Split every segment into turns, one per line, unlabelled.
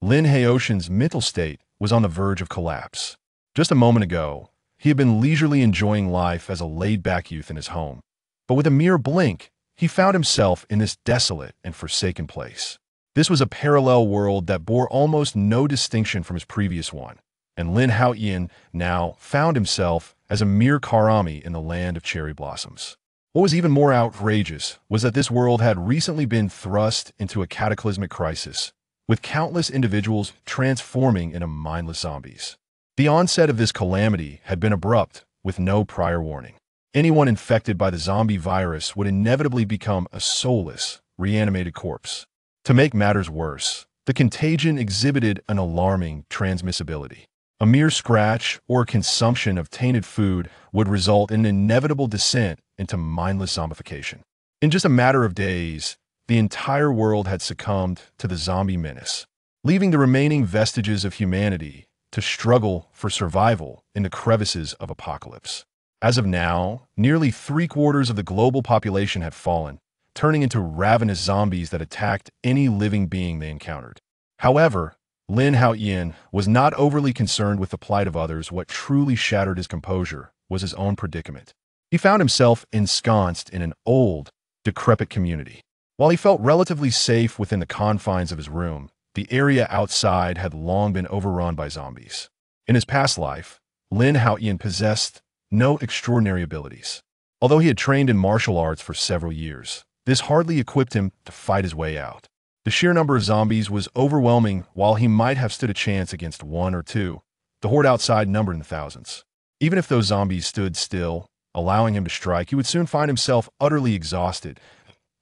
Lin Haotian's mental state was on the verge of collapse. Just a moment ago, he had been leisurely enjoying life as a laid-back youth in his home. But with a mere blink, he found himself in this desolate and forsaken place. This was a parallel world that bore almost no distinction from his previous one, and Lin Haotian now found himself as a mere Karami in the land of cherry blossoms. What was even more outrageous was that this world had recently been thrust into a cataclysmic crisis, with countless individuals transforming into mindless zombies. The onset of this calamity had been abrupt, with no prior warning. Anyone infected by the zombie virus would inevitably become a soulless, reanimated corpse. To make matters worse, the contagion exhibited an alarming transmissibility. A mere scratch or consumption of tainted food would result in an inevitable descent into mindless zombification. In just a matter of days, the entire world had succumbed to the zombie menace, leaving the remaining vestiges of humanity to struggle for survival in the crevices of apocalypse. As of now, nearly 3/4 of the global population had fallen, turning into ravenous zombies that attacked any living being they encountered. However, Lin Haotian was not overly concerned with the plight of others. What truly shattered his composure was his own predicament. He found himself ensconced in an old, decrepit community. While he felt relatively safe within the confines of his room, the area outside had long been overrun by zombies. In his past life, Lin Haotian possessed no extraordinary abilities. Although he had trained in martial arts for several years, this hardly equipped him to fight his way out. The sheer number of zombies was overwhelming. While he might have stood a chance against one or two, the horde outside numbered in the thousands. Even if those zombies stood still, allowing him to strike, he would soon find himself utterly exhausted.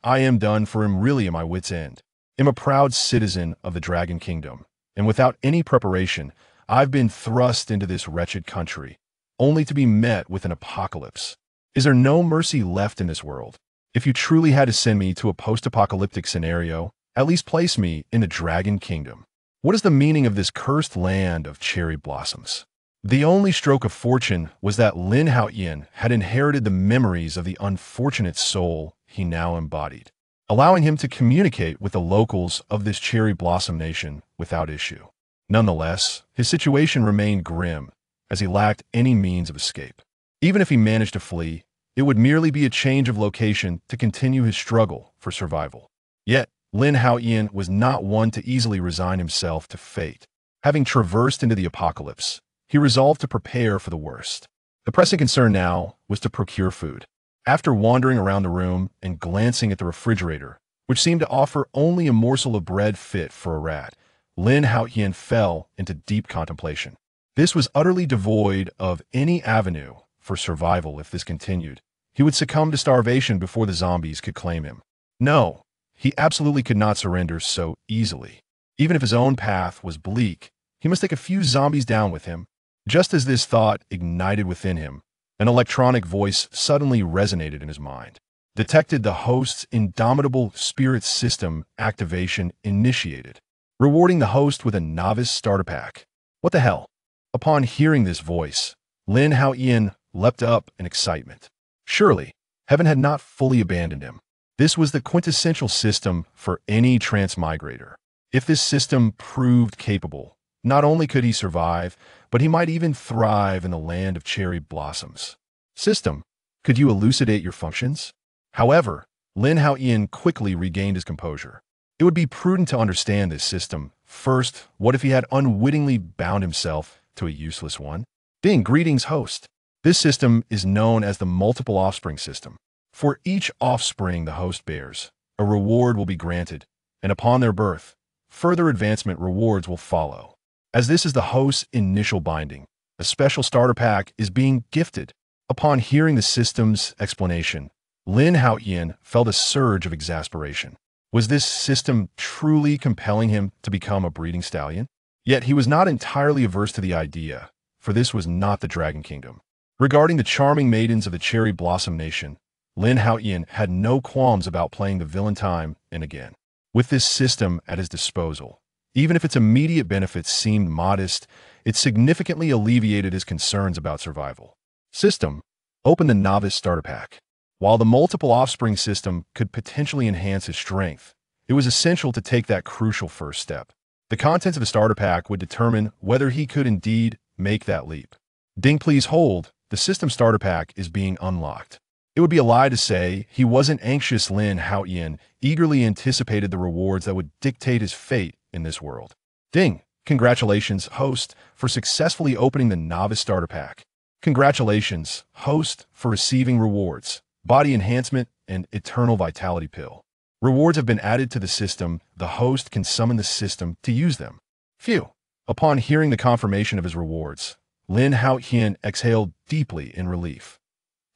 I am done for him, really, at my wit's end. I'm a proud citizen of the Dragon Kingdom, and without any preparation, I've been thrust into this wretched country, only to be met with an apocalypse. Is there no mercy left in this world? If you truly had to send me to a post-apocalyptic scenario, at least place me in the Dragon Kingdom. What is the meaning of this cursed land of cherry blossoms? The only stroke of fortune was that Lin Haotian had inherited the memories of the unfortunate soul he now embodied, allowing him to communicate with the locals of this cherry blossom nation without issue. Nonetheless, his situation remained grim, as he lacked any means of escape. Even if he managed to flee, it would merely be a change of location to continue his struggle for survival. Yet, Lin Haotian was not one to easily resign himself to fate. Having traversed into the apocalypse, he resolved to prepare for the worst. The pressing concern now was to procure food. After wandering around the room and glancing at the refrigerator, which seemed to offer only a morsel of bread fit for a rat, Lin Haotian fell into deep contemplation. This was utterly devoid of any avenue for survival. If this continued, he would succumb to starvation before the zombies could claim him. No, he absolutely could not surrender so easily. Even if his own path was bleak, he must take a few zombies down with him. Just as this thought ignited within him, an electronic voice suddenly resonated in his mind. Detected the host's indomitable spirit system activation initiated, rewarding the host with a novice starter pack. What the hell? Upon hearing this voice, Lin Haotian leapt up in excitement. Surely, heaven had not fully abandoned him. This was the quintessential system for any transmigrator. If this system proved capable, not only could he survive, but he might even thrive in the land of cherry blossoms. System, could you elucidate your functions? However, Lin Haotian quickly regained his composure. It would be prudent to understand this system. First, what if he had unwittingly bound himself to a useless one? Greetings, host. This system is known as the multiple offspring system. For each offspring the host bears, a reward will be granted, and upon their birth, further advancement rewards will follow. As this is the host's initial binding, a special starter pack is being gifted. Upon hearing the system's explanation, Lin Haotian felt a surge of exasperation. Was this system truly compelling him to become a breeding stallion? Yet he was not entirely averse to the idea, for this was not the Dragon Kingdom. Regarding the charming maidens of the Cherry Blossom Nation, Lin Haotian had no qualms about playing the villain time and again. With this system at his disposal, even if its immediate benefits seemed modest, it significantly alleviated his concerns about survival. System, open the novice starter pack. While the multiple offspring system could potentially enhance his strength, it was essential to take that crucial first step. The contents of the starter pack would determine whether he could indeed make that leap. Ding, please hold. The system starter pack is being unlocked. It would be a lie to say he wasn't anxious. Lin Haotian eagerly anticipated the rewards that would dictate his fate in this world. Ding! Congratulations, host, for successfully opening the novice starter pack. Congratulations, host, for receiving rewards, body enhancement, and eternal vitality pill. Rewards have been added to the system. The host can summon the system to use them. Phew! Upon hearing the confirmation of his rewards, Lin Haotian exhaled deeply in relief.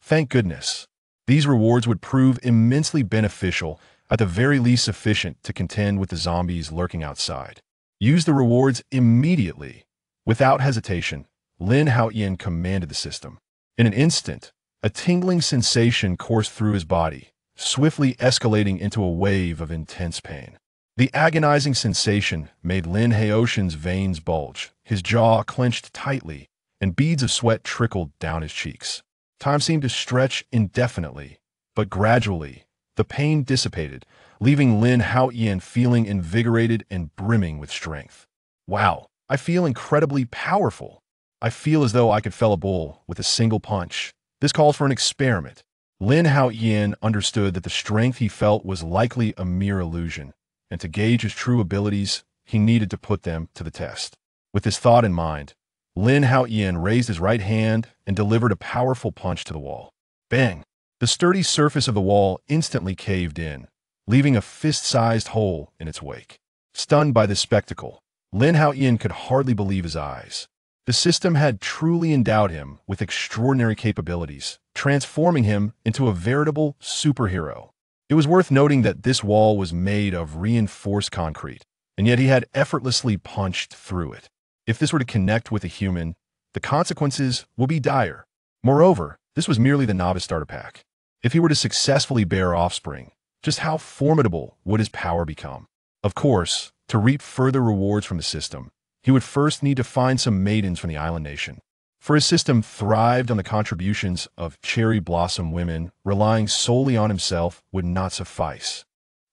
Thank goodness. These rewards would prove immensely beneficial, at the very least sufficient to contend with the zombies lurking outside. Use the rewards immediately. Without hesitation, Lin Haotian commanded the system. In an instant, a tingling sensation coursed through his body, swiftly escalating into a wave of intense pain. The agonizing sensation made Lin Haotian's veins bulge, his jaw clenched tightly, and beads of sweat trickled down his cheeks. Time seemed to stretch indefinitely, but gradually, the pain dissipated, leaving Lin Haotian feeling invigorated and brimming with strength. Wow, I feel incredibly powerful. I feel as though I could fell a bull with a single punch. This calls for an experiment. Lin Haotian understood that the strength he felt was likely a mere illusion, and to gauge his true abilities, he needed to put them to the test. With this thought in mind, Lin Haotian raised his right hand and delivered a powerful punch to the wall. Bang! The sturdy surface of the wall instantly caved in, leaving a fist-sized hole in its wake. Stunned by this spectacle, Lin Haotian could hardly believe his eyes. The system had truly endowed him with extraordinary capabilities, transforming him into a veritable superhero. It was worth noting that this wall was made of reinforced concrete, and yet he had effortlessly punched through it. If this were to connect with a human, the consequences will be dire. Moreover, this was merely the novice starter pack. If he were to successfully bear offspring, just how formidable would his power become? Of course, to reap further rewards from the system, he would first need to find some maidens from the island nation. For his system thrived on the contributions of cherry blossom women, relying solely on himself would not suffice.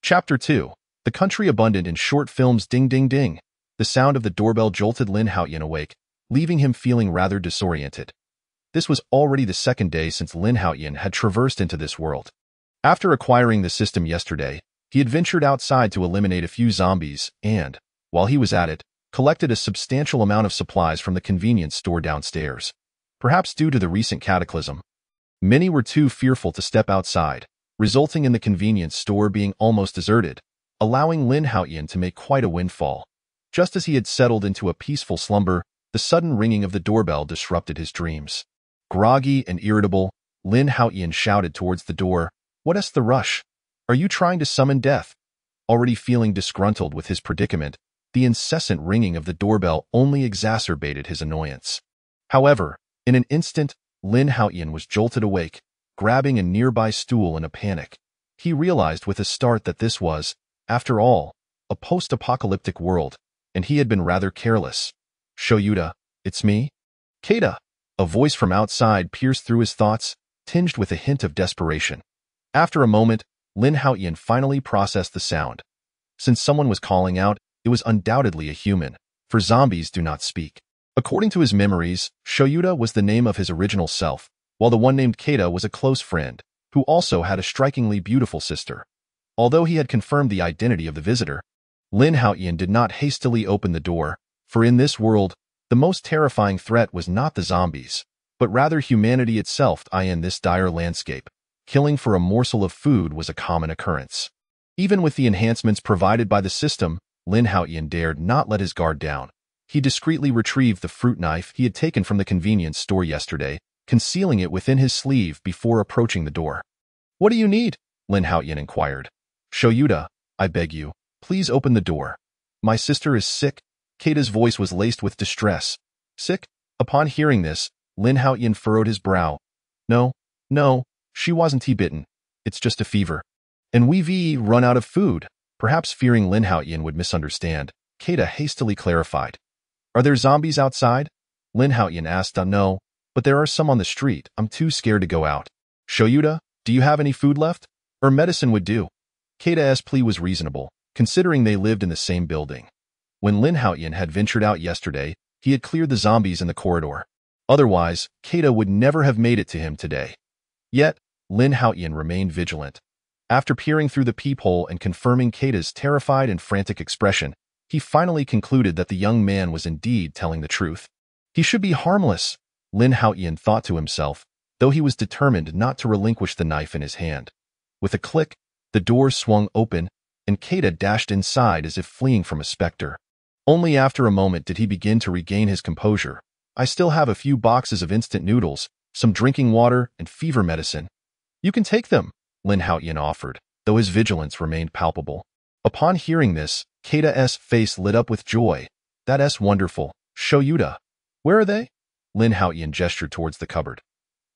Chapter 2. The country abundant in short films. Ding ding ding. The sound of the doorbell jolted Lin Haotian awake, leaving him feeling rather disoriented. This was already the second day since Lin Haotian had traversed into this world. After acquiring the system yesterday, he had ventured outside to eliminate a few zombies and, while he was at it, collected a substantial amount of supplies from the convenience store downstairs. Perhaps due to the recent cataclysm, many were too fearful to step outside, resulting in the convenience store being almost deserted, allowing Lin Haotian to make quite a windfall. Just as he had settled into a peaceful slumber, the sudden ringing of the doorbell disrupted his dreams. Groggy and irritable, Lin Haotian shouted towards the door, "What's the rush? Are you trying to summon death?" Already feeling disgruntled with his predicament, the incessant ringing of the doorbell only exacerbated his annoyance. However, in an instant, Lin Haotian was jolted awake, grabbing a nearby stool in a panic. He realized with a start that this was, after all, a post-apocalyptic world, and he had been rather careless. "Shoyuta, it's me?" "Keita!" A voice from outside pierced through his thoughts, tinged with a hint of desperation. After a moment, Lin Haotian finally processed the sound. Since someone was calling out, it was undoubtedly a human, for zombies do not speak. According to his memories, Shoyuta was the name of his original self, while the one named Keita was a close friend, who also had a strikingly beautiful sister. Although he had confirmed the identity of the visitor, Lin Haotian did not hastily open the door, for in this world, the most terrifying threat was not the zombies, but rather humanity itself. In this dire landscape, killing for a morsel of food was a common occurrence. Even with the enhancements provided by the system, Lin Haotian dared not let his guard down. He discreetly retrieved the fruit knife he had taken from the convenience store yesterday, concealing it within his sleeve before approaching the door. "What do you need?" Lin Haotian inquired. "Shoyuta, I beg you, please open the door. My sister is sick." Keita's voice was laced with distress. "Sick?" Upon hearing this, Lin Haotian furrowed his brow. No, she wasn't bitten. It's just a fever. And we've run out of food." Perhaps fearing Lin Haotian would misunderstand, Keita hastily clarified. "Are there zombies outside?" Lin Haotian asked. "No, but there are some on the street. I'm too scared to go out." "Shoyuta, do you have any food left? Or medicine would do." Keita's plea was reasonable, considering they lived in the same building. When Lin Haotian had ventured out yesterday, he had cleared the zombies in the corridor. Otherwise, Keita would never have made it to him today. Yet, Lin Haotian remained vigilant. After peering through the peephole and confirming Keita's terrified and frantic expression, he finally concluded that the young man was indeed telling the truth. He should be harmless, Lin Haotian thought to himself, though he was determined not to relinquish the knife in his hand. With a click, the door swung open, and Keita dashed inside as if fleeing from a specter. Only after a moment did he begin to regain his composure. I still have a few boxes of instant noodles, some drinking water, and fever medicine. You can take them, Lin Haotian offered, though his vigilance remained palpable. Upon hearing this, Keita's face lit up with joy. That's wonderful. Shoyuta. Where are they? Lin Haotian gestured towards the cupboard.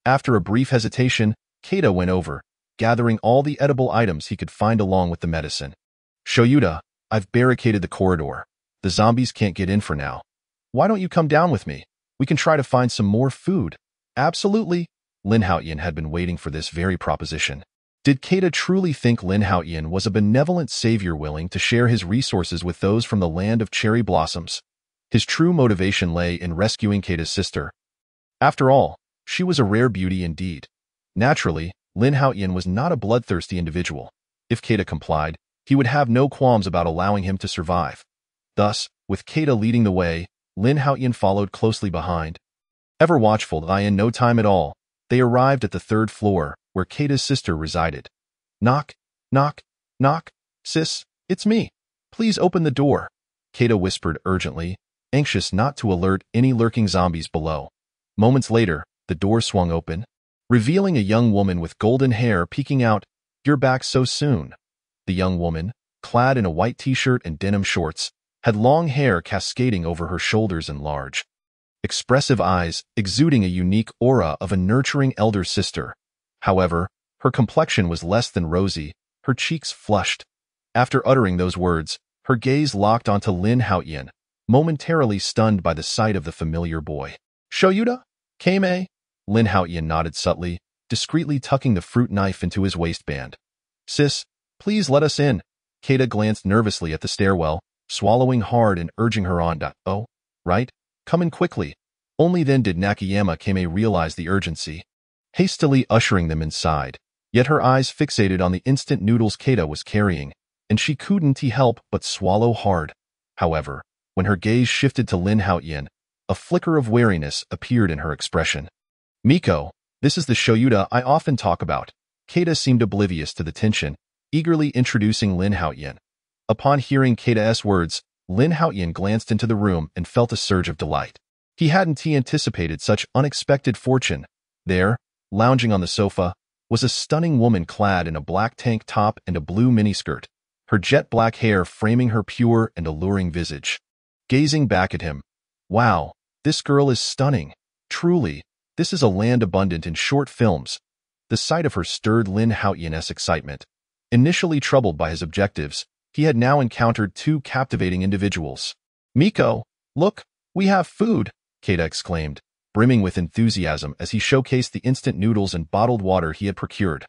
After a brief hesitation, Keita went over, gathering all the edible items he could find along with the medicine. Shoyuta, I've barricaded the corridor. The zombies can't get in for now. Why don't you come down with me? We can try to find some more food. Absolutely. Lin Haotian had been waiting for this very proposition. Did Keita truly think Lin Haotian was a benevolent savior willing to share his resources with those from the land of cherry blossoms? His true motivation lay in rescuing Keita's sister. After all, she was a rare beauty indeed. Naturally, Lin Haotian was not a bloodthirsty individual. If Keita complied, he would have no qualms about allowing him to survive. Thus, with Keita leading the way, Lin Haotian followed closely behind. Ever watchful, in no time at all, they arrived at the third floor, where Keita's sister resided. Knock, knock, knock, sis, it's me. Please open the door, Keita whispered urgently, anxious not to alert any lurking zombies below. Moments later, the door swung open, revealing a young woman with golden hair peeking out. You're back so soon. The young woman, clad in a white t-shirt and denim shorts, had long hair cascading over her shoulders and large, expressive eyes exuding a unique aura of a nurturing elder sister. However, her complexion was less than rosy, her cheeks flushed. After uttering those words, her gaze locked onto Lin Haotian, momentarily stunned by the sight of the familiar boy. Shoyuta? Kame? Lin Haotian nodded subtly, discreetly tucking the fruit knife into his waistband. Sis, please let us in. Keita glanced nervously at the stairwell, swallowing hard and urging her on. Oh, right? Come in quickly. Only then did Nakayama Kame realize the urgency, hastily ushering them inside. Yet her eyes fixated on the instant noodles Keita was carrying, and she couldn't help but swallow hard. However, when her gaze shifted to Lin Haotian, a flicker of wariness appeared in her expression. Miko, this is the Shoyuta I often talk about. Keita seemed oblivious to the tension, eagerly introducing Lin Haotian. Upon hearing Keita's words, Lin Haotian glanced into the room and felt a surge of delight. He hadn't anticipated such unexpected fortune. There, lounging on the sofa, was a stunning woman clad in a black tank top and a blue miniskirt, her jet black hair framing her pure and alluring visage. Gazing back at him, wow, this girl is stunning. Truly, this is a land abundant in short films. The sight of her stirred Lin Haotian's excitement. Initially troubled by his objectives, he had now encountered two captivating individuals. Miko, look, we have food, Keita exclaimed, brimming with enthusiasm as he showcased the instant noodles and bottled water he had procured.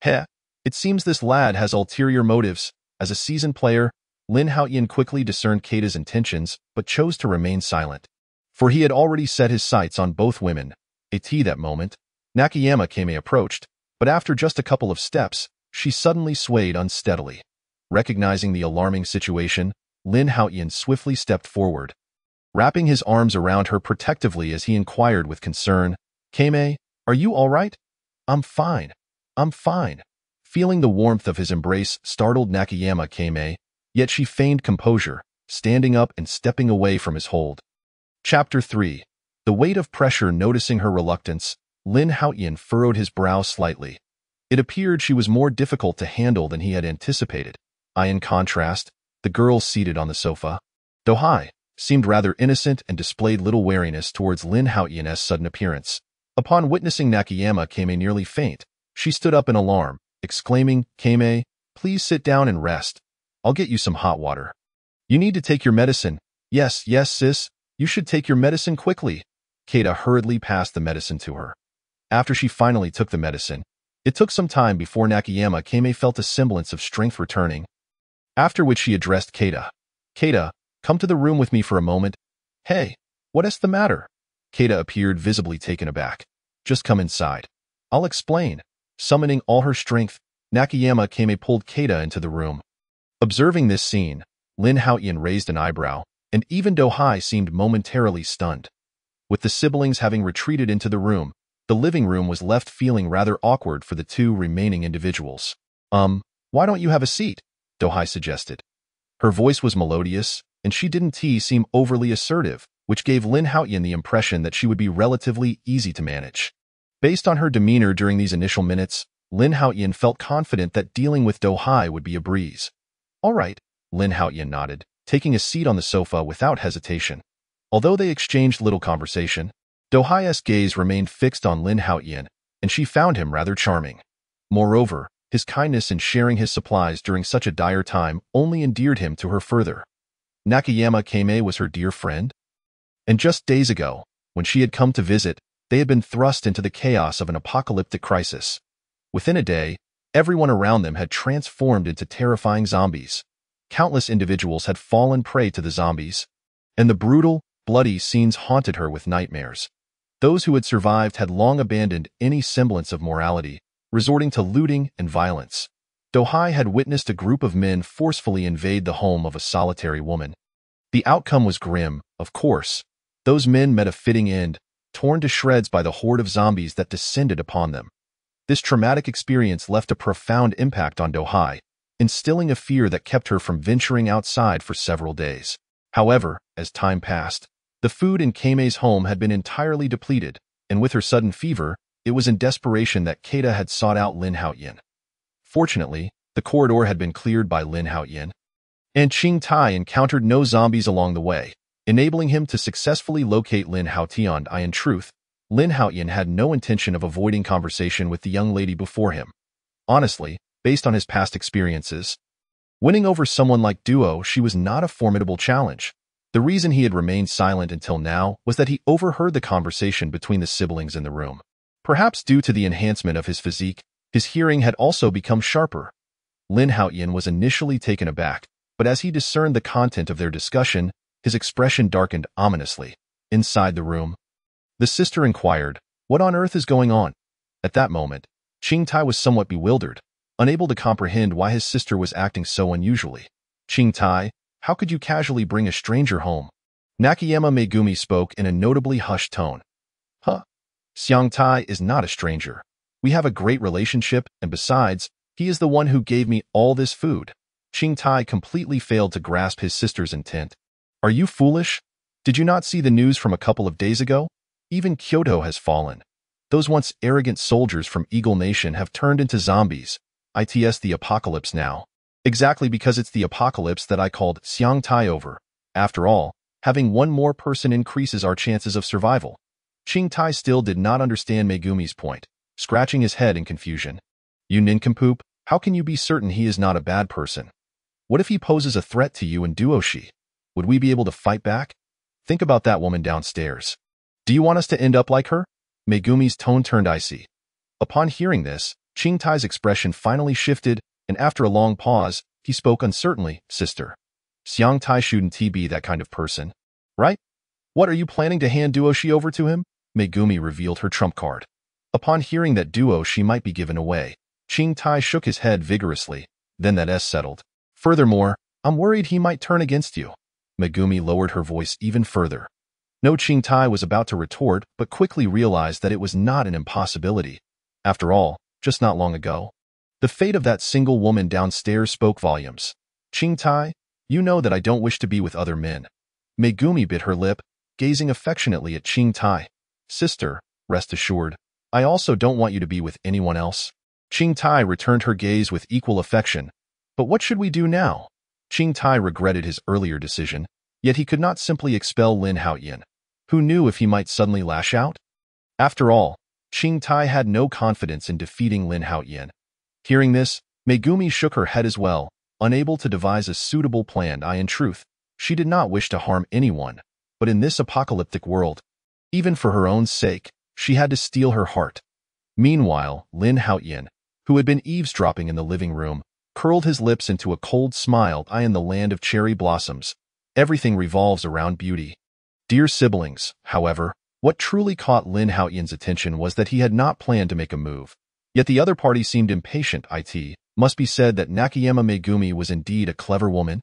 Heh, it seems this lad has ulterior motives. As a seasoned player, Lin Haotian quickly discerned Keita's intentions, but chose to remain silent. For he had already set his sights on both women. That moment, Nakayama Kame approached, but after just a couple of steps, she suddenly swayed unsteadily. Recognizing the alarming situation, Lin Haotian swiftly stepped forward, wrapping his arms around her protectively as he inquired with concern, Kame, are you all right? I'm fine. I'm fine. Feeling the warmth of his embrace startled Nakayama Kame, yet she feigned composure, standing up and stepping away from his hold. Chapter 3. The weight of pressure. Noticing her reluctance, Lin Haotian furrowed his brow slightly. It appeared she was more difficult to handle than he had anticipated. In contrast, the girl seated on the sofa, though high, seemed rather innocent and displayed little wariness towards Lin Haotian's sudden appearance. Upon witnessing Nakayama Kame nearly faint, she stood up in alarm, exclaiming, Kame, please sit down and rest. I'll get you some hot water. You need to take your medicine. Yes, sis, you should take your medicine quickly. Keita hurriedly passed the medicine to her. After she finally took the medicine, it took some time before Nakayama Kame felt a semblance of strength returning, after which she addressed Keita. Keita, Come to the room with me for a moment. Hey, what is the matter? Keita appeared visibly taken aback. Just come inside. I'll explain. Summoning all her strength, Nakayama Kame pulled Keita into the room. Observing this scene, Lin Haotian raised an eyebrow, and even Dohai seemed momentarily stunned. With the siblings having retreated into the room, the living room was left feeling rather awkward for the two remaining individuals. Why don't you have a seat? Dohai suggested. Her voice was melodious, and she didn't seem overly assertive, which gave Lin Haotian the impression that she would be relatively easy to manage. Based on her demeanor during these initial minutes, Lin Haotian felt confident that dealing with Dohai would be a breeze. All right, Lin Haotian nodded, taking a seat on the sofa without hesitation. Although they exchanged little conversation, Dohai's gaze remained fixed on Lin Haotian, and she found him rather charming. Moreover, his kindness in sharing his supplies during such a dire time only endeared him to her further. Nakayama Kame was her dear friend? And just days ago, when she had come to visit, they had been thrust into the chaos of an apocalyptic crisis. Within a day, everyone around them had transformed into terrifying zombies. Countless individuals had fallen prey to the zombies, and the brutal, bloody scenes haunted her with nightmares. Those who had survived had long abandoned any semblance of morality, resorting to looting and violence. Dohai had witnessed a group of men forcefully invade the home of a solitary woman. The outcome was grim, of course. Those men met a fitting end, torn to shreds by the horde of zombies that descended upon them. This traumatic experience left a profound impact on Dohai, instilling a fear that kept her from venturing outside for several days. However, as time passed, the food in Kame's home had been entirely depleted, and with her sudden fever, it was in desperation that Keita had sought out Lin Haotian. Fortunately, the corridor had been cleared by Lin Haotian, and Qing Tai encountered no zombies along the way, enabling him to successfully locate Lin Haotian. In truth, Lin Haotian had no intention of avoiding conversation with the young lady before him. Honestly, based on his past experiences, winning over someone like Duo, she was not a formidable challenge. The reason he had remained silent until now was that he overheard the conversation between the siblings in the room. Perhaps due to the enhancement of his physique, his hearing had also become sharper. Lin Haotian was initially taken aback, but as he discerned the content of their discussion, his expression darkened ominously. Inside the room, the sister inquired, "What on earth is going on?" At that moment, Qing Tai was somewhat bewildered, unable to comprehend why his sister was acting so unusually. "Qing Tai, how could you casually bring a stranger home?" Nakayama Megumi spoke in a notably hushed tone. Xiang Tai is not a stranger. We have a great relationship, and besides, he is the one who gave me all this food." Qing Tai completely failed to grasp his sister's intent. "Are you foolish? Did you not see the news from a couple of days ago? Even Kyoto has fallen. Those once arrogant soldiers from Eagle Nation have turned into zombies. It's the apocalypse now. Exactly because it's the apocalypse that I called Xiang Tai over. After all, having one more person increases our chances of survival." Qing Tai still did not understand Megumi's point, scratching his head in confusion. "You nincompoop, how can you be certain he is not a bad person? What if he poses a threat to you and Duoshi? Would we be able to fight back? Think about that woman downstairs. Do you want us to end up like her?" Megumi's tone turned icy. Upon hearing this, Qing Tai's expression finally shifted, and after a long pause, he spoke uncertainly, "Sister, Xiang Tai shouldn't be that kind of person, right? What, are you planning to hand Duoshi over to him?" Megumi revealed her trump card. Upon hearing that Duoshi might be given away, Qing Tai shook his head vigorously, then that settled. "Furthermore, I'm worried he might turn against you." Megumi lowered her voice even further. No, Qing Tai was about to retort, but quickly realized that it was not an impossibility. After all, just not long ago, the fate of that single woman downstairs spoke volumes. "Qing Tai, you know that I don't wish to be with other men." Megumi bit her lip, gazing affectionately at Qing Tai. "Sister, rest assured, I also don't want you to be with anyone else." Qing Tai returned her gaze with equal affection. "But what should we do now?" Qing Tai regretted his earlier decision, yet he could not simply expel Lin Haotian. Who knew if he might suddenly lash out? After all, Qing Tai had no confidence in defeating Lin Haotian. Hearing this, Megumi shook her head as well, unable to devise a suitable plan. In truth, she did not wish to harm anyone, but in this apocalyptic world, even for her own sake, she had to steel her heart. Meanwhile, Lin Haotian, who had been eavesdropping in the living room, curled his lips into a cold smile. In the land of cherry blossoms, Everything revolves around beauty. Dear siblings, however, what truly caught Lin Haotian's attention was that he had not planned to make a move. Yet the other party seemed impatient. It must be said that Nakayama Megumi was indeed a clever woman.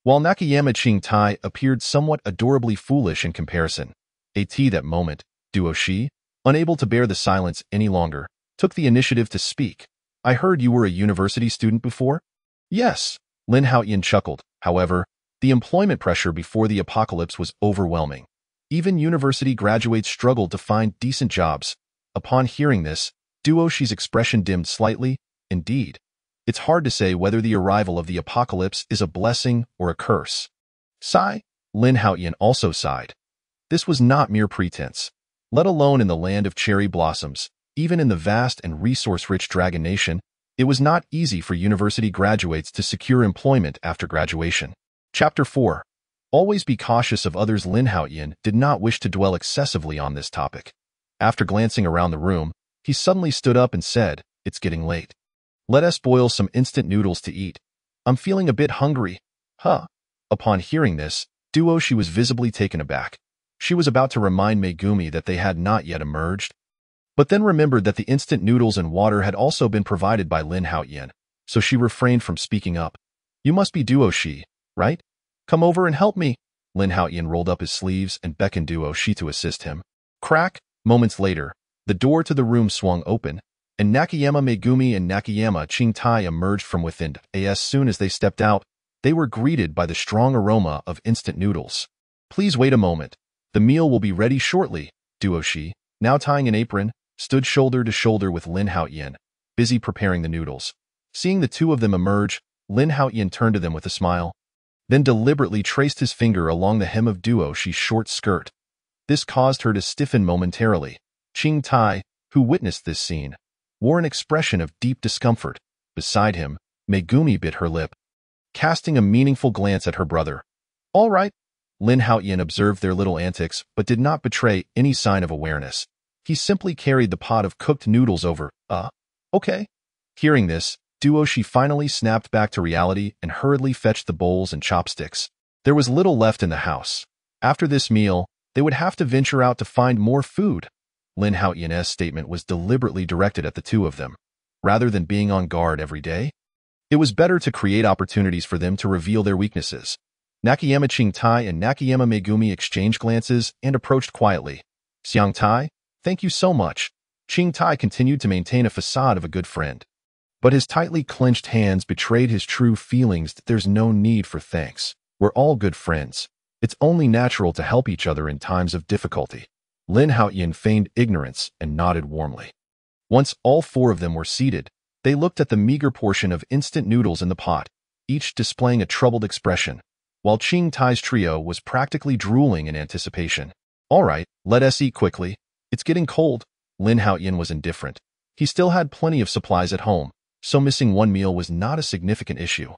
While Nakayama Qingtai appeared somewhat adorably foolish in comparison, that moment, Duo Shi, unable to bear the silence any longer, took the initiative to speak. I heard you were a university student before? Yes, Lin Haotian chuckled. However, the employment pressure before the apocalypse was overwhelming. Even university graduates struggled to find decent jobs. Upon hearing this, Duo Shi's expression dimmed slightly. Indeed, it's hard to say whether the arrival of the apocalypse is a blessing or a curse. Sigh, Lin Haotian also sighed. This was not mere pretense. Let alone in the land of cherry blossoms, even in the vast and resource-rich Dragon Nation, it was not easy for university graduates to secure employment after graduation. Chapter 4. Always be cautious of others. Lin Haotian did not wish to dwell excessively on this topic. After glancing around the room, he suddenly stood up and said, "It's getting late. Let us boil some instant noodles to eat. I'm feeling a bit hungry." Huh. Upon hearing this, Duo Shi was visibly taken aback. She was about to remind Megumi that they had not yet emerged, but then remembered that the instant noodles and water had also been provided by Lin Haotian, so she refrained from speaking up. "You must be Duo Shi, right? Come over and help me." Lin Haotian rolled up his sleeves and beckoned Duo Shi to assist him. Crack! Moments later, the door to the room swung open, and Nakayama Megumi and Nakayama Qingtai emerged from within. As soon as they stepped out, they were greeted by the strong aroma of instant noodles. "Please wait a moment. The meal will be ready shortly." Duo Shi, now tying an apron, stood shoulder to shoulder with Lin Haotian, busy preparing the noodles. Seeing the two of them emerge, Lin Haotian turned to them with a smile, then deliberately traced his finger along the hem of Duo Shi's short skirt. This caused her to stiffen momentarily. Qingtai, who witnessed this scene, wore an expression of deep discomfort. Beside him, Megumi bit her lip, casting a meaningful glance at her brother. "All right." Lin Haotian observed their little antics but did not betray any sign of awareness. He simply carried the pot of cooked noodles over. Okay." Hearing this, Duo Shi finally snapped back to reality and hurriedly fetched the bowls and chopsticks. There was little left in the house. After this meal, they would have to venture out to find more food. Lin Haotian's statement was deliberately directed at the two of them. Rather than being on guard every day, it was better to create opportunities for them to reveal their weaknesses. Nakayama Qingtai and Nakayama Megumi exchanged glances and approached quietly. "Xiangtai, thank you so much." Qingtai continued to maintain a facade of a good friend, but his tightly clenched hands betrayed his true feelings. There's no need for thanks. We're all good friends. It's only natural to help each other in times of difficulty. Lin Haotian feigned ignorance and nodded warmly. Once all four of them were seated, they looked at the meager portion of instant noodles in the pot, each displaying a troubled expression, while Qingtai's trio was practically drooling in anticipation. "All right, let us eat quickly. It's getting cold." Lin Haotian was indifferent. He still had plenty of supplies at home, so missing one meal was not a significant issue.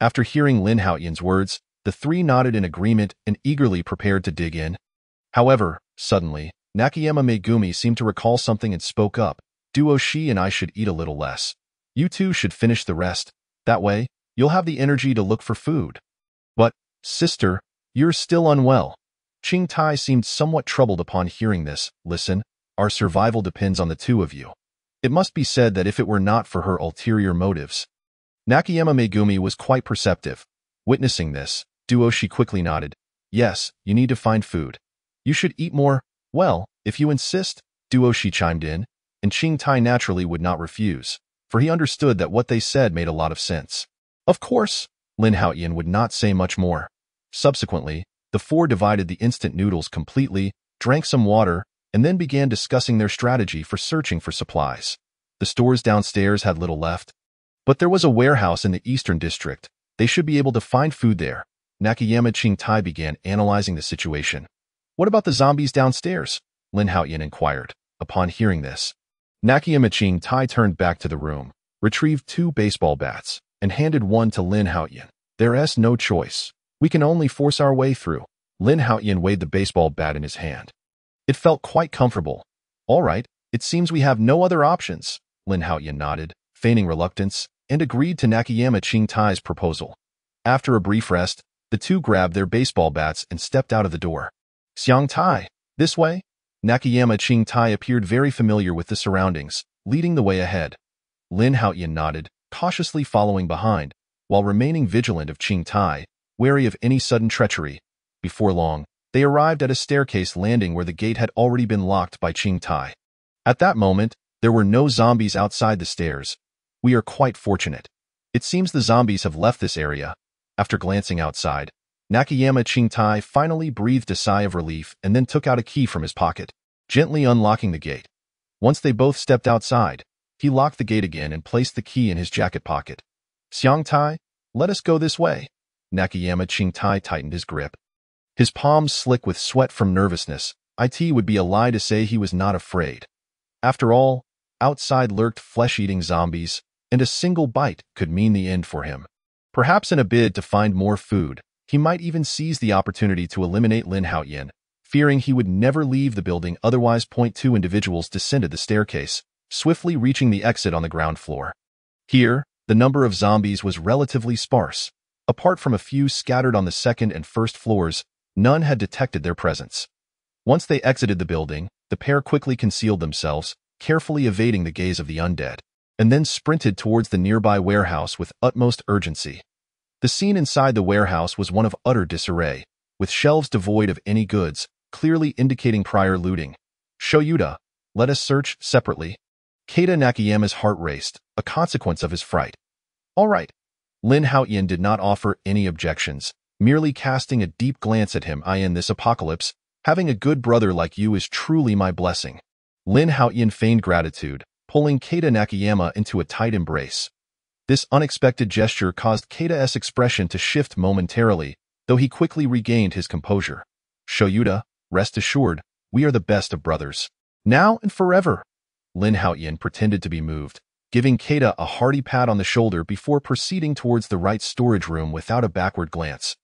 After hearing Lin Haotian's words, the three nodded in agreement and eagerly prepared to dig in. However, suddenly, Nakayama Megumi seemed to recall something and spoke up. "Duo Shi and I should eat a little less. You two should finish the rest. That way, you'll have the energy to look for food." "But, sister, you're still unwell." Qingtai seemed somewhat troubled upon hearing this. "Listen, our survival depends on the two of you." It must be said that if it were not for her ulterior motives. Nakayama Megumi was quite perceptive. Witnessing this, Duo Shi quickly nodded. "Yes, you need to find food. You should eat more." "Well, if you insist," Duo Shi chimed in, and Qingtai naturally would not refuse, for he understood that what they said made a lot of sense. "Of course." Lin Haotian would not say much more. Subsequently, the four divided the instant noodles completely, drank some water, and then began discussing their strategy for searching for supplies. The stores downstairs had little left, but there was a warehouse in the eastern district. They should be able to find food there. Nakayama Qingtai began analyzing the situation. "What about the zombies downstairs?" Lin Haotian inquired. Upon hearing this, Nakayama Qingtai turned back to the room, retrieved 2 baseball bats, and handed one to Lin Haotian. "There's no choice. We can only force our way through." Lin Haotian weighed the baseball bat in his hand. It felt quite comfortable. "All right, it seems we have no other options." Lin Haotian nodded, feigning reluctance, and agreed to Nakayama Qingtai's proposal. After a brief rest, The two grabbed their baseball bats and stepped out of the door. Xiang Tai, this way? Nakayama Ching Tai appeared very familiar with the surroundings, leading the way ahead. Lin Haotian nodded, cautiously following behind, while remaining vigilant of Ching Tai, wary of any sudden treachery. Before long, they arrived at a staircase landing where the gate had already been locked by Ching Tai. At that moment, there were no zombies outside the stairs. We are quite fortunate. It seems the zombies have left this area. After glancing outside, Nakayama Ching Tai finally breathed a sigh of relief and then took out a key from his pocket, gently unlocking the gate. Once they both stepped outside, he locked the gate again and placed the key in his jacket pocket. Xiang Tai, let us go this way. Nakayama Ching Tai tightened his grip. His palms slick with sweat from nervousness. It would be a lie to say he was not afraid. After all, outside lurked flesh-eating zombies, and a single bite could mean the end for him. Perhaps in a bid to find more food, he might even seize the opportunity to eliminate Lin Haotian, fearing he would never leave the building. Otherwise, two individuals descended the staircase, swiftly reaching the exit on the ground floor. Here, the number of zombies was relatively sparse. Apart from a few scattered on the second and first floors, none had detected their presence. Once they exited the building, the pair quickly concealed themselves, carefully evading the gaze of the undead, and then sprinted towards the nearby warehouse with utmost urgency. The scene inside the warehouse was one of utter disarray, with shelves devoid of any goods, clearly indicating prior looting. Shoyuta, let us search separately. Keita Nakayama's heart raced, a consequence of his fright. All right. Lin Haotian did not offer any objections, merely casting a deep glance at him. In this apocalypse, having a good brother like you is truly my blessing. Lin Haotian feigned gratitude, pulling Keita Nakayama into a tight embrace. This unexpected gesture caused Keita's expression to shift momentarily, though he quickly regained his composure. Shoyuta, rest assured, we are the best of brothers. Now and forever. Lin Haotian pretended to be moved, giving Keita a hearty pat on the shoulder before proceeding towards the right storage room without a backward glance.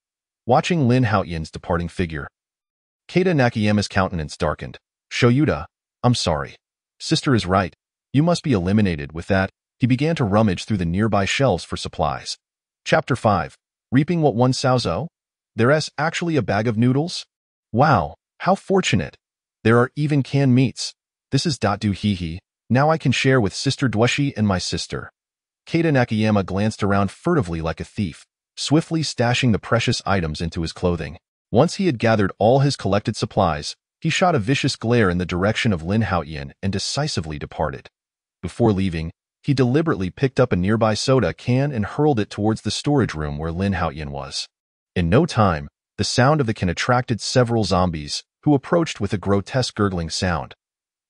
Watching Lin Haotian's departing figure, Keita Nakayama's countenance darkened. Shoyuta, I'm sorry. Sister is right. You must be eliminated. With that, he began to rummage through the nearby shelves for supplies. Chapter 5. Reaping what one sows. There's actually a bag of noodles? Wow, how fortunate. There are even canned meats. This is do hee. Now I can share with Sister Dweshi and my sister. Keita Nakayama glanced around furtively like a thief, swiftly stashing the precious items into his clothing. Once he had gathered all his collected supplies, he shot a vicious glare in the direction of Lin Haotian and decisively departed. Before leaving, he deliberately picked up a nearby soda can and hurled it towards the storage room where Lin Haotian was. In no time, the sound of the can attracted several zombies, who approached with a grotesque gurgling sound.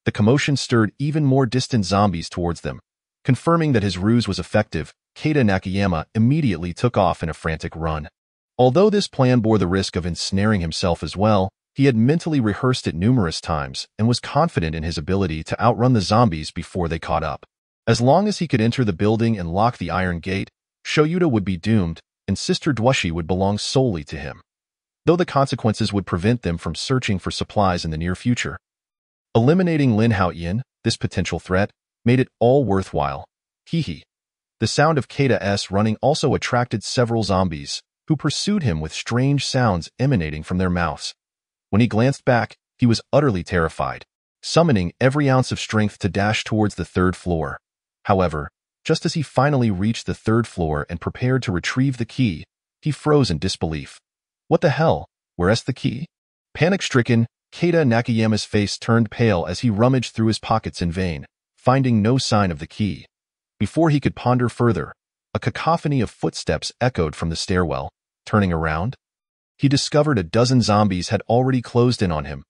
The commotion stirred even more distant zombies towards them. Confirming that his ruse was effective, Keita Nakayama immediately took off in a frantic run. Although this plan bore the risk of ensnaring himself as well, he had mentally rehearsed it numerous times and was confident in his ability to outrun the zombies before they caught up. As long as he could enter the building and lock the iron gate, Shoyuta would be doomed, and Sister Dweshi would belong solely to him, though the consequences would prevent them from searching for supplies in the near future. Eliminating Lin Haotian, this potential threat, made it all worthwhile. Hee. The sound of Keita's running also attracted several zombies, who pursued him with strange sounds emanating from their mouths. When he glanced back, he was utterly terrified, summoning every ounce of strength to dash towards the third floor. However, just as he finally reached the third floor and prepared to retrieve the key, he froze in disbelief. What the hell? Where's the key? Panic-stricken, Keita Nakayama's face turned pale as he rummaged through his pockets in vain, finding no sign of the key. Before he could ponder further, a cacophony of footsteps echoed from the stairwell. Turning around, he discovered a dozen zombies had already closed in on him.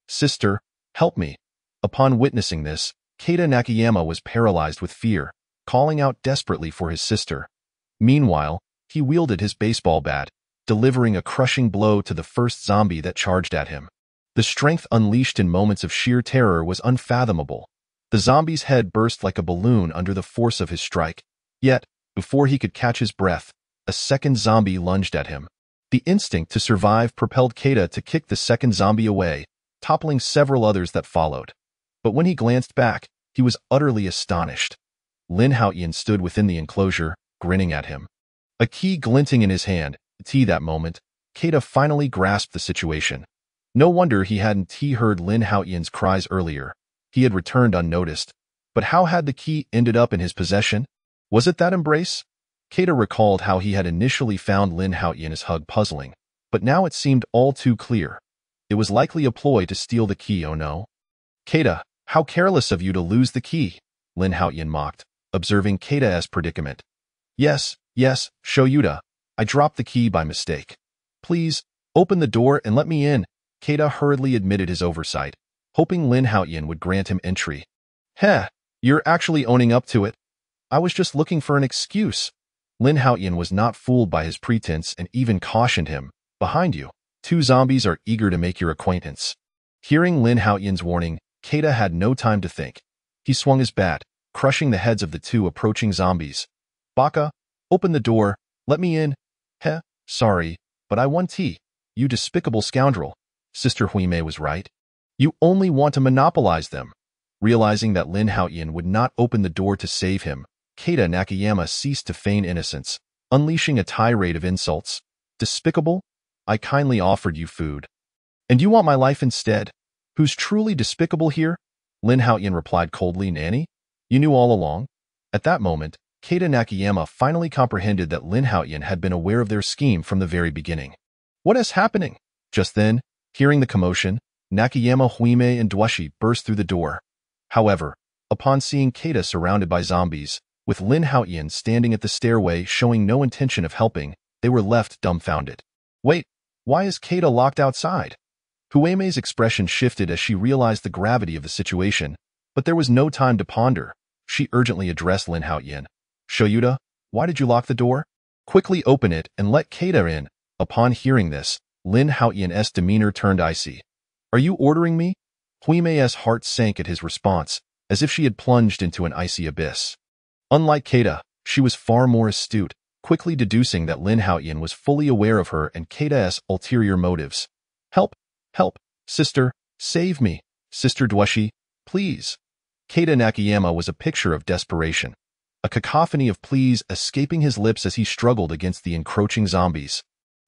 Sister, help me. Upon witnessing this, Keita Nakayama was paralyzed with fear, calling out desperately for his sister. Meanwhile, he wielded his baseball bat, delivering a crushing blow to the first zombie that charged at him. The strength unleashed in moments of sheer terror was unfathomable. The zombie's head burst like a balloon under the force of his strike. Yet, before he could catch his breath, a second zombie lunged at him. The instinct to survive propelled Keita to kick the second zombie away, toppling several others that followed. But when he glanced back, he was utterly astonished. Lin Haotian stood within the enclosure, grinning at him. A key glinting in his hand, Tea that moment, Keita finally grasped the situation. No wonder he hadn't heard Lin Haotian's cries earlier. He had returned unnoticed. But how had the key ended up in his possession? Was it that embrace? Keita recalled how he had initially found Lin Haotian's hug puzzling, but now it seemed all too clear. It was likely a ploy to steal the key, oh no. Keita, how careless of you to lose the key, Lin Haotian mocked, observing Keita's predicament. Yes, Shoyuta, I dropped the key by mistake. Please, open the door and let me in, Keita hurriedly admitted his oversight, hoping Lin Haotian would grant him entry. Heh, you're actually owning up to it. I was just looking for an excuse. Lin Haotian was not fooled by his pretense and even cautioned him. Behind you, 2 zombies are eager to make your acquaintance. Hearing Lin Haotian's warning, Keita had no time to think. He swung his bat, crushing the heads of the 2 approaching zombies. Baka, open the door, let me in. Heh, sorry, but I want tea. You despicable scoundrel. Sister Huimei was right. You only want to monopolize them. Realizing that Lin Haotian would not open the door to save him, Keita Nakayama ceased to feign innocence, unleashing a tirade of insults. Despicable? I kindly offered you food. And you want my life instead? Who's truly despicable here? Lin Haotian replied coldly, Nanny? You knew all along? At that moment, Keita Nakayama finally comprehended that Lin Haotian had been aware of their scheme from the very beginning. What is happening? Just then, hearing the commotion, Nakayama, Huimei, and Duashi burst through the door. However, upon seeing Keita surrounded by zombies, with Lin Haotian standing at the stairway showing no intention of helping, they were left dumbfounded. Wait, why is Keita locked outside? Huimei's expression shifted as she realized the gravity of the situation, but there was no time to ponder. She urgently addressed Lin Haotian. Shoyuta, why did you lock the door? Quickly open it and let Keita in. Upon hearing this, Lin Haotian's demeanor turned icy. Are you ordering me? Huimei's heart sank at his response, as if she had plunged into an icy abyss. Unlike Keita, she was far more astute, quickly deducing that Lin Haotian was fully aware of her and Keita's ulterior motives. Help! Help! Sister! Save me! Sister Duashi! Please! Keita Nakayama was a picture of desperation, a cacophony of pleas escaping his lips as he struggled against the encroaching zombies.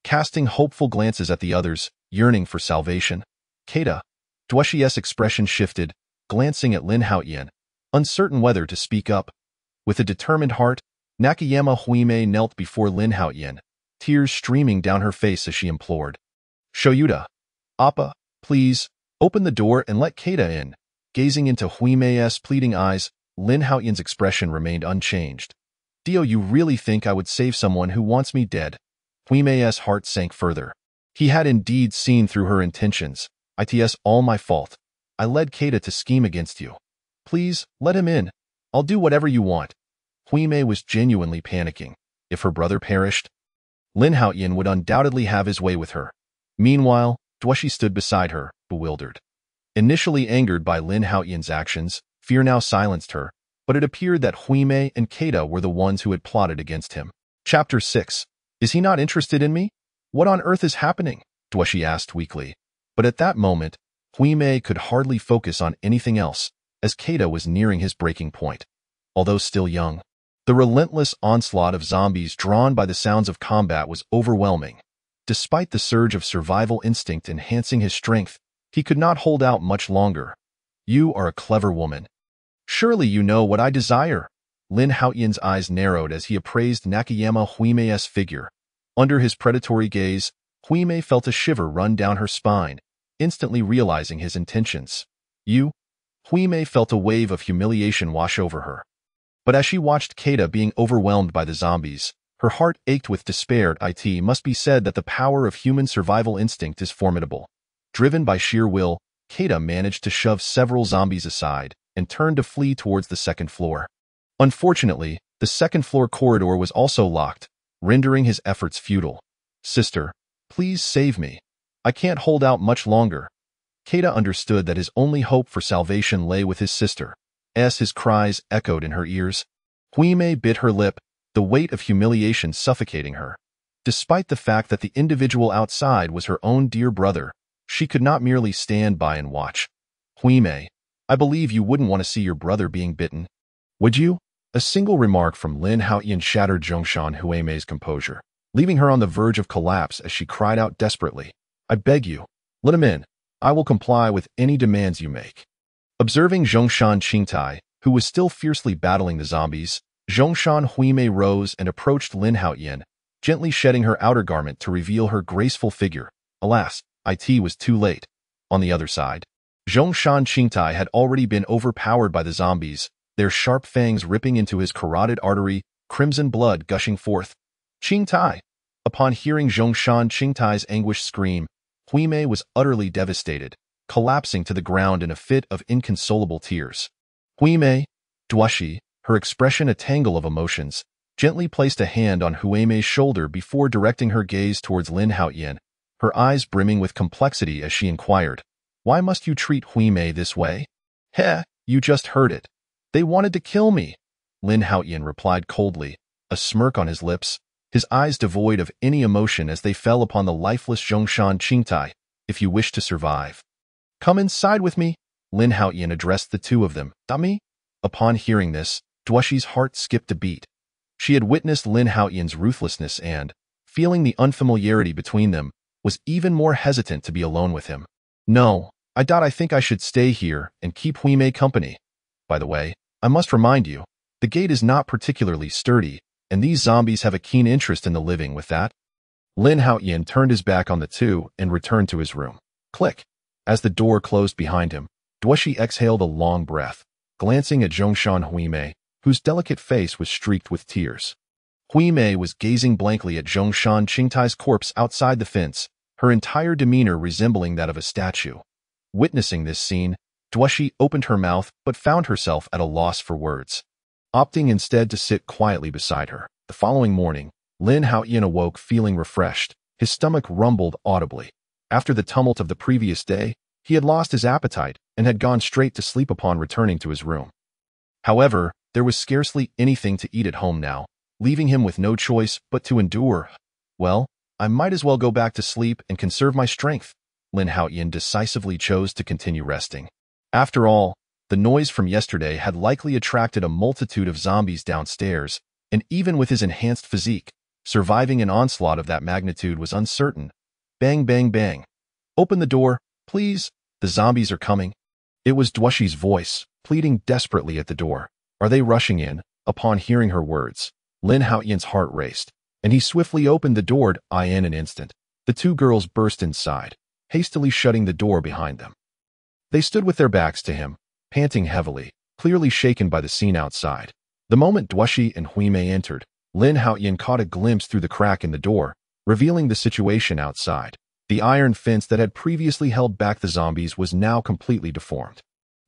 Casting hopeful glances at the others, yearning for salvation, Keita, Duashi's expression shifted, glancing at Lin Haotian, uncertain whether to speak up. With a determined heart, Nakayama Huimei knelt before Lin Haotian, tears streaming down her face as she implored. Shoyuta, Appa, please, open the door and let Keita in. Gazing into Huimei's pleading eyes, Lin Haotian's expression remained unchanged. Dio, you really think I would save someone who wants me dead? Huimei's heart sank further. He had indeed seen through her intentions. It's all my fault. I led Keita to scheme against you. Please, let him in. I'll do whatever you want. Huimei was genuinely panicking. If her brother perished, Lin Haotian would undoubtedly have his way with her. Meanwhile, Duashi stood beside her, bewildered. Initially angered by Lin Haotian's actions, fear now silenced her, but it appeared that Huimei and Keita were the ones who had plotted against him. Chapter 6. Is he not interested in me? What on earth is happening? Duashi asked weakly. But at that moment, Huimei could hardly focus on anything else, as Keita was nearing his breaking point. Although still young, the relentless onslaught of zombies drawn by the sounds of combat was overwhelming. Despite the surge of survival instinct enhancing his strength, he could not hold out much longer. You are a clever woman. Surely you know what I desire. Lin Haotian's eyes narrowed as he appraised Nakayama Huimei's figure. Under his predatory gaze, Huimei felt a shiver run down her spine, instantly realizing his intentions. You? Huimei felt a wave of humiliation wash over her. But as she watched Keita being overwhelmed by the zombies, her heart ached with despair. It must be said that the power of human survival instinct is formidable. Driven by sheer will, Keita managed to shove several zombies aside and turned to flee towards the second floor. Unfortunately, the second floor corridor was also locked, rendering his efforts futile. Sister, please save me. I can't hold out much longer. Keita understood that his only hope for salvation lay with his sister. As his cries echoed in her ears, Huimei bit her lip, the weight of humiliation suffocating her. Despite the fact that the individual outside was her own dear brother, she could not merely stand by and watch. Huimei, I believe you wouldn't want to see your brother being bitten. Would you? A single remark from Lin Haotian shattered Zhongshan Huimei's composure. leaving her on the verge of collapse as she cried out desperately, "I beg you, let him in. I will comply with any demands you make." Observing Zhongshan Qingtai, who was still fiercely battling the zombies, Zhongshan Huimei rose and approached Lin Haotian, gently shedding her outer garment to reveal her graceful figure. Alas, it was too late. On the other side, Zhongshan Qingtai had already been overpowered by the zombies, their sharp fangs ripping into his carotid artery, crimson blood gushing forth. "Qingtai!" Upon hearing Zhongshan Qingtai's anguished scream, Huimei was utterly devastated, collapsing to the ground in a fit of inconsolable tears. Huimei, Duashi, her expression a tangle of emotions, gently placed a hand on Huimei's shoulder before directing her gaze towards Lin Haotian, her eyes brimming with complexity as she inquired, "Why must you treat Huimei this way?" "Heh, you just heard it. They wanted to kill me," Lin Haotian replied coldly, a smirk on his lips, his eyes devoid of any emotion as they fell upon the lifeless Zhongshan Qingtai. "If you wish to survive, come inside with me," Lin Haotian addressed the two of them. "Dummy?" Upon hearing this, Duashi's heart skipped a beat. She had witnessed Lin Haotian's ruthlessness and, feeling the unfamiliarity between them, was even more hesitant to be alone with him. "No, I think I should stay here and keep Huimei company. By the way, I must remind you, the gate is not particularly sturdy, and these zombies have a keen interest in the living with that." Lin Haotian turned his back on the two and returned to his room. Click. As the door closed behind him, Duashi exhaled a long breath, glancing at Zhongshan Huimei, whose delicate face was streaked with tears. Huimei was gazing blankly at Zhongshan Qingtai's corpse outside the fence, her entire demeanor resembling that of a statue. Witnessing this scene, Duashi opened her mouth but found herself at a loss for words, opting instead to sit quietly beside her. The following morning, Lin Haotian awoke feeling refreshed. His stomach rumbled audibly. After the tumult of the previous day, he had lost his appetite and had gone straight to sleep upon returning to his room. However, there was scarcely anything to eat at home now, leaving him with no choice but to endure. "Well, I might as well go back to sleep and conserve my strength." Lin Haotian decisively chose to continue resting. After all, the noise from yesterday had likely attracted a multitude of zombies downstairs, and even with his enhanced physique, surviving an onslaught of that magnitude was uncertain. Bang, bang, bang. "Open the door, please. The zombies are coming." It was Duashi's voice, pleading desperately at the door. "Are they rushing in?" Upon hearing her words, Lin Haotian's heart raced, and he swiftly opened the door. In an instant, the two girls burst inside, hastily shutting the door behind them. They stood with their backs to him, panting heavily, clearly shaken by the scene outside. The moment Duashi and Huimei entered, Lin Haotian caught a glimpse through the crack in the door, revealing the situation outside. The iron fence that had previously held back the zombies was now completely deformed.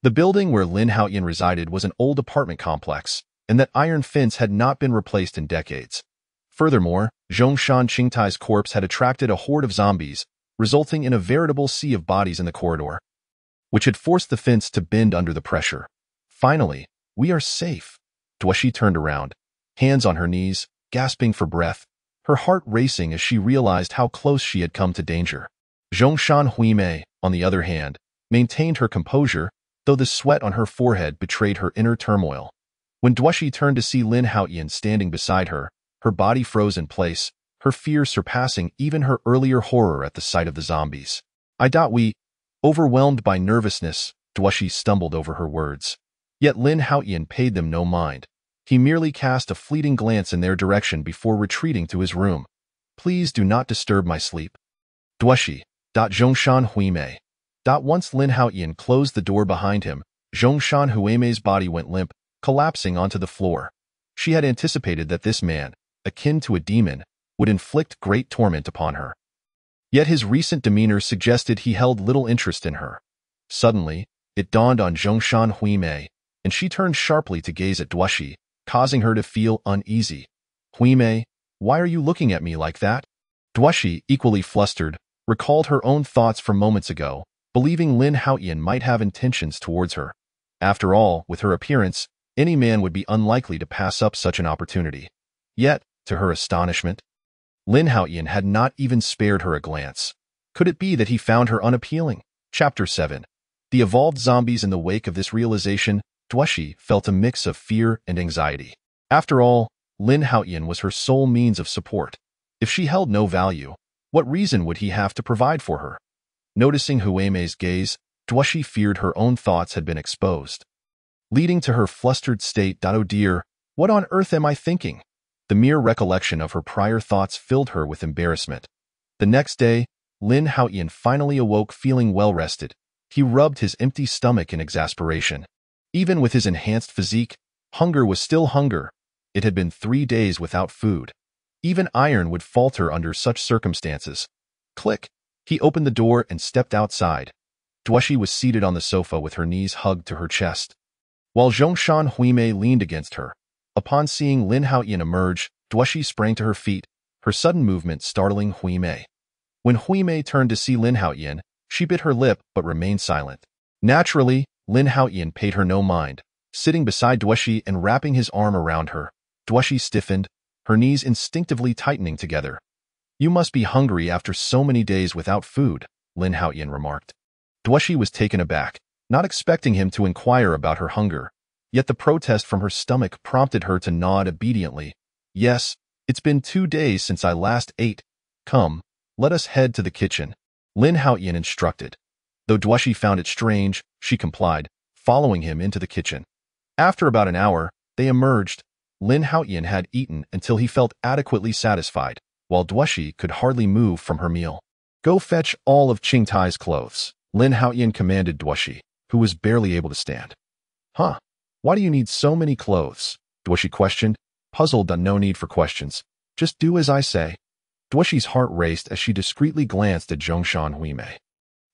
The building where Lin Haotian resided was an old apartment complex, and that iron fence had not been replaced in decades. Furthermore, Zhongshan Qingtai's corpse had attracted a horde of zombies, resulting in a veritable sea of bodies in the corridor, which had forced the fence to bend under the pressure. "Finally, we are safe." Duashi turned around, hands on her knees, gasping for breath, her heart racing as she realized how close she had come to danger. Zhongshan Huimei, on the other hand, maintained her composure, though the sweat on her forehead betrayed her inner turmoil. When Duashi turned to see Lin Haotian standing beside her, her body froze in place, her fear surpassing even her earlier horror at the sight of the zombies. We, overwhelmed by nervousness, Duashi stumbled over her words. Yet Lin Haotian paid them no mind. He merely cast a fleeting glance in their direction before retreating to his room. "Please do not disturb my sleep." Duashi. Zhongshan Huimei. Once Lin Haotian closed the door behind him, Zhongshan Huimei's body went limp, collapsing onto the floor. She had anticipated that this man, akin to a demon, would inflict great torment upon her. Yet his recent demeanor suggested he held little interest in her. Suddenly, it dawned on Zhongshan Huimei, and she turned sharply to gaze at Duashi, causing her to feel uneasy. "Huimei, why are you looking at me like that?" Duashi, equally flustered, recalled her own thoughts from moments ago, believing Lin Haotian might have intentions towards her. After all, with her appearance, any man would be unlikely to pass up such an opportunity. Yet, to her astonishment, Lin Haotian had not even spared her a glance. Could it be that he found her unappealing? Chapter 7. The evolved zombies. In the wake of this realization, Duashi felt a mix of fear and anxiety. After all, Lin Haotian was her sole means of support. If she held no value, what reason would he have to provide for her? Noticing Huime's gaze, Duoshi feared her own thoughts had been exposed, leading to her flustered state. Oh dear, what on earth am I thinking? The mere recollection of her prior thoughts filled her with embarrassment. The next day, Lin Haotian finally awoke feeling well-rested. He rubbed his empty stomach in exasperation. Even with his enhanced physique, hunger was still hunger. It had been 3 days without food. Even iron would falter under such circumstances. Click! He opened the door and stepped outside. Duoshi was seated on the sofa with her knees hugged to her chest, while Zhongshan Huime leaned against her. Upon seeing Lin Haotian emerge, Duoshi sprang to her feet, her sudden movement startling Huime. When Huime turned to see Lin Haotian, she bit her lip but remained silent. Naturally, Lin Haotian paid her no mind, sitting beside Duoshi and wrapping his arm around her. Duoshi stiffened, her knees instinctively tightening together. "You must be hungry after so many days without food," Lin Haotian remarked. Duoshi was taken aback, not expecting him to inquire about her hunger. Yet the protest from her stomach prompted her to nod obediently. "Yes, it's been 2 days since I last ate. Come, let us head to the kitchen," Lin Haotian instructed. Though Duoshi found it strange, she complied, following him into the kitchen. After about an hour, they emerged. Lin Haotian had eaten until he felt adequately satisfied, while Duoshi could hardly move from her meal. "Go fetch all of Qingtai's clothes," Lin Haotian commanded Duoshi, who was barely able to stand. "Huh? Why do you need so many clothes?" Duoshi questioned, puzzled. "No need for questions. Just do as I say." Duoshi's heart raced as she discreetly glanced at Zhongshan Huime.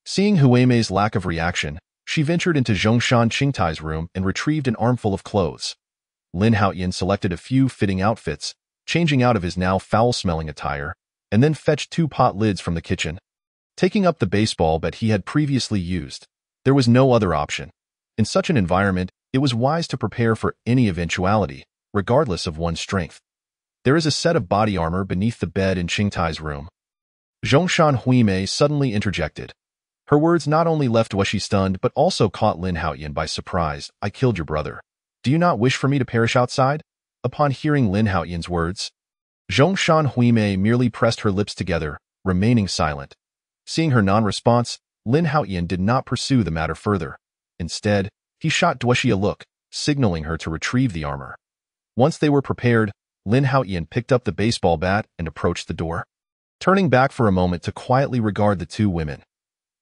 Seeing Huime's lack of reaction, she ventured into Zhongshan Qingtai's room and retrieved an armful of clothes. Lin Haotian selected a few fitting outfits, changing out of his now foul-smelling attire, and then fetched 2 pot lids from the kitchen. Taking up the baseball bat he had previously used, there was no other option. In such an environment, it was wise to prepare for any eventuality, regardless of one's strength. "There is a set of body armor beneath the bed in Qingtai's room," Zhongshan Huime suddenly interjected. Her words not only left Duoshi stunned but also caught Lin Haotian by surprise. "I killed your brother. Do you not wish for me to perish outside?" Upon hearing Lin Haotian's words, Zhongshan Huime merely pressed her lips together, remaining silent. Seeing her non-response, Lin Haotian did not pursue the matter further. Instead, he shot Duoshi a look, signaling her to retrieve the armor. Once they were prepared, Lin Haotian picked up the baseball bat and approached the door, turning back for a moment to quietly regard the 2 women.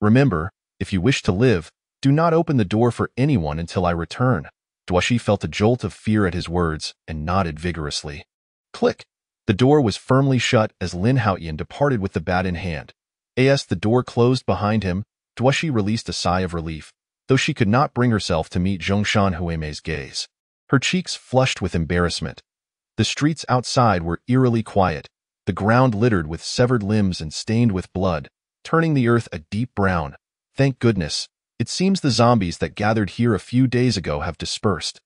"Remember, if you wish to live, do not open the door for anyone until I return." Duoshi felt a jolt of fear at his words and nodded vigorously. Click! The door was firmly shut as Lin Haotian departed with the bat in hand. As the door closed behind him, Duoshi released a sigh of relief, though she could not bring herself to meet Zhongshan Huime's gaze. Her cheeks flushed with embarrassment. The streets outside were eerily quiet, the ground littered with severed limbs and stained with blood, turning the earth a deep brown. Thank goodness, it seems the zombies that gathered here a few days ago have dispersed.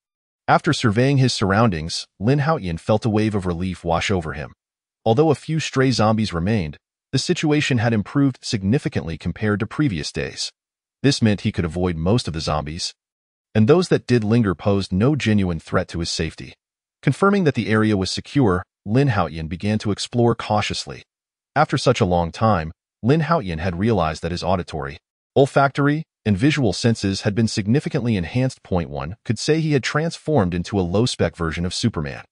After surveying his surroundings, Lin Haotian felt a wave of relief wash over him. Although a few stray zombies remained, the situation had improved significantly compared to previous days. This meant he could avoid most of the zombies, and those that did linger posed no genuine threat to his safety. Confirming that the area was secure, Lin Haotian began to explore cautiously. After such a long time, Lin Haotian had realized that his auditory, olfactory, and visual senses had been significantly enhanced. One could say he had transformed into a low-spec version of Superman.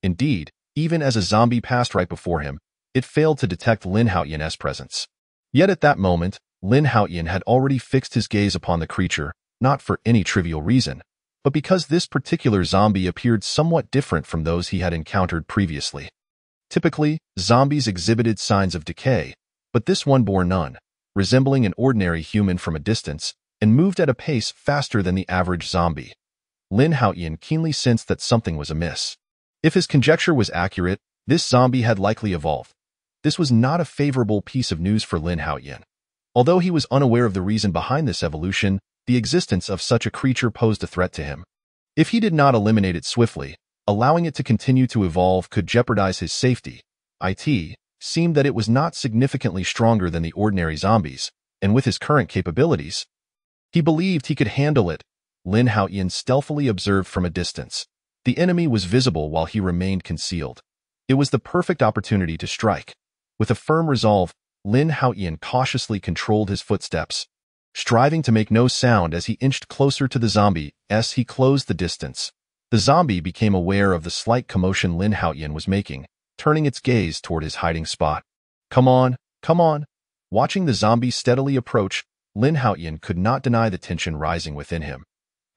Indeed, even as a zombie passed right before him, it failed to detect Lin Haotian's presence. Yet at that moment, Lin Haotian had already fixed his gaze upon the creature, not for any trivial reason, but because this particular zombie appeared somewhat different from those he had encountered previously. Typically, zombies exhibited signs of decay, but this one bore none, resembling an ordinary human from a distance, and moved at a pace faster than the average zombie. Lin Haotian keenly sensed that something was amiss. If his conjecture was accurate, this zombie had likely evolved. This was not a favorable piece of news for Lin Haotian. Although he was unaware of the reason behind this evolution, the existence of such a creature posed a threat to him. If he did not eliminate it swiftly, allowing it to continue to evolve could jeopardize his safety. It seemed that it was not significantly stronger than the ordinary zombies, and with his current capabilities, he believed he could handle it. Lin Haotian stealthily observed from a distance. The enemy was visible while he remained concealed. It was the perfect opportunity to strike. With a firm resolve, Lin Haotian cautiously controlled his footsteps, striving to make no sound as he inched closer to the zombie. As he closed the distance, the zombie became aware of the slight commotion Lin Haotian was making, turning its gaze toward his hiding spot. Come on, come on. Watching the zombie steadily approach, Lin Haotian could not deny the tension rising within him.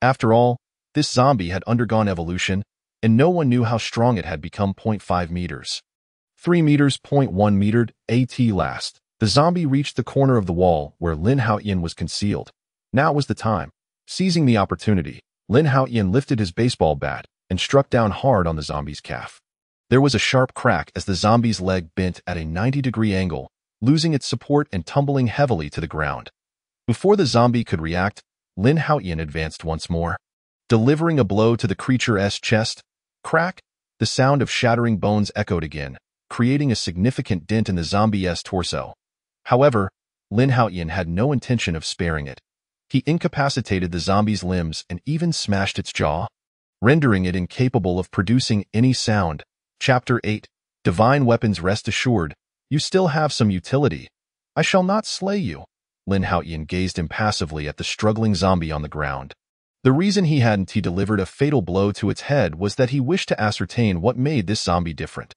After all, this zombie had undergone evolution, and no one knew how strong it had become. 0.5 meters. 3 meters. 0.1 meter. At last, the zombie reached the corner of the wall where Lin Haotian was concealed. Now was the time. Seizing the opportunity, Lin Haotian lifted his baseball bat and struck down hard on the zombie's calf. There was a sharp crack as the zombie's leg bent at a 90-degree angle, losing its support and tumbling heavily to the ground. Before the zombie could react, Lin Haotian advanced once more, delivering a blow to the creature's chest. Crack! The sound of shattering bones echoed again, creating a significant dent in the zombie's torso. However, Lin Haotian had no intention of sparing it. He incapacitated the zombie's limbs and even smashed its jaw, rendering it incapable of producing any sound. Chapter 8. Divine Weapons. Rest assured, you still have some utility. I shall not slay you. Lin Haotian gazed impassively at the struggling zombie on the ground. The reason he hadn't delivered a fatal blow to its head was that he wished to ascertain what made this zombie different.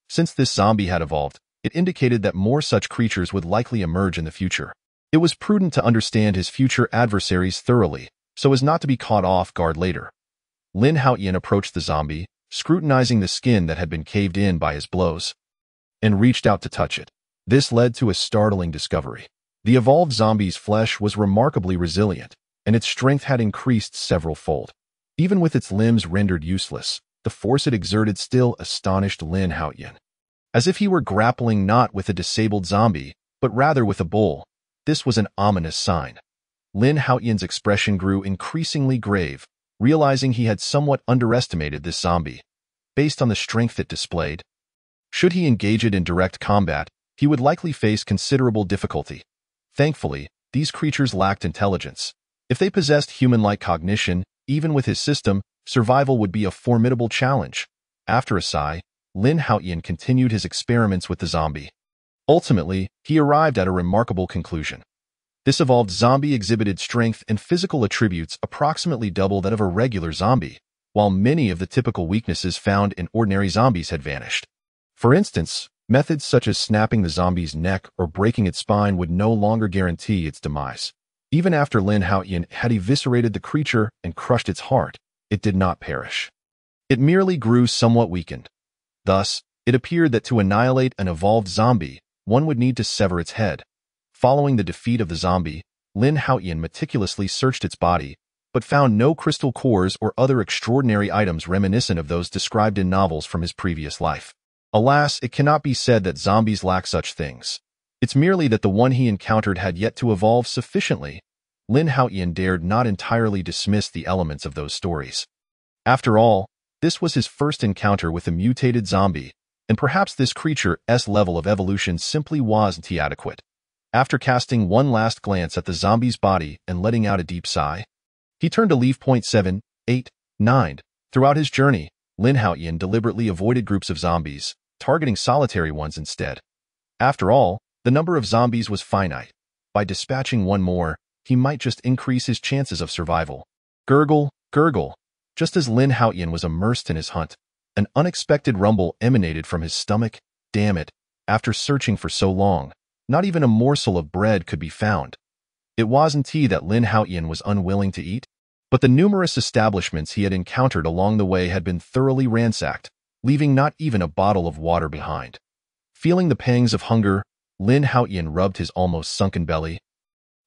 Since this zombie had evolved, it indicated that more such creatures would likely emerge in the future. It was prudent to understand his future adversaries thoroughly, so as not to be caught off guard later. Lin Haotian approached the zombie, scrutinizing the skin that had been caved in by his blows, and reached out to touch it. This led to a startling discovery. The evolved zombie's flesh was remarkably resilient, and its strength had increased several-fold. Even with its limbs rendered useless, the force it exerted still astonished Lin Haotian. As if he were grappling not with a disabled zombie, but rather with a bull. This was an ominous sign. Lin Haotian's expression grew increasingly grave, realizing he had somewhat underestimated this zombie. Based on the strength it displayed, should he engage it in direct combat, he would likely face considerable difficulty. Thankfully, these creatures lacked intelligence. If they possessed human-like cognition, even with his system, survival would be a formidable challenge. After a sigh, Lin Haotian continued his experiments with the zombie. Ultimately, he arrived at a remarkable conclusion. This evolved zombie exhibited strength and physical attributes approximately double that of a regular zombie, while many of the typical weaknesses found in ordinary zombies had vanished. For instance, methods such as snapping the zombie's neck or breaking its spine would no longer guarantee its demise. Even after Lin Haotian had eviscerated the creature and crushed its heart, it did not perish. It merely grew somewhat weakened. Thus, it appeared that to annihilate an evolved zombie, one would need to sever its head. Following the defeat of the zombie, Lin Haotian meticulously searched its body, but found no crystal cores or other extraordinary items reminiscent of those described in novels from his previous life. Alas, it cannot be said that zombies lack such things. It's merely that the one he encountered had yet to evolve sufficiently. Lin Haotian dared not entirely dismiss the elements of those stories. After all, this was his first encounter with a mutated zombie, and perhaps this creature's level of evolution simply wasn't adequate. After casting one last glance at the zombie's body and letting out a deep sigh, he turned to leave. 7, 8, 9. Throughout his journey, Lin Haotian deliberately avoided groups of zombies, targeting solitary ones instead. After all, the number of zombies was finite. By dispatching one more, he might just increase his chances of survival. Gurgle, gurgle. Just as Lin Haotian was immersed in his hunt, an unexpected rumble emanated from his stomach. Damn it, after searching for so long, not even a morsel of bread could be found. It wasn't that Lin Haotian was unwilling to eat, but the numerous establishments he had encountered along the way had been thoroughly ransacked, leaving not even a bottle of water behind. Feeling the pangs of hunger, Lin Haotian rubbed his almost sunken belly.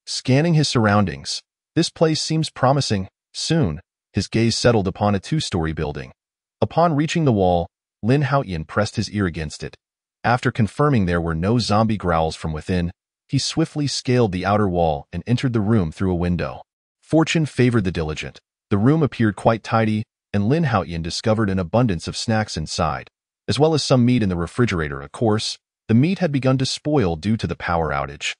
Scanning his surroundings, this place seems promising. Soon, his gaze settled upon a two-story building. Upon reaching the wall, Lin Haotian pressed his ear against it. After confirming there were no zombie growls from within, he swiftly scaled the outer wall and entered the room through a window. Fortune favored the diligent. The room appeared quite tidy, and Lin Haotian discovered an abundance of snacks inside, as well as some meat in the refrigerator. Of course, the meat had begun to spoil due to the power outage.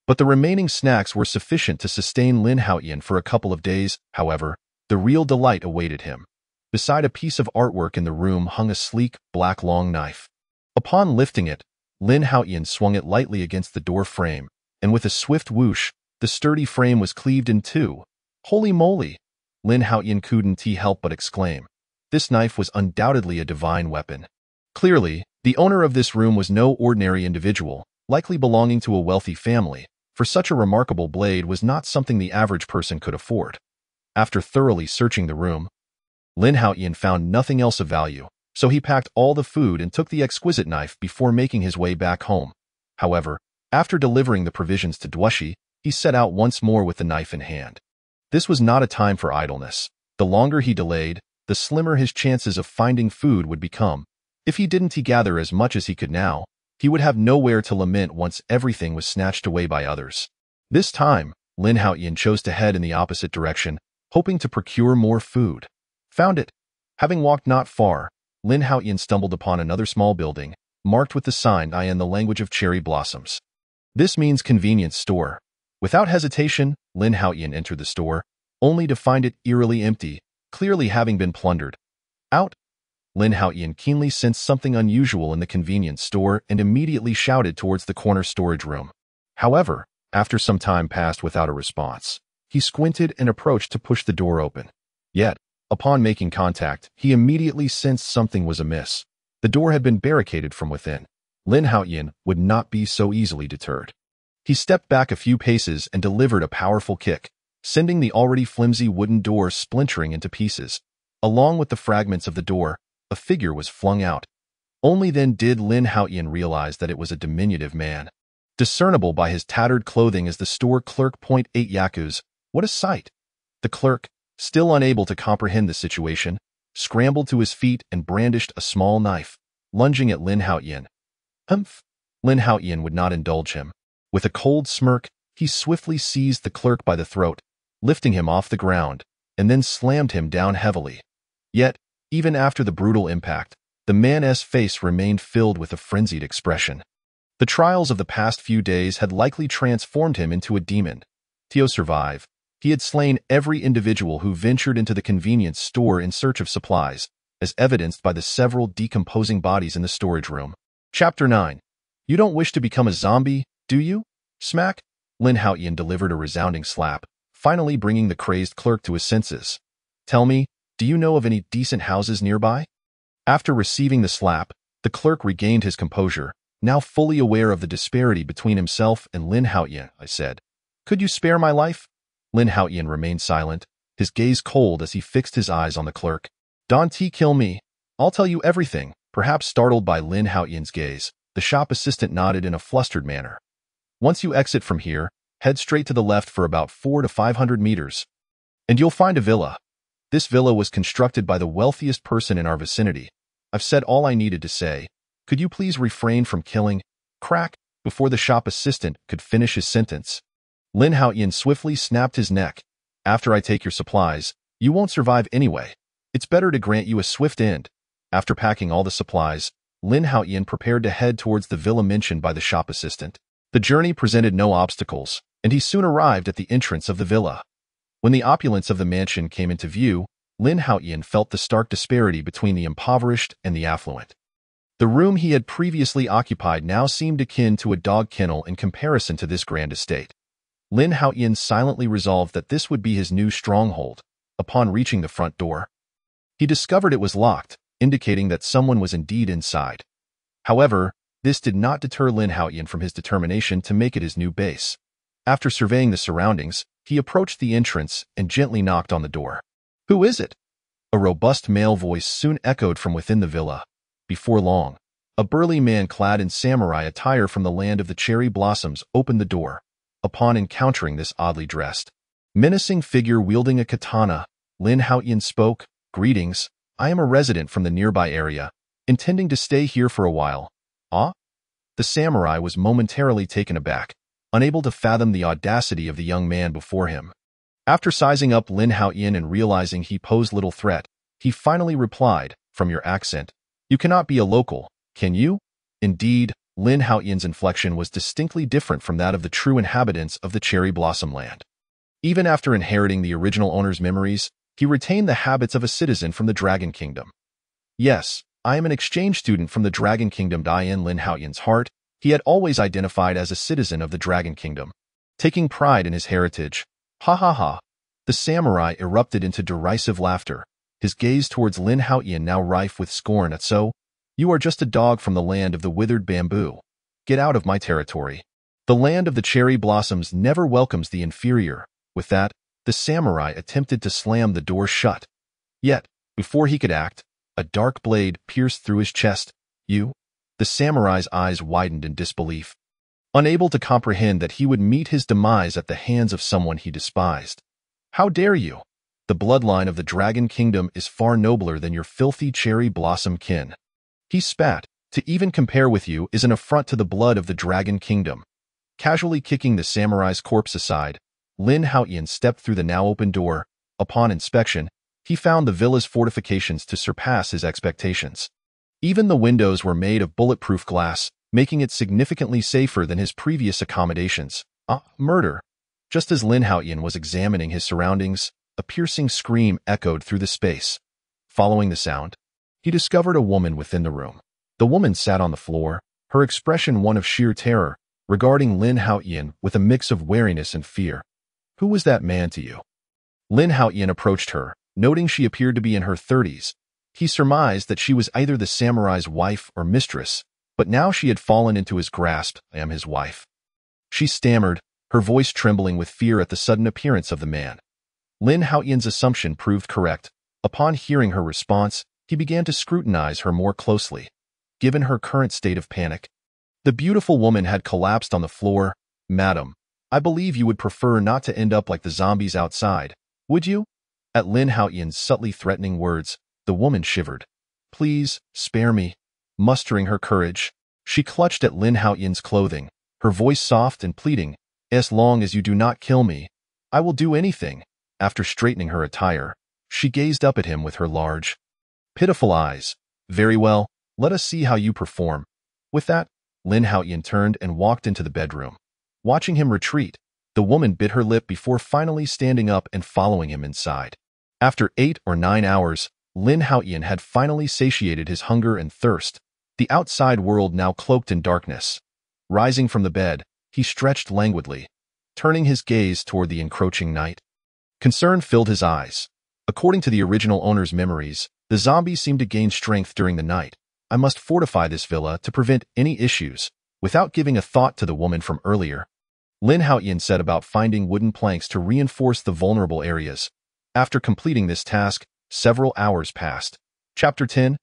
But the remaining snacks were sufficient to sustain Lin Haotian for a couple of days. However, the real delight awaited him. Beside a piece of artwork in the room hung a sleek, black long knife. Upon lifting it, Lin Haotian swung it lightly against the door frame, and with a swift whoosh, the sturdy frame was cleaved in two. Holy moly! Lin Haotian couldn't help but exclaim. This knife was undoubtedly a divine weapon. Clearly, the owner of this room was no ordinary individual, likely belonging to a wealthy family, for such a remarkable blade was not something the average person could afford. After thoroughly searching the room, Lin Haotian found nothing else of value, so he packed all the food and took the exquisite knife before making his way back home. However, after delivering the provisions to Duoshi, he set out once more with the knife in hand. This was not a time for idleness. The longer he delayed, the slimmer his chances of finding food would become. If he didn't gather as much as he could now, he would have nowhere to lament once everything was snatched away by others. This time, Lin Haotian chose to head in the opposite direction, hoping to procure more food. Found it. Having walked not far, Lin Haotian stumbled upon another small building, marked with the sign in the language of cherry blossoms. This means convenience store. Without hesitation, Lin Haotian entered the store, only to find it eerily empty, clearly having been plundered. Out! Lin Haotian keenly sensed something unusual in the convenience store and immediately shouted towards the corner storage room. However, after some time passed without a response, he squinted and approached to push the door open. Yet, upon making contact, he immediately sensed something was amiss. The door had been barricaded from within. Lin Haotian would not be so easily deterred. He stepped back a few paces and delivered a powerful kick, sending the already flimsy wooden door splintering into pieces. Along with the fragments of the door, a figure was flung out. Only then did Lin Haotian realize that it was a diminutive man. Discernible by his tattered clothing as the store clerk. 8 yakus. What a sight! The clerk, still unable to comprehend the situation, scrambled to his feet and brandished a small knife, lunging at Lin Haotian. Humph! Lin Haotian would not indulge him. With a cold smirk, he swiftly seized the clerk by the throat, lifting him off the ground, and then slammed him down heavily. Yet, even after the brutal impact, the man's face remained filled with a frenzied expression. The trials of the past few days had likely transformed him into a demon. To survive, he had slain every individual who ventured into the convenience store in search of supplies, as evidenced by the several decomposing bodies in the storage room. Chapter 9. You don't wish to become a zombie, do you? Smack! Lin Haotian delivered a resounding slap, finally bringing the crazed clerk to his senses. Tell me, do you know of any decent houses nearby? After receiving the slap, the clerk regained his composure, now fully aware of the disparity between himself and Lin Haotian. I said, Could you spare my life? Lin Haotian remained silent, his gaze cold as he fixed his eyes on the clerk. Don't kill me. I'll tell you everything. Perhaps startled by Lin Haotian's gaze, the shop assistant nodded in a flustered manner. Once you exit from here, head straight to the left for about 400 to 500 meters, and you'll find a villa. This villa was constructed by the wealthiest person in our vicinity. I've said all I needed to say. Could you please refrain from killing? Crack! Before the shop assistant could finish his sentence, Lin Haotian swiftly snapped his neck. After I take your supplies, you won't survive anyway. It's better to grant you a swift end. After packing all the supplies, Lin Haotian prepared to head towards the villa mentioned by the shop assistant. The journey presented no obstacles, and he soon arrived at the entrance of the villa. When the opulence of the mansion came into view, Lin Haotian felt the stark disparity between the impoverished and the affluent. The room he had previously occupied now seemed akin to a dog kennel in comparison to this grand estate. Lin Haotian silently resolved that this would be his new stronghold. Upon reaching the front door, he discovered it was locked, indicating that someone was indeed inside. However, this did not deter Lin Haotian from his determination to make it his new base. After surveying the surroundings, he approached the entrance and gently knocked on the door. Who is it? A robust male voice soon echoed from within the villa. Before long, a burly man clad in samurai attire from the land of the cherry blossoms opened the door. Upon encountering this oddly dressed, menacing figure wielding a katana, Lin Haotian spoke, Greetings, I am a resident from the nearby area, intending to stay here for a while. Ah? The samurai was momentarily taken aback, unable to fathom the audacity of the young man before him. After sizing up Lin Haotian and realizing he posed little threat, he finally replied, From your accent, you cannot be a local, can you? Indeed, Lin Haotian's inflection was distinctly different from that of the true inhabitants of the cherry blossom land. Even after inheriting the original owner's memories, he retained the habits of a citizen from the Dragon Kingdom. Yes, I am an exchange student from the Dragon Kingdom. In Lin Haotian's heart, He had always identified as a citizen of the Dragon Kingdom, taking pride in his heritage. Ha ha ha. The samurai erupted into derisive laughter, his gaze towards Lin Haotian now rife with scorn. So, you are just a dog from the land of the withered bamboo. Get out of my territory. The land of the cherry blossoms never welcomes the inferior. With that, the samurai attempted to slam the door shut. Yet, before he could act, a dark blade pierced through his chest. You? The samurai's eyes widened in disbelief, unable to comprehend that he would meet his demise at the hands of someone he despised. How dare you? The bloodline of the Dragon Kingdom is far nobler than your filthy cherry blossom kin. He spat. To even compare with you is an affront to the blood of the Dragon Kingdom. Casually kicking the samurai's corpse aside, Lin Haotian stepped through the now open door. Upon inspection, he found the villa's fortifications to surpass his expectations. Even the windows were made of bulletproof glass, making it significantly safer than his previous accommodations. Murder. Just as Lin Haotian was examining his surroundings, a piercing scream echoed through the space. Following the sound, he discovered a woman within the room. The woman sat on the floor, her expression one of sheer terror, regarding Lin Haotian with a mix of wariness and fear. Who was that man to you? Lin Haotian approached her, noting she appeared to be in her 30s. He surmised that she was either the samurai's wife or mistress, but now she had fallen into his grasp. I am his wife. She stammered, her voice trembling with fear at the sudden appearance of the man. Lin Haotian's assumption proved correct. Upon hearing her response, he began to scrutinize her more closely. Given her current state of panic, the beautiful woman had collapsed on the floor. Madam, I believe you would prefer not to end up like the zombies outside, would you? At Lin Haotian's subtly threatening words, the woman shivered. Please, spare me. Mustering her courage, she clutched at Lin Haotian's clothing, her voice soft and pleading. As long as you do not kill me, I will do anything. After straightening her attire, she gazed up at him with her large, pitiful eyes. Very well, let us see how you perform. With that, Lin Haotian turned and walked into the bedroom. Watching him retreat, the woman bit her lip before finally standing up and following him inside. After 8 or 9 hours, Lin Haotian had finally satiated his hunger and thirst, the outside world now cloaked in darkness. Rising from the bed, he stretched languidly, turning his gaze toward the encroaching night. Concern filled his eyes. According to the original owner's memories, the zombies seemed to gain strength during the night. I must fortify this villa to prevent any issues. Without giving a thought to the woman from earlier, Lin Haotian set about finding wooden planks to reinforce the vulnerable areas. After completing this task, several hours passed. Chapter 10.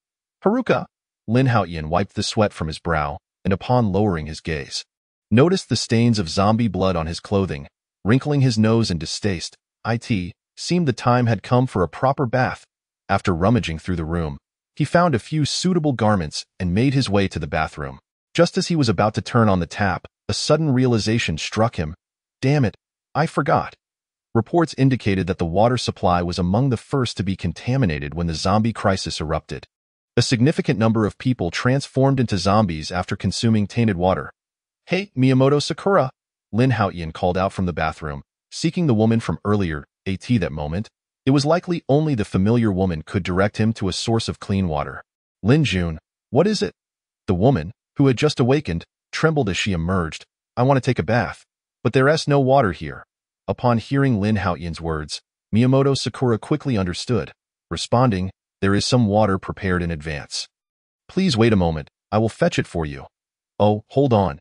Haruka. Lin Haotian wiped the sweat from his brow, and upon lowering his gaze, noticed the stains of zombie blood on his clothing. Wrinkling his nose in distaste, it seemed the time had come for a proper bath. After rummaging through the room, he found a few suitable garments and made his way to the bathroom. Just as he was about to turn on the tap, a sudden realization struck him. Damn it, I forgot. Reports indicated that the water supply was among the first to be contaminated when the zombie crisis erupted. A significant number of people transformed into zombies after consuming tainted water. Hey, Miyamoto Sakura, Lin Haotian called out from the bathroom, seeking the woman from earlier. At that moment, it was likely only the familiar woman could direct him to a source of clean water. Lin Jun, what is it? The woman, who had just awakened, trembled as she emerged. I want to take a bath, but there's no water here. Upon hearing Lin Haotian's words, Miyamoto Sakura quickly understood, responding, there is some water prepared in advance. Please wait a moment, I will fetch it for you. Oh, hold on.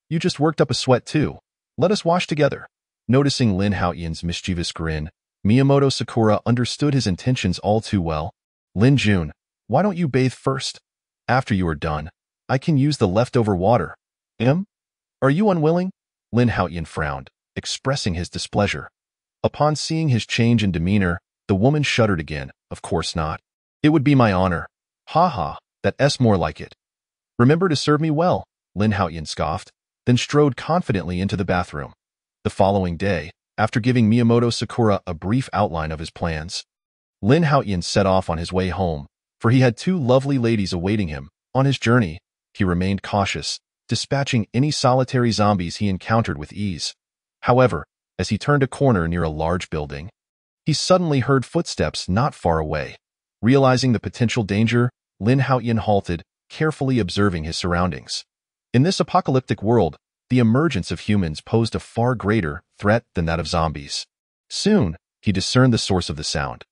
You just worked up a sweat too. Let us wash together. Noticing Lin Haotian's mischievous grin, Miyamoto Sakura understood his intentions all too well. Lin Jun, why don't you bathe first? After you are done, I can use the leftover water. Are you unwilling? Lin Haotian frowned, expressing his displeasure. Upon seeing his change in demeanor, the woman shuddered again. Of course not. It would be my honor. Ha ha, that's more like it. Remember to serve me well, Lin Haotian scoffed, then strode confidently into the bathroom. The following day, after giving Miyamoto Sakura a brief outline of his plans, Lin Haotian set off on his way home, for he had 2 lovely ladies awaiting him. On his journey, he remained cautious, dispatching any solitary zombies he encountered with ease. However, as he turned a corner near a large building, he suddenly heard footsteps not far away. Realizing the potential danger, Lin Haotian halted, carefully observing his surroundings. In this apocalyptic world, the emergence of humans posed a far greater threat than that of zombies. Soon, he discerned the source of the sound.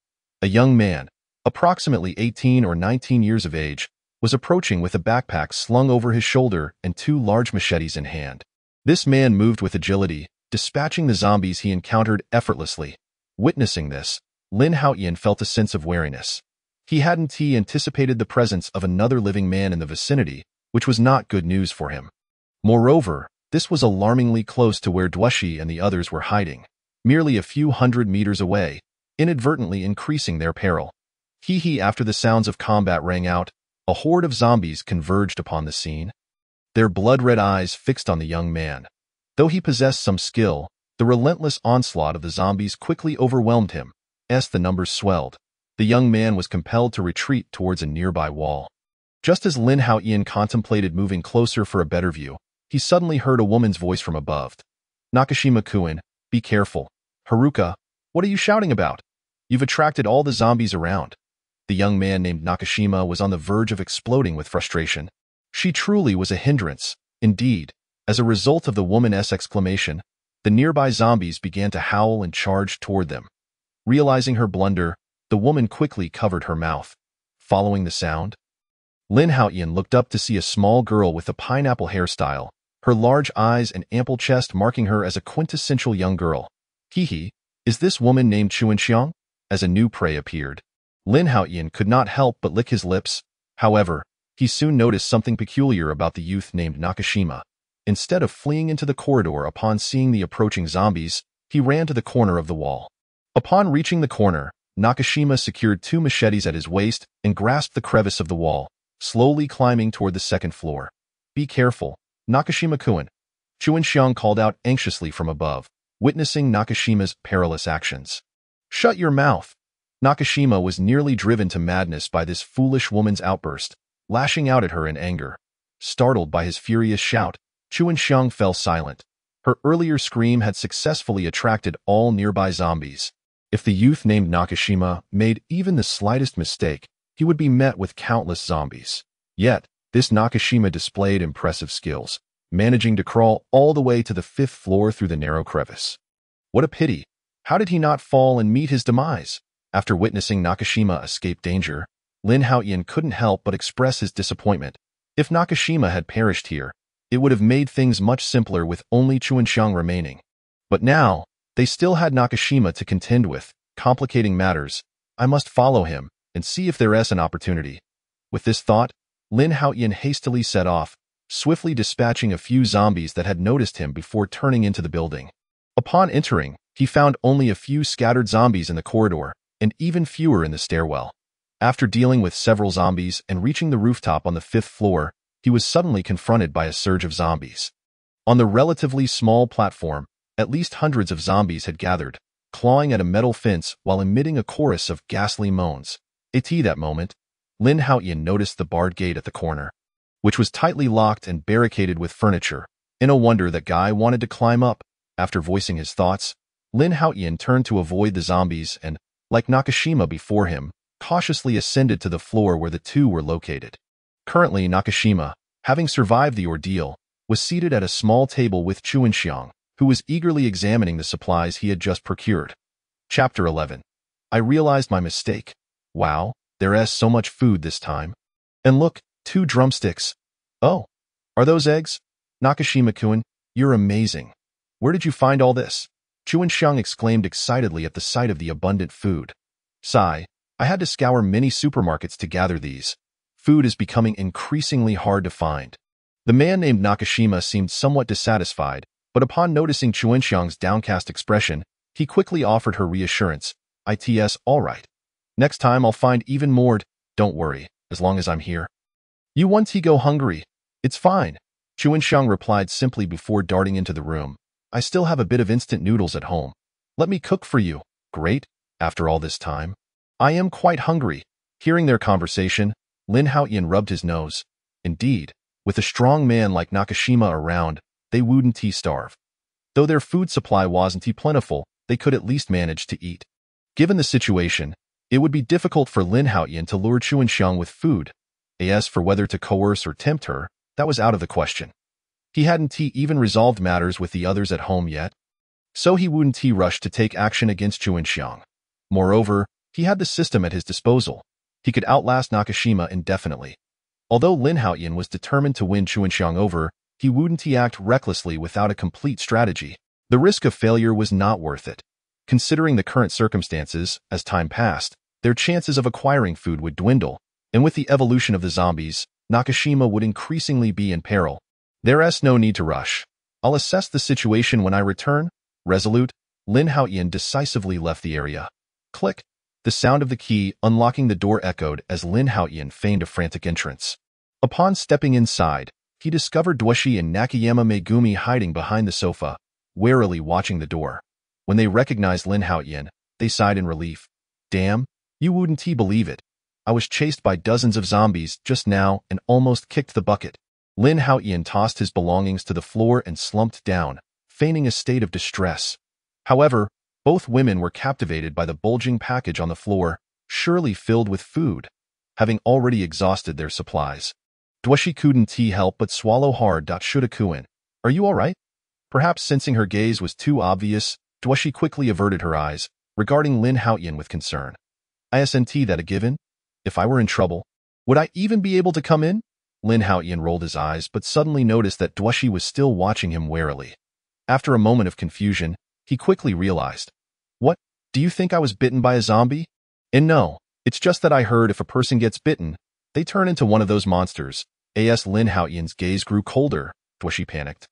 A young man, approximately 18 or 19 years of age, was approaching with a backpack slung over his shoulder and two large machetes in hand. This man moved with agility, dispatching the zombies he encountered effortlessly. Witnessing this, Lin Haotian felt a sense of wariness. He hadn't anticipated the presence of another living man in the vicinity, which was not good news for him. Moreover, this was alarmingly close to where Dushi and the others were hiding, merely a few hundred meters away, inadvertently increasing their peril. After the sounds of combat rang out, a horde of zombies converged upon the scene, their blood-red eyes fixed on the young man. Though he possessed some skill, the relentless onslaught of the zombies quickly overwhelmed him. As the numbers swelled, the young man was compelled to retreat towards a nearby wall. Just as Lin Haotian contemplated moving closer for a better view, he suddenly heard a woman's voice from above. "Nakashima-kun, be careful. Haruka, what are you shouting about? You've attracted all the zombies around." The young man named Nakashima was on the verge of exploding with frustration. She truly was a hindrance. Indeed, as a result of the woman's exclamation, the nearby zombies began to howl and charge toward them. Realizing her blunder, the woman quickly covered her mouth. Following the sound, Lin Haotian looked up to see a small girl with a pineapple hairstyle, her large eyes and ample chest marking her as a quintessential young girl. Is this woman named Chuanxiang? As a new prey appeared, Lin Haotian could not help but lick his lips. However, he soon noticed something peculiar about the youth named Nakashima. Instead of fleeing into the corridor upon seeing the approaching zombies, he ran to the corner of the wall. Upon reaching the corner, Nakashima secured two machetes at his waist and grasped the crevice of the wall, slowly climbing toward the second floor. "Be careful, Nakashima-kun," Chuanxiang called out anxiously from above, witnessing Nakashima's perilous actions. "Shut your mouth!" Nakashima was nearly driven to madness by this foolish woman's outburst, lashing out at her in anger. Startled by his furious shout, Chuanxiang fell silent. Her earlier scream had successfully attracted all nearby zombies. If the youth named Nakashima made even the slightest mistake, he would be met with countless zombies. Yet, this Nakashima displayed impressive skills, managing to crawl all the way to the 5th floor through the narrow crevice. What a pity! How did he not fall and meet his demise? After witnessing Nakashima escape danger, Lin Haotian couldn't help but express his disappointment. If Nakashima had perished here, it would have made things much simpler with only Chuanxiang remaining. But now, they still had Nakashima to contend with, complicating matters. I must follow him and see if there is an opportunity. With this thought, Lin Haotian hastily set off, swiftly dispatching a few zombies that had noticed him before turning into the building. Upon entering, he found only a few scattered zombies in the corridor, and even fewer in the stairwell. After dealing with several zombies and reaching the rooftop on the 5th floor, he was suddenly confronted by a surge of zombies. On the relatively small platform, at least hundreds of zombies had gathered, clawing at a metal fence while emitting a chorus of ghastly moans. At that moment, Lin Haotian noticed the barred gate at the corner, which was tightly locked and barricaded with furniture. No wonder that guy wanted to climb up. After voicing his thoughts, Lin Haotian turned to avoid the zombies and, like Nakashima before him, cautiously ascended to the floor where the two were located. Currently, Nakashima, having survived the ordeal, was seated at a small table with Chuanxiang, who was eagerly examining the supplies he had just procured. Chapter 11. I realized my mistake. Wow, there is so much food this time. And look, 2 drumsticks. Oh, are those eggs? Nakashima-kun, you're amazing. Where did you find all this? Chuanxiang exclaimed excitedly at the sight of the abundant food. Sigh, I had to scour many supermarkets to gather these. Food is becoming increasingly hard to find. The man named Nakashima seemed somewhat dissatisfied, but upon noticing Chuanxiang's downcast expression, he quickly offered her reassurance. It's all right. Next time I'll find even more. Don't worry, as long as I'm here. You want to go hungry? It's fine, Chuanxiang replied simply before darting into the room. I still have a bit of instant noodles at home. Let me cook for you. Great, after all this time. I am quite hungry. Hearing their conversation, Lin Haotian rubbed his nose. Indeed, with a strong man like Nakashima around, they wouldn't starve. Though their food supply wasn't plentiful, they could at least manage to eat. Given the situation, it would be difficult for Lin Haotian to lure Chuanxiang with food. As for whether to coerce or tempt her, that was out of the question. He hadn't even resolved matters with the others at home yet, so he wouldn't rush to take action against Chuanxiang. Moreover, he had the system at his disposal. He could outlast Nakashima indefinitely. Although Lin Haotian was determined to win Chuanxiang over, he wouldn't act recklessly without a complete strategy. The risk of failure was not worth it. Considering the current circumstances, as time passed, their chances of acquiring food would dwindle, and with the evolution of the zombies, Nakashima would increasingly be in peril. There's no need to rush. I'll assess the situation when I return. Resolute, Lin Haotian decisively left the area. Click. The sound of the key unlocking the door echoed as Lin Haotian feigned a frantic entrance. Upon stepping inside, he discovered Duoshi and Nakayama Megumi hiding behind the sofa, warily watching the door. When they recognized Lin Haotian, they sighed in relief. Damn, you wouldn't believe it. I was chased by dozens of zombies just now and almost kicked the bucket. Lin Haotian tossed his belongings to the floor and slumped down, feigning a state of distress. However, both women were captivated by the bulging package on the floor, surely filled with food, having already exhausted their supplies. Duoshi couldn't help but swallow hard. Shudakuen, are you all right? Perhaps sensing her gaze was too obvious, Duoshi quickly averted her eyes, regarding Lin Haotian with concern. Isn't that a given? If I were in trouble, would I even be able to come in? Lin Haotian rolled his eyes but suddenly noticed that Duoshi was still watching him warily. After a moment of confusion, he quickly realized. What? Do you think I was bitten by a zombie? And no, it's just that I heard if a person gets bitten, they turn into one of those monsters. Lin Haotian's gaze grew colder. Duoshi panicked.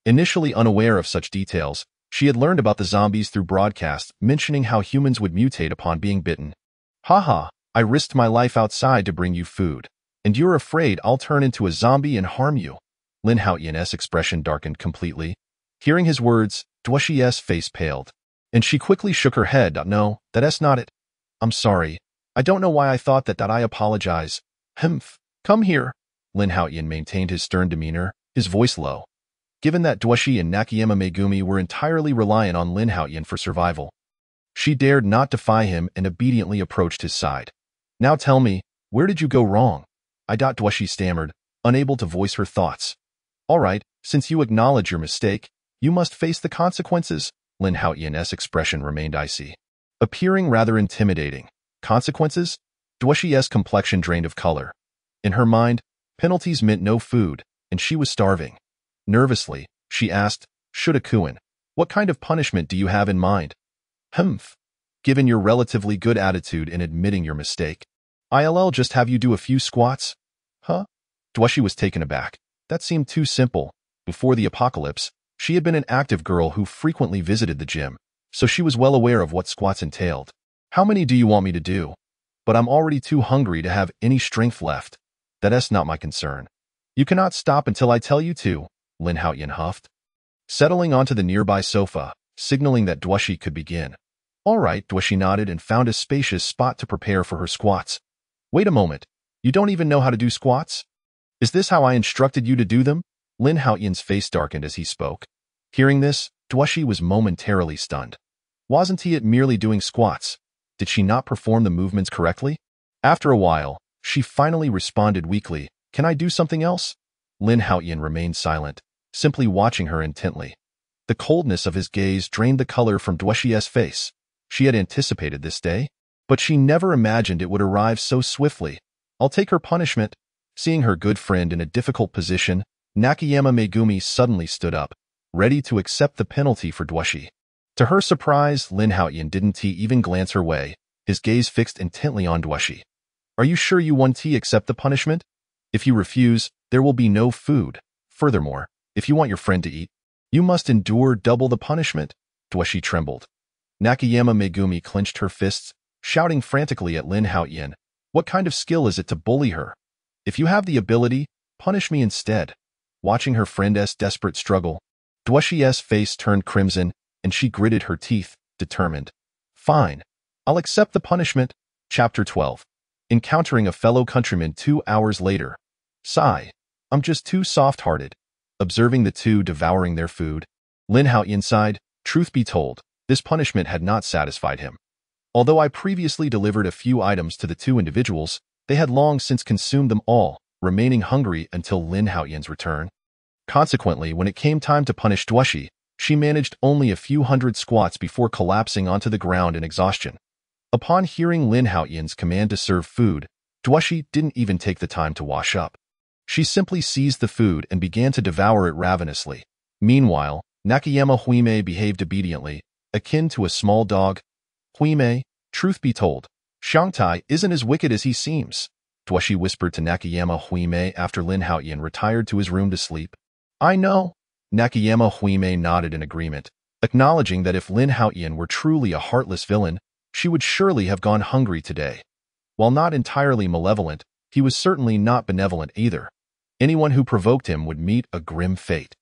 Initially unaware of such details, she had learned about the zombies through broadcasts mentioning how humans would mutate upon being bitten. Haha, I risked my life outside to bring you food, and you're afraid I'll turn into a zombie and harm you. Lin Haotian's expression darkened completely. Hearing his words, Duoshi's face paled, and she quickly shook her head. No, that's not it. I'm sorry. I don't know why I thought that. I apologize. Humph. Come here. Lin Haotian maintained his stern demeanor, his voice low. Given that Duoshi and Nakayama Megumi were entirely reliant on Lin Haotian for survival, she dared not defy him and obediently approached his side. Now tell me, where did you go wrong? Duoshi stammered, unable to voice her thoughts. All right, since you acknowledge your mistake, you must face the consequences. Lin Haotian's expression remained icy, appearing rather intimidating. Consequences? Duoshi's complexion drained of color. In her mind, penalties meant no food, and she was starving. Nervously, she asked, Shudakuen, what kind of punishment do you have in mind? Humph. Given your relatively good attitude in admitting your mistake, I'll just have you do a few squats. Huh? Duoshi was taken aback. That seemed too simple. Before the apocalypse, she had been an active girl who frequently visited the gym, so she was well aware of what squats entailed. How many do you want me to do? But I'm already too hungry to have any strength left. That's not my concern. You cannot stop until I tell you to, Lin Haotian huffed, settling onto the nearby sofa, signaling that Duoshi could begin. All right, Duoshi nodded and found a spacious spot to prepare for her squats. Wait a moment, you don't even know how to do squats? Is this how I instructed you to do them? Lin Haotian's face darkened as he spoke. Hearing this, Duoshi was momentarily stunned. Wasn't he merely doing squats? Did she not perform the movements correctly? After a while, she finally responded weakly, Can I do something else? Lin Haotian remained silent, simply watching her intently. The coldness of his gaze drained the color from Duoshi's face. She had anticipated this day, but she never imagined it would arrive so swiftly. I'll take her punishment. Seeing her good friend in a difficult position, Nakayama Megumi suddenly stood up, ready to accept the penalty for Duoshi. To her surprise, Lin Haotian didn't even glance her way, his gaze fixed intently on Duoshi. Are you sure you want to accept the punishment? If you refuse, there will be no food. Furthermore, if you want your friend to eat, you must endure double the punishment. Duoshi trembled. Nakayama Megumi clenched her fists, shouting frantically at Lin Haotian. What kind of skill is it to bully her? If you have the ability, punish me instead. Watching her friend's desperate struggle, Duoshi's face turned crimson, and she gritted her teeth, determined. Fine. I'll accept the punishment. Chapter 12. Encountering a fellow countryman 2 hours later. Sigh. I'm just too soft-hearted. Observing the two devouring their food, Lin Haotian sighed. Truth be told, this punishment had not satisfied him. Although I previously delivered a few items to the two individuals, they had long since consumed them all, remaining hungry until Lin Haotian's return. Consequently, when it came time to punish Duoshi, she managed only a few hundred squats before collapsing onto the ground in exhaustion. Upon hearing Lin Haotian's command to serve food, Duoshi didn't even take the time to wash up. She simply seized the food and began to devour it ravenously. Meanwhile, Nakayama Huime behaved obediently, akin to a small dog. Huime, truth be told, Xiangtai isn't as wicked as he seems, Duoshi whispered to Nakayama Huime after Lin Haotian retired to his room to sleep. I know. Nakayama Huime nodded in agreement, acknowledging that if Lin Haotian were truly a heartless villain, she would surely have gone hungry today. While not entirely malevolent, he was certainly not benevolent either. Anyone who provoked him would meet a grim fate.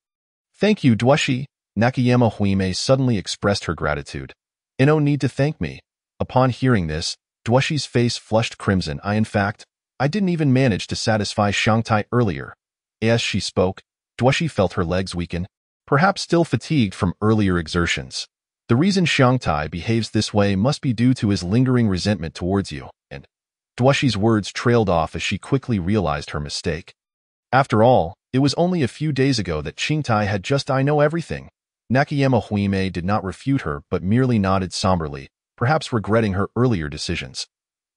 Thank you, Duoshi. Nakayama Huime suddenly expressed her gratitude. No need to thank me. Upon hearing this, Duoshi's face flushed crimson. I didn't even manage to satisfy Xiangtai earlier. As she spoke, Duoshi felt her legs weaken, perhaps still fatigued from earlier exertions. The reason Xiangtai behaves this way must be due to his lingering resentment towards you, and Duoshi's words trailed off as she quickly realized her mistake. After all, it was only a few days ago that Qingtai had just I know everything. Nakayama Huime did not refute her but merely nodded somberly, perhaps regretting her earlier decisions.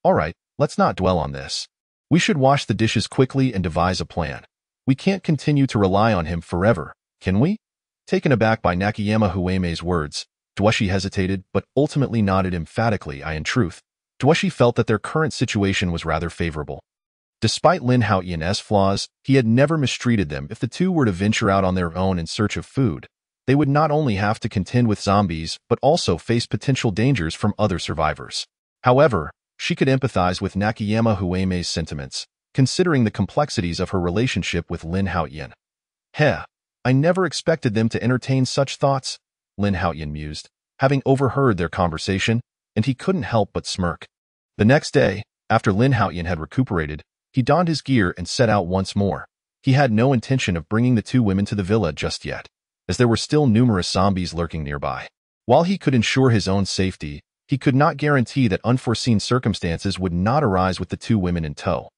Alright, let's not dwell on this. We should wash the dishes quickly and devise a plan. We can't continue to rely on him forever, can we? Taken aback by Nakayama Huime's words, Duoshi hesitated but ultimately nodded emphatically. In truth, Duoshi felt that their current situation was rather favorable. Despite Lin Haotian's flaws, he had never mistreated them. If the two were to venture out on their own in search of food, they would not only have to contend with zombies but also face potential dangers from other survivors. However, she could empathize with Nakayama Huime's sentiments, considering the complexities of her relationship with Lin Haotian. I never expected them to entertain such thoughts, Lin Haotian mused, having overheard their conversation, and he couldn't help but smirk. The next day, after Lin Haotian had recuperated, he donned his gear and set out once more. He had no intention of bringing the two women to the villa just yet, as there were still numerous zombies lurking nearby. While he could ensure his own safety, he could not guarantee that unforeseen circumstances would not arise with the two women in tow.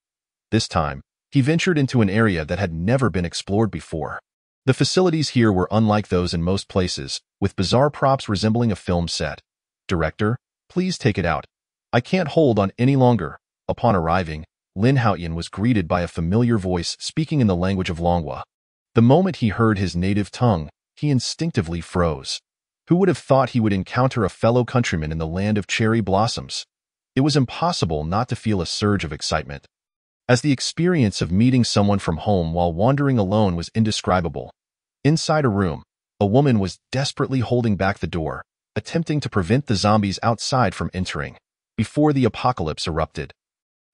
This time, he ventured into an area that had never been explored before. The facilities here were unlike those in most places, with bizarre props resembling a film set. Director, please take it out. I can't hold on any longer. Upon arriving, Lin Haotian was greeted by a familiar voice speaking in the language of Longhua. The moment he heard his native tongue, he instinctively froze. Who would have thought he would encounter a fellow countryman in the land of cherry blossoms? It was impossible not to feel a surge of excitement, as the experience of meeting someone from home while wandering alone was indescribable. Inside a room, a woman was desperately holding back the door, attempting to prevent the zombies outside from entering, before the apocalypse erupted.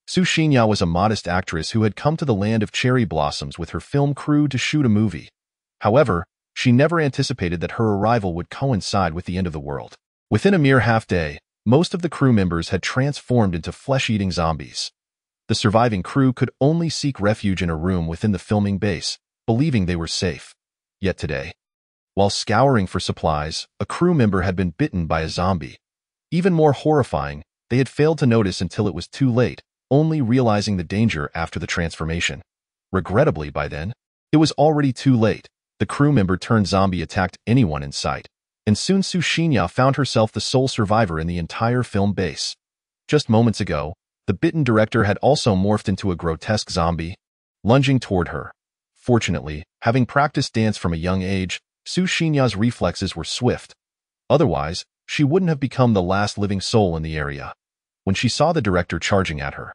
Su Xinya was a modest actress who had come to the land of cherry blossoms with her film crew to shoot a movie. However, she never anticipated that her arrival would coincide with the end of the world. Within a mere half-day, most of the crew members had transformed into flesh-eating zombies. The surviving crew could only seek refuge in a room within the filming base, believing they were safe. Yet today, while scouring for supplies, a crew member had been bitten by a zombie. Even more horrifying, they had failed to notice until it was too late, only realizing the danger after the transformation. Regrettably, by then, it was already too late. The crew member turned zombie attacked anyone in sight, and soon Su Xinya found herself the sole survivor in the entire film base. Just moments ago, the bitten director had also morphed into a grotesque zombie, lunging toward her. Fortunately, having practiced dance from a young age, Su Xinya's reflexes were swift. Otherwise, she wouldn't have become the last living soul in the area. When she saw the director charging at her,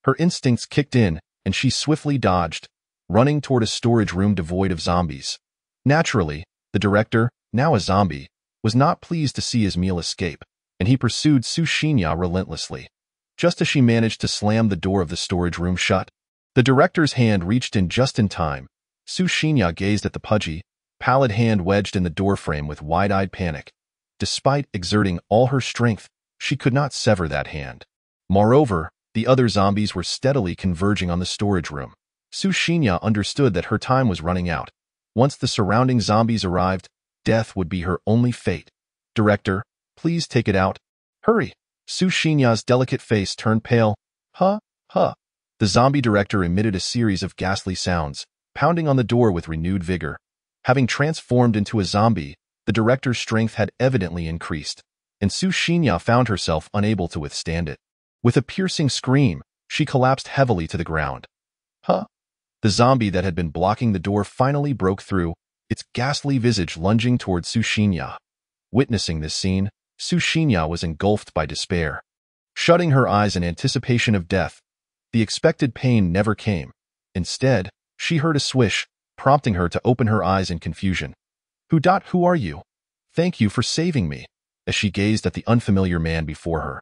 her instincts kicked in, and she swiftly dodged, running toward a storage room devoid of zombies. Naturally, the director, now a zombie, was not pleased to see his meal escape, and he pursued Su Xinya relentlessly. Just as she managed to slam the door of the storage room shut, the director's hand reached in just in time. Su Xinya gazed at the pudgy, pallid hand wedged in the doorframe with wide-eyed panic. Despite exerting all her strength, she could not sever that hand. Moreover, the other zombies were steadily converging on the storage room. Su Xinya understood that her time was running out. Once the surrounding zombies arrived, death would be her only fate. Director, please take it out. Hurry! Su Xinya's delicate face turned pale. Huh? The zombie director emitted a series of ghastly sounds, pounding on the door with renewed vigor. Having transformed into a zombie, the director's strength had evidently increased, and Su Xinya found herself unable to withstand it. With a piercing scream, she collapsed heavily to the ground. Huh? The zombie that had been blocking the door finally broke through, its ghastly visage lunging toward Su Xinya. Witnessing this scene, Su Xinya was engulfed by despair. Shutting her eyes in anticipation of death, the expected pain never came. Instead, she heard a swish, prompting her to open her eyes in confusion. Who are you? Thank you for saving me, as she gazed at the unfamiliar man before her.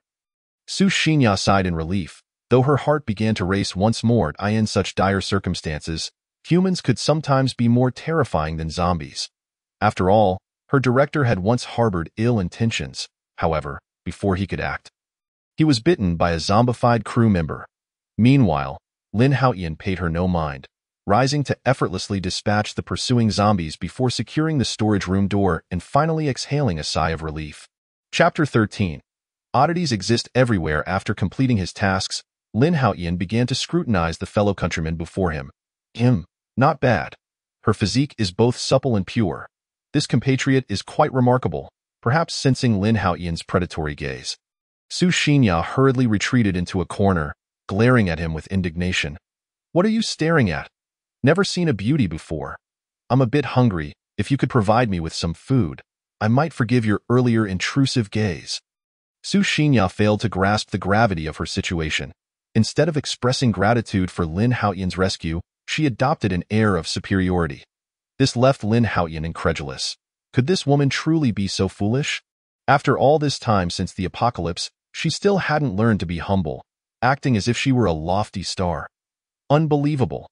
Su Xinya sighed in relief, though her heart began to race once more. In such dire circumstances, humans could sometimes be more terrifying than zombies. After all, her director had once harbored ill intentions, however, before he could act. He was bitten by a zombified crew member. Meanwhile, Lin Haotian paid her no mind, rising to effortlessly dispatch the pursuing zombies before securing the storage room door and finally exhaling a sigh of relief. Chapter 13. Oddities exist everywhere. After completing his tasks, Lin Haotian began to scrutinize the fellow countryman before him. Not bad. Her physique is both supple and pure. This compatriot is quite remarkable, perhaps sensing Lin Haotian's predatory gaze. Su Xinya hurriedly retreated into a corner, glaring at him with indignation. What are you staring at? Never seen a beauty before. I'm a bit hungry. If you could provide me with some food, I might forgive your earlier intrusive gaze. Su Xinya failed to grasp the gravity of her situation. Instead of expressing gratitude for Lin Haotian's rescue, she adopted an air of superiority. This left Lin Haotian incredulous. Could this woman truly be so foolish? After all this time since the apocalypse, she still hadn't learned to be humble, acting as if she were a lofty star. Unbelievable.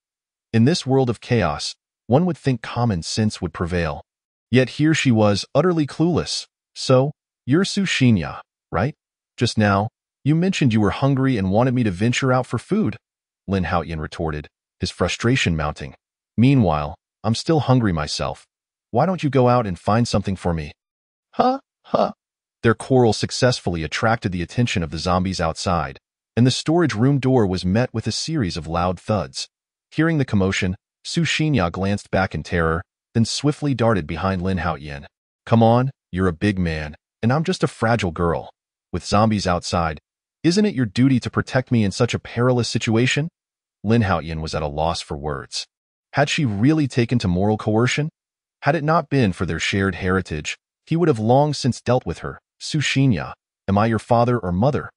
In this world of chaos, one would think common sense would prevail. Yet here she was, utterly clueless. So, you're Su Xinya, right? Just now, you mentioned you were hungry and wanted me to venture out for food, Lin Haotian retorted, his frustration mounting. Meanwhile, I'm still hungry myself. Why don't you go out and find something for me? Huh? Their quarrel successfully attracted the attention of the zombies outside, and the storage room door was met with a series of loud thuds. Hearing the commotion, Su Xinya glanced back in terror, then swiftly darted behind Lin Haotian. Come on, you're a big man, and I'm just a fragile girl. With zombies outside, isn't it your duty to protect me in such a perilous situation? Lin Haotian was at a loss for words. Had she really taken to moral coercion? Had it not been for their shared heritage, he would have long since dealt with her. Su Xinya, am I your father or mother?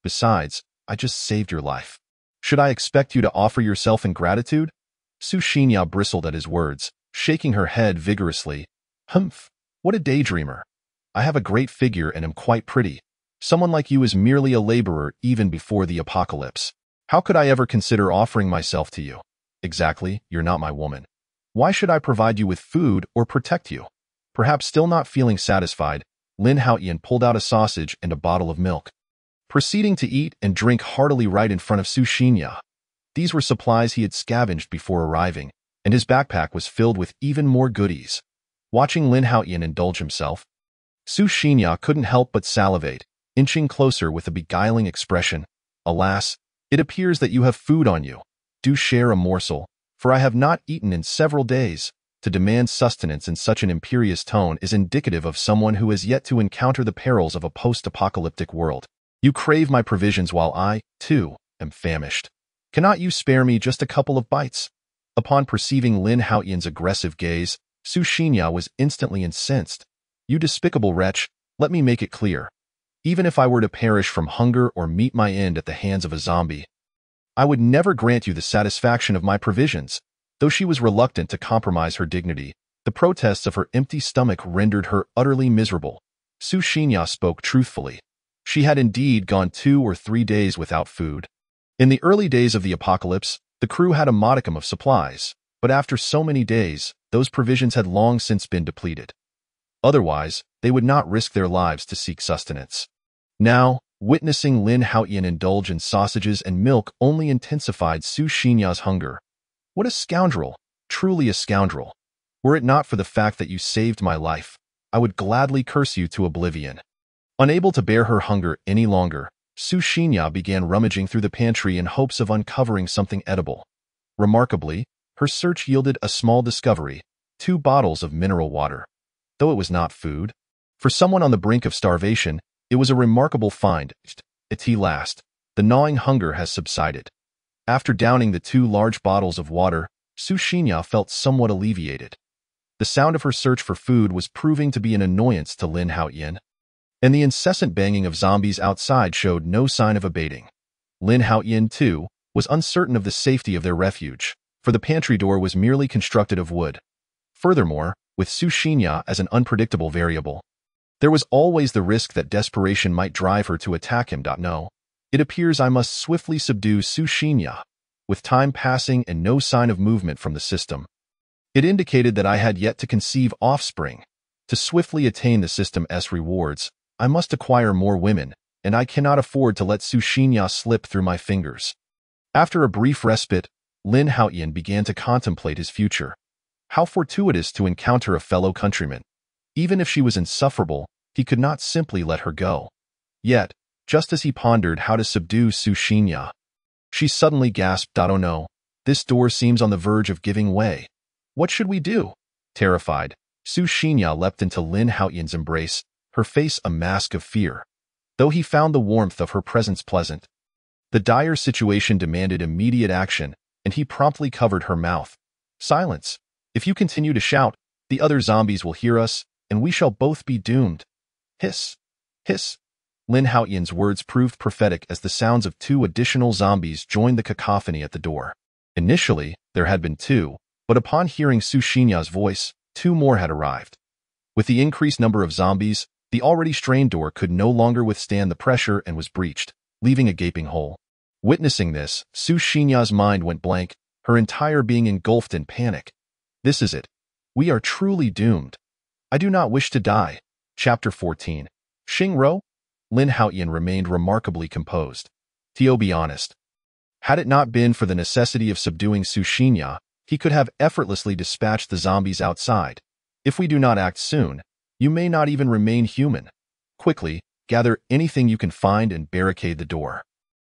Besides, I just saved your life. Should I expect you to offer yourself in gratitude? Su Xinya bristled at his words, shaking her head vigorously. Humph, what a daydreamer. I have a great figure and am quite pretty. Someone like you is merely a laborer even before the apocalypse. How could I ever consider offering myself to you? Exactly, you're not my woman. Why should I provide you with food or protect you? Perhaps still not feeling satisfied, Lin Haotian pulled out a sausage and a bottle of milk, proceeding to eat and drink heartily right in front of Su Xinya. These were supplies he had scavenged before arriving, and his backpack was filled with even more goodies. Watching Lin Haotian indulge himself, Su Xinya couldn't help but salivate, inching closer with a beguiling expression. Alas, it appears that you have food on you. Do share a morsel, for I have not eaten in several days. To demand sustenance in such an imperious tone is indicative of someone who has yet to encounter the perils of a post-apocalyptic world. You crave my provisions while I, too, am famished. Cannot you spare me just a couple of bites? Upon perceiving Lin Haotian's aggressive gaze, Su Xinya was instantly incensed. You despicable wretch, let me make it clear. Even if I were to perish from hunger or meet my end at the hands of a zombie, I would never grant you the satisfaction of my provisions. Though she was reluctant to compromise her dignity, the protests of her empty stomach rendered her utterly miserable. Su Xinya spoke truthfully. She had indeed gone 2 or 3 days without food. In the early days of the apocalypse, the crew had a modicum of supplies, but after so many days, those provisions had long since been depleted. Otherwise, they would not risk their lives to seek sustenance. Now, witnessing Lin Haotian indulge in sausages and milk only intensified Su Xinya's hunger. What a scoundrel, truly a scoundrel. Were it not for the fact that you saved my life, I would gladly curse you to oblivion. Unable to bear her hunger any longer, Su Xinya began rummaging through the pantry in hopes of uncovering something edible. Remarkably, her search yielded a small discovery: 2 bottles of mineral water. Though it was not food, for someone on the brink of starvation, it was a remarkable find. At last, the gnawing hunger has subsided. After downing the 2 large bottles of water, Sushinya felt somewhat alleviated. The sound of her search for food was proving to be an annoyance to Lin Haotian, and the incessant banging of zombies outside showed no sign of abating. Lin Haotian, too, was uncertain of the safety of their refuge, for the pantry door was merely constructed of wood. Furthermore, with Sushinya as an unpredictable variable, there was always the risk that desperation might drive her to attack him. No, it appears I must swiftly subdue Sushinya. With time passing and no sign of movement from the system, it indicated that I had yet to conceive offspring. To swiftly attain the system's rewards, I must acquire more women, and I cannot afford to let Sushinya slip through my fingers. After a brief respite, Lin Haotian began to contemplate his future. How fortuitous to encounter a fellow countryman. Even if she was insufferable, he could not simply let her go. Yet, just as he pondered how to subdue Sushinya, she suddenly gasped, "Oh no, this door seems on the verge of giving way. What should we do?" Terrified, Sushinya leapt into Lin Haotian's embrace, her face a mask of fear. Though he found the warmth of her presence pleasant, the dire situation demanded immediate action, and he promptly covered her mouth. "Silence! If you continue to shout, the other zombies will hear us, and we shall both be doomed." Hiss! Hiss! Lin Haotian's words proved prophetic as the sounds of 2 additional zombies joined the cacophony at the door. Initially, there had been 2, but upon hearing Sushinya's voice, 2 more had arrived. With the increased number of zombies, the already strained door could no longer withstand the pressure and was breached, leaving a gaping hole. Witnessing this, Sushinya's mind went blank, her entire being engulfed in panic. This is it. We are truly doomed. I do not wish to die. Chapter 14. Xingro? Lin Haotian remained remarkably composed. To be honest, had it not been for the necessity of subduing Sushinya, he could have effortlessly dispatched the zombies outside. If we do not act soon, you may not even remain human. Quickly, gather anything you can find and barricade the door.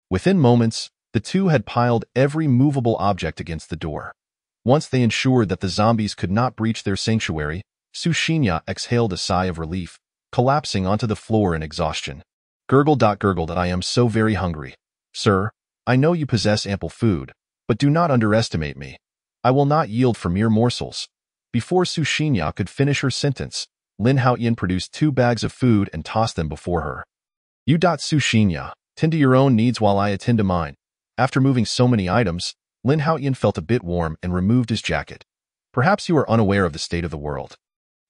Within moments, the 2 had piled every movable object against the door. Once they ensured that the zombies could not breach their sanctuary, Sushinya exhaled a sigh of relief, collapsing onto the floor in exhaustion. Gurgled, I am so very hungry. Sir, I know you possess ample food, but do not underestimate me. I will not yield for mere morsels. Before Sushinya could finish her sentence, Lin Haotian produced 2 bags of food and tossed them before her. You, Sushinya, tend to your own needs while I attend to mine. After moving so many items, Lin Haotian felt a bit warm and removed his jacket. Perhaps you are unaware of the state of the world.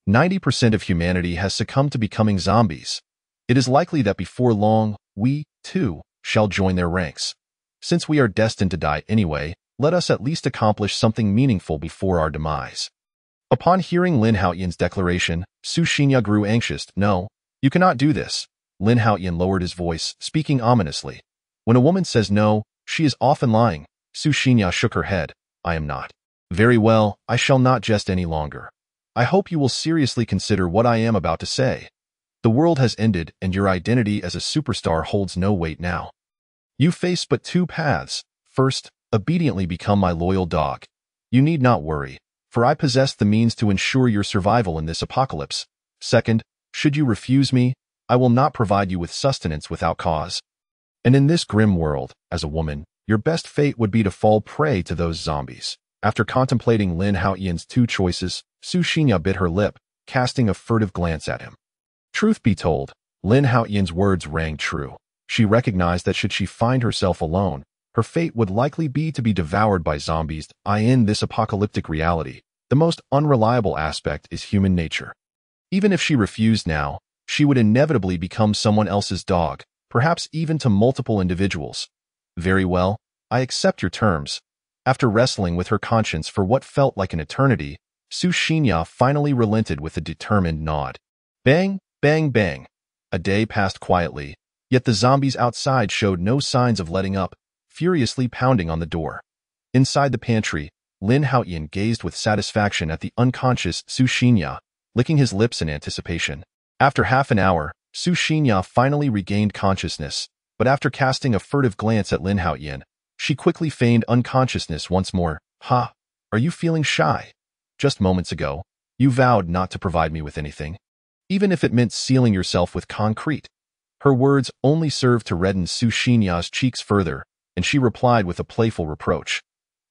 90% of humanity has succumbed to becoming zombies. It is likely that before long, we, too, shall join their ranks. Since we are destined to die anyway, let us at least accomplish something meaningful before our demise. Upon hearing Lin Haotian's declaration, Sushinya grew anxious. No, you cannot do this. Lin Haotian lowered his voice, speaking ominously. When a woman says no, she is often lying. Sushinya shook her head. I am not. Very well, I shall not jest any longer. I hope you will seriously consider what I am about to say. The world has ended, and your identity as a superstar holds no weight now. You face but 2 paths. First, obediently become my loyal dog. You need not worry, for I possess the means to ensure your survival in this apocalypse. Second, should you refuse me, I will not provide you with sustenance without cause. And in this grim world, as a woman, your best fate would be to fall prey to those zombies. After contemplating Lin Haotian's 2 choices, Sushinya bit her lip, casting a furtive glance at him. Truth be told, Lin Haotian's words rang true. She recognized that should she find herself alone, her fate would likely be to be devoured by zombies. In this apocalyptic reality, the most unreliable aspect is human nature. Even if she refused now, she would inevitably become someone else's dog, perhaps even to multiple individuals. Very well, I accept your terms. After wrestling with her conscience for what felt like an eternity, Sushinya finally relented with a determined nod. Bang, bang, bang. A day passed quietly, yet the zombies outside showed no signs of letting up, furiously pounding on the door. Inside the pantry, Lin Haotian gazed with satisfaction at the unconscious Sushinya, licking his lips in anticipation. After half an hour, Sushinya finally regained consciousness, but after casting a furtive glance at Lin Haotian, she quickly feigned unconsciousness once more. Ha! Are you feeling shy? Just moments ago, you vowed not to provide me with anything, even if it meant sealing yourself with concrete. Her words only served to redden Su Xinya's cheeks further, and she replied with a playful reproach.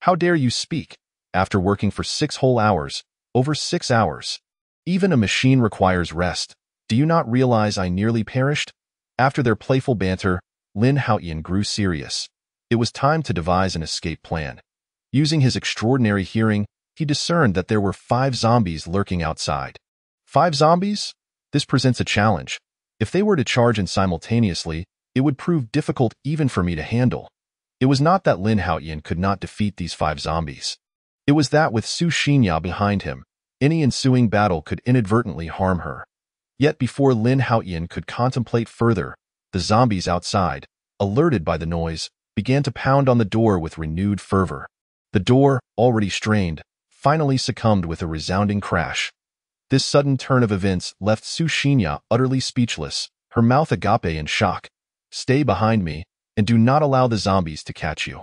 How dare you speak? After working for 6 whole hours, over 6 hours. Even a machine requires rest. Do you not realize I nearly perished? After their playful banter, Lin Haotian grew serious. It was time to devise an escape plan. Using his extraordinary hearing, he discerned that there were 5 zombies lurking outside. 5 zombies? This presents a challenge. If they were to charge in simultaneously, it would prove difficult even for me to handle. It was not that Lin Haotian could not defeat these 5 zombies. It was that with Su Xinya behind him, any ensuing battle could inadvertently harm her. Yet before Lin Haotian could contemplate further, the zombies outside, alerted by the noise, began to pound on the door with renewed fervor. The door, already strained, finally succumbed with a resounding crash. This sudden turn of events left Su Xinya utterly speechless, her mouth agape in shock. Stay behind me, and do not allow the zombies to catch you.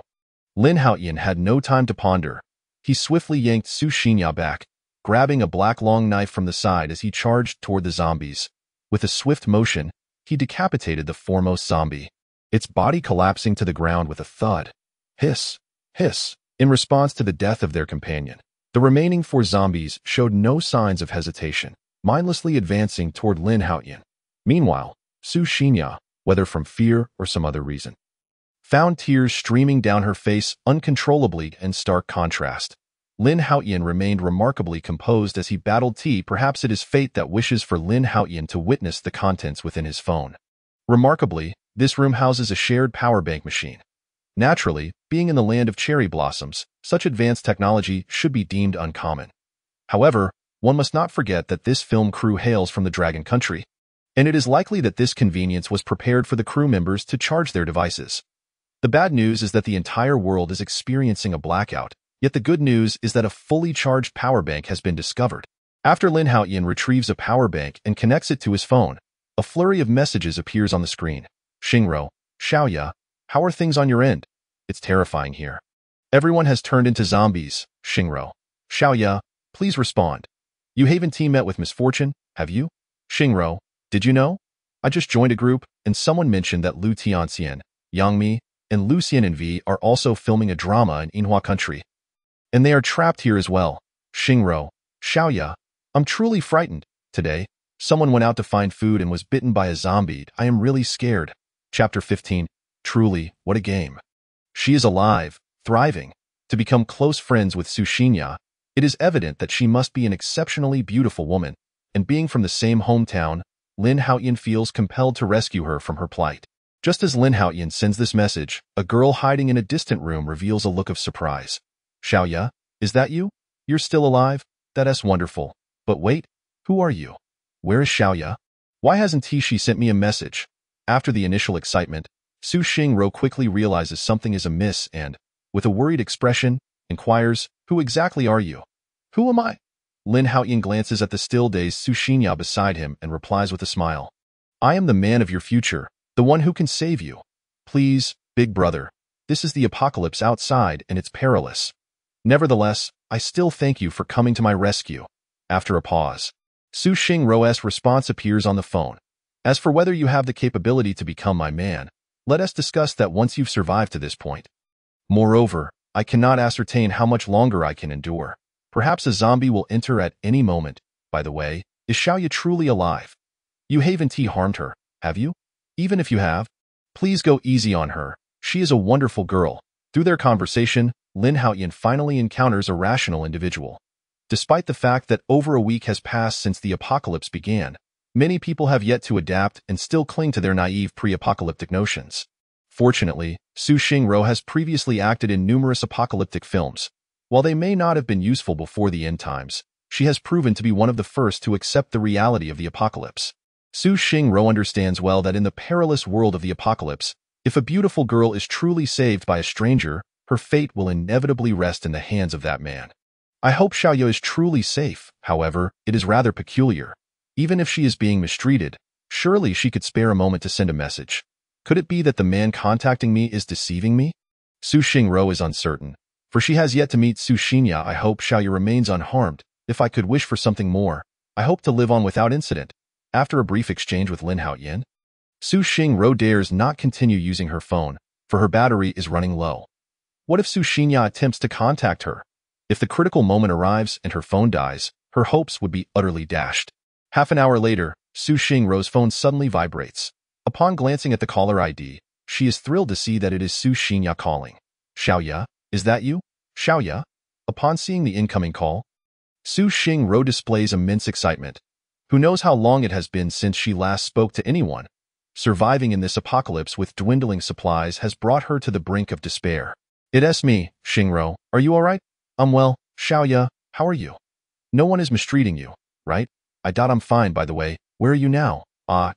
Lin Haotian had no time to ponder. He swiftly yanked Su Xinya back, grabbing a black long knife from the side as he charged toward the zombies. With a swift motion, he decapitated the foremost zombie, its body collapsing to the ground with a thud. Hiss, hiss, in response to the death of their companion. The remaining 4 zombies showed no signs of hesitation, mindlessly advancing toward Lin Haotian. Meanwhile, Su Xinya, whether from fear or some other reason, found tears streaming down her face uncontrollably in stark contrast. Lin Haotian remained remarkably composed as he battled T. Perhaps it is fate that wishes for Lin Haotian to witness the contents within his phone. Remarkably, this room houses a shared power bank machine. Naturally, being in the land of cherry blossoms, such advanced technology should be deemed uncommon. However, one must not forget that this film crew hails from the Dragon Country, and it is likely that this convenience was prepared for the crew members to charge their devices. The bad news is that the entire world is experiencing a blackout, yet the good news is that a fully charged power bank has been discovered. After Lin Haotian retrieves a power bank and connects it to his phone, a flurry of messages appears on the screen. Xingro, Xiaoya, how are things on your end? It's terrifying here. Everyone has turned into zombies. Xingro, Xiaoya, please respond. You haven't team met with misfortune, have you? Xingro, did you know? I just joined a group, and someone mentioned that Lu Tianxian, Yangmi, and Lu Xianenvi are also filming a drama in Sakura Country. And they are trapped here as well. Xingro, Xiaoya, I'm truly frightened. Today, someone went out to find food and was bitten by a zombie. I am really scared. Chapter 15. Truly, what a game. She is alive, thriving. To become close friends with Su Xinya, it is evident that she must be an exceptionally beautiful woman, and being from the same hometown, Lin Haotian feels compelled to rescue her from her plight. Just as Lin Haotian sends this message, a girl hiding in a distant room reveals a look of surprise. Xiaoya, is that you? You're still alive? That's wonderful. But wait, who are you? Where is Xiaoya? Why hasn't she sent me a message? After the initial excitement, Su Xingro quickly realizes something is amiss and, with a worried expression, inquires, who exactly are you? Who am I? Lin Haotian glances at the still-dazed Su Xinya beside him and replies with a smile. I am the man of your future, the one who can save you. Please, big brother, this is the apocalypse outside and it's perilous. Nevertheless, I still thank you for coming to my rescue. After a pause, Su Xingro's response appears on the phone. As for whether you have the capability to become my man, let us discuss that once you've survived to this point. Moreover, I cannot ascertain how much longer I can endure. Perhaps a zombie will enter at any moment. By the way, is Xiaoya truly alive? You haven't harmed her, have you? Even if you have, please go easy on her. She is a wonderful girl. Through their conversation, Lin Haotian finally encounters a rational individual. Despite the fact that over a week has passed since the apocalypse began, many people have yet to adapt and still cling to their naive pre-apocalyptic notions. Fortunately, Su Xingro has previously acted in numerous apocalyptic films. While they may not have been useful before the end times, she has proven to be one of the first to accept the reality of the apocalypse. Su Xingro understands well that in the perilous world of the apocalypse, if a beautiful girl is truly saved by a stranger, her fate will inevitably rest in the hands of that man. I hope Xiaoya is truly safe. However, it is rather peculiar. Even if she is being mistreated, surely she could spare a moment to send a message. Could it be that the man contacting me is deceiving me? Su Xingro is uncertain. For For she has yet to meet Su Xinya. I hope Xiaoya remains unharmed. If I could wish for something more, I hope to live on without incident. After a brief exchange with Lin Haotian, Su Xingro dares not continue using her phone, for her battery is running low. What if Su Xinya attempts to contact her? If the critical moment arrives and her phone dies, her hopes would be utterly dashed. Half an hour later, Su Xingro's phone suddenly vibrates. Upon glancing at the caller ID, she is thrilled to see that it is Su Xinya calling. Xiaoya, is that you? Xiaoya? Upon seeing the incoming call, Su Xingro displays immense excitement. Who knows how long it has been since she last spoke to anyone? Surviving in this apocalypse with dwindling supplies has brought her to the brink of despair. It's me, Xingro. Are you alright? I'm well. Xiaoya, how are you? No one is mistreating you, right? I'm fine, by the way. Where are you now?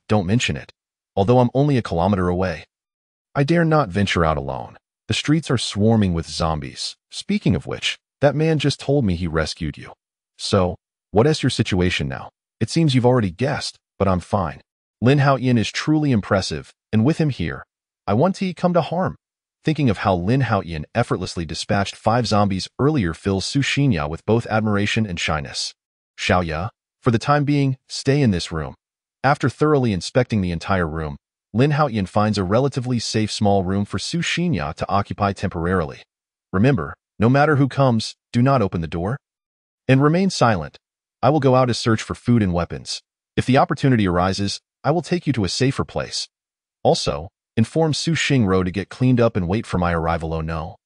Don't mention it. Although I'm only a kilometer away. I dare not venture out alone. The streets are swarming with zombies. Speaking of which, that man just told me he rescued you. So, what is your situation now? It seems you've already guessed, but I'm fine. Lin Haotian is truly impressive, and with him here, I want to come to harm. Thinking of how Lin Haotian effortlessly dispatched 5 zombies earlier fills Su Xinya with both admiration and shyness. Xiaoya, for the time being, stay in this room. After thoroughly inspecting the entire room, Lin Haotian finds a relatively safe small room for Su Xinya to occupy temporarily. Remember, no matter who comes, do not open the door. And remain silent. I will go out to search for food and weapons. If the opportunity arises, I will take you to a safer place. Also, inform Su Xingro to get cleaned up and wait for my arrival. Oh no.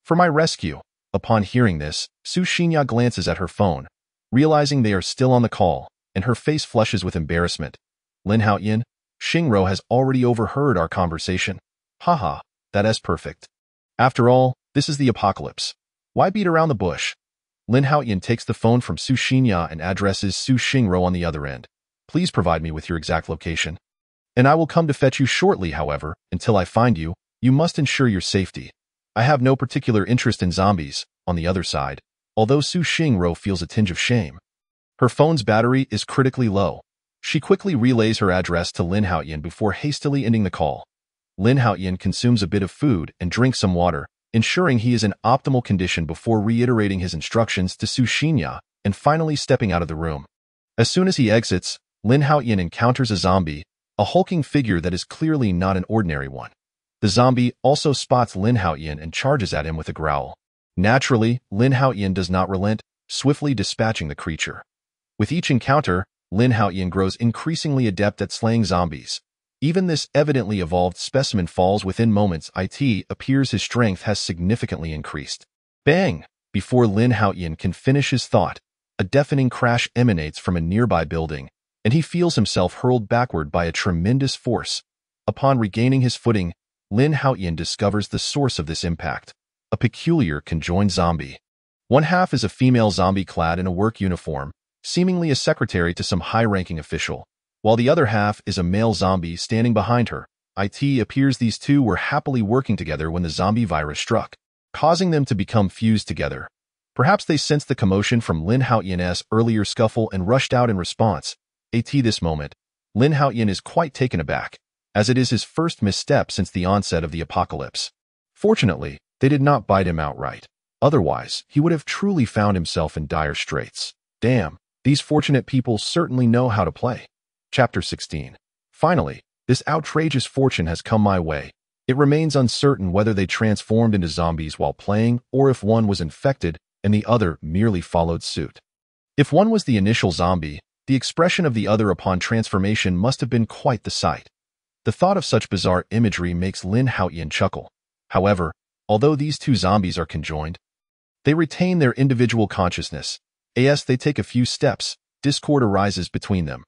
For my rescue. Upon hearing this, Su Xinya glances at her phone, realizing they are still on the call, and her face flushes with embarrassment. Lin Haotian, Xingro has already overheard our conversation. Haha, that is perfect. After all, this is the apocalypse. Why beat around the bush? Lin Haotian takes the phone from Su Xinya and addresses Su Xingro on the other end. Please provide me with your exact location. And I will come to fetch you shortly. However, until I find you, you must ensure your safety. I have no particular interest in zombies. On the other side, although Su Xingro feels a tinge of shame, her phone's battery is critically low. She quickly relays her address to Lin Haotian before hastily ending the call. Lin Haotian consumes a bit of food and drinks some water, ensuring he is in optimal condition before reiterating his instructions to Su Xinya and finally stepping out of the room. As soon as he exits, Lin Haotian encounters a zombie, a hulking figure that is clearly not an ordinary one. The zombie also spots Lin Haotian and charges at him with a growl. Naturally, Lin Haotian does not relent, swiftly dispatching the creature. With each encounter, Lin Haotian grows increasingly adept at slaying zombies. Even this evidently evolved specimen falls within moments. It appears his strength has significantly increased. Bang! Before Lin Haotian can finish his thought, a deafening crash emanates from a nearby building, and he feels himself hurled backward by a tremendous force. Upon regaining his footing, Lin Haotian discovers the source of this impact, a peculiar conjoined zombie. One half is a female zombie clad in a work uniform, seemingly a secretary to some high-ranking official, while the other half is a male zombie standing behind her. It appears these two were happily working together when the zombie virus struck, causing them to become fused together. Perhaps they sensed the commotion from Lin Haotian's earlier scuffle and rushed out in response. At this moment, Lin Haotian is quite taken aback, as it is his first misstep since the onset of the apocalypse. Fortunately, they did not bite him outright. Otherwise, he would have truly found himself in dire straits. Damn, these fortunate people certainly know how to play. Chapter 16. Finally, this outrageous fortune has come my way. It remains uncertain whether they transformed into zombies while playing or if one was infected and the other merely followed suit. If one was the initial zombie, the expression of the other upon transformation must have been quite the sight. The thought of such bizarre imagery makes Lin Haotian chuckle. However, although these two zombies are conjoined, they retain their individual consciousness. As they take a few steps, discord arises between them.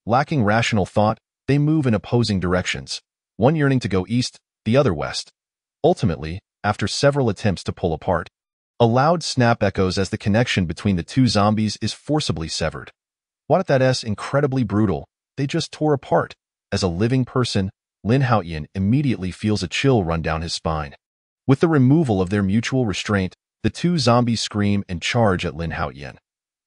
Lacking rational thought, they move in opposing directions, one yearning to go east, the other west. Ultimately, after several attempts to pull apart, a loud snap echoes as the connection between the two zombies is forcibly severed. What that is incredibly brutal, they just tore apart. As a living person, Lin Haotian immediately feels a chill run down his spine. With the removal of their mutual restraint, the two zombies scream and charge at Lin Haotian.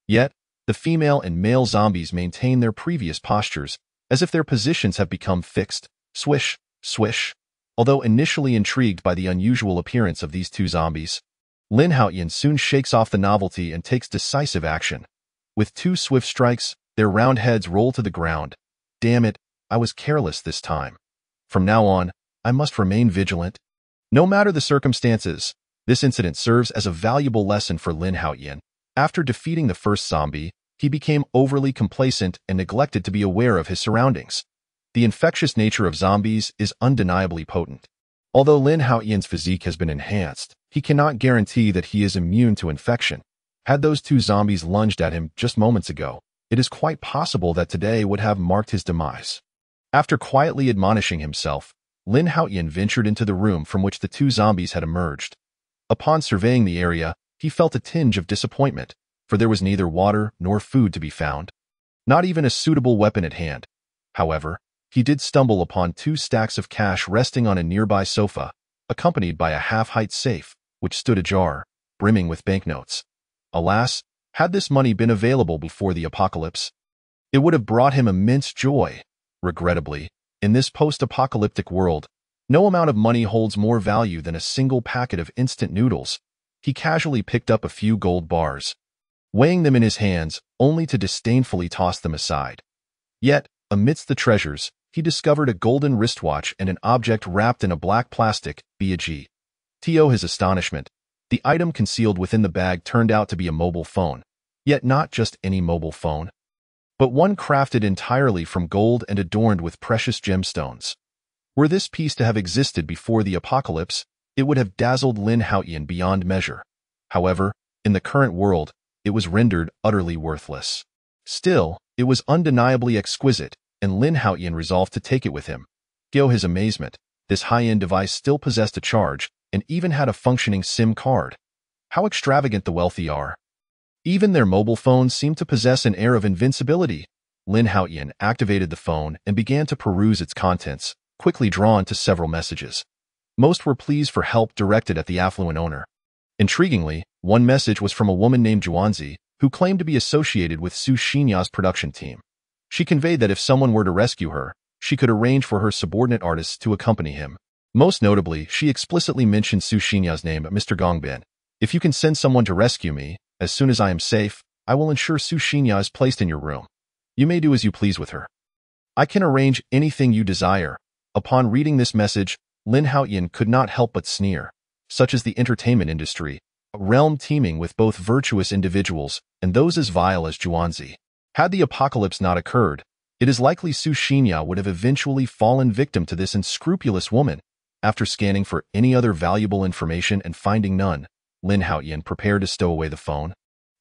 Yet, the female and male zombies maintain their previous postures, as if their positions have become fixed. Swish, swish. Although initially intrigued by the unusual appearance of these two zombies, Lin Haotian soon shakes off the novelty and takes decisive action. With 2 swift strikes, their round heads roll to the ground. Damn it, I was careless this time. From now on, I must remain vigilant. No matter the circumstances, this incident serves as a valuable lesson for Lin Haotian. After defeating the first zombie, he became overly complacent and neglected to be aware of his surroundings. The infectious nature of zombies is undeniably potent. Although Lin Haotian's physique has been enhanced, he cannot guarantee that he is immune to infection. Had those 2 zombies lunged at him just moments ago, it is quite possible that today would have marked his demise. After quietly admonishing himself, Lin Haotian ventured into the room from which the 2 zombies had emerged. Upon surveying the area, he felt a tinge of disappointment, for there was neither water nor food to be found. Not even a suitable weapon at hand. However, he did stumble upon 2 stacks of cash resting on a nearby sofa, accompanied by a half-height safe, which stood ajar, brimming with banknotes. Alas, had this money been available before the apocalypse, it would have brought him immense joy. Regrettably, in this post-apocalyptic world, no amount of money holds more value than a single packet of instant noodles. He casually picked up a few gold bars, weighing them in his hands only to disdainfully toss them aside. Yet, amidst the treasures, he discovered a golden wristwatch and an object wrapped in a black plastic bag. To his astonishment, the item concealed within the bag turned out to be a mobile phone. Yet not just any mobile phone, but one crafted entirely from gold and adorned with precious gemstones. Were this piece to have existed before the apocalypse, it would have dazzled Lin Haotian beyond measure. However, in the current world, it was rendered utterly worthless. Still, it was undeniably exquisite, and Lin Haotian resolved to take it with him. To his amazement, this high-end device still possessed a charge and even had a functioning SIM card. How extravagant the wealthy are! Even their mobile phones seemed to possess an air of invincibility. Lin Haotian activated the phone and began to peruse its contents, quickly drawn to several messages. Most were pleas for help directed at the affluent owner. Intriguingly, one message was from a woman named Juanzi, who claimed to be associated with Su Xinya's production team. She conveyed that if someone were to rescue her, she could arrange for her subordinate artists to accompany him. Most notably, she explicitly mentioned Su Xinya's name, Mr. Gongbin. If you can send someone to rescue me, as soon as I am safe, I will ensure Su Xinya is placed in your room. You may do as you please with her. I can arrange anything you desire. Upon reading this message, Lin Haotian could not help but sneer. Such is the entertainment industry, a realm teeming with both virtuous individuals and those as vile as Juanzi. Had the apocalypse not occurred, it is likely Su Xinya would have eventually fallen victim to this unscrupulous woman. After scanning for any other valuable information and finding none, Lin Haotian prepared to stow away the phone.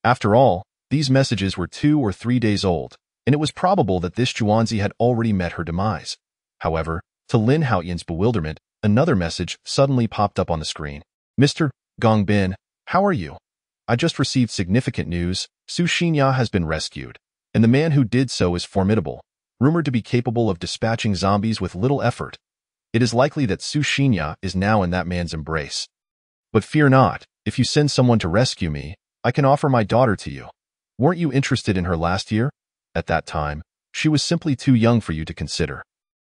After all, these messages were 2 or 3 days old, and it was probable that this Juanzi had already met her demise. However, to Lin Haotian's bewilderment, another message suddenly popped up on the screen. Mr. Gongbin, how are you? I just received significant news. Su Xinya has been rescued, and the man who did so is formidable, rumored to be capable of dispatching zombies with little effort. It is likely that Su Xinya is now in that man's embrace. But fear not, if you send someone to rescue me, I can offer my daughter to you. Weren't you interested in her last year? At that time, she was simply too young for you to consider.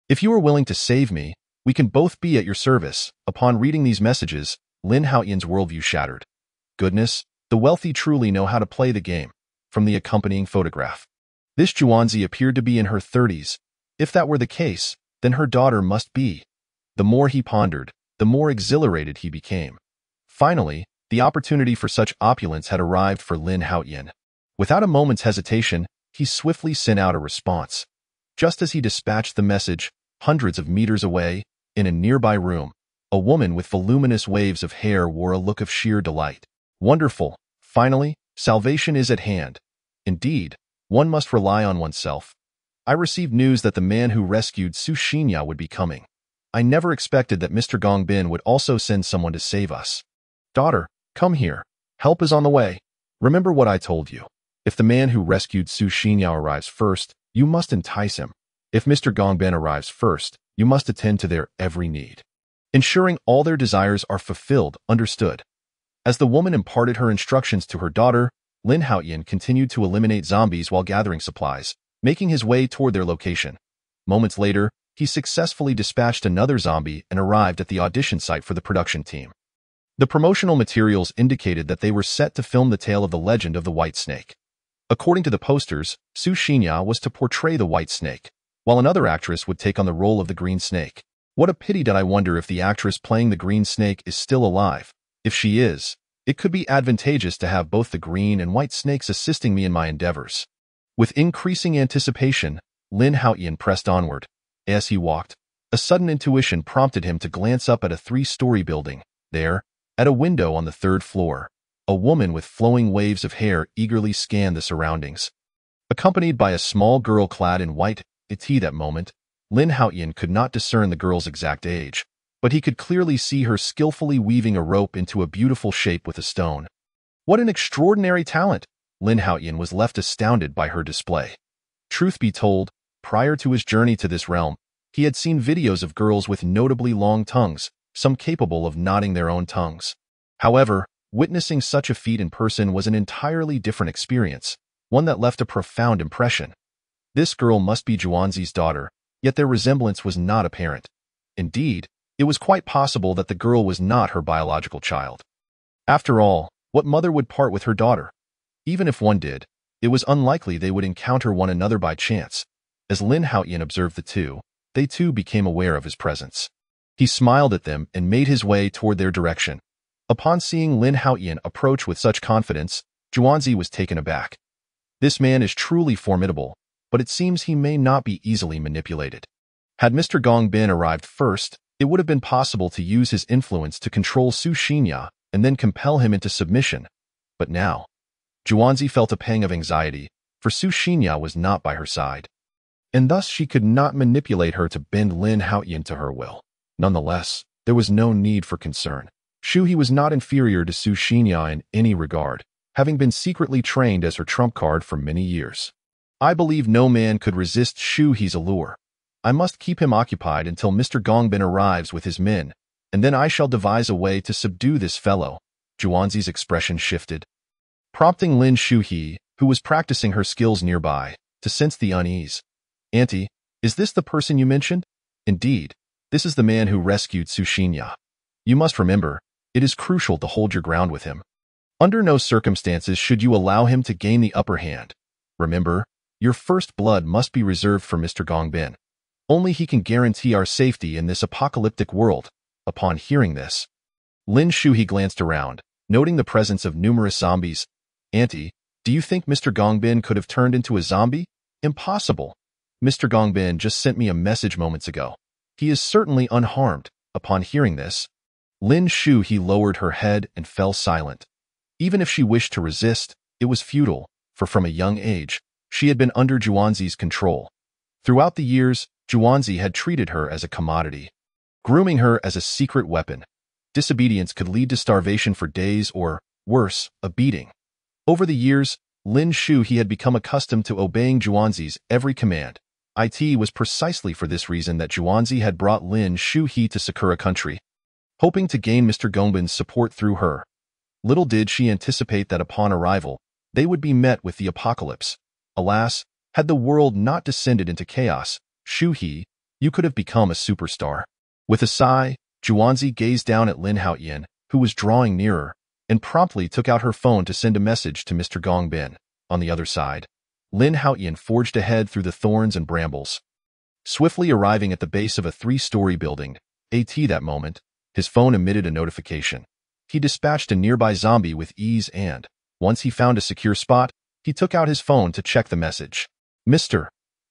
If you are willing to save me, we can both be at your service. Upon reading these messages, Lin Haotian's worldview shattered. Goodness, the wealthy truly know how to play the game. From the accompanying photograph, this Juanzi appeared to be in her 30s. If that were the case, then her daughter must be. The more he pondered, the more exhilarated he became. Finally, the opportunity for such opulence had arrived for Lin Haotian. Without a moment's hesitation, he swiftly sent out a response. Just as he dispatched the message, hundreds of meters away, in a nearby room, a woman with voluminous waves of hair wore a look of sheer delight. Wonderful! Finally, salvation is at hand. Indeed, one must rely on oneself. I received news that the man who rescued Su Xinya would be coming. I never expected that Mr. Gongbin would also send someone to save us. Daughter, come here. Help is on the way. Remember what I told you. If the man who rescued Su Xinya arrives first, you must entice him. If Mr. Gongbin arrives first, you must attend to their every need, ensuring all their desires are fulfilled. Understood. As the woman imparted her instructions to her daughter, Lin Haotian continued to eliminate zombies while gathering supplies, making his way toward their location. Moments later, he successfully dispatched another zombie and arrived at the audition site for the production team. The promotional materials indicated that they were set to film the tale of the legend of the White Snake. According to the posters, Su Xinya was to portray the White Snake, while another actress would take on the role of the Green Snake. What a pity that I wonder if the actress playing the Green Snake is still alive. If she is, it could be advantageous to have both the Green and White Snakes assisting me in my endeavors. With increasing anticipation, Lin Haotian pressed onward. As he walked, a sudden intuition prompted him to glance up at a 3-story building. There, at a window on the 3rd floor, a woman with flowing waves of hair eagerly scanned the surroundings. Accompanied by a small girl clad in white, at that moment, Lin Haotian could not discern the girl's exact age, but he could clearly see her skillfully weaving a rope into a beautiful shape with a stone. What an extraordinary talent! Lin Haotian was left astounded by her display. Truth be told, prior to his journey to this realm, he had seen videos of girls with notably long tongues, some capable of knotting their own tongues. However, witnessing such a feat in person was an entirely different experience, one that left a profound impression. This girl must be Zhuanzi's daughter, yet their resemblance was not apparent. Indeed, it was quite possible that the girl was not her biological child. After all, what mother would part with her daughter? Even if one did, it was unlikely they would encounter one another by chance. As Lin Haotian observed the two, they too became aware of his presence. He smiled at them and made his way toward their direction. Upon seeing Lin Haotian approach with such confidence, Zhuanzi was taken aback. This man is truly formidable, but it seems he may not be easily manipulated. Had Mr. Gongbin arrived first, it would have been possible to use his influence to control Su Xinya and then compel him into submission. But now, Zhuanzi felt a pang of anxiety, for Su Xinya was not by her side, and thus she could not manipulate her to bend Lin Haotian to her will. Nonetheless, there was no need for concern. Shu He was not inferior to Su Xinya in any regard, having been secretly trained as her trump card for many years. I believe no man could resist Shu He's allure. I must keep him occupied until Mr. Gongbin arrives with his men, and then I shall devise a way to subdue this fellow. Zhuanzi's expression shifted, prompting Lin Shuhe, who was practicing her skills nearby, to sense the unease. Auntie, is this the person you mentioned? Indeed, this is the man who rescued Su Xinya. You must remember, it is crucial to hold your ground with him. Under no circumstances should you allow him to gain the upper hand. Remember, your first blood must be reserved for Mr. Gongbin. Only he can guarantee our safety in this apocalyptic world. Upon hearing this, Lin Shuhe glanced around, noting the presence of numerous zombies. Auntie, do you think Mr. Gongbin could have turned into a zombie? Impossible. Mr. Gongbin just sent me a message moments ago. He is certainly unharmed. Upon hearing this, Lin Shuhe lowered her head and fell silent. Even if she wished to resist, it was futile, for from a young age, she had been under Zhuanzi's control. Throughout the years, Zhuanzi had treated her as a commodity, grooming her as a secret weapon. Disobedience could lead to starvation for days or, worse, a beating. Over the years, Lin Shuhe had become accustomed to obeying Zhuanzi's every command. It was precisely for this reason that Zhuanzi had brought Lin Shuhe to Sakura Country, hoping to gain Mr. Gongbin's support through her. Little did she anticipate that upon arrival, they would be met with the apocalypse. Alas, had the world not descended into chaos, Shuhe, you could have become a superstar. With a sigh, Zhuanzi gazed down at Lin Haotian, who was drawing nearer, and promptly took out her phone to send a message to Mr. Gongbin. On the other side, Lin Haotian forged ahead through the thorns and brambles, swiftly arriving at the base of a 3-story building. At that moment, his phone emitted a notification. He dispatched a nearby zombie with ease and, once he found a secure spot, he took out his phone to check the message. Mr.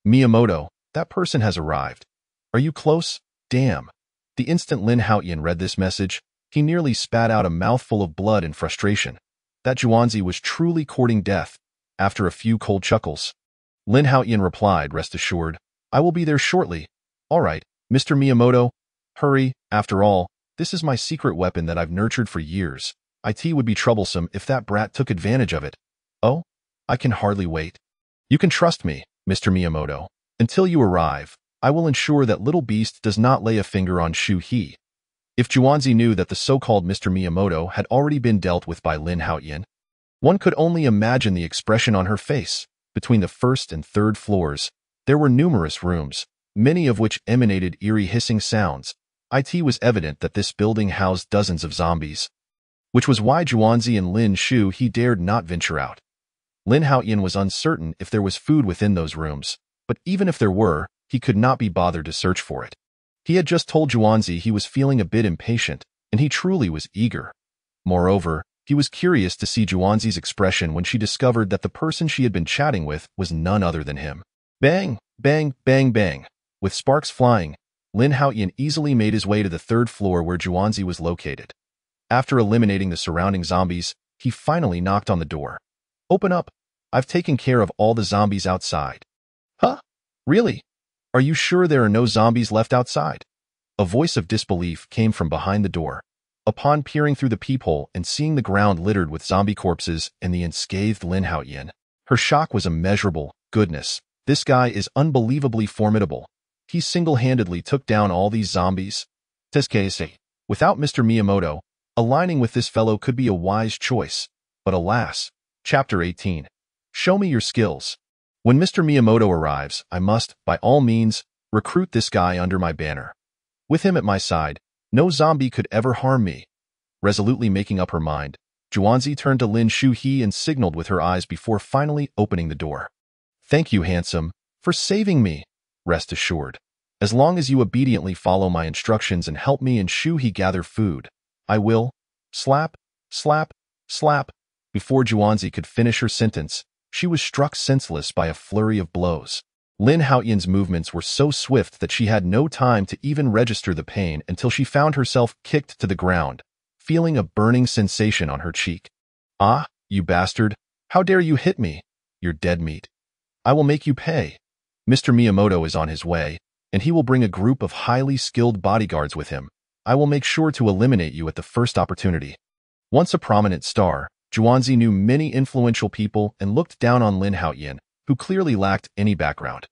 Miyamoto, that person has arrived. Are you close? Damn. The instant Lin Haotian read this message, he nearly spat out a mouthful of blood in frustration. That Zhuanzi was truly courting death. After a few cold chuckles, Lin Haotian replied, rest assured, I will be there shortly. All right, Mr. Miyamoto, hurry. After all, this is my secret weapon that I've nurtured for years. It would be troublesome if that brat took advantage of it. Oh, I can hardly wait. You can trust me, Mr. Miyamoto. Until you arrive, I will ensure that little beast does not lay a finger on Shuhe. If Zhuanzi knew that the so-called Mr. Miyamoto had already been dealt with by Lin Haotian, one could only imagine the expression on her face. Between the 1st and 3rd floors, there were numerous rooms, many of which emanated eerie hissing sounds. It was evident that this building housed dozens of zombies. which was why Juanzi and Lin Shu he dared not venture out. Lin Haotian was uncertain if there was food within those rooms, but even if there were, he could not be bothered to search for it. He had just told Juanzi he was feeling a bit impatient, and he truly was eager. Moreover, he was curious to see Juanzi's expression when she discovered that the person she had been chatting with was none other than him. Bang, bang, bang, bang. With sparks flying, Lin Haotian easily made his way to the third floor where Juanzi was located. After eliminating the surrounding zombies, he finally knocked on the door. Open up. I've taken care of all the zombies outside. Huh? Really? Are you sure there are no zombies left outside? A voice of disbelief came from behind the door. Upon peering through the peephole and seeing the ground littered with zombie corpses and the unscathed Lin Haotian, her shock was immeasurable. Goodness, this guy is unbelievably formidable. He single-handedly took down all these zombies. Teskase. Without Mr. Miyamoto, aligning with this fellow could be a wise choice. But alas. Chapter 18. Show me your skills. When Mr. Miyamoto arrives, I must, by all means, recruit this guy under my banner. With him at my side, no zombie could ever harm me. Resolutely making up her mind, Juanzi turned to Lin Shu-hee and signaled with her eyes before finally opening the door. Thank you, handsome, for saving me. Rest assured. As long as you obediently follow my instructions and help me and Shu-hee gather food, I will. Slap, slap, slap. Before Juanzi could finish her sentence, she was struck senseless by a flurry of blows. Lin Haotian's movements were so swift that she had no time to even register the pain until she found herself kicked to the ground, feeling a burning sensation on her cheek. Ah, you bastard! How dare you hit me? You're dead meat. I will make you pay. Mr. Miyamoto is on his way, and he will bring a group of highly skilled bodyguards with him. I will make sure to eliminate you at the first opportunity. Once a prominent star, Juanzi knew many influential people and looked down on Lin Haotian, who clearly lacked any background.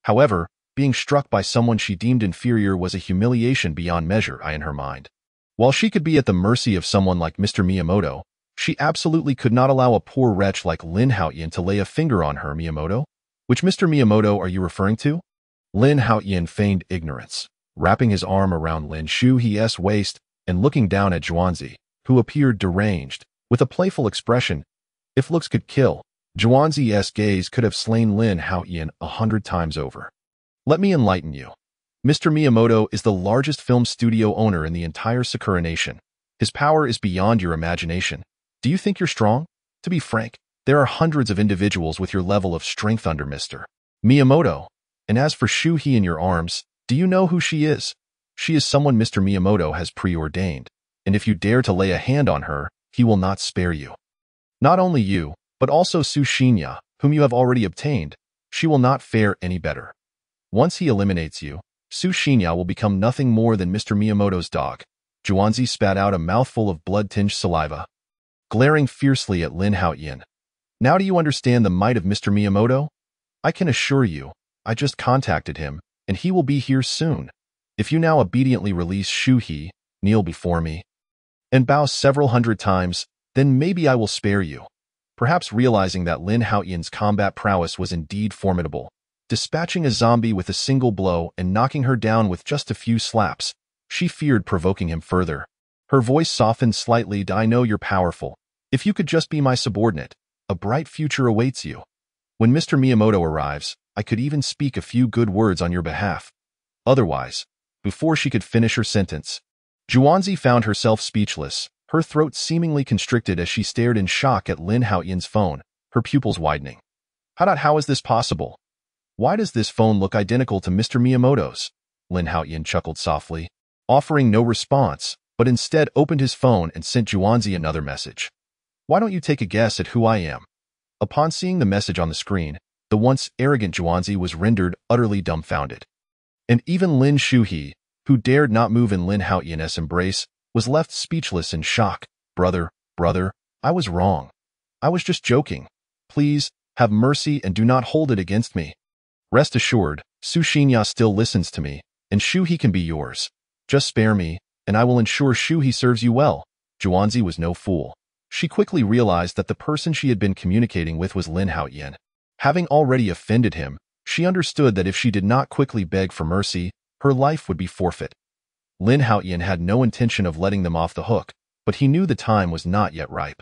However, being struck by someone she deemed inferior was a humiliation beyond measure in her mind. While she could be at the mercy of someone like Mr. Miyamoto, she absolutely could not allow a poor wretch like Lin Haotian to lay a finger on her. Miyamoto? Which Mr. Miyamoto are you referring to? Lin Haotian feigned ignorance, wrapping his arm around Lin Shu-hee's waist and looking down at Juanzi, who appeared deranged. With a playful expression, if looks could kill, Juanzi's gaze could have slain Lin Haotian 100 times over. Let me enlighten you. Mr. Miyamoto is the largest film studio owner in the entire Sakura nation. His power is beyond your imagination. Do you think you're strong? To be frank, there are hundreds of individuals with your level of strength under Mr. Miyamoto. And as for Shu-hee in your arms, do you know who she is? She is someone Mr. Miyamoto has preordained, and if you dare to lay a hand on her, he will not spare you. Not only you, but also Su Shinya, whom you have already obtained. She will not fare any better. Once he eliminates you, Su Shinya will become nothing more than Mr. Miyamoto's dog. Juanzi spat out a mouthful of blood-tinged saliva, glaring fiercely at Lin Haotian. Now do you understand the might of Mr. Miyamoto? I can assure you, I just contacted him, and he will be here soon. If you now obediently release Shu-hee, kneel before me, and bow several hundred times, then maybe I will spare you. Perhaps realizing that Lin Haotian's combat prowess was indeed formidable, dispatching a zombie with a single blow and knocking her down with just a few slaps, she feared provoking him further. Her voice softened slightly. I know you're powerful. If you could just be my subordinate, a bright future awaits you. When Mr. Miyamoto arrives, I could even speak a few good words on your behalf. Otherwise, before she could finish her sentence, Juanzi found herself speechless, her throat seemingly constricted as she stared in shock at Lin Haotian's phone, her pupils widening. How is this possible? Why does this phone look identical to Mr. Miyamoto's? Lin Haotian chuckled softly, offering no response, but instead opened his phone and sent Juanzi another message. Why don't you take a guess at who I am? Upon seeing the message on the screen, the once arrogant Juanzi was rendered utterly dumbfounded. And even Lin Shu-hee, who dared not move in Lin Haotian's embrace, was left speechless in shock. Brother, I was wrong. I was just joking. Please, have mercy and do not hold it against me. Rest assured, Su Shinya still listens to me, and Shu-hee can be yours. Just spare me, and I will ensure Shu-hee serves you well. Juanzi was no fool. She quickly realized that the person she had been communicating with was Lin Haotian. Having already offended him, she understood that if she did not quickly beg for mercy, her life would be forfeit. Lin Haotian had no intention of letting them off the hook, but he knew the time was not yet ripe.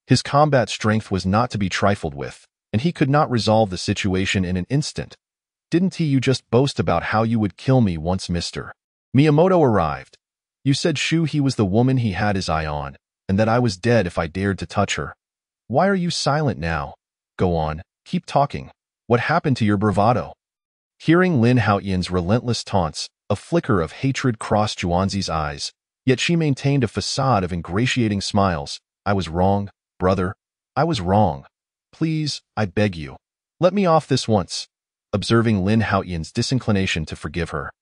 His combat strength was not to be trifled with, and he could not resolve the situation in an instant. Didn't you just boast about how you would kill me once Mr. Miyamoto arrived? You said Shuhi was the woman he had his eye on, and that I was dead if I dared to touch her. Why are you silent now? Go on, keep talking. What happened to your bravado? Hearing Lin Haotian's relentless taunts, a flicker of hatred crossed Juanzi's eyes, yet she maintained a facade of ingratiating smiles. I was wrong, brother. I was wrong. Please, I beg you. Let me off this once. Observing Lin Haotian's disinclination to forgive her,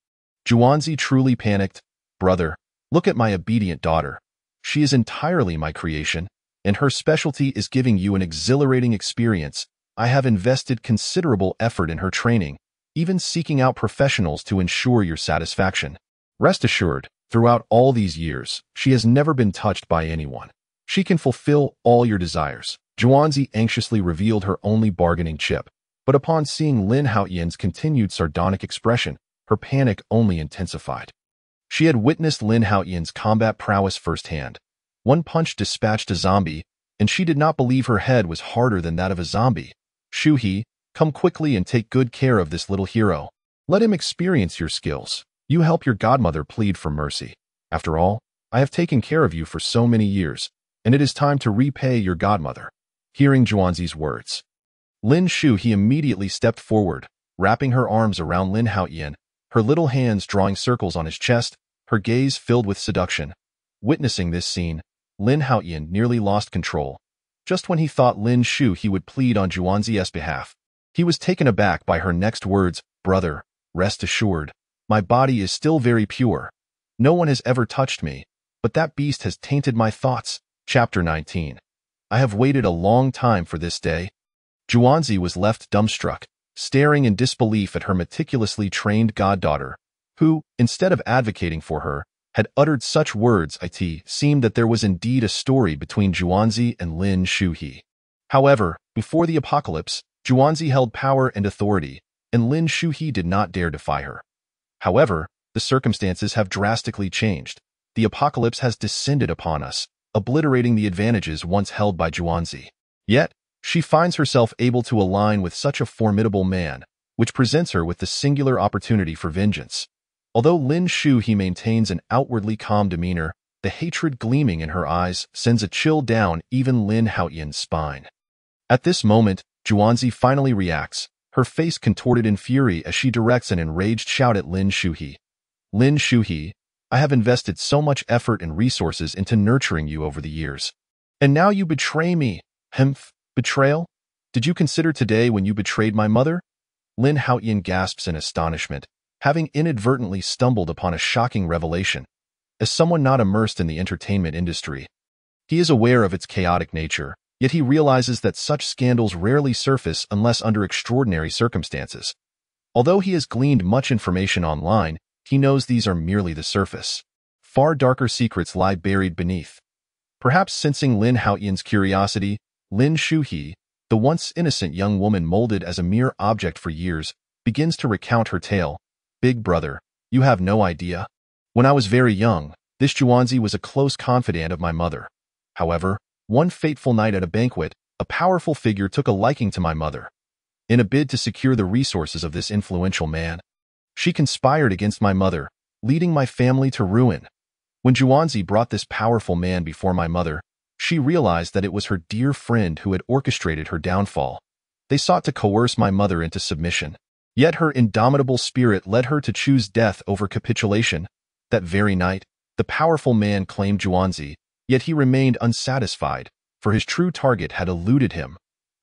Juanzi truly panicked. Brother, look at my obedient daughter. She is entirely my creation, and her specialty is giving you an exhilarating experience. I have invested considerable effort in her training, even seeking out professionals to ensure your satisfaction. Rest assured, throughout all these years, she has never been touched by anyone. She can fulfill all your desires. Juanzi anxiously revealed her only bargaining chip, but upon seeing Lin Haotian's continued sardonic expression, her panic only intensified. She had witnessed Lin Haotian's combat prowess firsthand. One punch dispatched a zombie, and she did not believe her head was harder than that of a zombie. Shuhi, come quickly and take good care of this little hero. Let him experience your skills. You help your godmother plead for mercy. After all, I have taken care of you for so many years, and it is time to repay your godmother. Hearing Juanzi's words, Lin Shuhi immediately stepped forward, wrapping her arms around Lin Haotian, her little hands drawing circles on his chest, her gaze filled with seduction. Witnessing this scene, Lin Haotian nearly lost control. Just when he thought Lin Shuhi would plead on Juanzi's behalf, he was taken aback by her next words. Brother, rest assured, my body is still very pure. No one has ever touched me, but that beast has tainted my thoughts. Chapter 19. I have waited a long time for this day. Juanzi was left dumbstruck, staring in disbelief at her meticulously trained goddaughter, who, instead of advocating for her, had uttered such words. It seemed that there was indeed a story between Juanzi and Lin Shuhi. However, before the apocalypse, Juanzi held power and authority, and Lin Shuhi did not dare defy her. However, the circumstances have drastically changed. The apocalypse has descended upon us, obliterating the advantages once held by Juanzi. Yet, she finds herself able to align with such a formidable man, which presents her with the singular opportunity for vengeance. Although Lin Shuhi maintains an outwardly calm demeanor, the hatred gleaming in her eyes sends a chill down even Lin Haotian's spine. At this moment, Juanzi finally reacts, her face contorted in fury as she directs an enraged shout at Lin Shuhi. Lin Shuhi, I have invested so much effort and resources into nurturing you over the years. And now you betray me. Humph. Betrayal? Did you consider today when you betrayed my mother? Lin Haotian gasps in astonishment, having inadvertently stumbled upon a shocking revelation. As someone not immersed in the entertainment industry, he is aware of its chaotic nature, yet he realizes that such scandals rarely surface unless under extraordinary circumstances. Although he has gleaned much information online, he knows these are merely the surface. Far darker secrets lie buried beneath. Perhaps sensing Lin Haotian's curiosity, Lin Shuhi, the once innocent young woman molded as a mere object for years, begins to recount her tale. Big brother, you have no idea. When I was very young, this Juanzi was a close confidant of my mother. However, one fateful night at a banquet, a powerful figure took a liking to my mother. In a bid to secure the resources of this influential man, she conspired against my mother, leading my family to ruin. When Juanzi brought this powerful man before my mother, she realized that it was her dear friend who had orchestrated her downfall. They sought to coerce my mother into submission, yet her indomitable spirit led her to choose death over capitulation. That very night, the powerful man claimed Juanzi, yet he remained unsatisfied, for his true target had eluded him.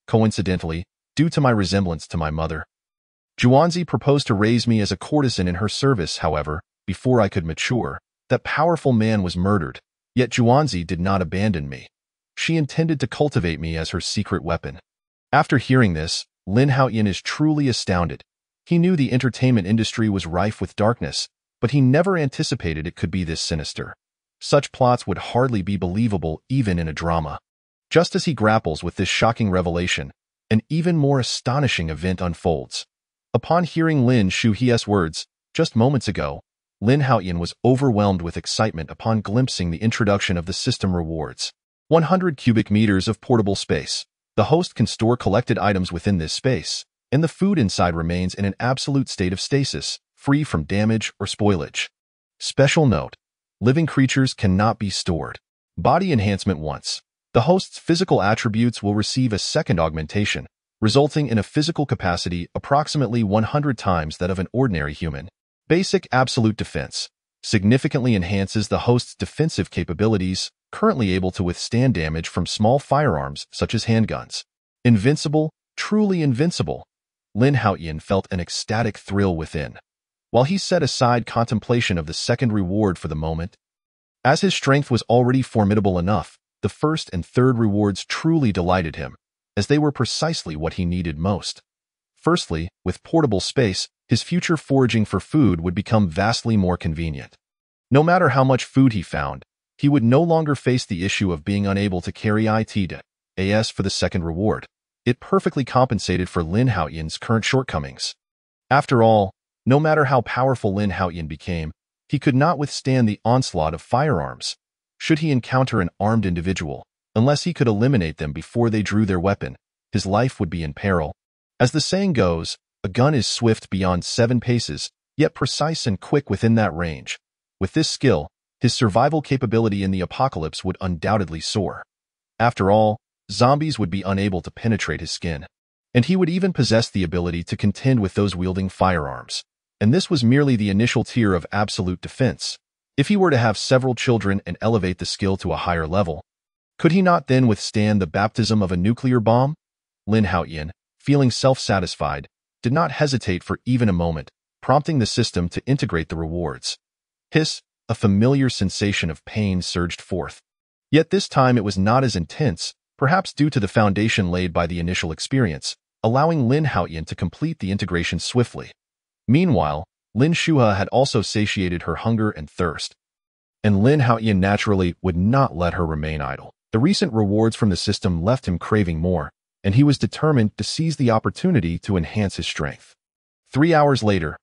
Coincidentally, due to my resemblance to my mother, Juanzi proposed to raise me as a courtesan in her service. However, before I could mature, that powerful man was murdered. Yet Juanzi did not abandon me. She intended to cultivate me as her secret weapon. After hearing this, Lin Haotian is truly astounded. He knew the entertainment industry was rife with darkness, but he never anticipated it could be this sinister. Such plots would hardly be believable even in a drama. Just as he grapples with this shocking revelation, an even more astonishing event unfolds. Upon hearing Lin Shuhi's words, just moments ago, Lin Haotian was overwhelmed with excitement upon glimpsing the introduction of the system rewards. 100 cubic meters of portable space. The host can store collected items within this space, and the food inside remains in an absolute state of stasis, free from damage or spoilage. Special note: living creatures cannot be stored. Body enhancement once. The host's physical attributes will receive a second augmentation, resulting in a physical capacity approximately 100 times that of an ordinary human. Basic absolute defense. Significantly enhances the host's defensive capabilities, currently able to withstand damage from small firearms such as handguns. Invincible, truly invincible. Lin Haotian felt an ecstatic thrill within, while he set aside contemplation of the second reward for the moment. As his strength was already formidable enough, the first and third rewards truly delighted him, as they were precisely what he needed most. Firstly, with portable space, his future foraging for food would become vastly more convenient. No matter how much food he found, he would no longer face the issue of being unable to carry it to AS for the second reward. It perfectly compensated for Lin Haotian's current shortcomings. After all, no matter how powerful Lin Haotian became, he could not withstand the onslaught of firearms. Should he encounter an armed individual, unless he could eliminate them before they drew their weapon, his life would be in peril. As the saying goes, a gun is swift beyond 7 paces, yet precise and quick within that range. With this skill, his survival capability in the apocalypse would undoubtedly soar. After all, zombies would be unable to penetrate his skin, and he would even possess the ability to contend with those wielding firearms. And this was merely the initial tier of absolute defense. If he were to have several children and elevate the skill to a higher level, could he not then withstand the baptism of a nuclear bomb? Lin Haotian, feeling self-satisfied, did not hesitate for even a moment, prompting the system to integrate the rewards. Hiss, a familiar sensation of pain surged forth. Yet this time it was not as intense, perhaps due to the foundation laid by the initial experience, allowing Lin Haotian to complete the integration swiftly. Meanwhile, Lin Shuha had also satiated her hunger and thirst, and Lin Haotian naturally would not let her remain idle. The recent rewards from the system left him craving more, and he was determined to seize the opportunity to enhance his strength. 3 hours later,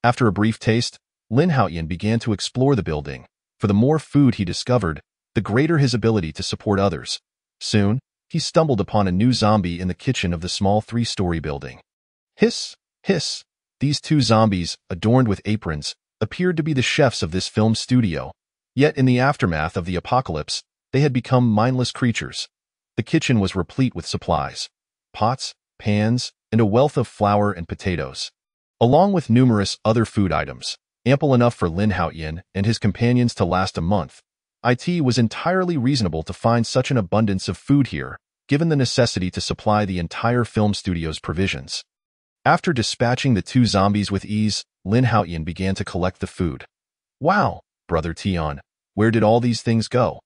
after a brief taste, Lin Haotian began to explore the building. For the more food he discovered, the greater his ability to support others. Soon, he stumbled upon a new zombie in the kitchen of the small 3-story building. Hiss, hiss. These 2 zombies, adorned with aprons, appeared to be the chefs of this film studio. Yet in the aftermath of the apocalypse, they had become mindless creatures. The kitchen was replete with supplies, pots, pans, and a wealth of flour and potatoes, along with numerous other food items, ample enough for Lin Haotian and his companions to last a month. It was entirely reasonable to find such an abundance of food here, given the necessity to supply the entire film studio's provisions. After dispatching the 2 zombies with ease, Lin Haotian began to collect the food. Wow, Brother Tian, where did all these things go?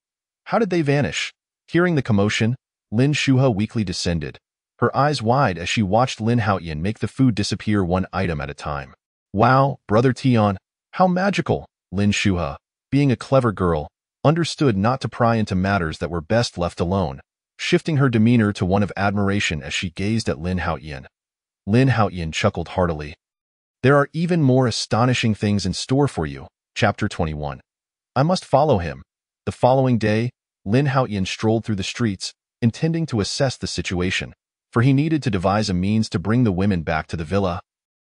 How did they vanish? Hearing the commotion, Lin Shuha weakly descended, her eyes wide as she watched Lin Haotian make the food disappear one item at a time. Wow, Brother Tian, how magical! Lin Shuha, being a clever girl, understood not to pry into matters that were best left alone, shifting her demeanor to one of admiration as she gazed at Lin Haotian. Lin Haotian chuckled heartily. There are even more astonishing things in store for you. Chapter 21. I must follow him. The following day, Lin Haotian strolled through the streets, intending to assess the situation, for he needed to devise a means to bring the women back to the villa.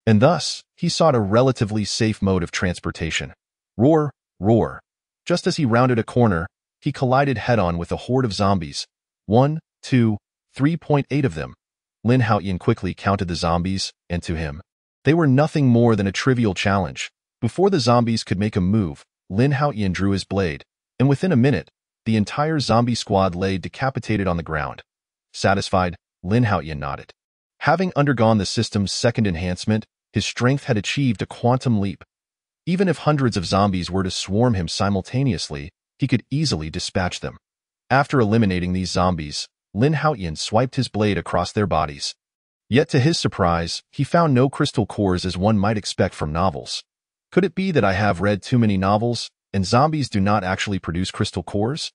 And thus, he sought a relatively safe mode of transportation. Roar, roar. Just as he rounded a corner, he collided head-on with a horde of zombies. 1, 2, 3.8 of them. Lin Haotian quickly counted the zombies, and to him, they were nothing more than a trivial challenge. Before the zombies could make a move, Lin Haotian drew his blade, and within a minute, the entire zombie squad lay decapitated on the ground. Satisfied, Lin Haotian nodded. Having undergone the system's second enhancement, his strength had achieved a quantum leap. Even if hundreds of zombies were to swarm him simultaneously, he could easily dispatch them. After eliminating these zombies, Lin Haotian swiped his blade across their bodies. Yet to his surprise, he found no crystal cores as one might expect from novels. Could it be that I have read too many novels, and zombies do not actually produce crystal cores?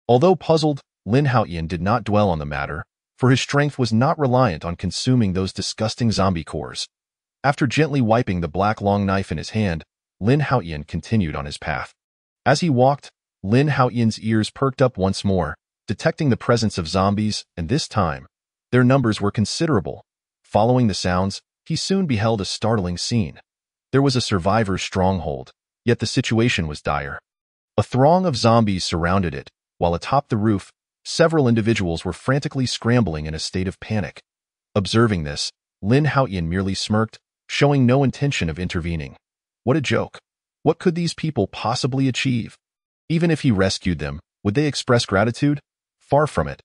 Although puzzled, Lin Haotian did not dwell on the matter, for his strength was not reliant on consuming those disgusting zombie cores. After gently wiping the black long knife in his hand, Lin Haotian continued on his path. As he walked, Lin Haotian's ears perked up once more, detecting the presence of zombies, and this time, their numbers were considerable. Following the sounds, he soon beheld a startling scene. There was a survivor's stronghold, yet the situation was dire. A throng of zombies surrounded it, while atop the roof, several individuals were frantically scrambling in a state of panic. Observing this, Lin Haotian merely smirked, showing no intention of intervening. What a joke. What could these people possibly achieve? Even if he rescued them, would they express gratitude? Far from it.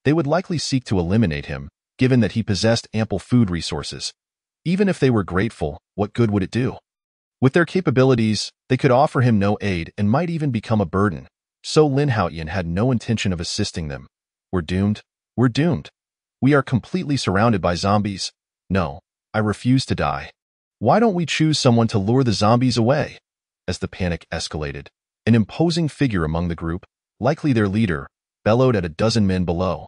They would likely seek to eliminate him, given that he possessed ample food resources. Even if they were grateful, what good would it do? With their capabilities, they could offer him no aid and might even become a burden. So Lin Haotian had no intention of assisting them. We're doomed. We're doomed. We are completely surrounded by zombies. No, I refuse to die. Why don't we choose someone to lure the zombies away? As the panic escalated, an imposing figure among the group, likely their leader, bellowed at a dozen men below.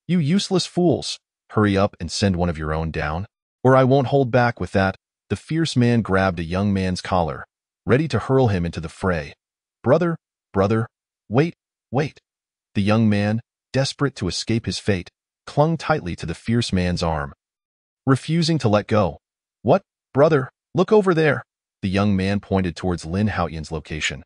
You useless fools, hurry up and send one of your own down, or I won't hold back with that. The fierce man grabbed a young man's collar, ready to hurl him into the fray. Brother, wait. The young man, desperate to escape his fate, clung tightly to the fierce man's arm, refusing to let go. What, brother, look over there. The young man pointed towards Lin Haotian's location.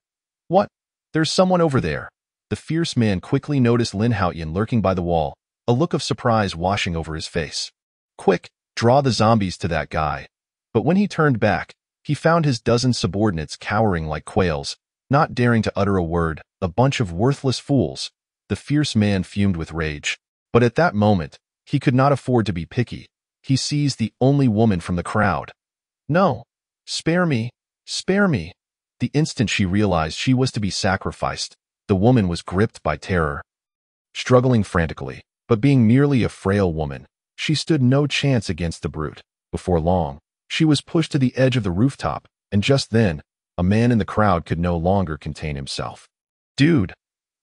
What? There's someone over there. The fierce man quickly noticed Lin Haotian lurking by the wall, a look of surprise washing over his face. Quick, draw the zombies to that guy. But when he turned back, he found his dozen subordinates cowering like quails, not daring to utter a word. A bunch of worthless fools. The fierce man fumed with rage. But at that moment, he could not afford to be picky. He seized the only woman from the crowd. No, spare me, spare me. The instant she realized she was to be sacrificed, the woman was gripped by terror. Struggling frantically, but being merely a frail woman, she stood no chance against the brute. Before long, she was pushed to the edge of the rooftop, and just then, a man in the crowd could no longer contain himself. Dude,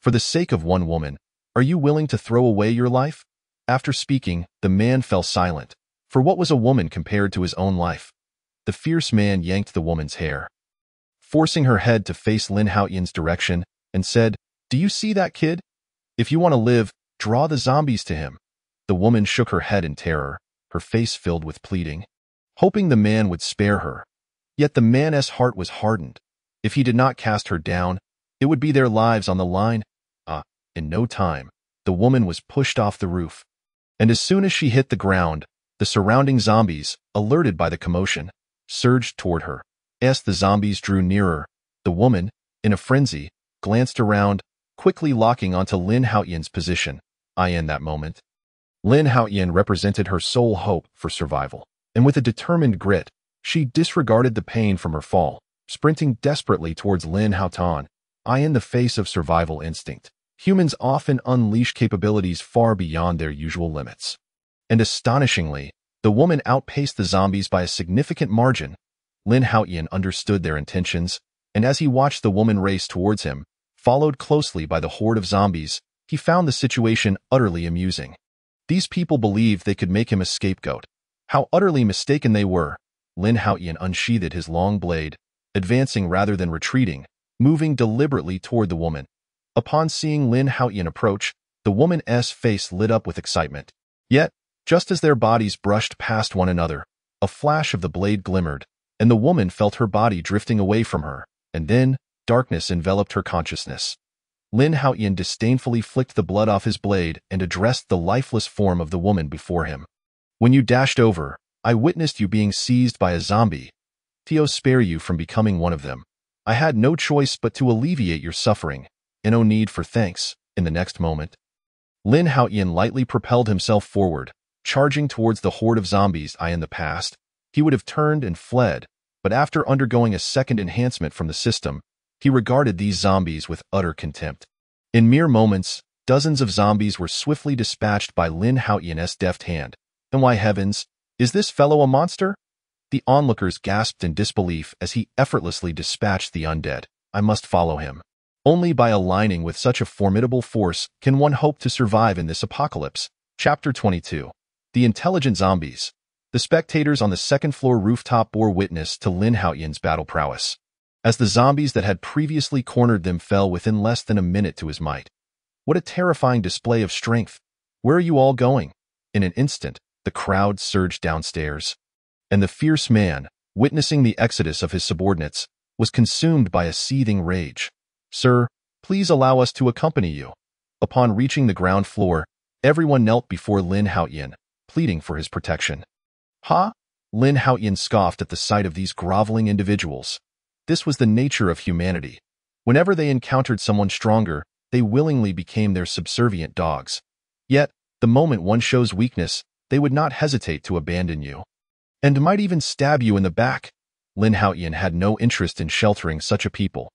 for the sake of one woman, are you willing to throw away your life? After speaking, the man fell silent, for what was a woman compared to his own life? The fierce man yanked the woman's hair, forcing her head to face Lin Haotian's direction, and said, Do you see that kid? If you want to live, draw the zombies to him. The woman shook her head in terror, her face filled with pleading, hoping the man would spare her. Yet the man's heart was hardened. If he did not cast her down, it would be their lives on the line. In no time, the woman was pushed off the roof. And as soon as she hit the ground, the surrounding zombies, alerted by the commotion, surged toward her. As the zombies drew nearer, the woman, in a frenzy, glanced around, quickly locking onto Lin Haotian's position. In that moment, Lin Haotian represented her sole hope for survival, and with a determined grit, she disregarded the pain from her fall, sprinting desperately towards Lin Haotian. In the face of survival instinct, humans often unleash capabilities far beyond their usual limits. And astonishingly, the woman outpaced the zombies by a significant margin. Lin Haotian understood their intentions, and as he watched the woman race towards him, followed closely by the horde of zombies, he found the situation utterly amusing. These people believed they could make him a scapegoat. How utterly mistaken they were. Lin Haotian unsheathed his long blade, advancing rather than retreating, moving deliberately toward the woman. Upon seeing Lin Haotian approach, the woman's face lit up with excitement. Yet, just as their bodies brushed past one another, a flash of the blade glimmered, and the woman felt her body drifting away from her, and then, darkness enveloped her consciousness. Lin Haotian disdainfully flicked the blood off his blade and addressed the lifeless form of the woman before him. When you dashed over, I witnessed you being seized by a zombie. To spare you from becoming one of them, I had no choice but to alleviate your suffering, and no need for thanks. In the next moment, Lin Haotian lightly propelled himself forward, charging towards the horde of zombies. In the past, he would have turned and fled, but after undergoing a second enhancement from the system, he regarded these zombies with utter contempt. In mere moments, dozens of zombies were swiftly dispatched by Lin Haotian's deft hand. And why heavens, is this fellow a monster? The onlookers gasped in disbelief as he effortlessly dispatched the undead. I must follow him. Only by aligning with such a formidable force can one hope to survive in this apocalypse. Chapter 22. The Intelligent Zombies. The spectators on the second-floor rooftop bore witness to Lin Haotian's battle prowess. as the zombies that had previously cornered them fell within less than a minute to his might. What a terrifying display of strength! Where are you all going? In an instant, the crowd surged downstairs, and the fierce man, witnessing the exodus of his subordinates, was consumed by a seething rage. Sir, please allow us to accompany you. Upon reaching the ground floor, everyone knelt before Lin Haotian, pleading for his protection. Ha! Lin Haotian scoffed at the sight of these groveling individuals. This was the nature of humanity. Whenever they encountered someone stronger, they willingly became their subservient dogs. Yet, the moment one shows weakness, they would not hesitate to abandon you, and might even stab you in the back. Lin Haotian had no interest in sheltering such a people.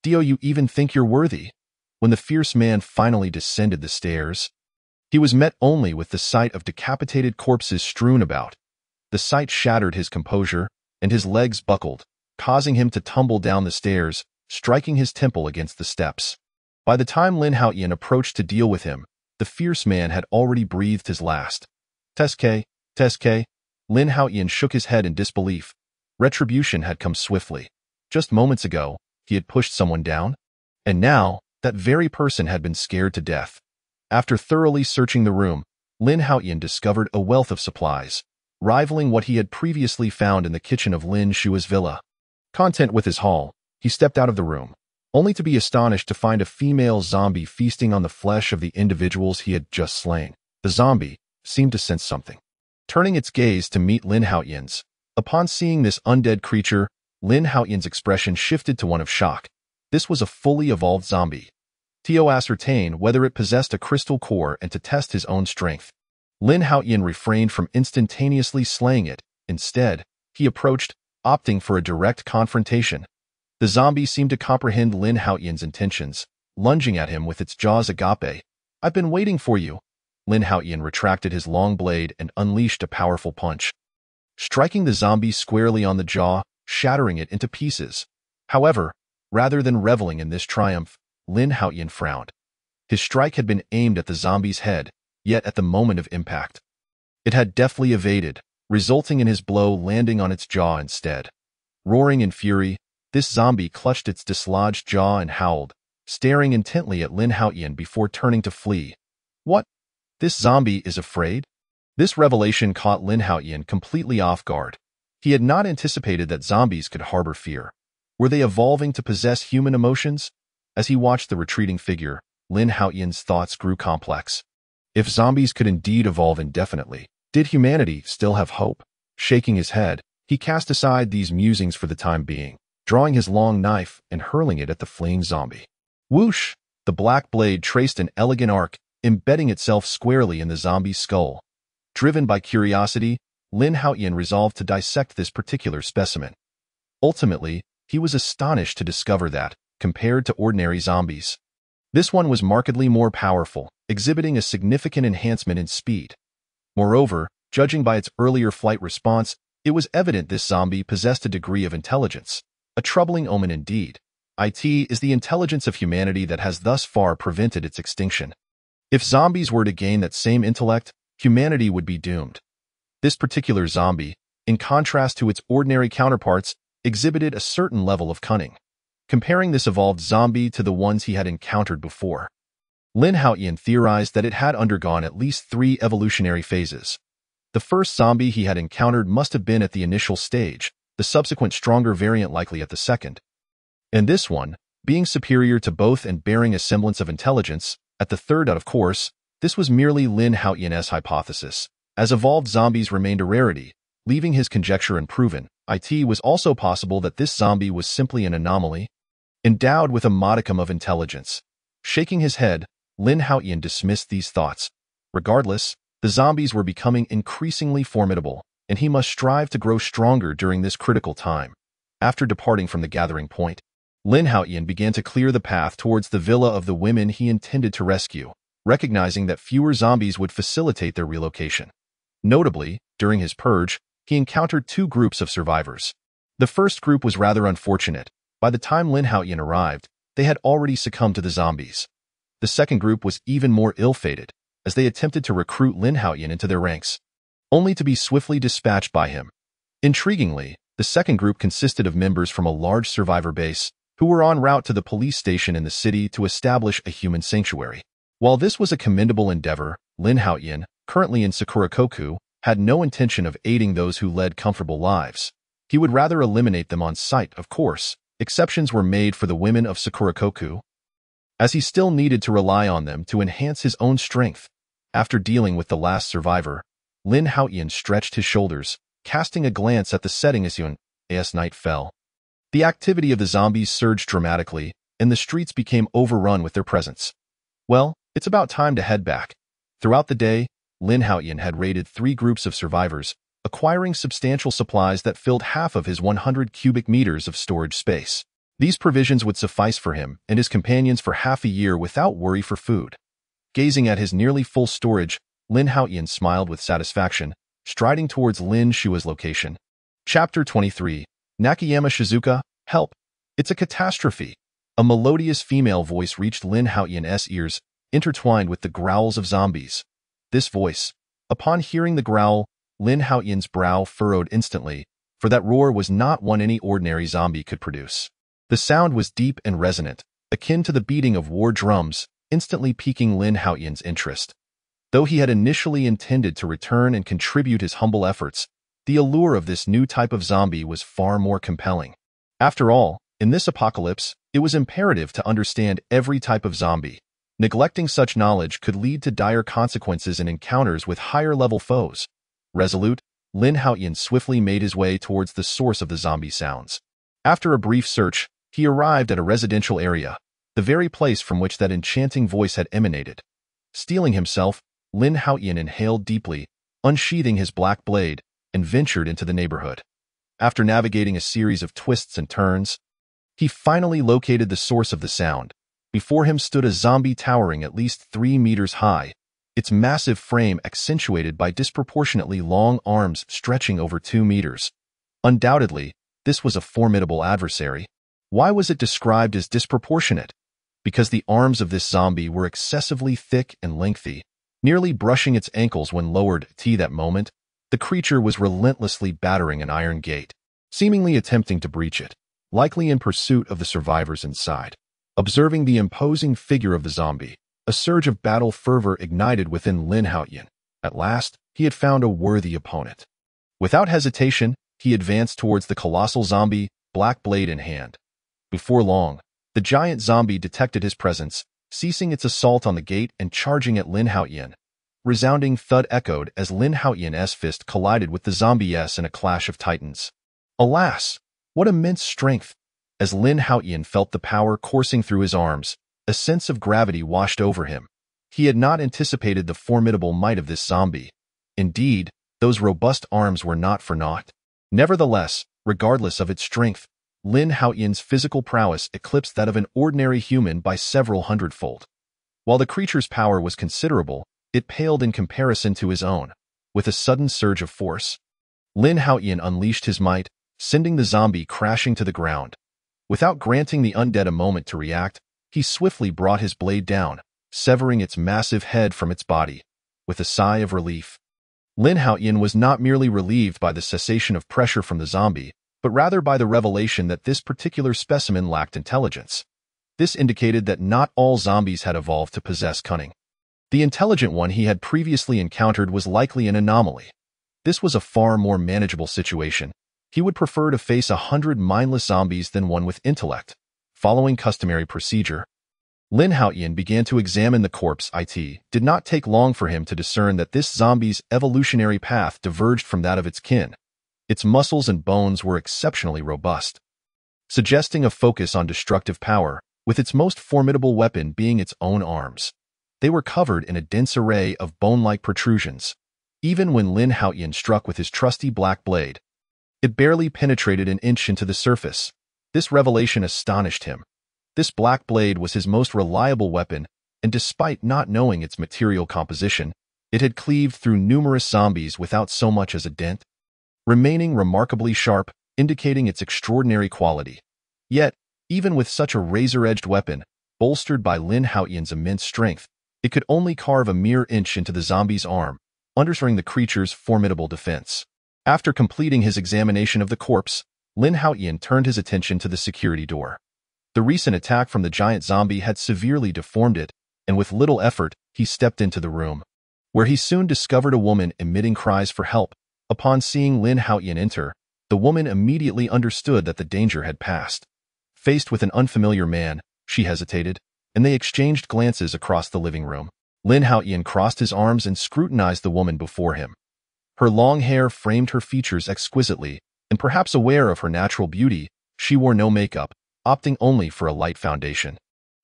Do you even think you're worthy? When the fierce man finally descended the stairs, he was met only with the sight of decapitated corpses strewn about. The sight shattered his composure, and his legs buckled, causing him to tumble down the stairs, striking his temple against the steps. By the time Lin Haotian approached to deal with him, the fierce man had already breathed his last. Teske. Lin Haotian shook his head in disbelief. Retribution had come swiftly. Just moments ago, he had pushed someone down, and now, that very person had been scared to death. After thoroughly searching the room, Lin Haotian discovered a wealth of supplies, rivaling what he had previously found in the kitchen of Lin Shua's villa. Content with his haul, he stepped out of the room, only to be astonished to find a female zombie feasting on the flesh of the individuals he had just slain. The zombie seemed to sense something, turning its gaze to meet Lin Haotian's. Upon seeing this undead creature, Lin Haotian's expression shifted to one of shock. This was a fully evolved zombie. To ascertain whether it possessed a crystal core and to test his own strength, Lin Haotian refrained from instantaneously slaying it. Instead, he approached, opting for a direct confrontation. The zombie seemed to comprehend Lin Haotian's intentions, lunging at him with its jaws agape. I've been waiting for you. Lin Haotian retracted his long blade and unleashed a powerful punch, striking the zombie squarely on the jaw, shattering it into pieces. However, rather than reveling in this triumph, Lin Haotian frowned. His strike had been aimed at the zombie's head, yet at the moment of impact, it had deftly evaded, resulting in his blow landing on its jaw instead. Roaring in fury, this zombie clutched its dislodged jaw and howled, staring intently at Lin Haotian before turning to flee. What? This zombie is afraid? This revelation caught Lin Haotian completely off guard. He had not anticipated that zombies could harbor fear. Were they evolving to possess human emotions? As he watched the retreating figure, Lin Haotian's thoughts grew complex. If zombies could indeed evolve indefinitely, did humanity still have hope? Shaking his head, he cast aside these musings for the time being, drawing his long knife and hurling it at the fleeing zombie. Whoosh! The black blade traced an elegant arc, embedding itself squarely in the zombie's skull. Driven by curiosity, Lin Haotian resolved to dissect this particular specimen. Ultimately, he was astonished to discover that, compared to ordinary zombies, this one was markedly more powerful, exhibiting a significant enhancement in speed. Moreover, judging by its earlier flight response, it was evident this zombie possessed a degree of intelligence. A troubling omen indeed. It is the intelligence of humanity that has thus far prevented its extinction. If zombies were to gain that same intellect, humanity would be doomed. This particular zombie, in contrast to its ordinary counterparts, exhibited a certain level of cunning. Comparing this evolved zombie to the ones he had encountered before, Lin Haotian theorized that it had undergone at least 3 evolutionary phases. The first zombie he had encountered must have been at the initial stage, the subsequent stronger variant likely at the second. And this one, being superior to both and bearing a semblance of intelligence, at the third. Of course, this was merely Lin Haotian's hypothesis, as evolved zombies remained a rarity, leaving his conjecture unproven. It was also possible that this zombie was simply an anomaly, endowed with a modicum of intelligence. Shaking his head, Lin Haotian dismissed these thoughts. Regardless, the zombies were becoming increasingly formidable, and he must strive to grow stronger during this critical time. After departing from the gathering point, Lin Haotian began to clear the path towards the villa of the women he intended to rescue, recognizing that fewer zombies would facilitate their relocation. Notably, during his purge, he encountered 2 groups of survivors. The first group was rather unfortunate. By the time Lin Haotian arrived, they had already succumbed to the zombies. The second group was even more ill-fated, as they attempted to recruit Lin Haotian into their ranks, only to be swiftly dispatched by him. Intriguingly, the The second group consisted of members from a large survivor base who were en route to the police station in the city to establish a human sanctuary. While this was a commendable endeavor, Lin Haotian, currently in Sakura Country, had no intention of aiding those who led comfortable lives. He would rather eliminate them on sight, of course. Exceptions were made for the women of Sakura Country, as he still needed to rely on them to enhance his own strength. After dealing with the last survivor, Lin Haotian stretched his shoulders, casting a glance at the setting as night fell. The activity of the zombies surged dramatically, and the streets became overrun with their presence. Well, it's about time to head back. Throughout the day, Lin Haotian had raided 3 groups of survivors, acquiring substantial supplies that filled half of his 100 cubic meters of storage space. These provisions would suffice for him and his companions for half a year without worry for food. Gazing at his nearly full storage, Lin Haotian smiled with satisfaction, striding towards Lin Shua's location. Chapter 23. Nakayama Shizuka, help! It's a catastrophe! A melodious female voice reached Lin Haotian's ears, intertwined with the growls of zombies. This voice, upon hearing the growl, Lin Haotian's brow furrowed instantly, for that roar was not one any ordinary zombie could produce. The sound was deep and resonant, akin to the beating of war drums, instantly piquing Lin Haotian's interest. Though he had initially intended to return and contribute his humble efforts, the allure of this new type of zombie was far more compelling. After all, in this apocalypse, it was imperative to understand every type of zombie. Neglecting such knowledge could lead to dire consequences in encounters with higher-level foes. Resolute, Lin Haotian swiftly made his way towards the source of the zombie sounds. After a brief search, he arrived at a residential area, the very place from which that enchanting voice had emanated. Steeling himself, Lin Haotian inhaled deeply, unsheathing his black blade, and ventured into the neighborhood. After navigating a series of twists and turns, he finally located the source of the sound. Before him stood a zombie towering at least 3 meters high, its massive frame accentuated by disproportionately long arms stretching over 2 meters. Undoubtedly, this was a formidable adversary. Why was it described as disproportionate? Because the arms of this zombie were excessively thick and lengthy, nearly brushing its ankles when lowered. At that moment, the creature was relentlessly battering an iron gate, seemingly attempting to breach it, likely in pursuit of the survivors inside. Observing the imposing figure of the zombie, a surge of battle fervor ignited within Lin Haotian. At last, he had found a worthy opponent. Without hesitation, he advanced towards the colossal zombie, black blade in hand. Before long, the giant zombie detected his presence, ceasing its assault on the gate and charging at Lin Haotian. Resounding thud echoed as Lin Haotian's fist collided with the zombie's in a clash of titans. Alas, what immense strength! As Lin Haotian felt the power coursing through his arms, a sense of gravity washed over him. He had not anticipated the formidable might of this zombie. Indeed, those robust arms were not for naught. Nevertheless, regardless of its strength, Lin Haotian's physical prowess eclipsed that of an ordinary human by several hundredfold. While the creature's power was considerable, it paled in comparison to his own. With a sudden surge of force, Lin Haotian unleashed his might, sending the zombie crashing to the ground. Without granting the undead a moment to react, he swiftly brought his blade down, severing its massive head from its body. With a sigh of relief, Lin Haotian was not merely relieved by the cessation of pressure from the zombie, but rather by the revelation that this particular specimen lacked intelligence. This indicated that not all zombies had evolved to possess cunning. The intelligent one he had previously encountered was likely an anomaly. This was a far more manageable situation. He would prefer to face 100 mindless zombies than one with intellect. Following customary procedure, Lin Haotian began to examine the corpse. It did not take long for him to discern that this zombie's evolutionary path diverged from that of its kin. Its muscles and bones were exceptionally robust, suggesting a focus on destructive power, with its most formidable weapon being its own arms. They were covered in a dense array of bone-like protrusions. Even when Lin Haotian struck with his trusty black blade, it barely penetrated an inch into the surface. This revelation astonished him. This black blade was his most reliable weapon, and despite not knowing its material composition, it had cleaved through numerous zombies without so much as a dent, remaining remarkably sharp, indicating its extraordinary quality. Yet, even with such a razor-edged weapon, bolstered by Lin Haotian's immense strength, it could only carve a mere inch into the zombie's arm, underscoring the creature's formidable defense. After completing his examination of the corpse, Lin Haotian turned his attention to the security door. The recent attack from the giant zombie had severely deformed it, and with little effort, he stepped into the room, where he soon discovered a woman emitting cries for help. Upon seeing Lin Haotian enter, the woman immediately understood that the danger had passed. Faced with an unfamiliar man, she hesitated, and they exchanged glances across the living room. Lin Haotian crossed his arms and scrutinized the woman before him. Her long hair framed her features exquisitely, and perhaps aware of her natural beauty, she wore no makeup, opting only for a light foundation.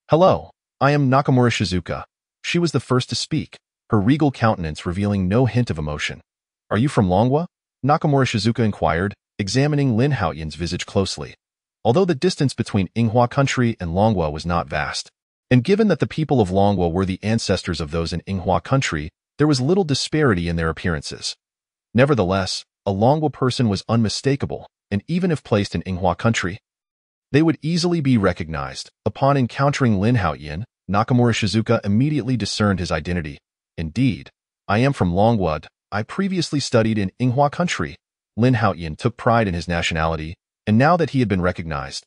"Hello, I am Nakamura Shizuka." She was the first to speak, her regal countenance revealing no hint of emotion. "Are you from Longwa?" Nakamura Shizuka inquired, examining Lin Haotian's visage closely. Although the distance between Sakura Country and Longwa was not vast, and given that the people of Longwa were the ancestors of those in Sakura Country, there was little disparity in their appearances. Nevertheless, a Longwa person was unmistakable, and even if placed in Sakura Country, they would easily be recognized. Upon encountering Lin Haotian, Nakamura Shizuka immediately discerned his identity. "Indeed, I am from Longwa. I previously studied in Sakura Country." Lin Haotian took pride in his nationality, and now that he had been recognized,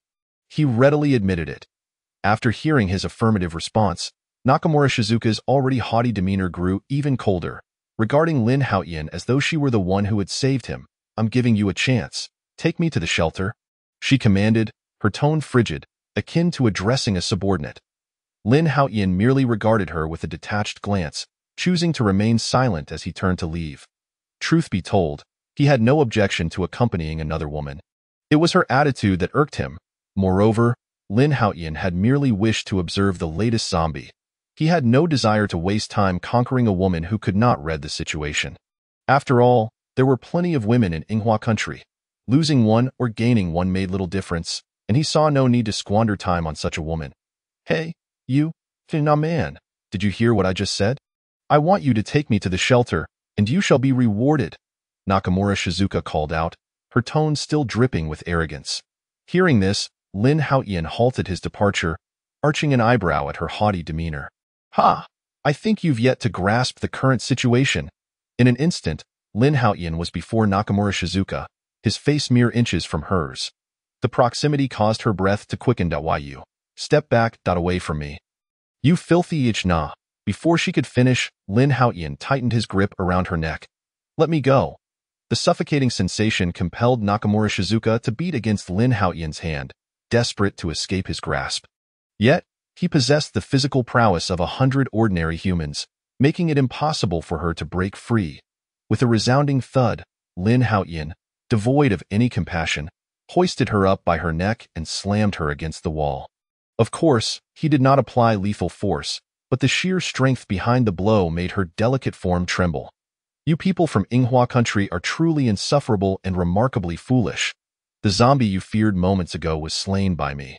he readily admitted it. After hearing his affirmative response, Nakamura Shizuka's already haughty demeanor grew even colder, regarding Lin Haotian as though she were the one who had saved him. "I'm giving you a chance. Take me to the shelter," she commanded, her tone frigid, akin to addressing a subordinate. Lin Haotian merely regarded her with a detached glance, choosing to remain silent as he turned to leave. Truth be told, he had no objection to accompanying another woman. It was her attitude that irked him. Moreover, Lin Haotian had merely wished to observe the latest zombie. He had no desire to waste time conquering a woman who could not read the situation. After all, there were plenty of women in Sakura Country. Losing one or gaining one made little difference, and he saw no need to squander time on such a woman. "Hey, you, Fina man, did you hear what I just said? I want you to take me to the shelter, and you shall be rewarded," Nakamura Shizuka called out, her tone still dripping with arrogance. Hearing this, Lin Haotian halted his departure, arching an eyebrow at her haughty demeanor. "Ha! I think you've yet to grasp the current situation." In an instant, Lin Haotian was before Nakamura Shizuka, his face mere inches from hers. The proximity caused her breath to quicken. "Why you? Step back, away from me. You filthy ichna." Before she could finish, Lin Haotian tightened his grip around her neck. "Let me go." The suffocating sensation compelled Nakamura Shizuka to beat against Lin Haotian's hand, desperate to escape his grasp. Yet, he possessed the physical prowess of 100 ordinary humans, making it impossible for her to break free. With a resounding thud, Lin Haotian, devoid of any compassion, hoisted her up by her neck and slammed her against the wall. Of course, he did not apply lethal force, but the sheer strength behind the blow made her delicate form tremble. "You people from Sakura Country are truly insufferable and remarkably foolish. The zombie you feared moments ago was slain by me.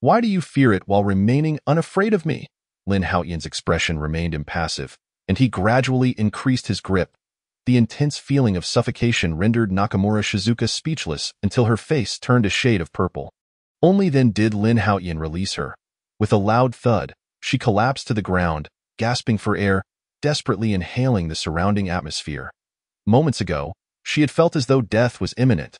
Why do you fear it while remaining unafraid of me?" Lin Haotian's expression remained impassive, and he gradually increased his grip. The intense feeling of suffocation rendered Nakamura Shizuka speechless until her face turned a shade of purple. Only then did Lin Haotian release her. With a loud thud, she collapsed to the ground, gasping for air, desperately inhaling the surrounding atmosphere. Moments ago, she had felt as though death was imminent.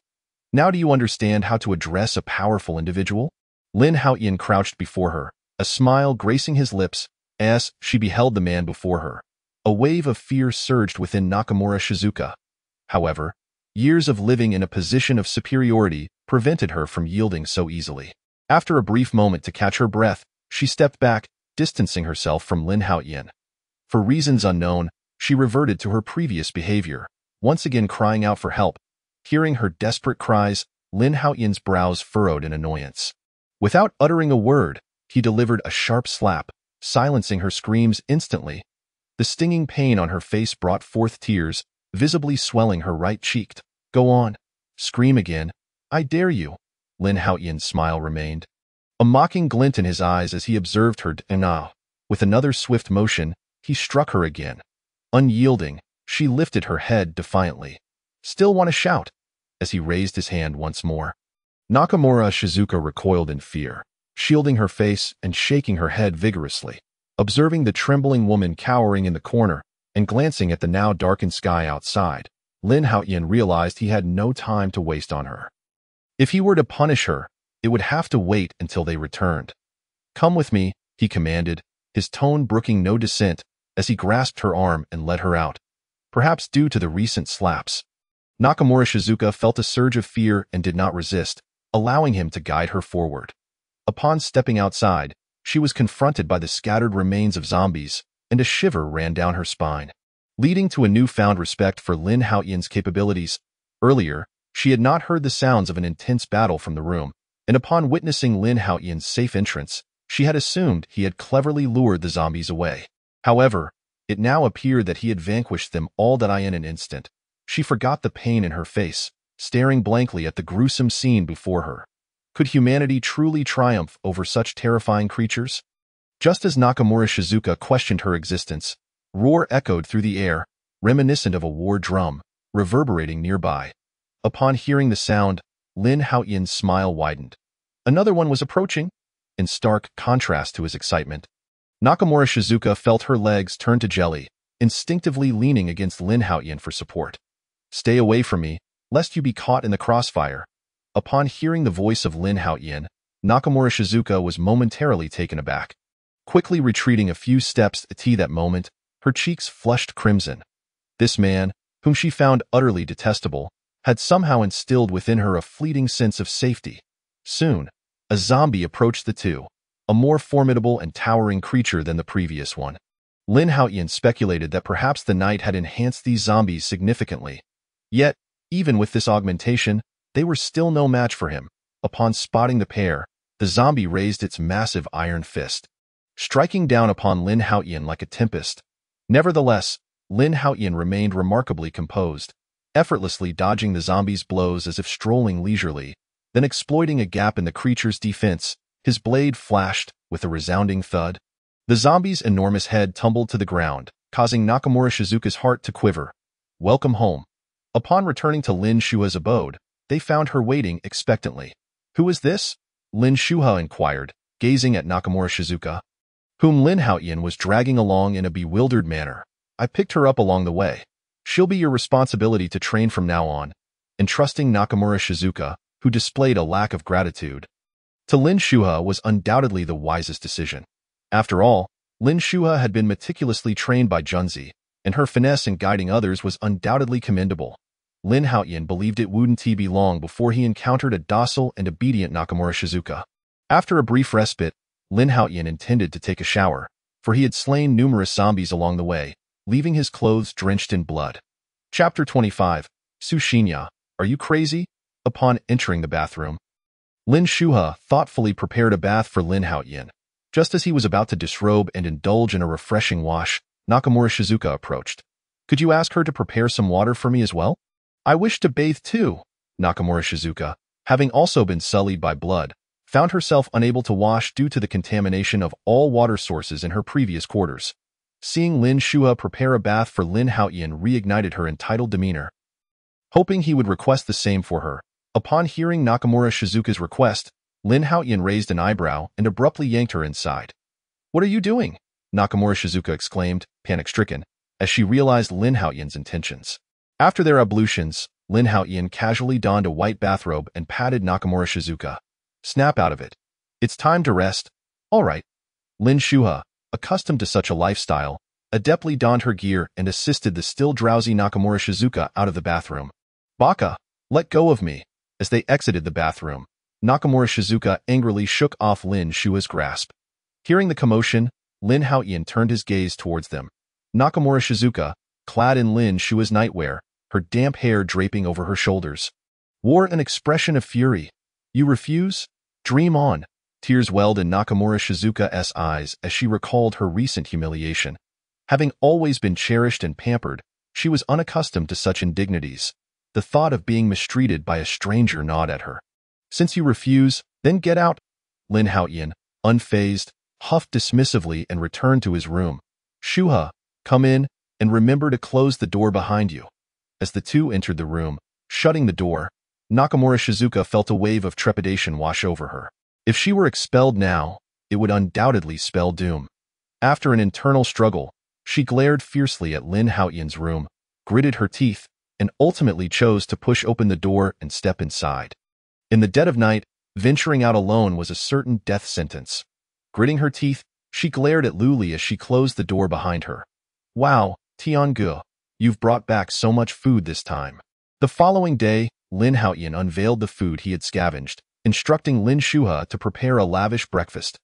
Now do you understand how to address a powerful individual? Lin Haotian crouched before her, a smile gracing his lips, as she beheld the man before her. A wave of fear surged within Nakamura Shizuka. However, years of living in a position of superiority prevented her from yielding so easily. After a brief moment to catch her breath, she stepped back, distancing herself from Lin Haotian. For reasons unknown, she reverted to her previous behavior, once again crying out for help. Hearing her desperate cries, Lin Haotian's brows furrowed in annoyance. Without uttering a word, he delivered a sharp slap, silencing her screams instantly. The stinging pain on her face brought forth tears, visibly swelling her right cheek. "Go on. Scream again. I dare you." Lin Haotian's smile remained, a mocking glint in his eyes as he observed her. Now, with another swift motion, he struck her again. Unyielding, she lifted her head defiantly. "Still want to shout?" as he raised his hand once more. Nakamura Shizuka recoiled in fear, shielding her face and shaking her head vigorously. Observing the trembling woman cowering in the corner and glancing at the now darkened sky outside, Lin Haotian realized he had no time to waste on her. If he were to punish her, it would have to wait until they returned. "Come with me," he commanded, his tone brooking no dissent as he grasped her arm and led her out. Perhaps due to the recent slaps, Nakamura Shizuka felt a surge of fear and did not resist, allowing him to guide her forward. Upon stepping outside, she was confronted by the scattered remains of zombies, and a shiver ran down her spine, leading to a newfound respect for Lin Haotian's capabilities. Earlier, she had not heard the sounds of an intense battle from the room, and upon witnessing Lin Haotian's safe entrance, she had assumed he had cleverly lured the zombies away. However, it now appeared that he had vanquished them all in an instant. She forgot the pain in her face, staring blankly at the gruesome scene before her. Could humanity truly triumph over such terrifying creatures? Just as Nakamura Shizuka questioned her existence, roar echoed through the air, reminiscent of a war drum, reverberating nearby. Upon hearing the sound, Lin Haotian's smile widened. Another one was approaching? In stark contrast to his excitement, Nakamura Shizuka felt her legs turn to jelly, instinctively leaning against Lin Haotian for support. "Stay away from me, lest you be caught in the crossfire." Upon hearing the voice of Lin Haotian, Nakamura Shizuka was momentarily taken aback. Quickly retreating a few steps at that moment, her cheeks flushed crimson. This man, whom she found utterly detestable, had somehow instilled within her a fleeting sense of safety. Soon, a zombie approached the two, a more formidable and towering creature than the previous one. Lin Haotian speculated that perhaps the night had enhanced these zombies significantly. Yet, even with this augmentation, they were still no match for him. Upon spotting the pair, the zombie raised its massive iron fist, striking down upon Lin Haotian like a tempest. Nevertheless, Lin Haotian remained remarkably composed, effortlessly dodging the zombie's blows as if strolling leisurely. Then, exploiting a gap in the creature's defense, his blade flashed with a resounding thud. The zombie's enormous head tumbled to the ground, causing Nakamura Shizuka's heart to quiver. Welcome home. Upon returning to Lin Shuha's abode, they found her waiting expectantly. "Who is this?" Lin Shuha inquired, gazing at Nakamura Shizuka, whom Lin Haotian was dragging along in a bewildered manner. "I picked her up along the way. She'll be your responsibility to train from now on," entrusting Nakamura Shizuka, who displayed a lack of gratitude. To Lin Shuha was undoubtedly the wisest decision. After all, Lin Shuha had been meticulously trained by Junzi, and her finesse in guiding others was undoubtedly commendable. Lin Haotian believed it wouldn't be long before he encountered a docile and obedient Nakamura Shizuka. After a brief respite, Lin Haotian intended to take a shower, for he had slain numerous zombies along the way, leaving his clothes drenched in blood. Chapter 25. Sushinya, are you crazy? Upon entering the bathroom, Lin Shuha thoughtfully prepared a bath for Lin Haotian. Just as he was about to disrobe and indulge in a refreshing wash, Nakamura Shizuka approached. "Could you ask her to prepare some water for me as well?" "I wish to bathe too." Nakamura Shizuka, having also been sullied by blood, found herself unable to wash due to the contamination of all water sources in her previous quarters. Seeing Lin Shuha prepare a bath for Lin Haotian reignited her entitled demeanor. Hoping he would request the same for her, upon hearing Nakamura Shizuka's request, Lin Haotian raised an eyebrow and abruptly yanked her inside. "What are you doing?" Nakamura Shizuka exclaimed, panic-stricken, as she realized Lin Haotian's intentions. After their ablutions, Lin Haotian casually donned a white bathrobe and patted Nakamura Shizuka. "Snap out of it. It's time to rest." "All right." Lin Shuha, accustomed to such a lifestyle, adeptly donned her gear and assisted the still drowsy Nakamura Shizuka out of the bathroom. "Baka, let go of me." As they exited the bathroom, Nakamura Shizuka angrily shook off Lin Shuha's grasp. Hearing the commotion, Lin Haotian turned his gaze towards them. Nakamura Shizuka, clad in Lin Shuha's nightwear, her damp hair draping over her shoulders, wore an expression of fury. "You refuse? Dream on." Tears welled in Nakamura Shizuka's eyes as she recalled her recent humiliation. Having always been cherished and pampered, she was unaccustomed to such indignities. The thought of being mistreated by a stranger gnawed at her. "Since you refuse, then get out." Lin Haotian, unfazed, huffed dismissively and returned to his room. "Shuha, come in, and remember to close the door behind you." As the two entered the room, shutting the door, Nakamura Shizuka felt a wave of trepidation wash over her. If she were expelled now, it would undoubtedly spell doom. After an internal struggle, she glared fiercely at Lin Haotian's room, gritted her teeth, and ultimately chose to push open the door and step inside. In the dead of night, venturing out alone was a certain death sentence. Gritting her teeth, she glared at Luli as she closed the door behind her. Wow, Tiangu, you've brought back so much food this time. The following day, Lin Haotian unveiled the food he had scavenged, instructing Lin Shuha to prepare a lavish breakfast.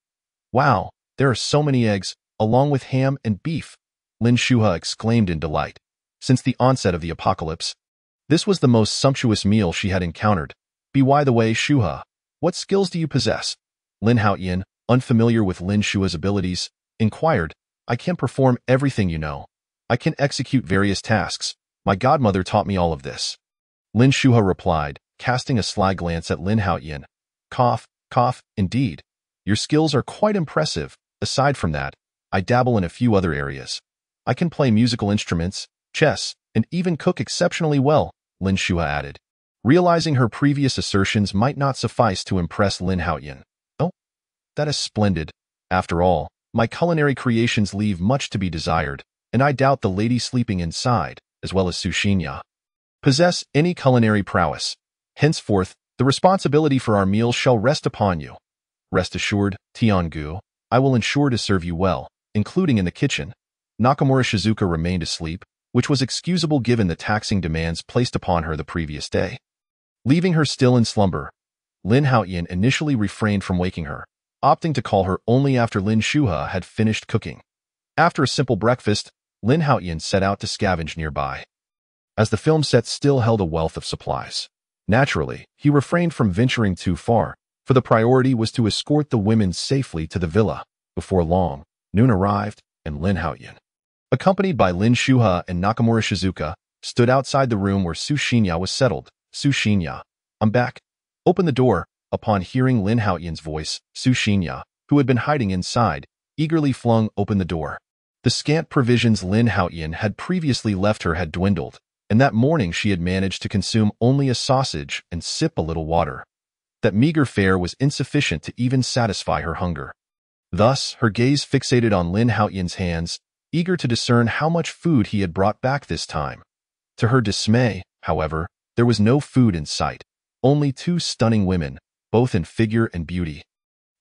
Wow, there are so many eggs, along with ham and beef, Lin Shuha exclaimed in delight. Since the onset of the apocalypse, this was the most sumptuous meal she had encountered. By the way, Shuha, what skills do you possess? Lin Haotian, unfamiliar with Lin Shua's abilities, inquired. I can perform everything you know. I can execute various tasks. My godmother taught me all of this. Lin Shuha replied, casting a sly glance at Lin Haotian. Cough, cough, indeed. Your skills are quite impressive. Aside from that, I dabble in a few other areas. I can play musical instruments, chess, and even cook exceptionally well, Lin Shuha added, realizing her previous assertions might not suffice to impress Lin Haotian. Oh, that is splendid. After all, my culinary creations leave much to be desired, and I doubt the lady sleeping inside, as well as Sushinya, possess any culinary prowess. Henceforth, the responsibility for our meals shall rest upon you. Rest assured, Tiangu, I will ensure to serve you well, including in the kitchen. Nakamura Shizuka remained asleep, which was excusable given the taxing demands placed upon her the previous day. Leaving her still in slumber, Lin Haotian initially refrained from waking her, opting to call her only after Lin Shuha had finished cooking. After a simple breakfast, Lin Haotian set out to scavenge nearby. As the film set still held a wealth of supplies. Naturally, he refrained from venturing too far, for the priority was to escort the women safely to the villa. Before long, noon arrived, and Lin Haotian, accompanied by Lin Shuha and Nakamura Shizuka, stood outside the room where Sushinya was settled. Sushinya, I'm back. Open the door. Upon hearing Lin Haotian's voice, Sushinya, who had been hiding inside, eagerly flung open the door. The scant provisions Lin Haotian had previously left her had dwindled, and that morning she had managed to consume only a sausage and sip a little water. That meager fare was insufficient to even satisfy her hunger. Thus, her gaze fixated on Lin Haotian's hands, eager to discern how much food he had brought back this time. To her dismay, however, there was no food in sight, only two stunning women, both in figure and beauty.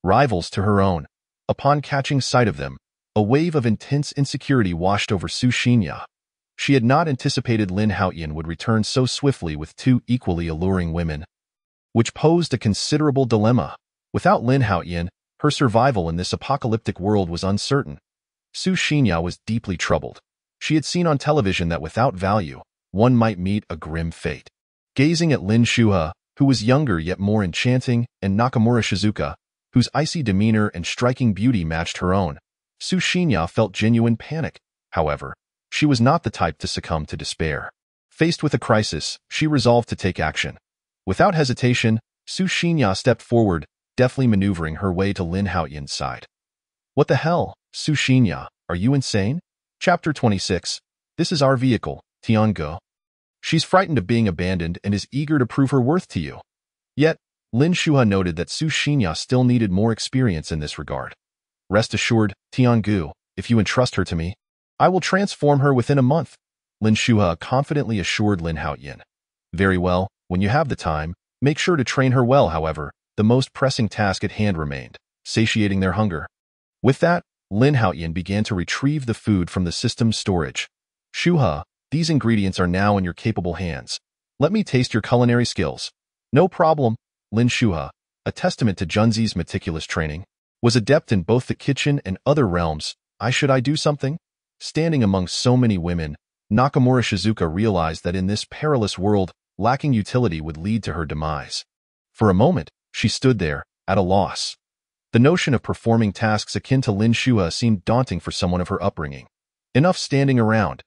Rivals to her own. Upon catching sight of them, a wave of intense insecurity washed over Sushinya. She had not anticipated Lin Haotian would return so swiftly with two equally alluring women, which posed a considerable dilemma. Without Lin Haotian, her survival in this apocalyptic world was uncertain. Sushinya was deeply troubled. She had seen on television that without value, one might meet a grim fate. Gazing at Lin Shuha, who was younger yet more enchanting, and Nakamura Shizuka, whose icy demeanor and striking beauty matched her own, Sushinya felt genuine panic. However, she was not the type to succumb to despair. Faced with a crisis, she resolved to take action. Without hesitation, Sushinya stepped forward, deftly maneuvering her way to Lin Haotian's side. What the hell, Sushinya, are you insane? Chapter 26. This is our vehicle, Tiangu. She's frightened of being abandoned and is eager to prove her worth to you. Yet, Lin Shuha noted that Sushinya still needed more experience in this regard. Rest assured, Tiangu, if you entrust her to me, I will transform her within a month, Lin Shuha confidently assured Lin Haotian. Very well, when you have the time, make sure to train her well. However, the most pressing task at hand remained, satiating their hunger. With that, Lin Haotian began to retrieve the food from the system's storage. Shuha, these ingredients are now in your capable hands. Let me taste your culinary skills. No problem, Lin Shuha, a testament to Junzi's meticulous training, was adept in both the kitchen and other realms. Should I do something? Standing among so many women, Nakamura Shizuka realized that in this perilous world, lacking utility would lead to her demise. For a moment, she stood there, at a loss. The notion of performing tasks akin to Lin Shuha seemed daunting for someone of her upbringing. Enough standing around.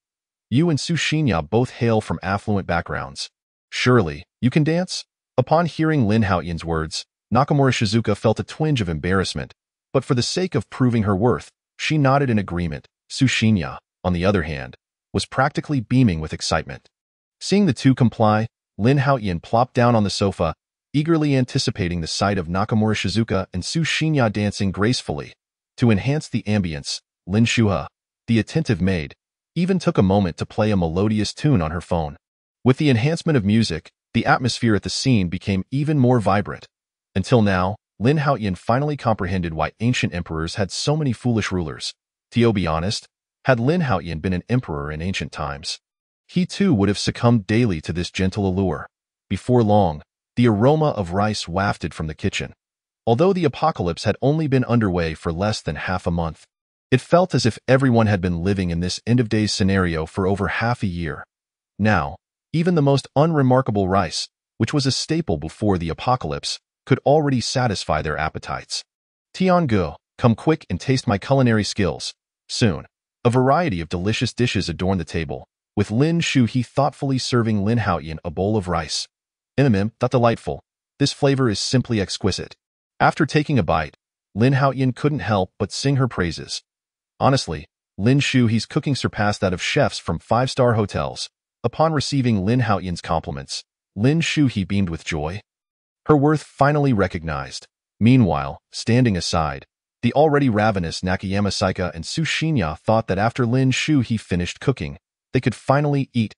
You and Sushinya both hail from affluent backgrounds. Surely, you can dance? Upon hearing Lin Haotian's words, Nakamura Shizuka felt a twinge of embarrassment, but for the sake of proving her worth, she nodded in agreement. Sushinya, on the other hand, was practically beaming with excitement. Seeing the two comply, Lin Haotian plopped down on the sofa, eagerly anticipating the sight of Nakamura Shizuka and Sushinya dancing gracefully. To enhance the ambience, Lin Shuha, the attentive maid, even took a moment to play a melodious tune on her phone. With the enhancement of music, The atmosphere at the scene became even more vibrant. Until now, Lin Haotian finally comprehended why ancient emperors had so many foolish rulers. To be honest, had Lin Haotian been an emperor in ancient times, he too would have succumbed daily to this gentle allure. Before long, the aroma of rice wafted from the kitchen. Although the apocalypse had only been underway for less than half a month, it felt as if everyone had been living in this end-of-days scenario for over half a year. Now, even the most unremarkable rice, which was a staple before the apocalypse, could already satisfy their appetites. Tiangu, come quick and taste my culinary skills. Soon, a variety of delicious dishes adorned the table, with Lin Haotian thoughtfully serving Lin Haotian a bowl of rice. That delightful. This flavor is simply exquisite. After taking a bite, Lin Haotian couldn't help but sing her praises. Honestly, Lin Haotian's cooking surpassed that of chefs from five-star hotels. Upon receiving Lin Haotian's compliments, Lin Haotian beamed with joy. Her worth finally recognized. Meanwhile, standing aside, the already ravenous Nakayamasika and Su Shinya thought that after Lin Haotian finished cooking, they could finally eat.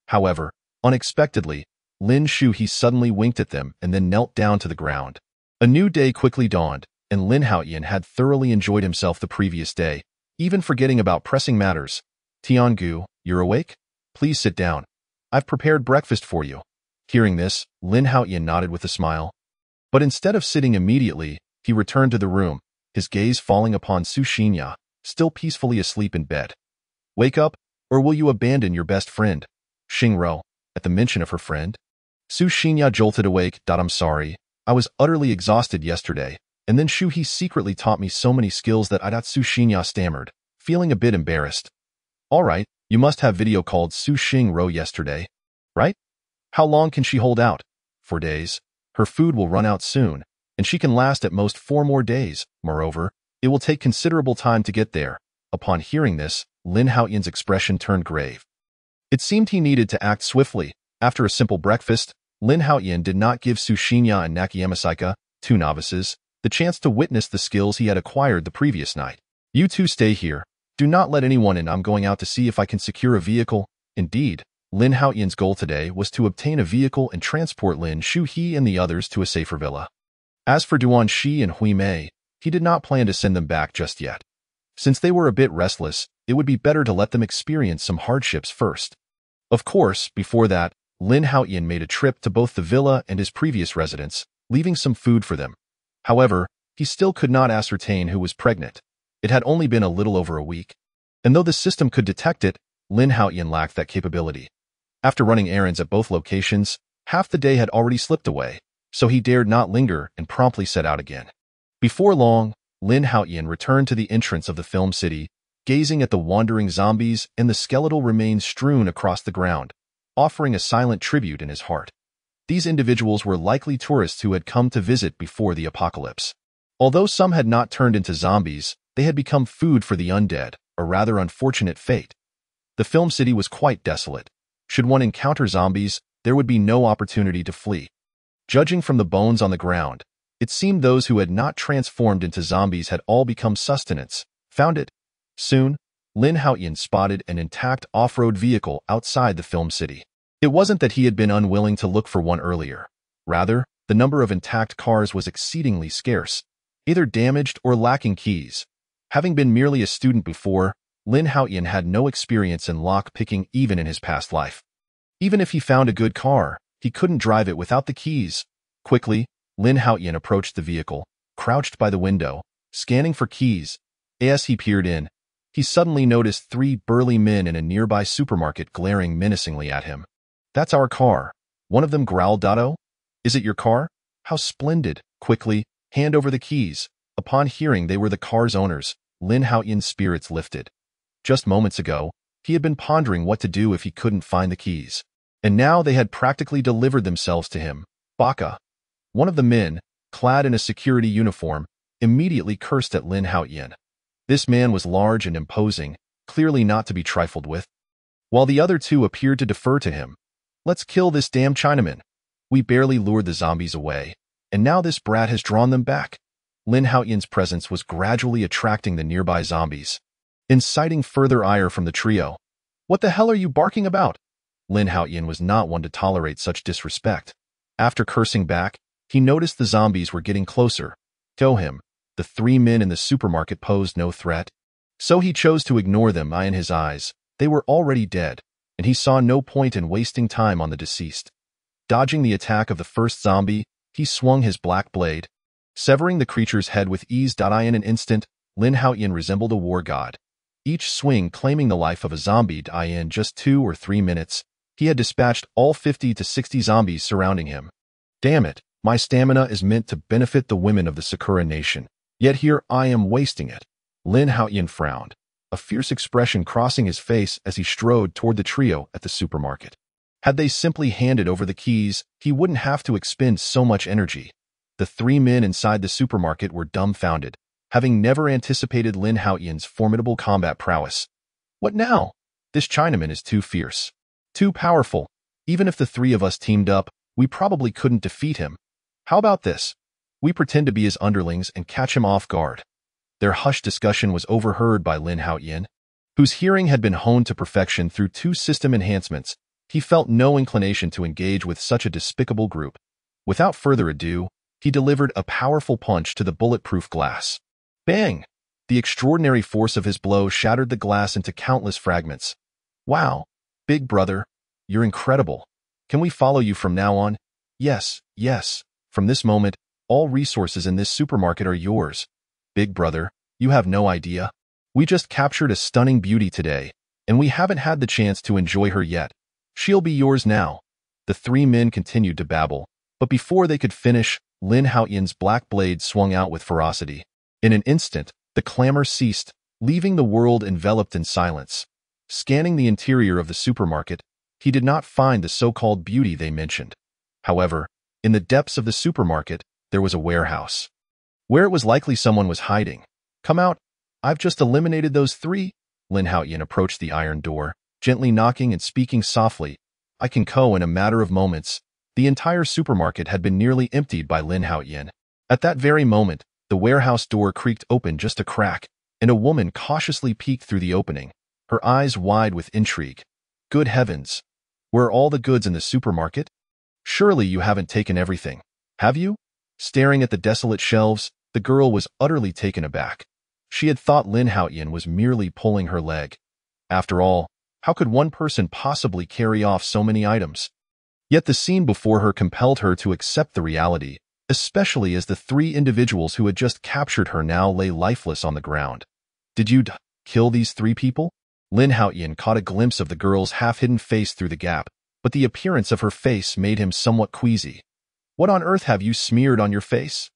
However, unexpectedly, Lin Haotian suddenly winked at them and then knelt down to the ground. A new day quickly dawned, and Lin Haotian had thoroughly enjoyed himself the previous day, even forgetting about pressing matters. Tiangu, you're awake? Please sit down. I've prepared breakfast for you. Hearing this, Lin Haotian nodded with a smile. But instead of sitting immediately, he returned to the room, his gaze falling upon Su Shinya, still peacefully asleep in bed. Wake up, or will you abandon your best friend? Xingro, at the mention of her friend. Su Shinya jolted awake. I'm sorry. I was utterly exhausted yesterday, and then Shuhi secretly taught me so many skills that Su Shinya stammered, feeling a bit embarrassed. All right, you must have video called Su Xingro yesterday, right? How long can she hold out? 4 days. Her food will run out soon, and she can last at most 4 more days. Moreover, it will take considerable time to get there. Upon hearing this, Lin Haotian's expression turned grave. It seemed he needed to act swiftly. After a simple breakfast, Lin Haotian did not give Su Shinya and Nakayamasika, 2 novices, the chance to witness the skills he had acquired the previous night. You two stay here. Do not let anyone in. I'm going out to see if I can secure a vehicle. Indeed, Lin Haotian's goal today was to obtain a vehicle and transport Lin Haotian and the others to a safer villa. As for Duan Shi and Hui Mei, he did not plan to send them back just yet. Since they were a bit restless, it would be better to let them experience some hardships first. Of course, before that, Lin Haotian made a trip to both the villa and his previous residence, leaving some food for them. However, he still could not ascertain who was pregnant. It had only been a little over a week. And though the system could detect it, Lin Haotian lacked that capability. After running errands at both locations, half the day had already slipped away, so he dared not linger and promptly set out again. Before long, Lin Haotian returned to the entrance of the film city, gazing at the wandering zombies and the skeletal remains strewn across the ground, offering a silent tribute in his heart. These individuals were likely tourists who had come to visit before the apocalypse. Although some had not turned into zombies, they had become food for the undead, a rather unfortunate fate. The film city was quite desolate. Should one encounter zombies, there would be no opportunity to flee. Judging from the bones on the ground, it seemed those who had not transformed into zombies had all become sustenance. Found it. Soon, Lin Haotian spotted an intact off-road vehicle outside the film city. It wasn't that he had been unwilling to look for one earlier. Rather, the number of intact cars was exceedingly scarce, either damaged or lacking keys. Having been merely a student before, Lin Haotian had no experience in lock-picking even in his past life. Even if he found a good car, he couldn't drive it without the keys. Quickly, Lin Haotian approached the vehicle, crouched by the window, scanning for keys. As he peered in, he suddenly noticed 3 burly men in a nearby supermarket glaring menacingly at him. That's our car. One of them growled. Oh, is it your car? How splendid. Quickly, hand over the keys. Upon hearing they were the car's owners, Lin Haotian's spirits lifted. Just moments ago, he had been pondering what to do if he couldn't find the keys. And now they had practically delivered themselves to him. Baka. One of the men, clad in a security uniform, immediately cursed at Lin Haotian. This man was large and imposing, clearly not to be trifled with. While the other 2 appeared to defer to him. Let's kill this damn Chinaman. We barely lured the zombies away, and now this brat has drawn them back. Lin Haotian's presence was gradually attracting the nearby zombies, inciting further ire from the trio. What the hell are you barking about? Lin Haotian was not one to tolerate such disrespect. After cursing back, he noticed the zombies were getting closer. To him, the three men in the supermarket posed no threat. So he chose to ignore them. In his eyes, they were already dead, and he saw no point in wasting time on the deceased. Dodging the attack of the first zombie, he swung his black blade, severing the creature's head with ease. In an instant, Lin Haotian resembled a war god. Each swing claiming the life of a zombie. In just 2 or 3 minutes, he had dispatched all 50 to 60 zombies surrounding him. Damn it, my stamina is meant to benefit the women of the Sakura Nation, yet here I am wasting it. Lin Haotian frowned, a fierce expression crossing his face as he strode toward the trio at the supermarket. Had they simply handed over the keys, he wouldn't have to expend so much energy. The three men inside the supermarket were dumbfounded, having never anticipated Lin Haotian's formidable combat prowess. What now? This Chinaman is too fierce, too powerful. Even if the three of us teamed up, we probably couldn't defeat him. How about this? We pretend to be his underlings and catch him off guard. Their hushed discussion was overheard by Lin Haotian, whose hearing had been honed to perfection through 2 system enhancements. He felt no inclination to engage with such a despicable group. Without further ado, he delivered a powerful punch to the bulletproof glass. Bang! The extraordinary force of his blow shattered the glass into countless fragments. Wow, big brother, you're incredible. Can we follow you from now on? Yes, yes. From this moment, all resources in this supermarket are yours. Big brother, you have no idea. We just captured a stunning beauty today, and we haven't had the chance to enjoy her yet. She'll be yours now. The three men continued to babble, but before they could finish, Lin Haotian's black blade swung out with ferocity. In an instant, the clamor ceased, leaving the world enveloped in silence. Scanning the interior of the supermarket, he did not find the so-called beauty they mentioned. However, in the depths of the supermarket, there was a warehouse, where it was likely someone was hiding. Come out. I've just eliminated those 3. Lin Haotian approached the iron door, gently knocking and speaking softly. I can go in a matter of moments. The entire supermarket had been nearly emptied by Lin Haotian. At that very moment, the warehouse door creaked open just a crack, and a woman cautiously peeked through the opening, her eyes wide with intrigue. Good heavens! Were all the goods in the supermarket? Surely you haven't taken everything, have you? Staring at the desolate shelves, the girl was utterly taken aback. She had thought Lin Haotian was merely pulling her leg. After all, how could one person possibly carry off so many items? Yet the scene before her compelled her to accept the reality, especially as the 3 individuals who had just captured her now lay lifeless on the ground. Did you kill these 3 people? Lin Haotian caught a glimpse of the girl's half-hidden face through the gap, but the appearance of her face made him somewhat queasy. What on earth have you smeared on your face?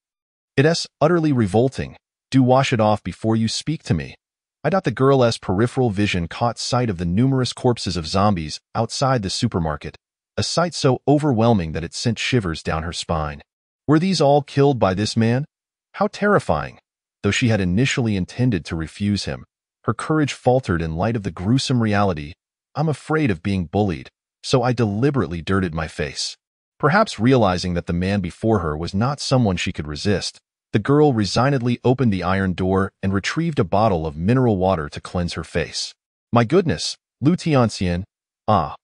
It's utterly revolting. Do wash it off before you speak to me. The girl's peripheral vision caught sight of the numerous corpses of zombies outside the supermarket, a sight so overwhelming that it sent shivers down her spine. Were these all killed by this man? How terrifying! Though she had initially intended to refuse him, her courage faltered in light of the gruesome reality. I'm afraid of being bullied, so I deliberately dirted my face. Perhaps realizing that the man before her was not someone she could resist, the girl resignedly opened the iron door and retrieved a bottle of mineral water to cleanse her face. My goodness, Lin Haotian. Ah,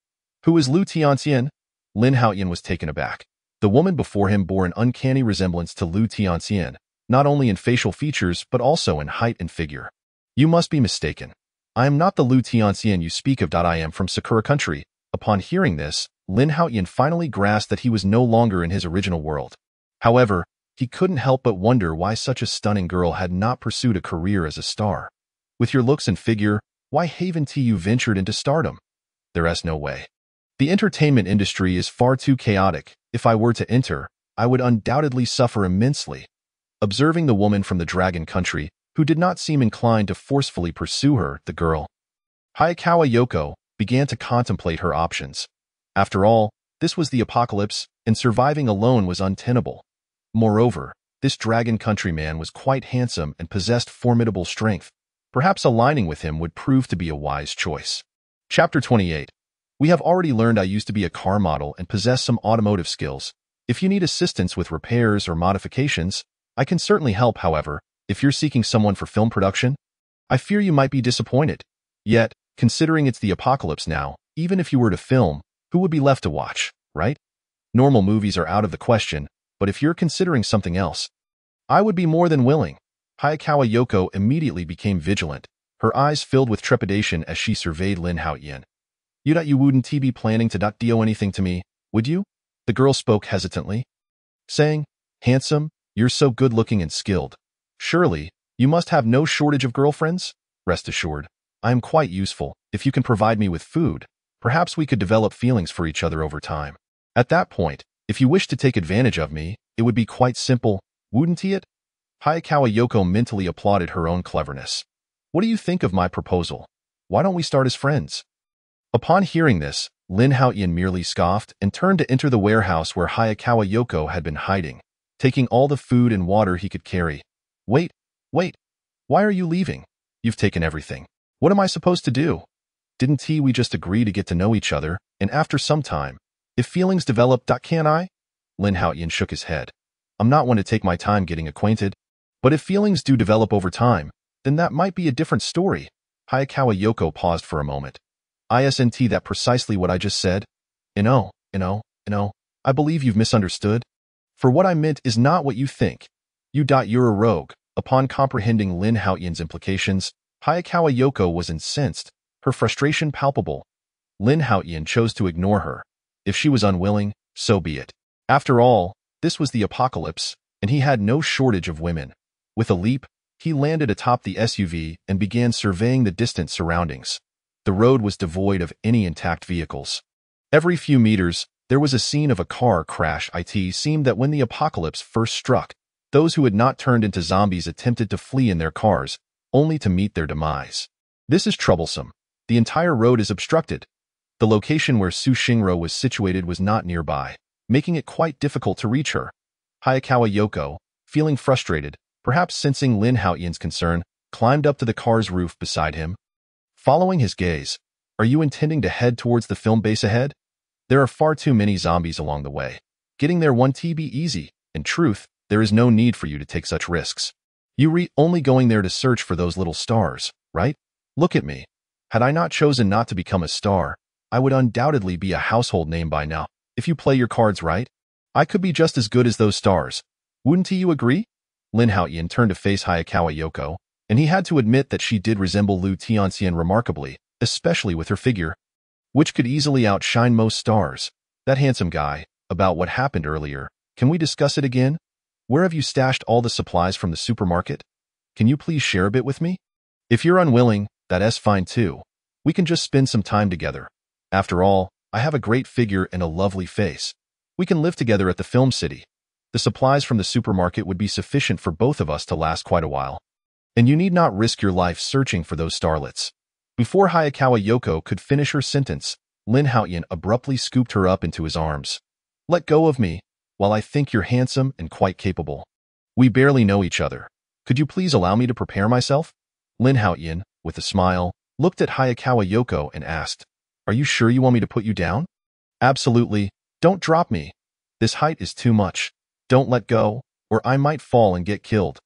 who is Lin Haotian? Lin Haotian was taken aback. The woman before him bore an uncanny resemblance to Lin Haotian, not only in facial features but also in height and figure. You must be mistaken. I am not the Lin Haotian you speak of. I am from Sakura Country. Upon hearing this, Lin Haotian finally grasped that he was no longer in his original world. However, he couldn't help but wonder why such a stunning girl had not pursued a career as a star. With your looks and figure, why haven't you ventured into stardom? There's no way. The entertainment industry is far too chaotic. If I were to enter, I would undoubtedly suffer immensely. Observing the woman from the Dragon Country, who did not seem inclined to forcefully pursue her, the girl, Hayakawa Yoko, began to contemplate her options. After all, this was the apocalypse, and surviving alone was untenable. Moreover, this Dragon Country man was quite handsome and possessed formidable strength. Perhaps aligning with him would prove to be a wise choice. Chapter 28. We have already learned I used to be a car model and possess some automotive skills. If you need assistance with repairs or modifications, I can certainly help. However, if you're seeking someone for film production, I fear you might be disappointed. Yet, considering it's the apocalypse now, even if you were to film, Who would be left to watch, right? Normal movies are out of the question, but if you're considering something else, I would be more than willing. Hayakawa Yoko immediately became vigilant, her eyes filled with trepidation as she surveyed Lin Haotian. You wouldn't be planning to not do anything to me, would you? The girl spoke hesitantly, saying, handsome, you're so good-looking and skilled. Surely, you must have no shortage of girlfriends? Rest assured, I am quite useful. If you can provide me with food, perhaps we could develop feelings for each other over time. At that point, if you wish to take advantage of me, it would be quite simple, wouldn't it? Hayakawa Yoko mentally applauded her own cleverness. What do you think of my proposal? Why don't we start as friends? Upon hearing this, Lin Haotian merely scoffed and turned to enter the warehouse where Hayakawa Yoko had been hiding, taking all the food and water he could carry. Wait, why are you leaving? You've taken everything. What am I supposed to do? Didn't we just agree to get to know each other, and after some time, if feelings develop, can't I? Lin Haotian shook his head. I'm not one to take my time getting acquainted, but if feelings do develop over time, then that might be a different story. Hayakawa Yoko paused for a moment. Isn't that precisely what I just said? I believe you've misunderstood. For what I meant is not what you think. You're a rogue. Upon comprehending Lin Haotian's implications, Hayakawa Yoko was incensed, her frustration palpable. Lin Haotian chose to ignore her. If she was unwilling, so be it. After all, this was the apocalypse, and he had no shortage of women. With a leap, he landed atop the SUV and began surveying the distant surroundings. The road was devoid of any intact vehicles. Every few meters, there was a scene of a car crash. It seemed that when the apocalypse first struck, those who had not turned into zombies attempted to flee in their cars, only to meet their demise. This is troublesome. The entire road is obstructed. The location where Su Xingro was situated was not nearby, making it quite difficult to reach her. Hayakawa Yoko, feeling frustrated, perhaps sensing Lin Haotian's concern, climbed up to the car's roof beside him. Following his gaze, are you intending to head towards the film base ahead? There are far too many zombies along the way. Getting there won't be easy. In truth, there is no need for you to take such risks. You're only going there to search for those little stars, right? Look at me. Had I not chosen not to become a star, I would undoubtedly be a household name by now. If you play your cards right, I could be just as good as those stars. Wouldn't you agree? Lin Haotian turned to face Hayakawa Yoko, and he had to admit that she did resemble Lin Haotian remarkably, especially with her figure, which could easily outshine most stars. That handsome guy, about what happened earlier, can we discuss it again? Where have you stashed all the supplies from the supermarket? Can you please share a bit with me? If you're unwilling, that's fine too. We can just spend some time together. After all, I have a great figure and a lovely face. We can live together at the film city. The supplies from the supermarket would be sufficient for both of us to last quite a while. And you need not risk your life searching for those starlets. Before Hayakawa Yoko could finish her sentence, Lin Haotian abruptly scooped her up into his arms. Let go of me, while I think you're handsome and quite capable. We barely know each other. Could you please allow me to prepare myself? Lin Haotian, with a smile, looked at Hayakawa Yoko and asked, Are you sure you want me to put you down? Absolutely. Don't drop me. This height is too much. Don't let go, or I might fall and get killed.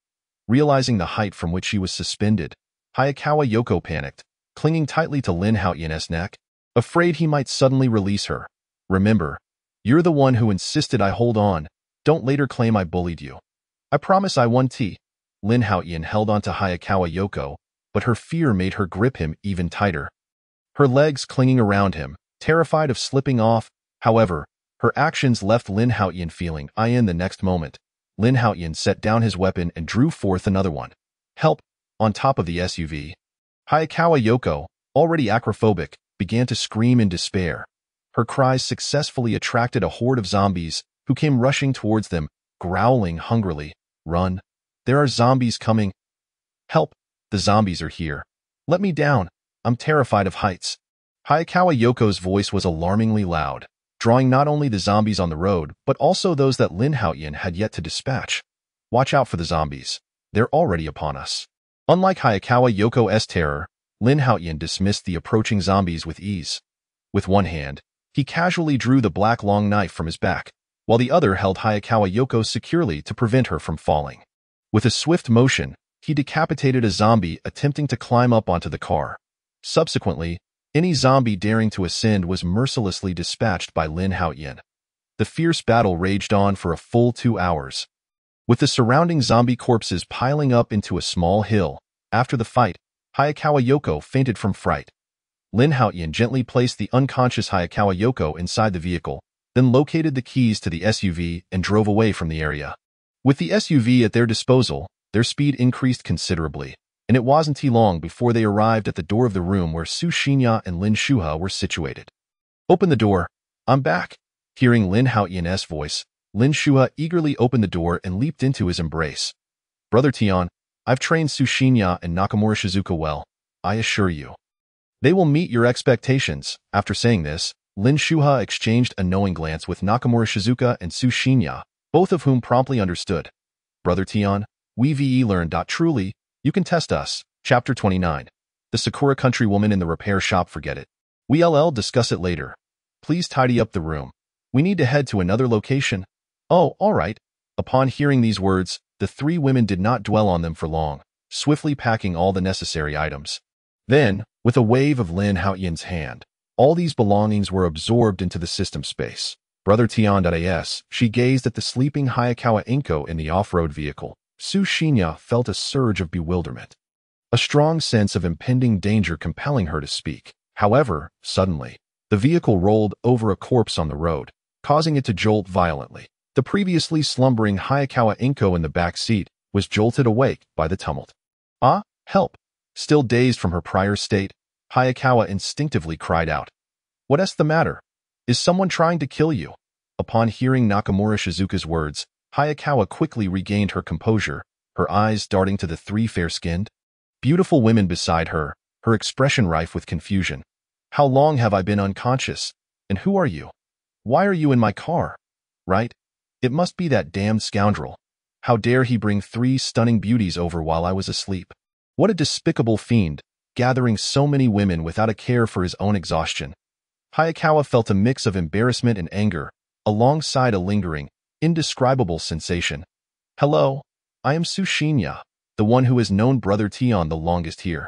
Realizing the height from which she was suspended, Hayakawa Yoko panicked, clinging tightly to Lin Haotian's neck, afraid he might suddenly release her. Remember, you're the one who insisted I hold on. Don't later claim I bullied you. I promise I won. Lin Haotian held on to Hayakawa Yoko, but her fear made her grip him even tighter. Her legs clinging around him, terrified of slipping off. However, her actions left Lin Haotian feeling in the next moment. Lin Haotian set down his weapon and drew forth another one. Help! On top of the SUV. Hayakawa Yoko, already acrophobic, began to scream in despair. Her cries successfully attracted a horde of zombies who came rushing towards them, growling hungrily. Run! There are zombies coming! Help! The zombies are here. Let me down! I'm terrified of heights. Hayakawa Yoko's voice was alarmingly loud, drawing not only the zombies on the road, but also those that Lin Haotian had yet to dispatch. Watch out for the zombies. They're already upon us. Unlike Hayakawa Yoko's terror, Lin Haotian dismissed the approaching zombies with ease. With one hand, he casually drew the black long knife from his back, while the other held Hayakawa Yoko securely to prevent her from falling. With a swift motion, he decapitated a zombie attempting to climb up onto the car. Subsequently, Any zombie daring to ascend was mercilessly dispatched by Lin Haotian. The fierce battle raged on for a full 2 hours, with the surrounding zombie corpses piling up into a small hill. After the fight, Hayakawa Yoko fainted from fright. Lin Haotian gently placed the unconscious Hayakawa Yoko inside the vehicle, then located the keys to the SUV and drove away from the area. With the SUV at their disposal, their speed increased considerably, and it wasn't too long before they arrived at the door of the room where Su Xinya and Lin Shuha were situated. "Open the door. I'm back." Hearing Lin Haotian's voice, Lin Shuha eagerly opened the door and leaped into his embrace. "Brother Tian, I've trained Su Xinya and Nakamura Shizuka well, I assure you. They will meet your expectations." After saying this, Lin Shuha exchanged a knowing glance with Nakamura Shizuka and Su Xinya, both of whom promptly understood. "Brother Tian, we've learned. Truly, you can test us." Chapter 29. The Sakura Country woman in the repair shop. Forget it. We'll discuss it later. Please tidy up the room. We need to head to another location. Oh, all right. Upon hearing these words, the three women did not dwell on them for long, swiftly packing all the necessary items. Then, with a wave of Lin Haotian's hand, all these belongings were absorbed into the system space. Brother Tian.as, she gazed at the sleeping Hayakawa Inko in the off-road vehicle. Su Xinya felt a surge of bewilderment, a strong sense of impending danger compelling her to speak. However, suddenly, the vehicle rolled over a corpse on the road, causing it to jolt violently. The previously slumbering Hayakawa Inko in the back seat was jolted awake by the tumult. "Ah, help!" Still dazed from her prior state, Hayakawa instinctively cried out. "What's the matter? Is someone trying to kill you?" Upon hearing Nakamura Shizuka's words, Hayakawa quickly regained her composure, her eyes darting to the three fair-skinned, beautiful women beside her, her expression rife with confusion. "How long have I been unconscious? And who are you? Why are you in my car?" "Right? It must be that damned scoundrel. How dare he bring three stunning beauties over while I was asleep? What a despicable fiend, gathering so many women without a care for his own exhaustion." Hayakawa felt a mix of embarrassment and anger, alongside a lingering, indescribable sensation. "Hello, I am Su Xinya, the one who has known Brother Tian the longest here.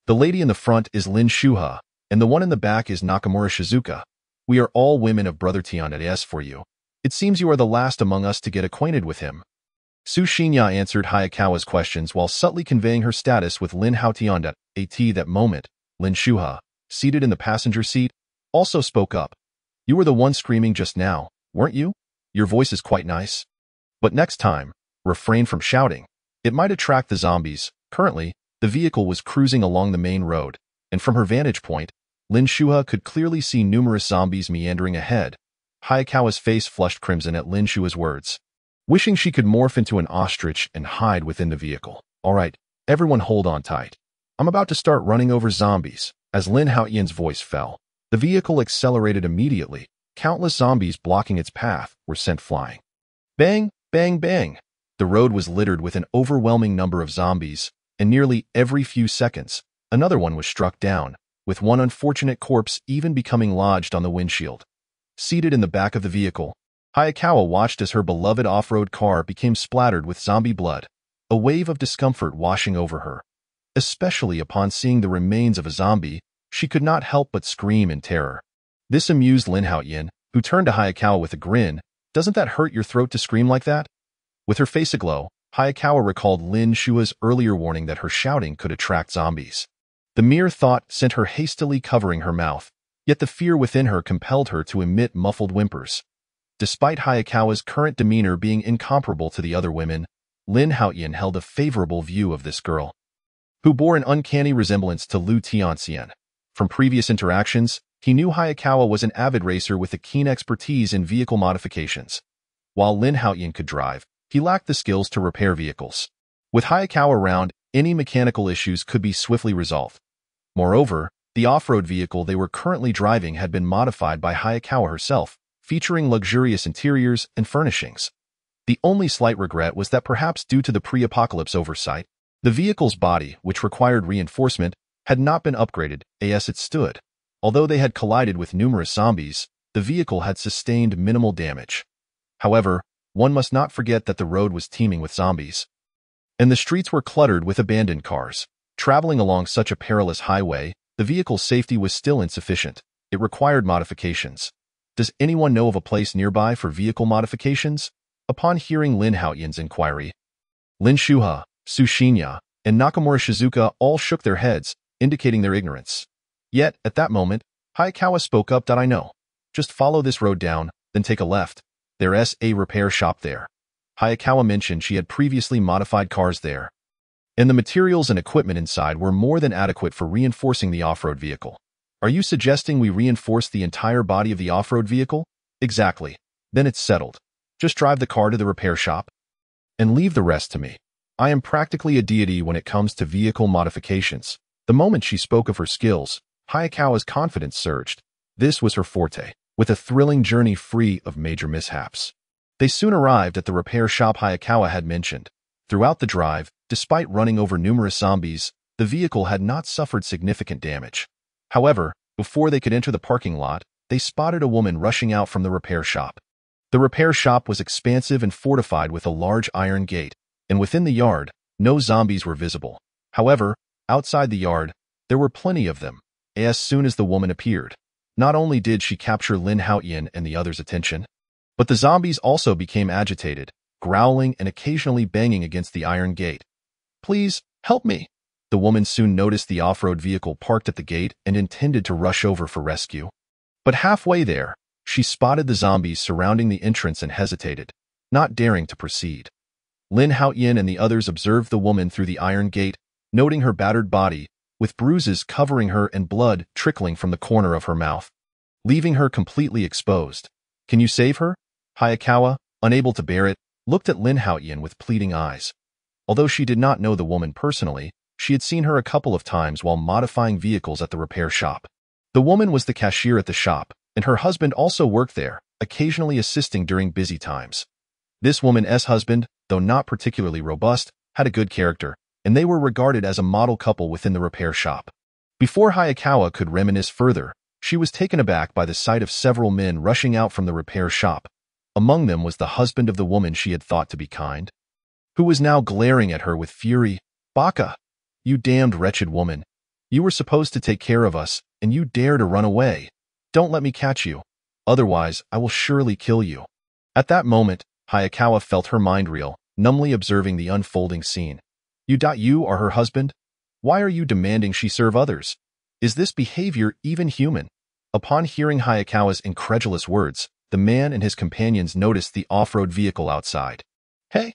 The lady in the front is Lin Shuha, and the one in the back is Nakamura Shizuka. We are all women of Brother Tian.as for you. It seems you are the last among us to get acquainted with him." Su Xinya answered Hayakawa's questions while subtly conveying her status with Lin Haotian. At that moment, Lin Shuha, seated in the passenger seat, also spoke up. "You were the one screaming just now, weren't you? Your voice is quite nice. But next time, refrain from shouting. It might attract the zombies." Currently, the vehicle was cruising along the main road, and from her vantage point, Lin Shuha could clearly see numerous zombies meandering ahead. Hayakawa's face flushed crimson at Lin Shuha's words, wishing she could morph into an ostrich and hide within the vehicle. "All right, everyone hold on tight. I'm about to start running over zombies." As Lin Haotian's voice fell, the vehicle accelerated immediately. Countless zombies blocking its path were sent flying. Bang, bang, bang. The road was littered with an overwhelming number of zombies, and nearly every few seconds, another one was struck down, with one unfortunate corpse even becoming lodged on the windshield. Seated in the back of the vehicle, Hayakawa watched as her beloved off-road car became splattered with zombie blood, a wave of discomfort washing over her. Especially upon seeing the remains of a zombie, she could not help but scream in terror. This amused Lin Haotian, who turned to Hayakawa with a grin. "Doesn't that hurt your throat to scream like that?" With her face aglow, Hayakawa recalled Lin Shua's earlier warning that her shouting could attract zombies. The mere thought sent her hastily covering her mouth, yet the fear within her compelled her to emit muffled whimpers. Despite Hayakawa's current demeanor being incomparable to the other women, Lin Haotian held a favorable view of this girl, who bore an uncanny resemblance to Liu Tianxian. From previous interactions, he knew Hayakawa was an avid racer with a keen expertise in vehicle modifications. While Lin Haotian could drive, he lacked the skills to repair vehicles. With Hayakawa around, any mechanical issues could be swiftly resolved. Moreover, the off-road vehicle they were currently driving had been modified by Hayakawa herself, featuring luxurious interiors and furnishings. The only slight regret was that perhaps due to the pre-apocalypse oversight, the vehicle's body, which required reinforcement, had not been upgraded as it stood. Although they had collided with numerous zombies, the vehicle had sustained minimal damage. However, one must not forget that the road was teeming with zombies, and the streets were cluttered with abandoned cars. Traveling along such a perilous highway, The vehicle's safety was still insufficient. It required modifications. Does anyone know of a place nearby for vehicle modifications? Upon hearing Lin Haotian's inquiry, Lin Shuha, Su Shinya, and Nakamura Shizuka all shook their heads, indicating their ignorance. Yet, at that moment, Hayakawa spoke up. I know. Just follow this road down, then take a left. There's a repair shop there. Hayakawa mentioned she had previously modified cars there, and the materials and equipment inside were more than adequate for reinforcing the off-road vehicle. Are you suggesting we reinforce the entire body of the off-road vehicle? Exactly. Then it's settled. Just drive the car to the repair shop and leave the rest to me. I am practically a deity when it comes to vehicle modifications. The moment she spoke of her skills, Hayakawa's confidence surged. This was her forte, with a thrilling journey free of major mishaps. They soon arrived at the repair shop Hayakawa had mentioned. Throughout the drive, despite running over numerous zombies, the vehicle had not suffered significant damage. However, before they could enter the parking lot, they spotted a woman rushing out from the repair shop. The repair shop was expansive and fortified with a large iron gate, and within the yard, no zombies were visible. However, outside the yard, there were plenty of them. As soon as the woman appeared, not only did she capture Lin Haotian and the others' attention, but the zombies also became agitated, growling and occasionally banging against the iron gate. Please, help me. The woman soon noticed the off-road vehicle parked at the gate and intended to rush over for rescue. But halfway there, she spotted the zombies surrounding the entrance and hesitated, not daring to proceed. Lin Haotian and the others observed the woman through the iron gate, noting her battered body, with bruises covering her and blood trickling from the corner of her mouth, leaving her completely exposed. Can you save her? Hayakawa, unable to bear it, looked at Lin Haotian with pleading eyes. Although she did not know the woman personally, she had seen her a couple of times while modifying vehicles at the repair shop. The woman was the cashier at the shop, and her husband also worked there, occasionally assisting during busy times. This woman's husband, though not particularly robust, had a good character, and they were regarded as a model couple within the repair shop. Before Hayakawa could reminisce further, she was taken aback by the sight of several men rushing out from the repair shop. Among them was the husband of the woman she had thought to be kind, who was now glaring at her with fury. Baka! You damned wretched woman. You were supposed to take care of us, and you dare to run away. Don't let me catch you. Otherwise, I will surely kill you. At that moment, Hayakawa felt her mind reel, numbly observing the unfolding scene. You are her husband? Why are you demanding she serve others? Is this behavior even human? Upon hearing Hayakawa's incredulous words, the man and his companions noticed the off-road vehicle outside. Hey!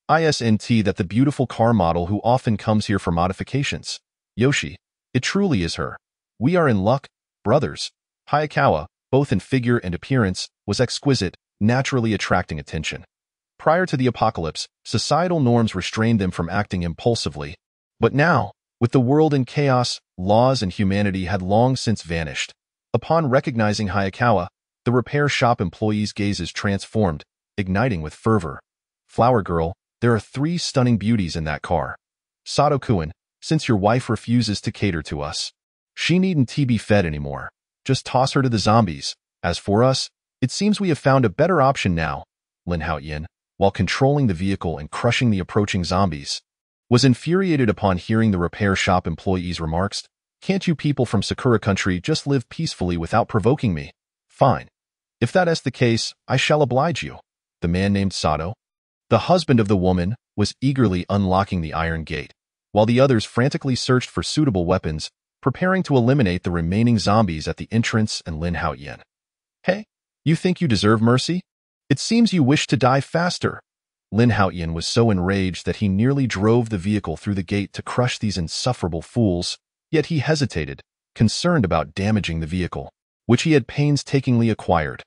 Isn't that the beautiful car model who often comes here for modifications? Yoshi, it truly is her. We are in luck, brothers. Hayakawa, both in figure and appearance, was exquisite, naturally attracting attention. Prior to the apocalypse, societal norms restrained them from acting impulsively. But now, with the world in chaos, laws and humanity had long since vanished. Upon recognizing Hayakawa, the repair shop employees' gazes transformed, igniting with fervor. Flower girl, there are 3 stunning beauties in that car. Sato-kun, since your wife refuses to cater to us, she needn't be fed anymore. Just toss her to the zombies. As for us, it seems we have found a better option now. Lin Haotian, while controlling the vehicle and crushing the approaching zombies, was infuriated upon hearing the repair shop employees' remarks. Can't you people from Sakura Country just live peacefully without provoking me? Fine. If that is the case, I shall oblige you. The man named Sato, the husband of the woman, was eagerly unlocking the iron gate, while the others frantically searched for suitable weapons, preparing to eliminate the remaining zombies at the entrance and Lin Haotian. Hey, you think you deserve mercy? It seems you wish to die faster. Lin Haotian was so enraged that he nearly drove the vehicle through the gate to crush these insufferable fools, yet he hesitated, concerned about damaging the vehicle, which he had painstakingly acquired.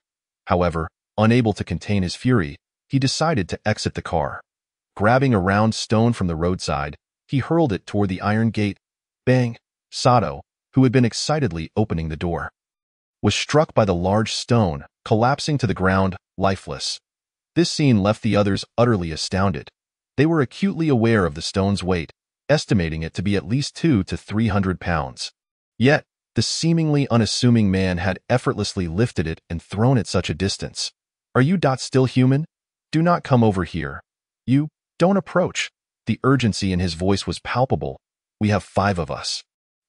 However, unable to contain his fury, he decided to exit the car. Grabbing a round stone from the roadside, he hurled it toward the iron gate. Bang! Sato, who had been excitedly opening the door, was struck by the large stone, collapsing to the ground, lifeless. This scene left the others utterly astounded. They were acutely aware of the stone's weight, estimating it to be at least 200 to 300 pounds. Yet, the seemingly unassuming man had effortlessly lifted it and thrown it such a distance. Are you still human? Do not come over here. You, don't approach. The urgency in his voice was palpable. We have 5 of us.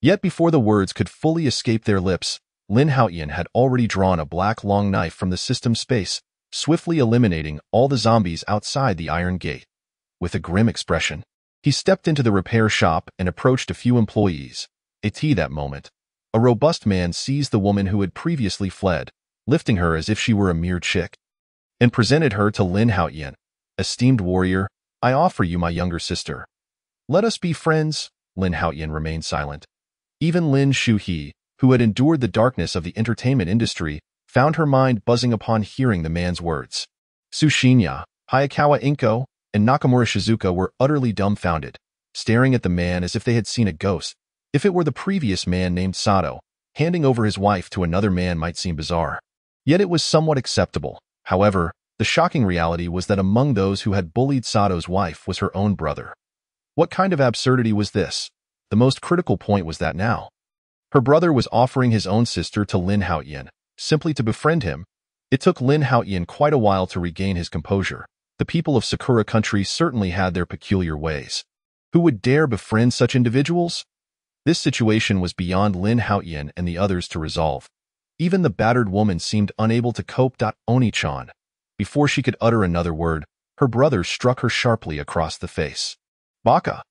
Yet before the words could fully escape their lips, Lin Haotian had already drawn a black long knife from the system's space, swiftly eliminating all the zombies outside the iron gate. With a grim expression, he stepped into the repair shop and approached a few employees. That moment, a robust man seized the woman who had previously fled, lifting her as if she were a mere chick, and presented her to Lin Haotian. Esteemed warrior, I offer you my younger sister. Let us be friends. Lin Haotian remained silent. Even Lin Shuhe, who had endured the darkness of the entertainment industry, found her mind buzzing upon hearing the man's words. Sushinya, Hayakawa Inko, and Nakamura Shizuka were utterly dumbfounded, staring at the man as if they had seen a ghost. If it were the previous man named Sato, handing over his wife to another man might seem bizarre. Yet it was somewhat acceptable. However, the shocking reality was that among those who had bullied Sato's wife was her own brother. What kind of absurdity was this? The most critical point was that now her brother was offering his own sister to Lin Haotian, simply to befriend him. It took Lin Haotian quite a while to regain his composure. The people of Sakura Country certainly had their peculiar ways. Who would dare befriend such individuals? This situation was beyond Lin Haotian and the others to resolve. Even the battered woman seemed unable to cope. Oni-chan. Before she could utter another word, her brother struck her sharply across the face. Baka,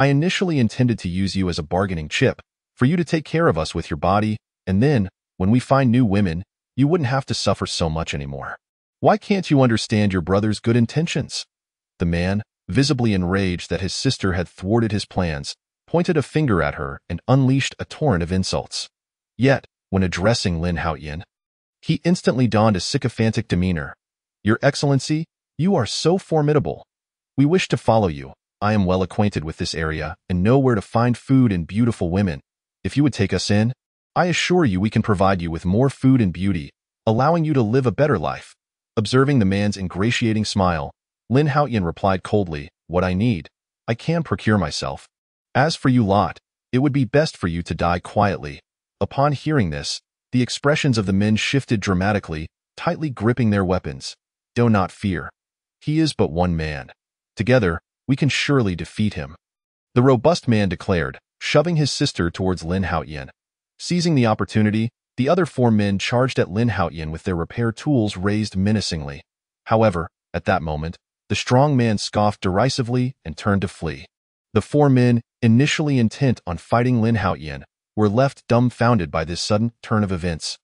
I initially intended to use you as a bargaining chip, for you to take care of us with your body, and then, when we find new women, you wouldn't have to suffer so much anymore. Why can't you understand your brother's good intentions? The man, visibly enraged that his sister had thwarted his plans, pointed a finger at her and unleashed a torrent of insults. Yet, when addressing Lin Haotian, he instantly donned a sycophantic demeanor. Your Excellency, you are so formidable. We wish to follow you. I am well acquainted with this area and know where to find food and beautiful women. If you would take us in, I assure you we can provide you with more food and beauty, allowing you to live a better life. Observing the man's ingratiating smile, Lin Haotian replied coldly, What I need, I can procure myself. As for you lot, it would be best for you to die quietly. Upon hearing this, the expressions of the men shifted dramatically, tightly gripping their weapons. Do not fear. He is but one man. Together, we can surely defeat him. The robust man declared, shoving his sister towards Lin Haotian. Seizing the opportunity, the other four men charged at Lin Haotian with their repair tools raised menacingly. However, at that moment, the strong man scoffed derisively and turned to flee. The four men, initially intent on fighting Lin Haotian, were left dumbfounded by this sudden turn of events.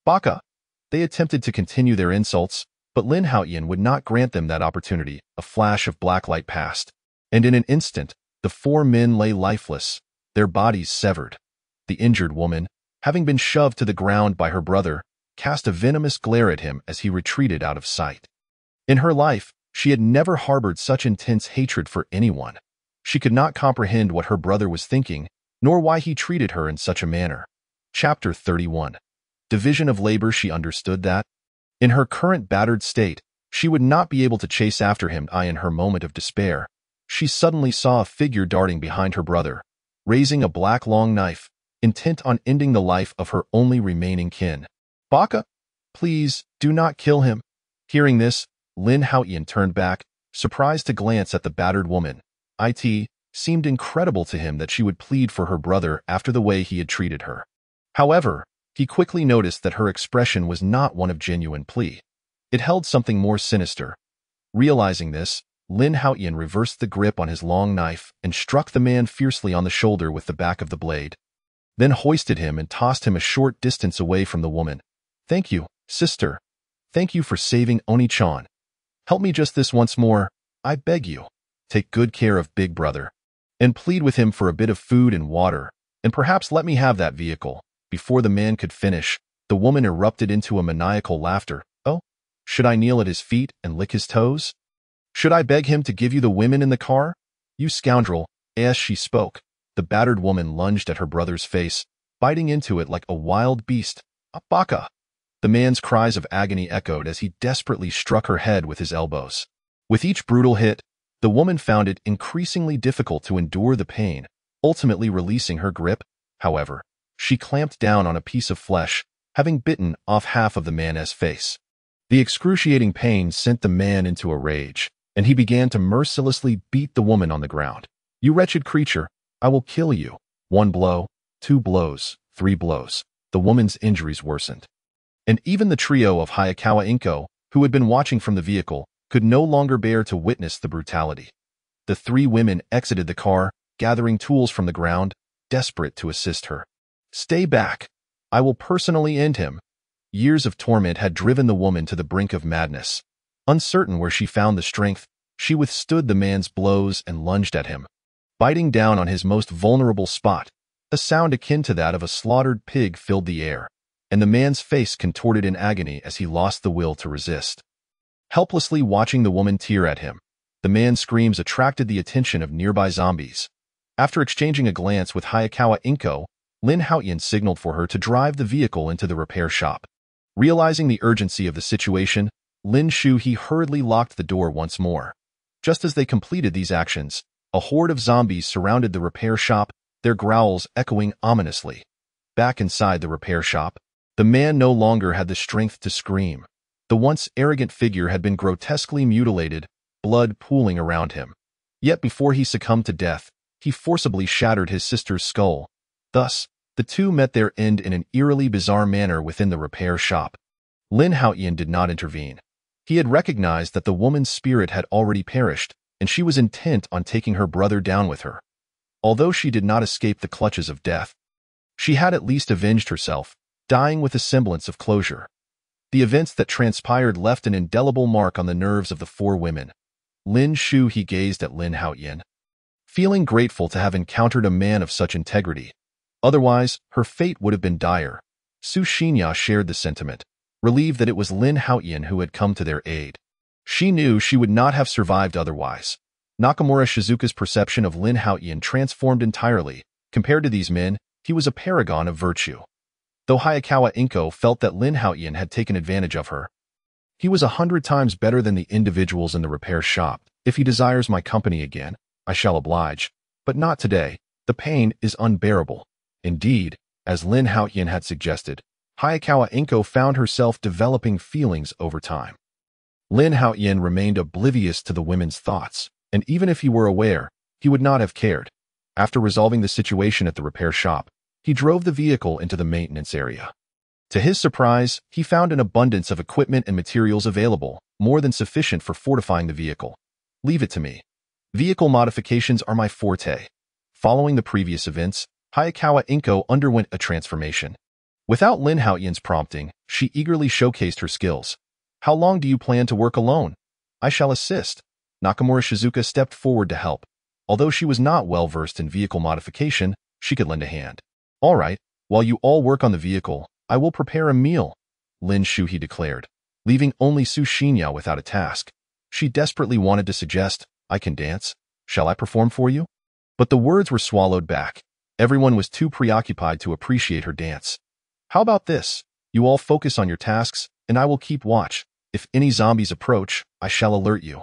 Baka! They attempted to continue their insults, but Lin Haotian would not grant them that opportunity. A flash of black light passed, and in an instant, the four men lay lifeless, their bodies severed. The injured woman, having been shoved to the ground by her brother, cast a venomous glare at him as he retreated out of sight. In her life, she had never harbored such intense hatred for anyone. She could not comprehend what her brother was thinking, nor why he treated her in such a manner. Chapter 31. Division of labor. She understood that, in her current battered state, she would not be able to chase after him. In her moment of despair, she suddenly saw a figure darting behind her brother, raising a black long knife, intent on ending the life of her only remaining kin. Baka, please, do not kill him. Hearing this, Lin Haotian turned back, surprised to glance at the battered woman. It seemed incredible to him that she would plead for her brother after the way he had treated her. However, he quickly noticed that her expression was not one of genuine plea. It held something more sinister. Realizing this, Lin Haotian reversed the grip on his long knife and struck the man fiercely on the shoulder with the back of the blade, then hoisted him and tossed him a short distance away from the woman. Thank you, sister. Thank you for saving Oni-chan. Help me just this once more, I beg you. Take good care of Big Brother, and plead with him for a bit of food and water, and perhaps let me have that vehicle. Before the man could finish, the woman erupted into a maniacal laughter. Oh, should I kneel at his feet and lick his toes? Should I beg him to give you the women in the car? You scoundrel. As she spoke, the battered woman lunged at her brother's face, biting into it like a wild beast. Baka! The man's cries of agony echoed as he desperately struck her head with his elbows. With each brutal hit, the woman found it increasingly difficult to endure the pain, ultimately releasing her grip. However, she clamped down on a piece of flesh, having bitten off half of the man's face. The excruciating pain sent the man into a rage, and he began to mercilessly beat the woman on the ground. You wretched creature, I will kill you. One blow, 2 blows, 3 blows. The woman's injuries worsened. And even the trio of Hayakawa Inko, who had been watching from the vehicle, could no longer bear to witness the brutality. The 3 women exited the car, gathering tools from the ground, desperate to assist her. "Stay back. I will personally end him." Years of torment had driven the woman to the brink of madness. Uncertain where she found the strength, she withstood the man's blows and lunged at him, biting down on his most vulnerable spot. A sound akin to that of a slaughtered pig filled the air, and the man's face contorted in agony as he lost the will to resist. Helplessly watching the woman tear at him, the man's screams attracted the attention of nearby zombies. After exchanging a glance with Hayakawa Inko, Lin Haotian signaled for her to drive the vehicle into the repair shop. Realizing the urgency of the situation, Lin Shuhe hurriedly locked the door once more. Just as they completed these actions, a horde of zombies surrounded the repair shop, their growls echoing ominously. Back inside the repair shop, the man no longer had the strength to scream. The once arrogant figure had been grotesquely mutilated, blood pooling around him. Yet before he succumbed to death, he forcibly shattered his sister's skull. Thus, the two met their end in an eerily bizarre manner within the repair shop. Lin Haotian did not intervene. He had recognized that the woman's spirit had already perished, and she was intent on taking her brother down with her. Although she did not escape the clutches of death, she had at least avenged herself, dying with a semblance of closure. The events that transpired left an indelible mark on the nerves of the 4 women. Lin Shuhe gazed at Lin Haotian, feeling grateful to have encountered a man of such integrity. Otherwise, her fate would have been dire. Su Xinya shared the sentiment, relieved that it was Lin Haotian who had come to their aid. She knew she would not have survived otherwise. Nakamura Shizuka's perception of Lin Haotian transformed entirely. Compared to these men, he was a paragon of virtue. Though Hayakawa Inko felt that Lin Haotian had taken advantage of her, he was 100 times better than the individuals in the repair shop. "If he desires my company again, I shall oblige, but not today. The pain is unbearable." Indeed, as Lin Haotian had suggested, Hayakawa Inko found herself developing feelings over time. Lin Haotian remained oblivious to the women's thoughts, and even if he were aware, he would not have cared. After resolving the situation at the repair shop, he drove the vehicle into the maintenance area. To his surprise, he found an abundance of equipment and materials available, more than sufficient for fortifying the vehicle. "Leave it to me. Vehicle modifications are my forte." Following the previous events, Hayakawa Inko underwent a transformation. Without Lin Haotian's prompting, she eagerly showcased her skills. "How long do you plan to work alone?" "I shall assist." Nakamura Shizuka stepped forward to help. Although she was not well versed in vehicle modification, she could lend a hand. "All right, while you all work on the vehicle, I will prepare a meal," Lin Shuhe declared, leaving only Su Xinya without a task. She desperately wanted to suggest, "I can dance. Shall I perform for you?" But the words were swallowed back. Everyone was too preoccupied to appreciate her dance. "How about this? You all focus on your tasks, and I will keep watch. If any zombies approach, I shall alert you."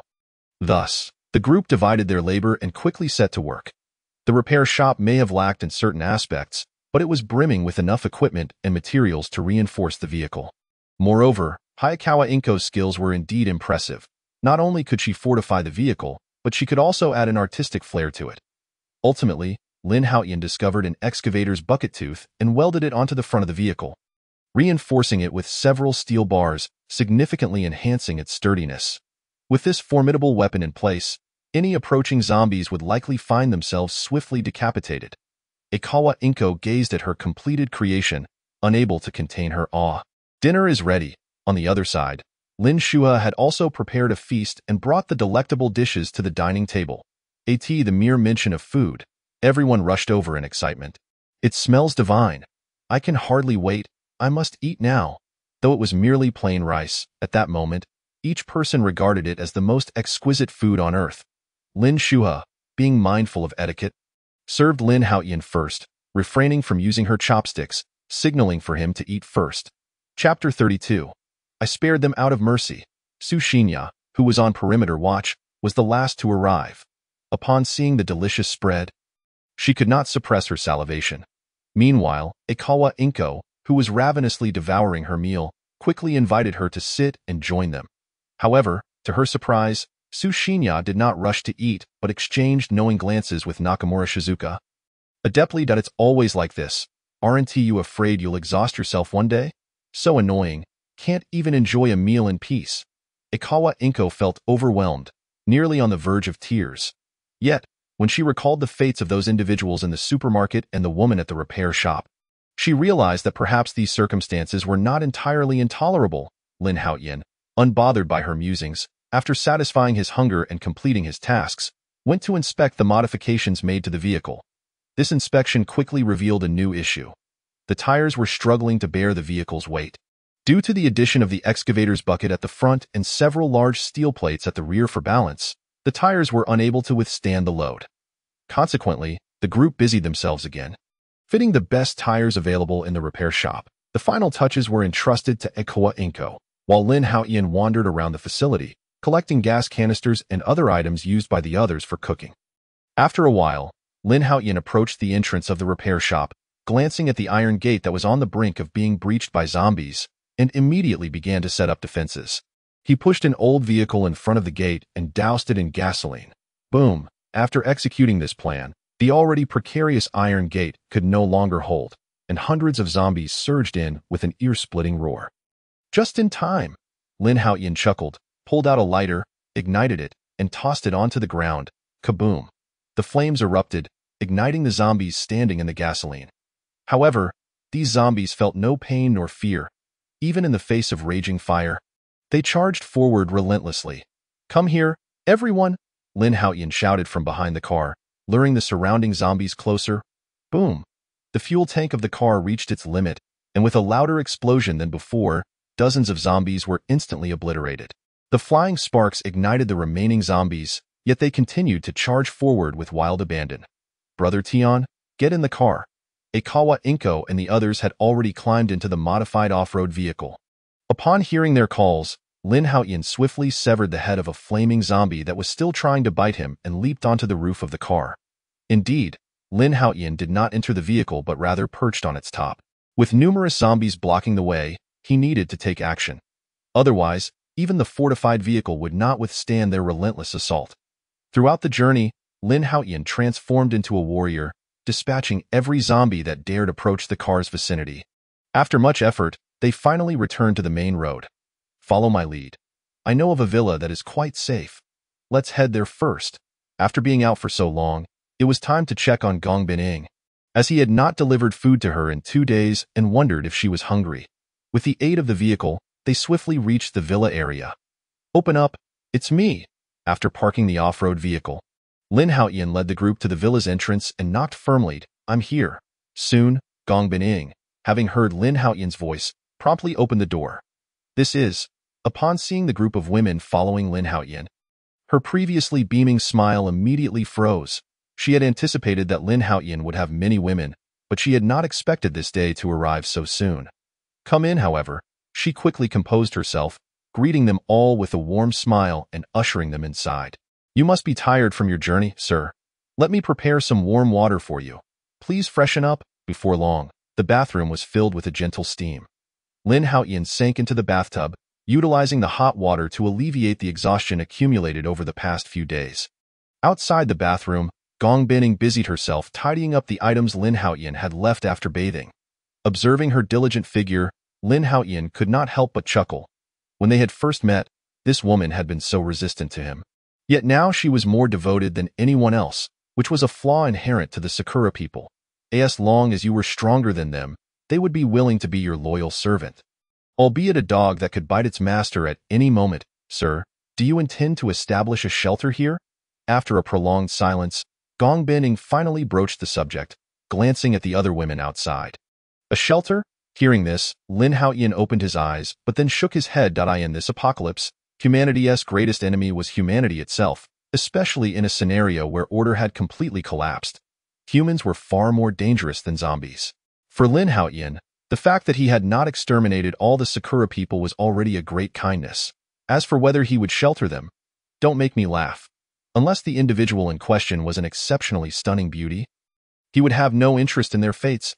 Thus, the group divided their labor and quickly set to work. The repair shop may have lacked in certain aspects, but it was brimming with enough equipment and materials to reinforce the vehicle. Moreover, Hayakawa Inko's skills were indeed impressive. Not only could she fortify the vehicle, but she could also add an artistic flair to it. Ultimately, Lin Haotian discovered an excavator's bucket tooth and welded it onto the front of the vehicle, reinforcing it with several steel bars, significantly enhancing its sturdiness. With this formidable weapon in place, any approaching zombies would likely find themselves swiftly decapitated. Hayakawa Inko gazed at her completed creation, unable to contain her awe. "Dinner is ready." On the other side, Lin Shuhe had also prepared a feast and brought the delectable dishes to the dining table. The mere mention of food, everyone rushed over in excitement. "It smells divine. I can hardly wait. I must eat now." Though it was merely plain rice, at that moment, each person regarded it as the most exquisite food on earth. Lin Shuhe, being mindful of etiquette, served Lin Haotian first, refraining from using her chopsticks, signaling for him to eat first. Chapter 32. I spared them out of mercy. Su Xinya, who was on perimeter watch, was the last to arrive. Upon seeing the delicious spread, she could not suppress her salivation. Meanwhile, Hayakawa Inko, who was ravenously devouring her meal, quickly invited her to sit and join them. However, to her surprise, Su Xinya did not rush to eat but exchanged knowing glances with Nakamura Shizuka. Adeptly that it's always like this. Aren't you afraid you'll exhaust yourself one day? So annoying. Can't even enjoy a meal in peace. Ikawa Inko felt overwhelmed, nearly on the verge of tears. Yet, when she recalled the fates of those individuals in the supermarket and the woman at the repair shop, she realized that perhaps these circumstances were not entirely intolerable. Lin Haotian, unbothered by her musings, after satisfying his hunger and completing his tasks, went to inspect the modifications made to the vehicle. This inspection quickly revealed a new issue. The tires were struggling to bear the vehicle's weight. Due to the addition of the excavator's bucket at the front and several large steel plates at the rear for balance, the tires were unable to withstand the load. Consequently, the group busied themselves again, fitting the best tires available in the repair shop. The final touches were entrusted to Ikawa Inko, while Lin Haotian wandered around the facility, collecting gas canisters and other items used by the others for cooking. After a while, Lin Haotian approached the entrance of the repair shop, glancing at the iron gate that was on the brink of being breached by zombies, and immediately began to set up defenses. He pushed an old vehicle in front of the gate and doused it in gasoline. Boom! After executing this plan, the already precarious iron gate could no longer hold, and hundreds of zombies surged in with an ear-splitting roar. Just in time, Lin Haotian chuckled, pulled out a lighter, ignited it, and tossed it onto the ground. Kaboom! The flames erupted, igniting the zombies standing in the gasoline. However, these zombies felt no pain nor fear, even in the face of raging fire. They charged forward relentlessly. "Come here, everyone!" Lin Haotian shouted from behind the car, luring the surrounding zombies closer. Boom! The fuel tank of the car reached its limit, and with a louder explosion than before, dozens of zombies were instantly obliterated. The flying sparks ignited the remaining zombies, yet they continued to charge forward with wild abandon. "Brother Tion, get in the car." Ikawa Inko and the others had already climbed into the modified off-road vehicle. Upon hearing their calls, Lin Haotian swiftly severed the head of a flaming zombie that was still trying to bite him and leaped onto the roof of the car. Indeed, Lin Haotian did not enter the vehicle but rather perched on its top. With numerous zombies blocking the way, he needed to take action. Otherwise, even the fortified vehicle would not withstand their relentless assault. Throughout the journey, Lin Haotian transformed into a warrior, dispatching every zombie that dared approach the car's vicinity. After much effort, they finally returned to the main road. "Follow my lead. I know of a villa that is quite safe. Let's head there first." After being out for so long, it was time to check on Gong Bining, as he had not delivered food to her in 2 days and wondered if she was hungry. With the aid of the vehicle, they swiftly reached the villa area. "Open up, it's me." After parking the off-road vehicle, Lin Haotian led the group to the villa's entrance and knocked firmly. "I'm here." Soon, Gong Bining, having heard Lin Haotian's voice, promptly opened the door. "This is..." Upon seeing the group of women following Lin Haotian, her previously beaming smile immediately froze. She had anticipated that Lin Haotian would have many women, but she had not expected this day to arrive so soon. "Come in," however, she quickly composed herself, greeting them all with a warm smile and ushering them inside. "You must be tired from your journey, sir. Let me prepare some warm water for you. Please freshen up." Before long, the bathroom was filled with a gentle steam. Lin Haotian sank into the bathtub, utilizing the hot water to alleviate the exhaustion accumulated over the past few days. Outside the bathroom, Gong Bining busied herself tidying up the items Lin Haotian had left after bathing. Observing her diligent figure, Lin Haotian could not help but chuckle. When they had first met, this woman had been so resistant to him. Yet now she was more devoted than anyone else, which was a flaw inherent to the Sakura people. As long as you were stronger than them, they would be willing to be your loyal servant. Albeit a dog that could bite its master at any moment. "Sir, do you intend to establish a shelter here?" After a prolonged silence, Gong Bining finally broached the subject, glancing at the other women outside. "A shelter?" Hearing this, Lin Haotian opened his eyes, but then shook his head. In this apocalypse, humanity's greatest enemy was humanity itself, especially in a scenario where order had completely collapsed. Humans were far more dangerous than zombies. For Lin Haotian, the fact that he had not exterminated all the Sakura people was already a great kindness. As for whether he would shelter them, don't make me laugh. Unless the individual in question was an exceptionally stunning beauty, he would have no interest in their fates.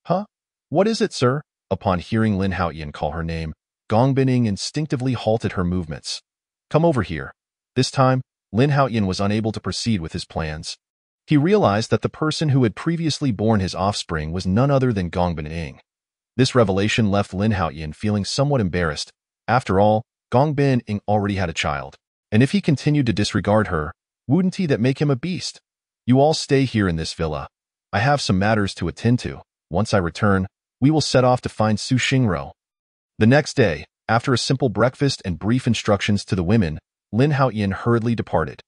Huh? What is it, sir?" Upon hearing Lin Haotian call her name, Gong Bining instinctively halted her movements. "Come over here." This time, Lin Haotian was unable to proceed with his plans. He realized that the person who had previously borne his offspring was none other than Gongbin. This revelation left Lin Haotian feeling somewhat embarrassed. After all, Gongbin already had a child, and if he continued to disregard her, wouldn't he that make him a beast? You all stay here in this villa. I have some matters to attend to. Once I return, we will set off to find Su Xingro. The next day, after a simple breakfast and brief instructions to the women, Lin Haotian hurriedly departed.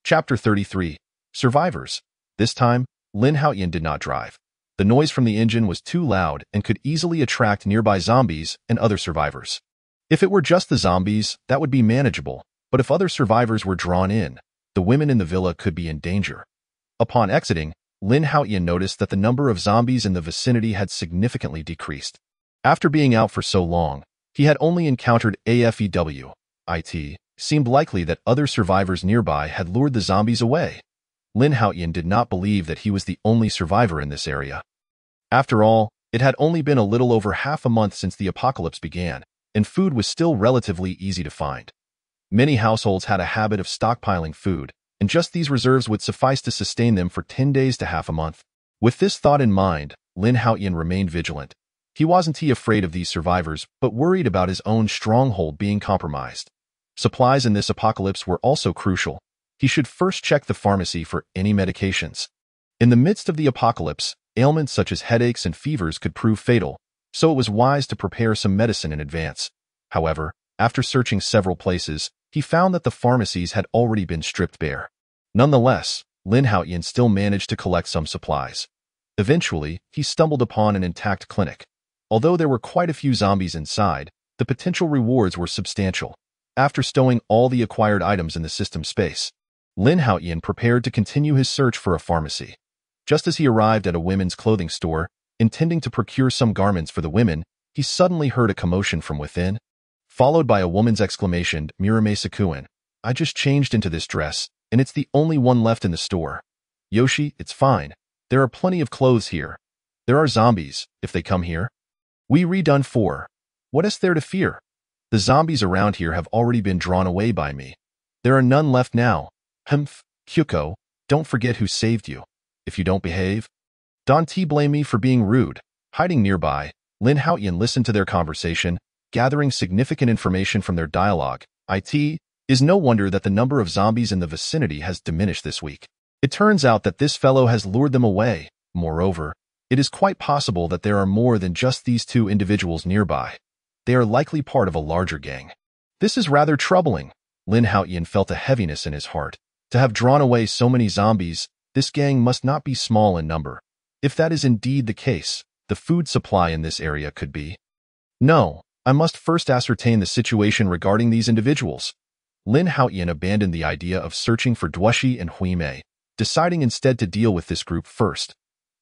Chapter 33. Survivors. This time, Lin Haotian did not drive. The noise from the engine was too loud and could easily attract nearby zombies and other survivors. If it were just the zombies, that would be manageable, but if other survivors were drawn in, the women in the villa could be in danger. Upon exiting, Lin Haotian noticed that the number of zombies in the vicinity had significantly decreased. After being out for so long, he had only encountered AFEW. It seemed likely that other survivors nearby had lured the zombies away. Lin Haotian did not believe that he was the only survivor in this area. After all, it had only been a little over half a month since the apocalypse began, and food was still relatively easy to find. Many households had a habit of stockpiling food, and just these reserves would suffice to sustain them for 10 days to half a month. With this thought in mind, Lin Haotian remained vigilant. He wasn't afraid of these survivors, but worried about his own stronghold being compromised. Supplies in this apocalypse were also crucial. He should first check the pharmacy for any medications. In the midst of the apocalypse, ailments such as headaches and fevers could prove fatal, so it was wise to prepare some medicine in advance. However, after searching several places, he found that the pharmacies had already been stripped bare. Nonetheless, Lin Haotian still managed to collect some supplies. Eventually, he stumbled upon an intact clinic. Although there were quite a few zombies inside, the potential rewards were substantial. After stowing all the acquired items in the system space, Lin Haotian prepared to continue his search for a pharmacy. Just as he arrived at a women's clothing store, intending to procure some garments for the women, he suddenly heard a commotion from within, followed by a woman's exclamation, "Murame-sakuen, I just changed into this dress, and it's the only one left in the store. Yoshi, it's fine. There are plenty of clothes here. There are zombies, if they come here. We redone 4. What is there to fear? The zombies around here have already been drawn away by me. There are none left now. Humph, Kyuko, don't forget who saved you. If you don't behave, don't blame me for being rude." Hiding nearby, Lin Haotian listened to their conversation, gathering significant information from their dialogue. It is no wonder that the number of zombies in the vicinity has diminished this week. It turns out that this fellow has lured them away. Moreover, it is quite possible that there are more than just these 2 individuals nearby. They are likely part of a larger gang. This is rather troubling. Lin Haotian felt a heaviness in his heart. To have drawn away so many zombies, this gang must not be small in number. If that is indeed the case, the food supply in this area could be. No, I must first ascertain the situation regarding these individuals. Lin Haotian abandoned the idea of searching for Duoshi and Huimei, deciding instead to deal with this group first.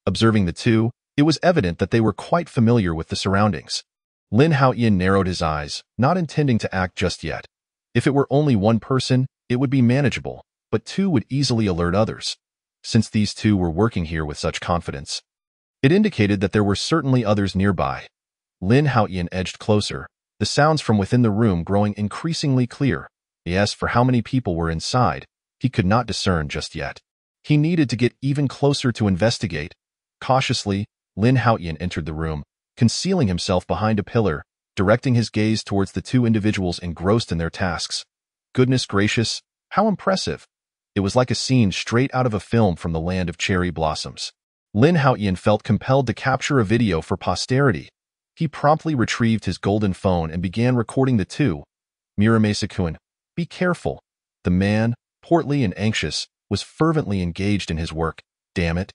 Observing the 2, it was evident that they were quite familiar with the surroundings. Lin Haotian narrowed his eyes, not intending to act just yet. If it were only one person, it would be manageable, but 2 would easily alert others. Since these 2 were working here with such confidence, it indicated that there were certainly others nearby. Lin Haotian edged closer, the sounds from within the room growing increasingly clear. Yes, for how many people were inside, he could not discern just yet. He needed to get even closer to investigate. Cautiously, Lin Haotian entered the room, concealing himself behind a pillar, directing his gaze towards the 2 individuals engrossed in their tasks. Goodness gracious, how impressive! It was like a scene straight out of a film from the land of cherry blossoms. Lin Haotian felt compelled to capture a video for posterity. He promptly retrieved his golden phone and began recording the 2. Murame-sakuen, be careful. The man, portly and anxious, was fervently engaged in his work. Damn it.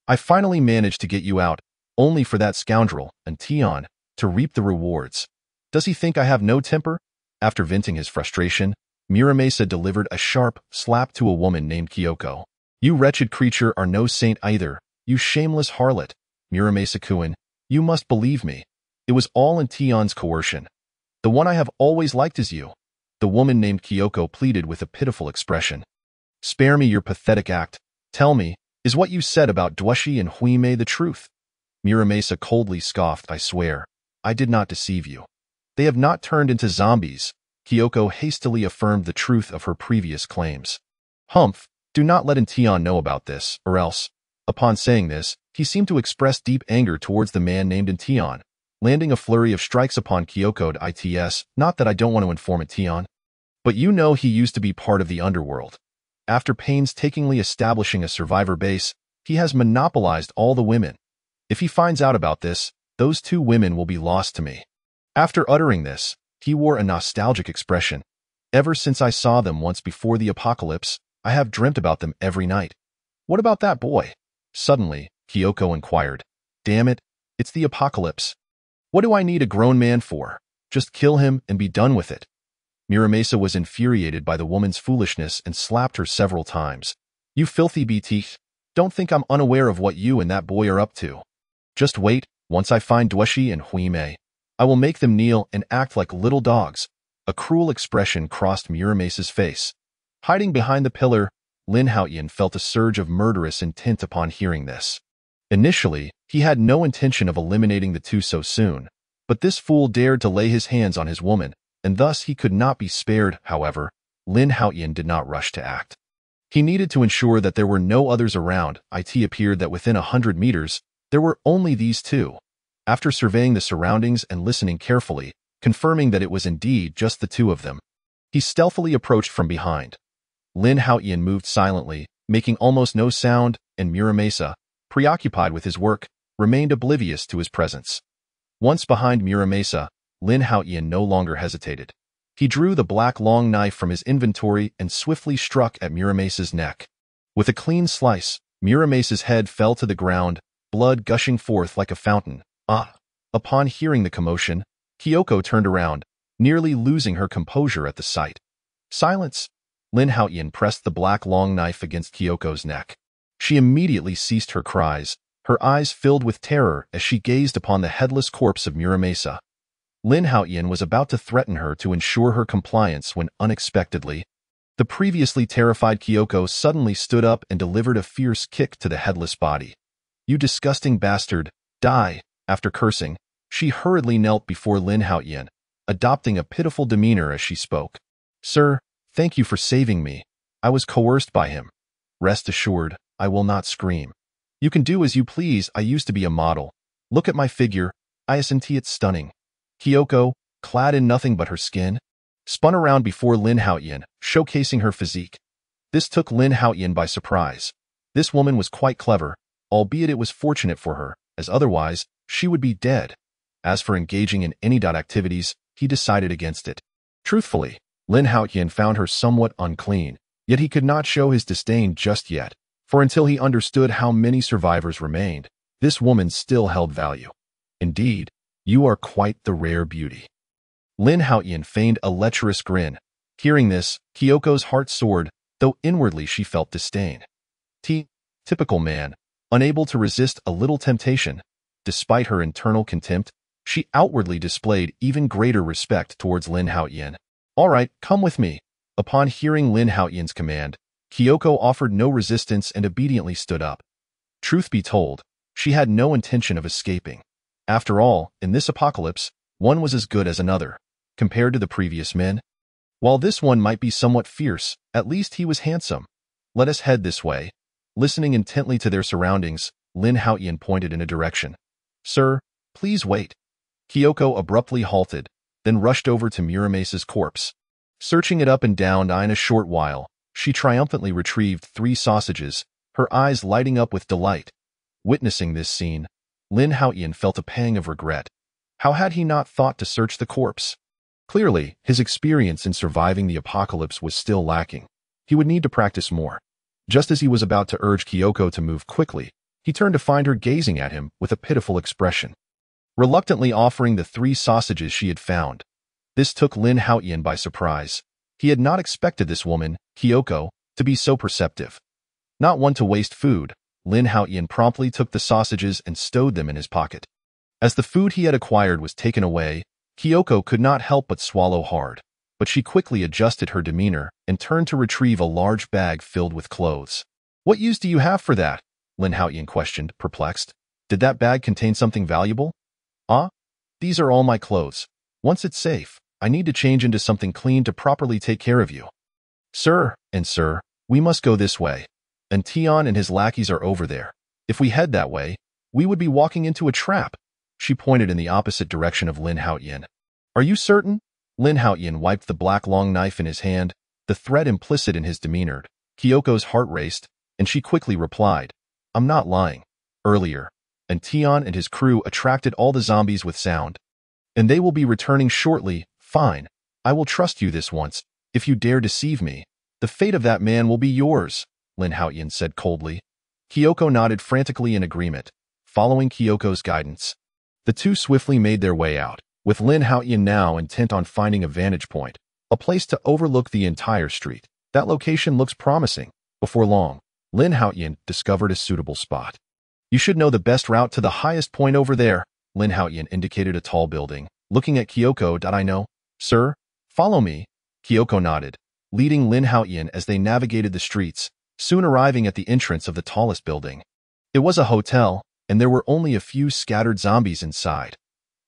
I finally managed to get you out, only for that scoundrel, Antion, to reap the rewards. Does he think I have no temper? After venting his frustration, Muramasa delivered a sharp slap to a woman named Kyoko. You wretched creature are no saint either, you shameless harlot. Muramasa-kun, you must believe me. It was all Antion's coercion. The one I have always liked is you. The woman named Kyoko pleaded with a pitiful expression. Spare me your pathetic act. Tell me, is what you said about Duoshi and Huimei the truth? Muramasa coldly scoffed. I swear, I did not deceive you. They have not turned into zombies. Kyoko hastily affirmed the truth of her previous claims. Humph, Do not let Lin Haotian know about this, or else. Upon saying this, he seemed to express deep anger towards the man named Lin Haotian, landing a flurry of strikes upon Kyoko. Its not that I don't want to inform Lin Haotian, but you know he used to be part of the underworld. After painstakingly establishing a survivor base, he has monopolized all the women. If he finds out about this, those 2 women will be lost to me. After uttering this, he wore a nostalgic expression. Ever since I saw them once before the apocalypse, I have dreamt about them every night. What about that boy? Suddenly, Kyoko inquired. Damn it, it's the apocalypse. What do I need a grown man for? Just kill him and be done with it. Muramasa was infuriated by the woman's foolishness and slapped her several times. You filthy BT, don't think I'm unaware of what you and that boy are up to. Just wait, once I find Dueshi and Huime, I will make them kneel and act like little dogs. A cruel expression crossed Muramasa's face. Hiding behind the pillar, Lin Haotian felt a surge of murderous intent upon hearing this. Initially, he had no intention of eliminating the 2 so soon, but this fool dared to lay his hands on his woman, and thus he could not be spared. However, Lin Haotian did not rush to act. He needed to ensure that there were no others around. It appeared that within 100 meters, there were only these 2. After surveying the surroundings and listening carefully, confirming that it was indeed just the 2 of them, he stealthily approached from behind. Lin Haotian moved silently, making almost no sound, and Muramasa, preoccupied with his work, remained oblivious to his presence. Once behind Muramasa, Lin Haotian no longer hesitated. He drew the black long knife from his inventory and swiftly struck at Muramasa's neck. With a clean slice, Muramasa's head fell to the ground, blood gushing forth like a fountain. Upon hearing the commotion, Kyoko turned around, nearly losing her composure at the sight. Silence! Lin Haotian pressed the black long knife against Kyoko's neck. She immediately ceased her cries, her eyes filled with terror as she gazed upon the headless corpse of Muramasa. Lin Haotian was about to threaten her to ensure her compliance when unexpectedly, the previously terrified Kyoko suddenly stood up and delivered a fierce kick to the headless body. You disgusting bastard, die! After cursing, she hurriedly knelt before Lin Haotian, adopting a pitiful demeanor as she spoke. Sir, thank you for saving me. I was coerced by him. Rest assured, I will not scream. You can do as you please. I used to be a model. Look at my figure. Isn't it stunning? Kyoko, clad in nothing but her skin, spun around before Lin Haotian, showcasing her physique. This took Lin Haotian by surprise. This woman was quite clever, albeit it was fortunate for her, as otherwise, she would be dead. As for engaging in any activities, he decided against it. Truthfully, Lin Haotian found her somewhat unclean, yet he could not show his disdain just yet, for until he understood how many survivors remained, this woman still held value. Indeed, you are quite the rare beauty. Lin Haotian feigned a lecherous grin. Hearing this, Kyoko's heart soared, though inwardly she felt disdain. Typical man, unable to resist a little temptation. Despite her internal contempt, she outwardly displayed even greater respect towards Lin Haotian. All right, come with me. Upon hearing Lin Haotian's command, Kyoko offered no resistance and obediently stood up. Truth be told, she had no intention of escaping. After all, in this apocalypse, one was as good as another, compared to the previous men. While this one might be somewhat fierce, at least he was handsome. Let us head this way. Listening intently to their surroundings, Lin Haotian pointed in a direction. Sir, please wait. Kyoko abruptly halted, then rushed over to Muramasa's corpse. Searching it up and down in a short while, she triumphantly retrieved 3 sausages, her eyes lighting up with delight. Witnessing this scene, Lin Haotian felt a pang of regret. How had he not thought to search the corpse? Clearly, his experience in surviving the apocalypse was still lacking. He would need to practice more. Just as he was about to urge Kyoko to move quickly, he turned to find her gazing at him with a pitiful expression, reluctantly offering the 3 sausages she had found. This took Lin Haotian by surprise. He had not expected this woman, Kyoko, to be so perceptive. Not one to waste food, Lin Haotian promptly took the sausages and stowed them in his pocket. As the food he had acquired was taken away, Kyoko could not help but swallow hard, but she quickly adjusted her demeanor and turned to retrieve a large bag filled with clothes. What use do you have for that? Lin Haotian questioned, perplexed. Did that bag contain something valuable? These are all my clothes. Once it's safe, I need to change into something clean to properly take care of you. Sir, We must go this way. And Tian and his lackeys are over there. If we head that way, we would be walking into a trap. She pointed in the opposite direction of Lin Haotian. Are you certain? Lin Haotian wiped the black long knife in his hand, the threat implicit in his demeanor. Kyoko's heart raced, and she quickly replied, I'm not lying. Earlier, and Tian and his crew attracted all the zombies with sound. And they will be returning shortly. Fine. I will trust you this once. If you dare deceive me, the fate of that man will be yours, Lin Haotian said coldly. Kyoko nodded frantically in agreement, following Kyoko's guidance. The two swiftly made their way out, with Lin Haotian now intent on finding a vantage point, a place to overlook the entire street. That location looks promising. Before long, Lin Haotian discovered a suitable spot. You should know the best route to the highest point over there. Lin Haotian indicated a tall building. Looking at Kyoko, I know. Sir, follow me. Kyoko nodded, leading Lin Haotian as they navigated the streets, soon arriving at the entrance of the tallest building. It was a hotel, and there were only a few scattered zombies inside.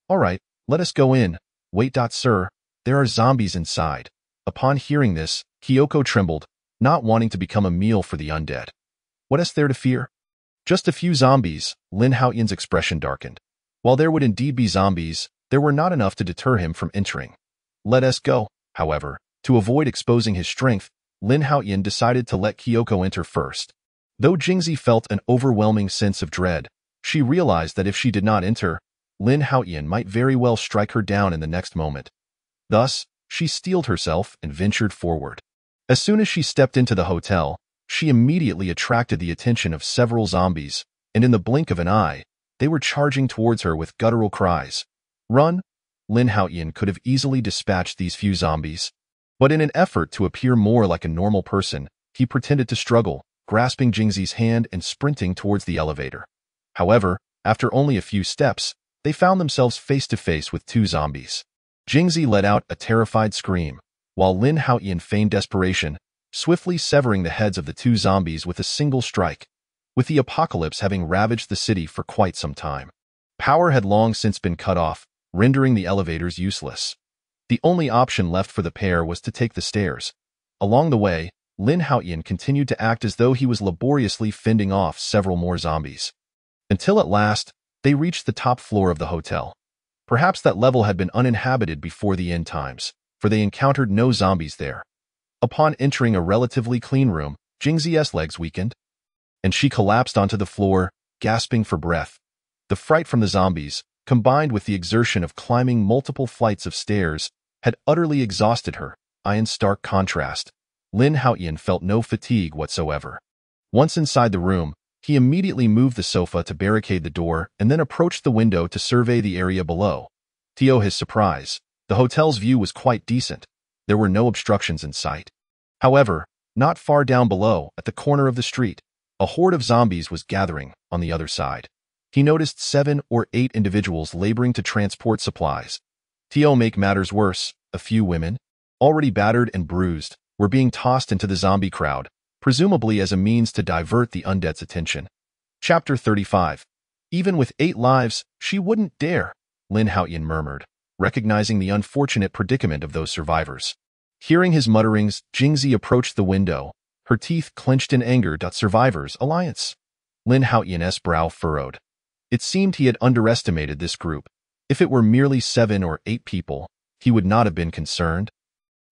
All right, let us go in. Wait, sir, there are zombies inside. Upon hearing this, Kyoko trembled, not wanting to become a meal for the undead. What is there to fear? Just a few zombies. Lin Haotian's expression darkened. While there would indeed be zombies, there were not enough to deter him from entering. Let us go. However, to avoid exposing his strength, Lin Haotian decided to let Kyoko enter first. Though Jingzi felt an overwhelming sense of dread, she realized that if she did not enter, Lin Haotian might very well strike her down in the next moment. Thus, she steeled herself and ventured forward. As soon as she stepped into the hotel, she immediately attracted the attention of several zombies, and in the blink of an eye, they were charging towards her with guttural cries. Run! Lin Haotian could have easily dispatched these few zombies. But in an effort to appear more like a normal person, he pretended to struggle, grasping Jingzi's hand and sprinting towards the elevator. However, after only a few steps, they found themselves face to face with two zombies. Jingzi let out a terrified scream, while Lin Haotian feigned desperation, swiftly severing the heads of the two zombies with a single strike, with the apocalypse having ravaged the city for quite some time. Power had long since been cut off, rendering the elevators useless. The only option left for the pair was to take the stairs. Along the way, Lin Haotian continued to act as though he was laboriously fending off several more zombies. Until at last, they reached the top floor of the hotel. Perhaps that level had been uninhabited before the end times, for they encountered no zombies there. Upon entering a relatively clean room, Jingzi's legs weakened, and she collapsed onto the floor, gasping for breath. The fright from the zombies, combined with the exertion of climbing multiple flights of stairs, had utterly exhausted her. In stark contrast, Lin Haotian felt no fatigue whatsoever. Once inside the room, he immediately moved the sofa to barricade the door and then approached the window to survey the area below. To his surprise, the hotel's view was quite decent. There were no obstructions in sight. However, not far down below, at the corner of the street, a horde of zombies was gathering on the other side. He noticed 7 or 8 individuals laboring to transport supplies. To make matters worse, a few women, already battered and bruised, were being tossed into the zombie crowd, presumably as a means to divert the undead's attention. Chapter 35. Even with 8 lives, she wouldn't dare, Lin Haotian murmured, recognizing the unfortunate predicament of those survivors. Hearing his mutterings, Jingzi approached the window, her teeth clenched in anger. Survivors Alliance. Lin Haotian's brow furrowed. It seemed he had underestimated this group. If it were merely 7 or 8 people, he would not have been concerned.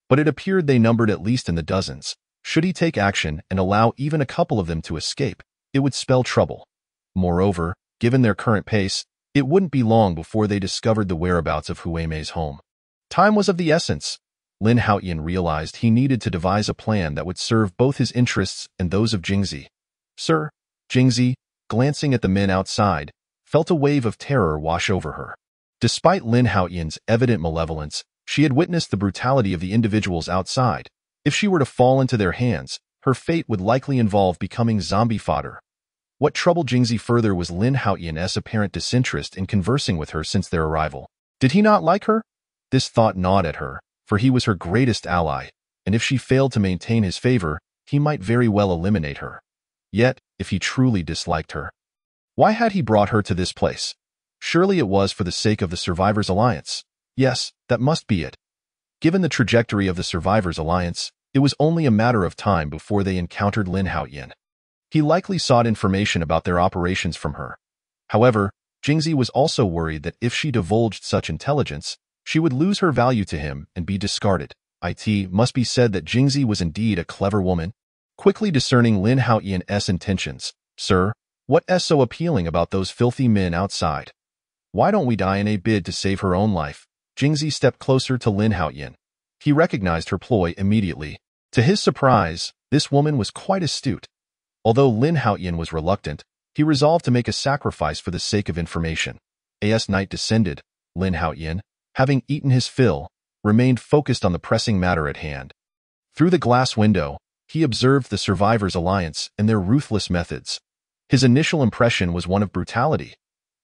But it appeared they numbered at least in the dozens. Should he take action and allow even a couple of them to escape, it would spell trouble. Moreover, given their current pace, it wouldn't be long before they discovered the whereabouts of Huimei's home. Time was of the essence. Lin Haotian realized he needed to devise a plan that would serve both his interests and those of Jingzi. Sir, Jingzi, glancing at the men outside, felt a wave of terror wash over her. Despite Lin Haotian's evident malevolence, she had witnessed the brutality of the individuals outside. If she were to fall into their hands, her fate would likely involve becoming zombie fodder. What troubled Jingzi further was Lin Haotian's apparent disinterest in conversing with her since their arrival. Did he not like her? This thought gnawed at her, for he was her greatest ally, and if she failed to maintain his favor, he might very well eliminate her. Yet, if he truly disliked her, why had he brought her to this place? Surely it was for the sake of the Survivors' Alliance. Yes, that must be it. Given the trajectory of the Survivors' Alliance, It was only a matter of time before they encountered Lin Haotian. He likely sought information about their operations from her. However, Jingzi was also worried that if she divulged such intelligence, she would lose her value to him and be discarded. It must be said that Jingzi was indeed a clever woman. Quickly discerning Lin Haotian's intentions, "Sir, what's so appealing about those filthy men outside? Why don't we die in a bid to save her own life?" Jingzi stepped closer to Lin Haotian. He recognized her ploy immediately. To his surprise, this woman was quite astute. Although Lin Haotian was reluctant, he resolved to make a sacrifice for the sake of information. As night descended, Lin Haotian, having eaten his fill, remained focused on the pressing matter at hand. Through the glass window, he observed the Survivors' Alliance and their ruthless methods. His initial impression was one of brutality.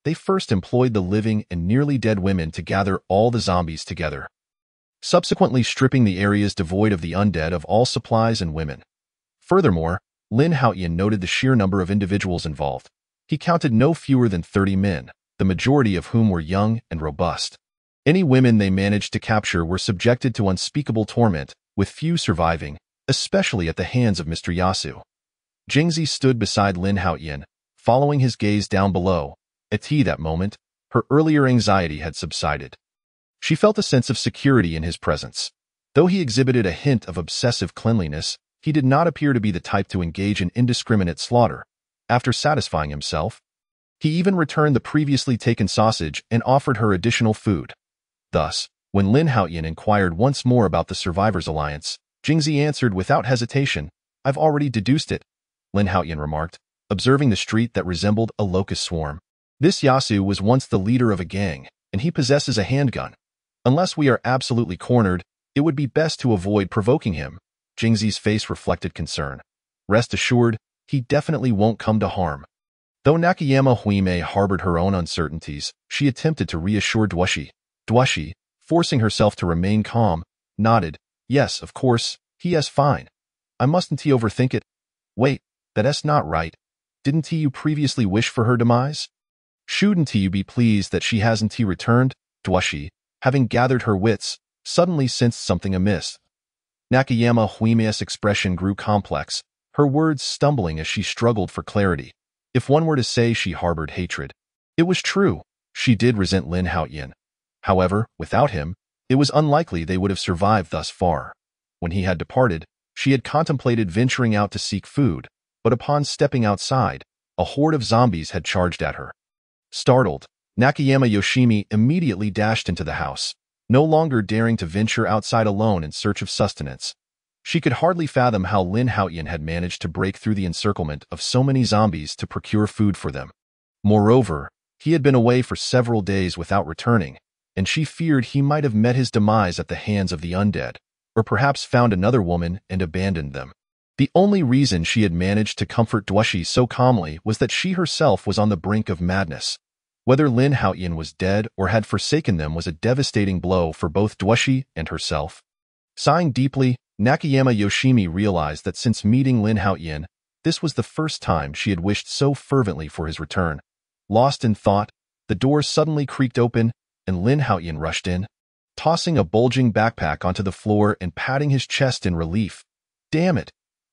They first employed the living and nearly dead women to gather all the zombies together, subsequently stripping the areas devoid of the undead of all supplies and women. Furthermore, Lin Haotian noted the sheer number of individuals involved. He counted no fewer than 30 men, the majority of whom were young and robust. Any women they managed to capture were subjected to unspeakable torment, with few surviving, especially at the hands of Mr. Yasu. Jingzi stood beside Lin Haotian, following his gaze down below. At that moment, her earlier anxiety had subsided. She felt a sense of security in his presence. Though he exhibited a hint of obsessive cleanliness, he did not appear to be the type to engage in indiscriminate slaughter. After satisfying himself, he even returned the previously taken sausage and offered her additional food. Thus, when Lin Haotian inquired once more about the Survivors' Alliance, Jingzi answered without hesitation, "I've already deduced it," Lin Haotian remarked, observing the street that resembled a locust swarm. "This Yasu was once the leader of a gang, and he possesses a handgun. Unless we are absolutely cornered, it would be best to avoid provoking him." Jingzi's face reflected concern. Rest assured, he definitely won't come to harm. Though Nakayama Huime harbored her own uncertainties, she attempted to reassure Duoshi. Duoshi, forcing herself to remain calm, nodded. "Yes, of course, he is fine. I mustn't overthink it." "Wait, that's not right. Didn't you previously wish for her demise? Shouldn't you be pleased that she hasn't returned?" Duoshi, having gathered her wits, suddenly sensed something amiss. Nakayama Huime's expression grew complex, her words stumbling as she struggled for clarity. If one were to say she harbored hatred, it was true. She did resent Lin Haotian. However, without him, it was unlikely they would have survived thus far. When he had departed, she had contemplated venturing out to seek food, but upon stepping outside, a horde of zombies had charged at her. Startled, Nakayama Yoshimi immediately dashed into the house, no longer daring to venture outside alone in search of sustenance. She could hardly fathom how Lin Haotian had managed to break through the encirclement of so many zombies to procure food for them. Moreover, he had been away for several days without returning, and she feared he might have met his demise at the hands of the undead, or perhaps found another woman and abandoned them. The only reason she had managed to comfort Duoshi so calmly was that she herself was on the brink of madness. Whether Lin Haotian was dead or had forsaken them was a devastating blow for both Duoshi and herself. Sighing deeply, Nakayama Yoshimi realized that since meeting Lin Haotian, this was the first time she had wished so fervently for his return. Lost in thought, the door suddenly creaked open, and Lin Haotian rushed in, tossing a bulging backpack onto the floor and patting his chest in relief. "Damn it!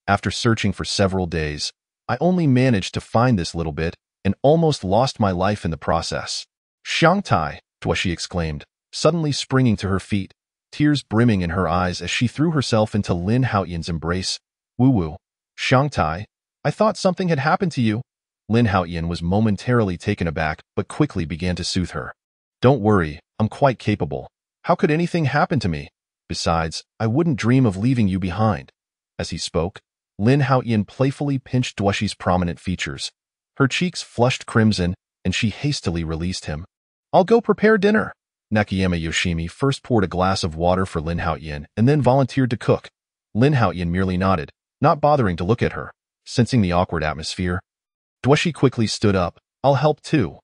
After searching for several days, I only managed to find this little bit, and almost lost my life in the process." "Xiangtai!" Duoshi exclaimed, suddenly springing to her feet, tears brimming in her eyes as she threw herself into Lin Haotian's embrace. "Woo-woo. Xiangtai, I thought something had happened to you." Lin Haotian was momentarily taken aback, but quickly began to soothe her. "Don't worry, I'm quite capable. How could anything happen to me? Besides, I wouldn't dream of leaving you behind." As he spoke, Lin Haotian playfully pinched Duoshi's prominent features. Her cheeks flushed crimson, and she hastily released him. "I'll go prepare dinner." Nakayama Yoshimi first poured a glass of water for Lin Haotian and then volunteered to cook. Lin Haotian merely nodded, not bothering to look at her. Sensing the awkward atmosphere, Duoshi quickly stood up. "I'll help too."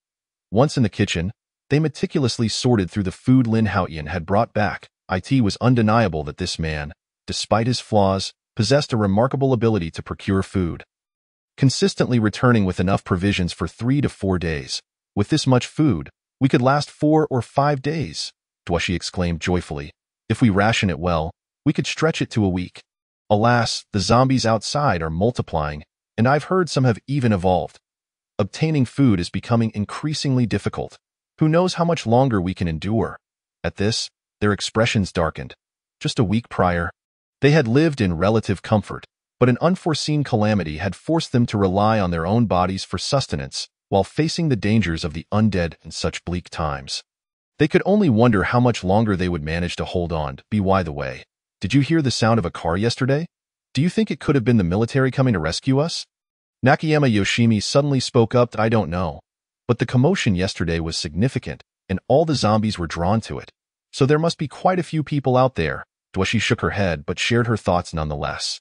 Once in the kitchen, they meticulously sorted through the food Lin Haotian had brought back. It was undeniable that this man, despite his flaws, possessed a remarkable ability to procure food, consistently returning with enough provisions for 3 to 4 days. "With this much food, we could last 4 or 5 days, Duoshi exclaimed joyfully. "If we ration it well, we could stretch it to a week." Alas, the zombies outside are multiplying, and I've heard some have even evolved. Obtaining food is becoming increasingly difficult. Who knows how much longer we can endure? At this, their expressions darkened. Just a week prior, they had lived in relative comfort, but an unforeseen calamity had forced them to rely on their own bodies for sustenance while facing the dangers of the undead in such bleak times. They could only wonder how much longer they would manage to hold on. By the way, did you hear the sound of a car yesterday? Do you think it could have been the military coming to rescue us? Nakayama Yoshimi suddenly spoke up. I don't know, but the commotion yesterday was significant, and all the zombies were drawn to it. So there must be quite a few people out there. Dwashi shook her head but shared her thoughts nonetheless.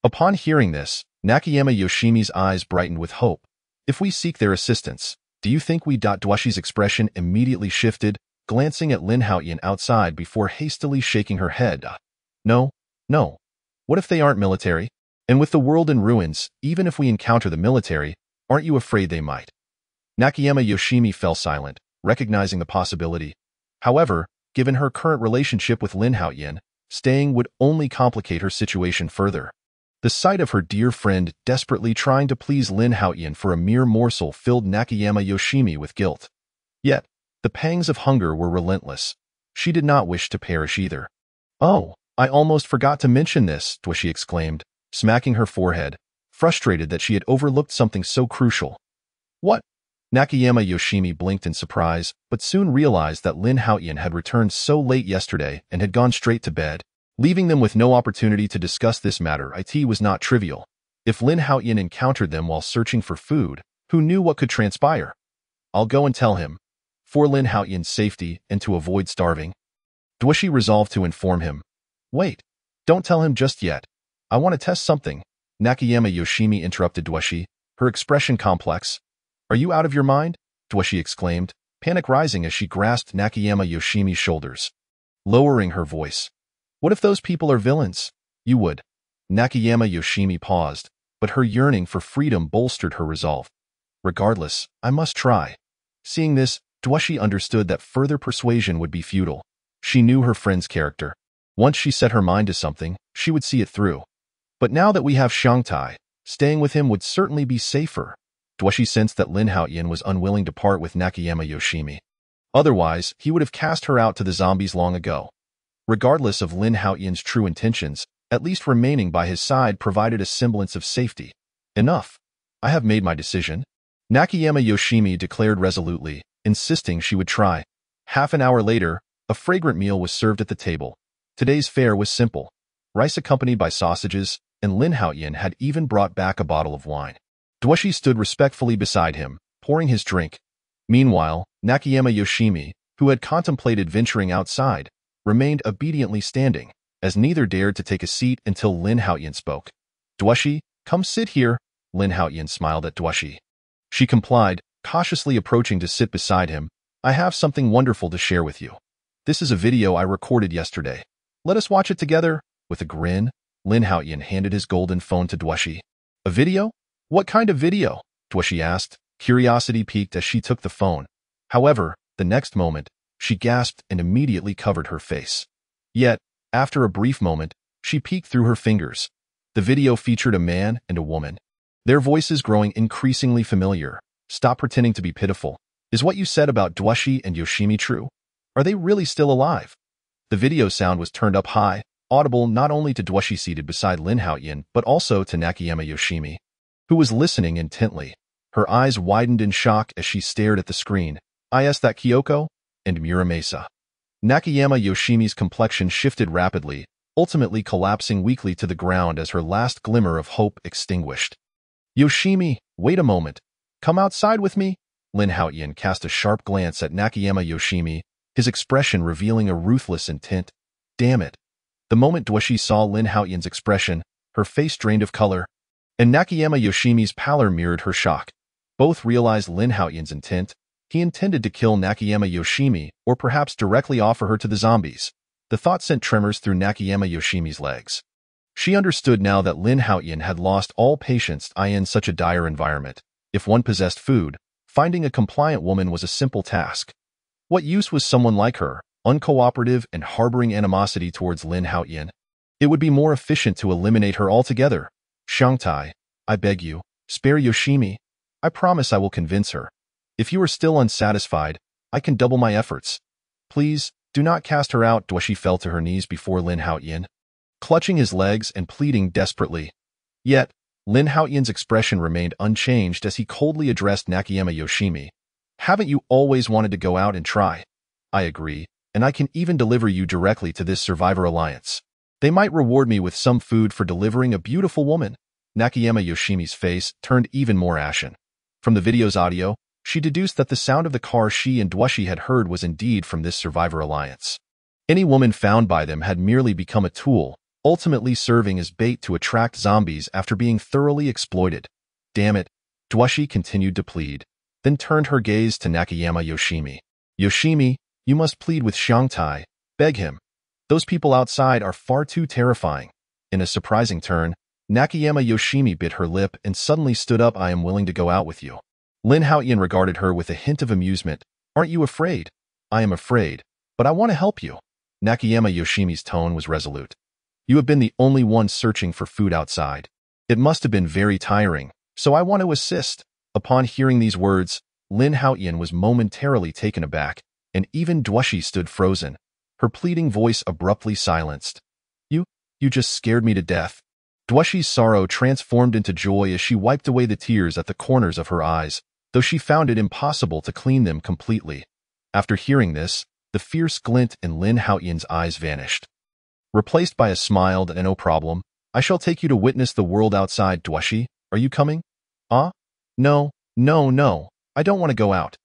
Upon hearing this, Nakayama Yoshimi's eyes brightened with hope. If we seek their assistance, do you think we? Dwashi's expression immediately shifted, glancing at Lin Haotian outside before hastily shaking her head. No. What if they aren't military? And with the world in ruins, even if we encounter the military, aren't you afraid they might? Nakayama Yoshimi fell silent, recognizing the possibility. However, given her current relationship with Lin Haotian, staying would only complicate her situation further. The sight of her dear friend desperately trying to please Lin Haotian for a mere morsel filled Nakayama Yoshimi with guilt. Yet, the pangs of hunger were relentless. She did not wish to perish either. Oh, I almost forgot to mention this, Dwashi exclaimed, smacking her forehead, frustrated that she had overlooked something so crucial. What? Nakayama Yoshimi blinked in surprise, but soon realized that Lin Haotian had returned so late yesterday and had gone straight to bed, leaving them with no opportunity to discuss this matter. It was not trivial. If Lin Haotian encountered them while searching for food, who knew what could transpire? I'll go and tell him. For Lin Haotian's safety and to avoid starving. Dwashi resolved to inform him. Wait, don't tell him just yet. I want to test something. Nakayama Yoshimi interrupted Dwashi, her expression complex. Are you out of your mind? Dwashi exclaimed, panic rising as she grasped Nakayama Yoshimi's shoulders. Lowering her voice. What if those people are villains? You would. Nakayama Yoshimi paused, but her yearning for freedom bolstered her resolve. Regardless, I must try. Seeing this, Dwashi understood that further persuasion would be futile. She knew her friend's character. Once she set her mind to something, she would see it through. But now that we have Shangtai, staying with him would certainly be safer. Dwashi sensed that Lin Haotian was unwilling to part with Nakayama Yoshimi. Otherwise, he would have cast her out to the zombies long ago. Regardless of Lin Haotian's true intentions, at least remaining by his side provided a semblance of safety. Enough. I have made my decision. Nakayama Yoshimi declared resolutely, insisting she would try. Half an hour later, a fragrant meal was served at the table. Today's fare was simple. Rice accompanied by sausages, and Lin Haotian had even brought back a bottle of wine. Dwashi stood respectfully beside him, pouring his drink. Meanwhile, Nakayama Yoshimi, who had contemplated venturing outside, remained obediently standing, as neither dared to take a seat until Lin Haotian spoke. Dwashi, come sit here. Lin Haotian smiled at Dwashi. She complied, cautiously approaching to sit beside him. I have something wonderful to share with you. This is a video I recorded yesterday. Let us watch it together. With a grin, Lin Haotian handed his golden phone to Dwashi. A video? What kind of video? Dwashi asked, curiosity piqued as she took the phone. However, the next moment, she gasped and immediately covered her face. Yet, after a brief moment, she peeked through her fingers. The video featured a man and a woman. Their voices growing increasingly familiar. Stop pretending to be pitiful. Is what you said about Dwashi and Yoshimi true? Are they really still alive? The video sound was turned up high, audible not only to Dwashi seated beside Lin Haotian, but also to Nakayama Yoshimi, who was listening intently. Her eyes widened in shock as she stared at the screen. Is that Kyoko? And Muramasa. Nakayama Yoshimi's complexion shifted rapidly, ultimately collapsing weakly to the ground as her last glimmer of hope extinguished. Yoshimi, wait a moment. Come outside with me? Lin Haotian cast a sharp glance at Nakayama Yoshimi, his expression revealing a ruthless intent. Damn it. The moment Dwashi saw Lin Haotian's expression, her face drained of color, and Nakayama Yoshimi's pallor mirrored her shock. Both realized Lin Haotian's intent. He intended to kill Nakayama Yoshimi, or perhaps directly offer her to the zombies. The thought sent tremors through Nakayama Yoshimi's legs. She understood now that Lin Haotian had lost all patience in such a dire environment. If one possessed food, finding a compliant woman was a simple task. What use was someone like her, uncooperative and harboring animosity towards Lin Haotian? It would be more efficient to eliminate her altogether. Shangtai, I beg you, spare Yoshimi. I promise I will convince her. If you are still unsatisfied, I can double my efforts. Please, do not cast her out. Duashi fell to her knees before Lin Haotian, clutching his legs and pleading desperately. Yet, Lin Haotian's expression remained unchanged as he coldly addressed Nakayama Yoshimi. Haven't you always wanted to go out and try? I agree, and I can even deliver you directly to this Survivor Alliance. They might reward me with some food for delivering a beautiful woman. Nakayama Yoshimi's face turned even more ashen. From the video's audio, she deduced that the sound of the car she and Duashi had heard was indeed from this Survivor Alliance. Any woman found by them had merely become a tool, ultimately serving as bait to attract zombies after being thoroughly exploited. Damn it, Duashi continued to plead, then turned her gaze to Nakayama Yoshimi. Yoshimi, you must plead with Shangtai. Beg him. Those people outside are far too terrifying. In a surprising turn, Nakayama Yoshimi bit her lip and suddenly stood up. I am willing to go out with you. Lin Haotian regarded her with a hint of amusement. Aren't you afraid? I am afraid, but I want to help you. Nakayama Yoshimi's tone was resolute. You have been the only one searching for food outside. It must have been very tiring, so I want to assist. Upon hearing these words, Lin Haotian was momentarily taken aback, and even Duashi stood frozen, her pleading voice abruptly silenced. You just scared me to death. Duashi's sorrow transformed into joy as she wiped away the tears at the corners of her eyes, though she found it impossible to clean them completely. After hearing this, the fierce glint in Lin Haotian's eyes vanished, replaced by a smile and no problem. I shall take you to witness the world outside. Duashi, are you coming? No, I don't want to go out.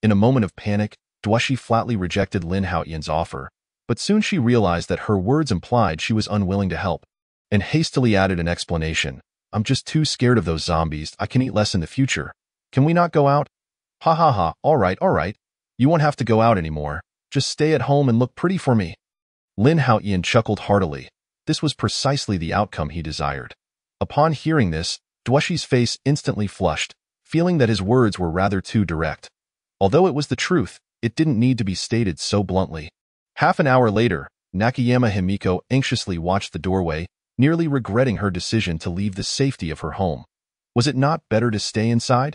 In a moment of panic, Duashi flatly rejected Lin Haotian's offer, but soon she realized that her words implied she was unwilling to help, and hastily added an explanation. I'm just too scared of those zombies. I can eat less in the future. Can we not go out? Ha ha ha, all right. You won't have to go out anymore. Just stay at home and look pretty for me. Lin Haotian chuckled heartily. This was precisely the outcome he desired. Upon hearing this, Duashi's face instantly flushed, feeling that his words were rather too direct. Although it was the truth, it didn't need to be stated so bluntly. Half an hour later, Nakayama Himiko anxiously watched the doorway, nearly regretting her decision to leave the safety of her home. Was it not better to stay inside?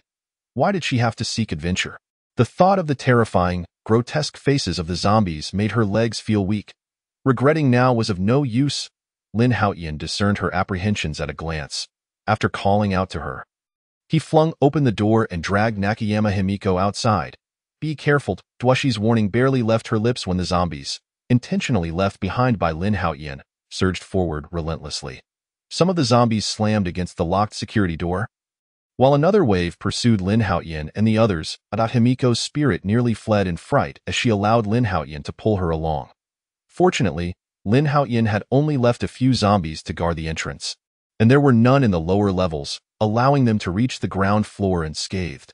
Why did she have to seek adventure? The thought of the terrifying, grotesque faces of the zombies made her legs feel weak. Regretting now was of no use. Lin Haotian discerned her apprehensions at a glance. After calling out to her, he flung open the door and dragged Nakayama Himiko outside. Be careful. Duashi's warning barely left her lips when the zombies, intentionally left behind by Lin Haotian, surged forward relentlessly. Some of the zombies slammed against the locked security door, while another wave pursued Lin Haotian and the others. Himiko's spirit nearly fled in fright as she allowed Lin Haotian to pull her along. Fortunately, Lin Haotian had only left a few zombies to guard the entrance, and there were none in the lower levels, allowing them to reach the ground floor unscathed.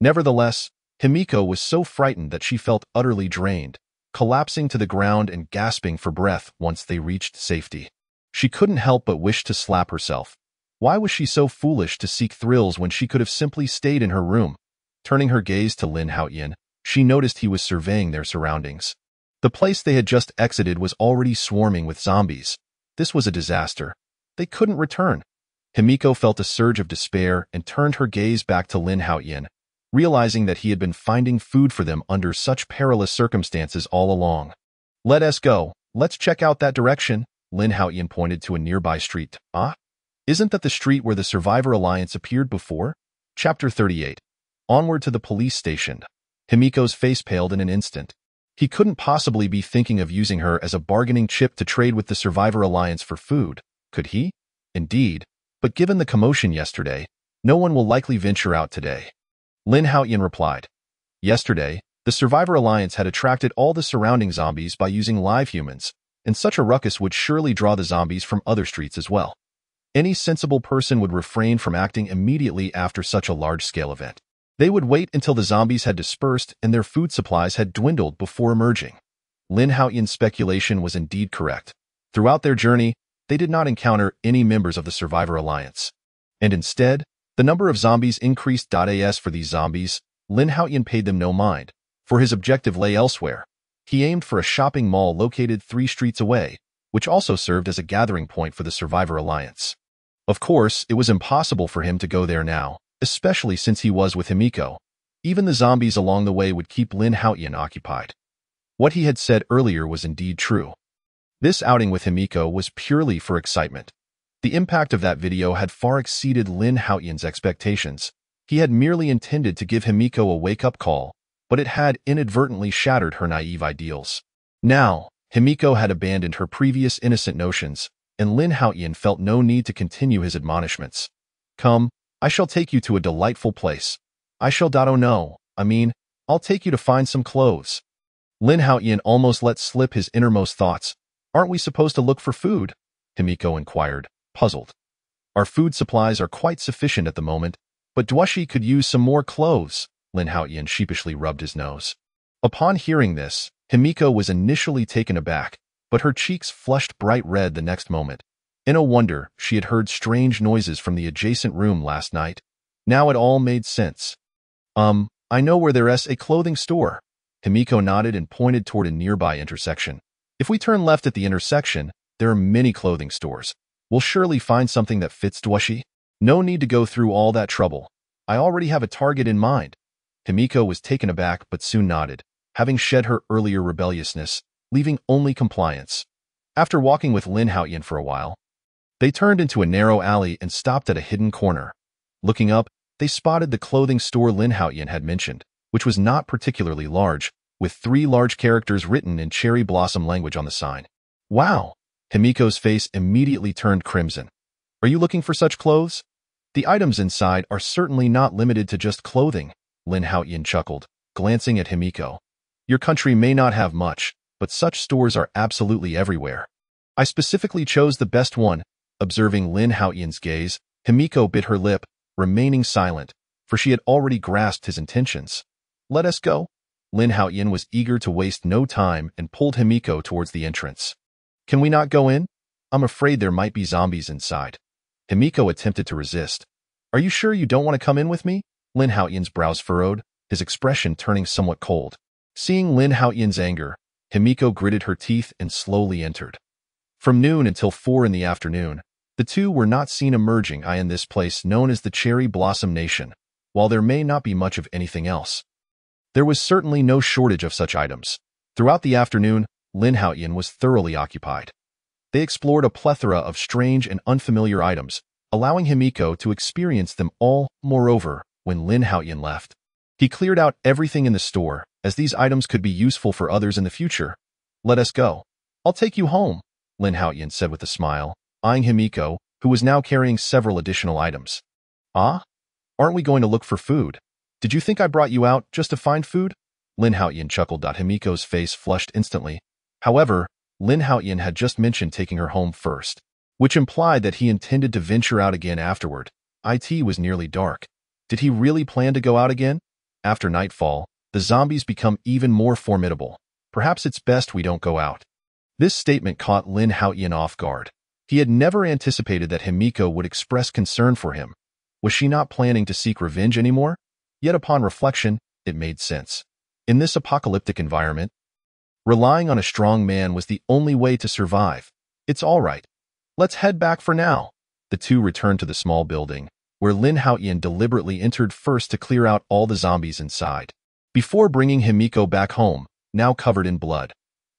Nevertheless, Himiko was so frightened that she felt utterly drained, collapsing to the ground and gasping for breath once they reached safety. She couldn't help but wish to slap herself. Why was she so foolish to seek thrills when she could have simply stayed in her room? Turning her gaze to Lin Haotian, she noticed he was surveying their surroundings. The place they had just exited was already swarming with zombies. This was a disaster. They couldn't return. Himiko felt a surge of despair and turned her gaze back to Lin Haotian, realizing that he had been finding food for them under such perilous circumstances all along. Let us go. Let's check out that direction. Lin Haotian pointed to a nearby street. Isn't that the street where the Survivor Alliance appeared before? Chapter 38. Onward to the police station. Himiko's face paled in an instant. He couldn't possibly be thinking of using her as a bargaining chip to trade with the Survivor Alliance for food, could he? Indeed, but given the commotion yesterday, no one will likely venture out today. Lin Haotian replied. Yesterday, the Survivor Alliance had attracted all the surrounding zombies by using live humans, and such a ruckus would surely draw the zombies from other streets as well. Any sensible person would refrain from acting immediately after such a large-scale event. They would wait until the zombies had dispersed and their food supplies had dwindled before emerging. Lin Haotian's speculation was indeed correct. Throughout their journey, they did not encounter any members of the Survivor Alliance. And instead, the number of zombies increased. As for these zombies, Lin Haotian paid them no mind, for his objective lay elsewhere. He aimed for a shopping mall located 3 streets away, which also served as a gathering point for the Survivor Alliance. Of course, it was impossible for him to go there now, especially since he was with Himiko. Even the zombies along the way would keep Lin Haotian occupied. What he had said earlier was indeed true. This outing with Himiko was purely for excitement. The impact of that video had far exceeded Lin Haotian's expectations. He had merely intended to give Himiko a wake-up call, but it had inadvertently shattered her naive ideals. Now, Himiko had abandoned her previous innocent notions, and Lin Haotian felt no need to continue his admonishments. Come, I shall take you to a delightful place. I'll take you to find some clothes. Lin Haotian almost let slip his innermost thoughts. Aren't we supposed to look for food? Himiko inquired, puzzled. Our food supplies are quite sufficient at the moment, but Dwashi could use some more clothes. Lin Haotian sheepishly rubbed his nose. Upon hearing this, Himiko was initially taken aback, but her cheeks flushed bright red the next moment. No wonder she had heard strange noises from the adjacent room last night. Now it all made sense. I know where there's a clothing store. Himiko nodded and pointed toward a nearby intersection. If we turn left at the intersection, there are many clothing stores. We'll surely find something that fits Dwashi. No need to go through all that trouble. I already have a target in mind. Himiko was taken aback but soon nodded, having shed her earlier rebelliousness, leaving only compliance. After walking with Lin Haotian for a while, they turned into a narrow alley and stopped at a hidden corner. Looking up, they spotted the clothing store Lin Haotian had mentioned, which was not particularly large, with 3 large characters written in cherry blossom language on the sign. Wow! Himiko's face immediately turned crimson. Are you looking for such clothes? The items inside are certainly not limited to just clothing, Lin Haotian chuckled, glancing at Himiko. Your country may not have much, but such stores are absolutely everywhere. I specifically chose the best one. Observing Lin Haotian's gaze, Himiko bit her lip, remaining silent, for she had already grasped his intentions. Let us go. Lin Haotian was eager to waste no time and pulled Himiko towards the entrance. Can we not go in? I'm afraid there might be zombies inside. Himiko attempted to resist. Are you sure you don't want to come in with me? Lin Haotian's brows furrowed, his expression turning somewhat cold. Seeing Lin Haotian's anger, Himiko gritted her teeth and slowly entered. From noon until 4 in the afternoon, the two were not seen emerging in this place known as the Cherry Blossom Nation, while there may not be much of anything else. There was certainly no shortage of such items. Throughout the afternoon, Lin Haotian was thoroughly occupied. They explored a plethora of strange and unfamiliar items, allowing Himiko to experience them all. Moreover, when Lin Haotian left, he cleared out everything in the store, as these items could be useful for others in the future. Let us go. I'll take you home, Lin Haotian said with a smile, eyeing Himiko, who was now carrying several additional items. Ah? Aren't we going to look for food? Did you think I brought you out just to find food? Lin Haotian chuckled. Himiko's face flushed instantly. However, Lin Haotian had just mentioned taking her home first, which implied that he intended to venture out again afterward. It was nearly dark. Did he really plan to go out again? After nightfall, the zombies become even more formidable. Perhaps it's best we don't go out. This statement caught Lin Haotian off guard. He had never anticipated that Himiko would express concern for him. Was she not planning to seek revenge anymore? Yet upon reflection, it made sense. In this apocalyptic environment, relying on a strong man was the only way to survive. It's all right. Let's head back for now. The two returned to the small building, where Lin Haotian deliberately entered first to clear out all the zombies inside, before bringing Himiko back home, now covered in blood.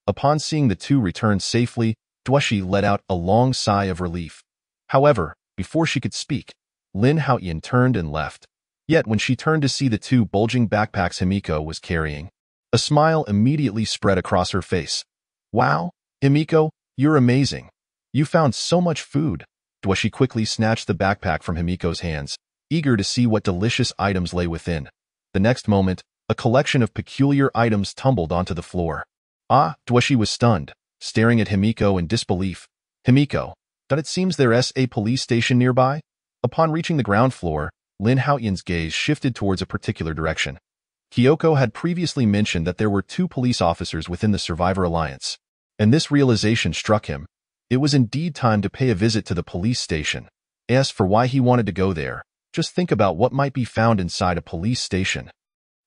Upon seeing the two return safely, Dwashi let out a long sigh of relief. However, before she could speak, Lin Haotian turned and left. Yet when she turned to see the 2 bulging backpacks Himiko was carrying, a smile immediately spread across her face. Wow, Himiko, you're amazing. You found so much food. Dwashi quickly snatched the backpack from Himiko's hands, eager to see what delicious items lay within. The next moment, a collection of peculiar items tumbled onto the floor. Ah, Dwashi was stunned, staring at Himiko in disbelief. Himiko, it seems there's a police station nearby? Upon reaching the ground floor, Lin Haotian's gaze shifted towards a particular direction. Kyoko had previously mentioned that there were 2 police officers within the Survivor Alliance, and this realization struck him. It was indeed time to pay a visit to the police station. As for why he wanted to go there, just think about what might be found inside a police station.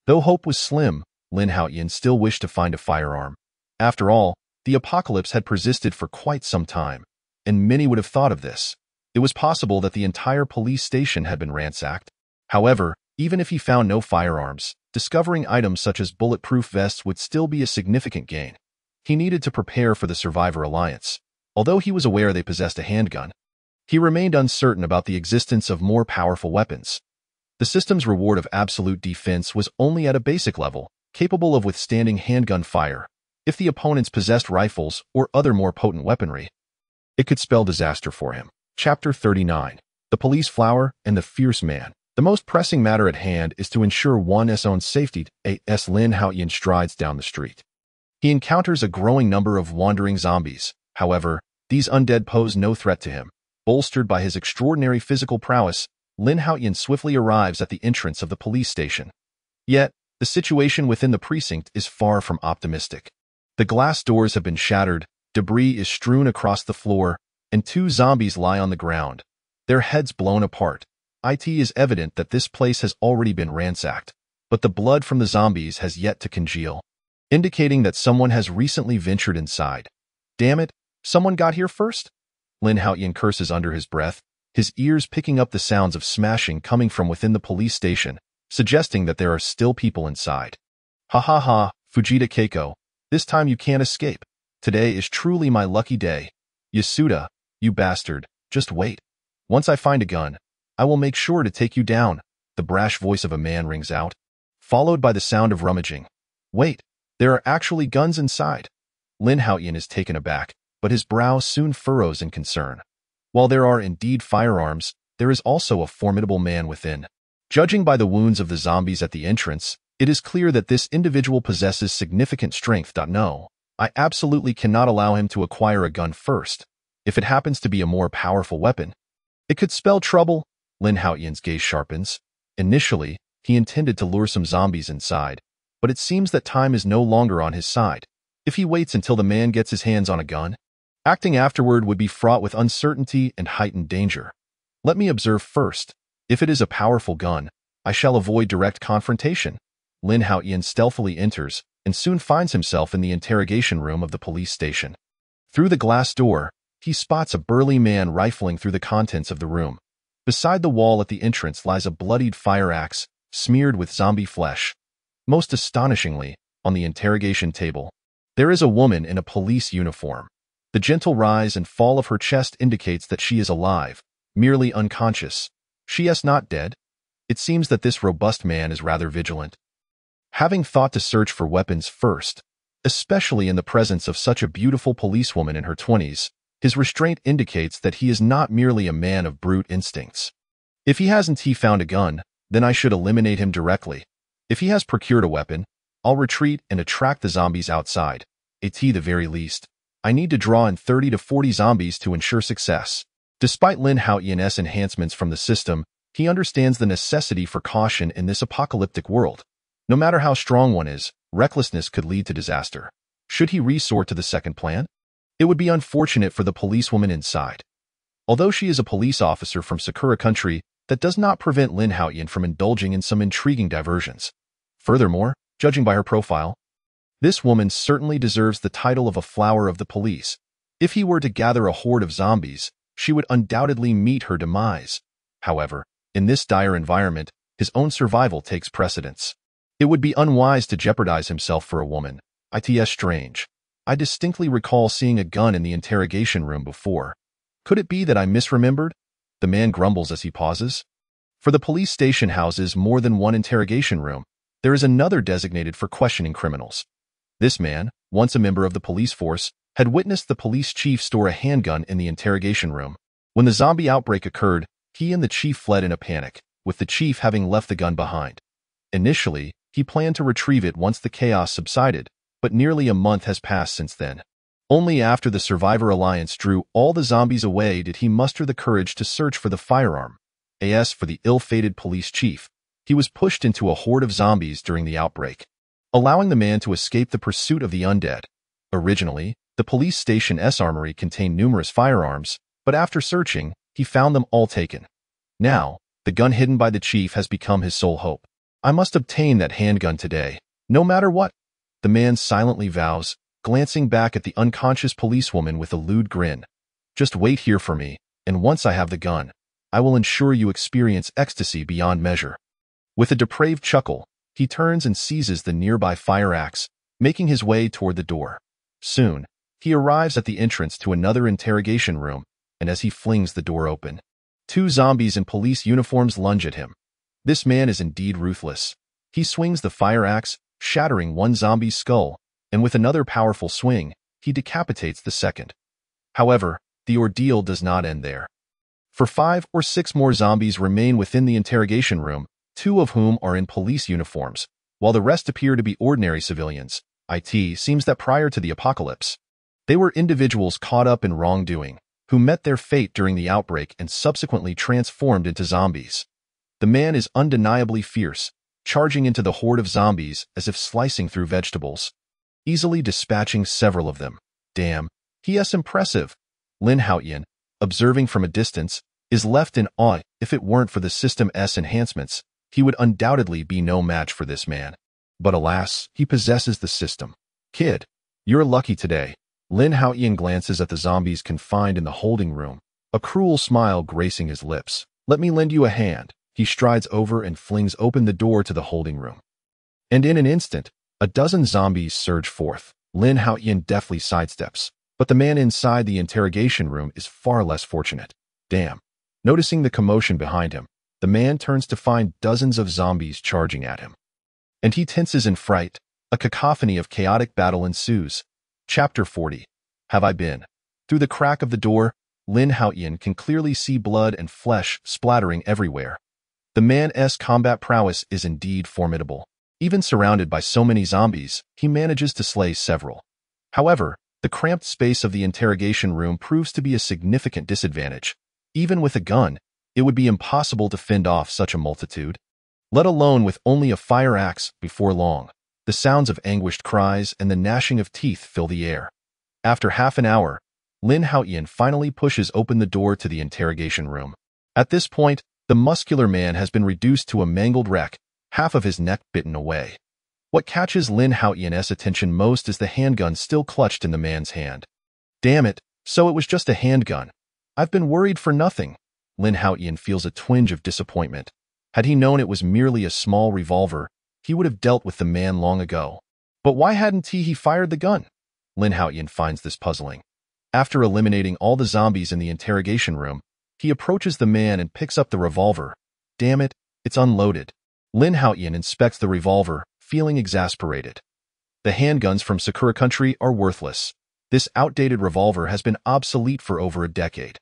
Though hope was slim, Lin Haotian still wished to find a firearm. After all, The apocalypse had persisted for quite some time, and many would have thought of this. It was possible that the entire police station had been ransacked. However, even if he found no firearms, discovering items such as bulletproof vests would still be a significant gain. He needed to prepare for the Survivor Alliance. Although he was aware they possessed a handgun, he remained uncertain about the existence of more powerful weapons. The system's reward of absolute defense was only at a basic level, capable of withstanding handgun fire. If the opponents possessed rifles or other more potent weaponry, it could spell disaster for him. Chapter 39. The Police Flower and the Fierce Man. The most pressing matter at hand is to ensure one's own safety. As Lin Haotian strides down the street, he encounters a growing number of wandering zombies. However, these undead pose no threat to him. Bolstered by his extraordinary physical prowess, Lin Haotian swiftly arrives at the entrance of the police station. Yet, the situation within the precinct is far from optimistic. The glass doors have been shattered, debris is strewn across the floor, and two zombies lie on the ground, their heads blown apart. It is evident that this place has already been ransacked, but the blood from the zombies has yet to congeal, indicating that someone has recently ventured inside. Damn it, someone got here first? Lin Haotian curses under his breath, his ears picking up the sounds of smashing coming from within the police station, suggesting that there are still people inside. Ha ha ha, Fujita Keiko, this time you can't escape. Today is truly my lucky day. Yasuda, you bastard, just wait. Once I find a gun, I will make sure to take you down, the brash voice of a man rings out, followed by the sound of rummaging. Wait, there are actually guns inside. Lin Haotian is taken aback, but his brow soon furrows in concern. While there are indeed firearms, there is also a formidable man within. Judging by the wounds of the zombies at the entrance, it is clear that this individual possesses significant strength. No, I absolutely cannot allow him to acquire a gun first. If it happens to be a more powerful weapon, it could spell trouble. Lin Haotian's gaze sharpens. Initially, he intended to lure some zombies inside, but it seems that time is no longer on his side. If he waits until the man gets his hands on a gun, acting afterward would be fraught with uncertainty and heightened danger. Let me observe first. If it is a powerful gun, I shall avoid direct confrontation. Lin Haotian stealthily enters and soon finds himself in the interrogation room of the police station. Through the glass door, he spots a burly man rifling through the contents of the room. Beside the wall at the entrance lies a bloodied fire axe, smeared with zombie flesh. Most astonishingly, on the interrogation table, there is a woman in a police uniform. The gentle rise and fall of her chest indicates that she is alive, merely unconscious. She is not dead. It seems that this robust man is rather vigilant, having thought to search for weapons first, especially in the presence of such a beautiful policewoman in her 20s. His restraint indicates that he is not merely a man of brute instincts. If he hasn't found a gun, then I should eliminate him directly. If he has procured a weapon, I'll retreat and attract the zombies outside. At the very least, I need to draw in 30 to 40 zombies to ensure success. Despite Lin Haotian's enhancements from the system, he understands the necessity for caution in this apocalyptic world. No matter how strong one is, recklessness could lead to disaster. Should he resort to the second plan? It would be unfortunate for the policewoman inside. Although she is a police officer from Sakura Country, that does not prevent Lin Haotian from indulging in some intriguing diversions. Furthermore, judging by her profile, this woman certainly deserves the title of a flower of the police. If he were to gather a horde of zombies, she would undoubtedly meet her demise. However, in this dire environment, his own survival takes precedence. It would be unwise to jeopardize himself for a woman. It's strange. I distinctly recall seeing a gun in the interrogation room before. Could it be that I misremembered? The man grumbles as he pauses. For the police station houses more than one interrogation room. There is another designated for questioning criminals. This man, once a member of the police force, had witnessed the police chief store a handgun in the interrogation room. When the zombie outbreak occurred, he and the chief fled in a panic, with the chief having left the gun behind. Initially, he planned to retrieve it once the chaos subsided, but nearly a month has passed since then. Only after the Survivor Alliance drew all the zombies away did he muster the courage to search for the firearm. As for the ill-fated police chief, he was pushed into a horde of zombies during the outbreak, allowing the man to escape the pursuit of the undead. Originally, the police station's armory contained numerous firearms, but after searching, he found them all taken. Now, the gun hidden by the chief has become his sole hope. I must obtain that handgun today, no matter what. The man silently vows, glancing back at the unconscious policewoman with a lewd grin. "Just wait here for me, and once I have the gun, I will ensure you experience ecstasy beyond measure." With a depraved chuckle, he turns and seizes the nearby fire axe, making his way toward the door. Soon, he arrives at the entrance to another interrogation room, and as he flings the door open, 2 zombies in police uniforms lunge at him. This man is indeed ruthless. He swings the fire axe, shattering one zombie's skull, and with another powerful swing, he decapitates the second. However, the ordeal does not end there. For 5 or 6 more zombies remain within the interrogation room, 2 of whom are in police uniforms, while the rest appear to be ordinary civilians. It seems that prior to the apocalypse, they were individuals caught up in wrongdoing, who met their fate during the outbreak and subsequently transformed into zombies. The man is undeniably fierce, charging into the horde of zombies as if slicing through vegetables, easily dispatching several of them. Damn, he is impressive. Lin Haotian, observing from a distance, is left in awe. If it weren't for the System's enhancements, he would undoubtedly be no match for this man. But alas, he possesses the system. "Kid, you're lucky today." Lin Haotian glances at the zombies confined in the holding room, a cruel smile gracing his lips. "Let me lend you a hand." He strides over and flings open the door to the holding room. And in an instant, a dozen zombies surge forth. Lin Haotian deftly sidesteps, but the man inside the interrogation room is far less fortunate. Damn. Noticing the commotion behind him, the man turns to find dozens of zombies charging at him. And he tenses in fright. A cacophony of chaotic battle ensues. Chapter 40. Have I been? Through the crack of the door, Lin Haotian can clearly see blood and flesh splattering everywhere. The man's combat prowess is indeed formidable. Even surrounded by so many zombies, he manages to slay several. However, the cramped space of the interrogation room proves to be a significant disadvantage. Even with a gun, it would be impossible to fend off such a multitude, let alone with only a fire axe. Before long, the sounds of anguished cries and the gnashing of teeth fill the air. After half an hour, Lin Haotian finally pushes open the door to the interrogation room. At this point, the muscular man has been reduced to a mangled wreck, half of his neck bitten away. What catches Lin Haotian's attention most is the handgun still clutched in the man's hand. Damn it, so it was just a handgun. I've been worried for nothing. Lin Haotian feels a twinge of disappointment. Had he known it was merely a small revolver, he would have dealt with the man long ago. But why hadn't he fired the gun? Lin Haotian finds this puzzling. After eliminating all the zombies in the interrogation room, he approaches the man and picks up the revolver. Damn it, it's unloaded. Lin Haotian inspects the revolver, feeling exasperated. The handguns from Sakura Country are worthless. This outdated revolver has been obsolete for over a decade.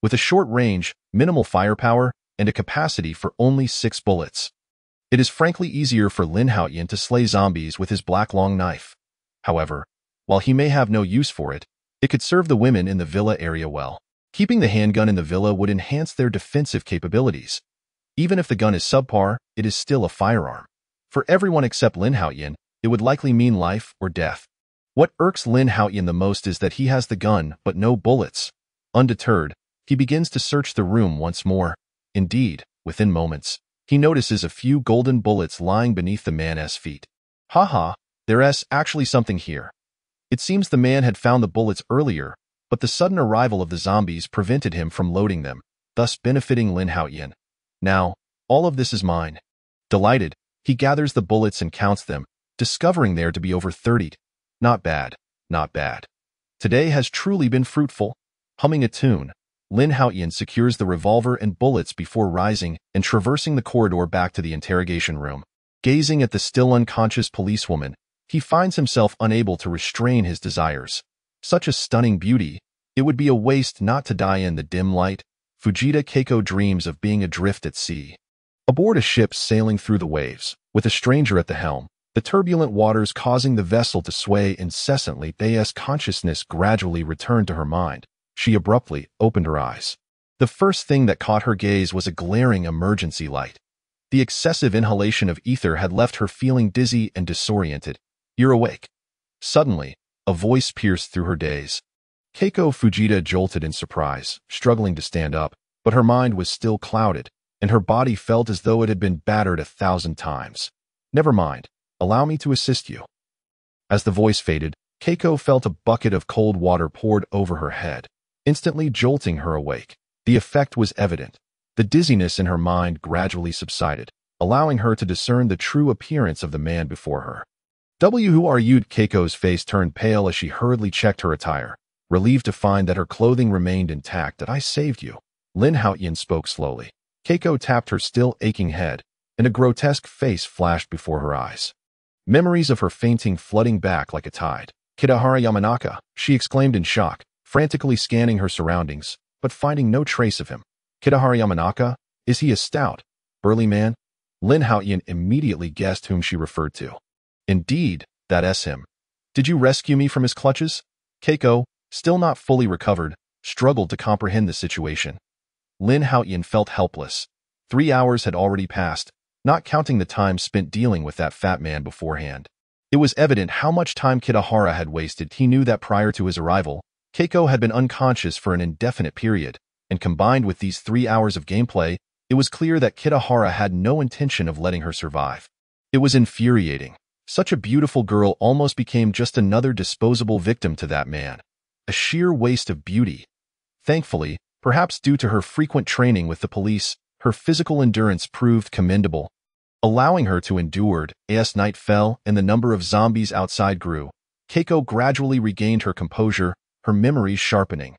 With a short range, minimal firepower, and a capacity for only 6 bullets. It is frankly easier for Lin Haotian to slay zombies with his black long knife. However, while he may have no use for it, it could serve the women in the villa area well. Keeping the handgun in the villa would enhance their defensive capabilities. Even if the gun is subpar, it is still a firearm. For everyone except Lin Haotian, it would likely mean life or death. What irks Lin Haotian the most is that he has the gun but no bullets. Undeterred, he begins to search the room once more. Indeed, within moments, he notices a few golden bullets lying beneath the man's feet. Haha, there's actually something here. It seems the man had found the bullets earlier, but the sudden arrival of the zombies prevented him from loading them, thus benefiting Lin Haotian. Now, all of this is mine. Delighted, he gathers the bullets and counts them, discovering there to be over 30. Not bad, not bad. Today has truly been fruitful. Humming a tune, Lin Haotian secures the revolver and bullets before rising and traversing the corridor back to the interrogation room. Gazing at the still unconscious policewoman, he finds himself unable to restrain his desires. Such a stunning beauty, it would be a waste not to die in the dim light. Fujita Keiko dreams of being adrift at sea. Aboard a ship sailing through the waves, with a stranger at the helm, the turbulent waters causing the vessel to sway incessantly, Thea's consciousness gradually returned to her mind. She abruptly opened her eyes. The first thing that caught her gaze was a glaring emergency light. The excessive inhalation of ether had left her feeling dizzy and disoriented. You're awake. Suddenly, a voice pierced through her daze. Keiko Fujita jolted in surprise, struggling to stand up, but her mind was still clouded, and her body felt as though it had been battered 1,000 times. Never mind, allow me to assist you. As the voice faded, Keiko felt a bucket of cold water poured over her head, instantly jolting her awake. The effect was evident. The dizziness in her mind gradually subsided, allowing her to discern the true appearance of the man before her. Who are you? Keiko's face turned pale as she hurriedly checked her attire, relieved to find that her clothing remained intact. That I saved you. Lin Haotian spoke slowly. Keiko tapped her still aching head, and a grotesque face flashed before her eyes. Memories of her fainting flooding back like a tide. Kitahara Yamanaka, she exclaimed in shock, frantically scanning her surroundings, but finding no trace of him. Kitahara Yamanaka? Is he a stout, burly man? Lin Haotian immediately guessed whom she referred to. Indeed, that's him. Did you rescue me from his clutches? Keiko, still not fully recovered, struggled to comprehend the situation. Lin Haotian felt helpless. 3 hours had already passed, not counting the time spent dealing with that fat man beforehand. It was evident how much time Kitahara had wasted. He knew that prior to his arrival, Keiko had been unconscious for an indefinite period, and combined with these 3 hours of gameplay, it was clear that Kitahara had no intention of letting her survive. It was infuriating. Such a beautiful girl almost became just another disposable victim to that man. A sheer waste of beauty. Thankfully, perhaps due to her frequent training with the police, her physical endurance proved commendable, allowing her to endure. As night fell and the number of zombies outside grew, Keiko gradually regained her composure, her memories sharpening.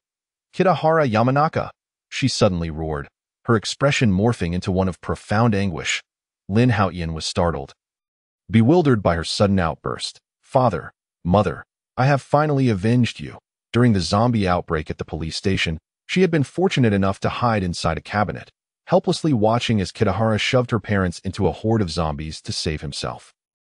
Kitahara Yamanaka, she suddenly roared, her expression morphing into one of profound anguish. Lin Haotian was startled. Bewildered by her sudden outburst. Father, mother, I have finally avenged you. During the zombie outbreak at the police station, she had been fortunate enough to hide inside a cabinet, helplessly watching as Kitahara shoved her parents into a horde of zombies to save himself.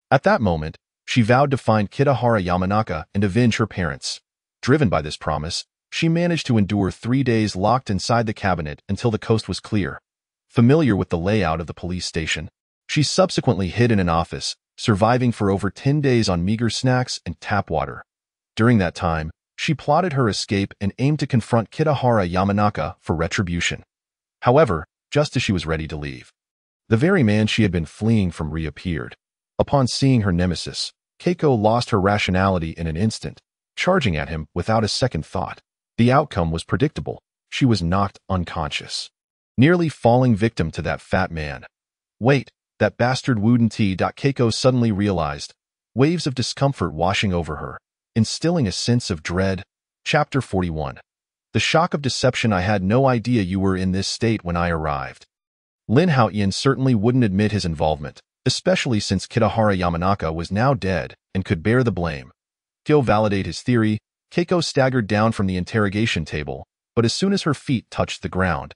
At that moment, she vowed to find Kitahara Yamanaka and avenge her parents. Driven by this promise, she managed to endure 3 days locked inside the cabinet until the coast was clear. Familiar with the layout of the police station, she subsequently hid in an office, surviving for over 10 days on meager snacks and tap water. During that time, she plotted her escape and aimed to confront Kitahara Yamanaka for retribution. However, just as she was ready to leave, the very man she had been fleeing from reappeared. Upon seeing her nemesis, Keiko lost her rationality in an instant, charging at him without a second thought. The outcome was predictable. She was knocked unconscious, nearly falling victim to that fat man. Wait, that bastard wooden tea. Keiko suddenly realized, waves of discomfort washing over her, instilling a sense of dread. Chapter 41. The shock of deception. I had no idea you were in this state when I arrived. Lin Haotian certainly wouldn't admit his involvement, especially since Kitahara Yamanaka was now dead and could bear the blame. To validate his theory, Keiko staggered down from the interrogation table, but as soon as her feet touched the ground,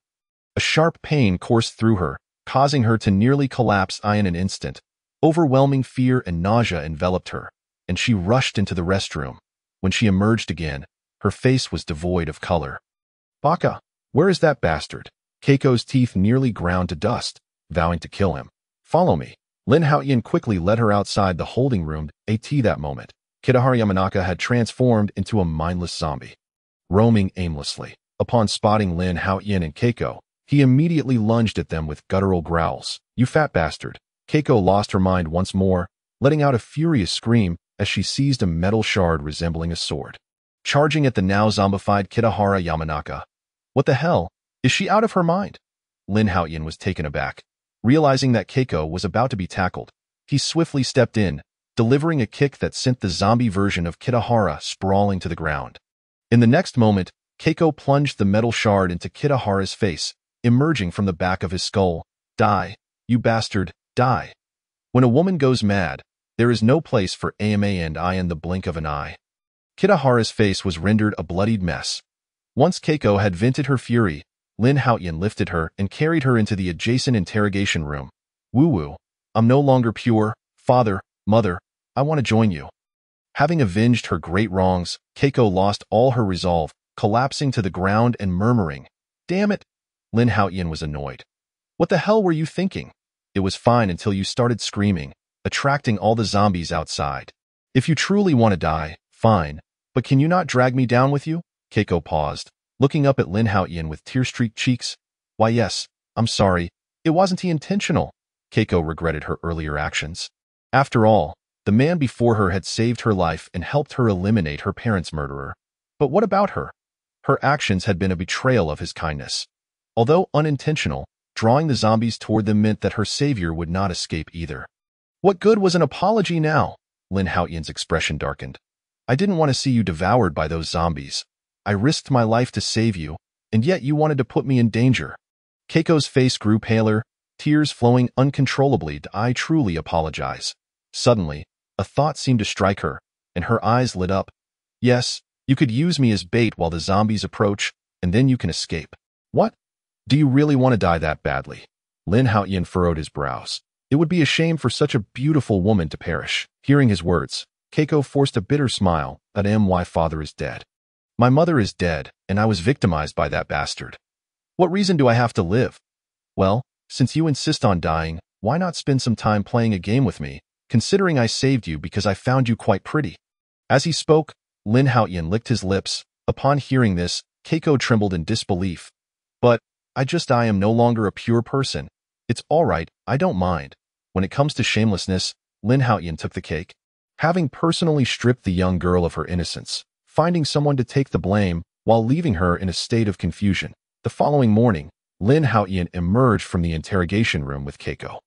a sharp pain coursed through her, causing her to nearly collapse in an instant. Overwhelming fear and nausea enveloped her, and she rushed into the restroom. When she emerged again, her face was devoid of color. Baka, where is that bastard? Keiko's teeth nearly ground to dust, vowing to kill him. Follow me. Lin Haotian quickly led her outside the holding room. That moment, Kitahara Yamanaka had transformed into a mindless zombie, roaming aimlessly. Upon spotting Lin Haotian and Keiko, he immediately lunged at them with guttural growls. You fat bastard. Keiko lost her mind once more, letting out a furious scream as she seized a metal shard resembling a sword, charging at the now zombified Kitahara Yamanaka. What the hell? Is she out of her mind? Lin Haotian was taken aback. Realizing that Keiko was about to be tackled, he swiftly stepped in, delivering a kick that sent the zombie version of Kitahara sprawling to the ground. In the next moment, Keiko plunged the metal shard into Kitahara's face, emerging from the back of his skull. Die, you bastard, die. When a woman goes mad, there is no place for AMA and I in the blink of an eye. Kitahara's face was rendered a bloodied mess. Once Keiko had vented her fury, Lin Haotian lifted her and carried her into the adjacent interrogation room. Woo-woo, I'm no longer pure. Father, mother, I want to join you. Having avenged her great wrongs, Keiko lost all her resolve, collapsing to the ground and murmuring, Damn it. Lin Haotian was annoyed. What the hell were you thinking? It was fine until you started screaming, attracting all the zombies outside. If you truly want to die, fine, but can you not drag me down with you? Keiko paused, looking up at Lin Haotian with tear-streaked cheeks. Why yes, I'm sorry, it wasn't intentional. Keiko regretted her earlier actions. After all, The man before her had saved her life and helped her eliminate her parents' murderer. But what about her? Her actions had been a betrayal of his kindness. Although unintentional, drawing the zombies toward them meant that her savior would not escape either. What good was an apology now? Lin Haotian's expression darkened. I didn't want to see you devoured by those zombies. I risked my life to save you, and yet you wanted to put me in danger. Keiko's face grew paler, tears flowing uncontrollably. I truly apologize. Suddenly, a thought seemed to strike her, and her eyes lit up. Yes, you could use me as bait while the zombies approach, and then you can escape. What? Do you really want to die that badly? Lin Haotian furrowed his brows. It would be a shame for such a beautiful woman to perish. Hearing his words, Keiko forced a bitter smile. My father is dead. My mother is dead, and I was victimized by that bastard. What reason do I have to live? Well, since you insist on dying, why not spend some time playing a game with me, considering I saved you because I found you quite pretty? As he spoke, Lin Haotian licked his lips. Upon hearing this, Keiko trembled in disbelief. But, I am no longer a pure person. It's all right, I don't mind. When it comes to shamelessness, Lin Haotian took the cake. Having personally stripped the young girl of her innocence, finding someone to take the blame while leaving her in a state of confusion. The following morning, Lin Haotian emerged from the interrogation room with Keiko.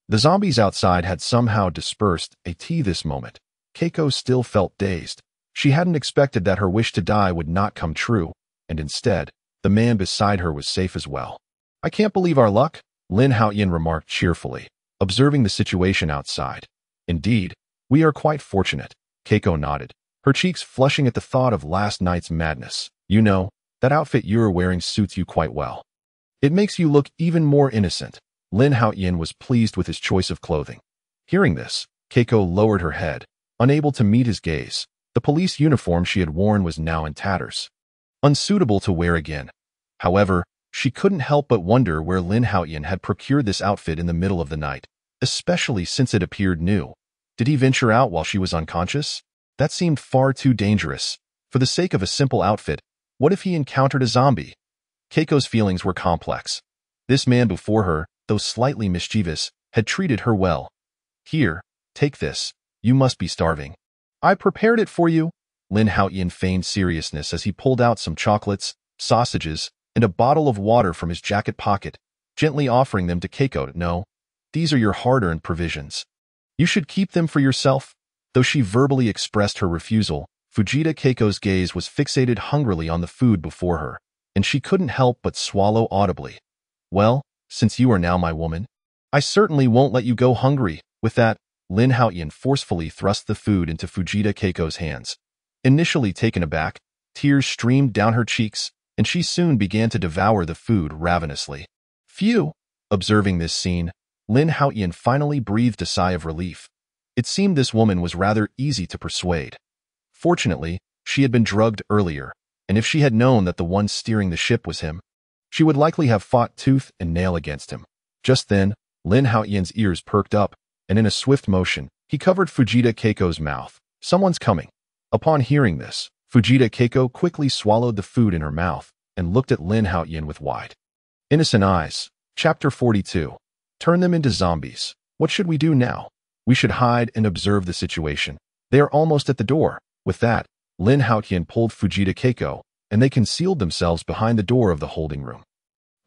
The zombies outside had somehow dispersed. This moment, Keiko still felt dazed. She hadn't expected that her wish to die would not come true, and instead, the man beside her was safe as well. I can't believe our luck, Lin Haotian remarked cheerfully, observing the situation outside. Indeed, we are quite fortunate, Keiko nodded, her cheeks flushing at the thought of last night's madness. You know, that outfit you're wearing suits you quite well. It makes you look even more innocent. Lin Haotian was pleased with his choice of clothing. Hearing this, Keiko lowered her head, unable to meet his gaze. The police uniform she had worn was now in tatters, unsuitable to wear again. However, she couldn't help but wonder where Lin Haotian had procured this outfit in the middle of the night, especially since it appeared new. Did he venture out while she was unconscious? That seemed far too dangerous. For the sake of a simple outfit, what if he encountered a zombie? Keiko's feelings were complex. This man before her, though slightly mischievous, had treated her well. Here, take this. You must be starving. I prepared it for you. Lin Haotian feigned seriousness as he pulled out some chocolates, sausages, and a bottle of water from his jacket pocket, gently offering them to Keiko. No, these are your hard-earned provisions. You should keep them for yourself. Though she verbally expressed her refusal, Fujita Keiko's gaze was fixated hungrily on the food before her, and she couldn't help but swallow audibly. Well, since you are now my woman, I certainly won't let you go hungry. With that, Lin Haotian forcefully thrust the food into Fujita Keiko's hands. Initially taken aback, tears streamed down her cheeks, and she soon began to devour the food ravenously. Phew! Observing this scene, Lin Haotian finally breathed a sigh of relief. It seemed this woman was rather easy to persuade. Fortunately, she had been drugged earlier, and if she had known that the one steering the ship was him, she would likely have fought tooth and nail against him. Just then, Lin Haotian's ears perked up, and in a swift motion, he covered Fujita Keiko's mouth. Someone's coming. Upon hearing this, Fujita Keiko quickly swallowed the food in her mouth and looked at Lin Haotian with wide, innocent eyes. Chapter 42. Turn them into zombies. What should we do now? We should hide and observe the situation. They are almost at the door. With that, Lin Haotian pulled Fujita Keiko, and they concealed themselves behind the door of the holding room.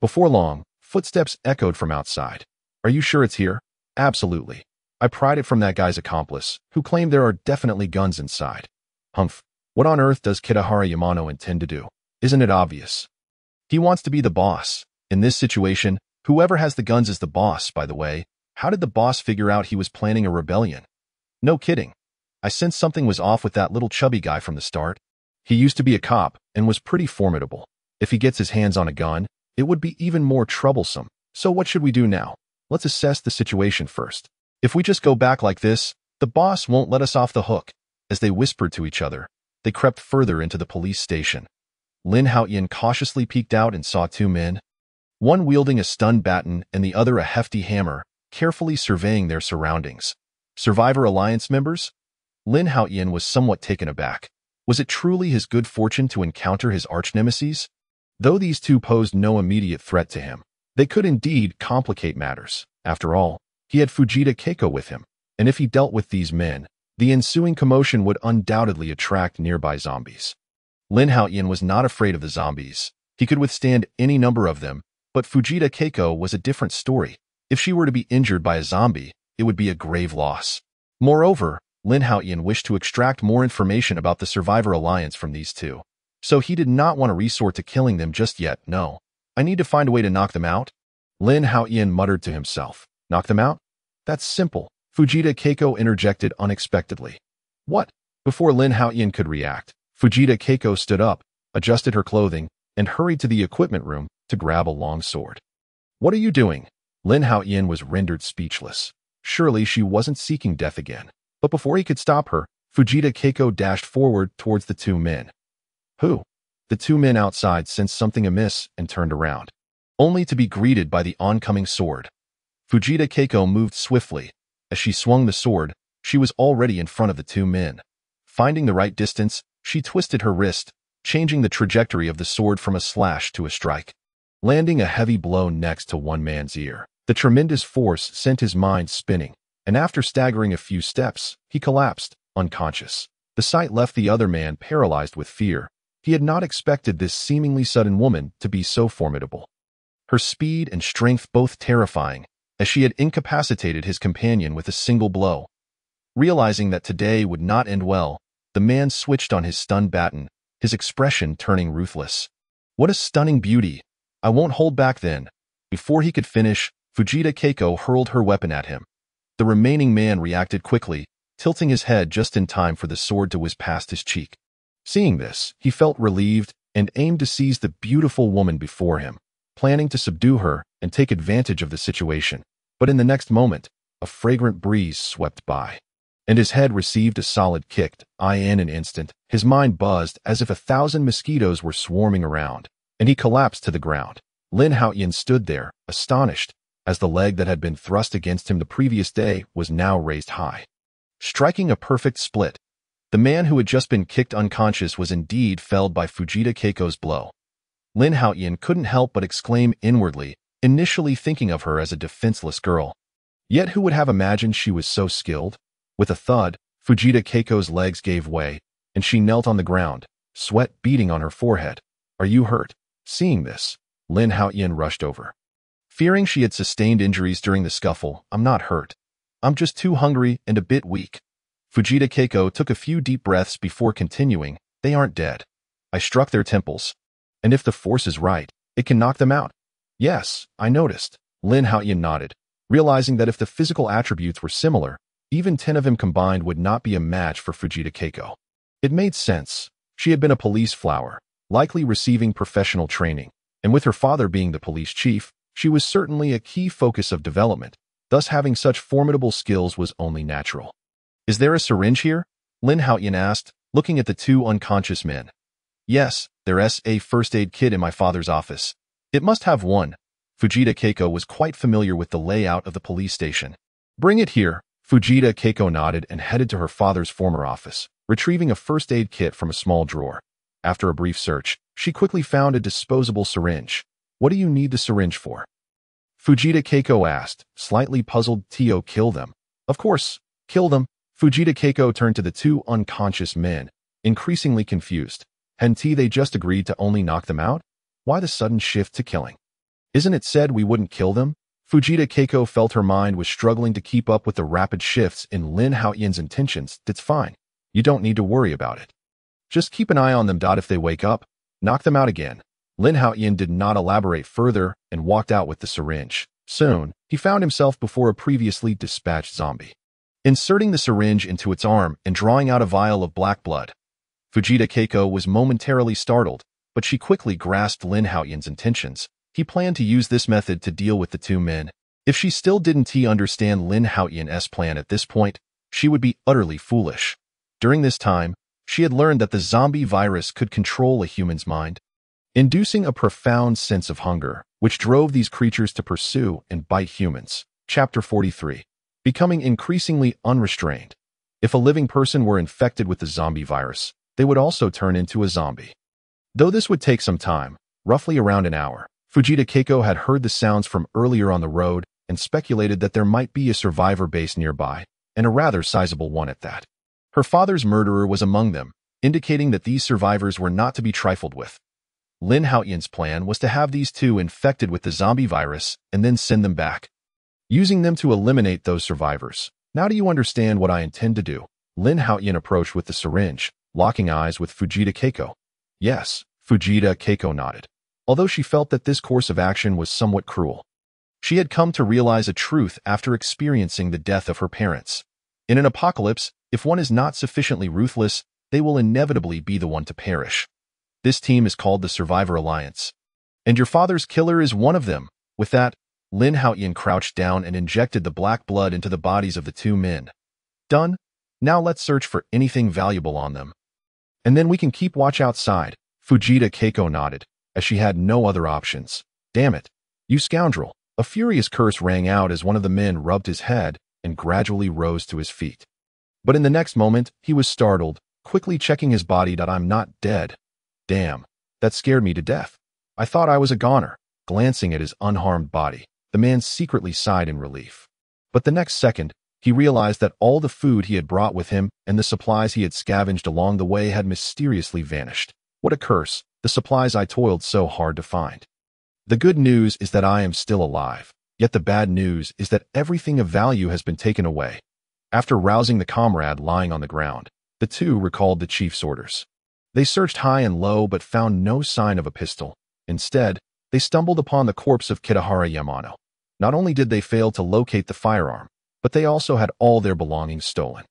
Before long, footsteps echoed from outside. Are you sure it's here? Absolutely. I pried it from that guy's accomplice, who claimed there are definitely guns inside. Humph. What on earth does Kitahara Yamano intend to do? Isn't it obvious? He wants to be the boss. In this situation, whoever has the guns is the boss, by the way. How did the boss figure out he was planning a rebellion? No kidding. I sensed something was off with that little chubby guy from the start. He used to be a cop and was pretty formidable. If he gets his hands on a gun, it would be even more troublesome. So what should we do now? Let's assess the situation first. If we just go back like this, the boss won't let us off the hook. As they whispered to each other, they crept further into the police station. Lin Haotian cautiously peeked out and saw two men, one wielding a stun baton and the other a hefty hammer, carefully surveying their surroundings. Survivor Alliance members? Lin Haotian was somewhat taken aback. Was it truly his good fortune to encounter his arch-nemesis? Though these two posed no immediate threat to him, they could indeed complicate matters. After all, he had Fujita Keiko with him, and if he dealt with these men, The ensuing commotion would undoubtedly attract nearby zombies. Lin Haotian was not afraid of the zombies. He could withstand any number of them, but Fujita Keiko was a different story. If she were to be injured by a zombie, it would be a grave loss. Moreover, Lin Haotian wished to extract more information about the Survivor Alliance from these two. So he did not want to resort to killing them just yet, no. I need to find a way to knock them out. Lin Haotian muttered to himself. Knock them out? That's simple. Fujita Keiko interjected unexpectedly. What? Before Lin Haotian could react, Fujita Keiko stood up, adjusted her clothing, and hurried to the equipment room to grab a long sword. What are you doing? Lin Haotian was rendered speechless. Surely she wasn't seeking death again. But before he could stop her, Fujita Keiko dashed forward towards the two men. Who? The two men outside sensed something amiss and turned around, only to be greeted by the oncoming sword. Fujita Keiko moved swiftly. As she swung the sword, she was already in front of the two men. Finding the right distance, she twisted her wrist, changing the trajectory of the sword from a slash to a strike, landing a heavy blow next to one man's ear. The tremendous force sent his mind spinning, and after staggering a few steps, he collapsed, unconscious. The sight left the other man paralyzed with fear. He had not expected this seemingly sudden woman to be so formidable. Her speed and strength both terrifying, as she had incapacitated his companion with a single blow. Realizing that today would not end well, the man switched on his stun baton, his expression turning ruthless. What a stunning beauty! I won't hold back then. Before he could finish, Fujita Keiko hurled her weapon at him. The remaining man reacted quickly, tilting his head just in time for the sword to whiz past his cheek. Seeing this, he felt relieved and aimed to seize the beautiful woman before him, planning to subdue her and take advantage of the situation. But in the next moment, a fragrant breeze swept by, and his head received a solid kick. In an instant, his mind buzzed as if 1,000 mosquitoes were swarming around, and he collapsed to the ground. Lin Haotian stood there, astonished, as the leg that had been thrust against him the previous day was now raised high, striking a perfect split. The man who had just been kicked unconscious was indeed felled by Fujita Keiko's blow. Lin Haotian couldn't help but exclaim inwardly, initially thinking of her as a defenseless girl. Yet who would have imagined she was so skilled? With a thud, Fujita Keiko's legs gave way, and she knelt on the ground, sweat beading on her forehead. Are you hurt? Seeing this, Lin Haotian rushed over. Fearing she had sustained injuries during the scuffle, I'm not hurt. I'm just too hungry and a bit weak. Fujita Keiko took a few deep breaths before continuing. They aren't dead. I struck their temples. And if the force is right, it can knock them out. Yes, I noticed. Lin Haotian nodded, realizing that if the physical attributes were similar, even 10 of them combined would not be a match for Fujita Keiko. It made sense. She had been a police flower, likely receiving professional training, and with her father being the police chief, she was certainly a key focus of development, thus having such formidable skills was only natural. Is there a syringe here? Lin Haotian asked, looking at the two unconscious men. Yes, there's a first aid kit in my father's office. It must have one. Fujita Keiko was quite familiar with the layout of the police station. Bring it here. Fujita Keiko nodded and headed to her father's former office, retrieving a first aid kit from a small drawer. After a brief search, she quickly found a disposable syringe. What do you need the syringe for? Fujita Keiko asked, slightly puzzled. To kill them. Of course, kill them. Fujita Keiko turned to the two unconscious men, increasingly confused. Hadn't they just agreed to only knock them out? Why the sudden shift to killing? Isn't it said we wouldn't kill them? Fujita Keiko felt her mind was struggling to keep up with the rapid shifts in Lin Haotian's intentions. That's fine. You don't need to worry about it. Just keep an eye on them. If they wake up, knock them out again. Lin Haotian did not elaborate further and walked out with the syringe. Soon, he found himself before a previously dispatched zombie. Inserting the syringe into its arm and drawing out a vial of black blood, Fujita Keiko was momentarily startled, but she quickly grasped Lin Haotian's intentions. He planned to use this method to deal with the two men. If she still didn't understand Lin Haotian's plan at this point, she would be utterly foolish. During this time, she had learned that the zombie virus could control a human's mind, inducing a profound sense of hunger, which drove these creatures to pursue and bite humans. Chapter 43. Becoming increasingly unrestrained. If a living person were infected with the zombie virus, they would also turn into a zombie. Though this would take some time, roughly around an hour, Fujita Keiko had heard the sounds from earlier on the road and speculated that there might be a survivor base nearby, and a rather sizable one at that. Her father's murderer was among them, indicating that these survivors were not to be trifled with. Lin Haotian's plan was to have these two infected with the zombie virus and then send them back, using them to eliminate those survivors. Now do you understand what I intend to do? Lin Haotian approached with the syringe, locking eyes with Fujita Keiko. Yes, Fujita Keiko nodded, although she felt that this course of action was somewhat cruel. She had come to realize a truth after experiencing the death of her parents. In an apocalypse, if one is not sufficiently ruthless, they will inevitably be the one to perish. This team is called the Survivor Alliance. And your father's killer is one of them. With that, Lin Haotian crouched down and injected the black blood into the bodies of the two men. Done? Now let's search for anything valuable on them. And then we can keep watch outside. Fujita Keiko nodded, as she had no other options. Damn it, you scoundrel. A furious curse rang out as one of the men rubbed his head and gradually rose to his feet. But in the next moment, he was startled, quickly checking his body that I'm not dead. Damn, that scared me to death. I thought I was a goner. Glancing at his unharmed body, the man secretly sighed in relief. But the next second, he realized that all the food he had brought with him and the supplies he had scavenged along the way had mysteriously vanished. What a curse, the supplies I toiled so hard to find. The good news is that I am still alive, yet the bad news is that everything of value has been taken away. After rousing the comrade lying on the ground, the two recalled the chief's orders. They searched high and low but found no sign of a pistol. Instead, they stumbled upon the corpse of Kitahara Yamano. Not only did they fail to locate the firearm, but they also had all their belongings stolen.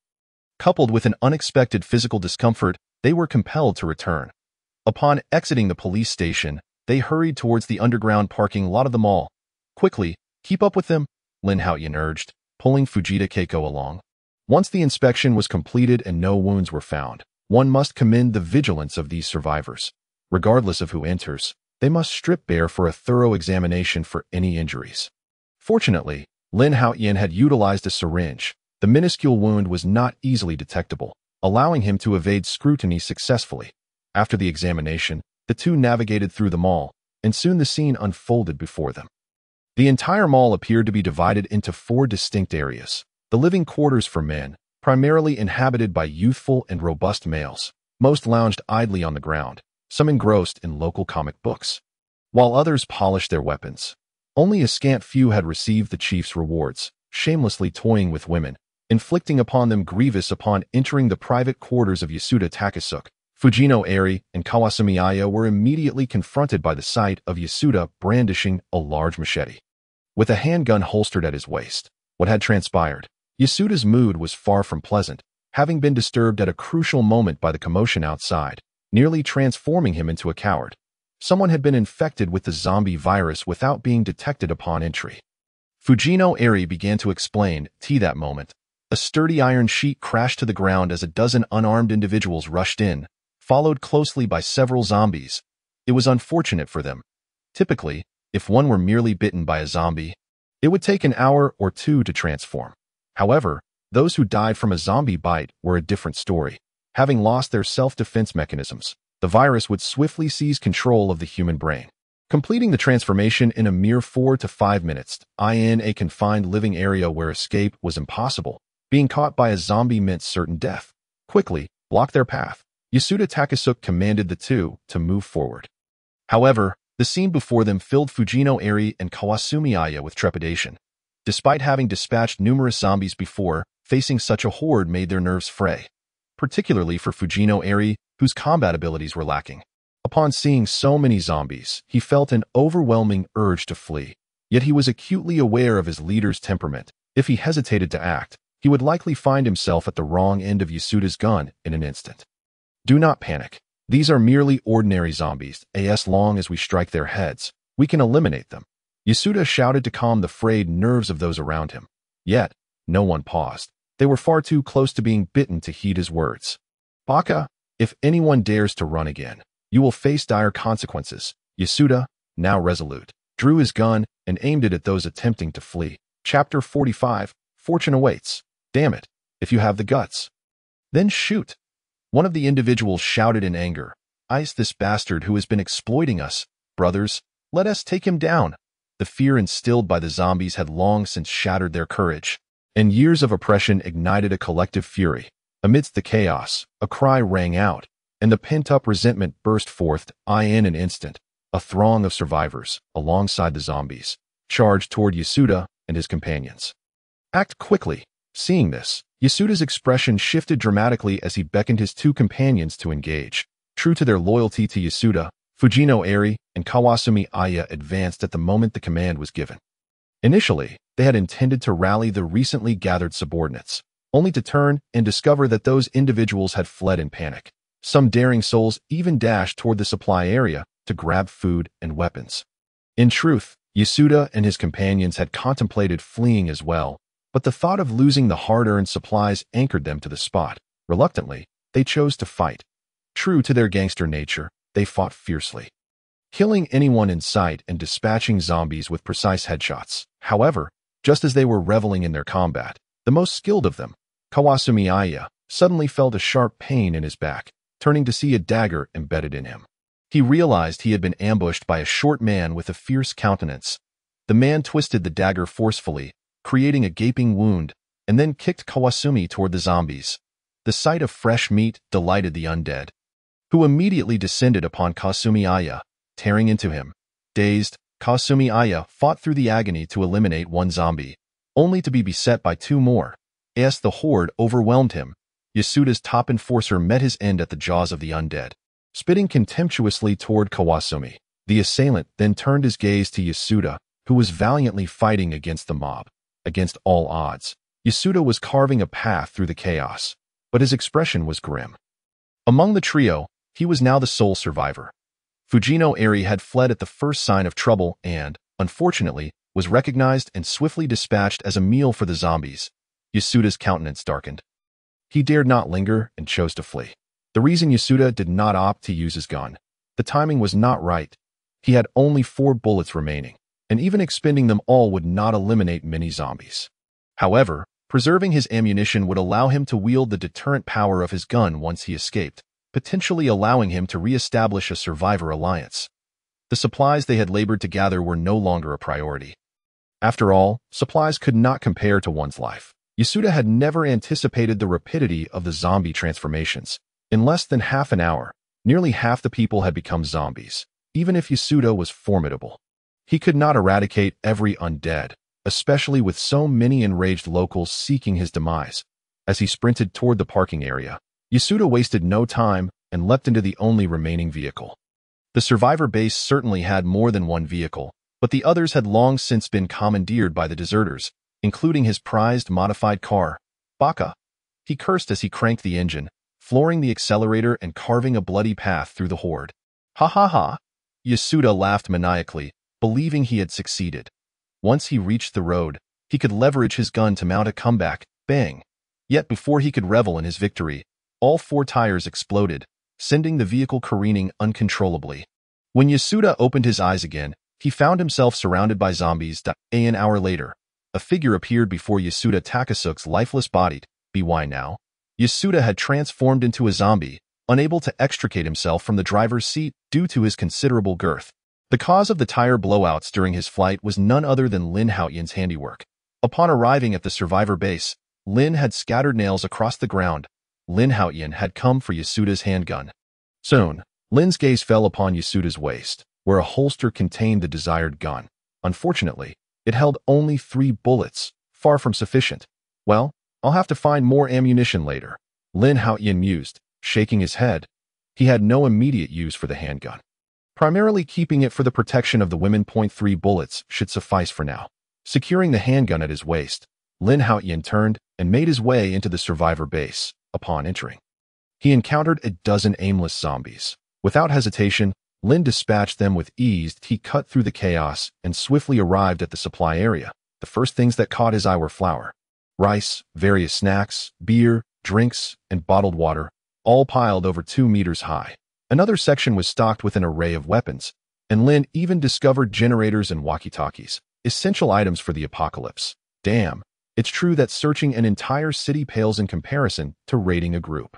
Coupled with an unexpected physical discomfort, they were compelled to return. Upon exiting the police station, they hurried towards the underground parking lot of the mall. Quickly, keep up with them, Lin Haotian urged, pulling Fujita Keiko along. Once the inspection was completed and no wounds were found, one must commend the vigilance of these survivors. Regardless of who enters, they must strip bare for a thorough examination for any injuries. Fortunately, Lin Haotian had utilized a syringe. The minuscule wound was not easily detectable, allowing him to evade scrutiny successfully. After the examination, the two navigated through the mall, and soon the scene unfolded before them. The entire mall appeared to be divided into 4 distinct areas. The living quarters for men, primarily inhabited by youthful and robust males. Most lounged idly on the ground, some engrossed in local comic books, while others polished their weapons. Only a scant few had received the chief's rewards, shamelessly toying with women, inflicting upon them grievous upon entering the private quarters of Yasuda Takasuke. Fujino Eri and Kawasumi Aya were immediately confronted by the sight of Yasuda brandishing a large machete, with a handgun holstered at his waist. What had transpired? Yasuda's mood was far from pleasant, having been disturbed at a crucial moment by the commotion outside, nearly transforming him into a coward. Someone had been infected with the zombie virus without being detected upon entry. Fujino Eri began to explain. That moment, a sturdy iron sheet crashed to the ground as a dozen unarmed individuals rushed in, followed closely by several zombies. It was unfortunate for them. Typically, if one were merely bitten by a zombie, it would take an hour or 2 to transform. However, those who died from a zombie bite were a different story. Having lost their self-defense mechanisms, the virus would swiftly seize control of the human brain, completing the transformation in a mere 4 to 5 minutes. In a confined living area where escape was impossible, being caught by a zombie meant certain death. Quickly, block their path. Yasuda Takasuke commanded the two to move forward. However, the scene before them filled Fujino Eri and Kawasumi Aya with trepidation. Despite having dispatched numerous zombies before, facing such a horde made their nerves fray, particularly for Fujino Eri, whose combat abilities were lacking. Upon seeing so many zombies, he felt an overwhelming urge to flee. Yet he was acutely aware of his leader's temperament. If he hesitated to act, he would likely find himself at the wrong end of Yasuda's gun in an instant. Do not panic. These are merely ordinary zombies. As long as we strike their heads, we can eliminate them. Yasuda shouted to calm the frayed nerves of those around him. Yet, no one paused. They were far too close to being bitten to heed his words. Baka, if anyone dares to run again, you will face dire consequences. Yasuda, now resolute, drew his gun and aimed it at those attempting to flee. Chapter 45, Fortune Awaits. Damn it, if you have the guts, then shoot. One of the individuals shouted in anger. Ice this bastard who has been exploiting us. Brothers, let us take him down. The fear instilled by the zombies had long since shattered their courage, and years of oppression ignited a collective fury. Amidst the chaos, a cry rang out, and the pent-up resentment burst forth. In an instant, a throng of survivors, alongside the zombies, charged toward Yasuda and his companions. Act quickly. Seeing this, Yasuda's expression shifted dramatically as he beckoned his two companions to engage. True to their loyalty to Yasuda, Fujino Eri and Kawasumi Aya advanced at the moment the command was given. Initially, they had intended to rally the recently gathered subordinates, only to turn and discover that those individuals had fled in panic. Some daring souls even dashed toward the supply area to grab food and weapons. In truth, Yasuda and his companions had contemplated fleeing as well, but the thought of losing the hard-earned supplies anchored them to the spot. Reluctantly, they chose to fight. True to their gangster nature, they fought fiercely, killing anyone in sight and dispatching zombies with precise headshots. However, just as they were reveling in their combat, the most skilled of them, Kawasumi Aya, suddenly felt a sharp pain in his back, turning to see a dagger embedded in him. He realized he had been ambushed by a short man with a fierce countenance. The man twisted the dagger forcefully, creating a gaping wound, and then kicked Kawasumi toward the zombies. The sight of fresh meat delighted the undead, who immediately descended upon Kawasumi Aya, tearing into him. Dazed, Kawasumi Aya fought through the agony to eliminate one zombie, only to be beset by two more. As the horde overwhelmed him, Yasuda's top enforcer met his end at the jaws of the undead. Spitting contemptuously toward Kawasumi, the assailant then turned his gaze to Yasuda, who was valiantly fighting against the mob. Against all odds, Yasuda was carving a path through the chaos, but his expression was grim. Among the trio, he was now the sole survivor. Fujino Eri had fled at the first sign of trouble and, unfortunately, was recognized and swiftly dispatched as a meal for the zombies. Yasuda's countenance darkened. He dared not linger and chose to flee. The reason Yasuda did not opt to use his gun: the timing was not right. He had only 4 bullets remaining, and even expending them all would not eliminate many zombies. However, preserving his ammunition would allow him to wield the deterrent power of his gun once he escaped, potentially allowing him to re-establish a survivor alliance. The supplies they had labored to gather were no longer a priority. After all, supplies could not compare to one's life. Yasuda had never anticipated the rapidity of the zombie transformations. In less than half an hour, nearly half the people had become zombies, even if Yasuda was formidable. He could not eradicate every undead, especially with so many enraged locals seeking his demise. As he sprinted toward the parking area, Yasuda wasted no time and leapt into the only remaining vehicle. The survivor base certainly had more than one vehicle, but the others had long since been commandeered by the deserters, including his prized modified car, Baka. He cursed as he cranked the engine, flooring the accelerator and carving a bloody path through the horde. Ha ha ha! Yasuda laughed maniacally, believing he had succeeded. Once he reached the road, he could leverage his gun to mount a comeback. Bang! Yet before he could revel in his victory, all 4 tires exploded, sending the vehicle careening uncontrollably. When Yasuda opened his eyes again, he found himself surrounded by zombies. An hour later, a figure appeared before Yasuda Takasuk's lifeless body. Why now? Yasuda had transformed into a zombie, unable to extricate himself from the driver's seat due to his considerable girth. The cause of the tire blowouts during his flight was none other than Lin Haotian's handiwork. Upon arriving at the survivor base, Lin had scattered nails across the ground. Lin Haotian had come for Yasuda's handgun. Soon, Lin's gaze fell upon Yasuda's waist, where a holster contained the desired gun. Unfortunately, it held only 3 bullets, far from sufficient. Well, I'll have to find more ammunition later, Lin Haotian mused, shaking his head. He had no immediate use for the handgun. Primarily keeping it for the protection of the women. 3 bullets should suffice for now. Securing the handgun at his waist, Lin Haotian turned and made his way into the survivor base. Upon entering, he encountered a dozen aimless zombies. Without hesitation, Lin dispatched them with ease. He cut through the chaos and swiftly arrived at the supply area. The first things that caught his eye were flour, rice, various snacks, beer, drinks, and bottled water, all piled over 2 meters high. Another section was stocked with an array of weapons, and Lin even discovered generators and walkie-talkies, essential items for the apocalypse. Damn, it's true that searching an entire city pales in comparison to raiding a group.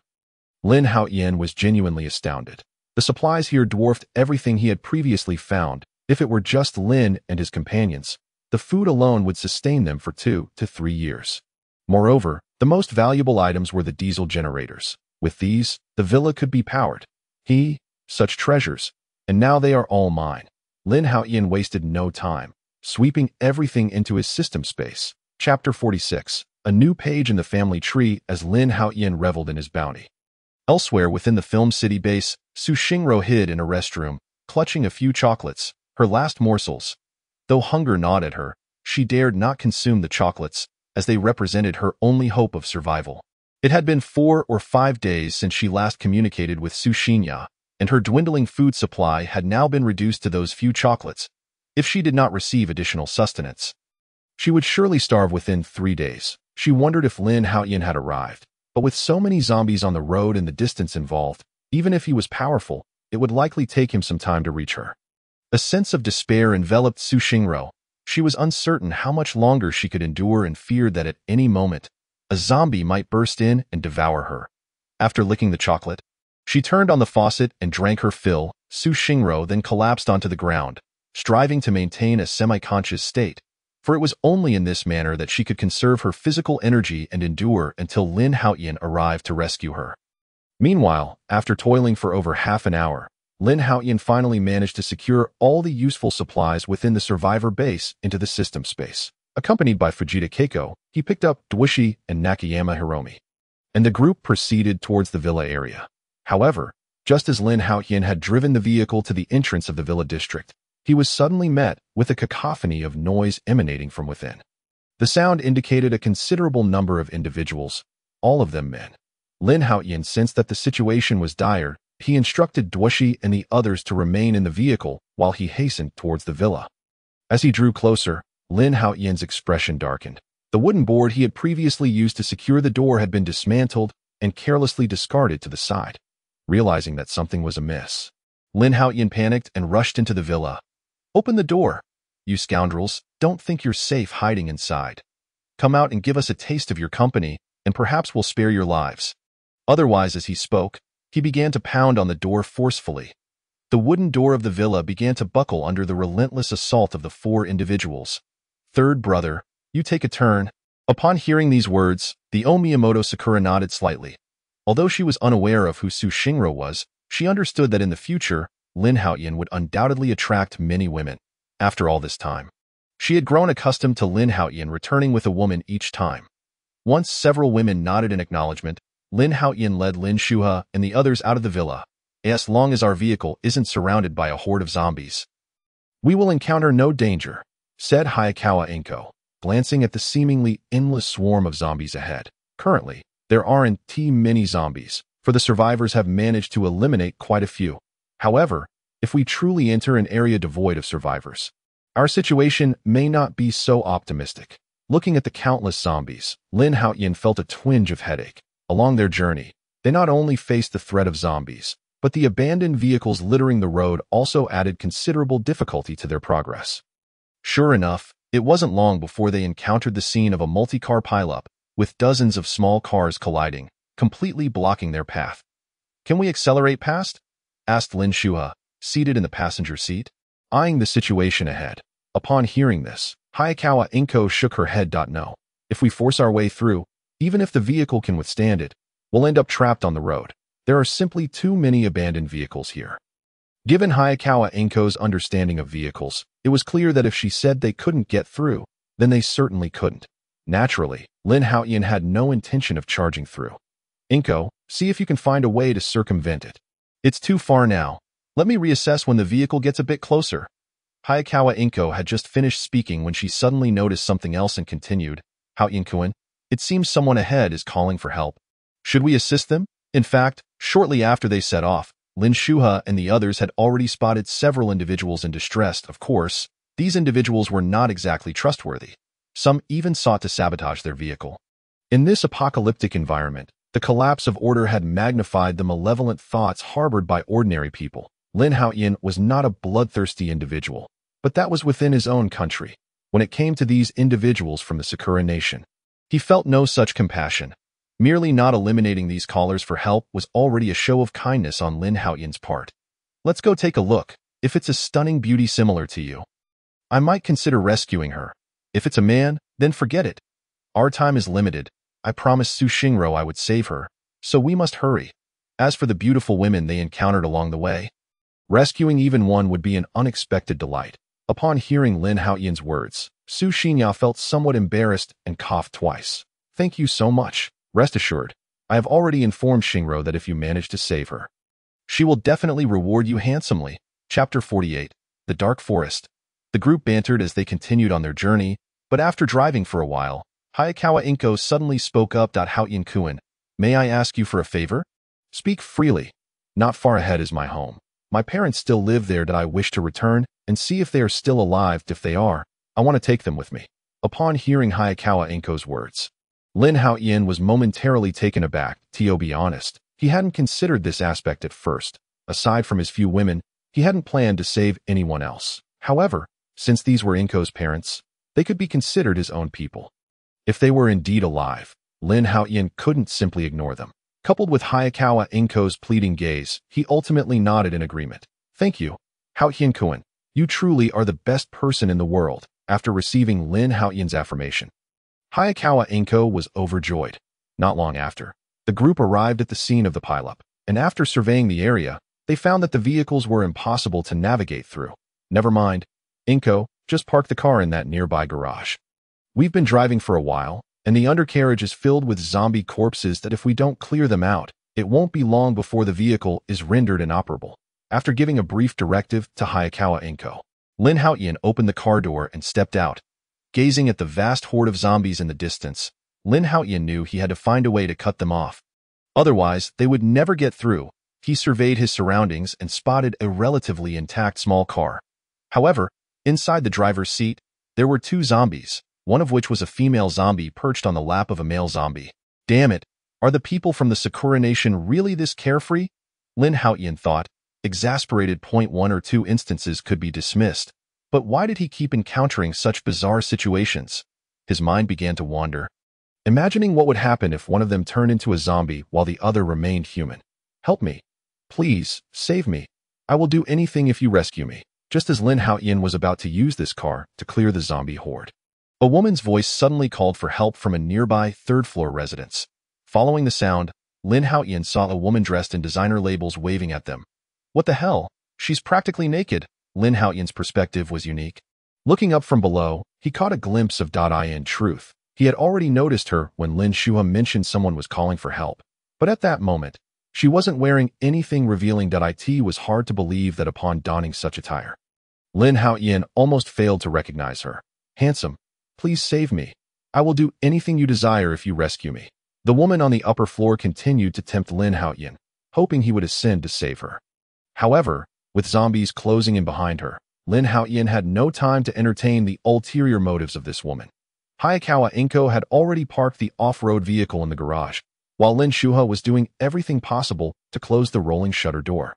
Lin Haotian was genuinely astounded. The supplies here dwarfed everything he had previously found. If it were just Lin and his companions, the food alone would sustain them for 2 to 3 years. Moreover, the most valuable items were the diesel generators. With these, the villa could be powered. Such treasures, and now they are all mine. Lin Haotian wasted no time, sweeping everything into his system space. Chapter 46. A new page in the family tree as Lin Haotian reveled in his bounty. Elsewhere within the film city base, Su Xingro hid in a restroom, clutching a few chocolates, her last morsels. Though hunger gnawed at her, she dared not consume the chocolates, as they represented her only hope of survival. It had been 4 or 5 days since she last communicated with Su Xinya, and her dwindling food supply had now been reduced to those few chocolates. If she did not receive additional sustenance, she would surely starve within 3 days. She wondered if Lin Haotian had arrived, but with so many zombies on the road and the distance involved, even if he was powerful, it would likely take him some time to reach her. A sense of despair enveloped Su Xingro. She was uncertain how much longer she could endure and feared that at any moment, a zombie might burst in and devour her. After licking the chocolate, she turned on the faucet and drank her fill. Su Xingro then collapsed onto the ground, striving to maintain a semi-conscious state, for it was only in this manner that she could conserve her physical energy and endure until Lin Haotian arrived to rescue her. Meanwhile, after toiling for over half an hour, Lin Haotian finally managed to secure all the useful supplies within the survivor base into the system space. Accompanied by Fujita Keiko, he picked up Duishi and Nakayama Hiromi, and the group proceeded towards the villa area. However, just as Lin Haotian had driven the vehicle to the entrance of the villa district, he was suddenly met with a cacophony of noise emanating from within. The sound indicated a considerable number of individuals, all of them men. Lin Haotian sensed that the situation was dire. He instructed Duishi and the others to remain in the vehicle while he hastened towards the villa. As he drew closer, Lin Haotian's expression darkened. The wooden board he had previously used to secure the door had been dismantled and carelessly discarded to the side. Realizing that something was amiss, Lin Haotian panicked and rushed into the villa. "Open the door! You scoundrels, don't think you're safe hiding inside. Come out and give us a taste of your company, and perhaps we'll spare your lives." Otherwise, as he spoke, he began to pound on the door forcefully. The wooden door of the villa began to buckle under the relentless assault of the 4 individuals. "Third brother, you take a turn." Upon hearing these words, the Miyamoto Sakura nodded slightly. Although she was unaware of who Su Xingro was, she understood that in the future, Lin Haotian would undoubtedly attract many women. After all this time, she had grown accustomed to Lin Haotian returning with a woman each time. Once several women nodded in acknowledgement, Lin Haotian led Lin Shuha and the others out of the villa. "As long as our vehicle isn't surrounded by a horde of zombies, we will encounter no danger," said Hayakawa Inko, glancing at the seemingly endless swarm of zombies ahead. Currently, there aren't too many zombies, for the survivors have managed to eliminate quite a few. However, if we truly enter an area devoid of survivors, our situation may not be so optimistic. Looking at the countless zombies, Lin Haotian felt a twinge of headache. Along their journey, they not only faced the threat of zombies, but the abandoned vehicles littering the road also added considerable difficulty to their progress. Sure enough, it wasn't long before they encountered the scene of a multi-car pileup, with dozens of small cars colliding, completely blocking their path. "Can we accelerate past?" asked Lin Shuha, seated in the passenger seat, eyeing the situation ahead. Upon hearing this, Hayakawa Inko shook her head. "No. If we force our way through, even if the vehicle can withstand it, we'll end up trapped on the road. There are simply too many abandoned vehicles here." Given Hayakawa Inko's understanding of vehicles, it was clear that if she said they couldn't get through, then they certainly couldn't. Naturally, Lin Haotian had no intention of charging through. "Inko, see if you can find a way to circumvent it. It's too far now. Let me reassess when the vehicle gets a bit closer." Hayakawa Inko had just finished speaking when she suddenly noticed something else and continued, "Haotian-kun, it seems someone ahead is calling for help. Should we assist them?" In fact, shortly after they set off, Lin Shuha and the others had already spotted several individuals in distress. Of course, these individuals were not exactly trustworthy. Some even sought to sabotage their vehicle. In this apocalyptic environment, the collapse of order had magnified the malevolent thoughts harbored by ordinary people. Lin Haotian was not a bloodthirsty individual, but that was within his own country. When it came to these individuals from the Sakura nation, he felt no such compassion. Merely not eliminating these callers for help was already a show of kindness on Lin Haotian's part. "Let's go take a look. If it's a stunning beauty similar to you, I might consider rescuing her. If it's a man, then forget it." Our time is limited. I promised Su Xingro I would save her, so we must hurry. As for the beautiful women they encountered along the way, rescuing even one would be an unexpected delight. Upon hearing Lin Haotian's words, Su Xingya felt somewhat embarrassed and coughed twice. Thank you so much. Rest assured, I have already informed Xingro that if you manage to save her, she will definitely reward you handsomely. Chapter 48. The Dark Forest. The group bantered as they continued on their journey, but after driving for a while, Hayakawa Inko suddenly spoke up. Haotian-kun, may I ask you for a favor? Speak freely. Not far ahead is my home. My parents still live there. I wish to return and see if they are still alive. If they are, I want to take them with me. Upon hearing Hayakawa Inko's words, Lin Haotian was momentarily taken aback. To be honest, he hadn't considered this aspect at first. Aside from his few women, he hadn't planned to save anyone else. However, since these were Inko's parents, they could be considered his own people. If they were indeed alive, Lin Haotian couldn't simply ignore them. Coupled with Hayakawa Inko's pleading gaze, he ultimately nodded in agreement. Thank you, Haotian-kun. You truly are the best person in the world. After receiving Lin Haotian's affirmation, Hayakawa Inko was overjoyed. Not long after, the group arrived at the scene of the pileup, and after surveying the area, they found that the vehicles were impossible to navigate through. Never mind, Inko, just park the car in that nearby garage. We've been driving for a while, and the undercarriage is filled with zombie corpses that if we don't clear them out, it won't be long before the vehicle is rendered inoperable. After giving a brief directive to Hayakawa Inko, Lin Haotian opened the car door and stepped out. Gazing at the vast horde of zombies in the distance, Lin Haotian knew he had to find a way to cut them off. Otherwise, they would never get through. He surveyed his surroundings and spotted a relatively intact small car. However, inside the driver's seat, there were two zombies, one of which was a female zombie perched on the lap of a male zombie. Damn it, are the people from the Sakura Nation really this carefree? Lin Haotian thought, exasperated. 1 or 2 instances could be dismissed, but why did he keep encountering such bizarre situations? His mind began to wander, imagining what would happen if one of them turned into a zombie while the other remained human. Help me. Please, save me. I will do anything if you rescue me. Just as Lin Haotian was about to use this car to clear the zombie horde, a woman's voice suddenly called for help from a nearby third-floor residence. Following the sound, Lin Haotian saw a woman dressed in designer labels waving at them. What the hell? She's practically naked. Lin Haotian's perspective was unique. Looking up from below, he caught a glimpse of In truth, he had already noticed her when Lin Shuha mentioned someone was calling for help. But at that moment, she wasn't wearing anything revealing. It was hard to believe that upon donning such attire, Lin Haotian almost failed to recognize her. Handsome, please save me. I will do anything you desire if you rescue me. The woman on the upper floor continued to tempt Lin Haotian, hoping he would ascend to save her. However, with zombies closing in behind her, Lin Haotian had no time to entertain the ulterior motives of this woman. Hayakawa Inko had already parked the off-road vehicle in the garage, while Lin Shuha was doing everything possible to close the rolling shutter door.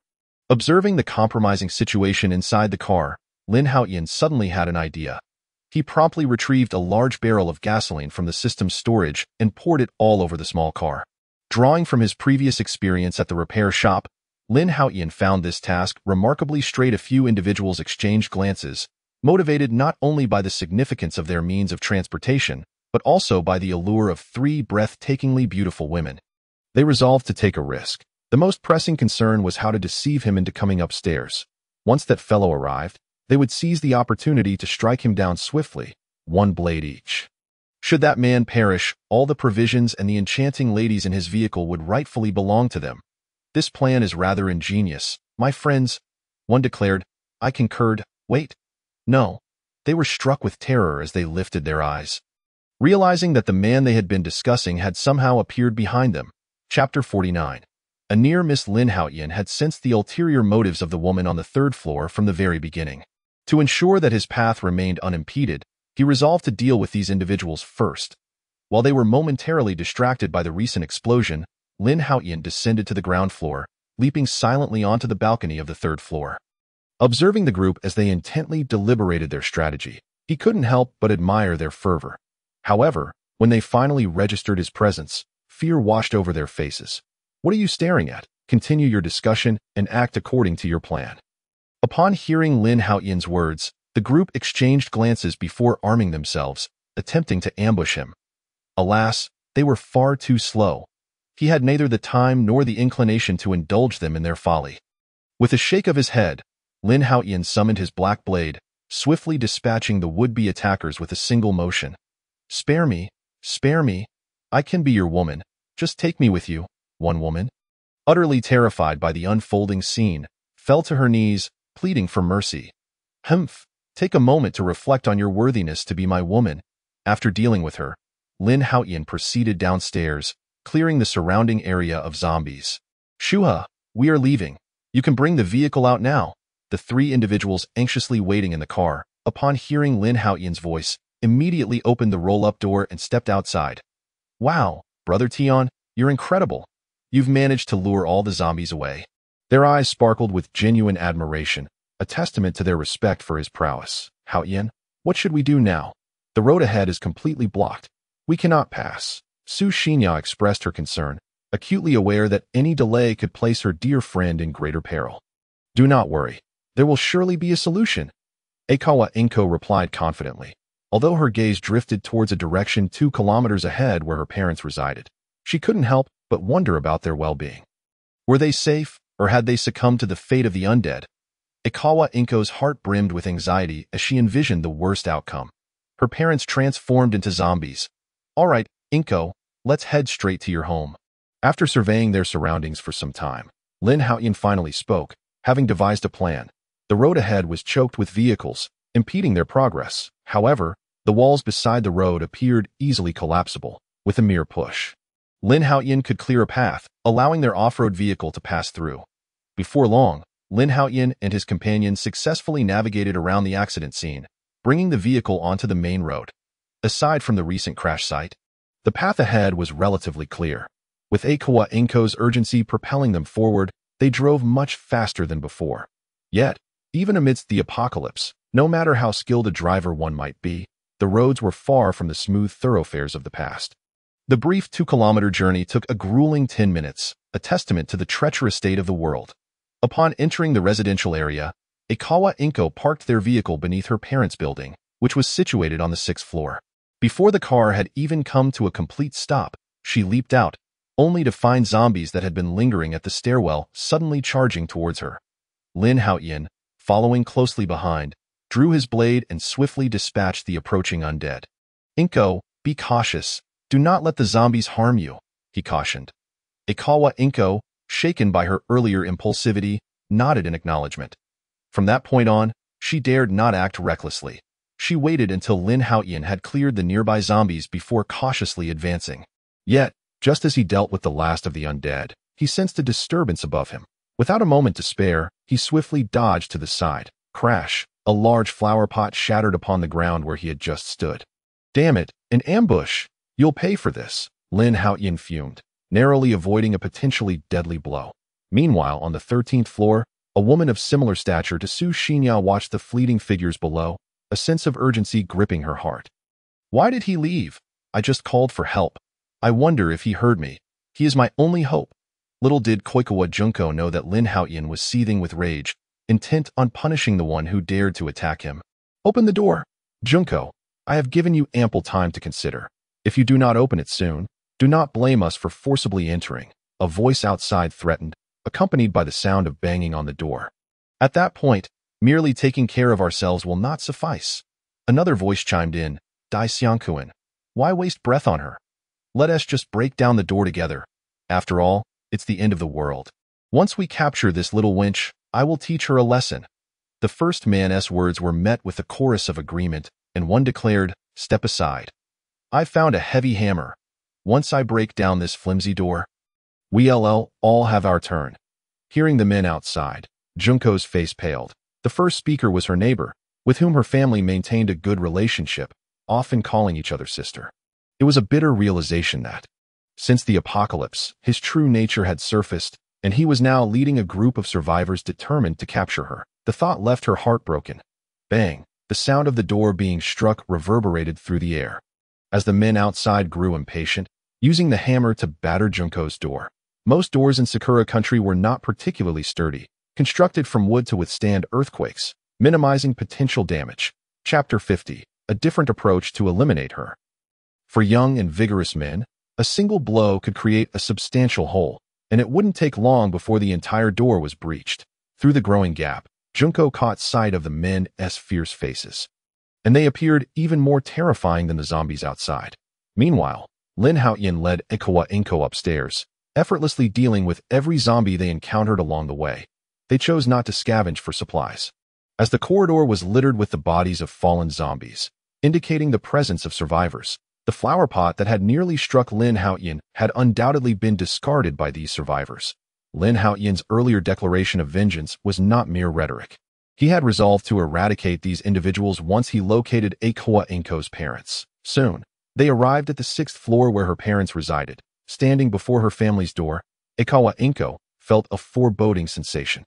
Observing the compromising situation inside the car, Lin Haotian suddenly had an idea. He promptly retrieved a large barrel of gasoline from the system's storage and poured it all over the small car. Drawing from his previous experience at the repair shop, Lin Haotian found this task remarkably straight. A few individuals exchanged glances, motivated not only by the significance of their means of transportation, but also by the allure of 3 breathtakingly beautiful women. They resolved to take a risk. The most pressing concern was how to deceive him into coming upstairs. Once that fellow arrived, they would seize the opportunity to strike him down swiftly, 1 blade each. Should that man perish, all the provisions and the enchanting ladies in his vehicle would rightfully belong to them. This plan is rather ingenious, my friends, one declared. I concurred. Wait. No. They were struck with terror as they lifted their eyes, realizing that the man they had been discussing had somehow appeared behind them. Chapter 49. A near-miss. Lin Haotian had sensed the ulterior motives of the woman on the 3rd floor from the very beginning. To ensure that his path remained unimpeded, he resolved to deal with these individuals first. While they were momentarily distracted by the recent explosion, Lin Haotian descended to the ground floor, leaping silently onto the balcony of the 3rd floor. Observing the group as they intently deliberated their strategy, he couldn't help but admire their fervor. However, when they finally registered his presence, fear washed over their faces. What are you staring at? Continue your discussion and act according to your plan. Upon hearing Lin Haotian's words, the group exchanged glances before arming themselves, attempting to ambush him. Alas, they were far too slow. He had neither the time nor the inclination to indulge them in their folly. With a shake of his head, Lin Haotian summoned his black blade, swiftly dispatching the would-be attackers with a single motion. Spare me, spare me. I can be your woman. Just take me with you. One woman, utterly terrified by the unfolding scene, fell to her knees, pleading for mercy. Humph, take a moment to reflect on your worthiness to be my woman. After dealing with her, Lin Haotian proceeded downstairs, clearing the surrounding area of zombies. Shuha, we are leaving. You can bring the vehicle out now. The three individuals anxiously waiting in the car, upon hearing Lin Haotian's voice, immediately opened the roll-up door and stepped outside. Wow, Brother Tian, you're incredible. You've managed to lure all the zombies away. Their eyes sparkled with genuine admiration, a testament to their respect for his prowess. Haotian, what should we do now? The road ahead is completely blocked. We cannot pass. Su Xinya expressed her concern, acutely aware that any delay could place her dear friend in greater peril. Do not worry. There will surely be a solution. Akawa Inko replied confidently, although her gaze drifted towards a direction 2 kilometers ahead where her parents resided. She couldn't help but wonder about their well-being. Were they safe, or had they succumbed to the fate of the undead? Akawa Inko's heart brimmed with anxiety as she envisioned the worst outcome. Her parents transformed into zombies. All right, Inko, let's head straight to your home. After surveying their surroundings for some time, Lin Haotian finally spoke, having devised a plan. The road ahead was choked with vehicles, impeding their progress. However, the walls beside the road appeared easily collapsible, with a mere push. Lin Haotian could clear a path, allowing their off-road vehicle to pass through. Before long, Lin Haotian and his companions successfully navigated around the accident scene, bringing the vehicle onto the main road. Aside from the recent crash site, the path ahead was relatively clear. With Akawa Inko's urgency propelling them forward, they drove much faster than before. Yet, even amidst the apocalypse, no matter how skilled a driver one might be, the roads were far from the smooth thoroughfares of the past. The brief 2-kilometer journey took a grueling 10 minutes, a testament to the treacherous state of the world. Upon entering the residential area, Akawa Inko parked their vehicle beneath her parents' building, which was situated on the 6th floor. Before the car had even come to a complete stop, she leaped out, only to find zombies that had been lingering at the stairwell suddenly charging towards her. Lin Haotian, following closely behind, drew his blade and swiftly dispatched the approaching undead. Inko, be cautious. Do not let the zombies harm you, he cautioned. Akawa Inko, shaken by her earlier impulsivity, nodded in acknowledgement. From that point on, she dared not act recklessly. She waited until Lin Haotian had cleared the nearby zombies before cautiously advancing. Yet, just as he dealt with the last of the undead, he sensed a disturbance above him. Without a moment to spare, he swiftly dodged to the side. Crash! A large flower pot shattered upon the ground where he had just stood. Damn it, an ambush! You'll pay for this, Lin Haotian fumed, narrowly avoiding a potentially deadly blow. Meanwhile, on the 13th floor, a woman of similar stature to Su Xinya watched the fleeting figures below, a sense of urgency gripping her heart. Why did he leave? I just called for help. I wonder if he heard me. He is my only hope. Little did Koikawa Junko know that Lin Haotian was seething with rage, intent on punishing the one who dared to attack him. Open the door. Junko, I have given you ample time to consider. If you do not open it soon, do not blame us for forcibly entering, a voice outside threatened, accompanied by the sound of banging on the door. At that point, merely taking care of ourselves will not suffice. Another voice chimed in, Dai Xiangkuan. Why waste breath on her? Let us just break down the door together. After all, it's the end of the world. Once we capture this little wench, I will teach her a lesson. The first man's words were met with a chorus of agreement, and one declared, Step aside. I found a heavy hammer. Once I break down this flimsy door, we'll all have our turn. Hearing the men outside, Junko's face paled. The first speaker was her neighbor, with whom her family maintained a good relationship, often calling each other sister. It was a bitter realization that, since the apocalypse, his true nature had surfaced, and he was now leading a group of survivors determined to capture her. The thought left her heartbroken. Bang! The sound of the door being struck reverberated through the air. As the men outside grew impatient, using the hammer to batter Junko's door. Most doors in Sakura Country were not particularly sturdy, constructed from wood to withstand earthquakes, minimizing potential damage. Chapter 50. A different approach to eliminate her. For young and vigorous men, a single blow could create a substantial hole, and it wouldn't take long before the entire door was breached. Through the growing gap, Junko caught sight of the men's fierce faces, and they appeared even more terrifying than the zombies outside. Meanwhile, Lin Haotian led Sakura Country upstairs, effortlessly dealing with every zombie they encountered along the way. They chose not to scavenge for supplies, as the corridor was littered with the bodies of fallen zombies, indicating the presence of survivors. The flower pot that had nearly struck Lin Haotian had undoubtedly been discarded by these survivors. Lin Haotian's earlier declaration of vengeance was not mere rhetoric. He had resolved to eradicate these individuals once he located Sakura Country's parents. Soon, they arrived at the 6th floor where her parents resided. Standing before her family's door, Sakura Country felt a foreboding sensation.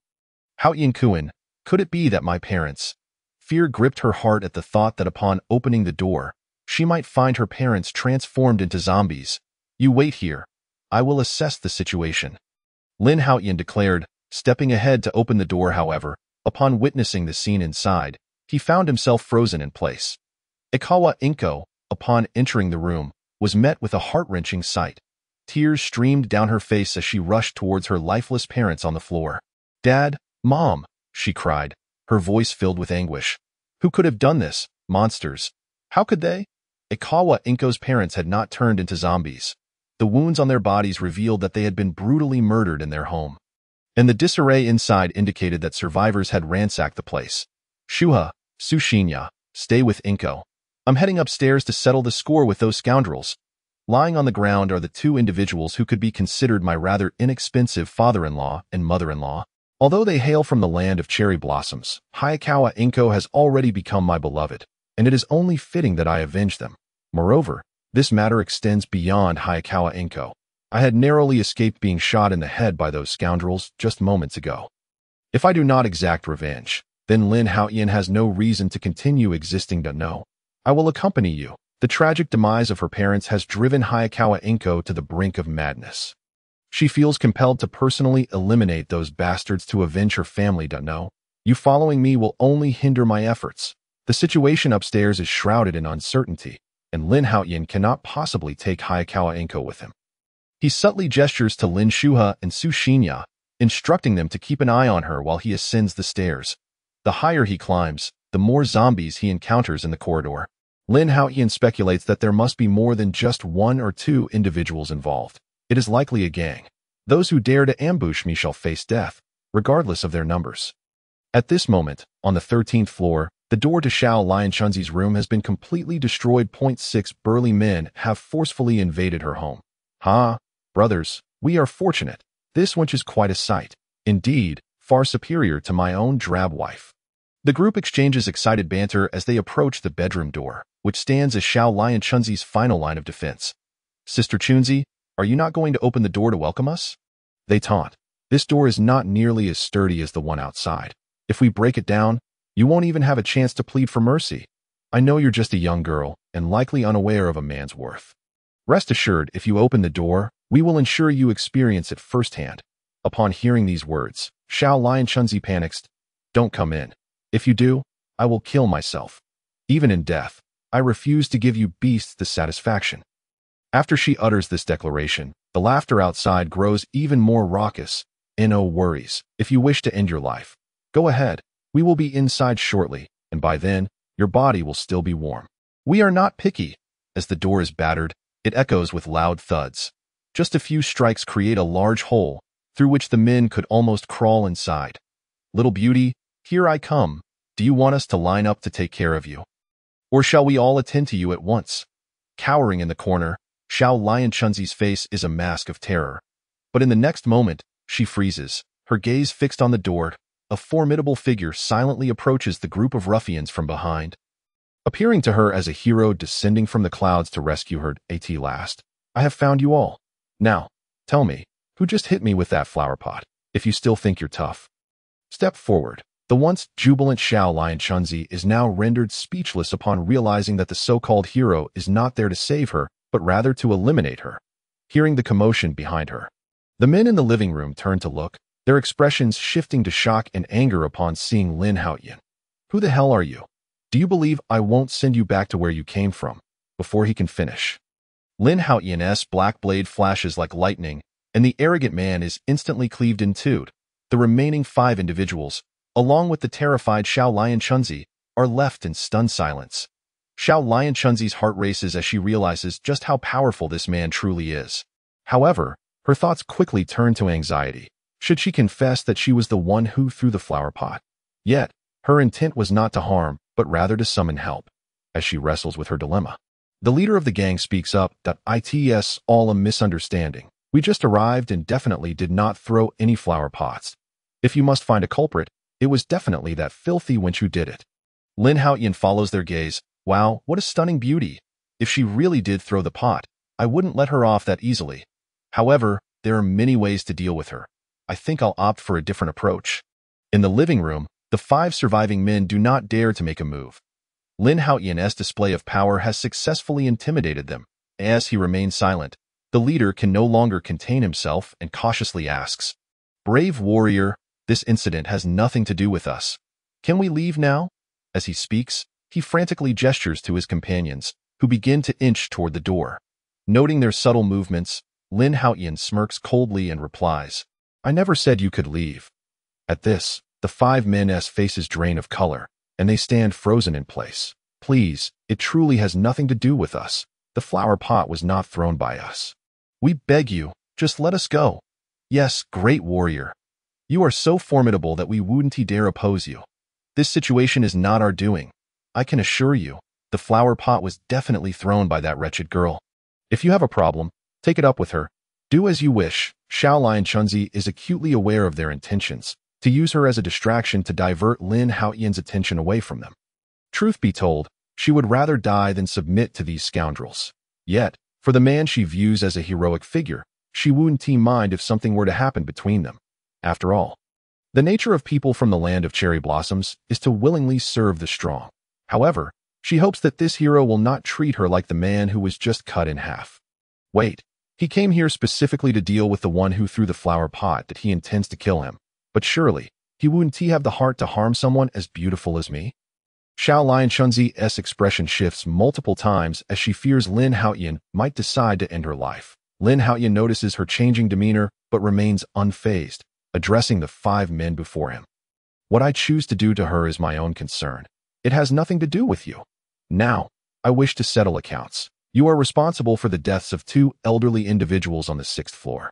Haotian-kun, could it be that my parents? Fear gripped her heart at the thought that upon opening the door, she might find her parents transformed into zombies. You wait here. I will assess the situation, Lin Haotian declared, stepping ahead to open the door. However, upon witnessing the scene inside, he found himself frozen in place. Sakura Country, upon entering the room, was met with a heart-wrenching sight. Tears streamed down her face as she rushed towards her lifeless parents on the floor. Dad, Mom, she cried, her voice filled with anguish. Who could have done this? Monsters. How could they? Sakura Country's parents had not turned into zombies. The wounds on their bodies revealed that they had been brutally murdered in their home, and the disarray inside indicated that survivors had ransacked the place. Shuha, Sushinya, stay with Inko. I'm heading upstairs to settle the score with those scoundrels. Lying on the ground are the two individuals who could be considered my rather inexpensive father-in-law and mother-in-law. Although they hail from the land of cherry blossoms, Sakura Country has already become my beloved, and it is only fitting that I avenge them. Moreover, this matter extends beyond Sakura Country. I had narrowly escaped being shot in the head by those scoundrels just moments ago. If I do not exact revenge, then Lin Haotian has no reason to continue existing. No, I will accompany you. The tragic demise of her parents has driven Sakura Country to the brink of madness. She feels compelled to personally eliminate those bastards to avenge her family. No, you following me will only hinder my efforts. The situation upstairs is shrouded in uncertainty, and Lin Haotian cannot possibly take Sakura Country with him. He subtly gestures to Lin Shuha and Sushinya, instructing them to keep an eye on her while he ascends the stairs. The higher he climbs, the more zombies he encounters in the corridor. Lin Haotian speculates that there must be more than just one or two individuals involved. It is likely a gang. Those who dare to ambush me shall face death, regardless of their numbers. At this moment, on the 13th floor, the door to Xiao Lianchunzi's room has been completely destroyed. 6 burly men have forcefully invaded her home. Ha, brothers, we are fortunate. This wench is quite a sight. Indeed, far superior to my own drab wife. The group exchanges excited banter as they approach the bedroom door, which stands as Xiao Lianchunzi's final line of defense. Sister Chunzi, are you not going to open the door to welcome us? They taunt. This door is not nearly as sturdy as the one outside. If we break it down, you won't even have a chance to plead for mercy. I know you're just a young girl and likely unaware of a man's worth. Rest assured, if you open the door, we will ensure you experience it firsthand. Upon hearing these words, Xiao Lianchunzi panics. Don't come in. If you do, I will kill myself. Even in death, I refuse to give you beasts the satisfaction. After she utters this declaration, the laughter outside grows even more raucous. No worries. If you wish to end your life, go ahead. We will be inside shortly, and by then, your body will still be warm. We are not picky. As the door is battered, it echoes with loud thuds. Just a few strikes create a large hole, through which the men could almost crawl inside. Little beauty, here I come. Do you want us to line up to take care of you? Or shall we all attend to you at once? Cowering in the corner, Xiao Lianchunzi's face is a mask of terror. But in the next moment, she freezes, her gaze fixed on the door. A formidable figure silently approaches the group of ruffians from behind, appearing to her as a hero descending from the clouds to rescue her. At last, I have found you all. Now, tell me, who just hit me with that flower pot, if you still think you're tough? Step forward. The once jubilant Xiao Lianchunzi is now rendered speechless upon realizing that the so-called hero is not there to save her, but rather to eliminate her. Hearing the commotion behind her, the men in the living room turn to look, their expressions shifting to shock and anger upon seeing Lin Haotian. Who the hell are you? Do you believe I won't send you back to where you came from? Before he can finish, Lin Haotian's black blade flashes like lightning, and the arrogant man is instantly cleaved in two. The remaining 5 individuals, along with the terrified Xiao Lianchunzi, are left in stunned silence. Xiao Lianchunzi's heart races as she realizes just how powerful this man truly is. However, her thoughts quickly turn to anxiety. Should she confess that she was the one who threw the flower pot? Yet, her intent was not to harm, but rather to summon help. As she wrestles with her dilemma, the leader of the gang speaks up that it's all a misunderstanding. We just arrived and definitely did not throw any flower pots. If you must find a culprit, it was definitely that filthy wench who did it. Lin Haotian follows their gaze. Wow, what a stunning beauty. If she really did throw the pot, I wouldn't let her off that easily. However, there are many ways to deal with her. I think I'll opt for a different approach. In the living room, the 5 surviving men do not dare to make a move. Lin Haotian's display of power has successfully intimidated them. As he remains silent, the leader can no longer contain himself and cautiously asks, "Brave warrior, this incident has nothing to do with us. Can we leave now?" As he speaks, he frantically gestures to his companions, who begin to inch toward the door. Noting their subtle movements, Lin Haotian smirks coldly and replies, "I never said you could leave." At this, the 5 men's faces drain of color, and they stand frozen in place. "Please, it truly has nothing to do with us. The flower pot was not thrown by us. We beg you, just let us go. Yes, great warrior. You are so formidable that we wouldn't dare oppose you. This situation is not our doing. I can assure you, the flower pot was definitely thrown by that wretched girl. If you have a problem, take it up with her. Do as you wish." Xiao Lianchunzi is acutely aware of their intentions, to use her as a distraction to divert Lin Haotian's attention away from them. Truth be told, she would rather die than submit to these scoundrels. Yet, for the man she views as a heroic figure, she wouldn't mind if something were to happen between them. After all, the nature of people from the land of cherry blossoms is to willingly serve the strong. However, she hopes that this hero will not treat her like the man who was just cut in half. Wait, he came here specifically to deal with the one who threw the flower pot that he intends to kill him. But surely, he wouldn't have the heart to harm someone as beautiful as me? Xiao Lianchunzi's expression shifts multiple times as she fears Lin Haotian might decide to end her life. Lin Haotian notices her changing demeanor but remains unfazed, addressing the 5 men before him. "What I choose to do to her is my own concern. It has nothing to do with you. Now, I wish to settle accounts. You are responsible for the deaths of 2 elderly individuals on the 6th floor.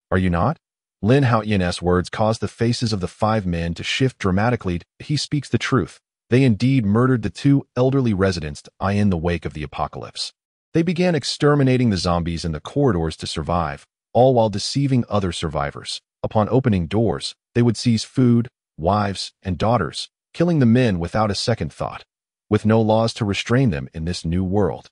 Are you not?" Lin Haotian's words cause the faces of the 5 men to shift dramatically. He speaks the truth. They indeed murdered the 2 elderly residents in the wake of the apocalypse. They began exterminating the zombies in the corridors to survive, all while deceiving other survivors. Upon opening doors, they would seize food, wives, and daughters, killing the men without a second thought, with no laws to restrain them in this new world.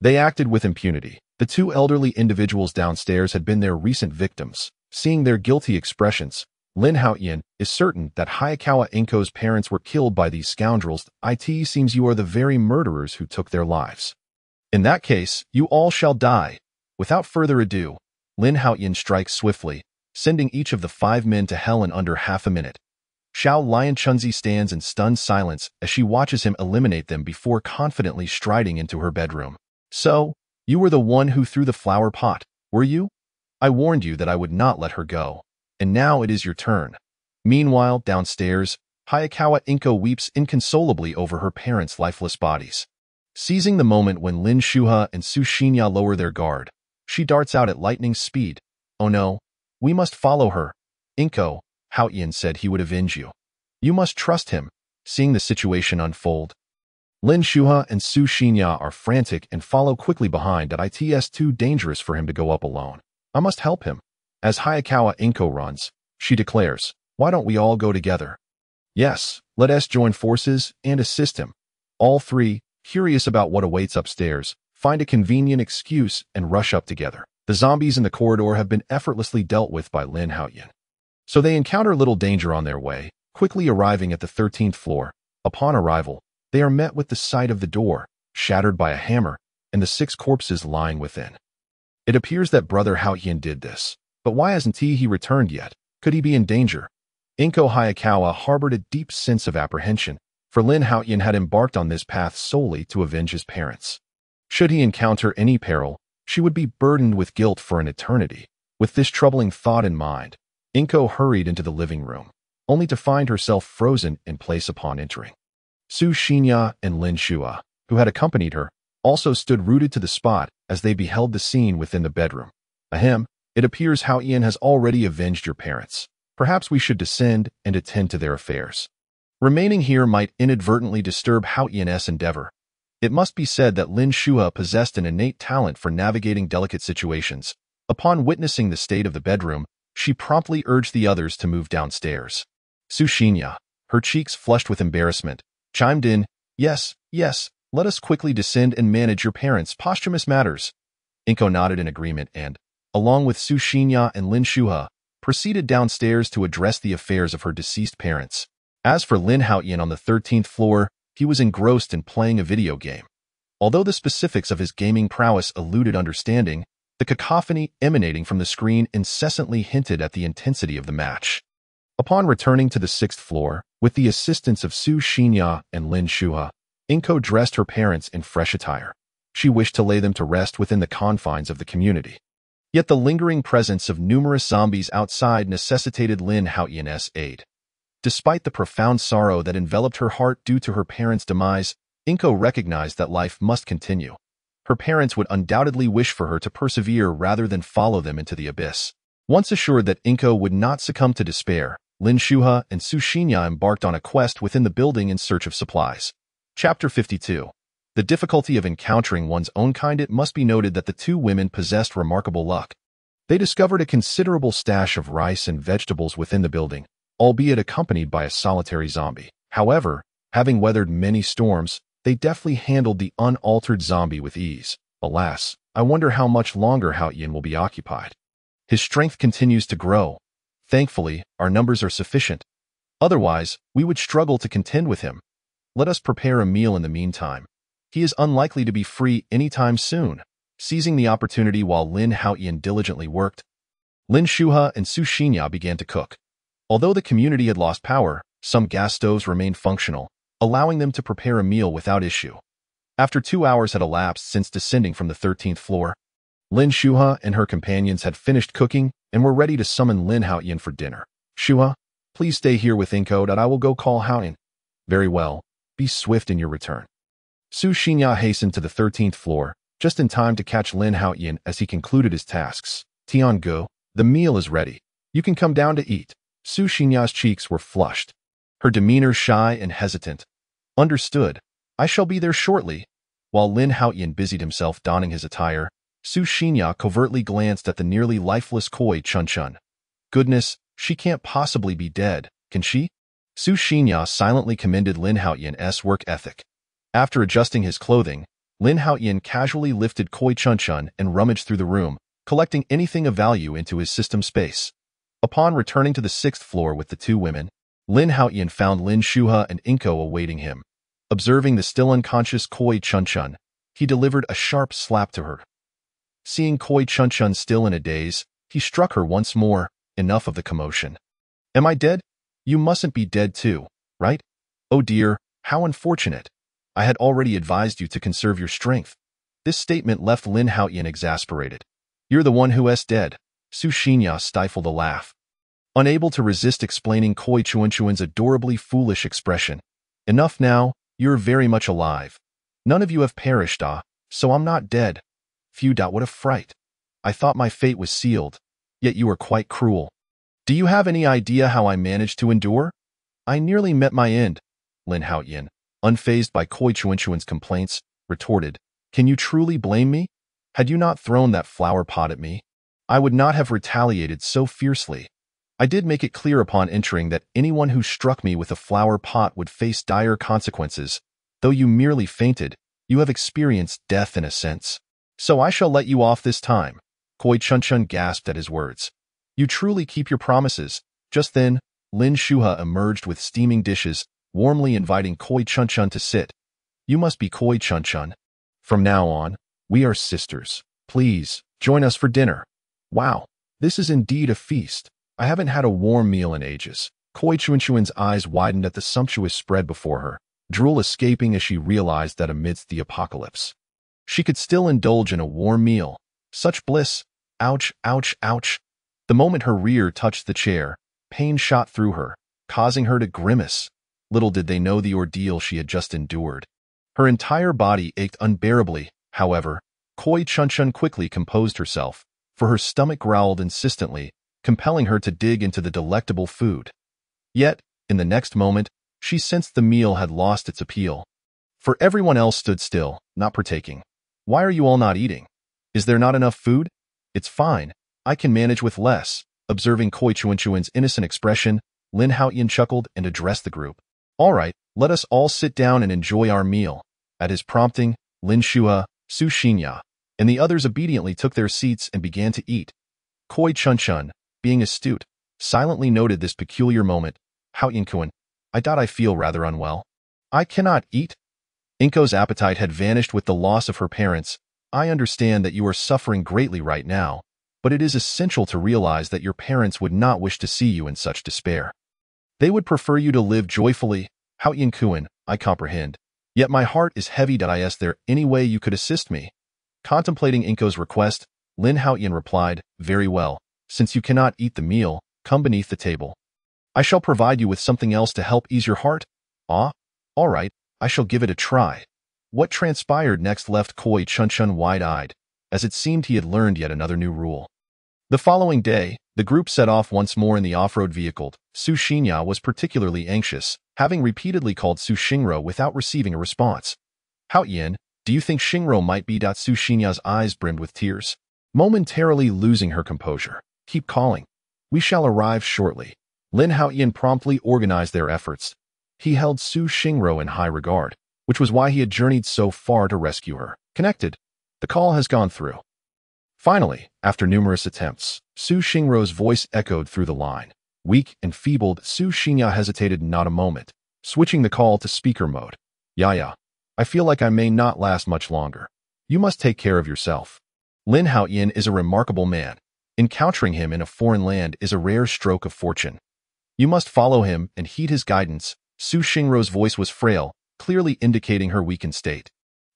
They acted with impunity. The 2 elderly individuals downstairs had been their recent victims. Seeing their guilty expressions, Lin Haotian is certain that Hayakawa Inko's parents were killed by these scoundrels. It seems you are the very murderers who took their lives. In that case, you all shall die. Without further ado, Lin Haotian strikes swiftly, sending each of the 5 men to hell in under half a minute. Xiao Lianchunzi stands in stunned silence as she watches him eliminate them before confidently striding into her bedroom. "So, you were the one who threw the flower pot, were you? I warned you that I would not let her go. And now it is your turn." Meanwhile, downstairs, Hayakawa Inko weeps inconsolably over her parents' lifeless bodies. Seizing the moment when Lin Shuha and Su Xinya lower their guard, she darts out at lightning speed. "Oh no, we must follow her. Inko, Haotian said he would avenge you. You must trust him." Seeing the situation unfold, Lin Shuha and Su Xinya are frantic and follow quickly behind. It's too dangerous for him to go up alone. I must help him. As Hayakawa Inko runs, she declares, "Why don't we all go together?" "Yes, let us join forces and assist him." All 3, curious about what awaits upstairs, find a convenient excuse and rush up together. The zombies in the corridor have been effortlessly dealt with by Lin Haotian, so they encounter little danger on their way, quickly arriving at the 13th floor. Upon arrival, they are met with the sight of the door, shattered by a hammer, and the 6 corpses lying within. It appears that Brother Haotian did this, but why hasn't he returned yet? Could he be in danger? Inko Hayakawa harbored a deep sense of apprehension, for Lin Haotian had embarked on this path solely to avenge his parents. Should he encounter any peril, She would be burdened with guilt for an eternity. With this troubling thought in mind, Inko hurried into the living room, only to find herself frozen in place upon entering. Su Xinya and Lin Shua, who had accompanied her, also stood rooted to the spot as they beheld the scene within the bedroom. Ahem, it appears Haotian has already avenged your parents. Perhaps we should descend and attend to their affairs. Remaining here might inadvertently disturb Haotian's endeavor. It must be said that Lin Shua possessed an innate talent for navigating delicate situations. Upon witnessing the state of the bedroom, she promptly urged the others to move downstairs. Su Xinya, her cheeks flushed with embarrassment, chimed in, Yes, let us quickly descend and manage your parents' posthumous matters. Inko nodded in agreement and, along with Su Xinya and Lin Shua, proceeded downstairs to address the affairs of her deceased parents. As for Lin Haotian on the 13th floor, he was engrossed in playing a video game. Although the specifics of his gaming prowess eluded understanding, the cacophony emanating from the screen incessantly hinted at the intensity of the match. Upon returning to the 6th floor, with the assistance of Su Xinya and Lin Shua, Inko dressed her parents in fresh attire. She wished to lay them to rest within the confines of the community. Yet the lingering presence of numerous zombies outside necessitated Lin Haotian's aid. Despite the profound sorrow that enveloped her heart due to her parents' demise, Inko recognized that life must continue. Her parents would undoubtedly wish for her to persevere rather than follow them into the abyss. Once assured that Inko would not succumb to despair, Lin Shua and Su Xinya embarked on a quest within the building in search of supplies. Chapter 52. The difficulty of encountering one's own kind. It must be noted that the two women possessed remarkable luck. They discovered a considerable stash of rice and vegetables within the building, albeit accompanied by a solitary zombie. However, having weathered many storms, they deftly handled the unaltered zombie with ease. Alas, I wonder how much longer Haotian will be occupied. His strength continues to grow. Thankfully, our numbers are sufficient. Otherwise, we would struggle to contend with him. Let us prepare a meal in the meantime. He is unlikely to be free anytime soon. Seizing the opportunity while Lin Haotian diligently worked, Lin Shua and Su Xinya began to cook. Although the community had lost power, some gas stoves remained functional, allowing them to prepare a meal without issue. After 2 hours had elapsed since descending from the 13th floor, Lin Shua and her companions had finished cooking and were ready to summon Lin Haotian for dinner. Shua, please stay here with Inko that I will go call Haotian. Very well. Be swift in your return. Su Xinya hastened to the 13th floor, just in time to catch Lin Haotian as he concluded his tasks. Tian Go, the meal is ready. You can come down to eat. Su Xinya's cheeks were flushed, her demeanor shy and hesitant. Understood. I shall be there shortly. While Lin Haotian busied himself donning his attire, Su Xinya covertly glanced at the nearly lifeless Koi Chun-chun. Goodness, she can't possibly be dead, can she? Su Xinya silently commended Lin Haotian's work ethic. After adjusting his clothing, Lin Haotian casually lifted Koi Chun-chun and rummaged through the room, collecting anything of value into his system space. Upon returning to the 6th floor with the two women, Lin Haotian found Lin Shua and Inko awaiting him. Observing the still unconscious Koi Chun-chun, he delivered a sharp slap to her. Seeing Koi Chun-chun still in a daze, he struck her once more. Enough of the commotion. Am I dead? You mustn't be dead too, right? Oh dear, how unfortunate. I had already advised you to conserve your strength. This statement left Lin Haotian exasperated. You're the one who is dead. Su Xinya stifled a laugh, unable to resist explaining Koi Chun-chun's adorably foolish expression. Enough now, you're very much alive. None of you have perished, so I'm not dead. Phew, what a fright. I thought my fate was sealed, yet you are quite cruel. Do you have any idea how I managed to endure? I nearly met my end. Lin Haotian, unfazed by Koi Chun-chun's complaints, retorted, Can you truly blame me? Had you not thrown that flower pot at me, I would not have retaliated so fiercely. I did make it clear upon entering that anyone who struck me with a flower pot would face dire consequences. Though you merely fainted, you have experienced death in a sense. So I shall let you off this time. Koi Chun-chun gasped at his words. You truly keep your promises. Just then, Lin Shua emerged with steaming dishes, warmly inviting Koi Chun-chun to sit. You must be Koi Chun-chun. From now on, we are sisters. Please, join us for dinner. Wow, this is indeed a feast. I haven't had a warm meal in ages. Koi Chun-chun's eyes widened at the sumptuous spread before her, drool escaping as she realized that amidst the apocalypse, she could still indulge in a warm meal. Such bliss. Ouch, ouch, ouch. The moment her rear touched the chair, pain shot through her, causing her to grimace. Little did they know the ordeal she had just endured. Her entire body ached unbearably. However, Koi Chun-chun quickly composed herself, for her stomach growled insistently, compelling her to dig into the delectable food. Yet, in the next moment, she sensed the meal had lost its appeal. For everyone else stood still, not partaking. Why are you all not eating? Is there not enough food? It's fine. I can manage with less. Observing Koi Chun-chun's innocent expression, Lin Haotian chuckled and addressed the group. All right, let us all sit down and enjoy our meal. At his prompting, Lin Shua, Su Xinya, and the others obediently took their seats and began to eat. Koi Chun-chun, being astute, silently noted this peculiar moment. Haotian-kun, I feel rather unwell. I cannot eat. Inko's appetite had vanished with the loss of her parents. I understand that you are suffering greatly right now, but it is essential to realize that your parents would not wish to see you in such despair. They would prefer you to live joyfully. Haotian-kun, I comprehend. Yet my heart is heavy. Is there any way you could assist me? Contemplating Inko's request, Lin Haotian replied, very well. Since you cannot eat the meal, come beneath the table. I shall provide you with something else to help ease your heart. Ah, all right, I shall give it a try. What transpired next left Koi Chun-chun wide-eyed, as it seemed he had learned yet another new rule. The following day, the group set off once more in the off-road vehicle. Su Xinya was particularly anxious, having repeatedly called Su Xingro without receiving a response. Haotian, do you think Xingro might be? Su Xinya's eyes brimmed with tears. Momentarily losing her composure. Keep calling. We shall arrive shortly. Lin Haotian promptly organized their efforts. He held Su Xingro in high regard, which was why he had journeyed so far to rescue her. Connected. The call has gone through. Finally, after numerous attempts, Su Xingro's voice echoed through the line. Weak and feebled, Su Xinya hesitated not a moment, switching the call to speaker mode. Yaya, I feel like I may not last much longer. You must take care of yourself. Lin Haotian is a remarkable man. Encountering him in a foreign land is a rare stroke of fortune. You must follow him and heed his guidance. Su Xingro's voice was frail, clearly indicating her weakened state.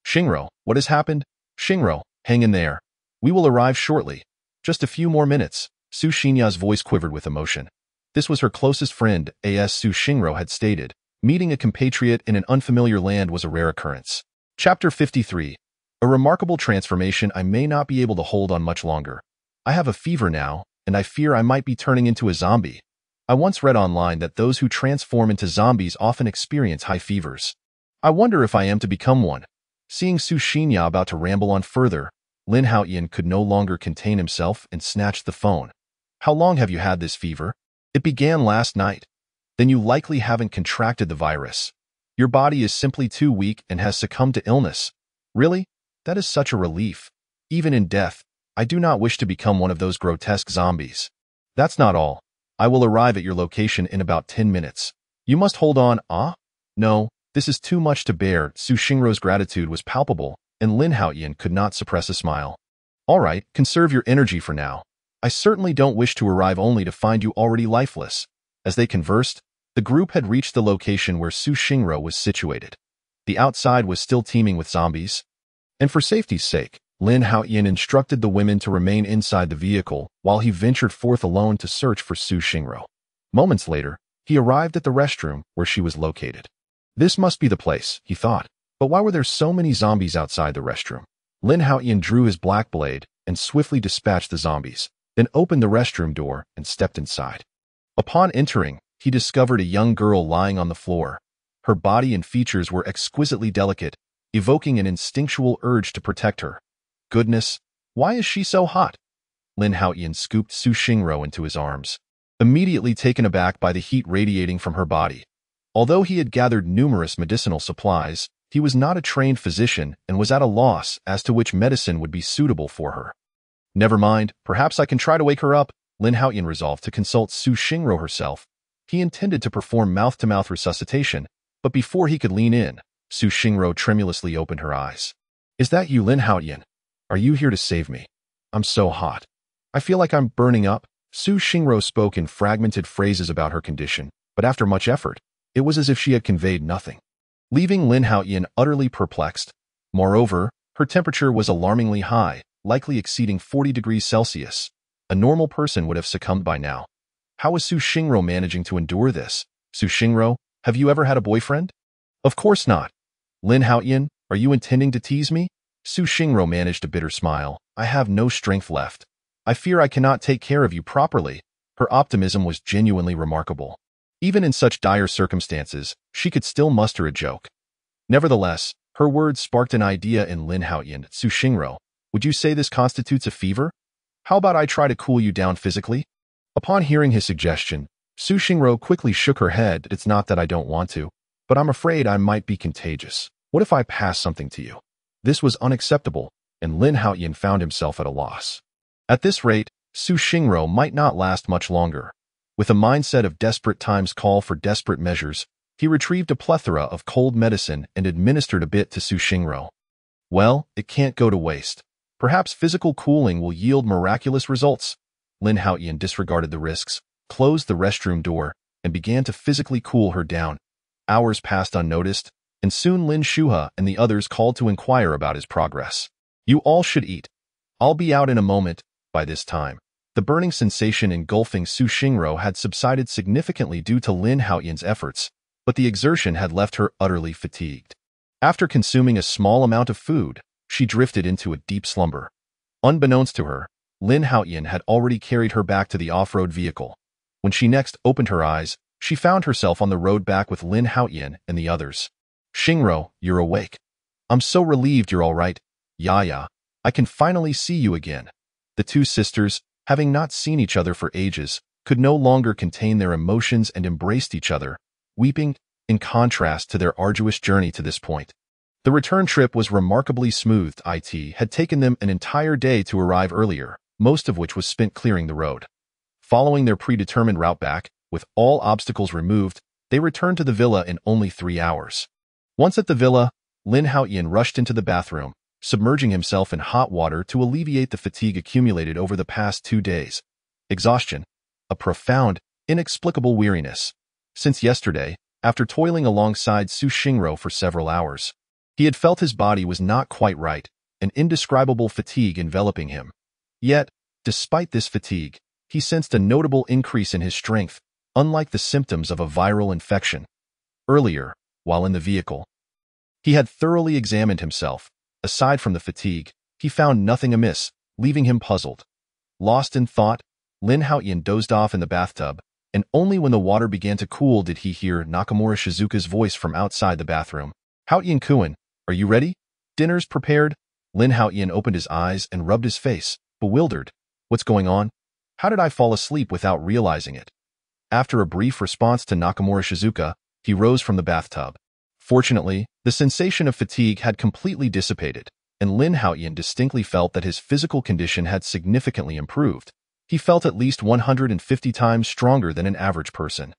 Xingro, what has happened? Xingro, hang in there. We will arrive shortly. Just a few more minutes. Su Xinya's voice quivered with emotion. This was her closest friend, as Su Xingro had stated. Meeting a compatriot in an unfamiliar land was a rare occurrence. Chapter 53. A remarkable transformation. I may not be able to hold on much longer. I have a fever now, and I fear I might be turning into a zombie. I once read online that those who transform into zombies often experience high fevers. I wonder if I am to become one. Seeing Su Xinya about to ramble on further, Lin Haotian could no longer contain himself and snatched the phone. How long have you had this fever? It began last night. Then you likely haven't contracted the virus. Your body is simply too weak and has succumbed to illness. Really? That is such a relief. Even in death, I do not wish to become one of those grotesque zombies. That's not all. I will arrive at your location in about 10 minutes. You must hold on. Ah? No, this is too much to bear. Su Xingro's gratitude was palpable, and Lin Haotian could not suppress a smile. All right, conserve your energy for now. I certainly don't wish to arrive only to find you already lifeless. As they conversed, the group had reached the location where Su Xingro was situated. The outside was still teeming with zombies, and for safety's sake, Lin Haotian instructed the women to remain inside the vehicle while he ventured forth alone to search for Su Xingro. Moments later, he arrived at the restroom where she was located. This must be the place, he thought. But why were there so many zombies outside the restroom? Lin Haotian drew his black blade and swiftly dispatched the zombies, then opened the restroom door and stepped inside. Upon entering, he discovered a young girl lying on the floor. Her body and features were exquisitely delicate, evoking an instinctual urge to protect her. Goodness, why is she so hot? Lin Haotian scooped Su Xingro into his arms, immediately taken aback by the heat radiating from her body. Although he had gathered numerous medicinal supplies, he was not a trained physician and was at a loss as to which medicine would be suitable for her. Never mind, perhaps I can try to wake her up. Lin Haotian resolved to consult Su Xingro herself. He intended to perform mouth-to-mouth resuscitation, but before he could lean in, Su Xingro tremulously opened her eyes. Is that you, Lin Haotian? Are you here to save me? I'm so hot. I feel like I'm burning up. Su Xingro spoke in fragmented phrases about her condition, but after much effort, it was as if she had conveyed nothing, leaving Lin Haotian utterly perplexed. Moreover, her temperature was alarmingly high, likely exceeding 40 degrees Celsius. A normal person would have succumbed by now. How was Su Xingro managing to endure this? Su Xingro, have you ever had a boyfriend? Of course not. Lin Haotian, are you intending to tease me? Su Xingro managed a bitter smile. I have no strength left. I fear I cannot take care of you properly. Her optimism was genuinely remarkable. Even in such dire circumstances, she could still muster a joke. Nevertheless, her words sparked an idea in Lin Haotian. Su Xingro, would you say this constitutes a fever? How about I try to cool you down physically? Upon hearing his suggestion, Su Xingro quickly shook her head. It's not that I don't want to, but I'm afraid I might be contagious. What if I pass something to you? This was unacceptable, and Lin Haotian found himself at a loss. At this rate, Su Xingro might not last much longer. With a mindset of desperate times call for desperate measures, he retrieved a plethora of cold medicine and administered a bit to Su Xingro. Well, it can't go to waste. Perhaps physical cooling will yield miraculous results. Lin Haotian disregarded the risks, closed the restroom door, and began to physically cool her down. Hours passed unnoticed, and soon Lin Shuha and the others called to inquire about his progress. You all should eat. I'll be out in a moment. By this time, the burning sensation engulfing Su Xingro had subsided significantly due to Lin Haotian's efforts, but the exertion had left her utterly fatigued. After consuming a small amount of food, she drifted into a deep slumber. Unbeknownst to her, Lin Haotian had already carried her back to the off-road vehicle. When she next opened her eyes, she found herself on the road back with Lin Haotian and the others. Xingro, you're awake. I'm so relieved you're all right. Yaya, I can finally see you again. The two sisters, having not seen each other for ages, could no longer contain their emotions and embraced each other, weeping, in contrast to their arduous journey to this point. The return trip was remarkably smooth. It had taken them an entire day to arrive earlier, most of which was spent clearing the road. Following their predetermined route back, with all obstacles removed, they returned to the villa in only 3 hours. Once at the villa, Lin Haotian rushed into the bathroom, submerging himself in hot water to alleviate the fatigue accumulated over the past 2 days. Exhaustion, a profound, inexplicable weariness. Since yesterday, after toiling alongside Su Xingro for several hours, he had felt his body was not quite right, an indescribable fatigue enveloping him. Yet, despite this fatigue, he sensed a notable increase in his strength, unlike the symptoms of a viral infection. Earlier, while in the vehicle, he had thoroughly examined himself. Aside from the fatigue, he found nothing amiss, leaving him puzzled. Lost in thought, Lin Haotian dozed off in the bathtub, and only when the water began to cool did he hear Nakamura Shizuka's voice from outside the bathroom. Haotian-kun, are you ready? Dinner's prepared. Lin Haotian opened his eyes and rubbed his face, bewildered. What's going on? How did I fall asleep without realizing it? After a brief response to Nakamura Shizuka, he rose from the bathtub. Fortunately, the sensation of fatigue had completely dissipated, and Lin Haotian distinctly felt that his physical condition had significantly improved. He felt at least 150 times stronger than an average person.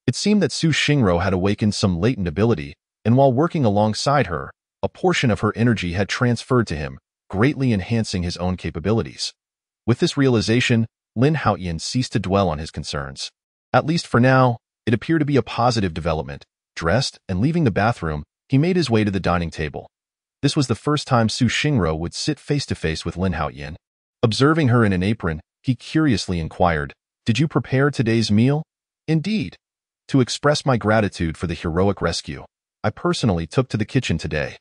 It seemed that Su Xingro had awakened some latent ability, and while working alongside her, a portion of her energy had transferred to him, greatly enhancing his own capabilities. With this realization, Lin Haotian ceased to dwell on his concerns. At least for now, it appeared to be a positive development. Dressed and leaving the bathroom, he made his way to the dining table. This was the first time Su Xingro would sit face-to-face with Lin Haotian. Observing her in an apron, he curiously inquired, "Did you prepare today's meal?" "Indeed. To express my gratitude for the heroic rescue, I personally took to the kitchen today."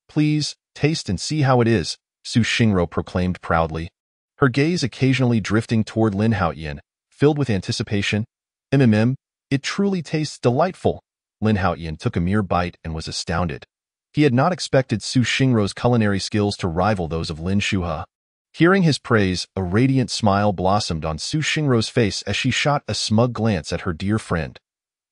"Please, taste and see how it is," Su Xingro proclaimed proudly, her gaze occasionally drifting toward Lin Haotian, filled with anticipation. It truly tastes delightful." Lin Haotian took a mere bite and was astounded. He had not expected Su Xingro's culinary skills to rival those of Lin Shuha. Hearing his praise, a radiant smile blossomed on Su Xingro's face as she shot a smug glance at her dear friend.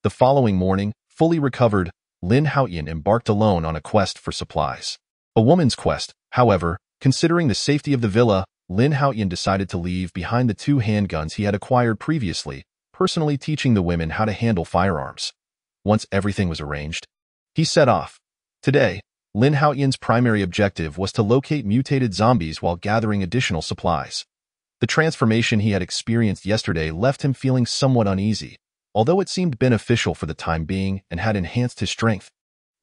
The following morning, fully recovered, Lin Haotian embarked alone on a quest for supplies. A woman's quest, however. Considering the safety of the villa, Lin Haotian decided to leave behind the 2 handguns he had acquired previously, personally teaching the women how to handle firearms. Once everything was arranged, he set off. Today, Lin Haotian's primary objective was to locate mutated zombies while gathering additional supplies. The transformation he had experienced yesterday left him feeling somewhat uneasy, although it seemed beneficial for the time being and had enhanced his strength.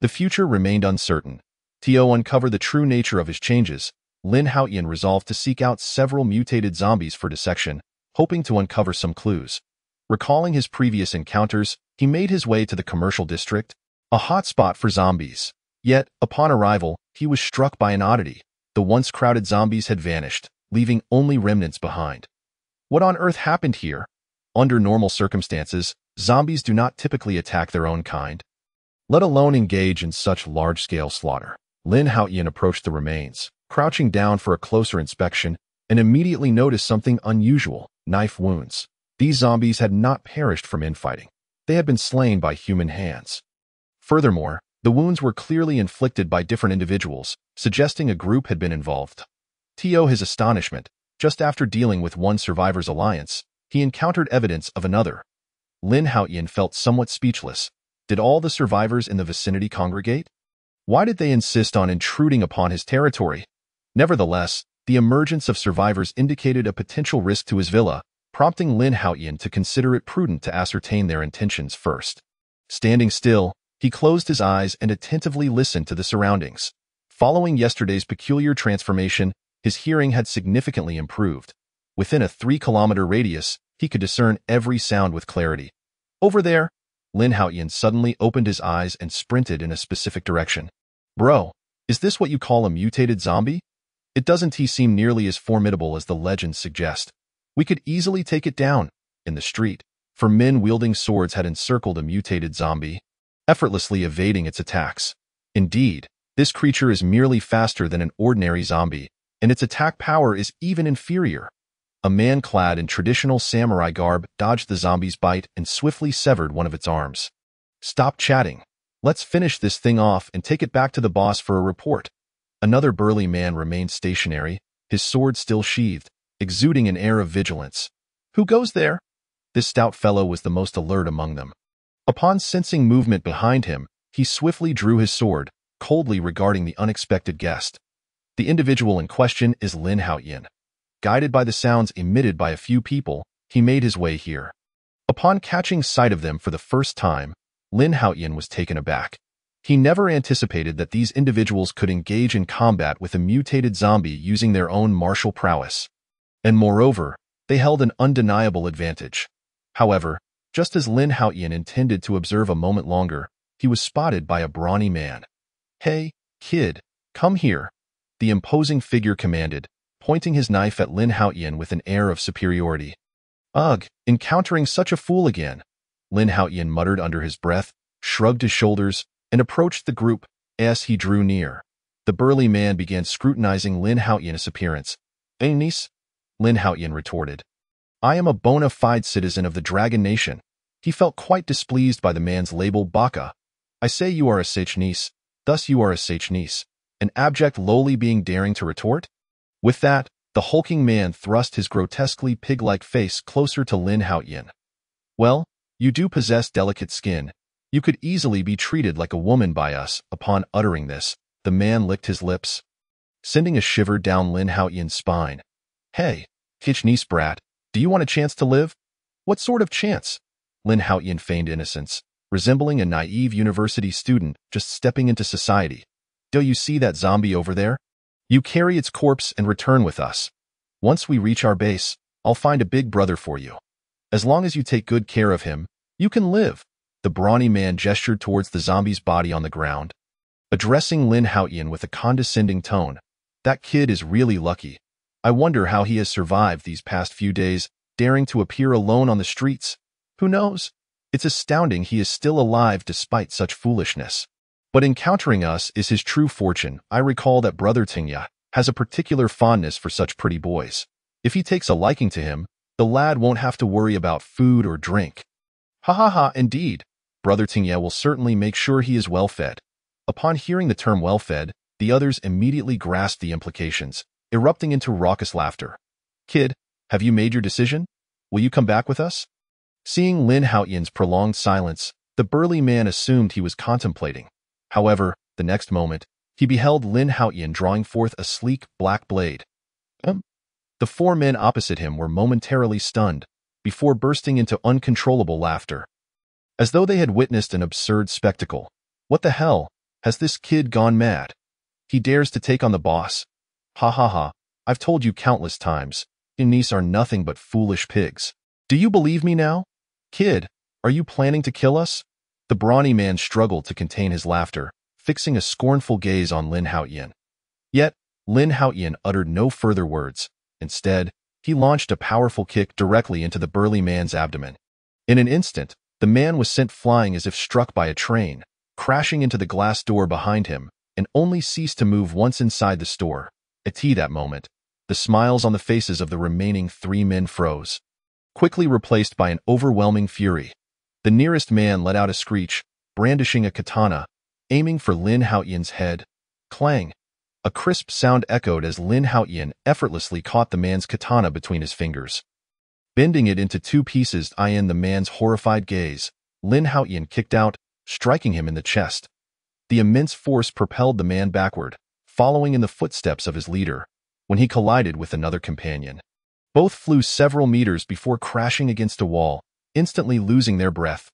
The future remained uncertain. To uncover the true nature of his changes, Lin Haotian resolved to seek out several mutated zombies for dissection, hoping to uncover some clues. Recalling his previous encounters, he made his way to the commercial district, a hotspot for zombies. Yet, upon arrival, he was struck by an oddity. The once crowded zombies had vanished, leaving only remnants behind. What on earth happened here? Under normal circumstances, zombies do not typically attack their own kind, let alone engage in such large-scale slaughter. Lin Haotian approached the remains, crouching down for a closer inspection, and immediately noticed something unusual: knife wounds. These zombies had not perished from infighting. They had been slain by human hands. Furthermore, the wounds were clearly inflicted by different individuals, suggesting a group had been involved. To his astonishment, just after dealing with one survivor's alliance, he encountered evidence of another. Lin Haotian felt somewhat speechless. Did all the survivors in the vicinity congregate? Why did they insist on intruding upon his territory? Nevertheless, the emergence of survivors indicated a potential risk to his villa, prompting Lin Haotian to consider it prudent to ascertain their intentions first. Standing still, he closed his eyes and attentively listened to the surroundings. Following yesterday's peculiar transformation, his hearing had significantly improved. Within a 3-kilometer radius, he could discern every sound with clarity. Over there! Lin Haotian suddenly opened his eyes and sprinted in a specific direction. Bro, is this what you call a mutated zombie? It doesn't seem nearly as formidable as the legends suggest. We could easily take it down. In the street, 4 men wielding swords had encircled a mutated zombie, effortlessly evading its attacks. Indeed, this creature is merely faster than an ordinary zombie, and its attack power is even inferior. A man clad in traditional samurai garb dodged the zombie's bite and swiftly severed one of its arms. Stop chatting. Let's finish this thing off and take it back to the boss for a report. Another burly man remained stationary, his sword still sheathed, exuding an air of vigilance. Who goes there? This stout fellow was the most alert among them. Upon sensing movement behind him, he swiftly drew his sword, coldly regarding the unexpected guest. The individual in question is Lin Haotian. Guided by the sounds emitted by a few people, he made his way here. Upon catching sight of them for the first time, Lin Haotian was taken aback. He never anticipated that these individuals could engage in combat with a mutated zombie using their own martial prowess. And moreover, they held an undeniable advantage. However, just as Lin Haotian intended to observe a moment longer, he was spotted by a brawny man. Hey, kid, come here, the imposing figure commanded, pointing his knife at Lin Haotian with an air of superiority. Ugh, encountering such a fool again. Lin Haotian muttered under his breath, shrugged his shoulders, and approached the group. As he drew near, the burly man began scrutinizing Lin Haotian's appearance. "Eh, niece?" Lin Haotian retorted. "I am a bona fide citizen of the Dragon Nation." He felt quite displeased by the man's label Baka. "I say you are a sage niece, thus you are a sage niece." An abject lowly being daring to retort? With that, the hulking man thrust his grotesquely pig-like face closer to Lin Haotian. "Well, you do possess delicate skin. You could easily be treated like a woman by us." Upon uttering this, the man licked his lips, sending a shiver down Lin Haotian's spine. "Hey, hitch niece brat, do you want a chance to live?" "What sort of chance?" Lin Haotian feigned innocence, resembling a naive university student just stepping into society. "Do you see that zombie over there? You carry its corpse and return with us. Once we reach our base, I'll find a big brother for you. As long as you take good care of him, you can live." The brawny man gestured towards the zombie's body on the ground, addressing Lin Haotian with a condescending tone. "That kid is really lucky. I wonder how he has survived these past few days, daring to appear alone on the streets. Who knows? It's astounding he is still alive despite such foolishness. But encountering us is his true fortune. I recall that Brother Tingya has a particular fondness for such pretty boys. If he takes a liking to him, the lad won't have to worry about food or drink." "Ha ha ha, indeed. Brother Tingya will certainly make sure he is well-fed." Upon hearing the term well-fed, the others immediately grasped the implications, erupting into raucous laughter. "Kid, have you made your decision? Will you come back with us?" Seeing Lin Haotian's prolonged silence, the burly man assumed he was contemplating. However, the next moment, he beheld Lin Haotian drawing forth a sleek, black blade. The 4 men opposite him were momentarily stunned, before bursting into uncontrollable laughter, as though they had witnessed an absurd spectacle. "What the hell? Has this kid gone mad? He dares to take on the boss? Ha ha ha, I've told you countless times, Innis are nothing but foolish pigs. Do you believe me now? Kid, are you planning to kill us? The brawny man struggled to contain his laughter, fixing a scornful gaze on Lin Haotian. Yet, Lin Haotian uttered no further words. Instead, he launched a powerful kick directly into the burly man's abdomen. In an instant, the man was sent flying as if struck by a train, crashing into the glass door behind him, and only ceased to move once inside the store. At that moment, the smiles on the faces of the remaining 3 men froze, quickly replaced by an overwhelming fury. The nearest man let out a screech, brandishing a katana, aiming for Lin Haotian's head. Clang! A crisp sound echoed as Lin Haotian effortlessly caught the man's katana between his fingers. Bending it into 2 pieces in the man's horrified gaze, Lin Haotian kicked out, striking him in the chest. The immense force propelled the man backward, following in the footsteps of his leader, when he collided with another companion. Both flew several meters before crashing against a wall, instantly losing their breath.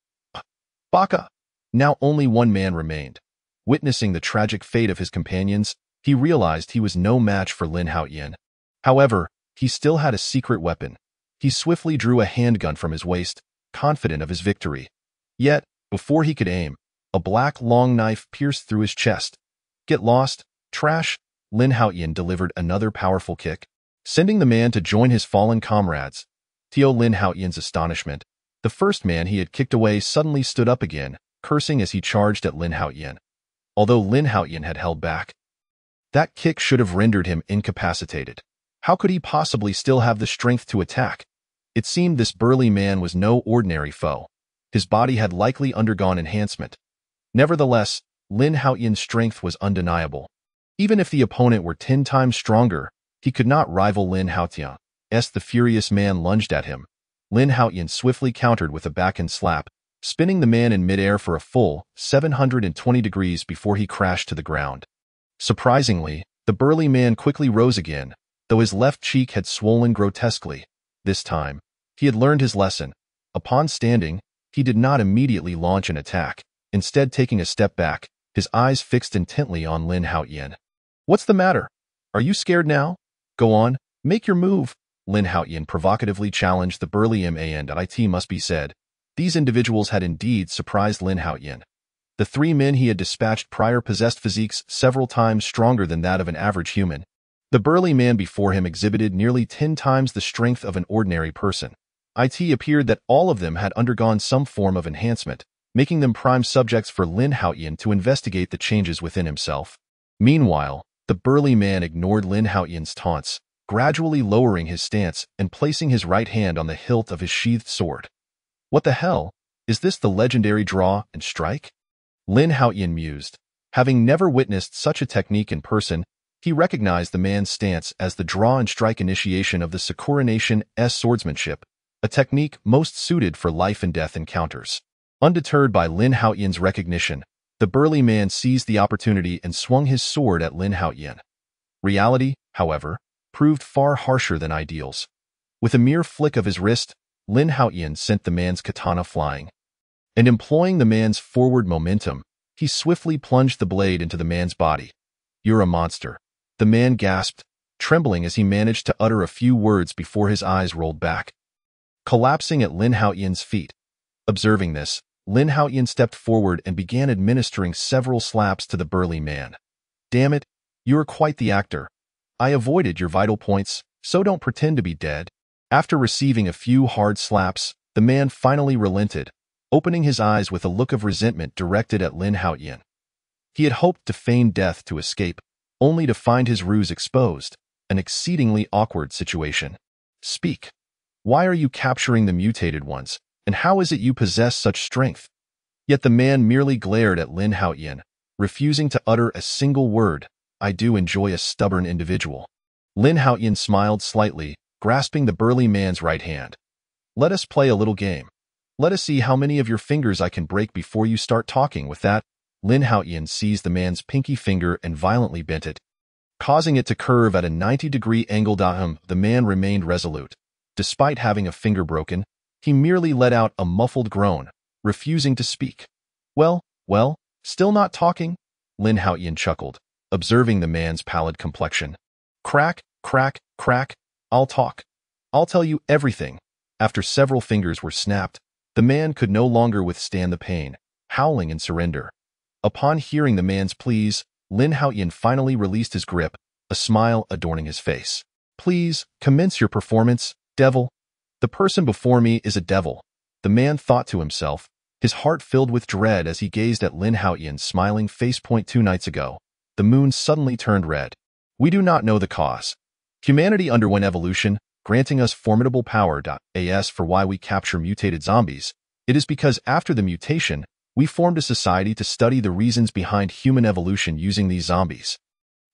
Baka! Now only 1 man remained. Witnessing the tragic fate of his companions, he realized he was no match for Lin Haotian. However, he still had a secret weapon. He swiftly drew a handgun from his waist, confident of his victory. Yet, before he could aim, a black long knife pierced through his chest. Get lost, trash! Lin Haotian delivered another powerful kick, sending the man to join his fallen comrades. To Lin Haotian's astonishment, the first man he had kicked away suddenly stood up again, cursing as he charged at Lin Haotian. Although Lin Haotian had held back, that kick should have rendered him incapacitated. How could he possibly still have the strength to attack? It seemed this burly man was no ordinary foe. His body had likely undergone enhancement. Nevertheless, Lin Haotian's strength was undeniable. Even if the opponent were 10 times stronger, he could not rival Lin Haotian. The furious man lunged at him. Lin Haotian swiftly countered with a backhand slap, spinning the man in midair for a full 720 degrees before he crashed to the ground. Surprisingly, the burly man quickly rose again, though his left cheek had swollen grotesquely. This time, he had learned his lesson. Upon standing, he did not immediately launch an attack, instead taking a step back, his eyes fixed intently on Lin Haotian. What's the matter? Are you scared now? Go on, make your move. Lin Haotian provocatively challenged the burly man. It must be said, these individuals had indeed surprised Lin Haotian. The 3 men he had dispatched prior possessed physiques several times stronger than that of an average human. The burly man before him exhibited nearly 10 times the strength of an ordinary person. It appeared that all of them had undergone some form of enhancement, making them prime subjects for Lin Haotian to investigate the changes within himself. Meanwhile, the burly man ignored Lin Haotian's taunts, gradually lowering his stance and placing his right hand on the hilt of his sheathed sword. What the hell? Is this the legendary draw and strike? Lin Haotian mused. Having never witnessed such a technique in person, he recognized the man's stance as the draw and strike initiation of the Sakura Nation's swordsmanship, a technique most suited for life and death encounters. Undeterred by Lin Haotian's recognition, the burly man seized the opportunity and swung his sword at Lin Haotian. Reality, however, proved far harsher than ideals. With a mere flick of his wrist, Lin Haotian sent the man's katana flying. And employing the man's forward momentum, he swiftly plunged the blade into the man's body. You're a monster. The man gasped, trembling as he managed to utter a few words before his eyes rolled back, collapsing at Lin Haotian's feet. Observing this, Lin Haotian stepped forward and began administering several slaps to the burly man. Damn it, you're quite the actor. I avoided your vital points, so don't pretend to be dead. After receiving a few hard slaps, the man finally relented, opening his eyes with a look of resentment directed at Lin Haotian. He had hoped to feign death to escape, only to find his ruse exposed, an exceedingly awkward situation. Speak. Why are you capturing the mutated ones, and how is it you possess such strength? Yet the man merely glared at Lin Haotian, refusing to utter a single word. I do enjoy a stubborn individual. Lin Haotian smiled slightly, grasping the burly man's right hand. Let us play a little game. Let us see how many of your fingers I can break before you start talking. With that, Lin Haotian seized the man's pinky finger and violently bent it, causing it to curve at a 90-degree angle. The man remained resolute. Despite having a finger broken, he merely let out a muffled groan, refusing to speak. Well, still not talking? Lin Haotian chuckled, observing the man's pallid complexion. Crack, crack, crack. I'll talk. I'll tell you everything. After several fingers were snapped, the man could no longer withstand the pain, howling in surrender. Upon hearing the man's pleas, Lin Haotian finally released his grip, a smile adorning his face. Please, commence your performance, devil. The person before me is a devil, the man thought to himself, his heart filled with dread as he gazed at Lin Haotian's smiling face. 2 nights ago, the moon suddenly turned red. We do not know the cause. Humanity underwent evolution, granting us formidable power. As for why we capture mutated zombies, it is because after the mutation, we formed a society to study the reasons behind human evolution using these zombies.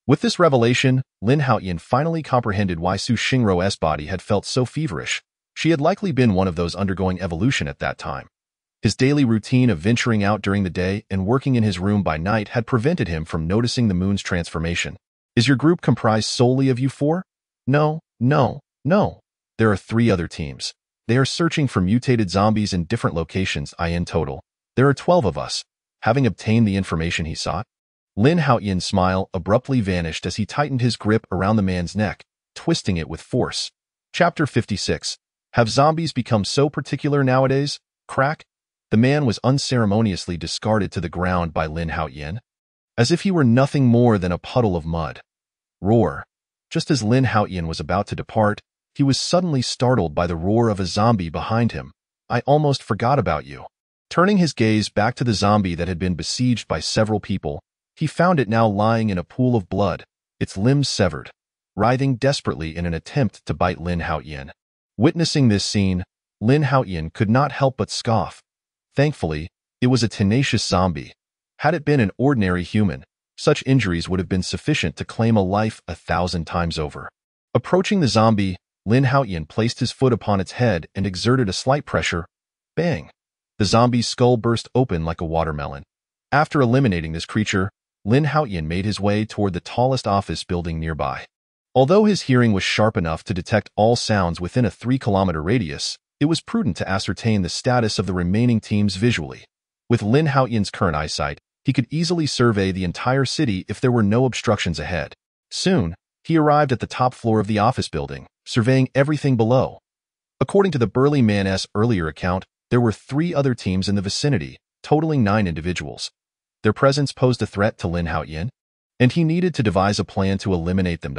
With this revelation, Lin Haotian finally comprehended why Su Xingrou's body had felt so feverish. She had likely been one of those undergoing evolution at that time. His daily routine of venturing out during the day and working in his room by night had prevented him from noticing the moon's transformation. Is your group comprised solely of you four? No. There are 3 other teams. They are searching for mutated zombies in different locations. In total, there are 12 of us. Having obtained the information he sought, Lin Haotian's smile abruptly vanished as he tightened his grip around the man's neck, twisting it with force. Chapter 56. Have zombies become so particular nowadays? Crack. The man was unceremoniously discarded to the ground by Lin Haotian, as if he were nothing more than a puddle of mud. Roar. Just as Lin Haotian was about to depart, he was suddenly startled by the roar of a zombie behind him. I almost forgot about you. Turning his gaze back to the zombie that had been besieged by several people, he found it now lying in a pool of blood, its limbs severed, writhing desperately in an attempt to bite Lin Haotian. Witnessing this scene, Lin Haotian could not help but scoff. Thankfully, it was a tenacious zombie. Had it been an ordinary human, such injuries would have been sufficient to claim a life 1,000 times over. Approaching the zombie, Lin Haotian placed his foot upon its head and exerted a slight pressure. Bang! The zombie's skull burst open like a watermelon. After eliminating this creature, Lin Haotian made his way toward the tallest office building nearby. Although his hearing was sharp enough to detect all sounds within a 3-kilometer radius, it was prudent to ascertain the status of the remaining teams visually. With Lin Haotian's current eyesight, he could easily survey the entire city if there were no obstructions ahead. Soon, he arrived at the top floor of the office building, surveying everything below. According to the burly man's earlier account, there were 3 other teams in the vicinity, totaling 9 individuals. Their presence posed a threat to Lin Haotian, and he needed to devise a plan to eliminate them.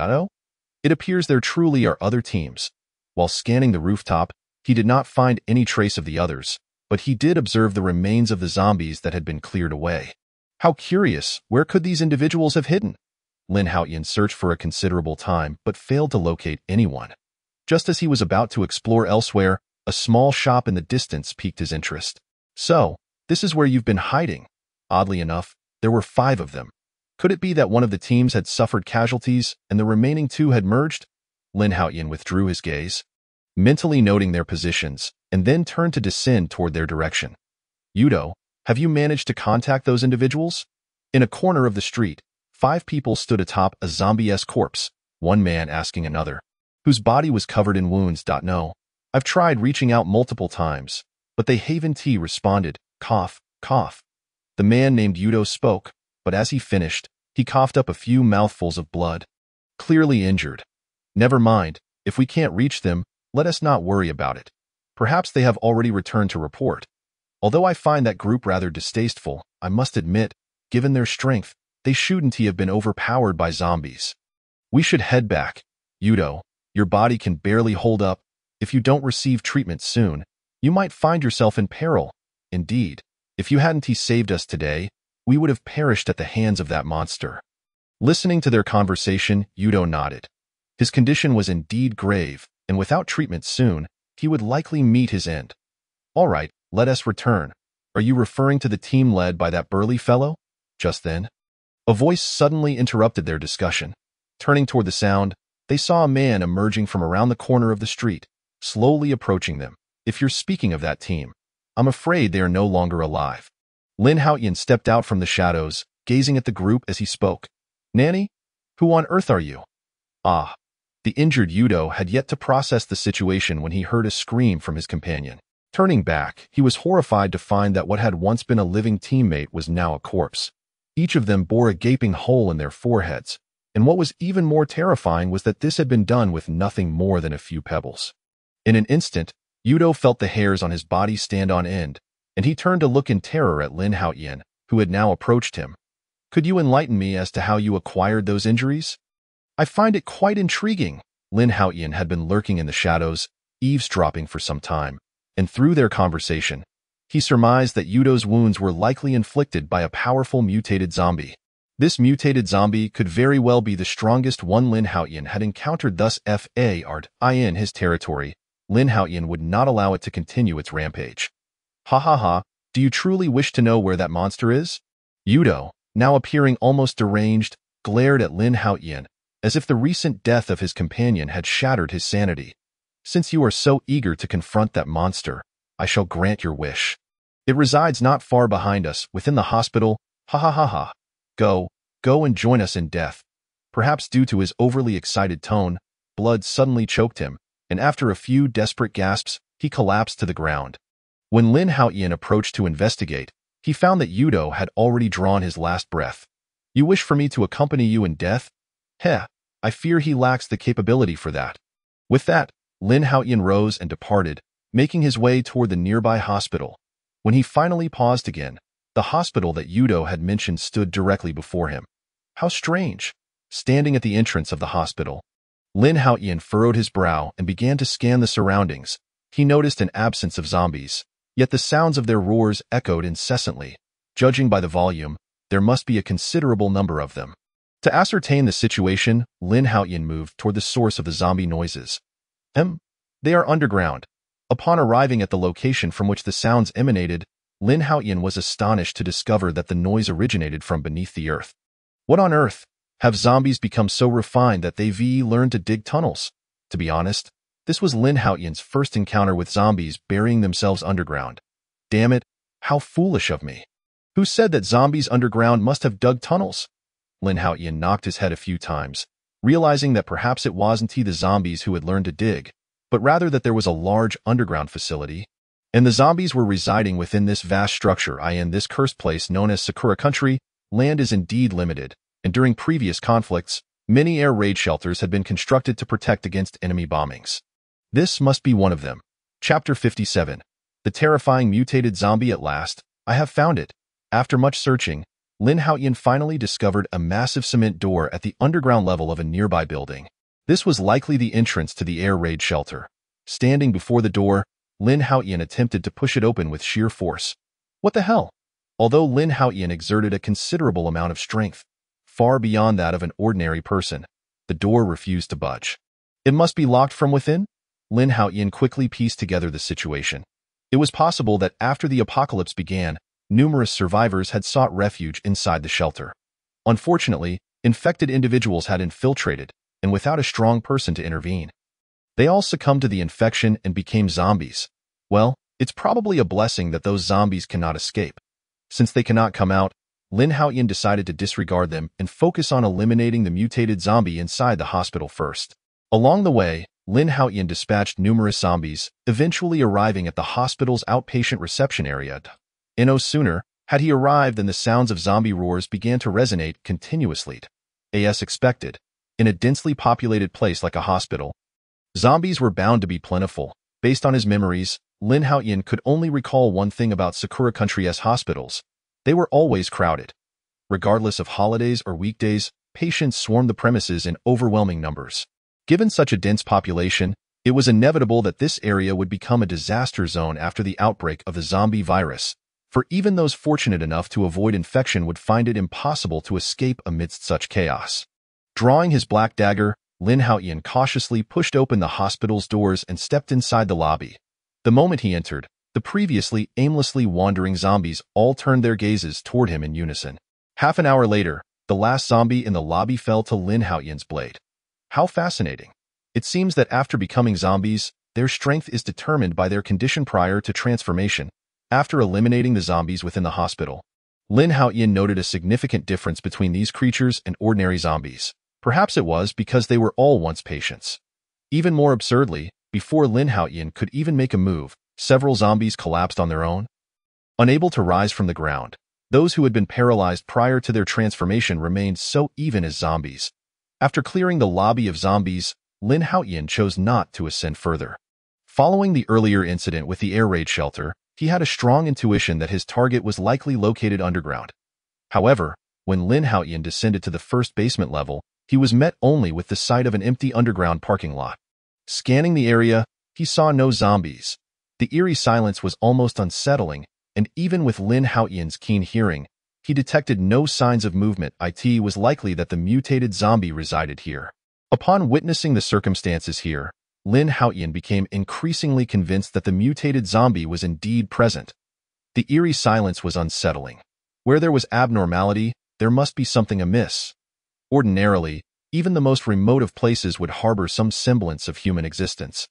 It appears there truly are other teams. While scanning the rooftop, he did not find any trace of the others, but he did observe the remains of the zombies that had been cleared away. How curious, where could these individuals have hidden? Lin Haotian searched for a considerable time but failed to locate anyone. Just as he was about to explore elsewhere, a small shop in the distance piqued his interest. So, this is where you've been hiding. Oddly enough, there were 5 of them. Could it be that one of the teams had suffered casualties and the remaining 2 had merged? Lin Haotian withdrew his gaze, mentally noting their positions, and then turned to descend toward their direction. Yudo, have you managed to contact those individuals? In a corner of the street, 5 people stood atop a zombie-esque corpse, one man asking another, whose body was covered in wounds. No. I've tried reaching out multiple times, but they haven't responded. Cough, cough. The man named Yudo spoke, but as he finished, he coughed up a few mouthfuls of blood. Clearly injured. Never mind, if we can't reach them, let us not worry about it. Perhaps they have already returned to report. Although I find that group rather distasteful, I must admit, given their strength, they shouldn't have been overpowered by zombies. We should head back. Yudo, your body can barely hold up. If you don't receive treatment soon, you might find yourself in peril. Indeed, if you hadn't saved us today, we would have perished at the hands of that monster. Listening to their conversation, Yudo nodded. His condition was indeed grave, and without treatment soon, he would likely meet his end. All right, let us return. Are you referring to the team led by that burly fellow? Just then, a voice suddenly interrupted their discussion. Turning toward the sound, they saw a man emerging from around the corner of the street, slowly approaching them. If you're speaking of that team, I'm afraid they are no longer alive. Lin Haotian stepped out from the shadows, gazing at the group as he spoke. Nanny? Who on earth are you? Ah. The injured Yudo had yet to process the situation when he heard a scream from his companion. Turning back, he was horrified to find that what had once been a living teammate was now a corpse. Each of them bore a gaping hole in their foreheads. And what was even more terrifying was that this had been done with nothing more than a few pebbles. In an instant, Yudo felt the hairs on his body stand on end, and he turned to look in terror at Lin Haotian, who had now approached him. "Could you enlighten me as to how you acquired those injuries?" "I find it quite intriguing." Lin Haotian had been lurking in the shadows, eavesdropping for some time, and through their conversation, he surmised that Yudo's wounds were likely inflicted by a powerful mutated zombie. This mutated zombie could very well be the strongest one Lin Haotian had encountered, thus in his territory. Lin Haotian would not allow it to continue its rampage. "Ha ha ha, do you truly wish to know where that monster is?" Yudo, now appearing almost deranged, glared at Lin Haotian, as if the recent death of his companion had shattered his sanity. "Since you are so eager to confront that monster, I shall grant your wish. It resides not far behind us, within the hospital. Ha ha ha ha. Go and join us in death." Perhaps due to his overly excited tone, blood suddenly choked him, and after a few desperate gasps, he collapsed to the ground. When Lin Haotian approached to investigate, he found that Yudo had already drawn his last breath. "You wish for me to accompany you in death? Heh, I fear he lacks the capability for that." With that, Lin Haotian rose and departed, making his way toward the nearby hospital. When he finally paused again, the hospital that Yudo had mentioned stood directly before him. How strange! Standing at the entrance of the hospital, Lin Haotian furrowed his brow and began to scan the surroundings. He noticed an absence of zombies, yet the sounds of their roars echoed incessantly. Judging by the volume, there must be a considerable number of them. To ascertain the situation, Lin Haotian moved toward the source of the zombie noises. They are underground. Upon arriving at the location from which the sounds emanated, Lin Haotian was astonished to discover that the noise originated from beneath the earth. What on earth? Have zombies become so refined that they've learned to dig tunnels? To be honest, this was Lin Haotian's first encounter with zombies burying themselves underground. Damn it, how foolish of me. Who said that zombies underground must have dug tunnels? Lin Haotian knocked his head a few times, realizing that perhaps it wasn't the zombies who had learned to dig, but rather that there was a large underground facility, and the zombies were residing within this vast structure. In this cursed place known as Sakura Country, land is indeed limited, and during previous conflicts, many air raid shelters had been constructed to protect against enemy bombings. This must be one of them. Chapter 57. The terrifying mutated zombie. At last, I have found it. After much searching, Lin Haotian finally discovered a massive cement door at the underground level of a nearby building. This was likely the entrance to the air raid shelter. Standing before the door, Lin Haotian attempted to push it open with sheer force. What the hell? Although Lin Haotian exerted a considerable amount of strength, far beyond that of an ordinary person, the door refused to budge. It must be locked from within? Lin Haotian quickly pieced together the situation. It was possible that after the apocalypse began, numerous survivors had sought refuge inside the shelter. Unfortunately, infected individuals had infiltrated, and without a strong person to intervene, they all succumbed to the infection and became zombies. Well, it's probably a blessing that those zombies cannot escape. Since they cannot come out, Lin Haotian decided to disregard them and focus on eliminating the mutated zombie inside the hospital first. Along the way, Lin Haotian dispatched numerous zombies, eventually arriving at the hospital's outpatient reception area. No sooner had he arrived than the sounds of zombie roars began to resonate continuously. As expected, in a densely populated place like a hospital, zombies were bound to be plentiful. Based on his memories, Lin Haotian could only recall one thing about Sakura Country's hospitals. They were always crowded. Regardless of holidays or weekdays, patients swarmed the premises in overwhelming numbers. Given such a dense population, it was inevitable that this area would become a disaster zone after the outbreak of the zombie virus, for even those fortunate enough to avoid infection would find it impossible to escape amidst such chaos. Drawing his black dagger, Lin Haotian cautiously pushed open the hospital's doors and stepped inside the lobby. The moment he entered, the previously aimlessly wandering zombies all turned their gazes toward him in unison. Half an hour later, the last zombie in the lobby fell to Lin Haotian's blade. How fascinating. It seems that after becoming zombies, their strength is determined by their condition prior to transformation. After eliminating the zombies within the hospital, Lin Haotian noted a significant difference between these creatures and ordinary zombies. Perhaps it was because they were all once patients. Even more absurdly, before Lin Haotian could even make a move, several zombies collapsed on their own. Unable to rise from the ground, those who had been paralyzed prior to their transformation remained so even as zombies. After clearing the lobby of zombies, Lin Haotian chose not to ascend further. Following the earlier incident with the air raid shelter, he had a strong intuition that his target was likely located underground. However, when Lin Haotian descended to the first basement level, he was met only with the sight of an empty underground parking lot. Scanning the area, he saw no zombies. The eerie silence was almost unsettling, and even with Lin Haotian's keen hearing, he detected no signs of movement. It was likely that the mutated zombie resided here. Upon witnessing the circumstances here, Lin Haotian became increasingly convinced that the mutated zombie was indeed present. The eerie silence was unsettling. Where there was abnormality, there must be something amiss. Ordinarily, even the most remote of places would harbor some semblance of human existence.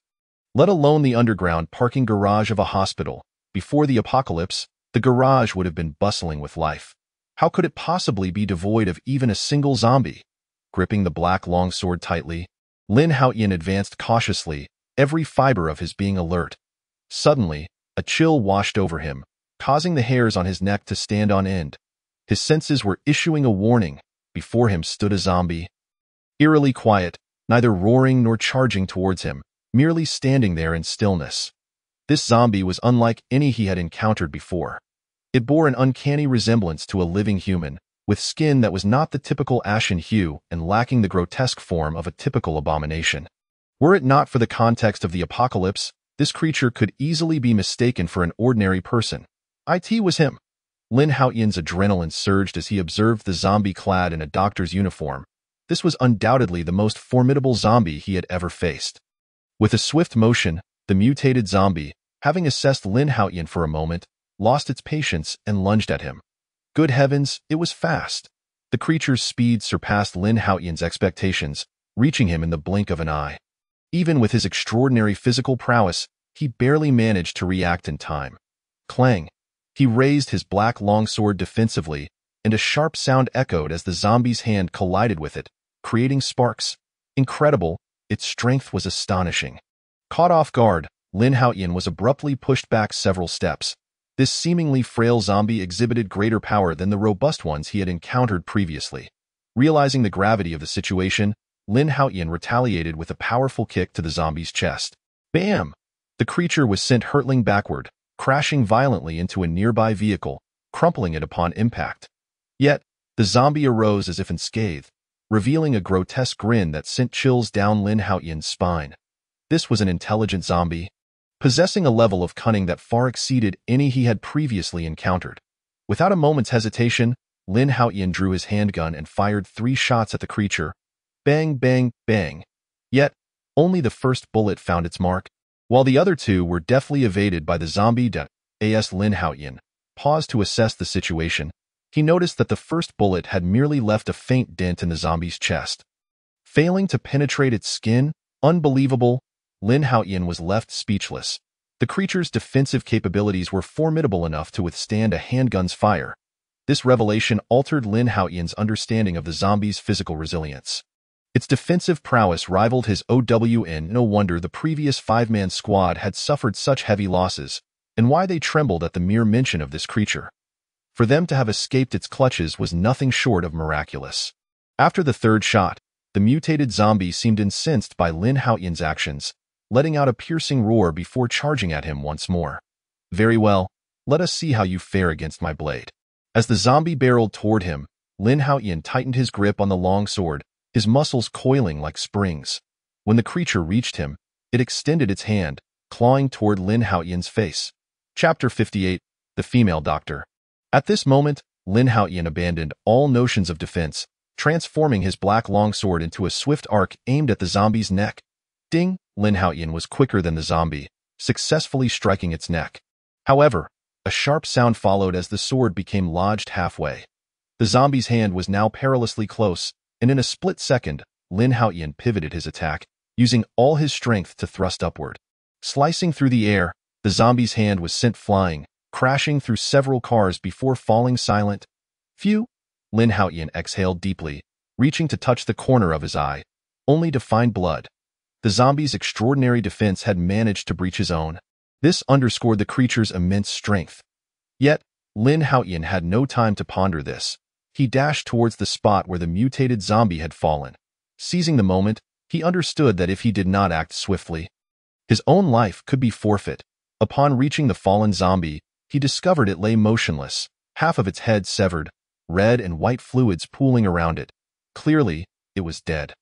Let alone the underground parking garage of a hospital. Before the apocalypse, the garage would have been bustling with life. How could it possibly be devoid of even a single zombie? Gripping the black longsword tightly, Lin Haotian advanced cautiously, every fiber of his being alert. Suddenly, a chill washed over him, causing the hairs on his neck to stand on end. His senses were issuing a warning. Before him stood a zombie. Eerily quiet, neither roaring nor charging towards him, merely standing there in stillness. This zombie was unlike any he had encountered before. It bore an uncanny resemblance to a living human, with skin that was not the typical ashen hue and lacking the grotesque form of a typical abomination. Were it not for the context of the apocalypse, this creature could easily be mistaken for an ordinary person. It was him. Lin Haotian's adrenaline surged as he observed the zombie clad in a doctor's uniform. This was undoubtedly the most formidable zombie he had ever faced. With a swift motion, the mutated zombie, having assessed Lin Haotian for a moment, lost its patience and lunged at him. Good heavens, it was fast. The creature's speed surpassed Lin Haotian's expectations, reaching him in the blink of an eye. Even with his extraordinary physical prowess, he barely managed to react in time. Clang! He raised his black longsword defensively, and a sharp sound echoed as the zombie's hand collided with it, creating sparks. Incredible, its strength was astonishing. Caught off guard, Lin Haotian was abruptly pushed back several steps. This seemingly frail zombie exhibited greater power than the robust ones he had encountered previously. Realizing the gravity of the situation, Lin Haotian retaliated with a powerful kick to the zombie's chest. Bam! The creature was sent hurtling backward, crashing violently into a nearby vehicle, crumpling it upon impact. Yet, the zombie arose as if unscathed, revealing a grotesque grin that sent chills down Lin Haotian's spine. This was an intelligent zombie, possessing a level of cunning that far exceeded any he had previously encountered. Without a moment's hesitation, Lin Haotian drew his handgun and fired 3 shots at the creature. Bang, bang, bang. Yet, only the first bullet found its mark, while the other 2 were deftly evaded by the zombie. As Lin Haotian paused to assess the situation, he noticed that the first bullet had merely left a faint dent in the zombie's chest. Failing to penetrate its skin, unbelievable, Lin Haotian was left speechless. The creature's defensive capabilities were formidable enough to withstand a handgun's fire. This revelation altered Lin Haotian's understanding of the zombie's physical resilience. Its defensive prowess rivaled his own. No wonder the previous 5-man squad had suffered such heavy losses, and why they trembled at the mere mention of this creature. For them to have escaped its clutches was nothing short of miraculous. After the 3rd shot, the mutated zombie seemed incensed by Lin Haotian's actions, letting out a piercing roar before charging at him once more. Very well, let us see how you fare against my blade. As the zombie barreled toward him, Lin Haotian tightened his grip on the longsword, his muscles coiling like springs. When the creature reached him, it extended its hand, clawing toward Lin Haotian's face. Chapter 58, The Female Doctor. At this moment, Lin Haotian abandoned all notions of defense, transforming his black longsword into a swift arc aimed at the zombie's neck. Ding! Lin Haotian was quicker than the zombie, successfully striking its neck. However, a sharp sound followed as the sword became lodged halfway. The zombie's hand was now perilously close, and in a split second, Lin Haotian pivoted his attack, using all his strength to thrust upward. Slicing through the air, the zombie's hand was sent flying, crashing through several cars before falling silent. Phew! Lin Haotian exhaled deeply, reaching to touch the corner of his eye, only to find blood. The zombie's extraordinary defense had managed to breach his own. This underscored the creature's immense strength. Yet, Lin Haotian had no time to ponder this. He dashed towards the spot where the mutated zombie had fallen. Seizing the moment, he understood that if he did not act swiftly, his own life could be forfeit. Upon reaching the fallen zombie, he discovered it lay motionless, half of its head severed, red and white fluids pooling around it. Clearly, it was dead.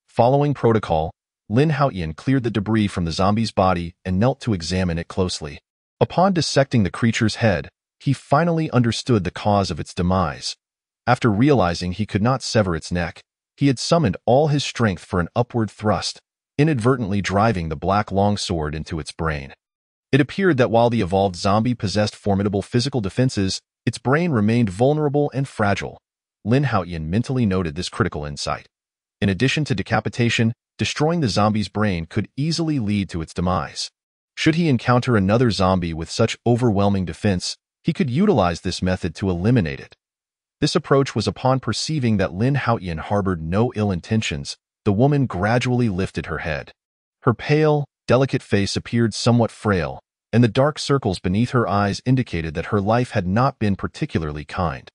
Following protocol, Lin Haotian cleared the debris from the zombie's body and knelt to examine it closely. Upon dissecting the creature's head, he finally understood the cause of its demise. After realizing he could not sever its neck, he had summoned all his strength for an upward thrust, inadvertently driving the black longsword into its brain. It appeared that while the evolved zombie possessed formidable physical defenses, its brain remained vulnerable and fragile. Lin Haotian mentally noted this critical insight. In addition to decapitation, destroying the zombie's brain could easily lead to its demise. Should he encounter another zombie with such overwhelming defense, he could utilize this method to eliminate it. This approach was upon perceiving that Lin Haotian harbored no ill intentions, the woman gradually lifted her head. Her pale, delicate face appeared somewhat frail, and the dark circles beneath her eyes indicated that her life had not been particularly kind.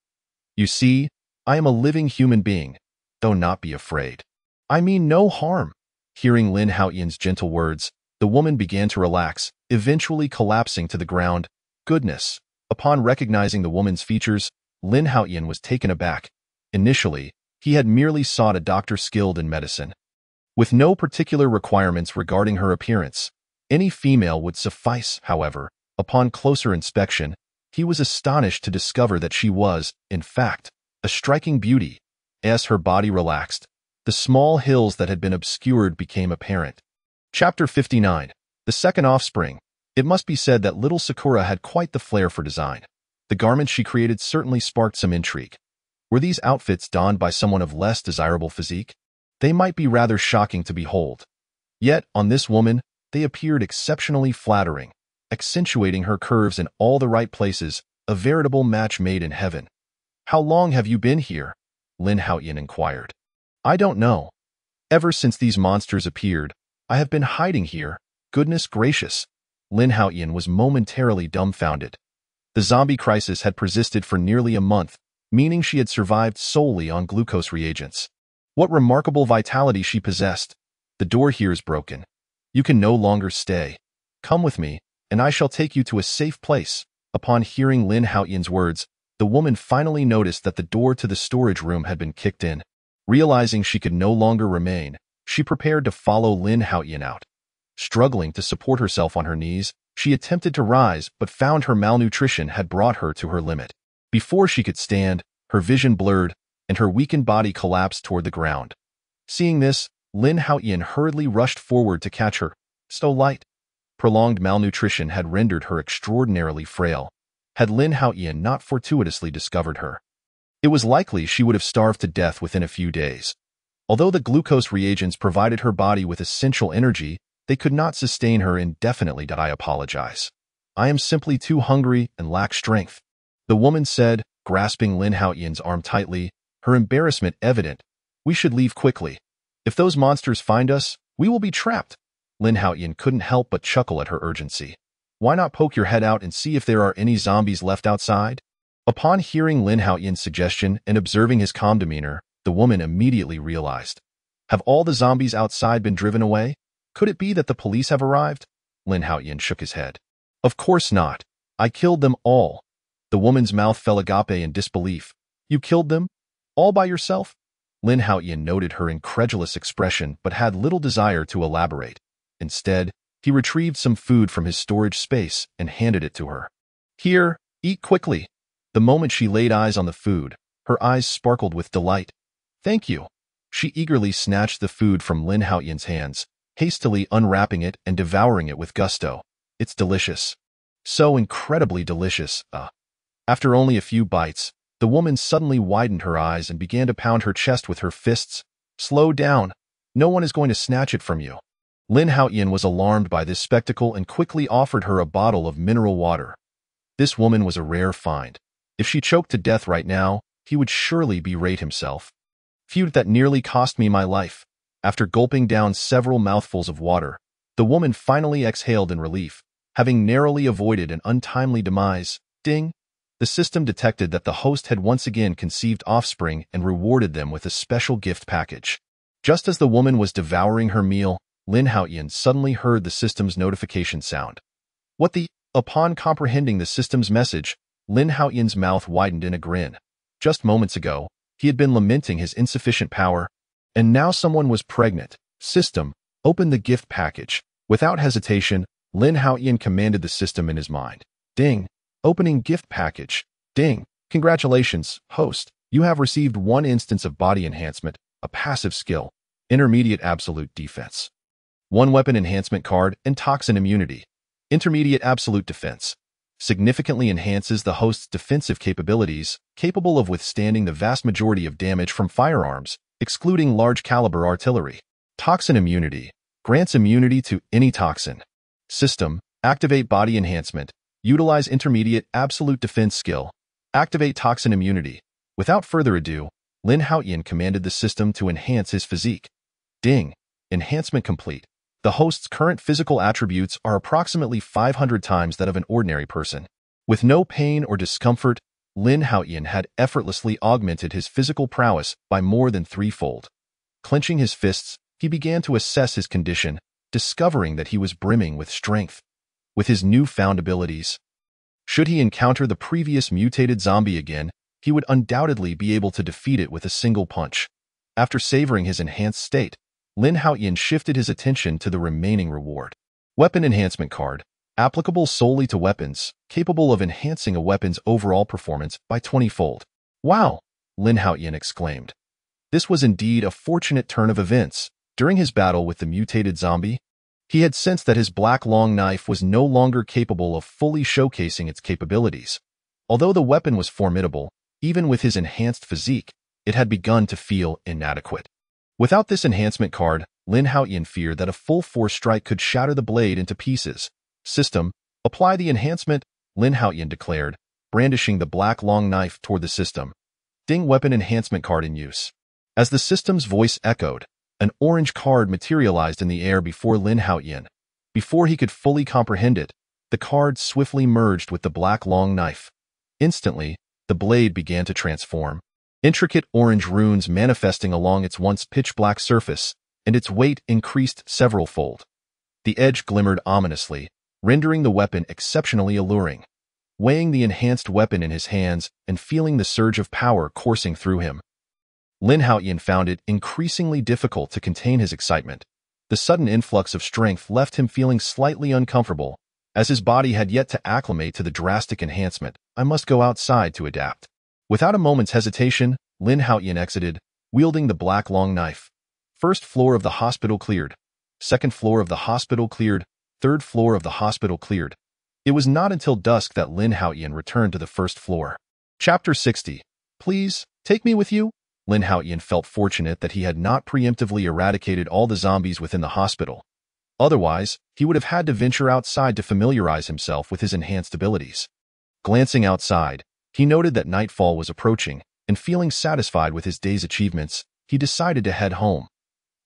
You see, I am a living human being, though not be afraid. I mean no harm. Hearing Lin Haotian's gentle words, the woman began to relax, eventually collapsing to the ground. Goodness! Upon recognizing the woman's features, Lin Haotian was taken aback. Initially, he had merely sought a doctor skilled in medicine. With no particular requirements regarding her appearance, any female would suffice. However, upon closer inspection, he was astonished to discover that she was, in fact, a striking beauty. As her body relaxed, the small hills that had been obscured became apparent. Chapter 59. The Second Offspring. It must be said that little Sakura had quite the flair for design. The garments she created certainly sparked some intrigue. Were these outfits donned by someone of less desirable physique? They might be rather shocking to behold. Yet, on this woman, they appeared exceptionally flattering, accentuating her curves in all the right places, a veritable match made in heaven. How long have you been here? Lin Haotian inquired. I don't know. Ever since these monsters appeared, I have been hiding here. Goodness gracious. Lin Haotian was momentarily dumbfounded. The zombie crisis had persisted for nearly a month, meaning she had survived solely on glucose reagents. What remarkable vitality she possessed. The door here is broken. You can no longer stay. Come with me, and I shall take you to a safe place. Upon hearing Lin Haotian's words, the woman finally noticed that the door to the storage room had been kicked in. Realizing she could no longer remain, she prepared to follow Lin Haotian out. Struggling to support herself on her knees, she attempted to rise but found her malnutrition had brought her to her limit. Before she could stand, her vision blurred, and her weakened body collapsed toward the ground. Seeing this, Lin Haotian hurriedly rushed forward to catch her. So light. Prolonged malnutrition had rendered her extraordinarily frail. Had Lin Haotian not fortuitously discovered her, it was likely she would have starved to death within a few days. Although the glucose reagents provided her body with essential energy, they could not sustain her indefinitely. I apologize. I am simply too hungry and lack strength, the woman said, grasping Lin Haotian's arm tightly, her embarrassment evident. We should leave quickly. If those monsters find us, we will be trapped. Lin Haotian couldn't help but chuckle at her urgency. Why not poke your head out and see if there are any zombies left outside? Upon hearing Lin Haotian's suggestion and observing his calm demeanor, the woman immediately realized. Have all the zombies outside been driven away? Could it be that the police have arrived? Lin Haotian shook his head. Of course not. I killed them all. The woman's mouth fell agape in disbelief. You killed them? All by yourself? Lin Haotian noted her incredulous expression but had little desire to elaborate. Instead, he retrieved some food from his storage space and handed it to her. Here, eat quickly. The moment she laid eyes on the food, her eyes sparkled with delight. Thank you. She eagerly snatched the food from Lin Haotian's hands, hastily unwrapping it and devouring it with gusto. It's delicious. So incredibly delicious. After only a few bites, the woman suddenly widened her eyes and began to pound her chest with her fists. Slow down. No one is going to snatch it from you. Lin Haotian was alarmed by this spectacle and quickly offered her a bottle of mineral water. This woman was a rare find. If she choked to death right now, he would surely berate himself. Feud that nearly cost me my life. After gulping down several mouthfuls of water, the woman finally exhaled in relief, having narrowly avoided an untimely demise. Ding! The system detected that the host had once again conceived offspring and rewarded them with a special gift package. Just as the woman was devouring her meal, Lin Haotian suddenly heard the system's notification sound. What the? Upon comprehending the system's message, Lin Haotian's mouth widened in a grin. Just moments ago, he had been lamenting his insufficient power, and now someone was pregnant. System, open the gift package. Without hesitation, Lin Haotian commanded the system in his mind. Ding. Opening gift package. Ding. Congratulations, host. You have received 1 instance of body enhancement, a passive skill, intermediate absolute defense. 1 weapon enhancement card and toxin immunity. Intermediate absolute defense. Significantly enhances the host's defensive capabilities, capable of withstanding the vast majority of damage from firearms, excluding large-caliber artillery. Toxin immunity. Grants immunity to any toxin. System, activate body enhancement. Utilize intermediate absolute defense skill. Activate toxin immunity. Without further ado, Lin Haotian commanded the system to enhance his physique. Ding. Enhancement complete. The host's current physical attributes are approximately 500 times that of an ordinary person. With no pain or discomfort, Lin Haotian had effortlessly augmented his physical prowess by more than 3-fold. Clenching his fists, he began to assess his condition, discovering that he was brimming with strength. With his newfound abilities, should he encounter the previous mutated zombie again, he would undoubtedly be able to defeat it with a single punch. After savoring his enhanced state, Lin Haotian shifted his attention to the remaining reward. Weapon enhancement card, applicable solely to weapons, capable of enhancing a weapon's overall performance by 20-fold. Wow! Lin Haotian exclaimed. This was indeed a fortunate turn of events. During his battle with the mutated zombie, he had sensed that his black long knife was no longer capable of fully showcasing its capabilities. Although the weapon was formidable, even with his enhanced physique, it had begun to feel inadequate. Without this enhancement card, Lin Haotian feared that a full-force strike could shatter the blade into pieces. System, apply the enhancement, Lin Haotian declared, brandishing the black long knife toward the system. Ding. Weapon enhancement card in use. As the system's voice echoed, an orange card materialized in the air before Lin Haotian. Before he could fully comprehend it, the card swiftly merged with the black long knife. Instantly, the blade began to transform. Intricate orange runes manifesting along its once pitch-black surface, and its weight increased several-fold. The edge glimmered ominously, rendering the weapon exceptionally alluring. Weighing the enhanced weapon in his hands and feeling the surge of power coursing through him, Lin Haotian found it increasingly difficult to contain his excitement. The sudden influx of strength left him feeling slightly uncomfortable, as his body had yet to acclimate to the drastic enhancement. I must go outside to adapt. Without a moment's hesitation, Lin Haotian exited, wielding the black long knife. First floor of the hospital cleared. Second floor of the hospital cleared. Third floor of the hospital cleared. It was not until dusk that Lin Haotian returned to the first floor. Chapter 60. Please, take me with you? Lin Haotian felt fortunate that he had not preemptively eradicated all the zombies within the hospital. Otherwise, he would have had to venture outside to familiarize himself with his enhanced abilities. Glancing outside, he noted that nightfall was approaching, and feeling satisfied with his day's achievements, he decided to head home.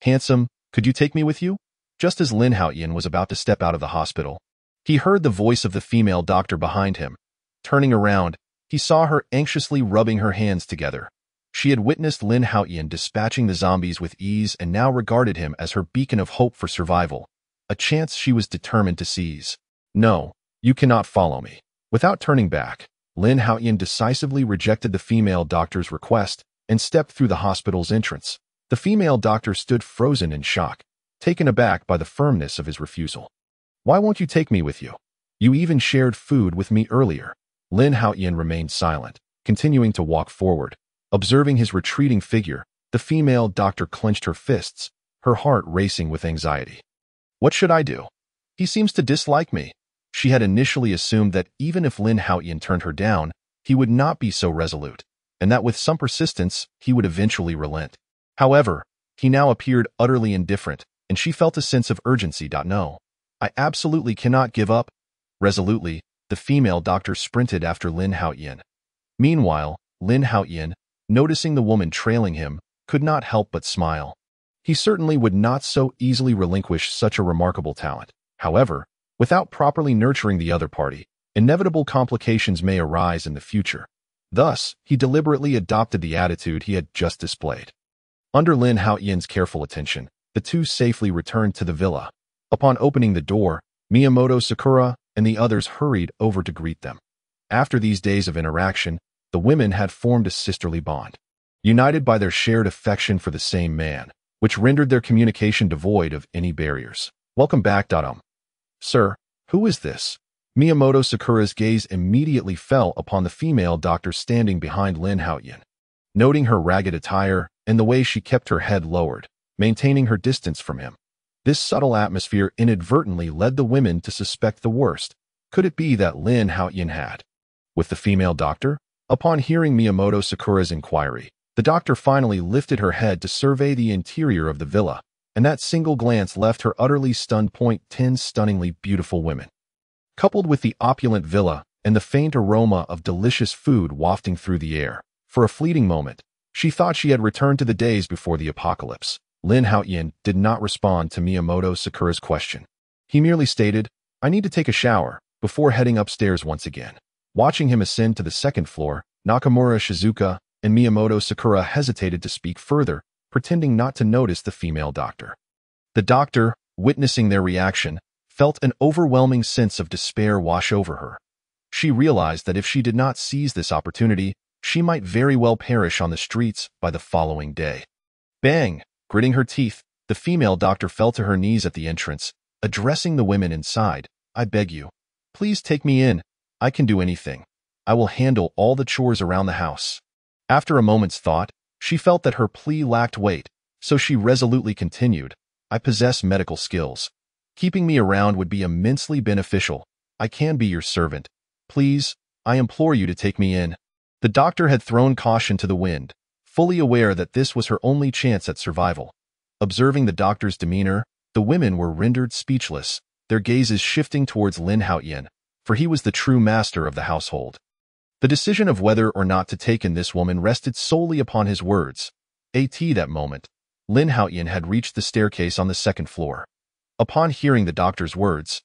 Handsome, could you take me with you? Just as Lin Haotian was about to step out of the hospital, he heard the voice of the female doctor behind him. Turning around, he saw her anxiously rubbing her hands together. She had witnessed Lin Haotian dispatching the zombies with ease and now regarded him as her beacon of hope for survival, a chance she was determined to seize. No, you cannot follow me. Without turning back, Lin Haotian decisively rejected the female doctor's request and stepped through the hospital's entrance. The female doctor stood frozen in shock, taken aback by the firmness of his refusal. Why won't you take me with you? You even shared food with me earlier. Lin Haotian remained silent, continuing to walk forward. Observing his retreating figure, the female doctor clenched her fists, her heart racing with anxiety. What should I do? He seems to dislike me. She had initially assumed that even if Lin Haotian turned her down, he would not be so resolute, and that with some persistence, he would eventually relent. However, he now appeared utterly indifferent, and she felt a sense of urgency. No, I absolutely cannot give up. Resolutely, the female doctor sprinted after Lin Haotian. Meanwhile, Lin Haotian, noticing the woman trailing him, could not help but smile. He certainly would not so easily relinquish such a remarkable talent. However, without properly nurturing the other party, inevitable complications may arise in the future. Thus, he deliberately adopted the attitude he had just displayed. Under Lin Haotian's careful attention, the two safely returned to the villa. Upon opening the door, Miyamoto Sakura and the others hurried over to greet them. After these days of interaction, the women had formed a sisterly bond, united by their shared affection for the same man, which rendered their communication devoid of any barriers. Welcome back, Sir, who is this? Miyamoto Sakura's gaze immediately fell upon the female doctor standing behind Lin Haotian. Noting her ragged attire and the way she kept her head lowered, maintaining her distance from him, this subtle atmosphere inadvertently led the women to suspect the worst. Could it be that Lin Haotian had with the female doctor? Upon hearing Miyamoto Sakura's inquiry, the doctor finally lifted her head to survey the interior of the villa, and that single glance left her utterly stunned. 10 stunningly beautiful women. Coupled with the opulent villa and the faint aroma of delicious food wafting through the air, for a fleeting moment, she thought she had returned to the days before the apocalypse. Lin Haotian did not respond to Miyamoto Sakura's question. He merely stated, "I need to take a shower," before heading upstairs once again. Watching him ascend to the second floor, Nakamura Shizuka and Miyamoto Sakura hesitated to speak further, pretending not to notice the female doctor. The doctor, witnessing their reaction, felt an overwhelming sense of despair wash over her. She realized that if she did not seize this opportunity, she might very well perish on the streets by the following day. Bang! Gritting her teeth, the female doctor fell to her knees at the entrance, addressing the women inside. "I beg you, please take me in. I can do anything. I will handle all the chores around the house." After a moment's thought, she felt that her plea lacked weight, so she resolutely continued, "I possess medical skills. Keeping me around would be immensely beneficial. I can be your servant. Please, I implore you to take me in." The doctor had thrown caution to the wind, fully aware that this was her only chance at survival. Observing the doctor's demeanor, the women were rendered speechless, their gazes shifting towards Lin Haotian, for he was the true master of the household. The decision of whether or not to take in this woman rested solely upon his words. That moment, Lin Haotian had reached the staircase on the second floor. Upon hearing the doctor's words,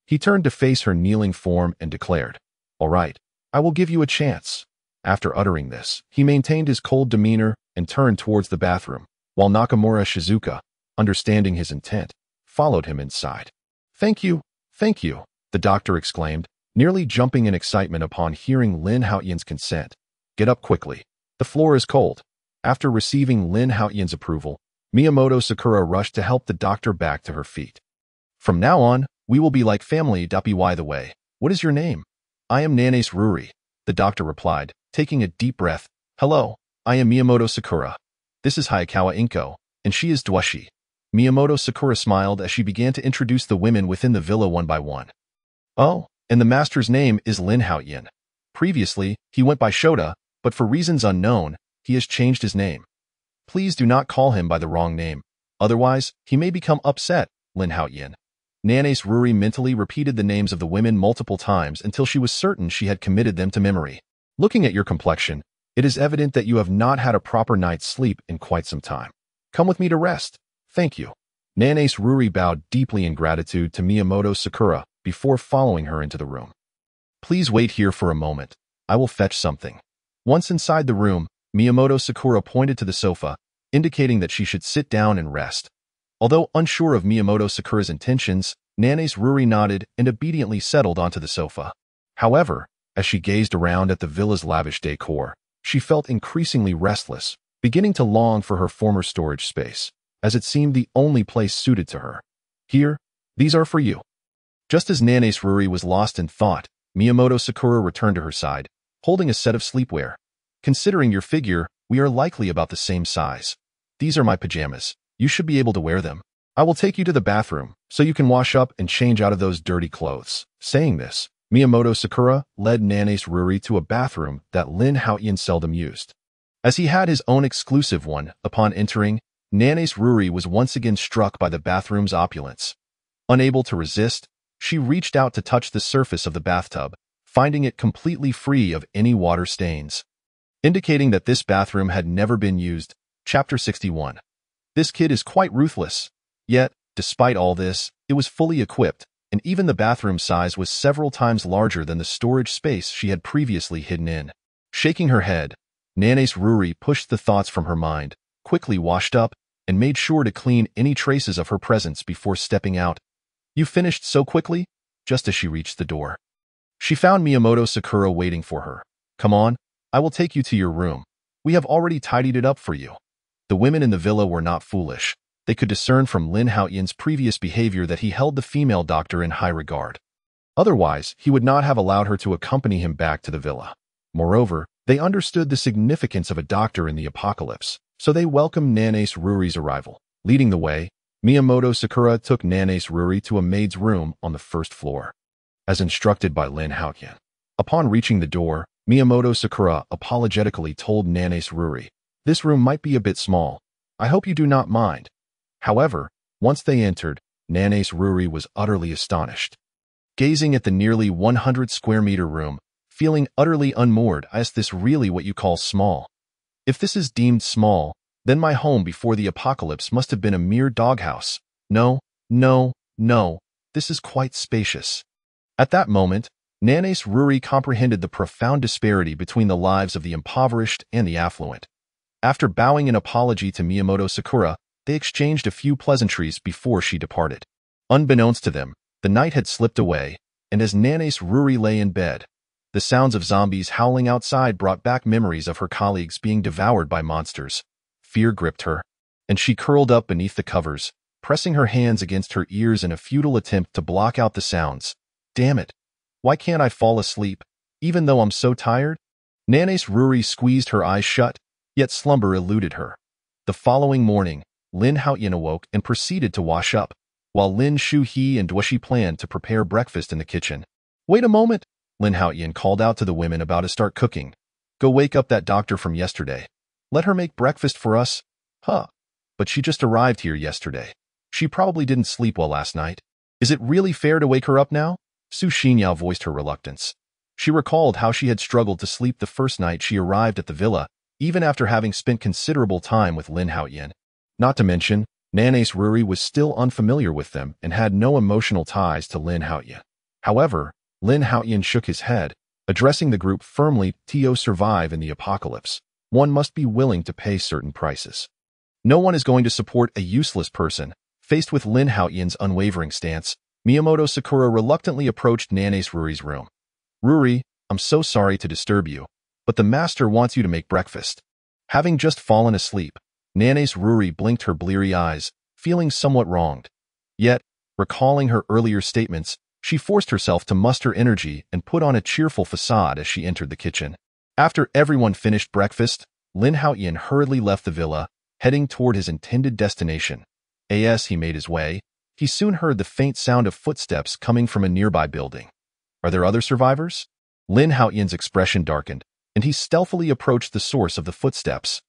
he turned to face her kneeling form and declared, "All right, I will give you a chance." After uttering this, he maintained his cold demeanor and turned towards the bathroom, while Nakamura Shizuka, understanding his intent, followed him inside. Thank you, the doctor exclaimed, nearly jumping in excitement upon hearing Lin Haotian's consent. "Get up quickly. The floor is cold." After receiving Lin Haotian's approval, Miyamoto Sakura rushed to help the doctor back to her feet. "From now on, we will be like family. By the way, what is your name?" "I am Nanace Ruri," the doctor replied, taking a deep breath. "Hello, I am Miyamoto Sakura. This is Hayakawa Inko, and she is Dwashi." Miyamoto Sakura smiled as she began to introduce the women within the villa one by one. "Oh, and the master's name is Lin Haotian. Previously, he went by Shota, but for reasons unknown, he has changed his name. Please do not call him by the wrong name, otherwise he may become upset." Lin Haotian. Nanace Ruri mentally repeated the names of the women multiple times until she was certain she had committed them to memory. "Looking at your complexion, it is evident that you have not had a proper night's sleep in quite some time. Come with me to rest." "Thank you." Nanace Ruri bowed deeply in gratitude to Miyamoto Sakura before following her into the room. "Please wait here for a moment. I will fetch something." Once inside the room, Miyamoto Sakura pointed to the sofa, indicating that she should sit down and rest. Although unsure of Miyamoto Sakura's intentions, Nanace Ruri nodded and obediently settled onto the sofa. However, as she gazed around at the villa's lavish decor, she felt increasingly restless, beginning to long for her former storage space, as it seemed the only place suited to her. "Here, these are for you." Just as Nanace Ruri was lost in thought, Miyamoto Sakura returned to her side, holding a set of sleepwear. "Considering your figure, we are likely about the same size. These are my pajamas. You should be able to wear them. I will take you to the bathroom, so you can wash up and change out of those dirty clothes." Saying this, Miyamoto Sakura led Nanace Ruri to a bathroom that Lin Haotian seldom used. As he had his own exclusive one, upon entering, Nanace Ruri was once again struck by the bathroom's opulence. Unable to resist, she reached out to touch the surface of the bathtub, finding it completely free of any water stains, indicating that this bathroom had never been used. Chapter 61. This kid is quite ruthless. Yet, despite all this, it was fully equipped, and even the bathroom size was several times larger than the storage space she had previously hidden in. Shaking her head, Nanace Ruri pushed the thoughts from her mind, quickly washed up and made sure to clean any traces of her presence before stepping out. "You finished so quickly?" Just as she reached the door, she found Miyamoto Sakura waiting for her. "Come on, I will take you to your room. We have already tidied it up for you." The women in the villa were not foolish. They could discern from Lin Haotian's previous behavior that he held the female doctor in high regard. Otherwise, he would not have allowed her to accompany him back to the villa. Moreover, they understood the significance of a doctor in the apocalypse, so they welcomed Nanace Ruri's arrival. Leading the way, Miyamoto Sakura took Nanace Ruri to a maid's room on the first floor, as instructed by Lin Haotian. Upon reaching the door, Miyamoto Sakura apologetically told Nanace Ruri, "This room might be a bit small. I hope you do not mind." However, once they entered, Nanace Ruri was utterly astonished. Gazing at the nearly 100-square-meter room, feeling utterly unmoored, "Is this really what you call small? If this is deemed small, then my home before the apocalypse must have been a mere doghouse. No, no, no, this is quite spacious." At that moment, Nanace Ruri comprehended the profound disparity between the lives of the impoverished and the affluent. After bowing in apology to Miyamoto Sakura, they exchanged a few pleasantries before she departed. Unbeknownst to them, the night had slipped away, and as Nanace Ruri lay in bed, the sounds of zombies howling outside brought back memories of her colleagues being devoured by monsters. Fear gripped her, and she curled up beneath the covers, pressing her hands against her ears in a futile attempt to block out the sounds. "Damn it! Why can't I fall asleep, even though I'm so tired?" Nanace Ruri squeezed her eyes shut, yet slumber eluded her. The following morning, Lin Haotian awoke and proceeded to wash up, while Lin Shuhe and Duoshi planned to prepare breakfast in the kitchen. "Wait a moment," Lin Haotian called out to the women about to start cooking. "Go wake up that doctor from yesterday. Let her make breakfast for us." "Huh, but she just arrived here yesterday. She probably didn't sleep well last night. Is it really fair to wake her up now?" Su Xinyao voiced her reluctance. She recalled how she had struggled to sleep the first night she arrived at the villa, even after having spent considerable time with Lin Haotian. Not to mention, Nanace Ruri was still unfamiliar with them and had no emotional ties to Lin Haotian. However, Lin Haotian shook his head, addressing the group firmly. "To survive in the apocalypse, one must be willing to pay certain prices. No one is going to support a useless person." Faced with Lin Haotian's unwavering stance, Miyamoto Sakura reluctantly approached Nanace Ruri's room. "Ruri, I'm so sorry to disturb you, but the master wants you to make breakfast." Having just fallen asleep, Nanace Ruri blinked her bleary eyes, feeling somewhat wronged. Yet, recalling her earlier statements, she forced herself to muster energy and put on a cheerful facade as she entered the kitchen. After everyone finished breakfast, Lin Haotian hurriedly left the villa, heading toward his intended destination. As he made his way, he soon heard the faint sound of footsteps coming from a nearby building. Are there other survivors? Lin Haotian's expression darkened, and he stealthily approached the source of the footsteps.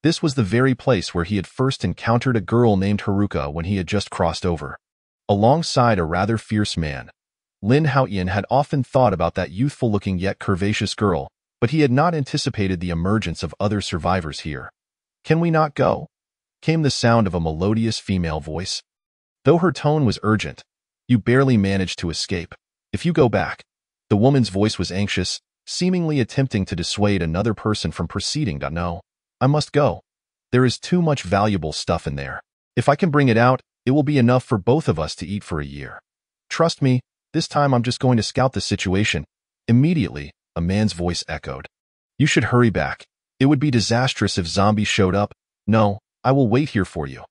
This was the very place where he had first encountered a girl named Haruka when he had just crossed over. Alongside a rather fierce man, Lin Haotian had often thought about that youthful-looking yet curvaceous girl, but he had not anticipated the emergence of other survivors here. "Can we not go?" came the sound of a melodious female voice. Though her tone was urgent, "You barely managed to escape. If you go back." The woman's voice was anxious, seemingly attempting to dissuade another person from proceeding. "No, I must go. There is too much valuable stuff in there. If I can bring it out, it will be enough for both of us to eat for a year. Trust me, this time I'm just going to scout the situation." Immediately, a man's voice echoed. "You should hurry back. It would be disastrous if zombies showed up." "No, I will wait here for you.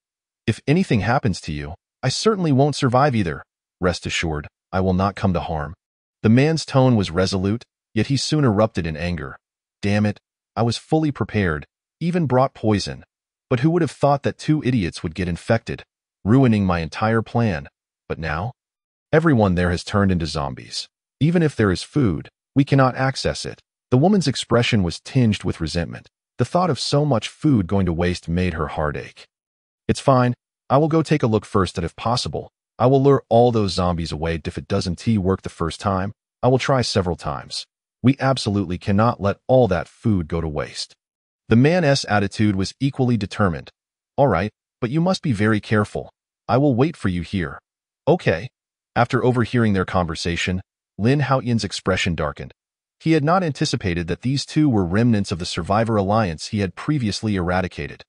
If anything happens to you, I certainly won't survive either. Rest assured, I will not come to harm." The man's tone was resolute, yet he soon erupted in anger. "Damn it, I was fully prepared, even brought poison. But who would have thought that two idiots would get infected, ruining my entire plan? But now, everyone there has turned into zombies. Even if there is food, we cannot access it." The woman's expression was tinged with resentment. The thought of so much food going to waste made her heart ache. "It's fine. I will go take a look first, and if possible, I will lure all those zombies away. If it doesn't work the first time, I will try several times. We absolutely cannot let all that food go to waste." The man's attitude was equally determined. "All right, but you must be very careful. I will wait for you here." "Okay." After overhearing their conversation, Lin Haotian's expression darkened. He had not anticipated that these two were remnants of the Survivor Alliance he had previously eradicated.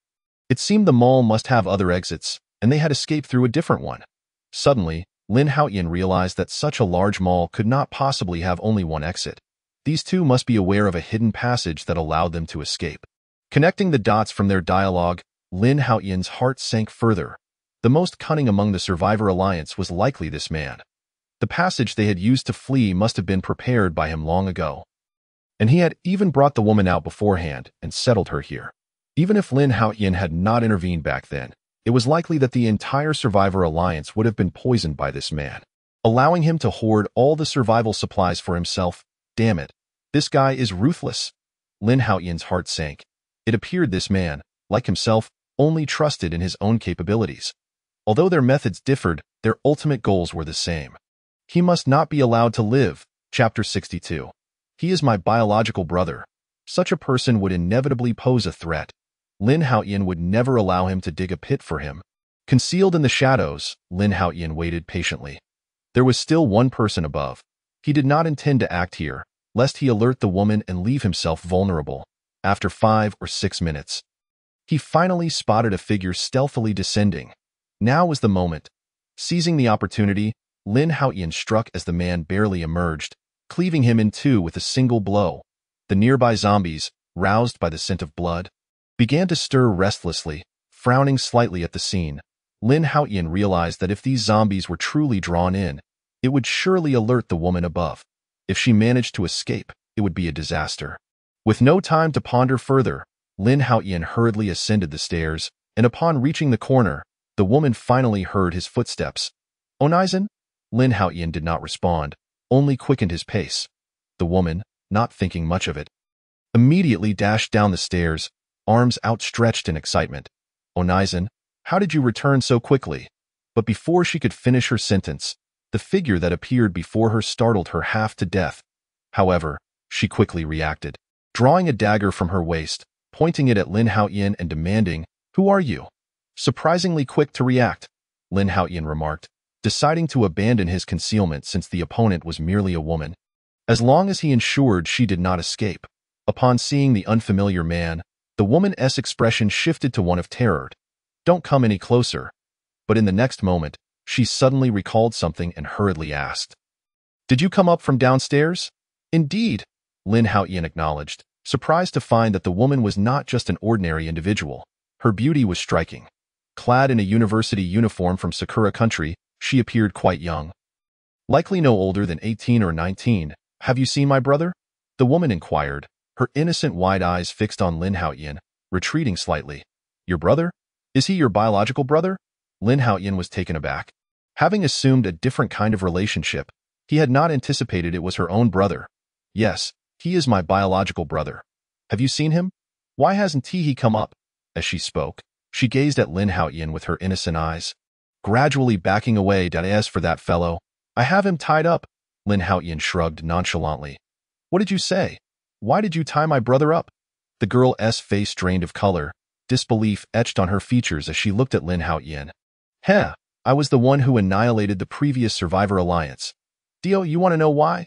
It seemed the mall must have other exits, and they had escaped through a different one. Suddenly, Lin Haotian realized that such a large mall could not possibly have only one exit. These two must be aware of a hidden passage that allowed them to escape. Connecting the dots from their dialogue, Lin Haotian's heart sank further. The most cunning among the Survivor Alliance was likely this man. The passage they had used to flee must have been prepared by him long ago. And he had even brought the woman out beforehand and settled her here. Even if Lin Haotian had not intervened back then, it was likely that the entire Survivor Alliance would have been poisoned by this man, allowing him to hoard all the survival supplies for himself. Damn it, this guy is ruthless. Lin Haotian's heart sank. It appeared this man, like himself, only trusted in his own capabilities. Although their methods differed, their ultimate goals were the same. He must not be allowed to live. Chapter 62. He is my biological brother. Such a person would inevitably pose a threat. Lin Haotian would never allow him to dig a pit for him. Concealed in the shadows, Lin Haotian waited patiently. There was still one person above. He did not intend to act here, lest he alert the woman and leave himself vulnerable. After 5 or 6 minutes, he finally spotted a figure stealthily descending. Now was the moment. Seizing the opportunity, Lin Haotian struck as the man barely emerged, cleaving him in two with a single blow. The nearby zombies, roused by the scent of blood, began to stir restlessly, frowning slightly at the scene. Lin Haotian realized that if these zombies were truly drawn in, it would surely alert the woman above. If she managed to escape, it would be a disaster. With no time to ponder further, Lin Haotian hurriedly ascended the stairs, and upon reaching the corner, the woman finally heard his footsteps. "Onaizen?" Lin Haotian did not respond, only quickened his pace. The woman, not thinking much of it, immediately dashed down the stairs, arms outstretched in excitement. "Onaizen, how did you return so quickly?" But before she could finish her sentence, the figure that appeared before her startled her half to death. However, she quickly reacted, drawing a dagger from her waist, pointing it at Lin Haotian and demanding, "Who are you?" Surprisingly quick to react, Lin Haotian remarked, deciding to abandon his concealment since the opponent was merely a woman, as long as he ensured she did not escape. Upon seeing the unfamiliar man, the woman's expression shifted to one of terror. "Don't come any closer." But in the next moment, she suddenly recalled something and hurriedly asked, "Did you come up from downstairs?" "Indeed," Lin Haotian acknowledged, surprised to find that the woman was not just an ordinary individual. Her beauty was striking. Clad in a university uniform from Sakura Country, she appeared quite young. "Likely no older than 18 or 19. Have you seen my brother?" the woman inquired, her innocent wide eyes fixed on Lin Haotian, retreating slightly. "Your brother? Is he your biological brother?" Lin Haotian was taken aback. Having assumed a different kind of relationship, he had not anticipated it was her own brother. "Yes, he is my biological brother. Have you seen him? Why hasn't he come up?" As she spoke, she gazed at Lin Haotian with her innocent eyes, gradually backing away. "As for that fellow, I have him tied up." Lin Haotian shrugged nonchalantly. "What did you say? Why did you tie my brother up?" The girl's face drained of color, disbelief etched on her features as she looked at Lin Haotian. "Heh, I was the one who annihilated the previous Survivor Alliance. Dio, you want to know why?"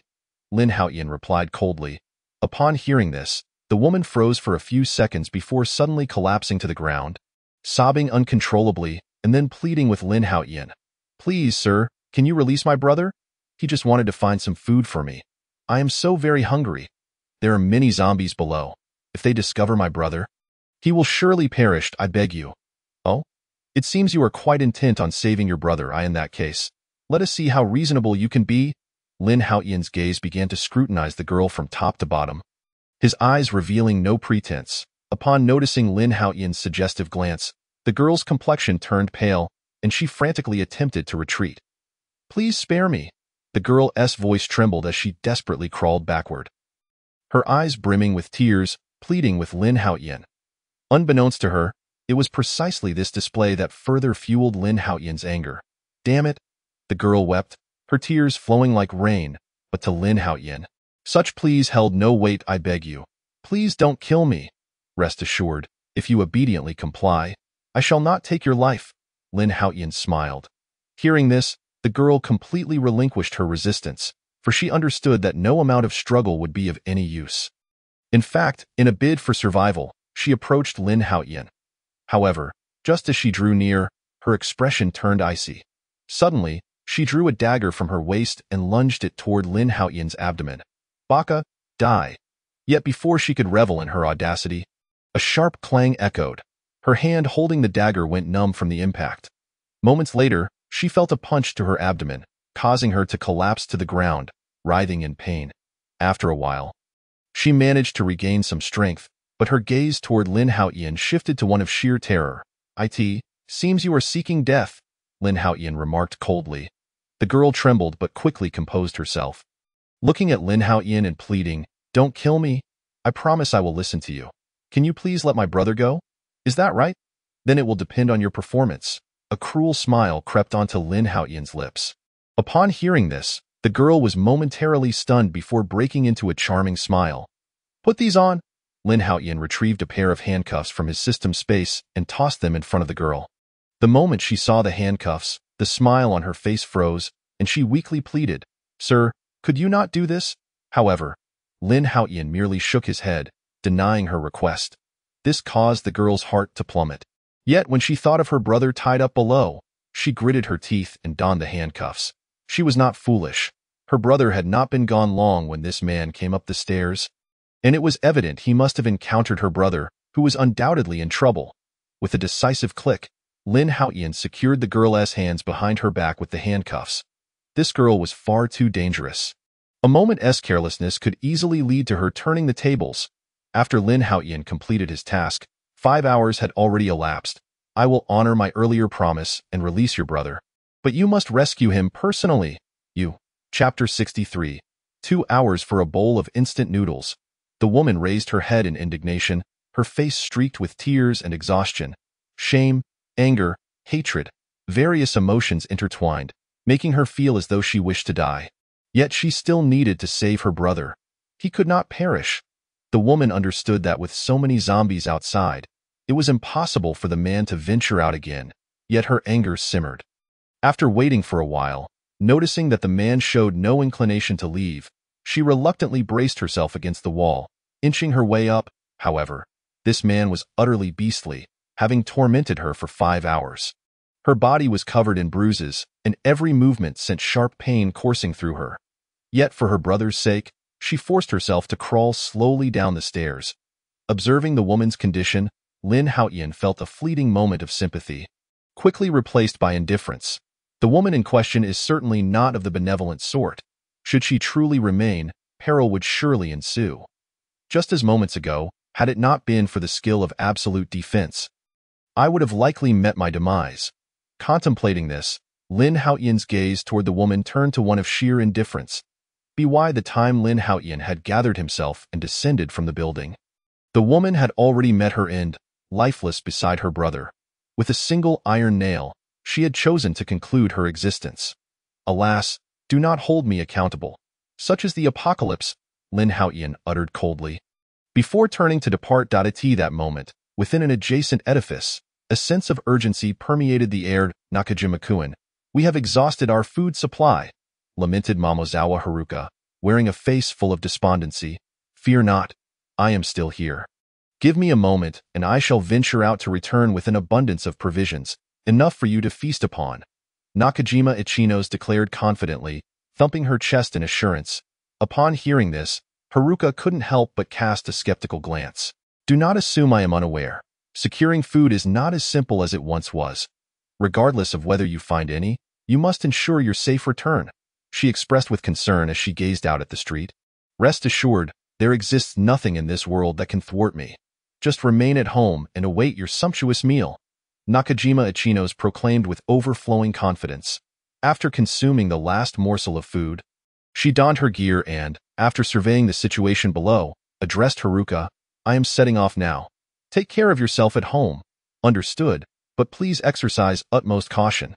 Lin Haotian replied coldly. Upon hearing this, the woman froze for a few seconds before suddenly collapsing to the ground, sobbing uncontrollably and then pleading with Lin Haotian. "Please, sir, can you release my brother? He just wanted to find some food for me. I am so very hungry. There are many zombies below. If they discover my brother, he will surely perish. I beg you." "Oh? It seems you are quite intent on saving your brother. In that case, let us see how reasonable you can be." Lin Haotian's gaze began to scrutinize the girl from top to bottom, his eyes revealing no pretense. Upon noticing Lin Haotian's suggestive glance, the girl's complexion turned pale, and she frantically attempted to retreat. "Please spare me." The girl's voice trembled as she desperately crawled backward, her eyes brimming with tears, pleading with Lin Haotian. Unbeknownst to her, it was precisely this display that further fueled Lin Haotian's anger. "Damn it," the girl wept, her tears flowing like rain, but to Lin Haotian, such pleas held no weight. "I beg you, please don't kill me. Rest assured, if you obediently comply, I shall not take your life." Lin Haotian smiled. Hearing this, the girl completely relinquished her resistance, for she understood that no amount of struggle would be of any use. In fact, in a bid for survival, she approached Lin Haotian. However, just as she drew near, her expression turned icy. Suddenly, she drew a dagger from her waist and lunged it toward Lin Haotian's abdomen. Baka, die. Yet before she could revel in her audacity, a sharp clang echoed. Her hand holding the dagger went numb from the impact. Moments later, she felt a punch to her abdomen, causing her to collapse to the ground, writhing in pain. After a while, she managed to regain some strength, but her gaze toward Lin Haotian shifted to one of sheer terror. "It seems you are seeking death," Lin Haotian remarked coldly. The girl trembled but quickly composed herself. Looking at Lin Haotian and pleading, "Don't kill me. I promise I will listen to you. Can you please let my brother go? Is that right? Then it will depend on your performance." A cruel smile crept onto Lin Haotian's lips. Upon hearing this, the girl was momentarily stunned before breaking into a charming smile. "Put these on." Lin Haotian retrieved a pair of handcuffs from his system space and tossed them in front of the girl. The moment she saw the handcuffs, the smile on her face froze, and she weakly pleaded, "Sir, could you not do this?" However, Lin Haotian merely shook his head, denying her request. This caused the girl's heart to plummet. Yet when she thought of her brother tied up below, she gritted her teeth and donned the handcuffs. She was not foolish. Her brother had not been gone long when this man came up the stairs, and it was evident he must have encountered her brother, who was undoubtedly in trouble. With a decisive click, Lin Haotian secured the girl's hands behind her back with the handcuffs. This girl was far too dangerous. A moment's carelessness could easily lead to her turning the tables. After Lin Haotian completed his task, 5 hours had already elapsed. "I will honor my earlier promise and release your brother, but you must rescue him personally. You." Chapter 63. 2 hours for a bowl of instant noodles. The woman raised her head in indignation, her face streaked with tears and exhaustion. Shame, anger, hatred, various emotions intertwined, making her feel as though she wished to die. Yet she still needed to save her brother. He could not perish. The woman understood that with so many zombies outside, it was impossible for the man to venture out again, yet her anger simmered. After waiting for a while, noticing that the man showed no inclination to leave, she reluctantly braced herself against the wall, inching her way up. However, this man was utterly beastly, having tormented her for 5 hours. Her body was covered in bruises, and every movement sent sharp pain coursing through her. Yet for her brother's sake, she forced herself to crawl slowly down the stairs. Observing the woman's condition, Lin Haotian felt a fleeting moment of sympathy, quickly replaced by indifference. The woman in question is certainly not of the benevolent sort. Should she truly remain, peril would surely ensue. Just as moments ago, had it not been for the skill of absolute defense, I would have likely met my demise. Contemplating this, Lin Haotian's gaze toward the woman turned to one of sheer indifference. By the time Lin Haotian had gathered himself and descended from the building, the woman had already met her end, lifeless beside her brother. With a single iron nail, she had chosen to conclude her existence. "Alas, do not hold me accountable. Such is the apocalypse," Lin Haotian uttered coldly. Before turning to depart at that moment, within an adjacent edifice, a sense of urgency permeated the air. "Nakajima-kun, we have exhausted our food supply," lamented Momozawa Haruka, wearing a face full of despondency. "Fear not, I am still here. Give me a moment, and I shall venture out to return with an abundance of provisions, enough for you to feast upon," Nakajima Ichinos declared confidently, thumping her chest in assurance. Upon hearing this, Haruka couldn't help but cast a skeptical glance. "Do not assume I am unaware. Securing food is not as simple as it once was. Regardless of whether you find any, you must ensure your safe return," she expressed with concern as she gazed out at the street. "Rest assured, there exists nothing in this world that can thwart me. Just remain at home and await your sumptuous meal," Nakajima Ichinos proclaimed with overflowing confidence. After consuming the last morsel of food, she donned her gear and, after surveying the situation below, addressed Haruka, "I am setting off now. Take care of yourself at home." "Understood, but please exercise utmost caution."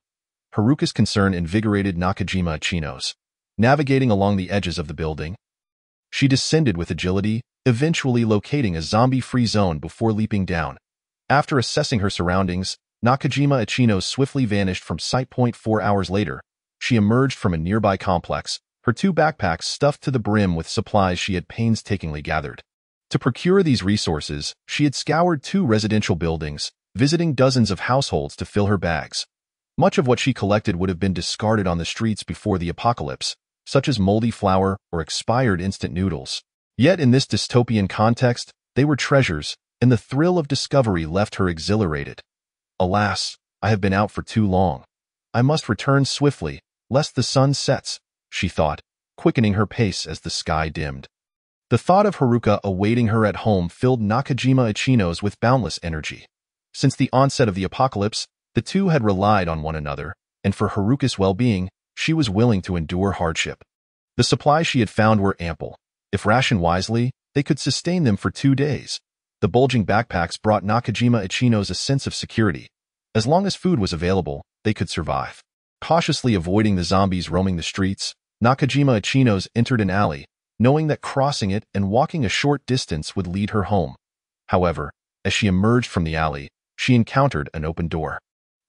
Haruka's concern invigorated Nakajima Ichinos. Navigating along the edges of the building, she descended with agility, eventually locating a zombie-free zone before leaping down. After assessing her surroundings, Nakajima Ichinos swiftly vanished from sight. 4 hours later, she emerged from a nearby complex, her 2 backpacks stuffed to the brim with supplies she had painstakingly gathered. To procure these resources, she had scoured 2 residential buildings, visiting dozens of households to fill her bags. Much of what she collected would have been discarded on the streets before the apocalypse, such as moldy flour or expired instant noodles. Yet in this dystopian context, they were treasures, and the thrill of discovery left her exhilarated. Alas, I have been out for too long. I must return swiftly, lest the sun sets, she thought, quickening her pace as the sky dimmed. The thought of Haruka awaiting her at home filled Nakajima Ichino's with boundless energy. Since the onset of the apocalypse, the two had relied on one another, and for Haruka's well-being, she was willing to endure hardship. The supplies she had found were ample. If rationed wisely, they could sustain them for 2 days. The bulging backpacks brought Nakajima Ichino's a sense of security. As long as food was available, they could survive. Cautiously avoiding the zombies roaming the streets, Nakajima Ichino's entered an alley, knowing that crossing it and walking a short distance would lead her home. However, as she emerged from the alley, she encountered an open door.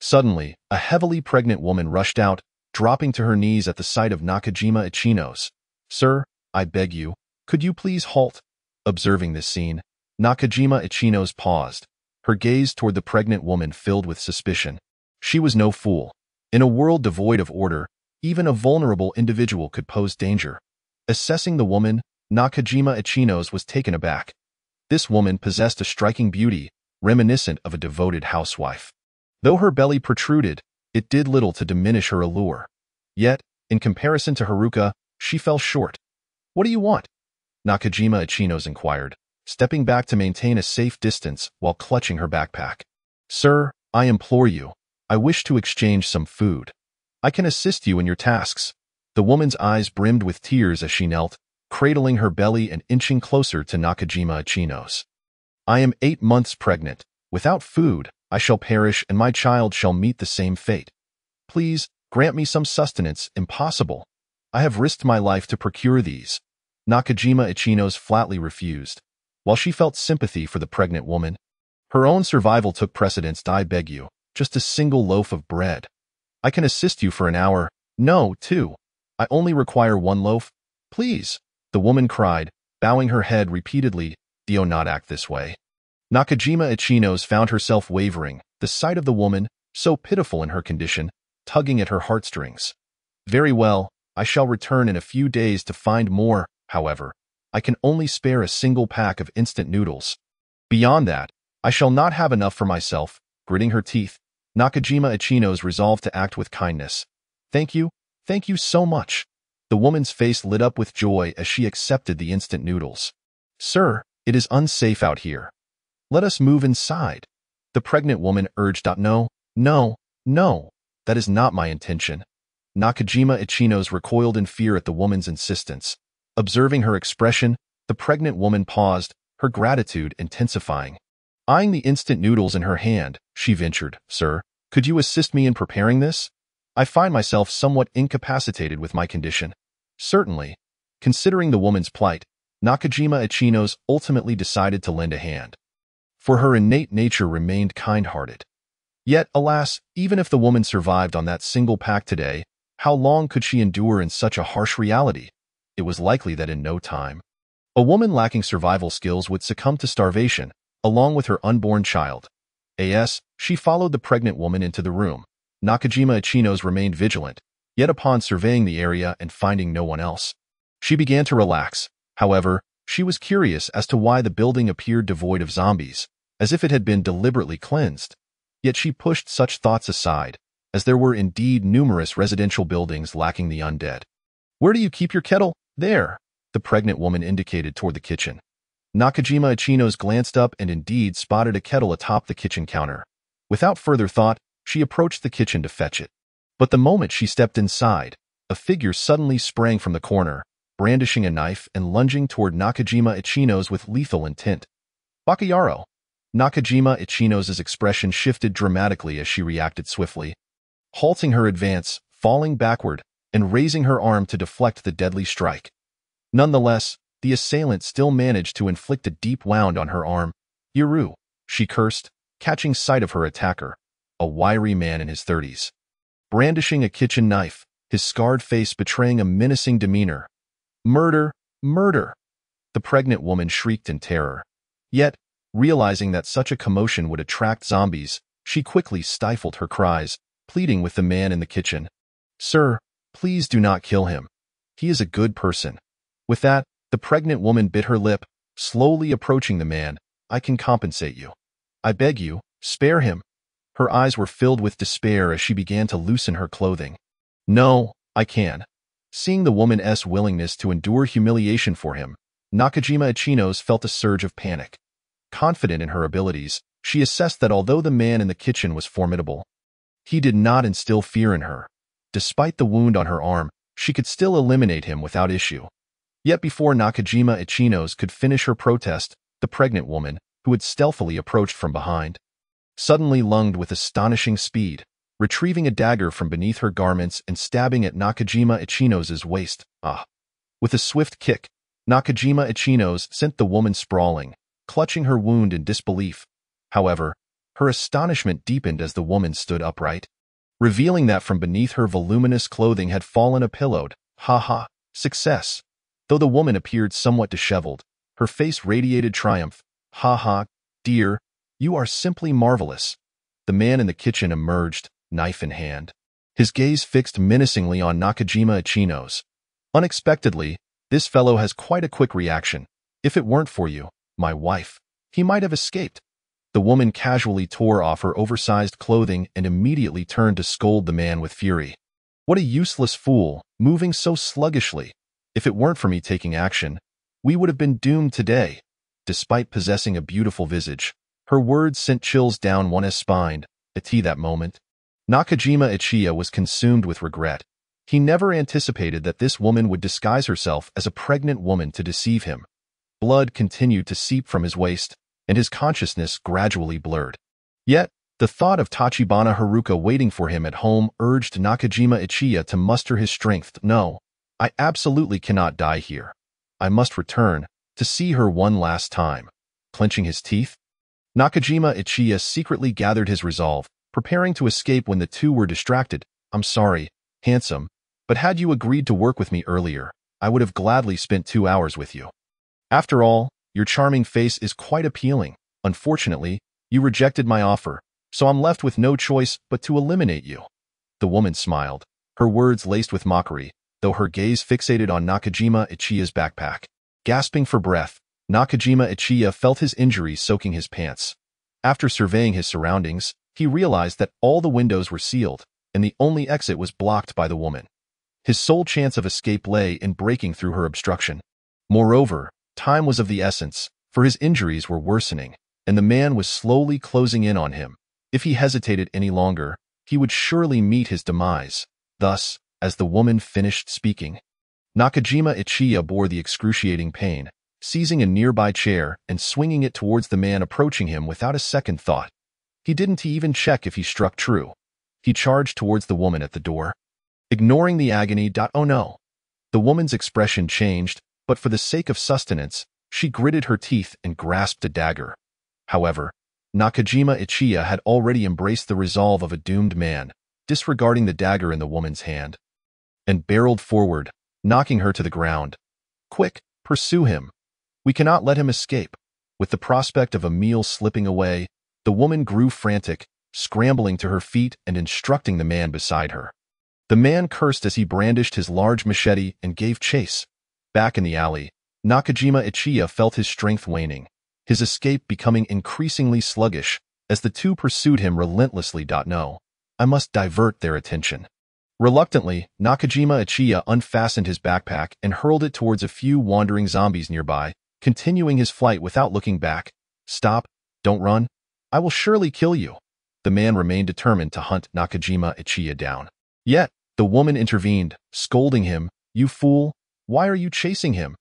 Suddenly, a heavily pregnant woman rushed out, dropping to her knees at the sight of Nakajima Ichino's. "Sir, I beg you, could you please halt?" Observing this scene, Nakajima Ichino's paused, her gaze toward the pregnant woman filled with suspicion. She was no fool. In a world devoid of order, even a vulnerable individual could pose danger. Assessing the woman, Nakajima Ichino's was taken aback. This woman possessed a striking beauty, reminiscent of a devoted housewife. Though her belly protruded, it did little to diminish her allure. Yet, in comparison to Haruka, she fell short. "What do you want?" Nakajima Ichino's inquired, stepping back to maintain a safe distance while clutching her backpack. "Sir, I implore you, I wish to exchange some food. I can assist you in your tasks." The woman's eyes brimmed with tears as she knelt, cradling her belly and inching closer to Nakajima Ichino's. "I am 8 months pregnant. Without food, I shall perish and my child shall meet the same fate. Please, grant me some sustenance." "Impossible. I have risked my life to procure these." Nakajima Ichino's flatly refused. While she felt sympathy for the pregnant woman, her own survival took precedence. "I beg you, just a single loaf of bread. I can assist you for an hour." "No, 2. I only require 1 loaf. Please," the woman cried, bowing her head repeatedly. "Do not act this way." Nakajima Ichino's found herself wavering, the sight of the woman, so pitiful in her condition, tugging at her heartstrings. "Very well, I shall return in a few days to find more. However, I can only spare a single pack of instant noodles. Beyond that, I shall not have enough for myself." Gritting her teeth, Nakajima Ichino's resolved to act with kindness. Thank you so much." The woman's face lit up with joy as she accepted the instant noodles. "Sir, it is unsafe out here. Let us move inside." The pregnant woman urged. "No, that is not my intention." Nakajima Ichino's recoiled in fear at the woman's insistence. Observing her expression, the pregnant woman paused, her gratitude intensifying. Eyeing the instant noodles in her hand, she ventured, "Sir, could you assist me in preparing this? I find myself somewhat incapacitated with my condition." "Certainly." Considering the woman's plight, Nakajima Ichino's ultimately decided to lend a hand. For her innate nature remained kind-hearted. Yet, alas, even if the woman survived on that single pack today, how long could she endure in such a harsh reality? It was likely that in no time, a woman lacking survival skills would succumb to starvation, along with her unborn child. She followed the pregnant woman into the room. Nakajima Ichino's remained vigilant, yet upon surveying the area and finding no one else, she began to relax. However, she was curious as to why the building appeared devoid of zombies, as if it had been deliberately cleansed. Yet she pushed such thoughts aside, as there were indeed numerous residential buildings lacking the undead. "Where do you keep your kettle?" "There," the pregnant woman indicated toward the kitchen. Nakajima Ichino's glanced up and indeed spotted a kettle atop the kitchen counter. Without further thought, she approached the kitchen to fetch it. But the moment she stepped inside, a figure suddenly sprang from the corner, brandishing a knife and lunging toward Nakajima Ichino's with lethal intent. "Bakayaro!" Nakajima Ichino's expression shifted dramatically as she reacted swiftly, halting her advance, falling backward, and raising her arm to deflect the deadly strike. Nonetheless, the assailant still managed to inflict a deep wound on her arm. "Iru," she cursed, catching sight of her attacker, a wiry man in his 30s. Brandishing a kitchen knife, his scarred face betraying a menacing demeanor. "Murder! Murder!" The pregnant woman shrieked in terror. Yet, Realizing that such a commotion would attract zombies, she quickly stifled her cries, pleading with the man in the kitchen. "Sir, please do not kill him. He is a good person." With that, the pregnant woman bit her lip, slowly approaching the man. "I can compensate you. I beg you, spare him." Her eyes were filled with despair as she began to loosen her clothing. "No, I can." Seeing the woman's willingness to endure humiliation for him, Nakajima Ichinos felt a surge of panic. Confident in her abilities, she assessed that although the man in the kitchen was formidable, he did not instill fear in her. Despite the wound on her arm, she could still eliminate him without issue. Yet before Nakajima Ichinos could finish her protest, the pregnant woman, who had stealthily approached from behind, suddenly lunged with astonishing speed, retrieving a dagger from beneath her garments and stabbing at Nakajima Ichinos' waist. With a swift kick, Nakajima Ichinos sent the woman sprawling, clutching her wound in disbelief. However, her astonishment deepened as the woman stood upright, revealing that from beneath her voluminous clothing had fallen a pillowed, success. Though the woman appeared somewhat disheveled, her face radiated triumph. Dear, you are simply marvelous." The man in the kitchen emerged, knife in hand, his gaze fixed menacingly on Nakajima Ichinos. "Unexpectedly, this fellow has quite a quick reaction. If it weren't for you, my wife, he might have escaped." The woman casually tore off her oversized clothing and immediately turned to scold the man with fury. "What a useless fool, moving so sluggishly. If it weren't for me taking action, we would have been doomed today." Despite possessing a beautiful visage, her words sent chills down one's spine. At that moment, Nakajima Ichiya was consumed with regret. He never anticipated that this woman would disguise herself as a pregnant woman to deceive him. Blood continued to seep from his waist, and his consciousness gradually blurred. Yet, the thought of Tachibana Haruka waiting for him at home urged Nakajima Ichiya to muster his strength. "No, I absolutely cannot die here. I must return to see her one last time." Clenching his teeth, Nakajima Ichiya secretly gathered his resolve, preparing to escape when the two were distracted. "I'm sorry, handsome, but had you agreed to work with me earlier, I would have gladly spent 2 hours with you. After all, your charming face is quite appealing. Unfortunately, you rejected my offer, so I'm left with no choice but to eliminate you." The woman smiled, her words laced with mockery, though her gaze fixated on Nakajima Ichiya's backpack. Gasping for breath, Nakajima Ichiya felt his injuries soaking his pants. After surveying his surroundings, he realized that all the windows were sealed, and the only exit was blocked by the woman. His sole chance of escape lay in breaking through her obstruction. Moreover, time was of the essence, for his injuries were worsening, and the man was slowly closing in on him. If he hesitated any longer, he would surely meet his demise. Thus, as the woman finished speaking, Nakajima Ichiya bore the excruciating pain, seizing a nearby chair and swinging it towards the man approaching him without a second thought. He didn't even check if he struck true. He charged towards the woman at the door, ignoring the agony. "Oh no." The woman's expression changed, but for the sake of sustenance, she gritted her teeth and grasped a dagger. However, Nakajima Ichiya had already embraced the resolve of a doomed man, disregarding the dagger in the woman's hand, and barreled forward, knocking her to the ground. "Quick, pursue him. We cannot let him escape." With the prospect of a meal slipping away, the woman grew frantic, scrambling to her feet and instructing the man beside her. The man cursed as he brandished his large machete and gave chase. Back in the alley, Nakajima Ichiya felt his strength waning, his escape becoming increasingly sluggish as the two pursued him relentlessly. "No, I must divert their attention." Reluctantly, Nakajima Ichiya unfastened his backpack and hurled it towards a few wandering zombies nearby, continuing his flight without looking back. "Stop, don't run. I will surely kill you." The man remained determined to hunt Nakajima Ichiya down. Yet, the woman intervened, scolding him. "You fool, why are you chasing him?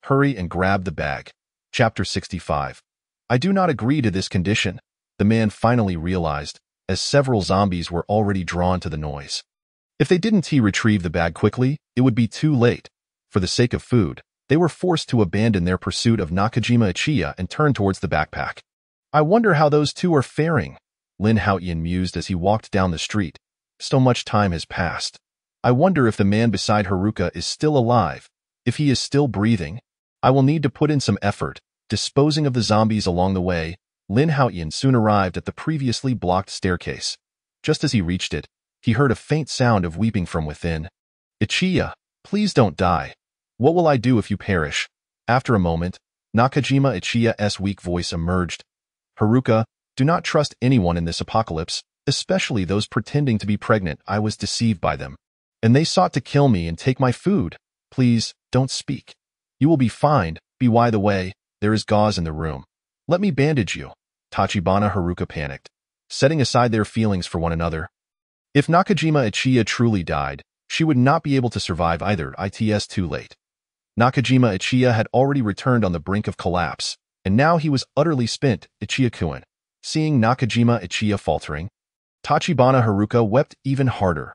Hurry and grab the bag." Chapter 65. "I do not agree to this condition," the man finally realized, as several zombies were already drawn to the noise. If they didn't retrieve the bag quickly, it would be too late. For the sake of food, they were forced to abandon their pursuit of Nakajima Ichiya and turn towards the backpack. "I wonder how those two are faring," Lin Haotian mused as he walked down the street. "So much time has passed. I wonder if the man beside Haruka is still alive. If he is still breathing, I will need to put in some effort." Disposing of the zombies along the way, Lin Haotian soon arrived at the previously blocked staircase. Just as he reached it, he heard a faint sound of weeping from within. "Ichiya, please don't die. What will I do if you perish?" After a moment, Nakajima Ichiya's weak voice emerged. "Haruka, do not trust anyone in this apocalypse, especially those pretending to be pregnant. I was deceived by them, and they sought to kill me and take my food. Please, don't speak. You will be fine. By the way, there is gauze in the room. Let me bandage you." Tachibana Haruka panicked, setting aside their feelings for one another. If Nakajima Ichiya truly died, she would not be able to survive either. It's too late. Nakajima Ichiya had already returned on the brink of collapse, and now he was utterly spent. Ichiya-kun. Seeing Nakajima Ichiya faltering, Tachibana Haruka wept even harder.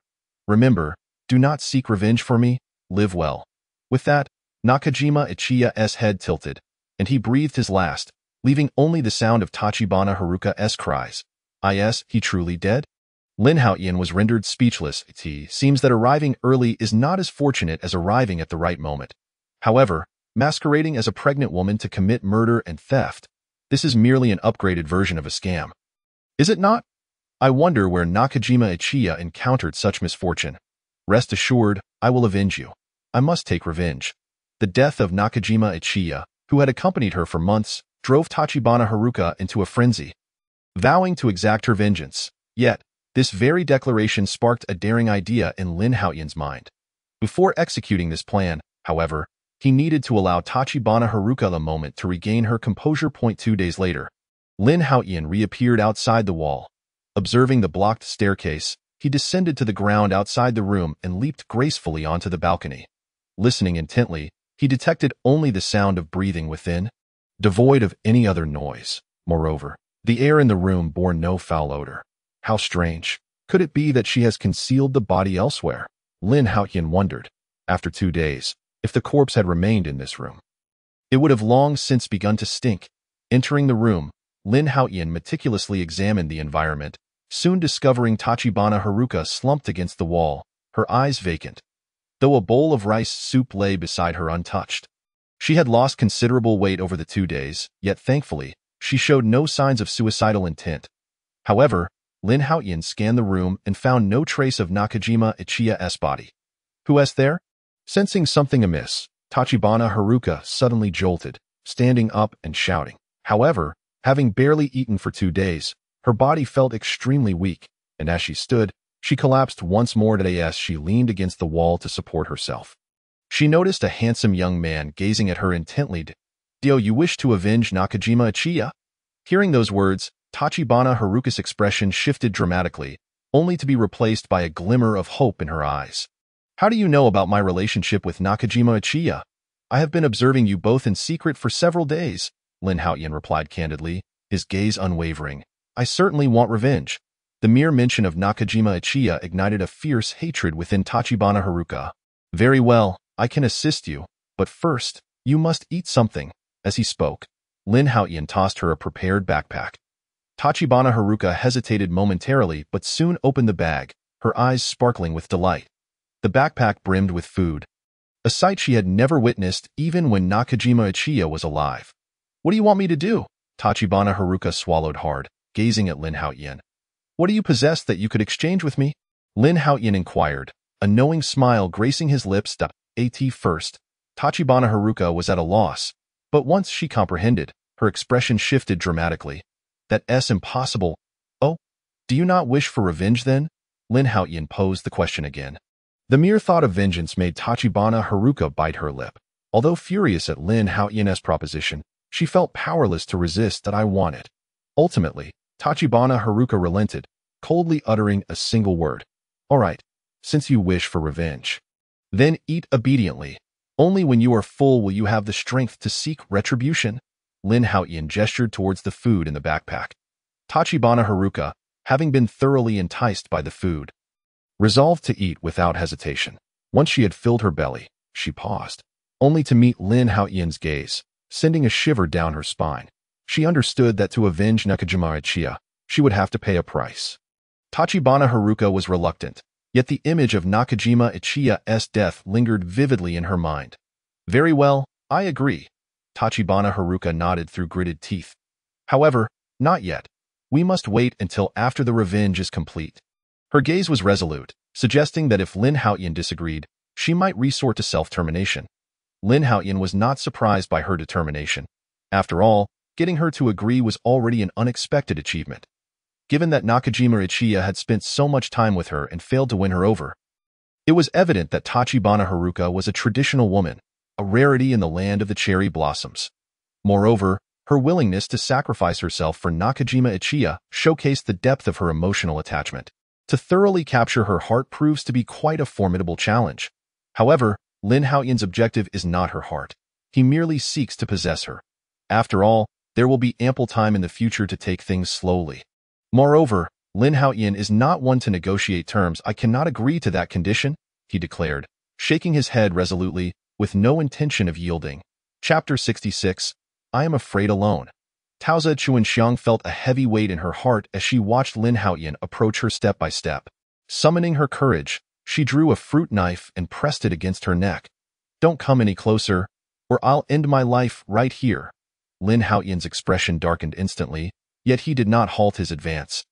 "Remember, do not seek revenge for me. Live well." With that, Nakajima Ichiya's head tilted, and he breathed his last, leaving only the sound of Tachibana Haruka's cries. Is he truly dead? Lin Haotian was rendered speechless. It seems that arriving early is not as fortunate as arriving at the right moment. However, masquerading as a pregnant woman to commit murder and theft, this is merely an upgraded version of a scam. Is it not? I wonder where Nakajima Ichiya encountered such misfortune. Rest assured, I will avenge you. I must take revenge. The death of Nakajima Ichiya, who had accompanied her for months, drove Tachibana Haruka into a frenzy, vowing to exact her vengeance. Yet, this very declaration sparked a daring idea in Lin Haotian's mind. Before executing this plan, however, he needed to allow Tachibana Haruka a moment to regain her composure. 2 days later, Lin Haotian reappeared outside the wall. Observing the blocked staircase, he descended to the ground outside the room and leaped gracefully onto the balcony. Listening intently, he detected only the sound of breathing within, devoid of any other noise. Moreover, the air in the room bore no foul odor. How strange. Could it be that she has concealed the body elsewhere? Lin Haotian wondered. After 2 days, if the corpse had remained in this room, it would have long since begun to stink. Entering the room, Lin Haotian meticulously examined the environment, soon discovering Tachibana Haruka slumped against the wall, her eyes vacant, though a bowl of rice soup lay beside her untouched. She had lost considerable weight over the 2 days, yet thankfully, she showed no signs of suicidal intent. However, Lin Haotian scanned the room and found no trace of Nakajima Ichiya's body. Who is there? Sensing something amiss, Tachibana Haruka suddenly jolted, standing up and shouting. However, having barely eaten for 2 days, her body felt extremely weak, and as she stood, she collapsed once more as she leaned against the wall to support herself. She noticed a handsome young man gazing at her intently. "Do you wish to avenge Nakajima Ichiya?" Hearing those words, Tachibana Haruka's expression shifted dramatically, only to be replaced by a glimmer of hope in her eyes. "How do you know about my relationship with Nakajima Ichiya? I have been observing you both in secret for several days," Lin Haotian replied candidly, his gaze unwavering. "I certainly want revenge." The mere mention of Nakajima Ichiya ignited a fierce hatred within Tachibana Haruka. "Very well, I can assist you, but first, you must eat something." As he spoke, Lin Haotian tossed her a prepared backpack. Tachibana Haruka hesitated momentarily but soon opened the bag, her eyes sparkling with delight. The backpack brimmed with food, a sight she had never witnessed even when Nakajima Ichiya was alive. "What do you want me to do?" Tachibana Haruka swallowed hard, gazing at Lin Haotian. "What do you possess that you could exchange with me?" Lin Haotian inquired, a knowing smile gracing his lips. At first, Tachibana Haruka was at a loss, but once she comprehended, her expression shifted dramatically. "That's impossible." "Oh, do you not wish for revenge then?" Lin Haotian posed the question again. The mere thought of vengeance made Tachibana Haruka bite her lip. Although furious at Lin Haotian's proposition, she felt powerless to resist. "I want it." Ultimately, Tachibana Haruka relented, coldly uttering a single word. "All right, since you wish for revenge, then eat obediently. Only when you are full will you have the strength to seek retribution." Lin Haotian gestured towards the food in the backpack. Tachibana Haruka, having been thoroughly enticed by the food, resolved to eat without hesitation. Once she had filled her belly, she paused, only to meet Lin Haotian's gaze, sending a shiver down her spine. She understood that to avenge Nakajima Ichiya, she would have to pay a price. Tachibana Haruka was reluctant, yet the image of Nakajima Ichiya's death lingered vividly in her mind. "Very well, I agree. Tachibana Haruka nodded through gritted teeth. However, not yet. We must wait until after the revenge is complete. Her gaze was resolute, suggesting that if Lin Haotian disagreed, she might resort to self-termination. Lin Haotian was not surprised by her determination. After all, getting her to agree was already an unexpected achievement. Given that Nakajima Ichiya had spent so much time with her and failed to win her over, it was evident that Tachibana Haruka was a traditional woman, a rarity in the land of the cherry blossoms. Moreover, her willingness to sacrifice herself for Nakajima Ichiya showcased the depth of her emotional attachment. To thoroughly capture her heart proves to be quite a formidable challenge. However, Lin Haotian's objective is not her heart. He merely seeks to possess her. After all, there will be ample time in the future to take things slowly. Moreover, Lin Haotian is not one to negotiate terms. I cannot agree to that condition, he declared, shaking his head resolutely, with no intention of yielding. Chapter 66. I am afraid alone. Taoza Chuanxiang felt a heavy weight in her heart as she watched Lin Haotian approach her step by step. Summoning her courage, she drew a fruit knife and pressed it against her neck. Don't come any closer, or I'll end my life right here. Lin Haotian's expression darkened instantly, yet he did not halt his advance,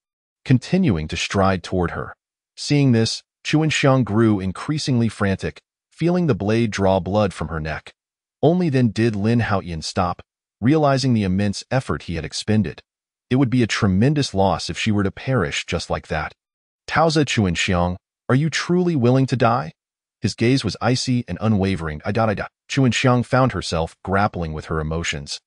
continuing to stride toward her. Seeing this, Chuanxiang grew increasingly frantic, feeling the blade draw blood from her neck. Only then did Lin Haotian stop, realizing the immense effort he had expended. It would be a tremendous loss if she were to perish just like that. Taoza Chuanxiang, are you truly willing to die? His gaze was icy and unwavering. Chuanxiang found herself grappling with her emotions.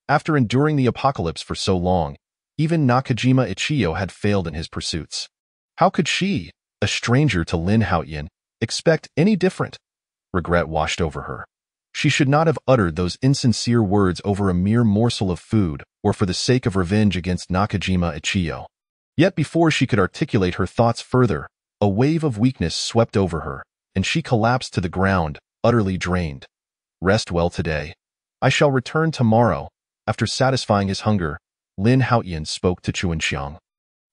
After enduring the apocalypse for so long, even Nakajima Ichiyo had failed in his pursuits. How could she, a stranger to Lin Haotian, expect any different? Regret washed over her. She should not have uttered those insincere words over a mere morsel of food or for the sake of revenge against Nakajima Ichiyo. Yet before she could articulate her thoughts further, a wave of weakness swept over her, and she collapsed to the ground, utterly drained. Rest well today. I shall return tomorrow. After satisfying his hunger, Lin Haotian spoke to Chuanxiang.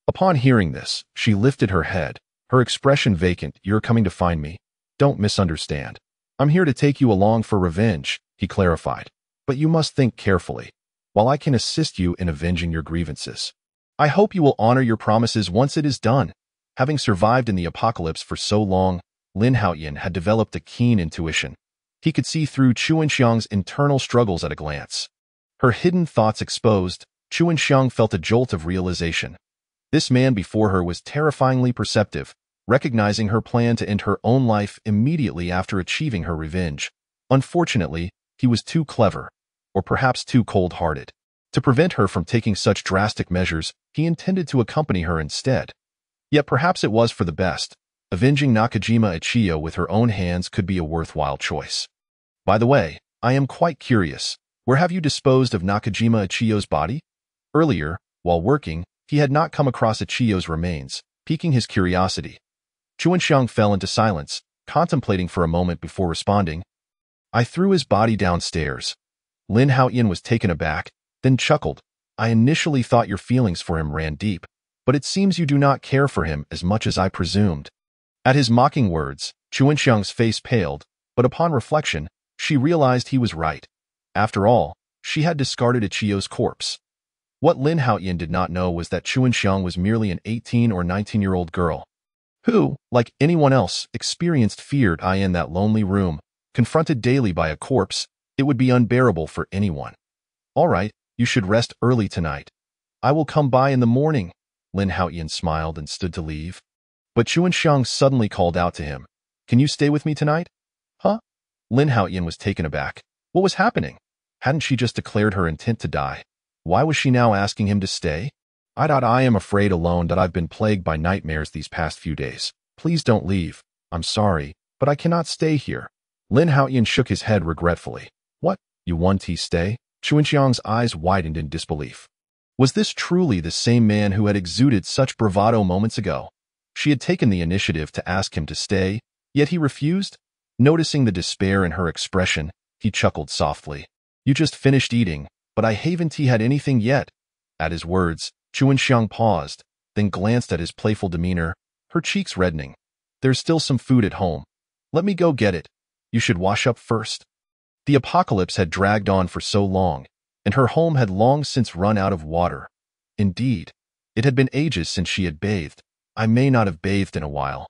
Upon hearing this, she lifted her head, her expression vacant. You're coming to find me. Don't misunderstand. I'm here to take you along for revenge, he clarified. But you must think carefully. While I can assist you in avenging your grievances, I hope you will honor your promises once it is done. Having survived in the apocalypse for so long, Lin Haotian had developed a keen intuition. He could see through Chuanxiang's internal struggles at a glance. Her hidden thoughts exposed, Chuanxiang felt a jolt of realization. This man before her was terrifyingly perceptive, recognizing her plan to end her own life immediately after achieving her revenge. Unfortunately, he was too clever, or perhaps too cold-hearted. To prevent her from taking such drastic measures, he intended to accompany her instead. Yet perhaps it was for the best. Avenging Nakajima Ichiyo with her own hands could be a worthwhile choice. By the way, I am quite curious. Where have you disposed of Nakajima Ichiyo's body? Earlier, while working, he had not come across Ichiyo's remains, piquing his curiosity. Chuanxiang fell into silence, contemplating for a moment before responding. I threw his body downstairs. Lin Haotian was taken aback, then chuckled. I initially thought your feelings for him ran deep, but it seems you do not care for him as much as I presumed. At his mocking words, Chuanxiang's face paled, but upon reflection, she realized he was right. After all, she had discarded Ichiyo's corpse. What Lin Haotian did not know was that Chuanxiang was merely an 18 or 19-year-old girl, who, like anyone else, experienced fear in that lonely room. Confronted daily by a corpse, it would be unbearable for anyone. All right, you should rest early tonight. I will come by in the morning. Lin Haotian smiled and stood to leave. But Chuanxiang suddenly called out to him. Can you stay with me tonight? Huh? Lin Haotian was taken aback. What was happening? Hadn't she just declared her intent to die? Why was she now asking him to stay? I am afraid alone that I've been plagued by nightmares these past few days. Please don't leave. I'm sorry, but I cannot stay here. Lin Haotian shook his head regretfully. What? You want to stay? Chuanxiang's eyes widened in disbelief. Was this truly the same man who had exuded such bravado moments ago? She had taken the initiative to ask him to stay, yet he refused? Noticing the despair in her expression, he chuckled softly. You just finished eating, but I haven't had anything yet. At his words, Chuanxiang paused, then glanced at his playful demeanor, her cheeks reddening. There's still some food at home. Let me go get it. You should wash up first. The apocalypse had dragged on for so long, and her home had long since run out of water. Indeed, it had been ages since she had bathed. I may not have bathed in a while,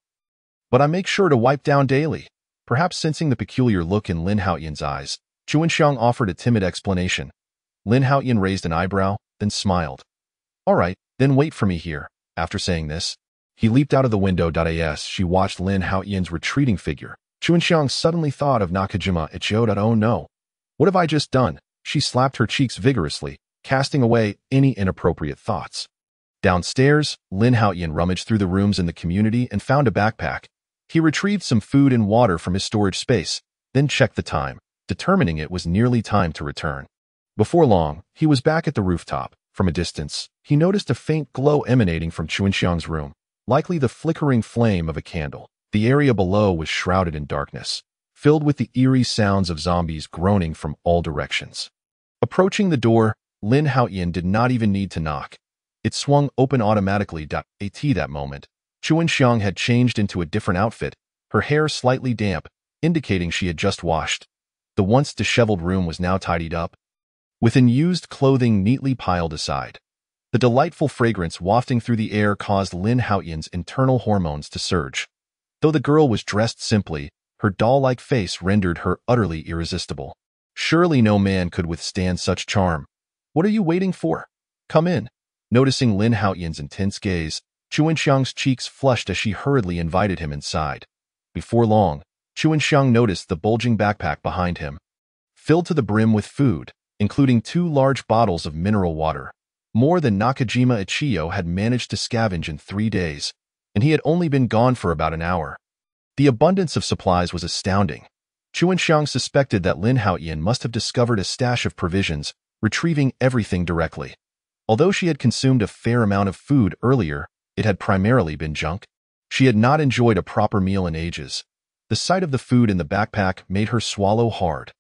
but I make sure to wipe down daily. Perhaps sensing the peculiar look in Lin Haotian's eyes, Chuanxiang offered a timid explanation. Lin Haotian raised an eyebrow, then smiled. All right, then wait for me here. After saying this, he leaped out of the window. As she watched Lin Haotian's retreating figure, Chuanxiang suddenly thought of Nakajima Ichio. Oh no. What have I just done? She slapped her cheeks vigorously, casting away any inappropriate thoughts. Downstairs, Lin Haotian rummaged through the rooms in the community and found a backpack. He retrieved some food and water from his storage space, then checked the time, determining it was nearly time to return. Before long, he was back at the rooftop. From a distance, he noticed a faint glow emanating from Chuanxiang's room, likely the flickering flame of a candle. The area below was shrouded in darkness, filled with the eerie sounds of zombies groaning from all directions. Approaching the door, Lin Haotian did not even need to knock. It swung open automatically. At that moment, Chuanxiang had changed into a different outfit, her hair slightly damp, indicating she had just washed. The once disheveled room was now tidied up, with unused clothing neatly piled aside. The delightful fragrance wafting through the air caused Lin Haotian's internal hormones to surge. Though the girl was dressed simply, her doll-like face rendered her utterly irresistible. Surely no man could withstand such charm. What are you waiting for? Come in. Noticing Lin Haotian's intense gaze, Chuanxiang's cheeks flushed as she hurriedly invited him inside. Before long, Chuanxiang noticed the bulging backpack behind him, filled to the brim with food, including 2 large bottles of mineral water. More than Nakajima Ichio had managed to scavenge in 3 days, and he had only been gone for about an hour. The abundance of supplies was astounding. Chuanxiang suspected that Lin Haotian must have discovered a stash of provisions, retrieving everything directly. Although she had consumed a fair amount of food earlier, it had primarily been junk. She had not enjoyed a proper meal in ages. The sight of the food in the backpack made her swallow hard.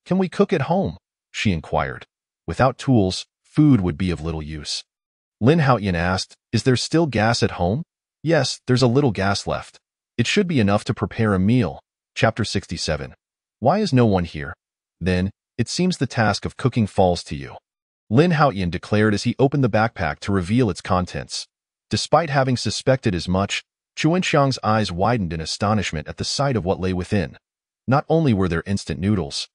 Can we cook at home? She inquired. Without tools, food would be of little use. Lin Haotian asked, is there still gas at home? Yes, there's a little gas left. It should be enough to prepare a meal. Chapter 67. Why is no one here? Then, it seems the task of cooking falls to you. Lin Haotian declared as he opened the backpack to reveal its contents. Despite having suspected as much, Chuanxiang's eyes widened in astonishment at the sight of what lay within. Not only were there instant noodles,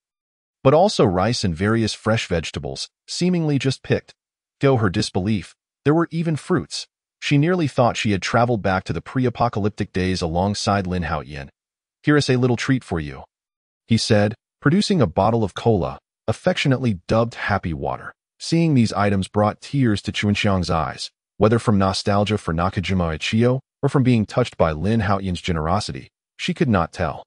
but also rice and various fresh vegetables, seemingly just picked. To her disbelief, there were even fruits. She nearly thought she had traveled back to the pre-apocalyptic days alongside Lin Haotian. Here is a little treat for you, he said, producing a bottle of cola, affectionately dubbed Happy Water. Seeing these items brought tears to Chuanxiang's eyes, whether from nostalgia for Nakajima Ichio or from being touched by Lin Haotian's generosity, she could not tell.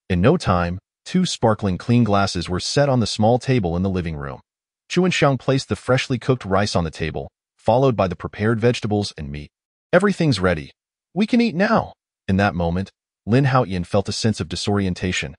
In no time, 2 sparkling clean glasses were set on the small table in the living room. Chuanxiang placed the freshly cooked rice on the table, followed by the prepared vegetables and meat. Everything's ready. We can eat now. In that moment, Lin Haotian felt a sense of disorientation.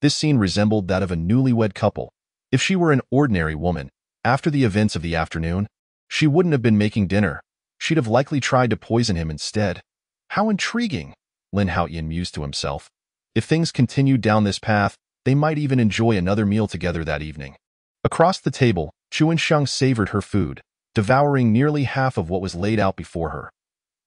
This scene resembled that of a newlywed couple. If she were an ordinary woman, after the events of the afternoon, she wouldn't have been making dinner. She'd have likely tried to poison him instead. How intriguing, Lin Haotian mused to himself. If things continued down this path, they might even enjoy another meal together that evening. Across the table, Chuanxiang savored her food, devouring nearly half of what was laid out before her.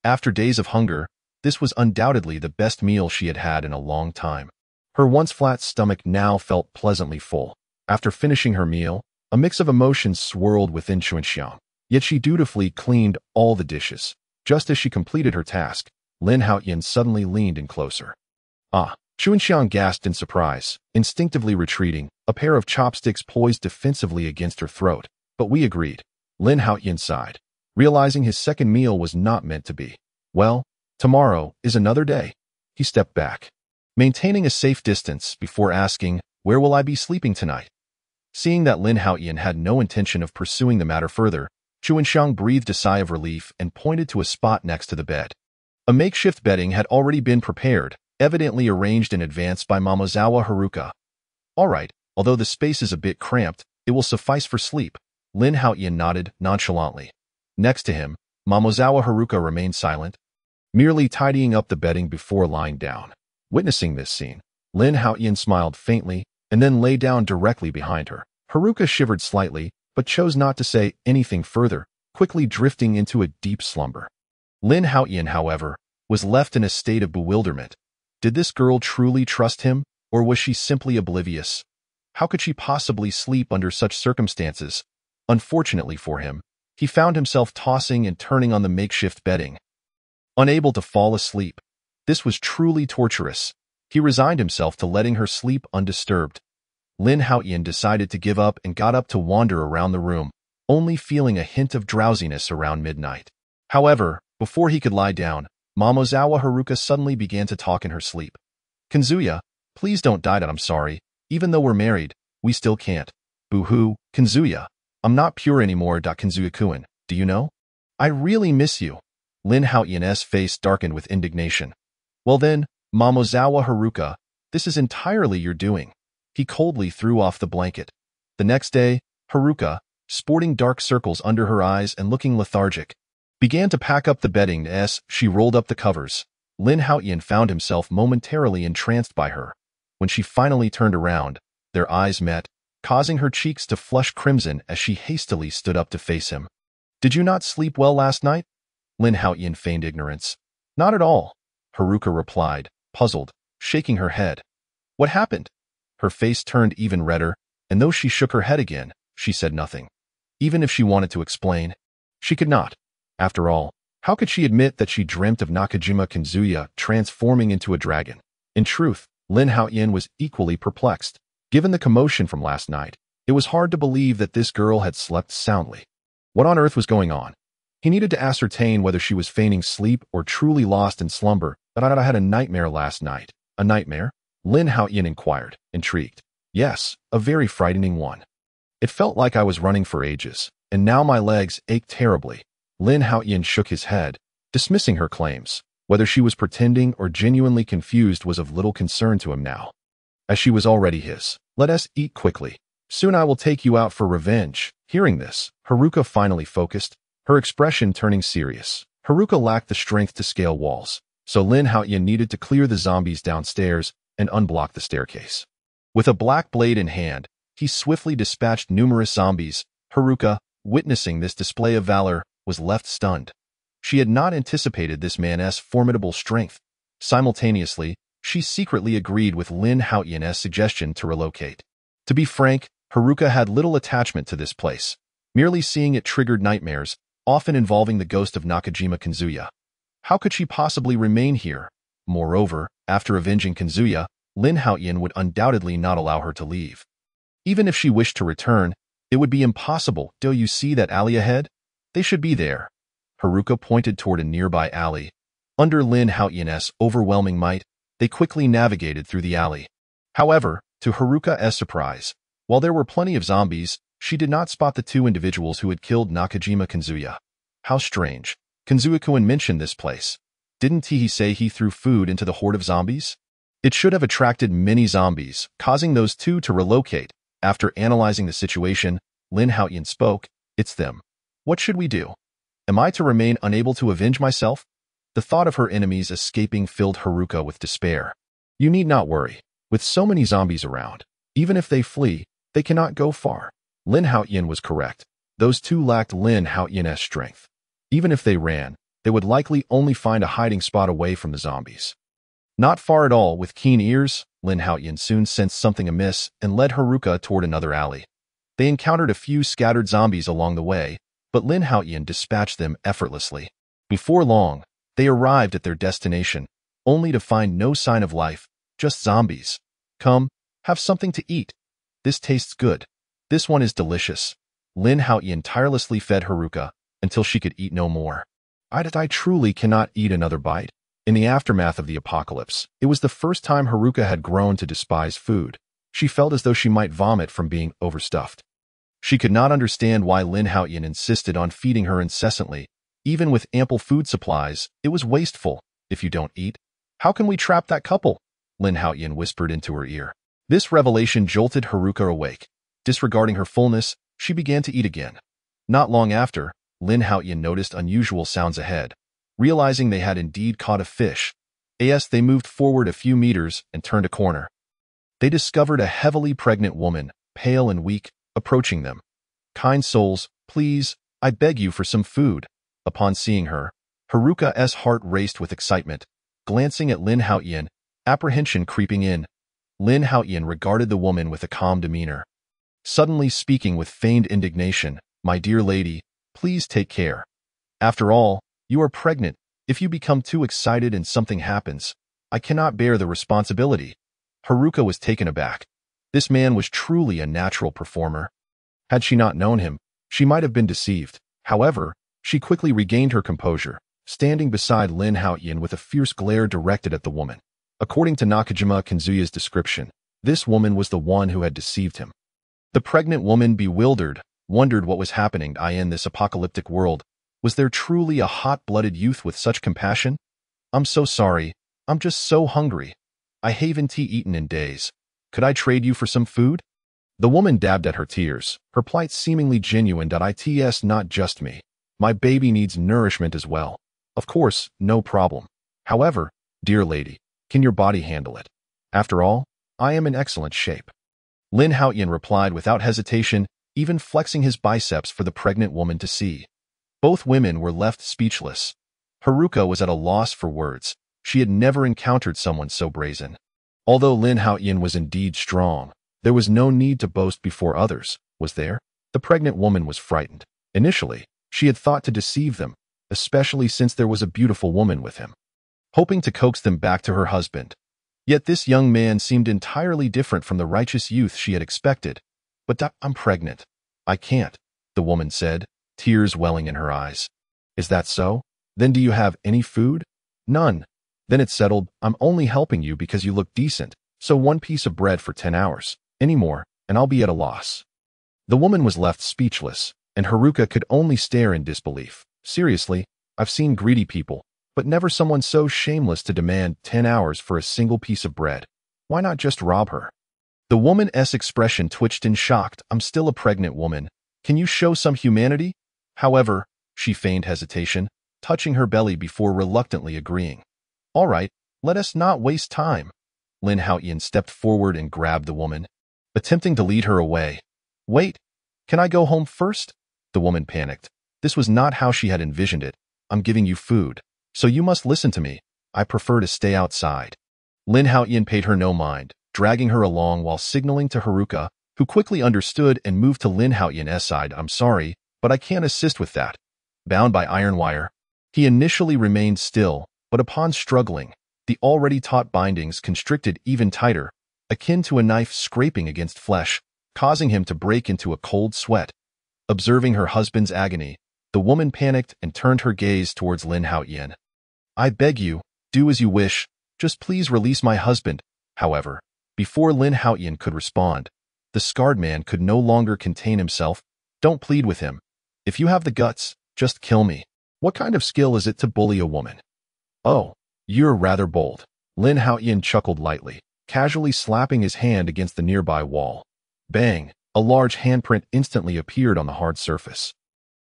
After days of hunger, this was undoubtedly the best meal she had had in a long time. Her once flat stomach now felt pleasantly full. After finishing her meal, a mix of emotions swirled within Chuanxiang, yet she dutifully cleaned all the dishes. Just as she completed her task, Lin Haotian suddenly leaned in closer. Ah! Chuanxiang gasped in surprise, instinctively retreating, a pair of chopsticks poised defensively against her throat. But we agreed. Lin Haotian sighed, realizing his second meal was not meant to be. Well, tomorrow is another day. He stepped back, maintaining a safe distance before asking, where will I be sleeping tonight? Seeing that Lin Haotian had no intention of pursuing the matter further, Chuanxiang breathed a sigh of relief and pointed to a spot next to the bed. A makeshift bedding had already been prepared, evidently arranged in advance by Mamozawa Haruka. All right, although the space is a bit cramped, it will suffice for sleep. Lin Haotian nodded nonchalantly. Next to him, Mamozawa Haruka remained silent, merely tidying up the bedding before lying down. Witnessing this scene, Lin Haotian smiled faintly, and then lay down directly behind her. Haruka shivered slightly, but chose not to say anything further, quickly drifting into a deep slumber. Lin Haotian, however, was left in a state of bewilderment. Did this girl truly trust him, or was she simply oblivious? How could she possibly sleep under such circumstances? Unfortunately for him, he found himself tossing and turning on the makeshift bedding, unable to fall asleep. This was truly torturous. He resigned himself to letting her sleep undisturbed. Lin Haotian decided to give up and got up to wander around the room, only feeling a hint of drowsiness around midnight. However, before he could lie down, Momozawa Haruka suddenly began to talk in her sleep. "Kanzuya, please don't die. I'm sorry. Even though we're married, we still can't." "Boo-hoo, Kanzuya. I'm not pure anymore. Kanzuya-kun, do you know? I really miss you." Lin Haotian's face darkened with indignation. "Well then, Momozawa Haruka, this is entirely your doing." He coldly threw off the blanket. The next day, Haruka, sporting dark circles under her eyes and looking lethargic, began to pack up the bedding as she rolled up the covers. Lin Haotian found himself momentarily entranced by her. When she finally turned around, their eyes met, causing her cheeks to flush crimson as she hastily stood up to face him. "Did you not sleep well last night?" Lin Haotian feigned ignorance. "Not at all," Haruka replied, puzzled, shaking her head. "What happened?" Her face turned even redder, and though she shook her head again, she said nothing. Even if she wanted to explain, she could not. After all, how could she admit that she dreamt of Nakajima Kanzuya transforming into a dragon? In truth, Lin Haotian was equally perplexed. Given the commotion from last night, it was hard to believe that this girl had slept soundly. What on earth was going on? He needed to ascertain whether she was feigning sleep or truly lost in slumber. "But I had a nightmare last night." "A nightmare?" Lin Haotian inquired, intrigued. "Yes, a very frightening one. It felt like I was running for ages, and now my legs ached terribly." Lin Haotian shook his head, dismissing her claims. Whether she was pretending or genuinely confused was of little concern to him now, as she was already his. "Let us eat quickly. Soon I will take you out for revenge." Hearing this, Haruka finally focused, her expression turning serious. Haruka lacked the strength to scale walls, so Lin Haotian needed to clear the zombies downstairs and unblock the staircase. With a black blade in hand, he swiftly dispatched numerous zombies. Haruka, witnessing this display of valor, was left stunned. She had not anticipated this man's formidable strength. Simultaneously, she secretly agreed with Lin Haotian's suggestion to relocate. To be frank, Haruka had little attachment to this place. Merely seeing it triggered nightmares, often involving the ghost of Nakajima Kanzuya. How could she possibly remain here? Moreover, after avenging Kanzuya, Lin Haotian would undoubtedly not allow her to leave. Even if she wished to return, it would be impossible. "Do you see that alley ahead? They should be there." Haruka pointed toward a nearby alley. Under Lin Haotian's overwhelming might, they quickly navigated through the alley. However, to Haruka's surprise, while there were plenty of zombies, she did not spot the two individuals who had killed Nakajima Kanzuya. How strange. Kanzuya-kun mentioned this place. Didn't he say he threw food into the horde of zombies? It should have attracted many zombies, causing those two to relocate. After analyzing the situation, Lin Haotian spoke. "It's them. What should we do? Am I to remain unable to avenge myself?" The thought of her enemies escaping filled Haruka with despair. "You need not worry. With so many zombies around, even if they flee, they cannot go far." Lin Haotian was correct. Those two lacked Lin Haotian's strength. Even if they ran, they would likely only find a hiding spot away from the zombies. Not far at all. With keen ears, Lin Haotian soon sensed something amiss and led Haruka toward another alley. They encountered a few scattered zombies along the way, but Lin Haotian dispatched them effortlessly. Before long, they arrived at their destination, only to find no sign of life, just zombies. "Come, have something to eat. This tastes good. This one is delicious." Lin Haotian tirelessly fed Haruka until she could eat no more. I truly cannot eat another bite." In the aftermath of the apocalypse, it was the first time Haruka had grown to despise food. She felt as though she might vomit from being overstuffed. She could not understand why Lin Haotian insisted on feeding her incessantly. Even with ample food supplies, it was wasteful. "If you don't eat, how can we trap that couple?" Lin Haotian whispered into her ear. This revelation jolted Haruka awake. Disregarding her fullness, she began to eat again. Not long after, Lin Haotian noticed unusual sounds ahead. Realizing they had indeed caught a fish, they moved forward a few meters and turned a corner. they discovered a heavily pregnant woman, pale and weak, approaching them. "Kind souls, please, I beg you for some food." Upon seeing her, Haruka's heart raced with excitement. Glancing at Lin Haotian, apprehension creeping in, Lin Haotian regarded the woman with a calm demeanor. Suddenly speaking with feigned indignation, "My dear lady, please take care. After all, you are pregnant. If you become too excited and something happens, I cannot bear the responsibility." Haruka was taken aback. This man was truly a natural performer. Had she not known him, she might have been deceived. However, she quickly regained her composure, standing beside Lin Haotian with a fierce glare directed at the woman. According to Nakajima Kanzuya's description, this woman was the one who had deceived him. The pregnant woman, bewildered, wondered what was happening in this apocalyptic world. Was there truly a hot-blooded youth with such compassion? "I'm so sorry. I'm just so hungry. I haven't eaten in days. Could I trade you for some food?" The woman dabbed at her tears, her plight seemingly genuine. "It's not just me. My baby needs nourishment as well. Of course, no problem. However, dear lady, can your body handle it? After all, I am in excellent shape." Lin Haotian replied without hesitation, even flexing his biceps for the pregnant woman to see. Both women were left speechless. Haruka was at a loss for words. She had never encountered someone so brazen. Although Lin Haotian was indeed strong, there was no need to boast before others, was there? The pregnant woman was frightened. Initially, she had thought to deceive them, especially since there was a beautiful woman with him, hoping to coax them back to her husband. Yet this young man seemed entirely different from the righteous youth she had expected. "But I'm pregnant. I can't," the woman said, tears welling in her eyes. "Is that so? Then do you have any food?" "None." "Then it's settled. I'm only helping you because you look decent, so 1 piece of bread for 10 hours. Any more, and I'll be at a loss." The woman was left speechless, and Haruka could only stare in disbelief. Seriously, I've seen greedy people, but never someone so shameless to demand 10 hours for a single piece of bread. Why not just rob her? The woman's expression twitched in shock. "I'm still a pregnant woman. Can you show some humanity?" However, she feigned hesitation, touching her belly before reluctantly agreeing. "All right, let us not waste time." Lin Haotian stepped forward and grabbed the woman, attempting to lead her away. "Wait, can I go home first?" The woman panicked. This was not how she had envisioned it. "I'm giving you food, so you must listen to me. I prefer to stay outside." Lin Haotian paid her no mind, dragging her along while signaling to Haruka, who quickly understood and moved to Lin Haotian's side. "I'm sorry, but I can't assist with that." Bound by iron wire, he initially remained still, but upon struggling, the already taut bindings constricted even tighter, akin to a knife scraping against flesh, causing him to break into a cold sweat. Observing her husband's agony, the woman panicked and turned her gaze towards Lin Haotian. "I beg you, do as you wish. Just please release my husband." However, before Lin Haotian could respond, the scarred man could no longer contain himself. "Don't plead with him. If you have the guts, just kill me. What kind of skill is it to bully a woman?" "Oh, you're rather bold." Lin Haotian chuckled lightly, casually slapping his hand against the nearby wall. Bang! A large handprint instantly appeared on the hard surface,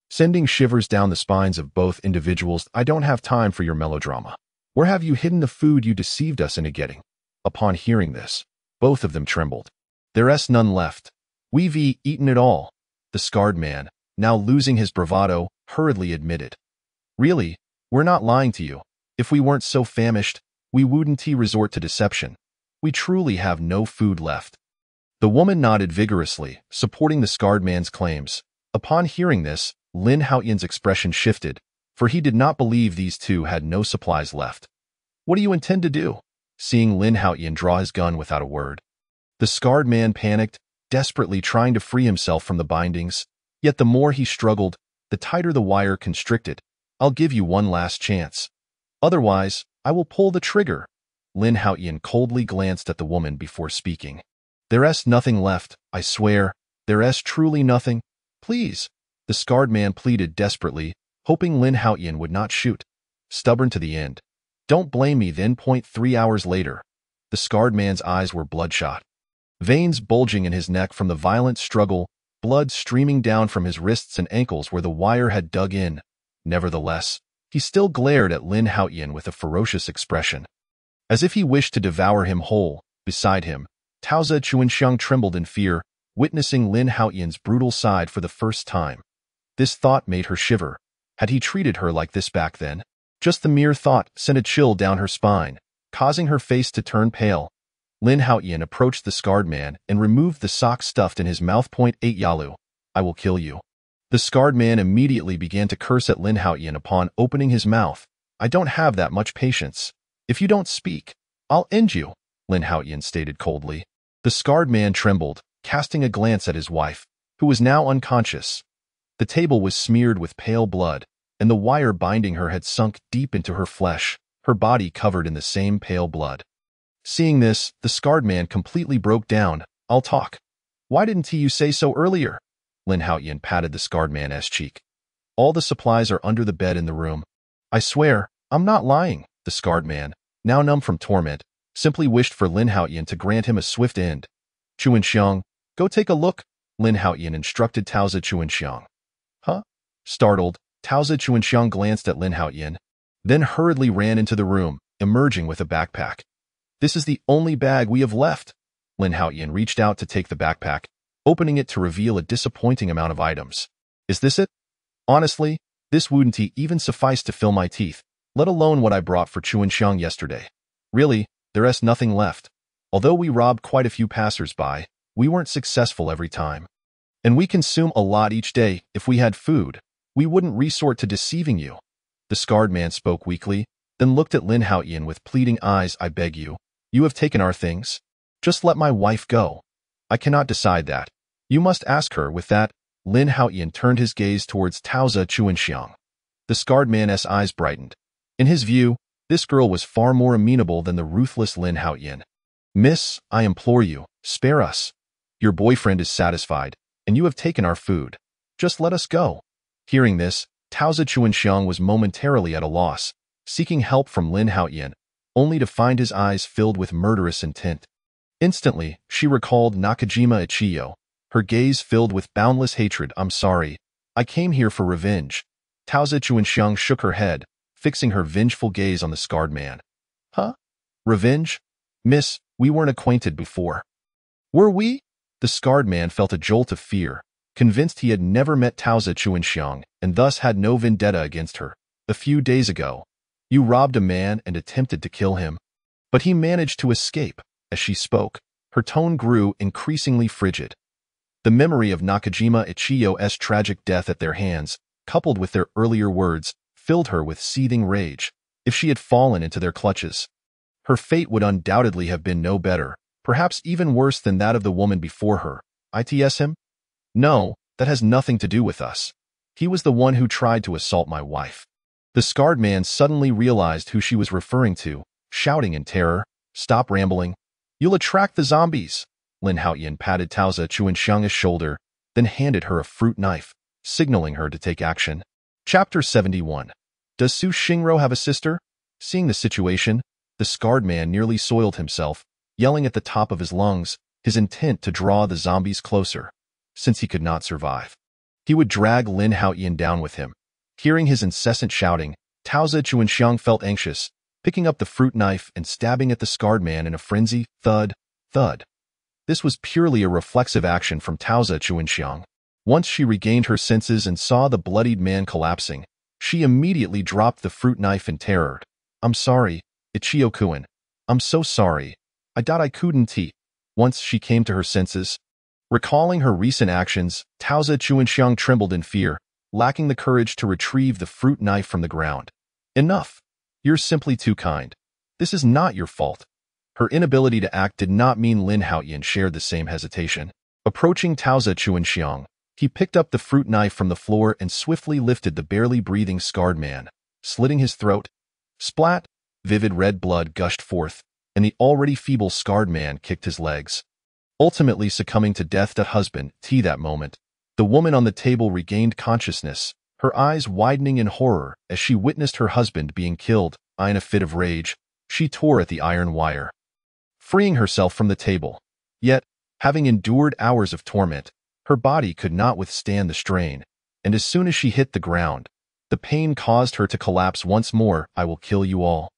sending shivers down the spines of both individuals. "I don't have time for your melodrama. Where have you hidden the food you deceived us into getting?" Upon hearing this, both of them trembled. "There's none left. We've eaten it all," the scarred man, now losing his bravado, hurriedly admitted. "Really, we're not lying to you. If we weren't so famished, we wouldn't resort to deception. We truly have no food left." The woman nodded vigorously, supporting the scarred man's claims. Upon hearing this, Lin Haotian's expression shifted, for he did not believe these two had no supplies left. "What do you intend to do?" Seeing Lin Haotian draw his gun without a word, the scarred man panicked, desperately trying to free himself from the bindings. Yet the more he struggled, the tighter the wire constricted. "I'll give you one last chance. Otherwise, I will pull the trigger." Lin Haotian coldly glanced at the woman before speaking. "There's nothing left, I swear. There's truly nothing. Please," the scarred man pleaded desperately, hoping Lin Haotian would not shoot. Stubborn to the end. "Don't blame me then." 3 hours later, the scarred man's eyes were bloodshot, veins bulging in his neck from the violent struggle, blood streaming down from his wrists and ankles where the wire had dug in. Nevertheless, he still glared at Lin Haotian with a ferocious expression, as if he wished to devour him whole. Beside him, Tao Chuanxiang trembled in fear, witnessing Lin Haotian's brutal side for the first time. This thought made her shiver. Had he treated her like this back then? Just the mere thought sent a chill down her spine, causing her face to turn pale. Lin Haotian approached the scarred man and removed the sock stuffed in his mouth. "8 Yalu. I will kill you." The scarred man immediately began to curse at Lin Haotian upon opening his mouth. "I don't have that much patience. If you don't speak, I'll end you," Lin Haotian stated coldly. The scarred man trembled, casting a glance at his wife, who was now unconscious. The table was smeared with pale blood, and the wire binding her had sunk deep into her flesh, her body covered in the same pale blood. Seeing this, the scarred man completely broke down. "I'll talk. Why didn't you say so earlier?" Lin Haotian patted the scarred man's cheek. "All the supplies are under the bed in the room. I swear, I'm not lying." The scarred man, now numb from torment, simply wished for Lin Haotian to grant him a swift end. "Chuanxiang, go take a look," Lin Haotian instructed Tao Chuanxiang. "Huh?" Startled, Tao Chuanxiang glanced at Lin Haotian, then hurriedly ran into the room, emerging with a backpack. "This is the only bag we have left." Lin Haotian reached out to take the backpack, opening it to reveal a disappointing amount of items. "Is this it? Honestly, this wouldn't even suffice to fill my teeth, let alone what I brought for Chuanxiang yesterday. Really, there's nothing left. Although we robbed quite a few passers-by, we weren't successful every time. And we consume a lot each day. If we had food, we wouldn't resort to deceiving you." The scarred man spoke weakly, then looked at Lin Haotian with pleading eyes. "I beg you. You have taken our things. Just let my wife go." "I cannot decide that. You must ask her." With that, Lin Haotian turned his gaze towards Tao Chuanxiang. The scarred man's eyes brightened. In his view, this girl was far more amenable than the ruthless Lin Haotian. "Miss, I implore you, spare us. Your boyfriend is satisfied, and you have taken our food. Just let us go." Hearing this, Tao Chuanxiang was momentarily at a loss, seeking help from Lin Haotian, only to find his eyes filled with murderous intent. Instantly, she recalled Nakajima Ichiyo, her gaze filled with boundless hatred. "I'm sorry. I came here for revenge." Tao Chuanxiang shook her head, fixing her vengeful gaze on the scarred man. "Huh? Revenge? Miss, we weren't acquainted before." "Were we?" The scarred man felt a jolt of fear, convinced he had never met Tao Chuanxiang and thus had no vendetta against her. "A few days ago, you robbed a man and attempted to kill him. But he managed to escape." As she spoke, her tone grew increasingly frigid. The memory of Nakajima Ichiyo's tragic death at their hands, coupled with their earlier words, filled her with seething rage. If she had fallen into their clutches, her fate would undoubtedly have been no better, perhaps even worse than that of the woman before her. "Its him? No, that has nothing to do with us. He was the one who tried to assault my wife." The scarred man suddenly realized who she was referring to, shouting in terror, "Stop rambling. You'll attract the zombies." Lin Haotian patted Tao Chuanxiang's shoulder, then handed her a fruit knife, signaling her to take action. Chapter 71. Does Su Xingro have a sister? Seeing the situation, the scarred man nearly soiled himself, yelling at the top of his lungs, his intent to draw the zombies closer. Since he could not survive, he would drag Lin Haotian down with him. Hearing his incessant shouting, Tao Chuanxiang felt anxious, picking up the fruit knife and stabbing at the scarred man in a frenzy. Thud, thud. This was purely a reflexive action from Tao Chuanxiang. Once she regained her senses and saw the bloodied man collapsing, she immediately dropped the fruit knife in terror. "I'm sorry, Ichiyo-kun. I'm so sorry. I thought I couldn't." Once she came to her senses, recalling her recent actions, Tao Chuanxiang trembled in fear, lacking the courage to retrieve the fruit knife from the ground. "Enough. You're simply too kind. This is not your fault." Her inability to act did not mean Lin Haotian shared the same hesitation. Approaching Tao Chuanxiang, he picked up the fruit knife from the floor and swiftly lifted the barely breathing scarred man, slitting his throat. Splat! Vivid red blood gushed forth, and the already feeble scarred man kicked his legs, ultimately succumbing to death. That moment, the woman on the table regained consciousness, her eyes widening in horror as she witnessed her husband being killed. In a fit of rage, she tore at the iron wire, freeing herself from the table. Yet, having endured hours of torment, her body could not withstand the strain, and as soon as she hit the ground, the pain caused her to collapse once more. "I will kill you all.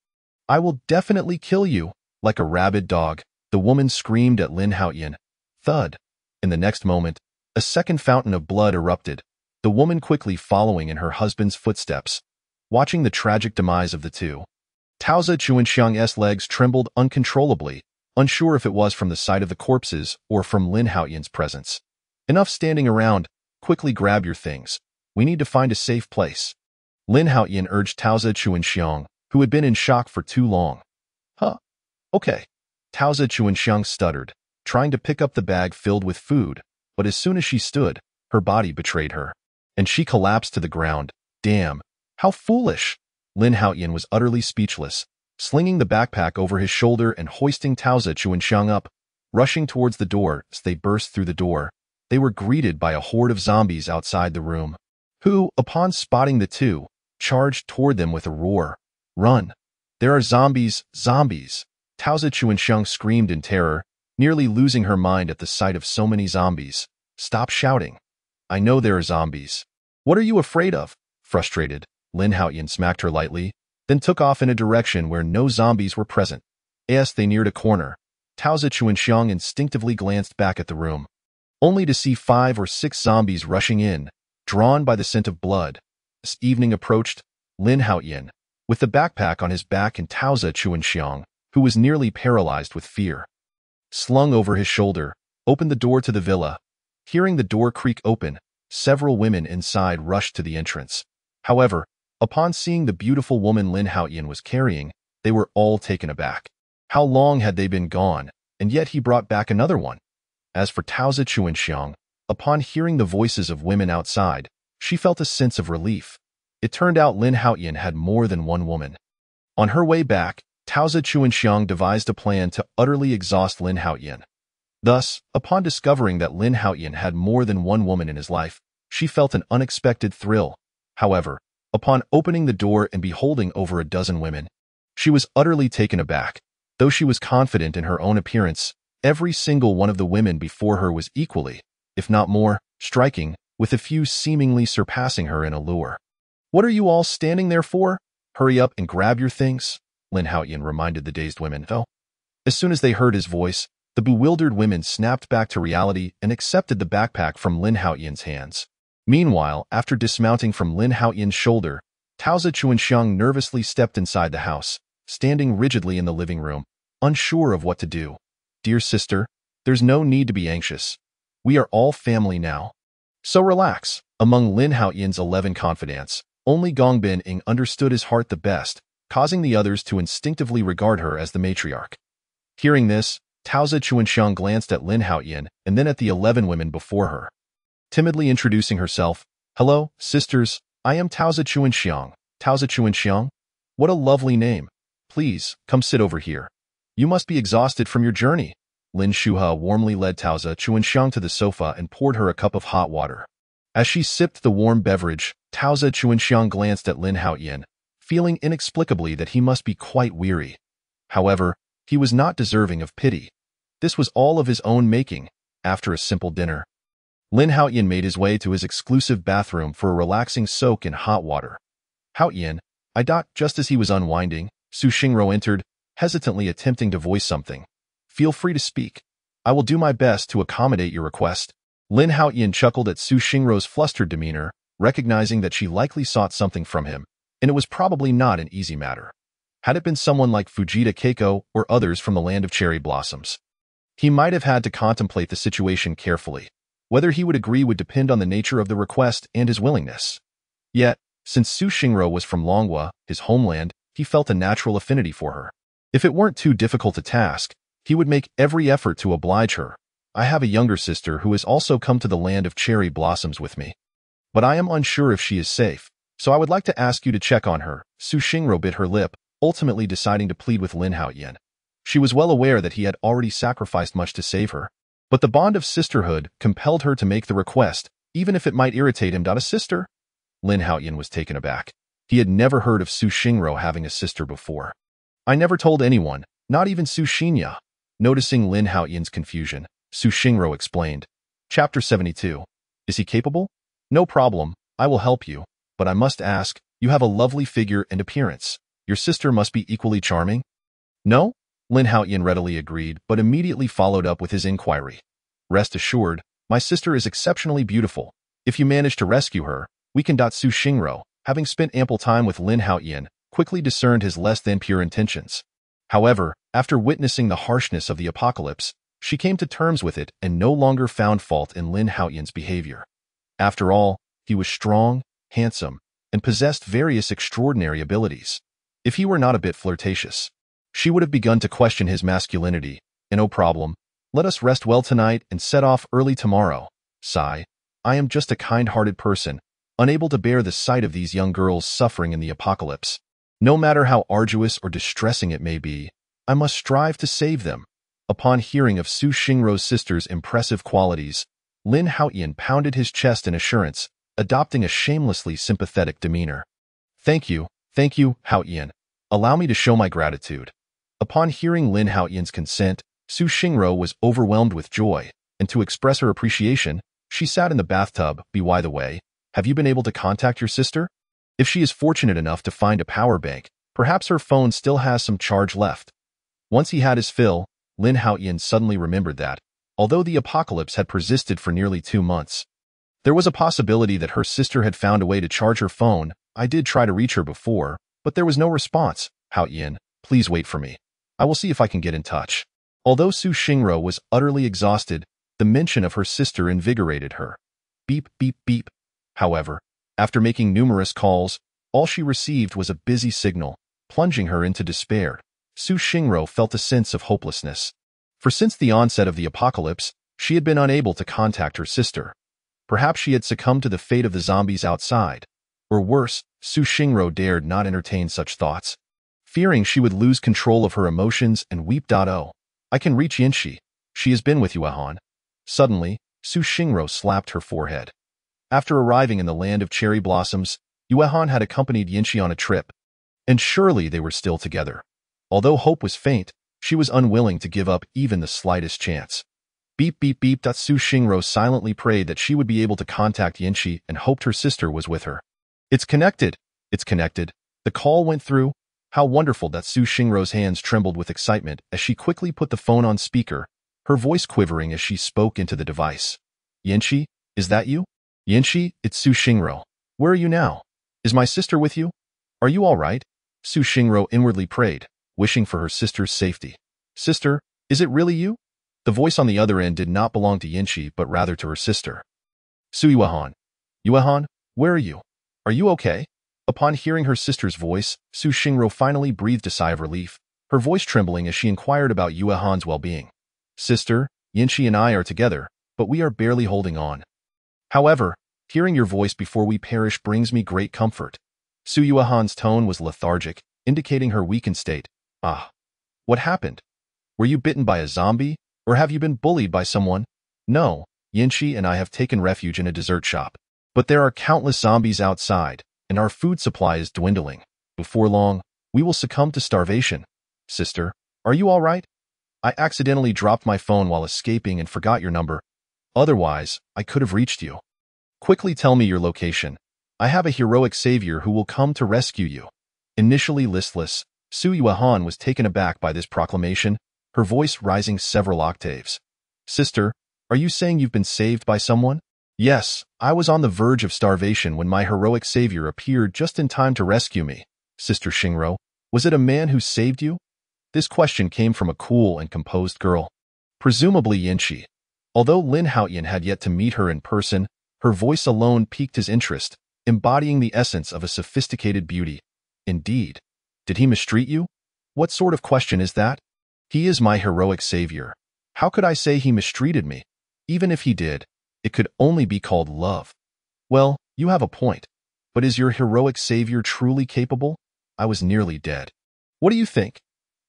I will definitely kill you." Like a rabid dog, The woman screamed at Lin Haotian. Thud. In the next moment, a second fountain of blood erupted, the woman quickly following in her husband's footsteps. Watching the tragic demise of the two, Tao Chuanxiang's legs trembled uncontrollably, unsure if it was from the sight of the corpses or from Lin Haotian's presence. Enough standing around, quickly grab your things. We need to find a safe place. Lin Haotian urged Tao Chuanxiang, who had been in shock for too long. Huh. Okay. Tao Chuanxiang stuttered, trying to pick up the bag filled with food, but as soon as she stood, her body betrayed her, and she collapsed to the ground. Damn. How foolish! Lin Haotian was utterly speechless, slinging the backpack over his shoulder and hoisting Tao Chuanxiang up. Rushing towards the door as they burst through the door, they were greeted by a horde of zombies outside the room, who, upon spotting the two, charged toward them with a roar. Run! There are zombies, zombies! Tao Chuanxiang screamed in terror, nearly losing her mind at the sight of so many zombies. Stop shouting. I know there are zombies. What are you afraid of? Frustrated, Lin Haotian smacked her lightly, then took off in a direction where no zombies were present. As they neared a corner, Tao Chuanxiang instinctively glanced back at the room, only to see 5 or 6 zombies rushing in, drawn by the scent of blood. As evening approached, Lin Haotian, with the backpack on his back and Tao Chuanxiang, who was nearly paralyzed with fear, slung over his shoulder, opened the door to the villa. Hearing the door creak open, several women inside rushed to the entrance. However, upon seeing the beautiful woman Lin Haotian was carrying, they were all taken aback. How long had they been gone, and yet he brought back another one? As for Tao Chuanxiang, upon hearing the voices of women outside, she felt a sense of relief. It turned out Lin Haotian had more than one woman. On her way back, Tao Chuanxiang devised a plan to utterly exhaust Lin Haotian. Thus, upon discovering that Lin Haotian had more than one woman in his life, she felt an unexpected thrill. However, upon opening the door and beholding over a dozen women, she was utterly taken aback. Though she was confident in her own appearance, every single one of the women before her was equally, if not more, striking, with a few seemingly surpassing her in allure. What are you all standing there for? Hurry up and grab your things, Lin Haotian reminded the dazed women. As soon as they heard his voice, the bewildered women snapped back to reality and accepted the backpack from Lin Haotian's hands. Meanwhile, after dismounting from Lin Haotian's shoulder, Tao Chuanxiang nervously stepped inside the house, standing rigidly in the living room, unsure of what to do. Dear sister, there's no need to be anxious. We are all family now. So relax. Among Lin Haotian's 11 confidants, only Gong Bin-ing understood his heart the best, causing the others to instinctively regard her as the matriarch. Hearing this, Tao Chuanxiang glanced at Lin Haotian and then at the 11 women before her. Timidly introducing herself, Hello, sisters, I am Tao Chuanxiang. Tao Chuanxiang? What a lovely name. Please, come sit over here. You must be exhausted from your journey. Lin Shuhe warmly led Tao Chuanxiang to the sofa and poured her a cup of hot water. As she sipped the warm beverage, Tao Chuanxiang glanced at Lin Haotian, feeling inexplicably that he must be quite weary. However, he was not deserving of pity. This was all of his own making, after a simple dinner. Lin Haotian made his way to his exclusive bathroom for a relaxing soak in hot water. Haotian, just as he was unwinding, Su Xingro entered, hesitantly attempting to voice something. Feel free to speak. I will do my best to accommodate your request. Lin Haotian chuckled at Su Xingro's flustered demeanor, recognizing that she likely sought something from him, and it was probably not an easy matter. Had it been someone like Fujita Keiko or others from the land of cherry blossoms, he might have had to contemplate the situation carefully. Whether he would agree would depend on the nature of the request and his willingness. Yet, since Su Xingro was from Longhua, his homeland, he felt a natural affinity for her. If it weren't too difficult a task, he would make every effort to oblige her. I have a younger sister who has also come to the land of cherry blossoms with me. But I am unsure if she is safe, so I would like to ask you to check on her. Su Xingro bit her lip, ultimately deciding to plead with Lin Haotian. She was well aware that he had already sacrificed much to save her, but the bond of sisterhood compelled her to make the request, even if it might irritate him. A sister? Lin Haotian was taken aback. He had never heard of Su Xingro having a sister before. I never told anyone, not even Su Xinya. Noticing Lin Haotian's confusion, Su Xingro explained. Chapter 72. Is he capable? No problem, I will help you, but I must ask, you have a lovely figure and appearance. Your sister must be equally charming? No? Lin Haotian readily agreed, but immediately followed up with his inquiry. Rest assured, my sister is exceptionally beautiful. If you manage to rescue her, we can. Su Xingro, having spent ample time with Lin Haotian, quickly discerned his less than pure intentions. However, after witnessing the harshness of the apocalypse, she came to terms with it and no longer found fault in Lin Haotian's behavior. After all, he was strong, handsome, and possessed various extraordinary abilities. If he were not a bit flirtatious, she would have begun to question his masculinity. No problem. Let us rest well tonight and set off early tomorrow. Sigh. I am just a kind-hearted person, unable to bear the sight of these young girls suffering in the apocalypse. No matter how arduous or distressing it may be, I must strive to save them. Upon hearing of Su Xingro's sister's impressive qualities, Lin Haotian pounded his chest in assurance, adopting a shamelessly sympathetic demeanor. Thank you, Haotian. Allow me to show my gratitude. Upon hearing Lin Haotian's consent, Su Xingro was overwhelmed with joy, and to express her appreciation, she sat in the bathtub. By the way, have you been able to contact your sister? If she is fortunate enough to find a power bank, perhaps her phone still has some charge left. Once he had his fill, Lin Haotian suddenly remembered that, although the apocalypse had persisted for nearly 2 months, there was a possibility that her sister had found a way to charge her phone. I did try to reach her before, but there was no response. Haotian, please wait for me. I will see if I can get in touch. Although Su Xingro was utterly exhausted, the mention of her sister invigorated her. Beep, beep, beep. However, after making numerous calls, all she received was a busy signal, plunging her into despair. Su Xingro felt a sense of hopelessness. For since the onset of the apocalypse, she had been unable to contact her sister. Perhaps she had succumbed to the fate of the zombies outside. Or worse, Su Xingro dared not entertain such thoughts, fearing she would lose control of her emotions and weep. Oh, I can reach Yinshi. She has been with Yuehan. Suddenly, Su Xingro slapped her forehead. After arriving in the land of cherry blossoms, Yuehan had accompanied Yinshi on a trip, and surely they were still together. Although hope was faint, she was unwilling to give up even the slightest chance. Beep, beep, beep. Su Xingro silently prayed that she would be able to contact Yinshi and hoped her sister was with her. It's connected. It's connected. The call went through. How wonderful. Su Xingro's hands trembled with excitement as she quickly put the phone on speaker, her voice quivering as she spoke into the device. Yinshi, is that you? Yinshi, it's Su Xingro. Where are you now? Is my sister with you? Are you all right? Su Xingro inwardly prayed, wishing for her sister's safety. Sister, is it really you? The voice on the other end did not belong to Yinshi, but rather to her sister. Su Yuehan. Yuehan, where are you? Are you okay? Upon hearing her sister's voice, Su Xingro finally breathed a sigh of relief, her voice trembling as she inquired about Yuehan's well-being. Sister, Yinshi and I are together, but we are barely holding on. However, hearing your voice before we perish brings me great comfort. Su Yuehan's tone was lethargic, indicating her weakened state. Ah. What happened? Were you bitten by a zombie, or have you been bullied by someone? No, Yinshi and I have taken refuge in a dessert shop. But there are countless zombies outside, and our food supply is dwindling. Before long, we will succumb to starvation. Sister, are you all right? I accidentally dropped my phone while escaping and forgot your number. Otherwise, I could have reached you. Quickly tell me your location. I have a heroic savior who will come to rescue you. Initially listless, Su Yuehan was taken aback by this proclamation, her voice rising several octaves. Sister, are you saying you've been saved by someone? Yes, I was on the verge of starvation when my heroic savior appeared just in time to rescue me. Sister Xingro, was it a man who saved you? This question came from a cool and composed girl. Presumably Yinshi. Although Lin Haotian had yet to meet her in person, her voice alone piqued his interest, embodying the essence of a sophisticated beauty. Indeed. Did he mistreat you? What sort of question is that? He is my heroic savior. How could I say he mistreated me? Even if he did, it could only be called love. Well, you have a point. But is your heroic savior truly capable? I was nearly dead. What do you think?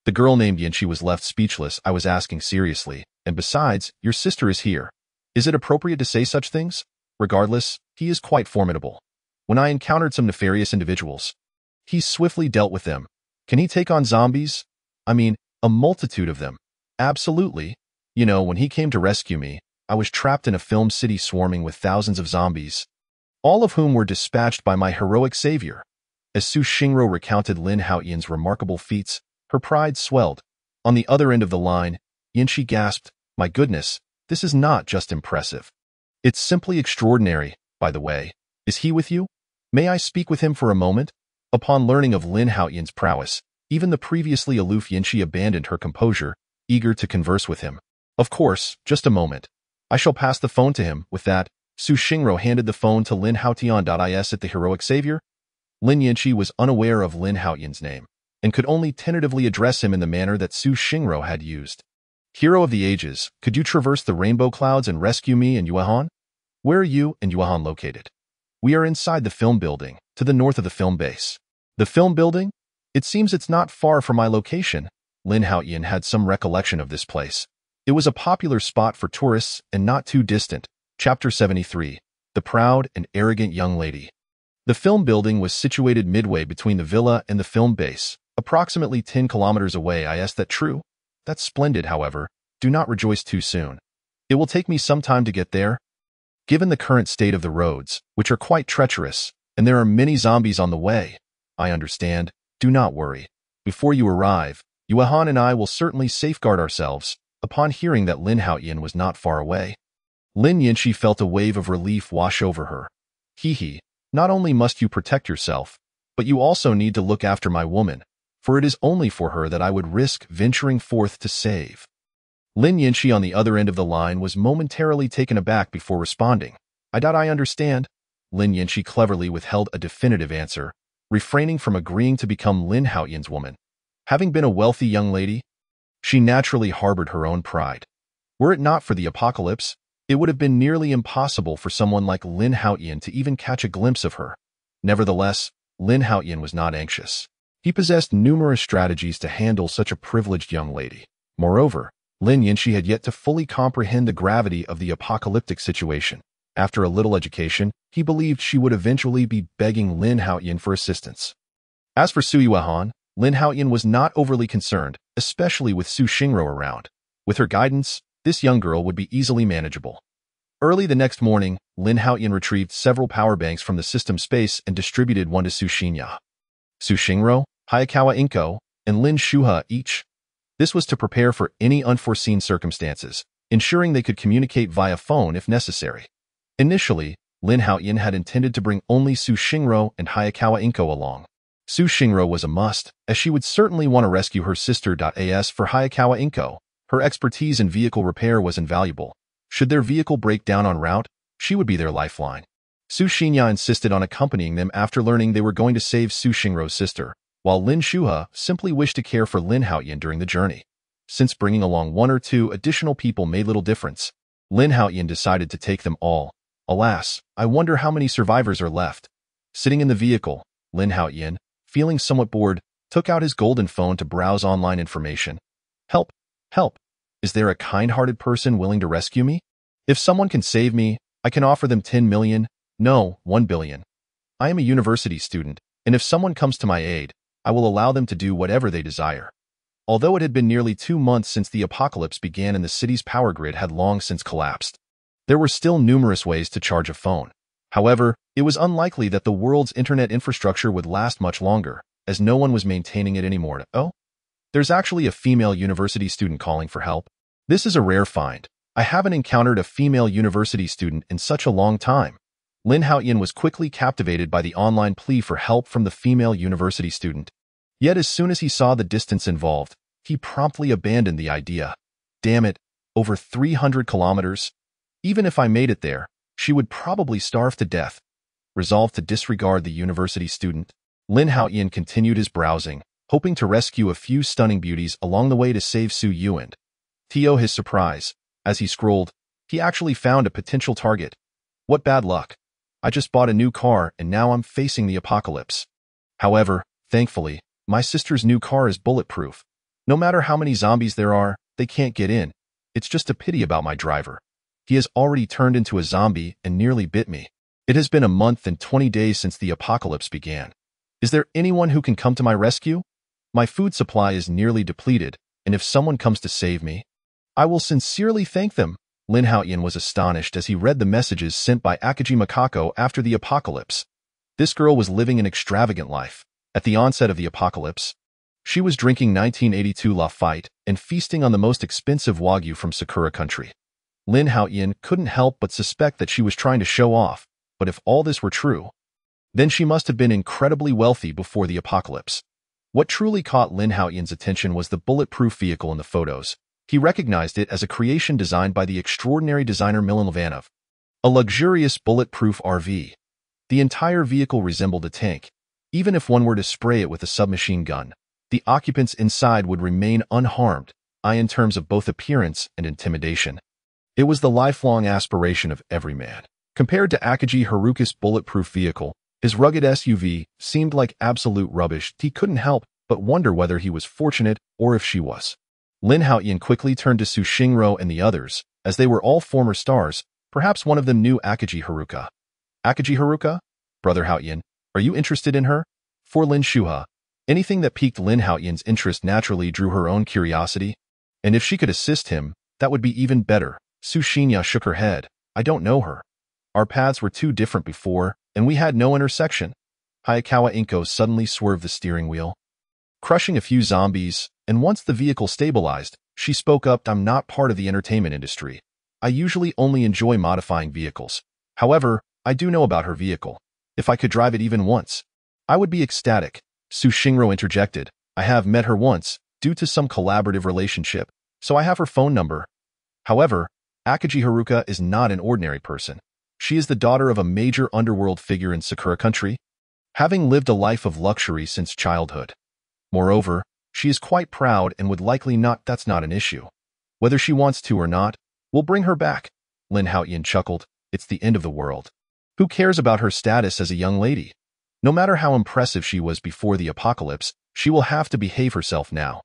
The girl named Yinshi was left speechless. I was asking seriously, and besides, your sister is here. Is it appropriate to say such things? Regardless, he is quite formidable. When I encountered some nefarious individuals, he swiftly dealt with them. Can he take on zombies? I mean, a multitude of them. Absolutely. You know, when he came to rescue me, I was trapped in a film city swarming with thousands of zombies, all of whom were dispatched by my heroic savior. As Su Xingro recounted Lin Haotian's remarkable feats, her pride swelled. On the other end of the line, Yinshi gasped, "My goodness, this is not just impressive. It's simply extraordinary, by the way. Is he with you? May I speak with him for a moment?" Upon learning of Lin Haotian's prowess, even the previously aloof Yinshi abandoned her composure, eager to converse with him. "Of course, just a moment. I shall pass the phone to him." With that, Su Xingro handed the phone to Lin Haotian. At the heroic savior? Lin Yinshi was unaware of Lin Haotian's name, and could only tentatively address him in the manner that Su Xingro had used. "Hero of the ages, could you traverse the rainbow clouds and rescue me and Yuehan? Where are you and Yuehan located?" "We are inside the film building, to the north of the film base." "The film building? It seems it's not far from my location." Lin Haotian had some recollection of this place. It was a popular spot for tourists and not too distant. Chapter 73. The Proud and Arrogant Young Lady. The film building was situated midway between the villa and the film base, approximately 10 kilometers away. "Is that true?" "That's splendid, however. Do not rejoice too soon. It will take me some time to get there. Given the current state of the roads, which are quite treacherous, and there are many zombies on the way." "I understand. Do not worry. Before you arrive, Yuehan and I will certainly safeguard ourselves." Upon hearing that Lin Haotian was not far away, Lin Yinshi felt a wave of relief wash over her. "Hee, not only must you protect yourself, but you also need to look after my woman, for it is only for her that I would risk venturing forth to save." Lin Yinshi on the other end of the line was momentarily taken aback before responding. I understand." Lin Yinshi cleverly withheld a definitive answer, refraining from agreeing to become Lin Haotian's woman. Having been a wealthy young lady, she naturally harbored her own pride. Were it not for the apocalypse, it would have been nearly impossible for someone like Lin Haotian to even catch a glimpse of her. Nevertheless, Lin Haotian was not anxious. He possessed numerous strategies to handle such a privileged young lady. Moreover, Lin Yinshi had yet to fully comprehend the gravity of the apocalyptic situation. After a little education, he believed she would eventually be begging Lin Haotian for assistance. As for Su Yuehan, Lin Haotian was not overly concerned, especially with Su Xingro around. With her guidance, this young girl would be easily manageable. Early the next morning, Lin Haotian retrieved several power banks from the system space and distributed one to Su Xingya. Su Xingro, Hayakawa Inko, and Lin Shuha each. This was to prepare for any unforeseen circumstances, ensuring they could communicate via phone if necessary. Initially, Lin Haotian had intended to bring only Su Xingro and Hayakawa Inko along. Su Xingro was a must, as she would certainly want to rescue her sister. As for Hayakawa Inko, her expertise in vehicle repair was invaluable. Should their vehicle break down en route, she would be their lifeline. Su Xingya insisted on accompanying them after learning they were going to save Su Xingro's sister, while Lin Shuha simply wished to care for Lin Haotian during the journey. Since bringing along one or two additional people made little difference, Lin Haotian decided to take them all. Alas, I wonder how many survivors are left. Sitting in the vehicle, Lin Haotian, feeling somewhat bored, took out his golden phone to browse online information. "Help! Help! Is there a kind-hearted person willing to rescue me? If someone can save me, I can offer them 10 million, no, 1 billion. I am a university student, and if someone comes to my aid, I will allow them to do whatever they desire." Although it had been nearly 2 months since the apocalypse began and the city's power grid had long since collapsed, there were still numerous ways to charge a phone. However, it was unlikely that the world's internet infrastructure would last much longer, as no one was maintaining it anymore. "Oh, there's actually a female university student calling for help. This is a rare find. I haven't encountered a female university student in such a long time." Lin Haotian was quickly captivated by the online plea for help from the female university student. Yet as soon as he saw the distance involved, he promptly abandoned the idea. "Damn it, over 300 kilometers? Even if I made it there, she would probably starve to death." Resolved to disregard the university student, Lin Haotian continued his browsing, hoping to rescue a few stunning beauties along the way to save Su Yuan. To his surprise, as he scrolled, he actually found a potential target. What bad luck. I just bought a new car and now I'm facing the apocalypse. However, thankfully, my sister's new car is bulletproof. No matter how many zombies there are, they can't get in. It's just a pity about my driver. He has already turned into a zombie and nearly bit me. It has been a month and 20 days since the apocalypse began. Is there anyone who can come to my rescue? My food supply is nearly depleted, and if someone comes to save me, I will sincerely thank them. Lin Haotian was astonished as he read the messages sent by Akaji Makako after the apocalypse. This girl was living an extravagant life. At the onset of the apocalypse, She was drinking 1982 Lafite and feasting on the most expensive Wagyu from Sakura Country. Lin Haotian couldn't help but suspect that she was trying to show off, but if all this were true, then she must have been incredibly wealthy before the apocalypse. What truly caught Lin Haotian's attention was the bulletproof vehicle in the photos. He recognized it as a creation designed by the extraordinary designer Milan Levanov, a luxurious bulletproof RV. The entire vehicle resembled a tank. Even if one were to spray it with a submachine gun, the occupants inside would remain unharmed, in terms of both appearance and intimidation. It was the lifelong aspiration of every man. Compared to Akagi Haruka's bulletproof vehicle, his rugged SUV seemed like absolute rubbish. He couldn't help but wonder whether he was fortunate or if she was. Lin Haotian quickly turned to Su Xingro and the others, as they were all former stars. Perhaps one of them knew Akagi Haruka. Akagi Haruka? Brother Haotian, are you interested in her? For Lin Shuha, anything that piqued Lin Haotian's interest naturally drew her own curiosity, and if she could assist him, that would be even better. Su Xinya shook her head. I don't know her. Our paths were too different before, and we had no intersection. Hayakawa Inko suddenly swerved the steering wheel, crushing a few zombies, and once the vehicle stabilized, she spoke up. I'm not part of the entertainment industry. I usually only enjoy modifying vehicles. However, I do know about her vehicle. If I could drive it even once, I would be ecstatic. Su Xingro interjected. I have met her once, due to some collaborative relationship, so I have her phone number. However, Akagi Haruka is not an ordinary person. She is the daughter of a major underworld figure in Sakura Country, having lived a life of luxury since childhood. Moreover, she is quite proud and would likely not. That's not an issue. Whether she wants to or not, we'll bring her back. Lin Haotian chuckled. It's the end of the world. Who cares about her status as a young lady? No matter how impressive she was before the apocalypse, she will have to behave herself now.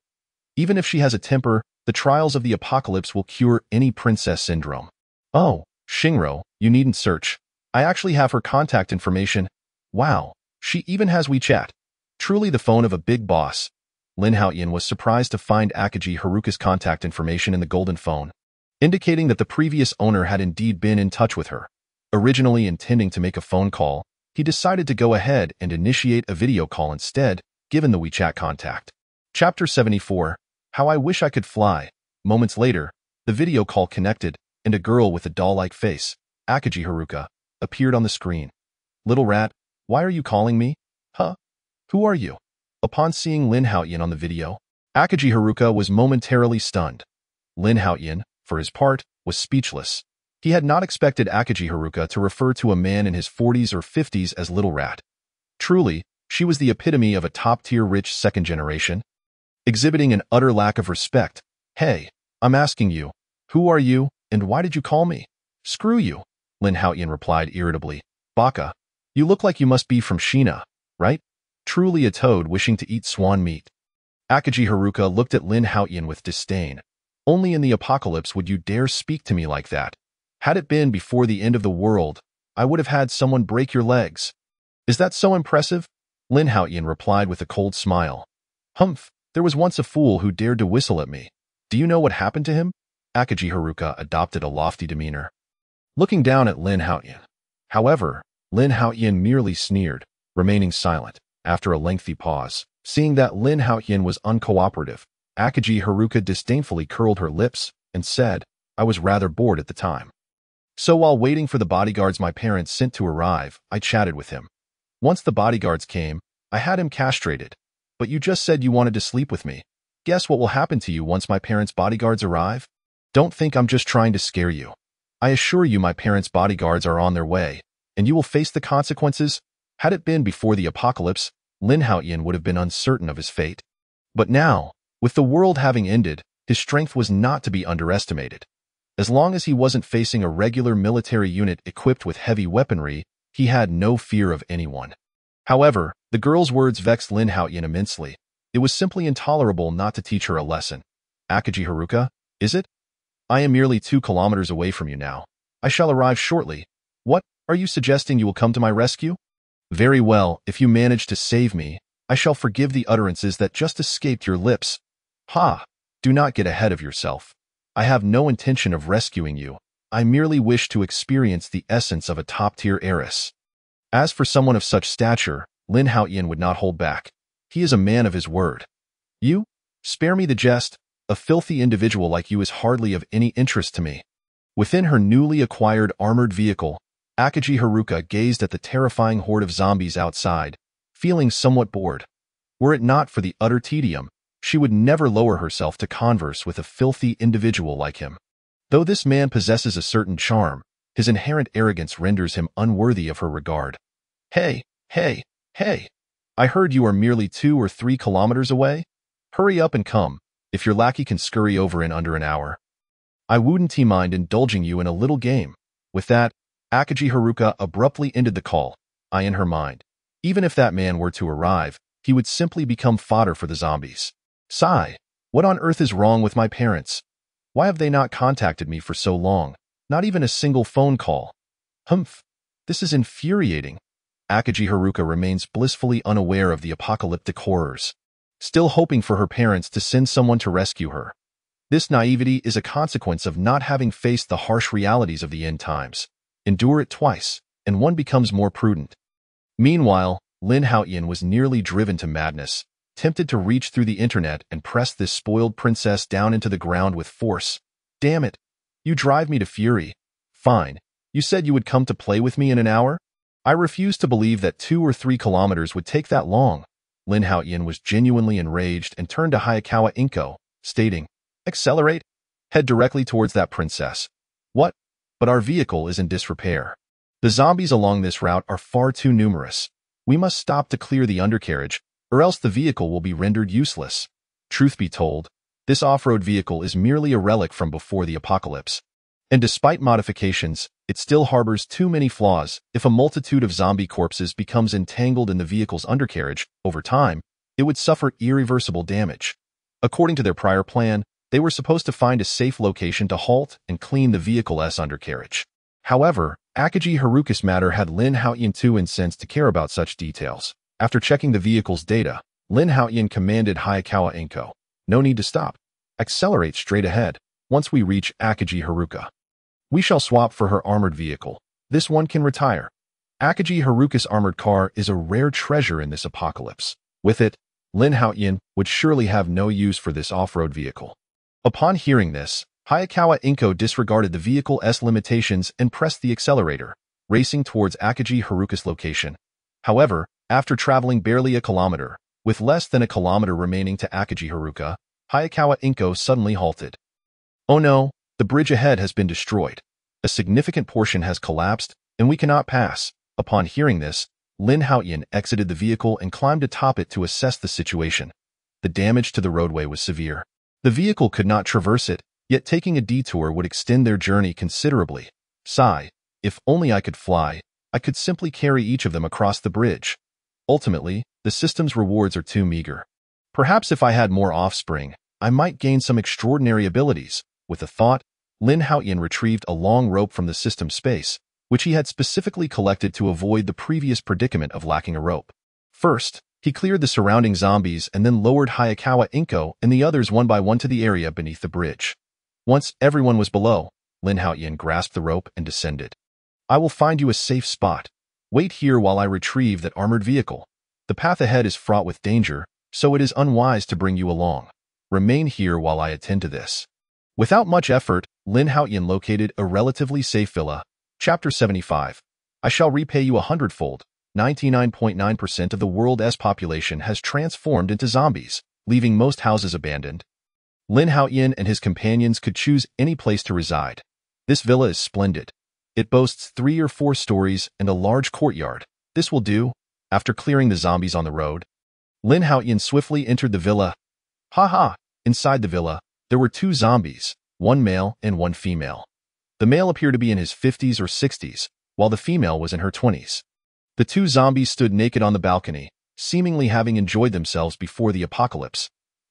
Even if she has a temper, the trials of the apocalypse will cure any princess syndrome. Oh, Xingro, you needn't search. I actually have her contact information. Wow, she even has WeChat. Truly the phone of a big boss. Lin Haotian was surprised to find Akagi Haruka's contact information in the golden phone, indicating that the previous owner had indeed been in touch with her. Originally intending to make a phone call, he decided to go ahead and initiate a video call instead, given the WeChat contact. Chapter 74. How I Wish I Could Fly. Moments later, the video call connected, and a girl with a doll-like face, Akagi Haruka, appeared on the screen. Little rat, why are you calling me? Huh? Who are you? Upon seeing Lin Haotian on the video, Akagi Haruka was momentarily stunned. Lin Haotian, for his part, was speechless. He had not expected Akagi Haruka to refer to a man in his 40s or 50s as Little Rat. Truly, she was the epitome of a top-tier rich second generation, exhibiting an utter lack of respect. Hey, I'm asking you, who are you, and why did you call me? Screw you, Lin Haotian replied irritably. Baka, you look like you must be from China, right? Truly a toad wishing to eat swan meat. Akagi Haruka looked at Lin Haotian with disdain. Only in the apocalypse would you dare speak to me like that. Had it been before the end of the world, I would have had someone break your legs. Is that so impressive? Lin Haotian replied with a cold smile. Humph, there was once a fool who dared to whistle at me. Do you know what happened to him? Akagi Haruka adopted a lofty demeanor, looking down at Lin Haotian. However, Lin Haotian merely sneered, remaining silent. After a lengthy pause, seeing that Lin Haotian was uncooperative, Akagi Haruka disdainfully curled her lips and said, I was rather bored at the time. So while waiting for the bodyguards my parents sent to arrive, I chatted with him. Once the bodyguards came, I had him castrated. But you just said you wanted to sleep with me. Guess what will happen to you once my parents' bodyguards arrive? Don't think I'm just trying to scare you. I assure you my parents' bodyguards are on their way, and you will face the consequences. Had it been before the apocalypse, Lin Haotian would have been uncertain of his fate. But now, with the world having ended, his strength was not to be underestimated. As long as he wasn't facing a regular military unit equipped with heavy weaponry, he had no fear of anyone. However, the girl's words vexed Lin Haotian immensely. It was simply intolerable not to teach her a lesson. Akagi Haruka, is it? I am merely 2 kilometers away from you now. I shall arrive shortly. What, are you suggesting you will come to my rescue? Very well, if you manage to save me, I shall forgive the utterances that just escaped your lips. Ha! Do not get ahead of yourself. I have no intention of rescuing you. I merely wish to experience the essence of a top-tier heiress. As for someone of such stature, Lin Haotian would not hold back. He is a man of his word. You? Spare me the jest. A filthy individual like you is hardly of any interest to me. Within her newly acquired armored vehicle, Akagi Haruka gazed at the terrifying horde of zombies outside, feeling somewhat bored. Were it not for the utter tedium, she would never lower herself to converse with a filthy individual like him. Though this man possesses a certain charm, his inherent arrogance renders him unworthy of her regard. Hey, hey, hey! I heard you are merely 2 or 3 kilometers away? Hurry up and come, if your lackey can scurry over in under an hour. I wouldn't mind indulging you in a little game. With that, Akagi Haruka abruptly ended the call, in her mind. Even if that man were to arrive, he would simply become fodder for the zombies. Sigh, what on earth is wrong with my parents? Why have they not contacted me for so long? Not even a single phone call. Humph, this is infuriating. Akagi Haruka remains blissfully unaware of the apocalyptic horrors, still hoping for her parents to send someone to rescue her. This naivety is a consequence of not having faced the harsh realities of the end times. Endure it twice, and one becomes more prudent. Meanwhile, Lin Haotian was nearly driven to madness, tempted to reach through the internet and press this spoiled princess down into the ground with force. Damn it! You drive me to fury. Fine. You said you would come to play with me in an hour? I refuse to believe that 2 or 3 kilometers would take that long. Lin Haotian was genuinely enraged and turned to Hayakawa Inko, stating, Accelerate. Head directly towards that princess. What? But our vehicle is in disrepair. The zombies along this route are far too numerous. We must stop to clear the undercarriage, or else the vehicle will be rendered useless. Truth be told, this off-road vehicle is merely a relic from before the apocalypse. And despite modifications, it still harbors too many flaws. If a multitude of zombie corpses becomes entangled in the vehicle's undercarriage, over time, it would suffer irreversible damage. According to their prior plan, they were supposed to find a safe location to halt and clean the vehicle's undercarriage. However, Akagi Haruka's matter had Lin Haotian too incensed to care about such details. After checking the vehicle's data, Lin Haotian commanded Hayakawa Inko, No need to stop. Accelerate straight ahead. Once we reach Akagi Haruka, we shall swap for her armored vehicle. This one can retire. Akagi Haruka's armored car is a rare treasure in this apocalypse. With it, Lin Haotian would surely have no use for this off-road vehicle. Upon hearing this, Hayakawa Inko disregarded the vehicle's limitations and pressed the accelerator, racing towards Akagi Haruka's location. However, after traveling barely a kilometer, with less than a kilometer remaining to Akagi Haruka, Hayakawa Inko suddenly halted. Oh no, the bridge ahead has been destroyed. A significant portion has collapsed, and we cannot pass. Upon hearing this, Lin Haotian exited the vehicle and climbed atop it to assess the situation. The damage to the roadway was severe. The vehicle could not traverse it, yet taking a detour would extend their journey considerably. Sigh, if only I could fly, I could simply carry each of them across the bridge. Ultimately, the system's rewards are too meager. Perhaps if I had more offspring, I might gain some extraordinary abilities. With a thought, Lin Haotian retrieved a long rope from the system space, which he had specifically collected to avoid the previous predicament of lacking a rope. First, he cleared the surrounding zombies and then lowered Hayakawa Inko and the others one by one to the area beneath the bridge. Once everyone was below, Lin Haotian grasped the rope and descended. I will find you a safe spot. Wait here while I retrieve that armored vehicle. The path ahead is fraught with danger, so it is unwise to bring you along. Remain here while I attend to this. Without much effort, Lin Haotian located a relatively safe villa. Chapter 75. I shall repay you 100-fold. 99.9% of the world's population has transformed into zombies, leaving most houses abandoned. Lin Haotian and his companions could choose any place to reside. This villa is splendid. It boasts 3 or 4 stories and a large courtyard. This will do. After clearing the zombies on the road, Lin Haotian swiftly entered the villa. Inside the villa, there were 2 zombies, one male and one female. The male appeared to be in his 50s or 60s, while the female was in her 20s. The 2 zombies stood naked on the balcony, seemingly having enjoyed themselves before the apocalypse.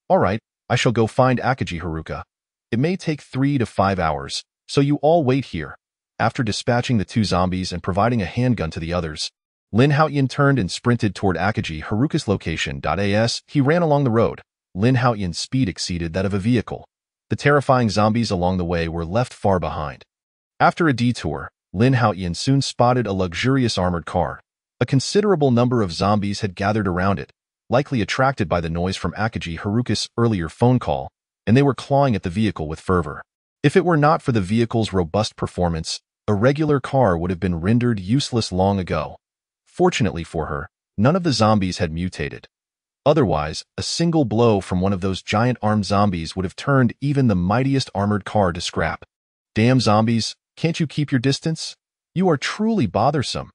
All right, I shall go find Akagi Haruka. It may take 3 to 5 hours, so you all wait here. After dispatching the 2 zombies and providing a handgun to the others, Lin Haotian turned and sprinted toward Akagi Haruka's location. As he ran along the road, Lin Haotian's speed exceeded that of a vehicle. The terrifying zombies along the way were left far behind. After a detour, Lin Haotian soon spotted a luxurious armored car. A considerable number of zombies had gathered around it, likely attracted by the noise from Akagi Haruka's earlier phone call, and they were clawing at the vehicle with fervor. If it were not for the vehicle's robust performance, a regular car would have been rendered useless long ago. Fortunately for her, none of the zombies had mutated. Otherwise, a single blow from one of those giant armed zombies would have turned even the mightiest armored car to scrap. Damn zombies, can't you keep your distance? You are truly bothersome.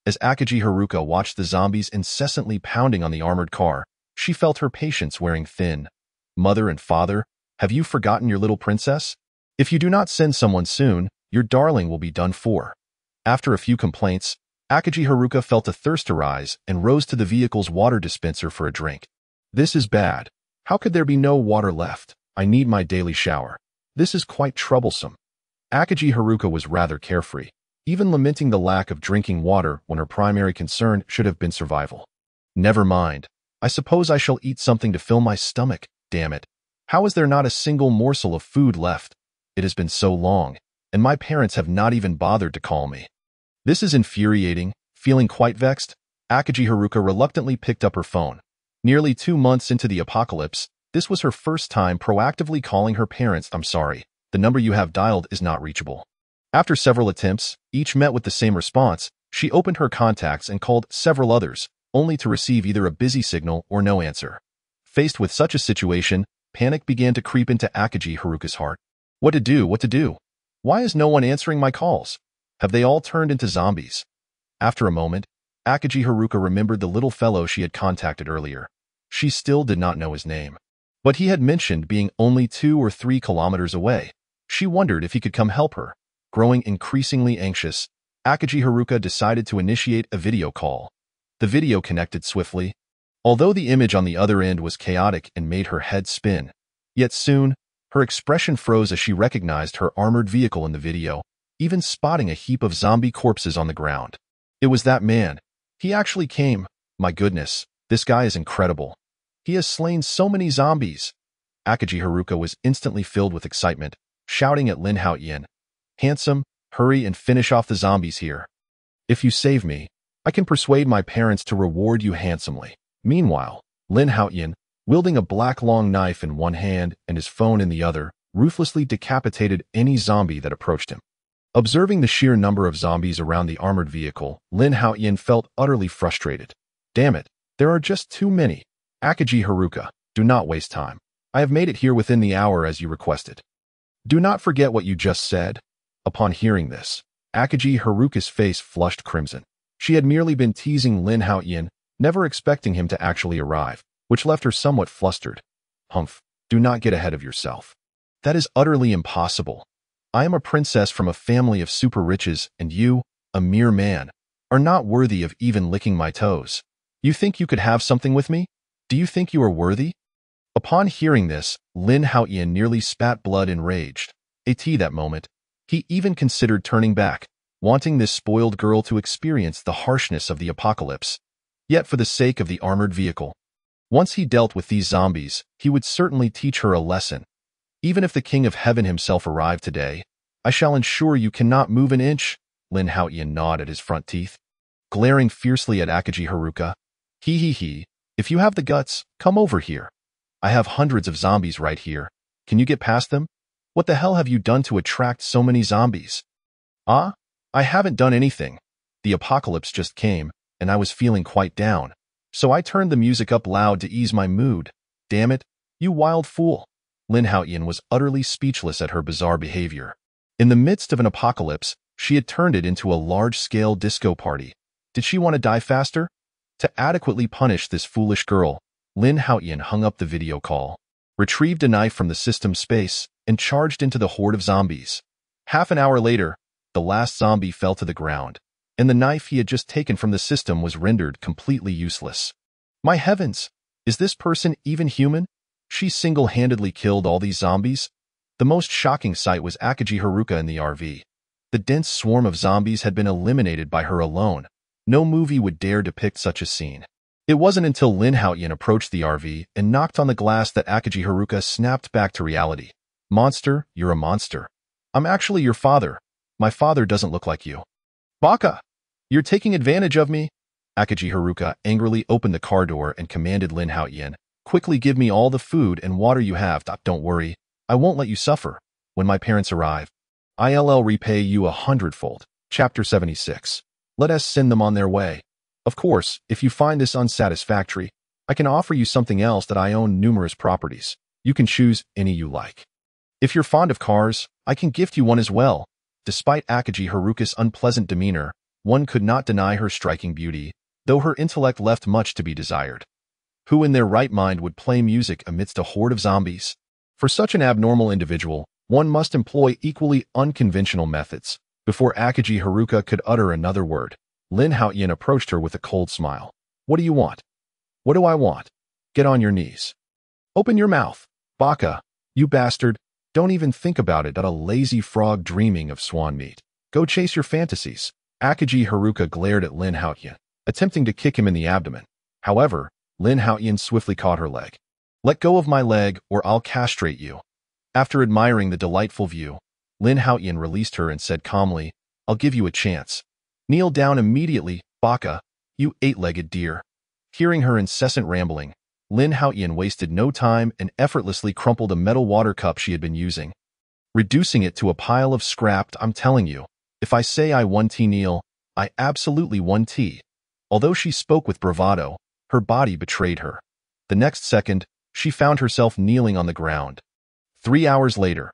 As Akagi Haruka watched the zombies incessantly pounding on the armored car, she felt her patience wearing thin. Mother and father, have you forgotten your little princess? If you do not send someone soon, your darling will be done for. After a few complaints, Akagi Haruka felt a thirst arise and rose to the vehicle's water dispenser for a drink. This is bad. How could there be no water left? I need my daily shower. This is quite troublesome. Akagi Haruka was rather carefree, even lamenting the lack of drinking water when her primary concern should have been survival. Never mind. I suppose I shall eat something to fill my stomach, damn it. How is there not a single morsel of food left? It has been so long, and my parents have not even bothered to call me. This is infuriating. Feeling quite vexed, Akagi Haruka reluctantly picked up her phone. Nearly 2 months into the apocalypse, this was her first time proactively calling her parents. I'm sorry, the number you have dialed is not reachable. After several attempts, each met with the same response, she opened her contacts and called several others, only to receive either a busy signal or no answer. Faced with such a situation, panic began to creep into Akagi Haruka's heart. What to do? What to do? Why is no one answering my calls? Have they all turned into zombies? After a moment, Akagi Haruka remembered the little fellow she had contacted earlier. She still did not know his name, but he had mentioned being only 2 or 3 kilometers away. She wondered if he could come help her. Growing increasingly anxious, Akagi Haruka decided to initiate a video call. The video connected swiftly. Although the image on the other end was chaotic and made her head spin, yet soon, her expression froze as she recognized her armored vehicle in the video, even spotting a heap of zombie corpses on the ground. It was that man. He actually came. My goodness, this guy is incredible. He has slain so many zombies. Akagi Haruka was instantly filled with excitement, shouting at Lin Haotian, "Handsome, hurry and finish off the zombies here. If you save me, I can persuade my parents to reward you handsomely." Meanwhile, Lin Haotian, wielding a black long knife in one hand and his phone in the other, ruthlessly decapitated any zombie that approached him. Observing the sheer number of zombies around the armored vehicle, Lin Haotian felt utterly frustrated. Damn it, there are just too many. Akagi Haruka, do not waste time. I have made it here within the hour as you requested. Do not forget what you just said. Upon hearing this, Akagi Haruka's face flushed crimson. She had merely been teasing Lin Haotian, never expecting him to actually arrive, which left her somewhat flustered. Humph, do not get ahead of yourself. That is utterly impossible. I am a princess from a family of super riches, and you, a mere man, are not worthy of even licking my toes. You think you could have something with me? Do you think you are worthy? Upon hearing this, Lin Haotian nearly spat blood enraged. That moment, he even considered turning back, wanting this spoiled girl to experience the harshness of the apocalypse. Yet for the sake of the armored vehicle, once he dealt with these zombies, he would certainly teach her a lesson. Even if the King of Heaven himself arrived today, I shall ensure you cannot move an inch. Lin Haotian gnawed at his front teeth, glaring fiercely at Akagi Haruka. If you have the guts, come over here. I have hundreds of zombies right here. Can you get past them? What the hell have you done to attract so many zombies? I haven't done anything. The apocalypse just came, and I was feeling quite down. So I turned the music up loud to ease my mood. Damn it, you wild fool. Lin Haotian was utterly speechless at her bizarre behavior. In the midst of an apocalypse, she had turned it into a large-scale disco party. Did she want to die faster? To adequately punish this foolish girl, Lin Haotian hung up the video call, retrieved a knife from the system space, and charged into the horde of zombies. Half an hour later, the last zombie fell to the ground, and the knife he had just taken from the system was rendered completely useless. My heavens! Is this person even human? She single-handedly killed all these zombies? The most shocking sight was Akagi Haruka in the RV. The dense swarm of zombies had been eliminated by her alone. No movie would dare depict such a scene. It wasn't until Lin Haotian approached the RV and knocked on the glass that Akagi Haruka snapped back to reality. Monster, you're a monster. I'm actually your father. My father doesn't look like you. Baka! You're taking advantage of me? Akaji Haruka angrily opened the car door and commanded Lin Haotian, "Quickly give me all the food and water you have. Don't worry, I won't let you suffer. When my parents arrive, I'll repay you 100-fold. Chapter 76. Let us send them on their way. Of course, if you find this unsatisfactory, I can offer you something else that I own numerous properties. You can choose any you like. If you're fond of cars, I can gift you one as well." Despite Akaji Haruka's unpleasant demeanor, one could not deny her striking beauty, though her intellect left much to be desired. Who in their right mind would play music amidst a horde of zombies? For such an abnormal individual, one must employ equally unconventional methods. Before Akaji Haruka could utter another word, Lin Haotian approached her with a cold smile. "What do you want?" "What do I want? Get on your knees. Open your mouth. Baka, you bastard. Don't even think about it. A lazy frog dreaming of swan meat. Go chase your fantasies." Akaji Haruka glared at Lin Haotian, attempting to kick him in the abdomen. However, Lin Haotian swiftly caught her leg. "Let go of my leg or I'll castrate you." After admiring the delightful view, Lin Haotian released her and said calmly, "I'll give you a chance. Kneel down immediately, Baka, you eight-legged deer." Hearing her incessant rambling, Lin Haotian wasted no time and effortlessly crumpled a metal water cup she had been using, reducing it to a pile of scrap. "I'm telling you, if I say I won tea kneel, I absolutely won tea." Although she spoke with bravado, her body betrayed her. The next second, she found herself kneeling on the ground. 3 hours later,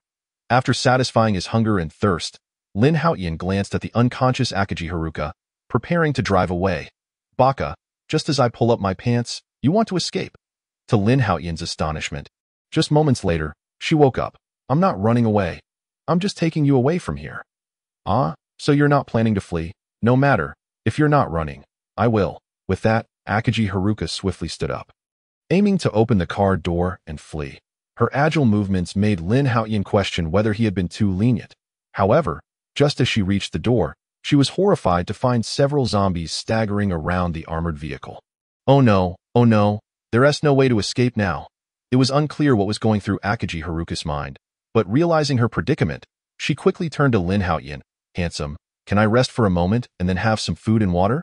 after satisfying his hunger and thirst, Lin Haotian glanced at the unconscious Akaji Haruka, preparing to drive away. "Baka, just as I pull up my pants, you want to escape?" To Lin Haotian's astonishment, just moments later, she woke up. "I'm not running away. I'm just taking you away from here." "Ah, so you're not planning to flee? No matter. If you're not running, I will." With that, Akaji Haruka swiftly stood up, aiming to open the car door and flee. Her agile movements made Lin Haotian question whether he had been too lenient. However, just as she reached the door, she was horrified to find several zombies staggering around the armored vehicle. Oh no, there's no way to escape now. It was unclear what was going through Akaji Haruka's mind, but realizing her predicament, she quickly turned to Lin Haotian. "Handsome, can I rest for a moment and then have some food and water?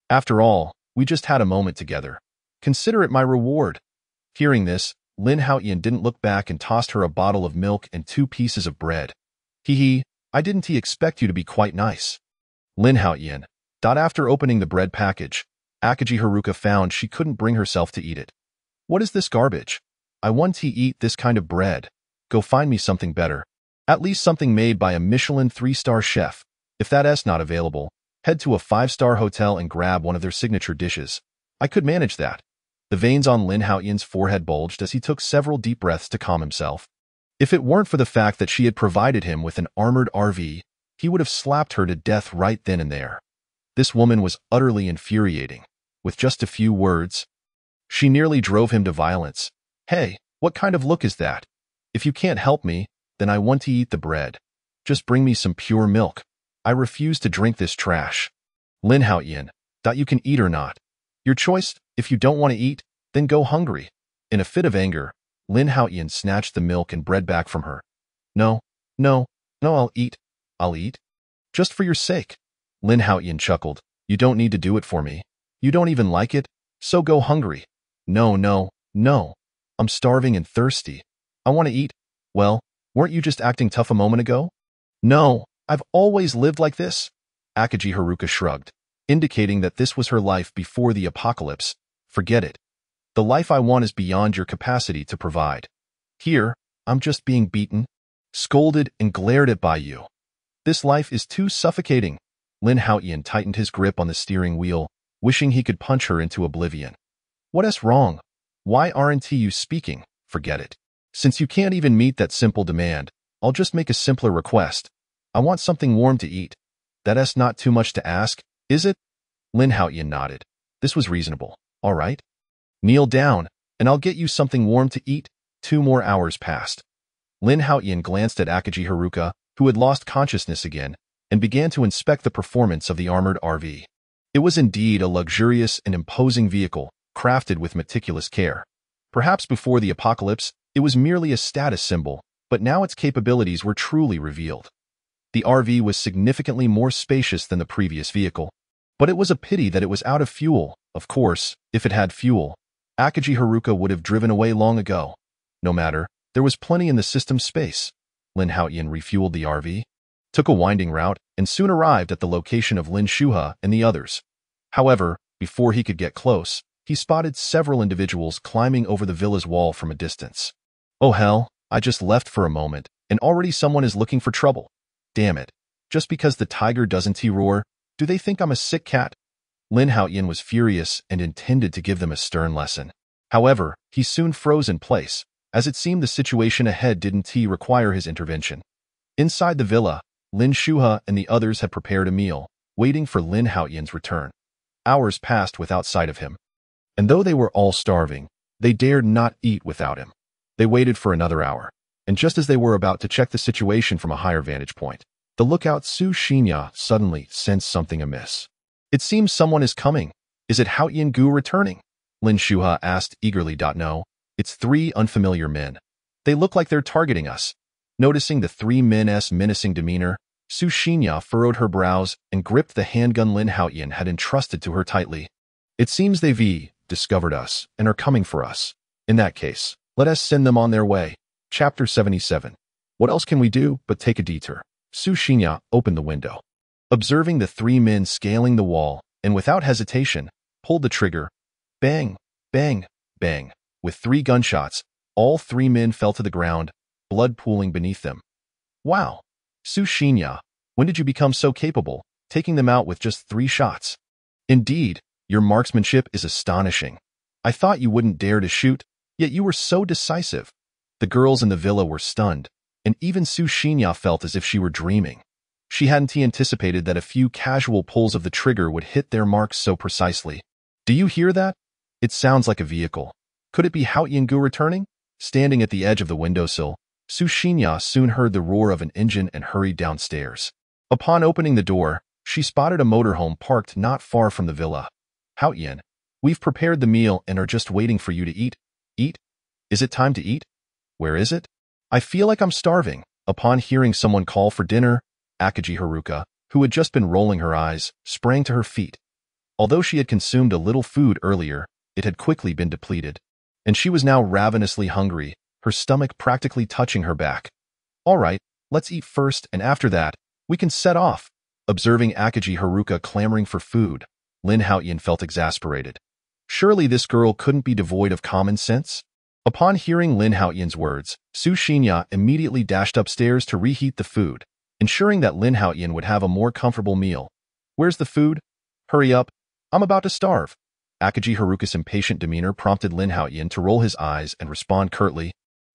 After all, we just had a moment together. Consider it my reward." Hearing this, Lin Haotian didn't look back and tossed her a bottle of milk and 2 pieces of bread. "Hee, I didn't expect you to be quite nice." Lin Haotian. After opening the bread package, Akaji Haruka found she couldn't bring herself to eat it. "What is this garbage? I want to eat this kind of bread. Go find me something better. At least something made by a Michelin 3-star chef. If that's not available, head to a 5-star hotel and grab one of their signature dishes. I could manage that." The veins on Lin Haotian's forehead bulged as he took several deep breaths to calm himself. If it weren't for the fact that she had provided him with an armored RV, he would have slapped her to death right then and there. This woman was utterly infuriating. With just a few words, she nearly drove him to violence. "Hey, what kind of look is that? If you can't help me, then I want to eat the bread. Just bring me some pure milk. I refuse to drink this trash." Lin Haotian. "You can eat or not. Your choice. If you don't want to eat, then go hungry." In a fit of anger, Lin Haotian snatched the milk and bread back from her. No, I'll eat. Just for your sake." Lin Haotian chuckled. "You don't need to do it for me. You don't even like it, so go hungry." No. I'm starving and thirsty. I want to eat." "Well, weren't you just acting tough a moment ago?" "No, I've always lived like this." Akaji Haruka shrugged, indicating that this was her life before the apocalypse. "Forget it. The life I want is beyond your capacity to provide. Here, I'm just being beaten, scolded, and glared at by you. This life is too suffocating." Lin Haotian tightened his grip on the steering wheel, wishing he could punch her into oblivion. "What's wrong? Why aren't you speaking?" "Forget it. Since you can't even meet that simple demand, I'll just make a simpler request. I want something warm to eat. That's not too much to ask, is it?" Lin Haotian nodded. This was reasonable. "All right. Kneel down, and I'll get you something warm to eat." 2 more hours passed. Lin Haotian glanced at Akaji Haruka, who had lost consciousness again, and began to inspect the performance of the armored RV. It was indeed a luxurious and imposing vehicle, crafted with meticulous care. Perhaps before the apocalypse, it was merely a status symbol, but now its capabilities were truly revealed. The RV was significantly more spacious than the previous vehicle. But it was a pity that it was out of fuel. Of course, if it had fuel, Akagi Haruka would have driven away long ago. No matter, there was plenty in the system's space. Lin Haotian refueled the RV, took a winding route, and soon arrived at the location of Lin Shuha and the others. However, before he could get close, he spotted several individuals climbing over the villa's wall from a distance. Oh hell, I just left for a moment, and already someone is looking for trouble. Damn it. Just because the tiger doesn't roar, do they think I'm a sick cat? Lin Haotian was furious and intended to give them a stern lesson. However, he soon froze in place, as it seemed the situation ahead didn't require his intervention. Inside the villa, Lin Shuha and the others had prepared a meal, waiting for Lin Haotian's return. Hours passed without sight of him. And though they were all starving, they dared not eat without him. They waited for another hour, and just as they were about to check the situation from a higher vantage point, the lookout Su Xinya suddenly sensed something amiss. It seems someone is coming. Is it Haotian Gu returning? Lin Shuha asked eagerly. No, it's 3 unfamiliar men. They look like they're targeting us. Noticing the 3 men's menacing demeanor, Su Xinya furrowed her brows and gripped the handgun Lin Haotian had entrusted to her tightly. It seems they've discovered us and are coming for us. In that case, let us send them on their way. Chapter 77. What else can we do but take a detour? Su Xinya opened the window. Observing the 3 men scaling the wall, and without hesitation, pulled the trigger. Bang, bang, bang. With 3 gunshots, all 3 men fell to the ground, blood pooling beneath them. Wow. Su Xinya, when did you become so capable, taking them out with just 3 shots? Indeed, your marksmanship is astonishing. I thought you wouldn't dare to shoot, yet you were so decisive. The girls in the villa were stunned, and even Su Xinya felt as if she were dreaming. She hadn't anticipated that a few casual pulls of the trigger would hit their marks so precisely. Do you hear that? It sounds like a vehicle. Could it be Haotian Gu returning? Standing at the edge of the windowsill, Su Xinya soon heard the roar of an engine and hurried downstairs. Upon opening the door, she spotted a motorhome parked not far from the villa. Haotian, we've prepared the meal and are just waiting for you to eat. Eat? Is it time to eat? Where is it? I feel like I'm starving. Upon hearing someone call for dinner, Akagi Haruka, who had just been rolling her eyes, sprang to her feet. Although she had consumed a little food earlier, it had quickly been depleted, and she was now ravenously hungry, her stomach practically touching her back. All right, let's eat first, and after that, we can set off. Observing Akagi Haruka clamoring for food, Lin Haotian felt exasperated. Surely this girl couldn't be devoid of common sense? Upon hearing Lin Haotian's words, Su Xinya immediately dashed upstairs to reheat the food, ensuring that Lin Haotian would have a more comfortable meal. Where's the food? Hurry up. I'm about to starve. Akagi Haruka's impatient demeanor prompted Lin Haotian to roll his eyes and respond curtly.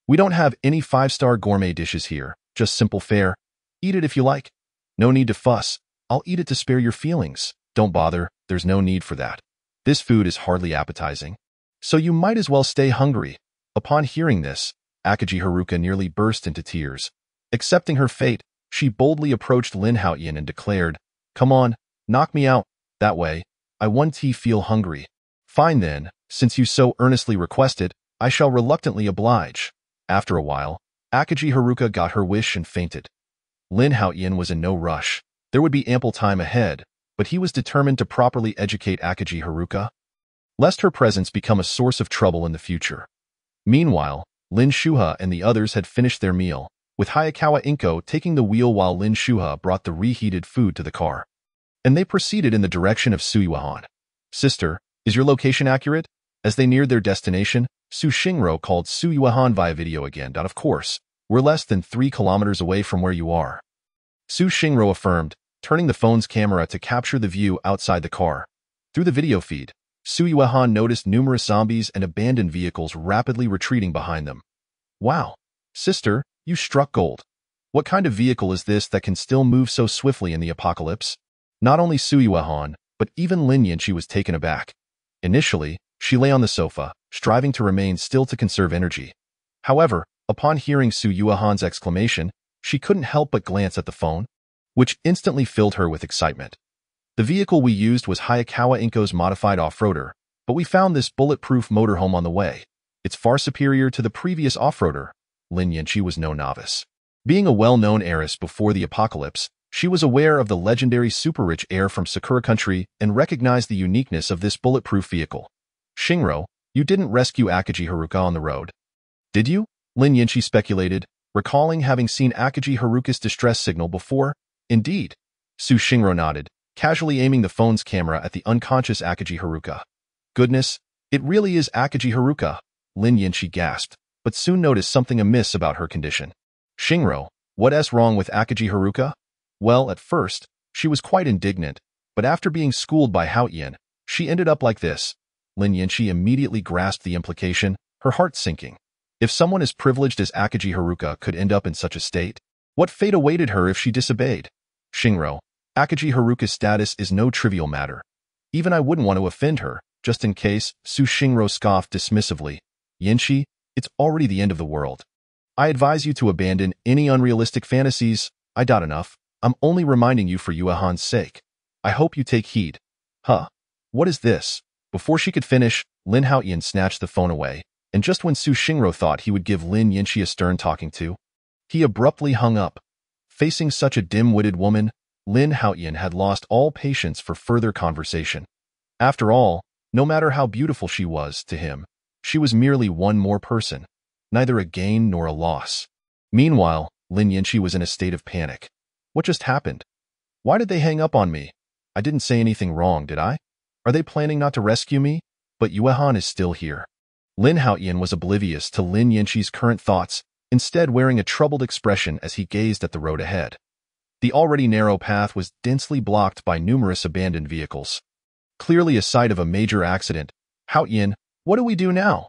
We don't have any 5-star gourmet dishes here, just simple fare. Eat it if you like. No need to fuss. I'll eat it to spare your feelings. Don't bother, there's no need for that. This food is hardly appetizing. So you might as well stay hungry. Upon hearing this, Akagi Haruka nearly burst into tears. Accepting her fate, she boldly approached Lin Haotian and declared, Come on, knock me out. That way, I won't feel hungry. Fine then, since you so earnestly request it, I shall reluctantly oblige. After a while, Akagi Haruka got her wish and fainted. Lin Haotian was in no rush. There would be ample time ahead, but he was determined to properly educate Akagi Haruka, lest her presence become a source of trouble in the future. Meanwhile, Lin Shuha and the others had finished their meal, with Hayakawa Inko taking the wheel while Lin Shuha brought the reheated food to the car. And they proceeded in the direction of Suiwahan. Sister, is your location accurate? As they neared their destination, Su Xingro called Suiwahan via video again. Of course, we're less than 3 kilometers away from where you are. Su Xingro affirmed, turning the phone's camera to capture the view outside the car. Through the video feed, Suiwahan noticed numerous zombies and abandoned vehicles rapidly retreating behind them. Wow, sister, you struck gold. What kind of vehicle is this that can still move so swiftly in the apocalypse? Not only Suiwahan, but even Lin Yanqi was taken aback. Initially, she lay on the sofa, striving to remain still to conserve energy. However, upon hearing Suiwahan's exclamation, she couldn't help but glance at the phone, which instantly filled her with excitement. The vehicle we used was Hayakawa Inko's modified off-roader, but we found this bulletproof motorhome on the way. It's far superior to the previous off-roader. Lin Yanqi was no novice. Being a well-known heiress before the apocalypse, She was aware of the legendary super-rich heir from Sakura Country and recognized the uniqueness of this bulletproof vehicle. Shinro, you didn't rescue Akagi Haruka on the road, did you? Lin Yinchi speculated, recalling having seen Akagi Haruka's distress signal before. Indeed. Su Shinro nodded, casually aiming the phone's camera at the unconscious Akagi Haruka. Goodness, it really is Akagi Haruka, Lin Yinchi gasped, but soon noticed something amiss about her condition. Shinro, what's wrong with Akagi Haruka? Well, at first, she was quite indignant, but after being schooled by Haotian, she ended up like this. Lin Yinchi immediately grasped the implication, her heart sinking. If someone as privileged as Akagi Haruka could end up in such a state, what fate awaited her if she disobeyed? Shinro, Akagi Haruka's status is no trivial matter. Even I wouldn't want to offend her, just in case, Su Shinro scoffed dismissively. Yinchi, it's already the end of the world. I advise you to abandon any unrealistic fantasies. I doubt enough. I'm only reminding you for Yuehan's sake. I hope you take heed. Huh. What is this? Before she could finish, Lin Haotian snatched the phone away, and just when Su Shinro thought he would give Lin Yinchi a stern talking to, he abruptly hung up. Facing such a dim-witted woman, Lin Haotian had lost all patience for further conversation. After all, no matter how beautiful she was to him, she was merely one more person, neither a gain nor a loss. Meanwhile, Lin Yinchi was in a state of panic. What just happened? Why did they hang up on me? I didn't say anything wrong, did I? Are they planning not to rescue me? But Yuehan is still here. Lin Haotian was oblivious to Lin Yinchi's current thoughts, instead wearing a troubled expression as he gazed at the road ahead. The already narrow path was densely blocked by numerous abandoned vehicles. Clearly a site of a major accident. Haotian, what do we do now?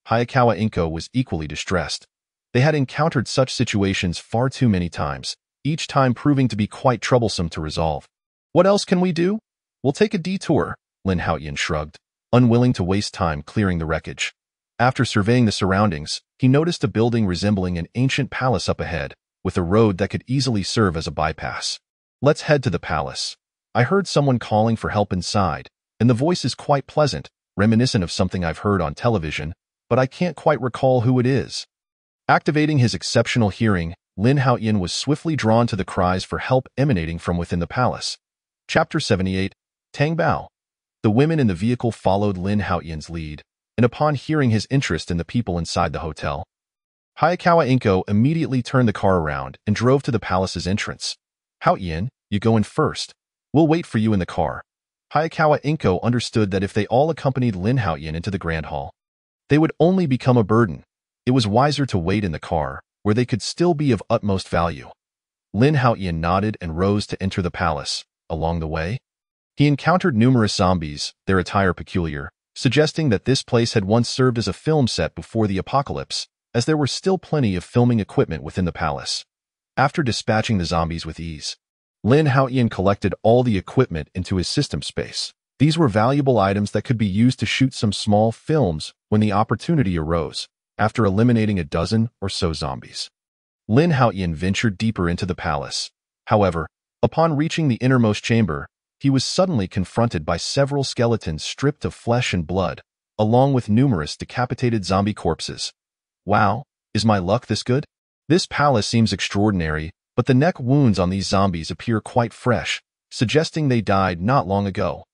Hayakawa Inko was equally distressed. They had encountered such situations far too many times, each time proving to be quite troublesome to resolve. What else can we do? We'll take a detour, Lin Haotian shrugged, unwilling to waste time clearing the wreckage. After surveying the surroundings, he noticed a building resembling an ancient palace up ahead, with a road that could easily serve as a bypass. Let's head to the palace. I heard someone calling for help inside, and the voice is quite pleasant, reminiscent of something I've heard on television, but I can't quite recall who it is. Activating his exceptional hearing, Lin Haotian was swiftly drawn to the cries for help emanating from within the palace. Chapter 78, Tang Bao. The women in the vehicle followed Lin Haotian's lead, and upon hearing his interest in the people inside the hotel, Hayakawa Inko immediately turned the car around and drove to the palace's entrance. Haotian, you go in first. We'll wait for you in the car. Hayakawa Inko understood that if they all accompanied Lin Haotian into the Grand Hall, they would only become a burden. It was wiser to wait in the car, where they could still be of utmost value. Lin Haotian nodded and rose to enter the palace. Along the way, he encountered numerous zombies, their attire peculiar, suggesting that this place had once served as a film set before the apocalypse, as there were still plenty of filming equipment within the palace. After dispatching the zombies with ease, Lin Haotian collected all the equipment into his system space. These were valuable items that could be used to shoot some small films when the opportunity arose, after eliminating a dozen or so zombies. Lin Haotian ventured deeper into the palace. However, upon reaching the innermost chamber, he was suddenly confronted by several skeletons stripped of flesh and blood, along with numerous decapitated zombie corpses. Wow, is my luck this good? This palace seems extraordinary, but the neck wounds on these zombies appear quite fresh, suggesting they died not long ago.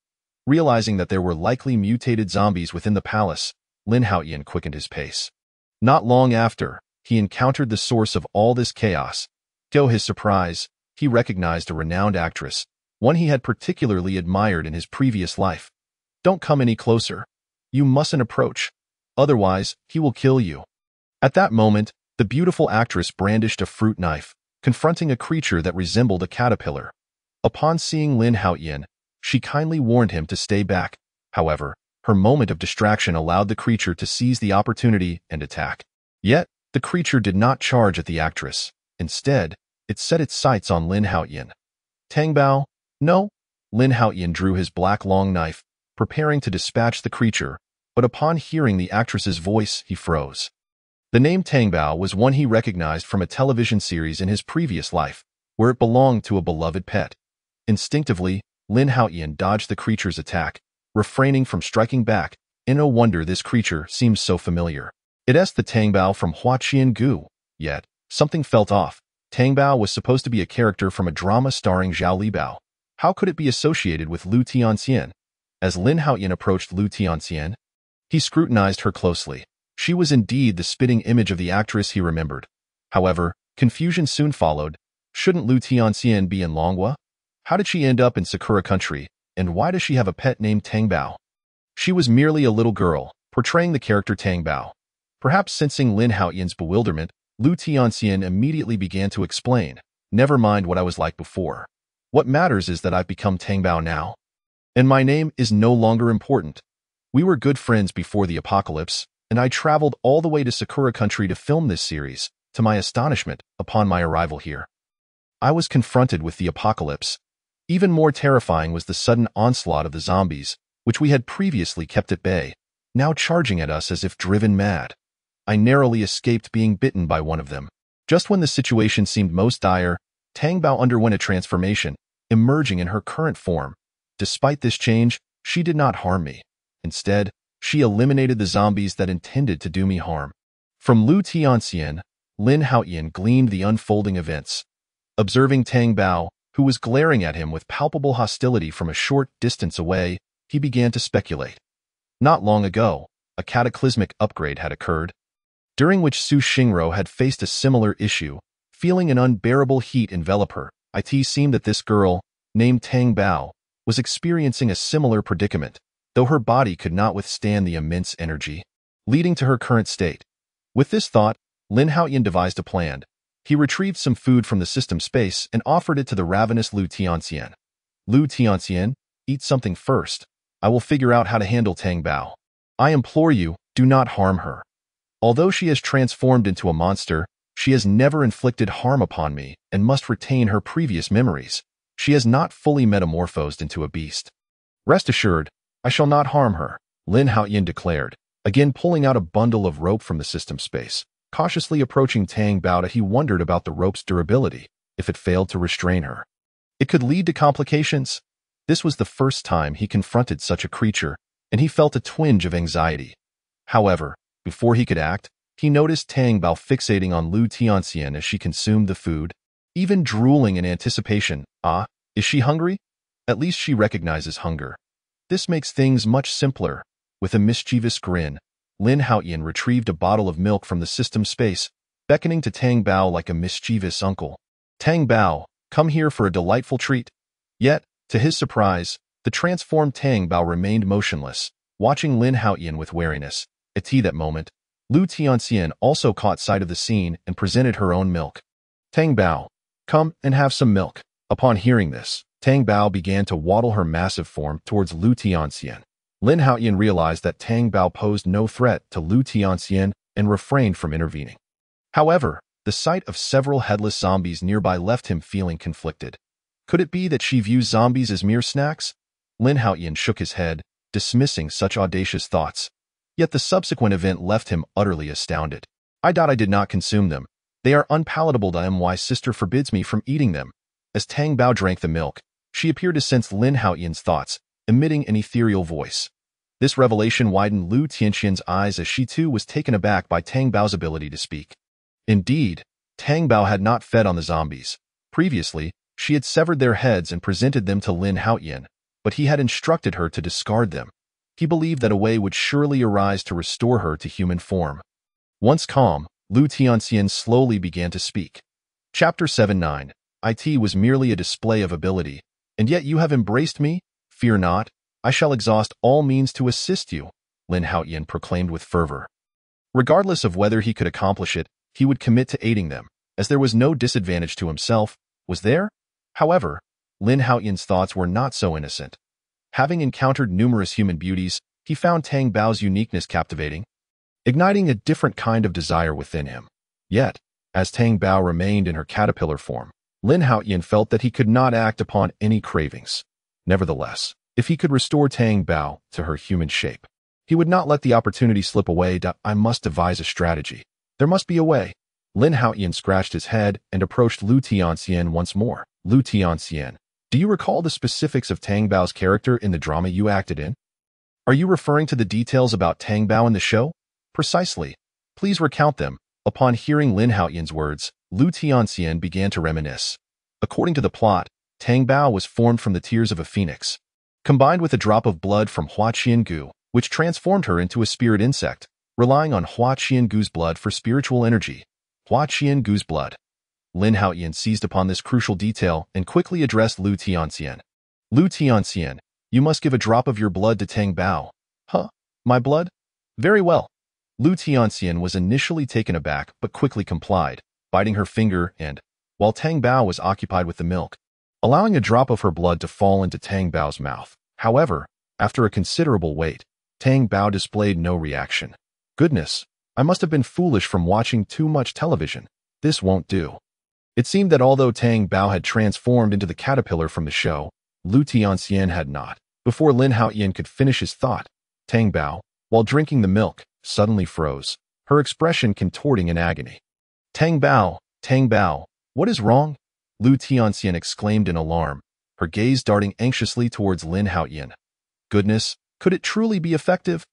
Realizing that there were likely mutated zombies within the palace, Lin Haotian quickened his pace. Not long after, he encountered the source of all this chaos. To his surprise, he recognized a renowned actress, one he had particularly admired in his previous life. Don't come any closer. You mustn't approach. Otherwise, he will kill you. At that moment, the beautiful actress brandished a fruit knife, confronting a creature that resembled a caterpillar. Upon seeing Lin Haotian, she kindly warned him to stay back. However, her moment of distraction allowed the creature to seize the opportunity and attack. Yet, the creature did not charge at the actress. Instead, it set its sights on Lin Haotian. Tang Bao? No? Lin Haotian drew his black long knife, preparing to dispatch the creature, but upon hearing the actress's voice, he froze. The name Tang Bao was one he recognized from a television series in his previous life, where it belonged to a beloved pet. Instinctively, Lin Haotian dodged the creature's attack, refraining from striking back, and no wonder this creature seems so familiar. It's the Tang Bao from Huaqian Gu. Yet, something felt off. Tang Bao was supposed to be a character from a drama starring Zhao Libao. How could it be associated with Lu Tianxian? As Lin Haotian approached Lu Tianxian, he scrutinized her closely. She was indeed the spitting image of the actress he remembered. However, confusion soon followed. Shouldn't Lu Tianxian be in Longhua? How did she end up in Sakura Country, and why does she have a pet named Tang Bao? She was merely a little girl, portraying the character Tang Bao. Perhaps sensing Lin Haotian's bewilderment, Lu Tianxian immediately began to explain. Never mind what I was like before. What matters is that I've become Tang Bao now. And my name is no longer important. We were good friends before the apocalypse, and I traveled all the way to Sakura Country to film this series. To my astonishment, upon my arrival here, I was confronted with the apocalypse. Even more terrifying was the sudden onslaught of the zombies, which we had previously kept at bay, now charging at us as if driven mad. I narrowly escaped being bitten by one of them. Just when the situation seemed most dire, Tang Bao underwent a transformation, emerging in her current form. Despite this change, she did not harm me. Instead, she eliminated the zombies that intended to do me harm. From Lu Tianxian, Lin Haotian gleaned the unfolding events. Observing Tang Bao, who was glaring at him with palpable hostility from a short distance away, he began to speculate. Not long ago, a cataclysmic upgrade had occurred, during which Su Xingro had faced a similar issue. Feeling an unbearable heat envelop her, it seemed that this girl, named Tang Bao, was experiencing a similar predicament, though her body could not withstand the immense energy, leading to her current state. With this thought, Lin Haotian devised a plan. He retrieved some food from the system space and offered it to the ravenous Lu Tianxian. Lu Tianxian, eat something first. I will figure out how to handle Tang Bao. I implore you, do not harm her. Although she has transformed into a monster, she has never inflicted harm upon me and must retain her previous memories. She has not fully metamorphosed into a beast. Rest assured, I shall not harm her, Lin Haotian declared, again pulling out a bundle of rope from the system space. Cautiously approaching Tang Bao, he wondered about the rope's durability. If it failed to restrain her, it could lead to complications. This was the first time he confronted such a creature, and he felt a twinge of anxiety. However, before he could act, he noticed Tang Bao fixating on Lu Tianxian as she consumed the food, even drooling in anticipation. Ah, is she hungry? At least she recognizes hunger. This makes things much simpler. With a mischievous grin, Lin Haotian retrieved a bottle of milk from the system space, beckoning to Tang Bao like a mischievous uncle. Tang Bao, come here for a delightful treat. Yet, to his surprise, the transformed Tang Bao remained motionless, watching Lin Haotian with wariness. At that moment, Lu Tianxian also caught sight of the scene and presented her own milk. Tang Bao, come and have some milk. Upon hearing this, Tang Bao began to waddle her massive form towards Lu Tianxian. Lin Haotian realized that Tang Bao posed no threat to Lu Tianxian and refrained from intervening. However, the sight of several headless zombies nearby left him feeling conflicted. Could it be that she views zombies as mere snacks? Lin Haotian shook his head, dismissing such audacious thoughts. Yet the subsequent event left him utterly astounded. I doubt I did not consume them. They are unpalatable to my sister forbids me from eating them. As Tang Bao drank the milk, she appeared to sense Lin Haotian's thoughts, emitting an ethereal voice. This revelation widened Lu Tianxian's eyes as she too was taken aback by Tang Bao's ability to speak. Indeed, Tang Bao had not fed on the zombies. Previously, she had severed their heads and presented them to Lin Haotian, but he had instructed her to discard them. He believed that a way would surely arise to restore her to human form. Once calm, Lu Tianxian slowly began to speak. Chapter 7-9. It was merely a display of ability, and yet you have embraced me? Fear not, I shall exhaust all means to assist you, Lin Haotian proclaimed with fervor. Regardless of whether he could accomplish it, he would commit to aiding them, as there was no disadvantage to himself, was there? However, Lin Haotian's thoughts were not so innocent. Having encountered numerous human beauties, he found Tang Bao's uniqueness captivating, igniting a different kind of desire within him. Yet, as Tang Bao remained in her caterpillar form, Lin Haotian felt that he could not act upon any cravings. Nevertheless, if he could restore Tang Bao to her human shape, he would not let the opportunity slip away. I must devise a strategy. There must be a way. Lin Haotian scratched his head and approached Lu Tianxian once more. Lu Tianxian, do you recall the specifics of Tang Bao's character in the drama you acted in? Are you referring to the details about Tang Bao in the show? Precisely. Please recount them. Upon hearing Lin Haotian's words, Lu Tianxian began to reminisce. According to the plot, Tang Bao was formed from the tears of a phoenix, combined with a drop of blood from Hua Qiangu, which transformed her into a spirit insect, relying on Hua Qiangu's blood for spiritual energy. Hua Qiangu's blood. Lin Haotian seized upon this crucial detail and quickly addressed Lu Tianxian. Lu Tianxian, you must give a drop of your blood to Tang Bao. Huh? My blood? Very well. Lu Tianxian was initially taken aback but quickly complied, biting her finger and, while Tang Bao was occupied with the milk, allowing a drop of her blood to fall into Tang Bao's mouth. However, after a considerable wait, Tang Bao displayed no reaction. Goodness, I must have been foolish from watching too much television. This won't do. It seemed that although Tang Bao had transformed into the caterpillar from the show, Lu Tianxian had not. Before Lin Haotian could finish his thought, Tang Bao, while drinking the milk, suddenly froze, her expression contorting in agony. Tang Bao, what is wrong? Lu Tianxian exclaimed in alarm, her gaze darting anxiously towards Lin Haotian. Goodness, could it truly be effective?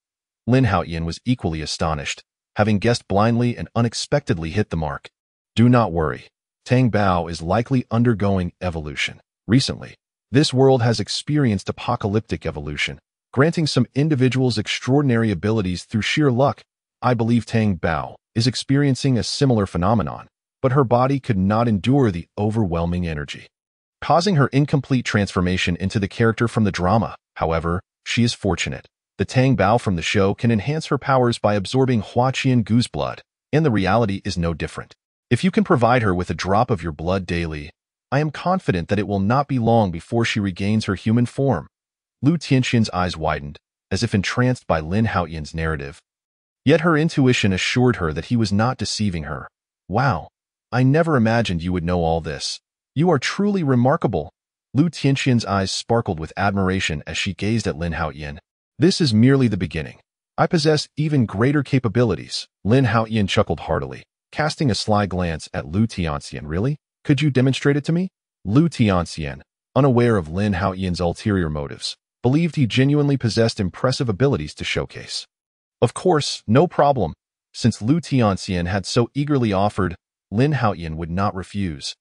Lin Haotian was equally astonished, having guessed blindly and unexpectedly hit the mark. Do not worry. Tang Bao is likely undergoing evolution. Recently, this world has experienced apocalyptic evolution, granting some individuals extraordinary abilities through sheer luck. I believe Tang Bao is experiencing a similar phenomenon, but her body could not endure the overwhelming energy, causing her incomplete transformation into the character from the drama. However, she is fortunate. The Tang Bao from the show can enhance her powers by absorbing Hua Qiangu's blood, and the reality is no different. If you can provide her with a drop of your blood daily, I am confident that it will not be long before she regains her human form. Lu Tianxian's eyes widened, as if entranced by Lin Haotian's narrative. Yet her intuition assured her that he was not deceiving her. Wow, I never imagined you would know all this. You are truly remarkable. Lu Tianxian's eyes sparkled with admiration as she gazed at Lin Haotian. This is merely the beginning. I possess even greater capabilities. Lin Haotian chuckled heartily, casting a sly glance at Lu Tianxian. Really? Could you demonstrate it to me? Lu Tianxian, unaware of Lin Haotian's ulterior motives, believed he genuinely possessed impressive abilities to showcase. Of course, no problem. Since Lu Tianxian had so eagerly offered, Lin Haotian would not refuse.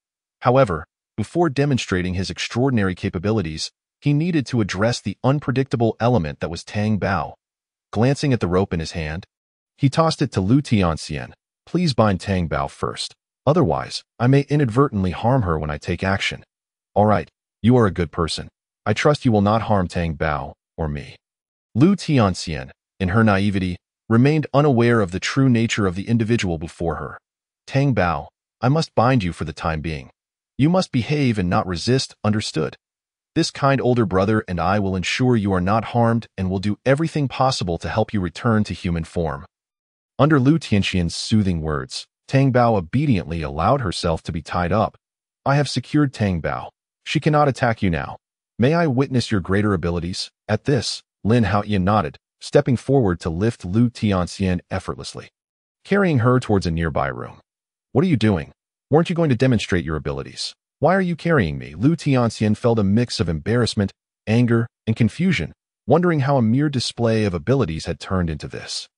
However, before demonstrating his extraordinary capabilities, he needed to address the unpredictable element that was Tang Bao. Glancing at the rope in his hand, he tossed it to Lu Tianxian. Please bind Tang Bao first. Otherwise, I may inadvertently harm her when I take action. All right, you are a good person. I trust you will not harm Tang Bao or me. Lu Tianxian, in her naivety, remained unaware of the true nature of the individual before her. Tang Bao, I must bind you for the time being. You must behave and not resist, understood? This kind older brother and I will ensure you are not harmed and will do everything possible to help you return to human form. Under Lu Tianxian's soothing words, Tang Bao obediently allowed herself to be tied up. I have secured Tang Bao. She cannot attack you now. May I witness your greater abilities? At this, Lin Haotian nodded, stepping forward to lift Lu Tianxian effortlessly, carrying her towards a nearby room. What are you doing? Weren't you going to demonstrate your abilities? Why are you carrying me? Lu Tianxian felt a mix of embarrassment, anger, and confusion, wondering how a mere display of abilities had turned into this.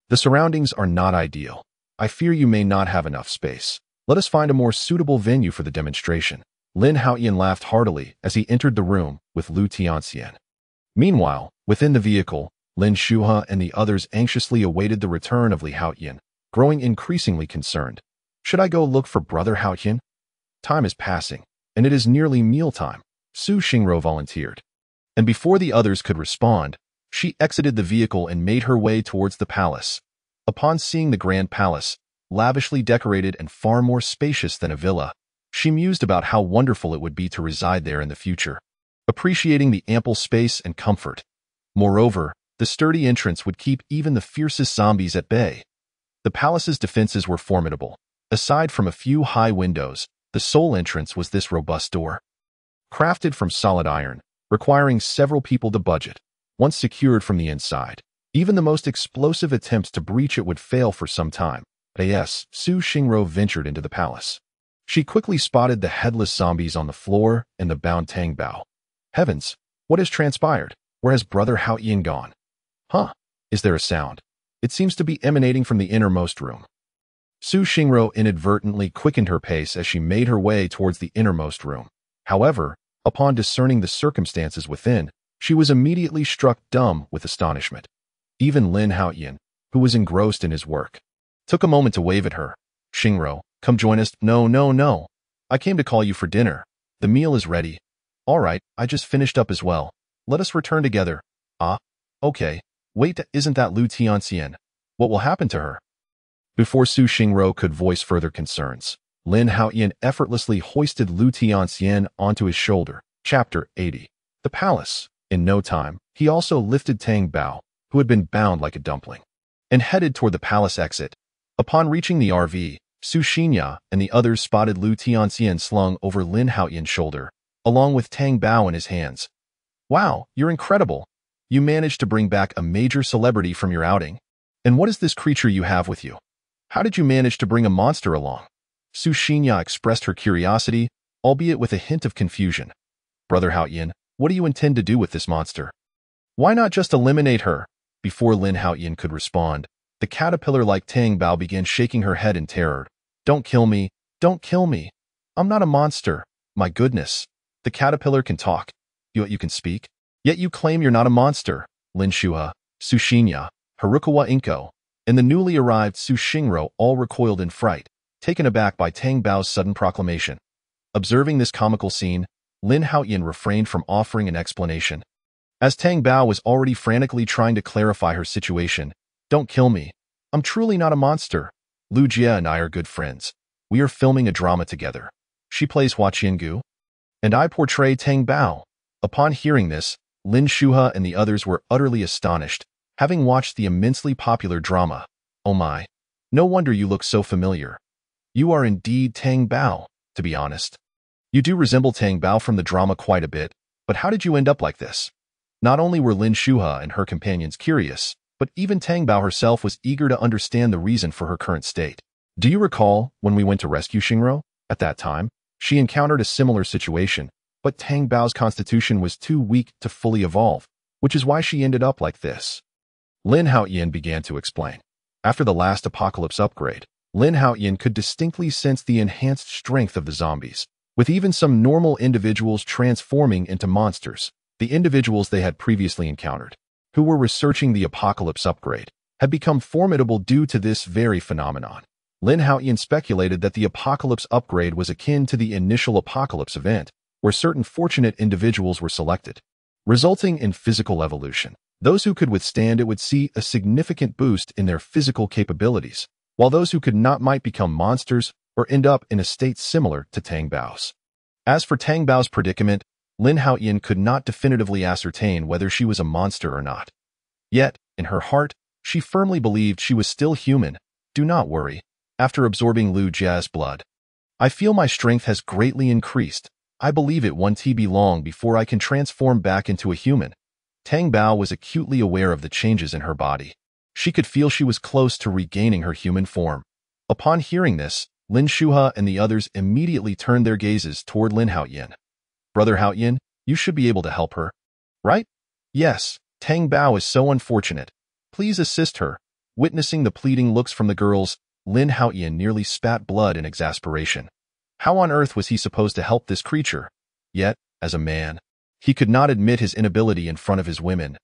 The surroundings are not ideal. I fear you may not have enough space. Let us find a more suitable venue for the demonstration. Lin Haotian laughed heartily as he entered the room with Lu Tianxian. Meanwhile, within the vehicle, Lin Shuhe and the others anxiously awaited the return of Li Haotian, growing increasingly concerned. Should I go look for Brother Haotian? Time is passing, and it is nearly mealtime, Su Xingro volunteered. And before the others could respond, she exited the vehicle and made her way towards the palace. Upon seeing the grand palace, lavishly decorated and far more spacious than a villa, she mused about how wonderful it would be to reside there in the future, appreciating the ample space and comfort. Moreover, the sturdy entrance would keep even the fiercest zombies at bay. The palace's defenses were formidable. Aside from a few high windows, the sole entrance was this robust door, crafted from solid iron, requiring several people to budget. Once secured from the inside, even the most explosive attempts to breach it would fail for some time. Yes, Su Xingro ventured into the palace. She quickly spotted the headless zombies on the floor and the bound Tang Bao. Heavens, what has transpired? Where has Brother Haotian gone? Huh? Is there a sound? It seems to be emanating from the innermost room. Su Xingro inadvertently quickened her pace as she made her way towards the innermost room. However, upon discerning the circumstances within, she was immediately struck dumb with astonishment. Even Lin Haotian, who was engrossed in his work, took a moment to wave at her. "Xingro, come join us." "No, no, no. I came to call you for dinner. The meal is ready." "All right, I just finished up as well. Let us return together." "Ah, okay. Wait, isn't that Lin Haotian? What will happen to her?" Before Su Xingro could voice further concerns, Lin Haotian effortlessly hoisted Lin Haotian onto his shoulder. Chapter 80. The Palace. In no time, he also lifted Tang Bao, who had been bound like a dumpling, and headed toward the palace exit. Upon reaching the RV, Su Xinya and the others spotted Lin Haotian slung over Lin Haotian's shoulder, along with Tang Bao in his hands. "Wow, you're incredible. You managed to bring back a major celebrity from your outing. And what is this creature you have with you? How did you manage to bring a monster along?" Su Xinya expressed her curiosity, albeit with a hint of confusion. "Brother Haotian, what do you intend to do with this monster? Why not just eliminate her?" Before Lin Haotian could respond, the caterpillar-like Tang Bao began shaking her head in terror. "Don't kill me. Don't kill me. I'm not a monster. My goodness. The caterpillar can talk. You can speak? Yet you claim you're not a monster." Lin Shuha, Su Xinya, Harukawa Inko, and the newly arrived Su Xingro all recoiled in fright, taken aback by Tang Bao's sudden proclamation. Observing this comical scene, Lin Haotian refrained from offering an explanation, as Tang Bao was already frantically trying to clarify her situation. "Don't kill me. I'm truly not a monster. Lu Jia and I are good friends. We are filming a drama together. She plays Hua Qiangu, and I portray Tang Bao." Upon hearing this, Lin Shuha and the others were utterly astonished, having watched the immensely popular drama. "Oh my. No wonder you look so familiar. You are indeed Tang Bao, to be honest. You do resemble Tang Bao from the drama quite a bit, but how did you end up like this?" Not only were Lin Shuha and her companions curious, but even Tang Bao herself was eager to understand the reason for her current state. "Do you recall when we went to rescue Xingro? At that time, she encountered a similar situation, but Tang Bao's constitution was too weak to fully evolve, which is why she ended up like this." Lin Haotian began to explain. After the last apocalypse upgrade, Lin Haotian could distinctly sense the enhanced strength of the zombies, with even some normal individuals transforming into monsters. The individuals they had previously encountered, who were researching the apocalypse upgrade, had become formidable due to this very phenomenon. Lin Haotian speculated that the apocalypse upgrade was akin to the initial apocalypse event, where certain fortunate individuals were selected, resulting in physical evolution. Those who could withstand it would see a significant boost in their physical capabilities, while those who could not might become monsters or end up in a state similar to Tang Bao's. As for Tang Bao's predicament, Lin Haotian could not definitively ascertain whether she was a monster or not. Yet, in her heart, she firmly believed she was still human. "Do not worry. After absorbing Lu Jia's blood, I feel my strength has greatly increased. I believe it won't be long before I can transform back into a human." Tang Bao was acutely aware of the changes in her body. She could feel she was close to regaining her human form. Upon hearing this, Lin Shuha and the others immediately turned their gazes toward Lin Haotian. "Brother Haotian, you should be able to help her, right?" "Yes, Tang Bao is so unfortunate. Please assist her." Witnessing the pleading looks from the girls, Lin Haotian nearly spat blood in exasperation. How on earth was he supposed to help this creature? Yet, as a man, he could not admit his inability in front of his women.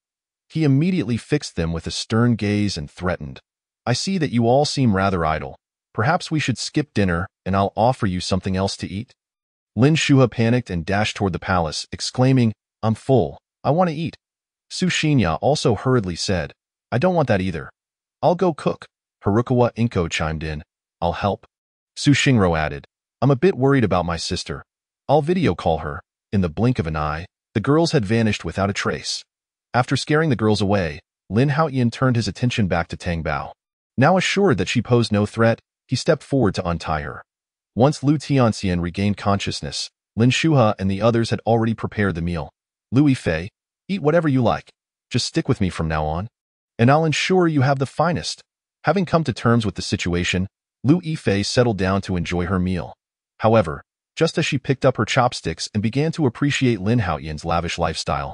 He immediately fixed them with a stern gaze and threatened, "I see that you all seem rather idle. Perhaps we should skip dinner and I'll offer you something else to eat." Lin Shuha panicked and dashed toward the palace, exclaiming, "I'm full. I want to eat." Su Xinya also hurriedly said, "I don't want that either. I'll go cook." Harukawa Inko chimed in, "I'll help." Su Xingro added, "I'm a bit worried about my sister. I'll video call her." In the blink of an eye, the girls had vanished without a trace. After scaring the girls away, Lin Haotian turned his attention back to Tang Bao. Now assured that she posed no threat, he stepped forward to untie her. Once Lin Haotian regained consciousness, Lin Shuha and the others had already prepared the meal. "Lu Yifei, eat whatever you like. Just stick with me from now on, and I'll ensure you have the finest." Having come to terms with the situation, Lu Yifei settled down to enjoy her meal. However, just as she picked up her chopsticks and began to appreciate Lin Haotian's lavish lifestyle,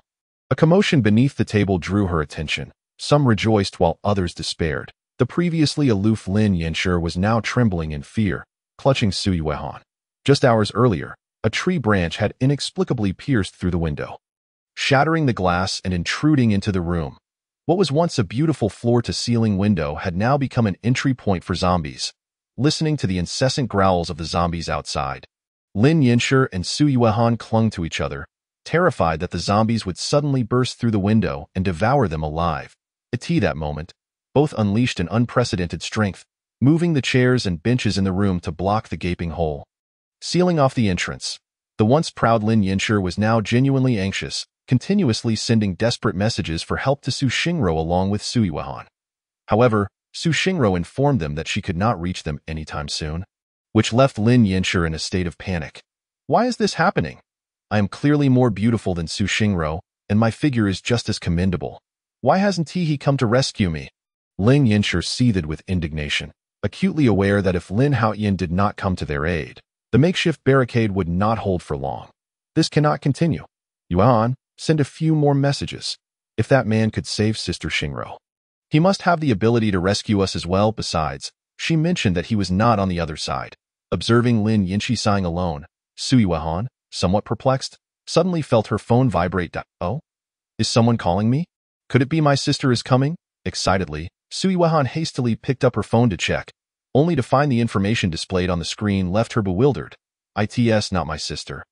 a commotion beneath the table drew her attention. Some rejoiced while others despaired. The previously aloof Lin Haotian was now trembling in fear, clutching Su Yuehan. Just hours earlier, a tree branch had inexplicably pierced through the window, shattering the glass and intruding into the room. What was once a beautiful floor-to-ceiling window had now become an entry point for zombies. Listening to the incessant growls of the zombies outside, Lin Haotian and Su Yuehan clung to each other, terrified that the zombies would suddenly burst through the window and devour them alive. At that moment, both unleashed an unprecedented strength, moving the chairs and benches in the room to block the gaping hole, sealing off the entrance. The once proud Lin Haotian was now genuinely anxious, continuously sending desperate messages for help to Su Xingro along with Su Yuehan. However, Su Xingro informed them that she could not reach them anytime soon, which left Lin Haotian in a state of panic. Why is this happening? I am clearly more beautiful than Su Xingro, and my figure is just as commendable. Why hasn't he come to rescue me? Lin Haotian seethed with indignation, acutely aware that if Lin Haotian did not come to their aid, the makeshift barricade would not hold for long. This cannot continue. Yuan, send a few more messages. If that man could save Sister Xingro, he must have the ability to rescue us as well. Besides, she mentioned that he was not on the other side. Observing Lin Haotian sighing alone, Su Yuehan, somewhat perplexed, suddenly felt her phone vibrate. Oh? Is someone calling me? Could it be my sister is coming? Excitedly, Su Yuehan hastily picked up her phone to check, only to find the information displayed on the screen left her bewildered. It's not my sister.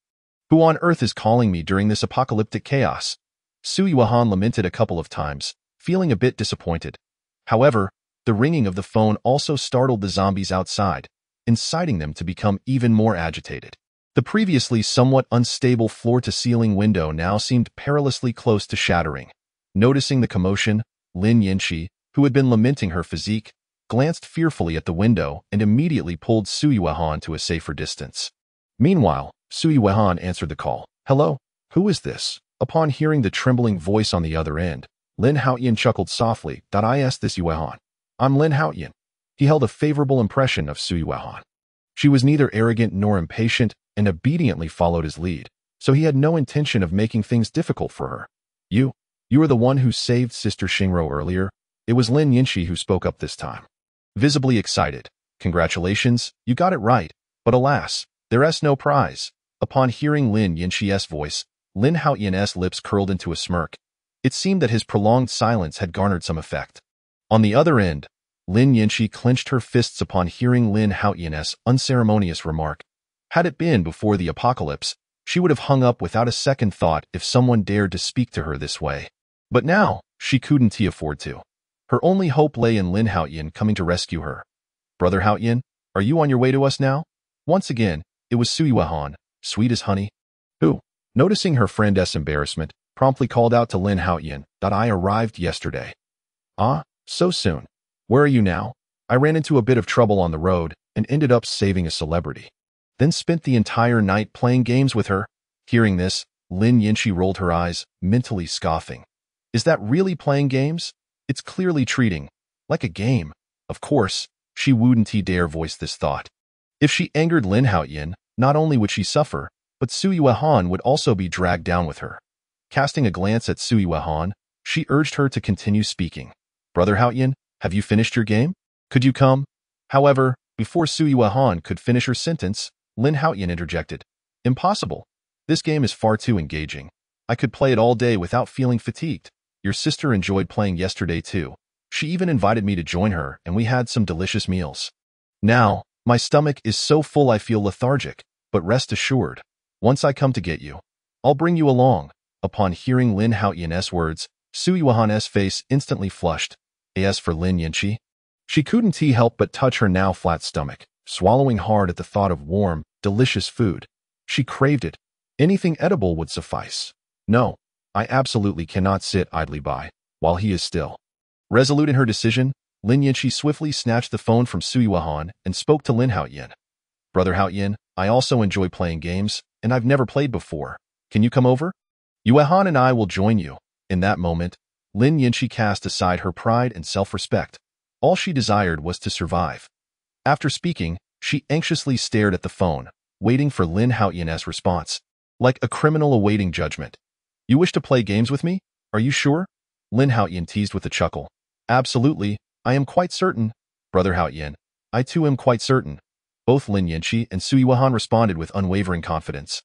Who on earth is calling me during this apocalyptic chaos? Su Yuehan lamented a couple of times, feeling a bit disappointed. However, the ringing of the phone also startled the zombies outside, inciting them to become even more agitated. The previously somewhat unstable floor-to-ceiling window now seemed perilously close to shattering. Noticing the commotion, Lin Haotian, who had been lamenting her physique, glanced fearfully at the window and immediately pulled Su Yuehan to a safer distance. Meanwhile, Su Yuehan answered the call. Hello? Who is this? Upon hearing the trembling voice on the other end, Lin Haotian chuckled softly. Is this Yuehan? I'm Lin Haotian. He held a favorable impression of Su Yuehan. She was neither arrogant nor impatient and obediently followed his lead, so he had no intention of making things difficult for her. You are the one who saved Sister Xingro earlier? It was Lin Haotian who spoke up this time, visibly excited. Congratulations, you got it right, but alas, there's no prize. Upon hearing Lin Haotian's voice, Lin Haotian's lips curled into a smirk. It seemed that his prolonged silence had garnered some effect. On the other end, Lin Haotian clenched her fists upon hearing Lin Haotian's unceremonious remark. Had it been before the apocalypse, she would have hung up without a second thought if someone dared to speak to her this way. But now, she couldn't afford to. Her only hope lay in Lin Haotian coming to rescue her. Brother Haotian, are you on your way to us now? Once again, it was Su Yuehan, sweet as honey, who, noticing her friend's embarrassment, promptly called out to Lin Haotian. I arrived yesterday. Ah, so soon. Where are you now? I ran into a bit of trouble on the road and ended up saving a celebrity. Then spent the entire night playing games with her. Hearing this, Lin Haotian rolled her eyes, mentally scoffing. Is that really playing games? It's clearly treating like a game. Of course, she wouldn't dare voice this thought. If she angered Lin Haotian, not only would she suffer, but Su Yuehan would also be dragged down with her. Casting a glance at Su Yuehan, she urged her to continue speaking. Brother Haotian, have you finished your game? Could you come? However, before Su Yuehan could finish her sentence, Lin Haotian interjected. Impossible. This game is far too engaging. I could play it all day without feeling fatigued. Your sister enjoyed playing yesterday too. She even invited me to join her and we had some delicious meals. Now, my stomach is so full I feel lethargic, but rest assured, once I come to get you, I'll bring you along. Upon hearing Lin Haotian's words, Su Yuehan's face instantly flushed. As for Lin Haotian, she couldn't help but touch her now flat stomach, swallowing hard at the thought of warm, delicious food. She craved it. Anything edible would suffice. No, I absolutely cannot sit idly by while he is still. Resolute in her decision, Lin Haotian swiftly snatched the phone from Su Yuehan and spoke to Lin Haotian. Brother Haotian, I also enjoy playing games, and I've never played before. Can you come over? Yuehan and I will join you. In that moment, Lin Haotian cast aside her pride and self-respect. All she desired was to survive. After speaking, she anxiously stared at the phone, waiting for Lin Haotian's response. Like a criminal awaiting judgment. You wish to play games with me? Are you sure? Lin Haotian teased with a chuckle. Absolutely, I am quite certain, Brother Haotian. I too am quite certain. Both Lin Yanqi and Su Yuan responded with unwavering confidence.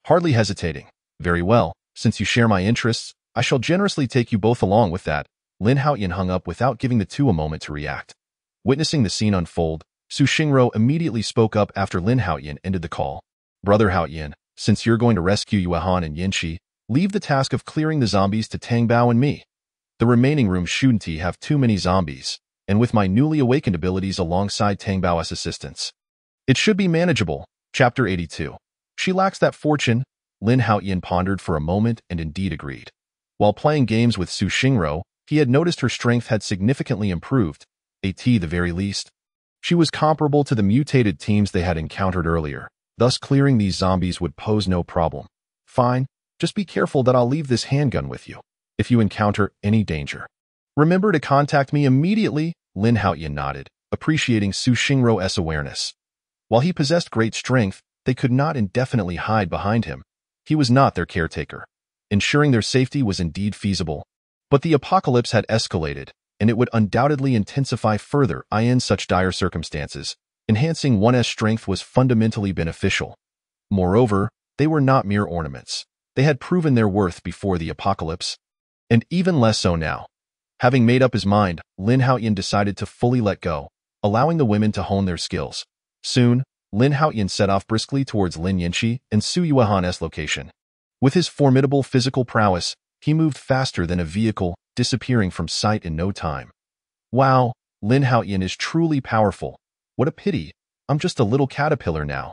Hardly hesitating. Very well, since you share my interests, I shall generously take you both along with that. Lin Haotian hung up without giving the two a moment to react. Witnessing the scene unfold, Su Xingro immediately spoke up after Lin Haotian ended the call. Brother Haotian, since you're going to rescue Yuan and Yanqi, leave the task of clearing the zombies to Tang Bao and me. The remaining rooms shouldn't have too many zombies, and with my newly awakened abilities alongside Tang Bao's assistance, it should be manageable. Chapter 82. She lacks that fortune. Lin Haotian pondered for a moment and indeed agreed. While playing games with Su Xingro, he had noticed her strength had significantly improved, at the very least. She was comparable to the mutated teams they had encountered earlier, thus clearing these zombies would pose no problem. Fine, just be careful that I'll leave this handgun with you. If you encounter any danger, remember to contact me immediately. Lin Haotian nodded, appreciating Su Xingro's awareness. While he possessed great strength, they could not indefinitely hide behind him. He was not their caretaker. Ensuring their safety was indeed feasible. But the apocalypse had escalated, and it would undoubtedly intensify further in such dire circumstances. Enhancing one's strength was fundamentally beneficial. Moreover, they were not mere ornaments. They had proven their worth before the apocalypse, and even less so now. Having made up his mind, Lin Haotian decided to fully let go, allowing the women to hone their skills. Soon, Lin Haotian set off briskly towards Lin Yanqi and Su Yuan's location. With his formidable physical prowess, he moved faster than a vehicle, disappearing from sight in no time. Wow, Lin Haotian is truly powerful. What a pity, I'm just a little caterpillar now.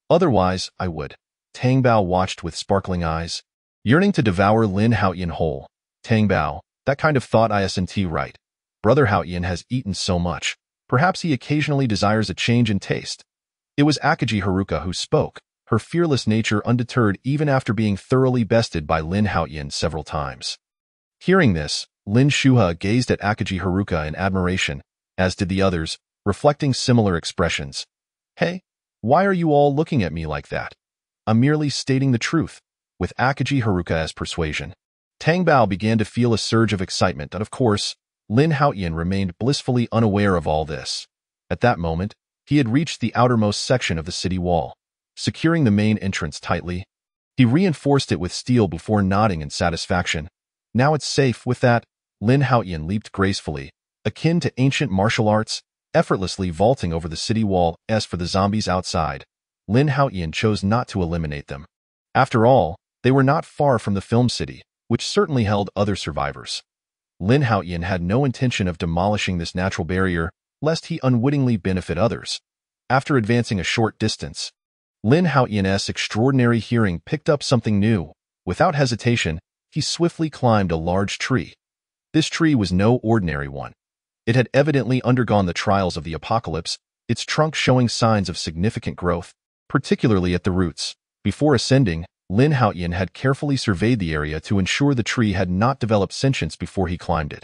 Otherwise, I would. Tang Bao watched with sparkling eyes, yearning to devour Lin Haotian whole. Tang Bao, that kind of thought isn't right. Brother Haotian has eaten so much. Perhaps he occasionally desires a change in taste. It was Akagi Haruka who spoke, her fearless nature undeterred even after being thoroughly bested by Lin Haotian several times. Hearing this, Lin Shuha gazed at Akagi Haruka in admiration, as did the others, reflecting similar expressions. Hey, why are you all looking at me like that? I'm merely stating the truth. With Akagi Haruka as persuasion, Tang Bao began to feel a surge of excitement, and of course, Lin Haotian remained blissfully unaware of all this. At that moment, he had reached the outermost section of the city wall. Securing the main entrance tightly, he reinforced it with steel before nodding in satisfaction. Now it's safe. With that, Lin Haotian leaped gracefully, akin to ancient martial arts, effortlessly vaulting over the city wall. As for the zombies outside, Lin Haotian chose not to eliminate them. After all, they were not far from the film city, which certainly held other survivors. Lin Haotian had no intention of demolishing this natural barrier, lest he unwittingly benefit others. After advancing a short distance, Lin Haotian's extraordinary hearing picked up something new. Without hesitation, he swiftly climbed a large tree. This tree was no ordinary one. It had evidently undergone the trials of the apocalypse, its trunk showing signs of significant growth, particularly at the roots. Before ascending, Lin Haotian had carefully surveyed the area to ensure the tree had not developed sentience before he climbed it.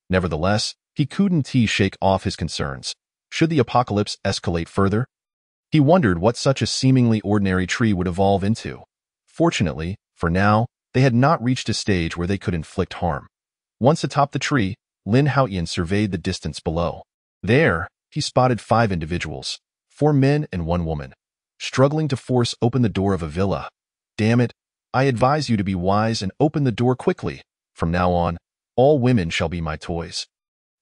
Nevertheless, he couldn't shake off his concerns. Should the apocalypse escalate further? He wondered what such a seemingly ordinary tree would evolve into. Fortunately, for now, they had not reached a stage where they could inflict harm. Once atop the tree, Lin Haotian surveyed the distance below. There, he spotted 5 individuals, 4 men and 1 woman, struggling to force open the door of a villa. Damn it, I advise you to be wise and open the door quickly. From now on, all women shall be my toys,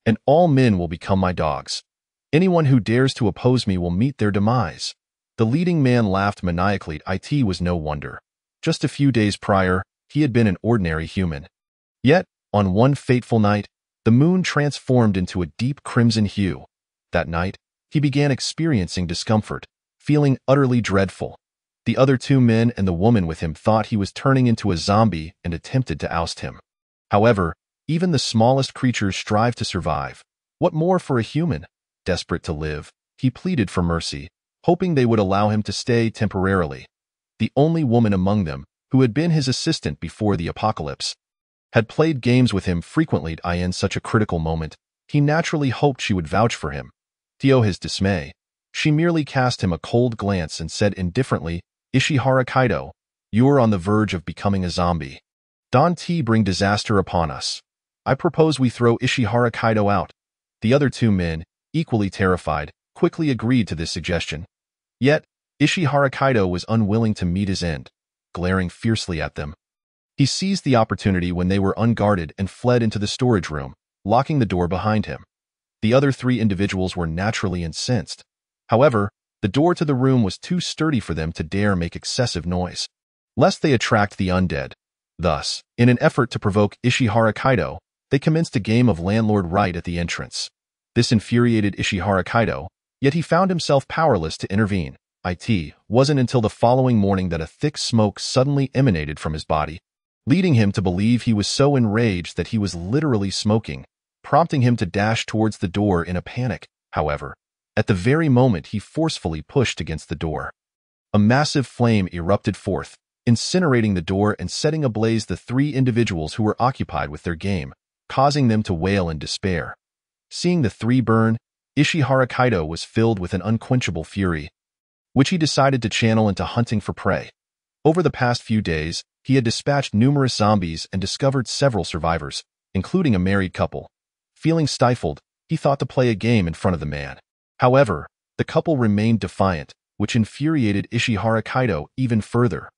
and all men will become my dogs. Anyone who dares to oppose me will meet their demise. The leading man laughed maniacally. It was no wonder. Just a few days prior, he had been an ordinary human. Yet, on one fateful night, the moon transformed into a deep crimson hue. That night, he began experiencing discomfort, feeling utterly dreadful. The other 2 men and the woman with him thought he was turning into a zombie and attempted to oust him. However, even the smallest creatures strive to survive. What more for a human? Desperate to live, he pleaded for mercy, hoping they would allow him to stay temporarily. The only woman among them, who had been his assistant before the apocalypse, had played games with him frequently. In such a critical moment, he naturally hoped she would vouch for him. To his dismay, she merely cast him a cold glance and said indifferently, Ishihara Kaido, you are on the verge of becoming a zombie. Don't bring disaster upon us. I propose we throw Ishihara Kaido out. The other two men, equally terrified, quickly agreed to this suggestion. Yet, Ishihara Kaido was unwilling to meet his end, glaring fiercely at them. He seized the opportunity when they were unguarded and fled into the storage room, locking the door behind him. The other three individuals were naturally incensed. However, the door to the room was too sturdy for them to dare make excessive noise, lest they attract the undead. Thus, in an effort to provoke Ishihara Kaido, they commenced a game of landlord right at the entrance. This infuriated Ishihara Kaido, yet he found himself powerless to intervene. It wasn't until the following morning that a thick smoke suddenly emanated from his body, leading him to believe he was so enraged that he was literally smoking, prompting him to dash towards the door in a panic. However, at the very moment he forcefully pushed against the door, a massive flame erupted forth, incinerating the door and setting ablaze the three individuals who were occupied with their game, causing them to wail in despair. Seeing the three burn, Ishihara Kaido was filled with an unquenchable fury, which he decided to channel into hunting for prey. Over the past few days, he had dispatched numerous zombies and discovered several survivors, including a married couple. Feeling stifled, he thought to play a game in front of the man. However, the couple remained defiant, which infuriated Ishihara Kaido even further.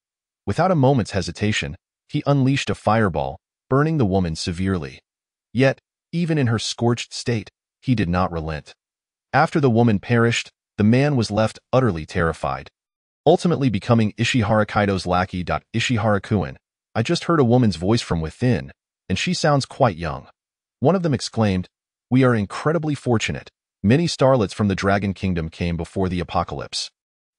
Without a moment's hesitation, he unleashed a fireball, burning the woman severely. Yet, even in her scorched state, he did not relent. After the woman perished, the man was left utterly terrified, ultimately becoming Ishihara Kaido's lackey. Ishihara-kun, I just heard a woman's voice from within, and she sounds quite young. One of them exclaimed, we are incredibly fortunate. Many starlets from the Dragon Kingdom came before the apocalypse.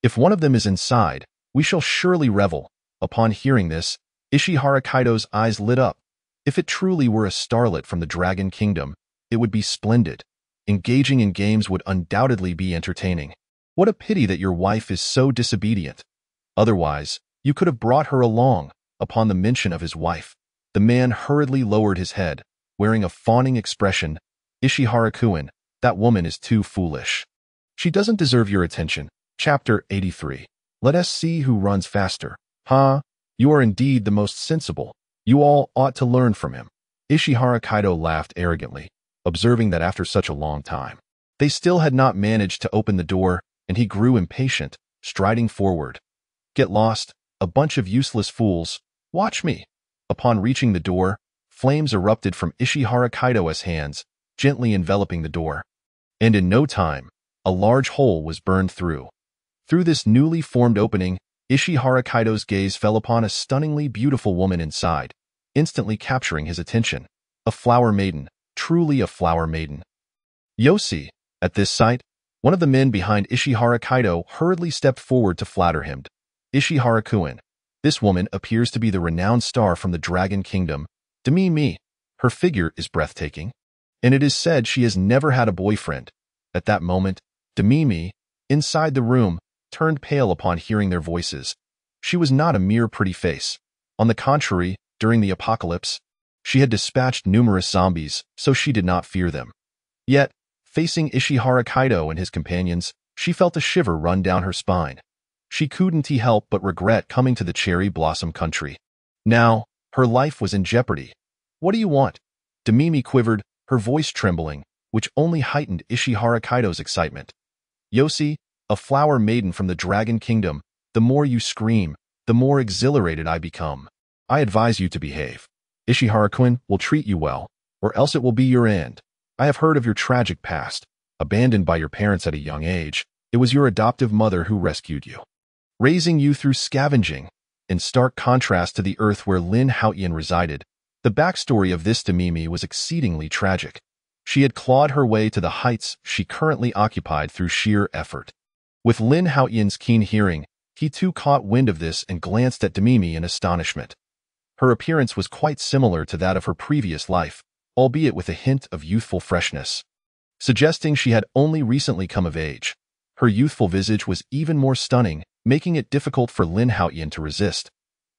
If one of them is inside, we shall surely revel. Upon hearing this, Ishihara Kaido's eyes lit up. If it truly were a starlet from the Dragon Kingdom, it would be splendid. Engaging in games would undoubtedly be entertaining. What a pity that your wife is so disobedient. Otherwise, you could have brought her along. Upon the mention of his wife, the man hurriedly lowered his head, wearing a fawning expression. Ishihara-kun, that woman is too foolish. She doesn't deserve your attention. Chapter 83. Let us see who runs faster. You are indeed the most sensible. You all ought to learn from him. Ishihara Kaido laughed arrogantly, observing that after such a long time, they still had not managed to open the door, and he grew impatient, striding forward. Get lost, a bunch of useless fools. Watch me. Upon reaching the door, flames erupted from Ishihara Kaido's hands, gently enveloping the door. And in no time, a large hole was burned through. Through this newly formed opening, Ishihara Kaido's gaze fell upon a stunningly beautiful woman inside, instantly capturing his attention. A flower maiden, truly a flower maiden. Yoshi. At this sight, one of the men behind Ishihara Kaido hurriedly stepped forward to flatter him. Ishihara-kun, this woman appears to be the renowned star from the Dragon Kingdom. Demi-me, her figure is breathtaking, and it is said she has never had a boyfriend. At that moment, Demi-me, inside the room, turned pale upon hearing their voices. She was not a mere pretty face. On the contrary, during the apocalypse, she had dispatched numerous zombies, so she did not fear them. Yet, facing Ishihara Kaido and his companions, she felt a shiver run down her spine. She couldn't help but regret coming to the Cherry Blossom Country. Now, her life was in jeopardy. What do you want? Demi-me quivered, her voice trembling, which only heightened Ishihara Kaido's excitement. Yoshi, a flower maiden from the Dragon Kingdom, the more you scream, the more exhilarated I become. I advise you to behave. Ishihara-kun will treat you well, or else it will be your end. I have heard of your tragic past. Abandoned by your parents at a young age, it was your adoptive mother who rescued you, raising you through scavenging. In stark contrast to the earth where Lin Haotian resided, the backstory of this Demi-me was exceedingly tragic. She had clawed her way to the heights she currently occupied through sheer effort. With Lin Haotian's keen hearing, he too caught wind of this and glanced at Demi-me in astonishment. Her appearance was quite similar to that of her previous life, albeit with a hint of youthful freshness, suggesting she had only recently come of age. Her youthful visage was even more stunning, making it difficult for Lin Haotian to resist.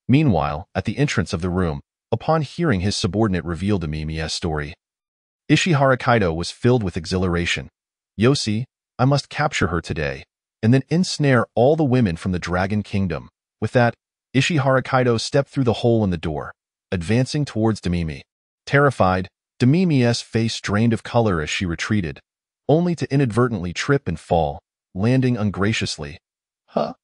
Meanwhile, at the entrance of the room, upon hearing his subordinate reveal Demi-me's story, Ishihara Kaido was filled with exhilaration. Yoshi, I must capture her today, and then ensnare all the women from the Dragon Kingdom. With that, Ishihara Kaido stepped through the hole in the door, advancing towards Demi-me. Terrified, Demimi's face drained of color as she retreated, only to inadvertently trip and fall, landing ungraciously. Huh?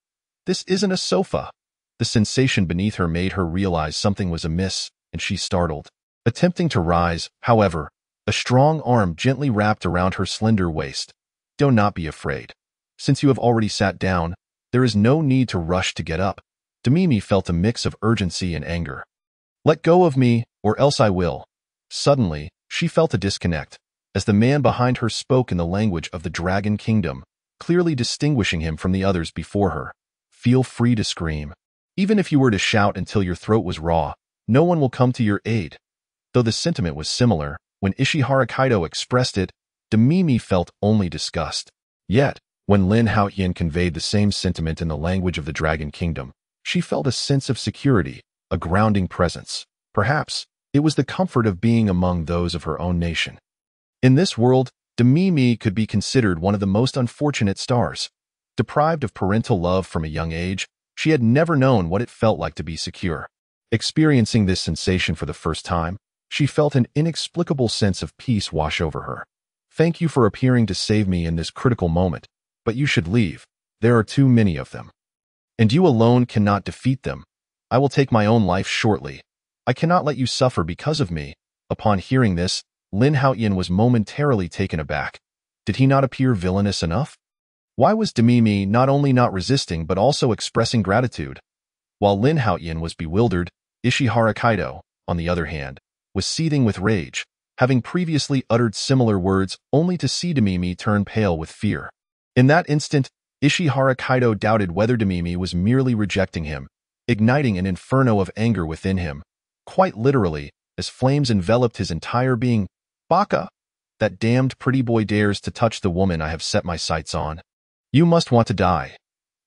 This isn't a sofa. The sensation beneath her made her realize something was amiss, and she startled. Attempting to rise, however, a strong arm gently wrapped around her slender waist. Do not be afraid. Since you have already sat down, there is no need to rush to get up. Demimi felt a mix of urgency and anger. Let go of me, or else I will. Suddenly, she felt a disconnect, as the man behind her spoke in the language of the Dragon Kingdom, clearly distinguishing him from the others before her. Feel free to scream. Even if you were to shout until your throat was raw, no one will come to your aid. Though the sentiment was similar, when Ishihara Kaido expressed it, Demimi felt only disgust. Yet, when Lin Haotian conveyed the same sentiment in the language of the Dragon Kingdom, she felt a sense of security, a grounding presence. Perhaps, it was the comfort of being among those of her own nation. In this world, Demimi could be considered one of the most unfortunate stars. Deprived of parental love from a young age, she had never known what it felt like to be secure. Experiencing this sensation for the first time, she felt an inexplicable sense of peace wash over her. Thank you for appearing to save me in this critical moment, but you should leave. There are too many of them. And you alone cannot defeat them. I will take my own life shortly. I cannot let you suffer because of me. Upon hearing this, Lin Haotian was momentarily taken aback. Did he not appear villainous enough? Why was Demimi not only not resisting but also expressing gratitude? While Lin Haotian was bewildered, Ishihara Kaido, on the other hand, was seething with rage, having previously uttered similar words only to see Demimi turn pale with fear. In that instant, Ishihara Kaido doubted whether Demimi was merely rejecting him, igniting an inferno of anger within him. Quite literally, as flames enveloped his entire being. Baka! That damned pretty boy dares to touch the woman I have set my sights on. You must want to die.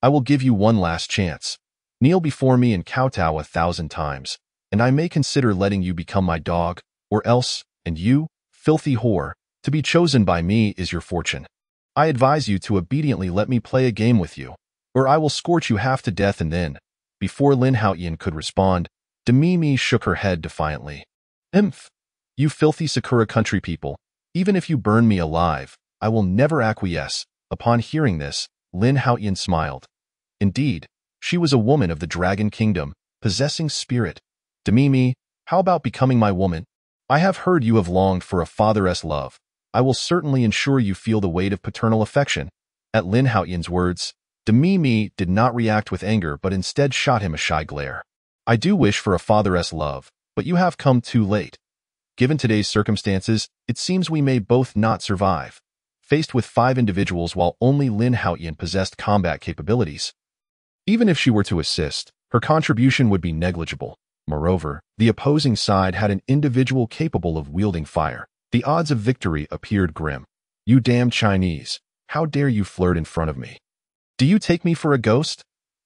I will give you one last chance. Kneel before me and kowtow 1,000 times, and I may consider letting you become my dog, or else, and you, filthy whore, to be chosen by me is your fortune. I advise you to obediently let me play a game with you, or I will scorch you half to death and then. Before Lin Haotian could respond, Demimi shook her head defiantly. Imph! You filthy Sakura Country people, even if you burn me alive, I will never acquiesce. Upon hearing this, Lin Haotian smiled. Indeed, she was a woman of the Dragon Kingdom, possessing spirit. Demimi, how about becoming my woman? I have heard you have longed for a father's love. I will certainly ensure you feel the weight of paternal affection. At Lin Haotian's words, Demimi did not react with anger but instead shot him a shy glare. I do wish for a father's love, but you have come too late. Given today's circumstances, it seems we may both not survive. Faced with 5 individuals while only Lin Haotian possessed combat capabilities. Even if she were to assist, her contribution would be negligible. Moreover, the opposing side had an individual capable of wielding fire. The odds of victory appeared grim. You damned Chinese, how dare you flirt in front of me? Do you take me for a ghost?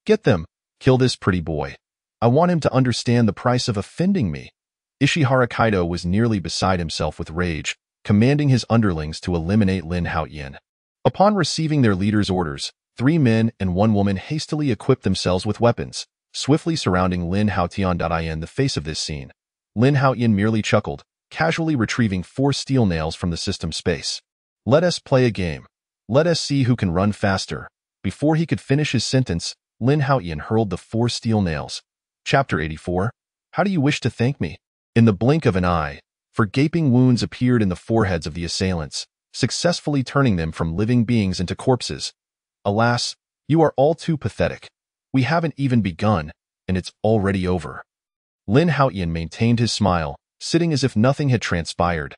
Get them, kill this pretty boy. I want him to understand the price of offending me. Ishihara Kaido was nearly beside himself with rage, commanding his underlings to eliminate Lin Haotian. Upon receiving their leader's orders, 3 men and 1 woman hastily equipped themselves with weapons, swiftly surrounding Lin Haotian. In the face of this scene, Lin Haotian merely chuckled, casually retrieving 4 steel nails from the system space. Let us play a game. Let us see who can run faster. Before he could finish his sentence, Lin Haotian hurled the 4 steel nails. Chapter 84. How do you wish to thank me? In the blink of an eye, 4 gaping wounds appeared in the foreheads of the assailants, successfully turning them from living beings into corpses. Alas, you are all too pathetic. We haven't even begun, and it's already over. Lin Haotian maintained his smile, sitting as if nothing had transpired.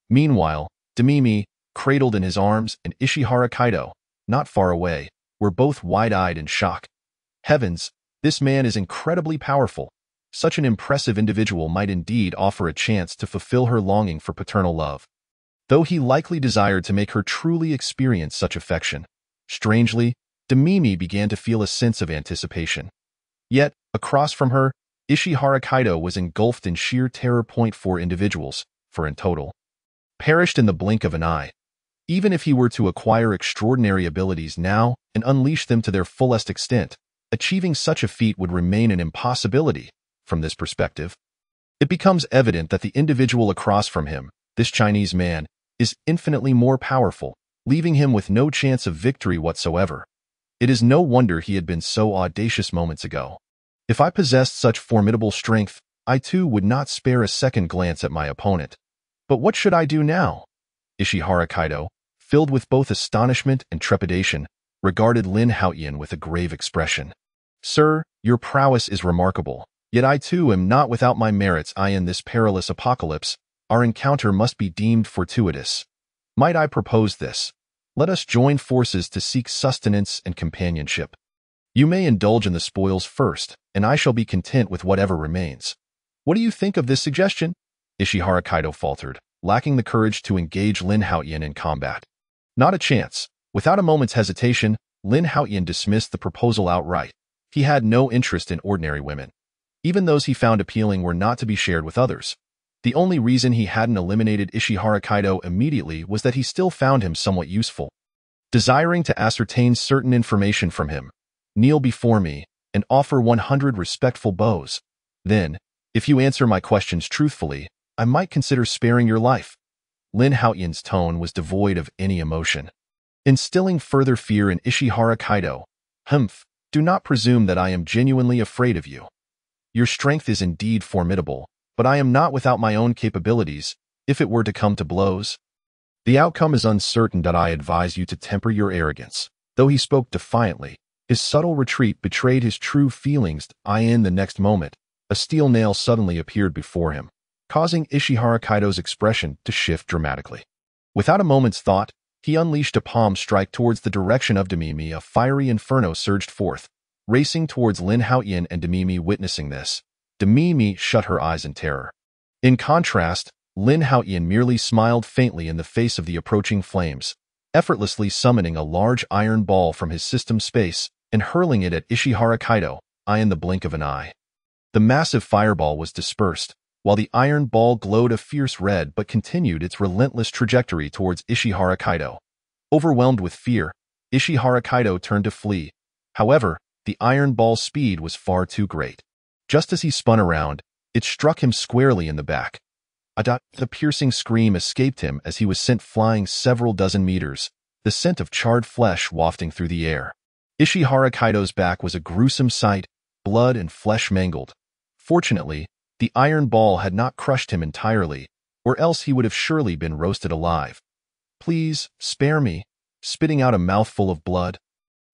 Meanwhile, Demimi, cradled in his arms, and Ishihara Kaido, not far away, were both wide-eyed in shock. Heavens, this man is incredibly powerful. Such an impressive individual might indeed offer a chance to fulfill her longing for paternal love. Though he likely desired to make her truly experience such affection. Strangely, Demimi began to feel a sense of anticipation. Yet, across from her, Ishihara Kaido was engulfed in sheer terror. 4 individuals, 4 in total, perished in the blink of an eye. Even if he were to acquire extraordinary abilities now and unleash them to their fullest extent, achieving such a feat would remain an impossibility. From this perspective, it becomes evident that the individual across from him, This Chinese man is infinitely more powerful, leaving him with no chance of victory whatsoever. It is no wonder he had been so audacious moments ago. If I possessed such formidable strength, I too would not spare a second glance at my opponent. But what should I do now? Ishihara Kaido, filled with both astonishment and trepidation, regarded Lin Haotian with a grave expression. Sir, your prowess is remarkable, yet I too am not without my merits. In this perilous apocalypse, our encounter must be deemed fortuitous. Might I propose this? Let us join forces to seek sustenance and companionship. You may indulge in the spoils first, and I shall be content with whatever remains. What do you think of this suggestion? Ishihara Kaido faltered, lacking the courage to engage Lin Haotian in combat. Not a chance. Without a moment's hesitation, Lin Haotian dismissed the proposal outright. He had no interest in ordinary women. Even those he found appealing were not to be shared with others. The only reason he hadn't eliminated Ishihara Kaido immediately was that he still found him somewhat useful. Desiring to ascertain certain information from him, kneel before me and offer 100 respectful bows. Then, if you answer my questions truthfully, I might consider sparing your life. Lin Haotian's tone was devoid of any emotion, instilling further fear in Ishihara Kaido. Do not presume that I am genuinely afraid of you. Your strength is indeed formidable, but I am not without my own capabilities, if it were to come to blows. The outcome is uncertain. I advise you to temper your arrogance. Though he spoke defiantly, his subtle retreat betrayed his true feelings. In the next moment, a steel nail suddenly appeared before him, causing Ishihara Kaido's expression to shift dramatically. Without a moment's thought, he unleashed a palm strike towards the direction of Demimi. A fiery inferno surged forth, racing towards Lin Haotian, and Demimi witnessing this. Demimi shut her eyes in terror. In contrast, Lin Haotian merely smiled faintly in the face of the approaching flames, effortlessly summoning a large iron ball from his system space and hurling it at Ishihara Kaido, in the blink of an eye. The massive fireball was dispersed, while the iron ball glowed a fierce red but continued its relentless trajectory towards Ishihara Kaido. Overwhelmed with fear, Ishihara Kaido turned to flee. However, the iron ball's speed was far too great. Just as he spun around, it struck him squarely in the back. The piercing scream escaped him as he was sent flying several dozen meters, the scent of charred flesh wafting through the air. Ishihara Kaido's back was a gruesome sight, blood and flesh mangled. Fortunately, the iron ball had not crushed him entirely, or else he would have surely been roasted alive. Please, spare me, spitting out a mouthful of blood.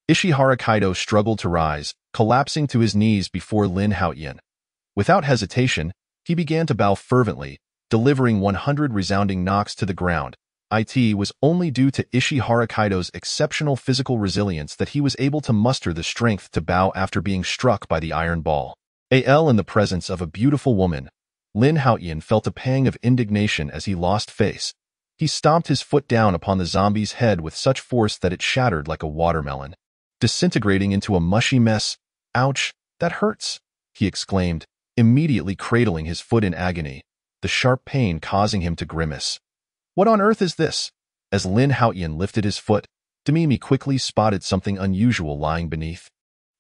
Ishihara Kaido struggled to rise, collapsing to his knees before Lin Haotian. Without hesitation, he began to bow fervently, delivering 100 resounding knocks to the ground. It was only due to Ishihara Kaido's exceptional physical resilience that he was able to muster the strength to bow after being struck by the iron ball. In the presence of a beautiful woman, Lin Haotian felt a pang of indignation as he lost face. He stomped his foot down upon the zombie's head with such force that it shattered like a watermelon, disintegrating into a mushy mess. Ouch, that hurts, he exclaimed, immediately cradling his foot in agony, the sharp pain causing him to grimace. What on earth is this? As Lin Haotian lifted his foot, Demimi quickly spotted something unusual lying beneath.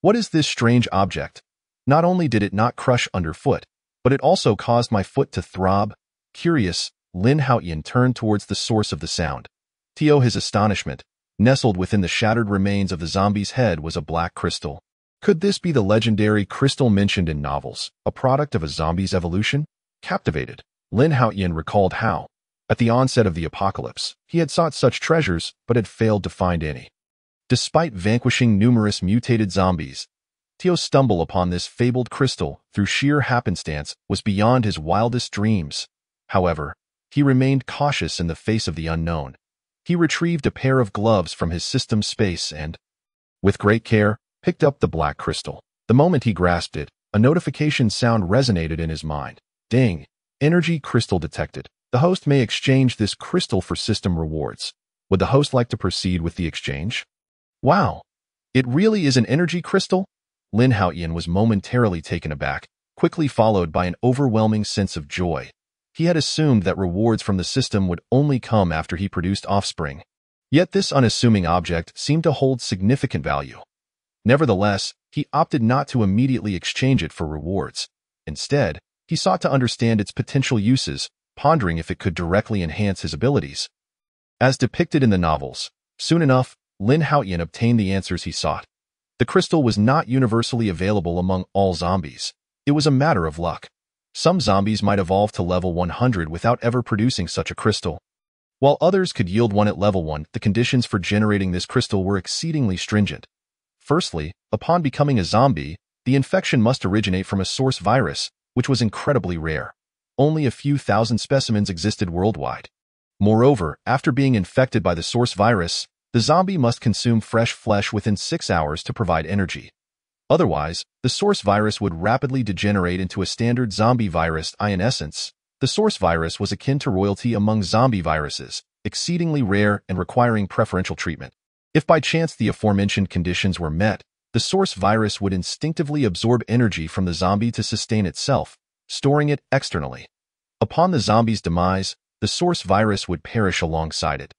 What is this strange object? Not only did it not crush underfoot, but it also caused my foot to throb. Curious, Lin Haotian turned towards the source of the sound. To his astonishment, nestled within the shattered remains of the zombie's head was a black crystal. Could this be the legendary crystal mentioned in novels, a product of a zombie's evolution? Captivated, Lin Haotian recalled how, at the onset of the apocalypse, he had sought such treasures but had failed to find any. Despite vanquishing numerous mutated zombies, Tio's stumble upon this fabled crystal through sheer happenstance was beyond his wildest dreams. However, he remained cautious in the face of the unknown. He retrieved a pair of gloves from his system space and, with great care, picked up the black crystal. The moment he grasped it, a notification sound resonated in his mind. Ding! Energy crystal detected. The host may exchange this crystal for system rewards. Would the host like to proceed with the exchange? Wow! It really is an energy crystal? Lin Haotian was momentarily taken aback, quickly followed by an overwhelming sense of joy. He had assumed that rewards from the system would only come after he produced offspring. Yet this unassuming object seemed to hold significant value. Nevertheless, he opted not to immediately exchange it for rewards. Instead, he sought to understand its potential uses, pondering if it could directly enhance his abilities. As depicted in the novels, soon enough, Lin Haotian obtained the answers he sought. The crystal was not universally available among all zombies. It was a matter of luck. Some zombies might evolve to level 100 without ever producing such a crystal. While others could yield one at level 1, the conditions for generating this crystal were exceedingly stringent. Firstly, upon becoming a zombie, the infection must originate from a source virus, which was incredibly rare. Only a few thousand specimens existed worldwide. Moreover, after being infected by the source virus, the zombie must consume fresh flesh within 6 hours to provide energy. Otherwise, the source virus would rapidly degenerate into a standard zombie virus. In essence, the source virus was akin to royalty among zombie viruses, exceedingly rare and requiring preferential treatment. If by chance the aforementioned conditions were met, the source virus would instinctively absorb energy from the zombie to sustain itself, storing it externally. Upon the zombie's demise, the source virus would perish alongside it,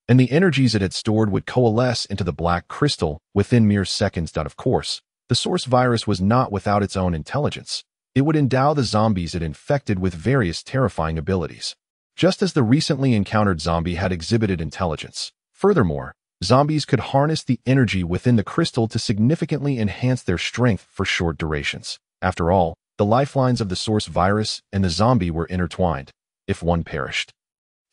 and the energies it had stored would coalesce into the black crystal within mere seconds. Of course, the source virus was not without its own intelligence. It would endow the zombies it infected with various terrifying abilities, just as the recently encountered zombie had exhibited intelligence. Furthermore, zombies could harness the energy within the crystal to significantly enhance their strength for short durations. After all, the lifelines of the source virus and the zombie were intertwined. If one perished,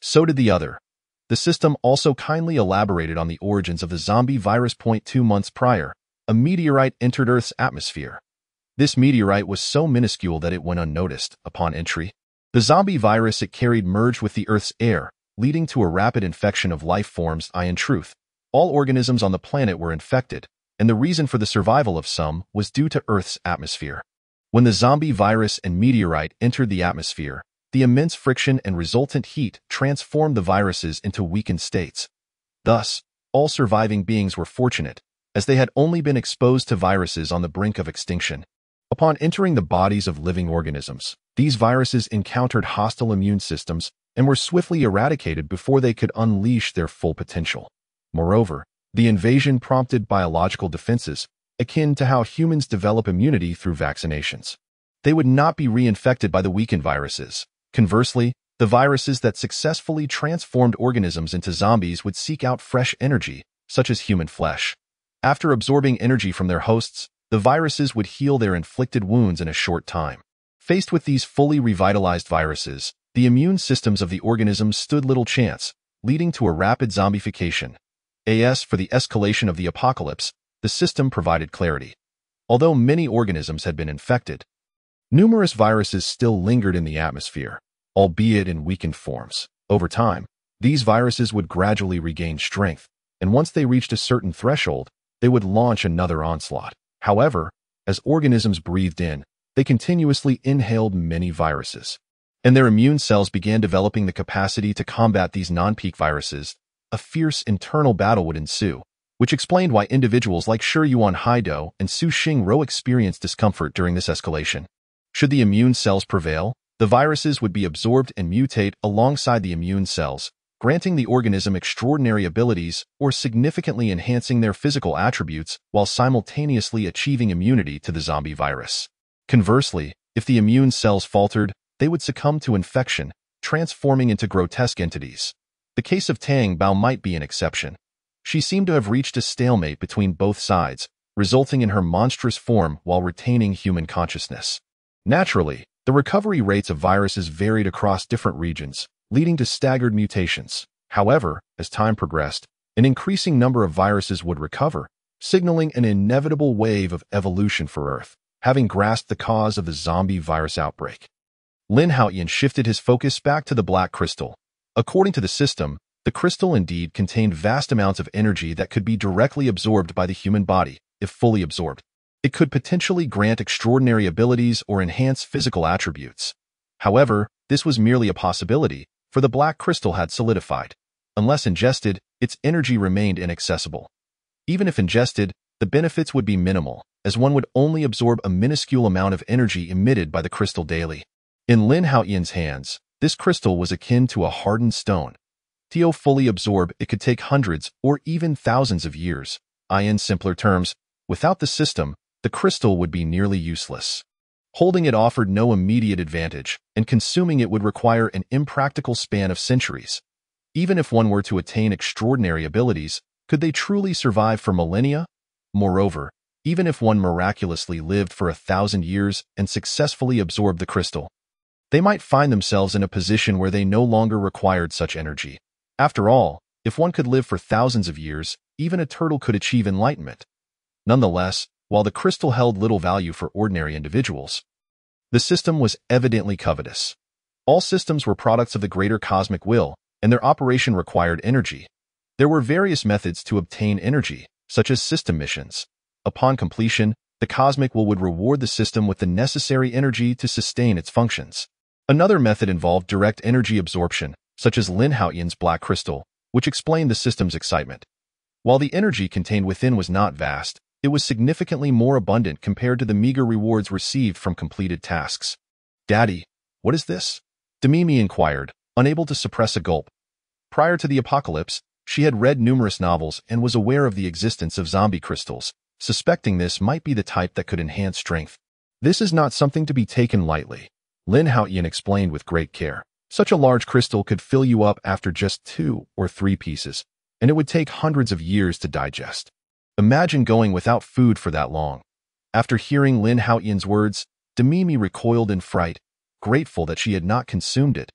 so did the other. The system also kindly elaborated on the origins of the zombie virus. 2 months prior, a meteorite entered Earth's atmosphere. This meteorite was so minuscule that it went unnoticed upon entry. The zombie virus it carried merged with the Earth's air, leading to a rapid infection of life forms. In truth, all organisms on the planet were infected, and the reason for the survival of some was due to Earth's atmosphere. When the zombie virus and meteorite entered the atmosphere, the immense friction and resultant heat transformed the viruses into weakened states. Thus, all surviving beings were fortunate, as they had only been exposed to viruses on the brink of extinction. Upon entering the bodies of living organisms, these viruses encountered hostile immune systems and were swiftly eradicated before they could unleash their full potential. Moreover, the invasion prompted biological defenses, akin to how humans develop immunity through vaccinations. They would not be reinfected by the weakened viruses. Conversely, the viruses that successfully transformed organisms into zombies would seek out fresh energy, such as human flesh. After absorbing energy from their hosts, the viruses would heal their inflicted wounds in a short time. Faced with these fully revitalized viruses, the immune systems of the organisms stood little chance, leading to a rapid zombification. As for the escalation of the apocalypse, the system provided clarity. Although many organisms had been infected, numerous viruses still lingered in the atmosphere, albeit in weakened forms. Over time, these viruses would gradually regain strength, and once they reached a certain threshold, they would launch another onslaught. However, as organisms breathed in, they continuously inhaled many viruses, and their immune cells began developing the capacity to combat these non-peak viruses. A fierce internal battle would ensue, which explained why individuals like Shi Yuan Haido and Su Xingro experienced discomfort during this escalation. Should the immune cells prevail, the viruses would be absorbed and mutate alongside the immune cells, granting the organism extraordinary abilities or significantly enhancing their physical attributes while simultaneously achieving immunity to the zombie virus. Conversely, if the immune cells faltered, they would succumb to infection, transforming into grotesque entities. The case of Tang Bao might be an exception. She seemed to have reached a stalemate between both sides, resulting in her monstrous form while retaining human consciousness. Naturally, the recovery rates of viruses varied across different regions, leading to staggered mutations. However, as time progressed, an increasing number of viruses would recover, signaling an inevitable wave of evolution for Earth, having grasped the cause of the zombie virus outbreak. Lin Haotian shifted his focus back to the black crystal. According to the system, the crystal indeed contained vast amounts of energy that could be directly absorbed by the human body, if fully absorbed. It could potentially grant extraordinary abilities or enhance physical attributes. However, this was merely a possibility, for the black crystal had solidified. Unless ingested, its energy remained inaccessible. Even if ingested, the benefits would be minimal, as one would only absorb a minuscule amount of energy emitted by the crystal daily. In Lin Haotian's hands, this crystal was akin to a hardened stone. To fully absorb, it could take hundreds or even thousands of years. In simpler terms, without the system, the crystal would be nearly useless. Holding it offered no immediate advantage, and consuming it would require an impractical span of centuries. Even if one were to attain extraordinary abilities, could they truly survive for millennia? Moreover, even if one miraculously lived for 1,000 years and successfully absorbed the crystal, they might find themselves in a position where they no longer required such energy. After all, if one could live for thousands of years, even a turtle could achieve enlightenment. Nonetheless, while the crystal held little value for ordinary individuals, the system was evidently covetous. All systems were products of the greater cosmic will, and their operation required energy. There were various methods to obtain energy, such as system missions. Upon completion, the cosmic will would reward the system with the necessary energy to sustain its functions. Another method involved direct energy absorption, such as Lin Haotian's black crystal, which explained the system's excitement. While the energy contained within was not vast, it was significantly more abundant compared to the meager rewards received from completed tasks. "Daddy, what is this?" Demimi inquired, unable to suppress a gulp. Prior to the apocalypse, she had read numerous novels and was aware of the existence of zombie crystals, suspecting this might be the type that could enhance strength. "This is not something to be taken lightly," Lin Haotian explained with great care. "Such a large crystal could fill you up after just 2 or 3 pieces, and it would take hundreds of years to digest. Imagine going without food for that long." After hearing Lin Haotian's words, Demimi recoiled in fright, grateful that she had not consumed it.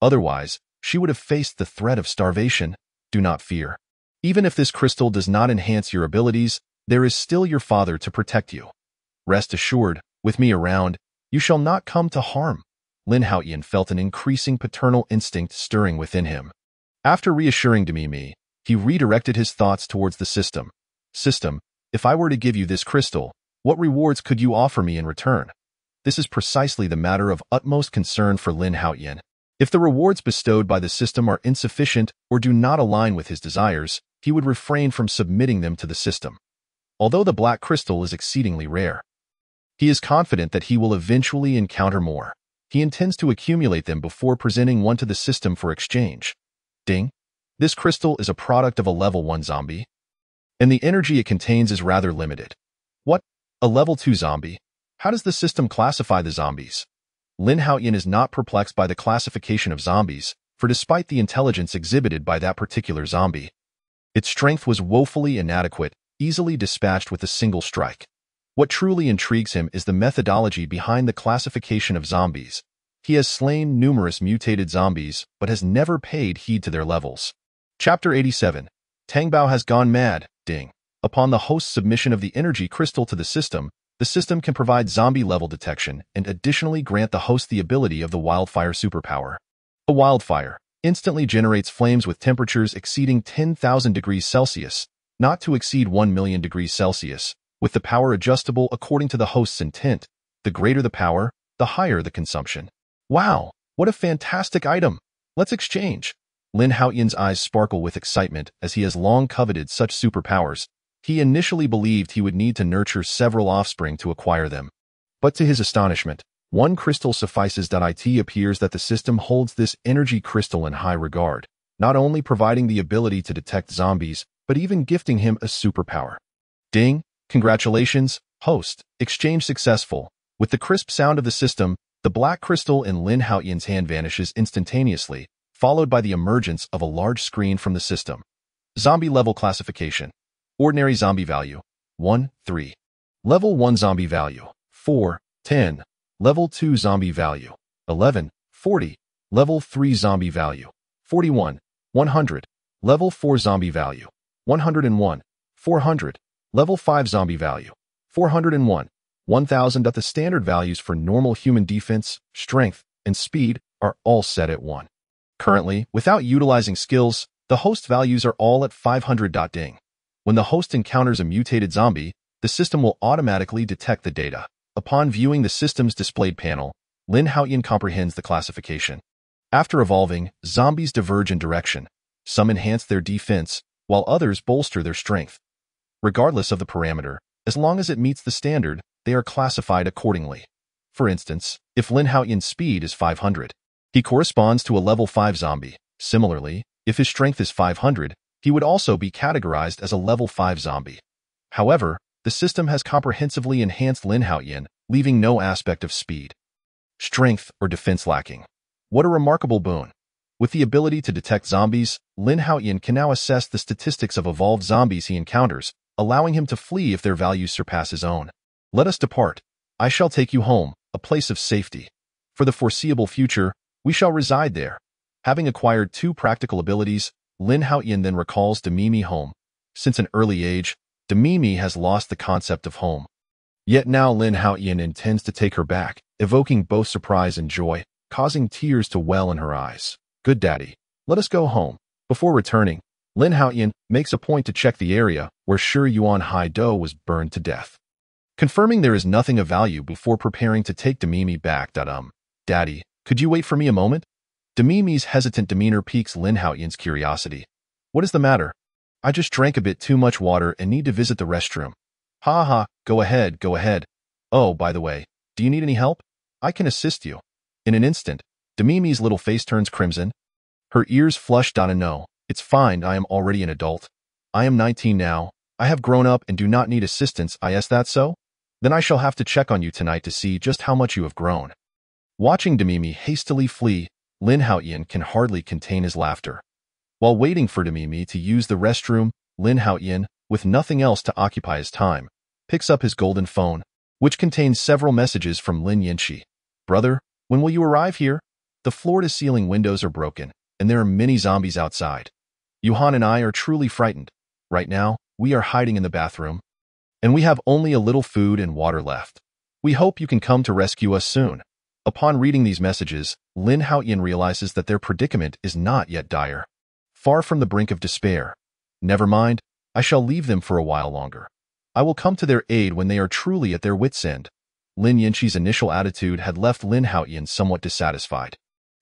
Otherwise, she would have faced the threat of starvation. "Do not fear. Even if this crystal does not enhance your abilities, there is still your father to protect you. Rest assured, with me around, you shall not come to harm." Lin Haotian felt an increasing paternal instinct stirring within him. After reassuring Demimi, he redirected his thoughts towards the system. "System, if I were to give you this crystal, what rewards could you offer me in return?" This is precisely the matter of utmost concern for Lin Haotian. If the rewards bestowed by the system are insufficient or do not align with his desires, he would refrain from submitting them to the system. Although the black crystal is exceedingly rare, he is confident that he will eventually encounter more. He intends to accumulate them before presenting one to the system for exchange. Ding! This crystal is a product of a level 1 zombie, and the energy it contains is rather limited. What? A level 2 zombie? How does the system classify the zombies? Lin Haotian is not perplexed by the classification of zombies, for despite the intelligence exhibited by that particular zombie, its strength was woefully inadequate, easily dispatched with a single strike. What truly intrigues him is the methodology behind the classification of zombies. He has slain numerous mutated zombies, but has never paid heed to their levels. Chapter 87. Tangbao has gone mad. Ding. Upon the host's submission of the energy crystal to the system can provide zombie-level detection and additionally grant the host the ability of the wildfire superpower. A wildfire instantly generates flames with temperatures exceeding 10,000 degrees Celsius, not to exceed 1 million degrees Celsius, with the power adjustable according to the host's intent. The greater the power, the higher the consumption. "Wow, what a fantastic item! Let's exchange." Lin Haotian's eyes sparkle with excitement as he has long coveted such superpowers. He initially believed he would need to nurture several offspring to acquire them. But to his astonishment, one crystal suffices. It appears that the system holds this energy crystal in high regard, not only providing the ability to detect zombies, but even gifting him a superpower. Ding! Congratulations, host. Exchange successful. With the crisp sound of the system, the black crystal in Lin Haotian's hand vanishes instantaneously, followed by the emergence of a large screen from the system. Zombie level classification. Ordinary zombie value, 1, 3. Level 1 zombie value, 4, 10. Level 2 zombie value, 11, 40. Level 3 zombie value, 41, 100. Level 4 zombie value, 101, 400. Level 5 zombie value, 401, 1000. The standard values for normal human defense, strength, and speed are all set at 1. Currently, without utilizing skills, the host values are all at 500. Ding. When the host encounters a mutated zombie, the system will automatically detect the data. Upon viewing the system's displayed panel, Lin Haotian comprehends the classification. After evolving, zombies diverge in direction. Some enhance their defense, while others bolster their strength. Regardless of the parameter, as long as it meets the standard, they are classified accordingly. For instance, if Lin Haotian's speed is 500, he corresponds to a level 5 zombie. Similarly, if his strength is 500, he would also be categorized as a level 5 zombie. However, the system has comprehensively enhanced Lin Haotian leaving no aspect of speed, strength, or defense lacking. What a remarkable boon. With the ability to detect zombies, Lin Haotian can now assess the statistics of evolved zombies he encounters, allowing him to flee if their values surpass his own. Let us depart. I shall take you home, a place of safety. For the foreseeable future, we shall reside there. Having acquired 2 practical abilities, Lin Haotian then recalls Demimi home. Since an early age, Demimi has lost the concept of home. Yet now Lin Haotian intends to take her back, evoking both surprise and joy, causing tears to well in her eyes. Good daddy, let us go home. Before returning, Lin Haotian makes a point to check the area where Shi Yuan Haido was burned to death, confirming there is nothing of value before preparing to take Demimi back. Daddy, could you wait for me a moment? Demimi's hesitant demeanor piques Lin Haotian's curiosity. What is the matter? I just drank a bit too much water and need to visit the restroom. Ha ha, go ahead, go ahead. Oh, by the way, do you need any help? I can assist you. In an instant, Demimi's little face turns crimson. Her ears flush. No, it's fine, I am already an adult. I am 19 now. I have grown up and do not need assistance. Is that so? Then I shall have to check on you tonight to see just how much you have grown. Watching Demimi hastily flee, Lin Haotian can hardly contain his laughter. While waiting for Demimi to use the restroom, Lin Haotian, with nothing else to occupy his time, picks up his golden phone, which contains several messages from Lin Yanxi. Brother, when will you arrive here? The floor-to-ceiling windows are broken, and there are many zombies outside. Yuhan and I are truly frightened. Right now, we are hiding in the bathroom, and we have only a little food and water left. We hope you can come to rescue us soon. Upon reading these messages, Lin Haotian realizes that their predicament is not yet dire. Far from the brink of despair. Never mind, I shall leave them for a while longer. I will come to their aid when they are truly at their wits' end. Lin Yanxi's initial attitude had left Lin Haotian somewhat dissatisfied.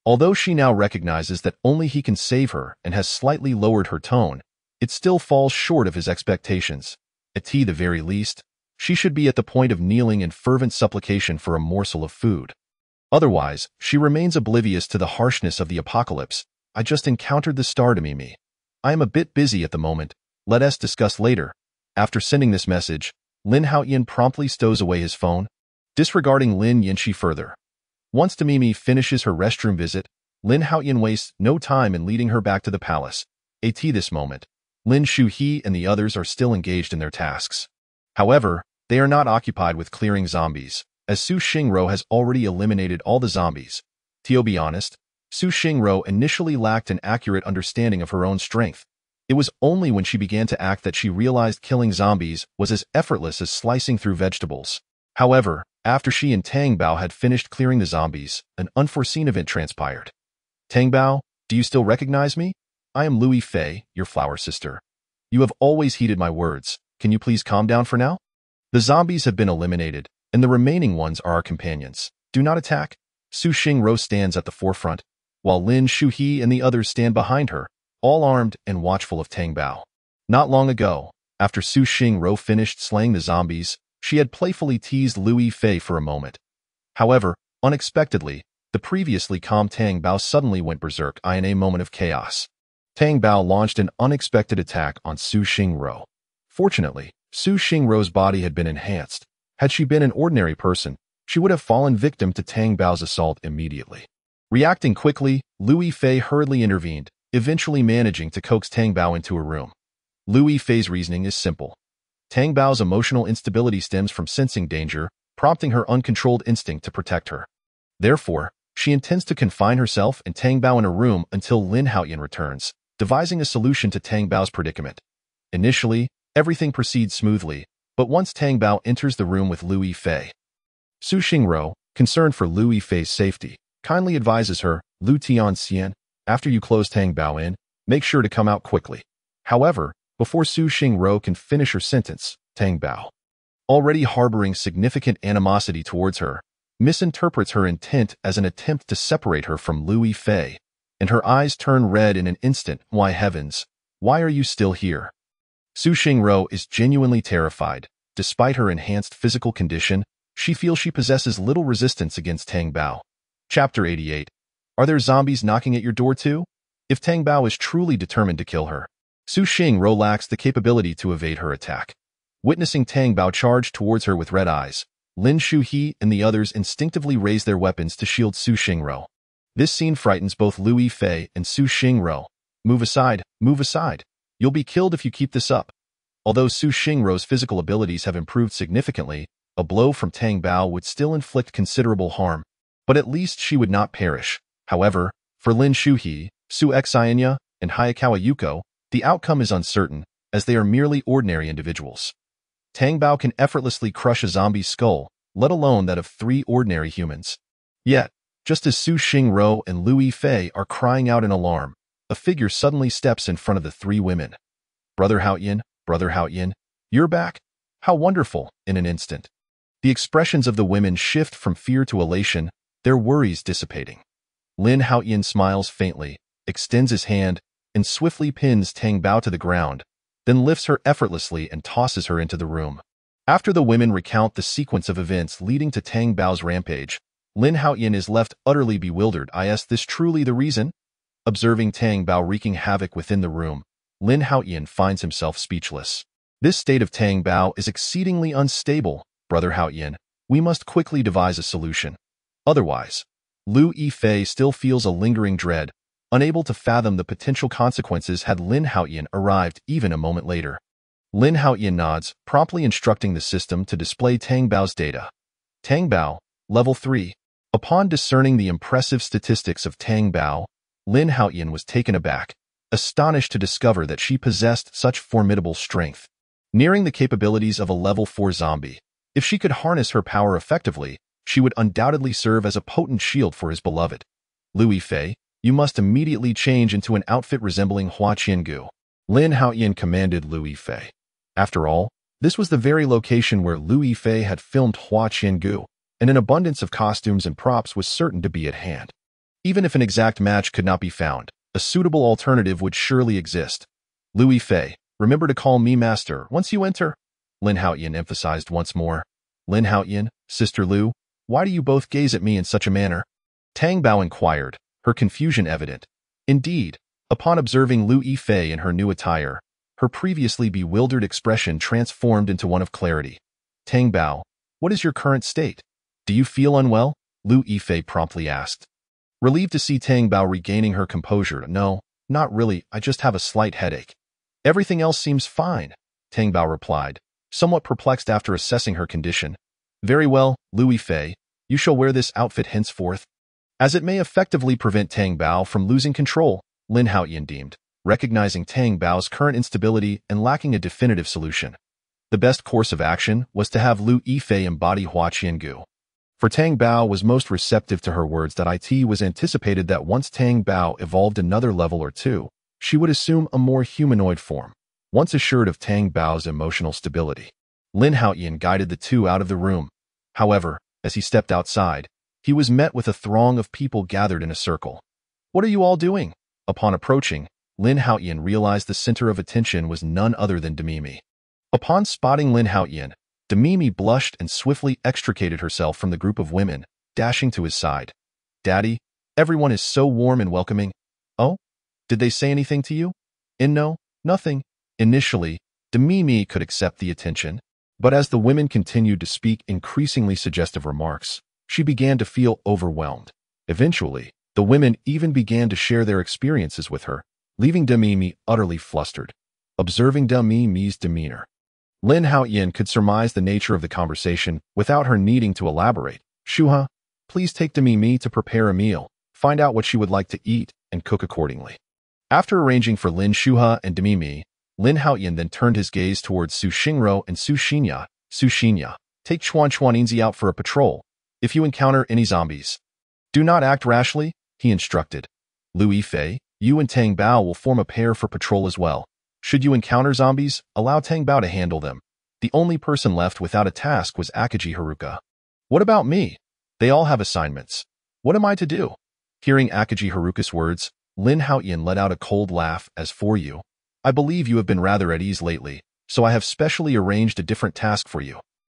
Although she now recognizes that only he can save her and has slightly lowered her tone, it still falls short of his expectations. At the very least, she should be at the point of kneeling in fervent supplication for a morsel of food. Otherwise, she remains oblivious to the harshness of the apocalypse. I just encountered the star Demimi. I am a bit busy at the moment. Let us discuss later. After sending this message, Lin Haotian promptly stows away his phone, disregarding Lin Yanxi further. Once Demimi finishes her restroom visit, Lin Haotian wastes no time in leading her back to the palace. At this moment, Lin Shuhe and the others are still engaged in their tasks. However, they are not occupied with clearing zombies, as Su Xingro has already eliminated all the zombies. To be honest, Su Xingro initially lacked an accurate understanding of her own strength. It was only when she began to act that she realized killing zombies was as effortless as slicing through vegetables. However, after she and Tang Bao had finished clearing the zombies, an unforeseen event transpired. Tang Bao, do you still recognize me? I am Louis Fei, your flower sister. You have always heeded my words. Can you please calm down for now? The zombies have been eliminated, and the remaining ones are our companions. Do not attack. Su Xingro stands at the forefront, while Lin Shuhe and the others stand behind her, all armed and watchful of Tang Bao. Not long ago, after Su Xingro finished slaying the zombies, she had playfully teased Louis Fei for a moment. However, unexpectedly, the previously calm Tang Bao suddenly went berserk in a moment of chaos. Tang Bao launched an unexpected attack on Su Xingro. Fortunately, Su Xingro's body had been enhanced. Had she been an ordinary person, she would have fallen victim to Tang Bao's assault immediately. Reacting quickly, Louis Fei hurriedly intervened, eventually managing to coax Tang Bao into a room. Louis Fei's reasoning is simple. Tang Bao's emotional instability stems from sensing danger, prompting her uncontrolled instinct to protect her. Therefore, she intends to confine herself and Tang Bao in a room until Lin Haotian returns, devising a solution to Tang Bao's predicament. Initially, everything proceeds smoothly, but once Tang Bao enters the room with Louis Fei, Su Xingro, concerned for Louis Fei's safety, kindly advises her, Lu Tianxian, after you close Tang Bao in, make sure to come out quickly. However, before Su Xingro can finish her sentence, Tang Bao, already harboring significant animosity towards her, misinterprets her intent as an attempt to separate her from Louis Fei, and her eyes turn red in an instant. Why heavens, why are you still here? Su Xingro is genuinely terrified. Despite her enhanced physical condition, she feels she possesses little resistance against Tang Bao. Chapter 88. Are there zombies knocking at your door too? If Tang Bao is truly determined to kill her, Su Xingro lacks the capability to evade her attack. Witnessing Tang Bao charge towards her with red eyes, Lin Shuhe and the others instinctively raise their weapons to shield Su Xingro. This scene frightens both Lu Yifei and Su Xingro. Move aside, move aside. You'll be killed if you keep this up. Although Su Xingro's physical abilities have improved significantly, a blow from Tang Bao would still inflict considerable harm. But at least she would not perish. However, for Lin Shuhe, Su Xianya, and Hayakawa Yuko, the outcome is uncertain, as they are merely ordinary individuals. Tang Bao can effortlessly crush a zombie's skull, let alone that of 3 ordinary humans. Yet, just as Su Xingro and Lu Yifei are crying out in alarm, a figure suddenly steps in front of the 3 women. Brother Haotian, you're back? How wonderful, in an instant. The expressions of the women shift from fear to elation, their worries dissipating. Lin Haotian smiles faintly, extends his hand, and swiftly pins Tang Bao to the ground, then lifts her effortlessly and tosses her into the room. After the women recount the sequence of events leading to Tang Bao's rampage, Lin Haotian is left utterly bewildered. Is this truly the reason? Observing Tang Bao wreaking havoc within the room, Lin Haotian finds himself speechless. This state of Tang Bao is exceedingly unstable, Brother Haotian. We must quickly devise a solution. Otherwise, Lu Yifei still feels a lingering dread, unable to fathom the potential consequences had Lin Haotian arrived even a moment later. Lin Haotian nods, promptly instructing the system to display Tang Bao's data. Tang Bao, Level 3. Upon discerning the impressive statistics of Tang Bao, Lin Haotian was taken aback, astonished to discover that she possessed such formidable strength. Nearing the capabilities of a Level 4 zombie, if she could harness her power effectively, she would undoubtedly serve as a potent shield for his beloved. Lu Yifei, you must immediately change into an outfit resembling Hua Qiangu. Lin Haotian commanded Lu Yifei. After all, this was the very location where Lu Yifei had filmed Hua Qiangu, and an abundance of costumes and props was certain to be at hand. Even if an exact match could not be found, a suitable alternative would surely exist. Lu Yifei, remember to call me master once you enter, Lin Haotian emphasized once more. Lin Haotian, Sister Lu, why do you both gaze at me in such a manner? Tang Bao inquired, her confusion evident. Indeed, upon observing Lu Yifei in her new attire, her previously bewildered expression transformed into one of clarity. Tang Bao, what is your current state? Do you feel unwell? Lu Yifei promptly asked. Relieved to see Tang Bao regaining her composure. No, not really, I just have a slight headache. Everything else seems fine, Tang Bao replied, somewhat perplexed after assessing her condition. Very well, Lu Yifei, you shall wear this outfit henceforth, as it may effectively prevent Tang Bao from losing control, Lin Haotian deemed, recognizing Tang Bao's current instability and lacking a definitive solution. The best course of action was to have Lu Yifei embody Hua Qiangu. For Tang Bao was most receptive to her words. It was anticipated that once Tang Bao evolved another level or 2, she would assume a more humanoid form. Once assured of Tang Bao's emotional stability, Lin Haotian guided the 2 out of the room. However, as he stepped outside, he was met with a throng of people gathered in a circle. What are you all doing? Upon approaching, Lin Haotian realized the center of attention was none other than Demimi. Upon spotting Lin Haotian, Demimi blushed and swiftly extricated herself from the group of women, dashing to his side. Daddy, everyone is so warm and welcoming. Oh? Did they say anything to you? No, nothing. Initially, Demimi could accept the attention, but as the women continued to speak increasingly suggestive remarks, she began to feel overwhelmed. Eventually, the women even began to share their experiences with her, leaving Demimi utterly flustered. Observing Demimi's demeanor, Lin Haotian could surmise the nature of the conversation without her needing to elaborate. Shuha, please take Demimi to prepare a meal, find out what she would like to eat, and cook accordingly. After arranging for Lin Shuha and Demimi, Lin Haotian then turned his gaze towards Su Xingro and Su Xinya. Su Xinya, take Chuanxuanzi out for a patrol. If you encounter any zombies, do not act rashly, he instructed. Lu Yifei, you and Tang Bao will form a pair for patrol as well. Should you encounter zombies, allow Tang Bao to handle them. The only person left without a task was Akaji Haruka. What about me? They all have assignments. What am I to do? Hearing Akaji Haruka's words, Lin Haotian let out a cold laugh. As for you, I believe you have been rather at ease lately, so I have specially arranged a different task for you.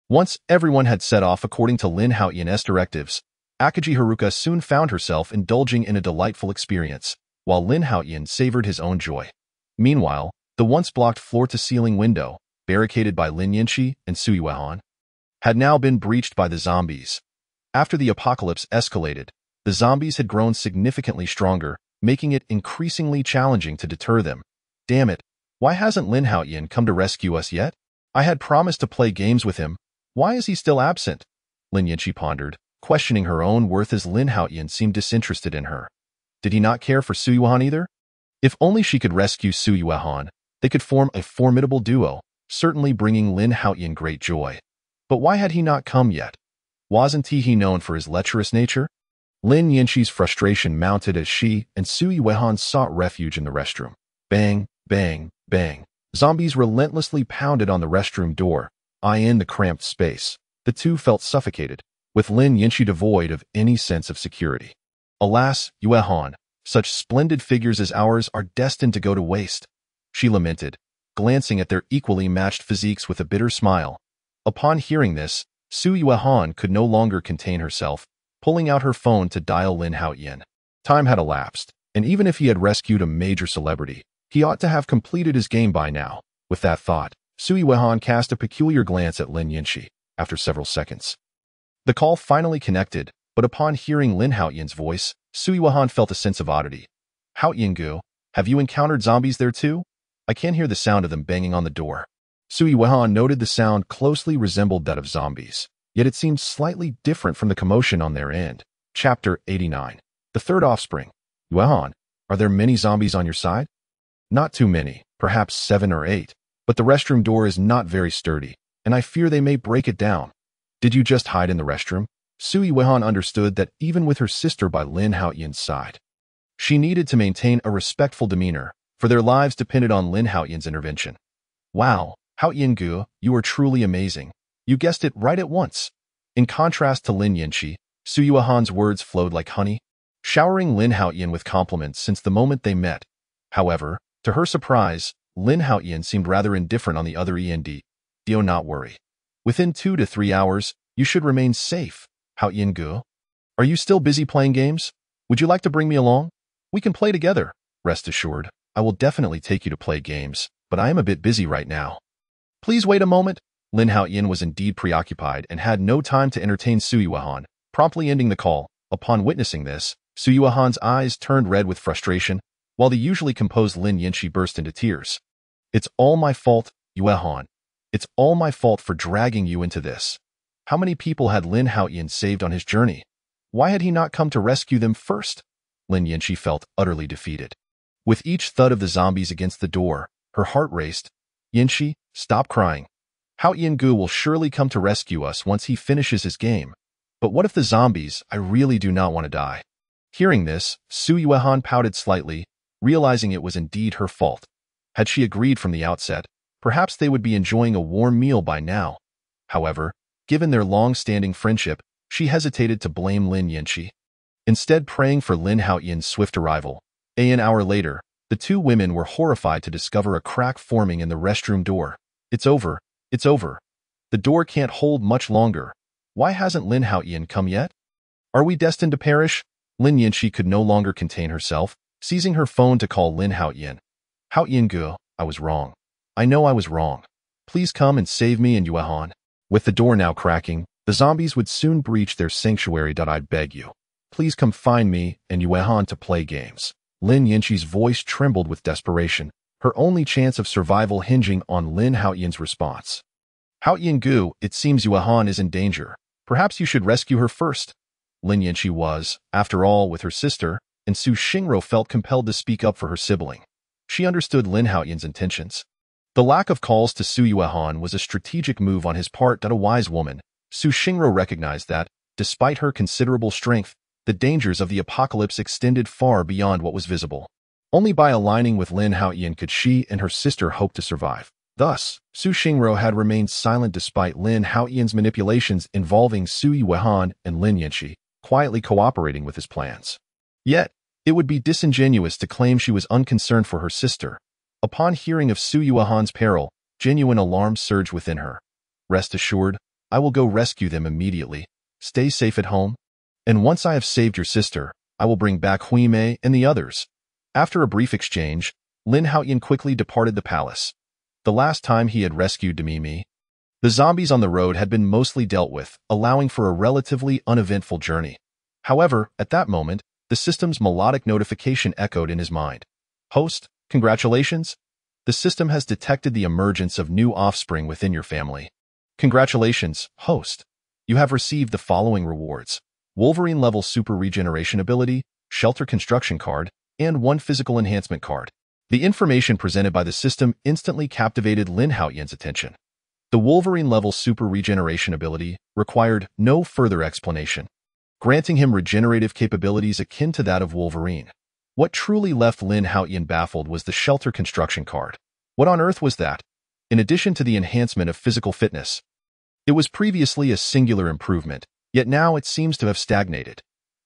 Once everyone had set off according to Lin Haotian's directives, Akaji Haruka soon found herself indulging in a delightful experience, while Lin Haotian savored his own joy. Meanwhile, the once blocked floor-to-ceiling window, barricaded by Lin Yanqi and Sui Wehan, had now been breached by the zombies. After the apocalypse escalated, the zombies had grown significantly stronger, making it increasingly challenging to deter them. Damn it, why hasn't Lin Haotian come to rescue us yet? I had promised to play games with him. Why is he still absent? Lin Yanqi pondered, questioning her own worth as Lin Haotian seemed disinterested in her. Did he not care for Su Yuehan either? If only she could rescue Su Yuehan, they could form a formidable duo, certainly bringing Lin Haotian great joy. But why had he not come yet? Wasn't he known for his lecherous nature? Lin Yanqi's frustration mounted as she and Su Yuehan sought refuge in the restroom. Bang, bang, bang. Zombies relentlessly pounded on the restroom door, eyeing the cramped space. The two felt suffocated, with Lin Yanqi devoid of any sense of security. Alas, Yuehan, such splendid figures as ours are destined to go to waste, she lamented, glancing at their equally matched physiques with a bitter smile. Upon hearing this, Su Yuehan could no longer contain herself, pulling out her phone to dial Lin Haotian. Time had elapsed, and even if he had rescued a major celebrity, he ought to have completed his game by now. With that thought, Su Yuehan cast a peculiar glance at Lin Yanqi. After several seconds, the call finally connected, but upon hearing Lin Haotian's voice, Su Yuehan felt a sense of oddity. Haotian-gu, have you encountered zombies there too? I can't hear the sound of them banging on the door. Su Yuehan noted the sound closely resembled that of zombies, yet it seemed slightly different from the commotion on their end. Chapter 89. The Third Offspring. Yuehan, are there many zombies on your side? Not too many, perhaps 7 or 8, but the restroom door is not very sturdy, and I fear they may break it down. Did you just hide in the restroom? Su Yuehan understood that even with her sister by Lin Haotian's side, she needed to maintain a respectful demeanor, for their lives depended on Lin Haotian's intervention. Wow, Haotian-gu, you are truly amazing. You guessed it right at once. In contrast to Lin Yanqi, Su Yuehan's words flowed like honey, showering Lin Haotian with compliments since the moment they met. However, to her surprise, Lin Haotian seemed rather indifferent on the other end. Do not worry. Within 2 to 3 hours, you should remain safe. Haotian-gu, are you still busy playing games? Would you like to bring me along? We can play together. Rest assured, I will definitely take you to play games, but I am a bit busy right now. Please wait a moment. Lin Haotian was indeed preoccupied and had no time to entertain Su Yuehan, promptly ending the call. Upon witnessing this, Su Yuehan's eyes turned red with frustration, while the usually composed Lin Yanqi burst into tears. It's all my fault, Yuehan. It's all my fault for dragging you into this. How many people had Lin Haotian saved on his journey? Why had he not come to rescue them first? Lin Yanqi felt utterly defeated. With each thud of the zombies against the door, her heart raced. Yanqi, stop crying. Haotian-gu will surely come to rescue us once he finishes his game. But what if the zombies? I really do not want to die. Hearing this, Su Yuehan pouted slightly, realizing it was indeed her fault. Had she agreed from the outset, perhaps they would be enjoying a warm meal by now. However, given their long-standing friendship, she hesitated to blame Lin Yanqi. Instead, praying for Lin Haotian's swift arrival. An hour later, the two women were horrified to discover a crack forming in the restroom door. It's over. It's over. The door can't hold much longer. Why hasn't Lin Haotian come yet? Are we destined to perish? Lin Yanqi could no longer contain herself, seizing her phone to call Lin Haotian. Haotian-gu, I was wrong. I know I was wrong. Please come and save me and Yuehan. With the door now cracking, the zombies would soon breach their sanctuary. I beg you. Please come find me and Yuehan to play games. Lin Yanqi's voice trembled with desperation, her only chance of survival hinging on Lin Haotian's response. Haotian-gu, it seems Yuehan is in danger. Perhaps you should rescue her first. Lin Yanqi was, after all, with her sister, and Su Xingro felt compelled to speak up for her sibling. She understood Lin Haotian's intentions. The lack of calls to Su Yuehan was a strategic move on his part. That a wise woman, Su Xingro recognized that, despite her considerable strength, the dangers of the apocalypse extended far beyond what was visible. Only by aligning with Lin Haotian could she and her sister hope to survive. Thus, Su Xingro had remained silent despite Lin Haotian's manipulations involving Su Yuehan and Lin Yanqi, quietly cooperating with his plans. Yet, it would be disingenuous to claim she was unconcerned for her sister. Upon hearing of Su Yuehan's peril, genuine alarm surged within her. Rest assured, I will go rescue them immediately. Stay safe at home. And once I have saved your sister, I will bring back Hui Mei and the others. After a brief exchange, Lin Haotian quickly departed the palace. The last time he had rescued Demi Mi, The zombies on the road had been mostly dealt with, allowing for a relatively uneventful journey. However, at that moment, the system's melodic notification echoed in his mind. Host, congratulations! The system has detected the emergence of new offspring within your family. Congratulations, host! You have received the following rewards: Wolverine-level super regeneration ability, shelter construction card, and 1 physical enhancement card. The information presented by the system instantly captivated Lin Haotian's attention. The Wolverine-level super regeneration ability required no further explanation, granting him regenerative capabilities akin to that of Wolverine. What truly left Lin Haotian baffled was the shelter construction card. What on earth was that? In addition to the enhancement of physical fitness, it was previously a singular improvement, yet now it seems to have stagnated.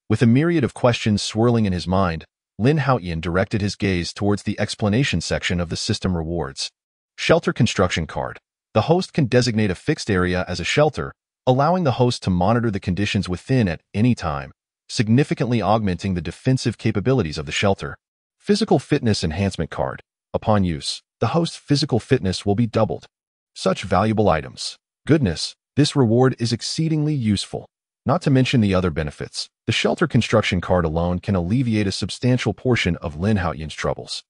With a myriad of questions swirling in his mind, Lin Haotian directed his gaze towards the explanation section of the system rewards. Shelter construction card. The host can designate a fixed area as a shelter, allowing the host to monitor the conditions within at any time, significantly augmenting the defensive capabilities of the shelter. Physical fitness enhancement card. Upon use, the host's physical fitness will be doubled. Such valuable items. Goodness, this reward is exceedingly useful. Not to mention the other benefits. The shelter construction card alone can alleviate a substantial portion of Lin Haotian's troubles.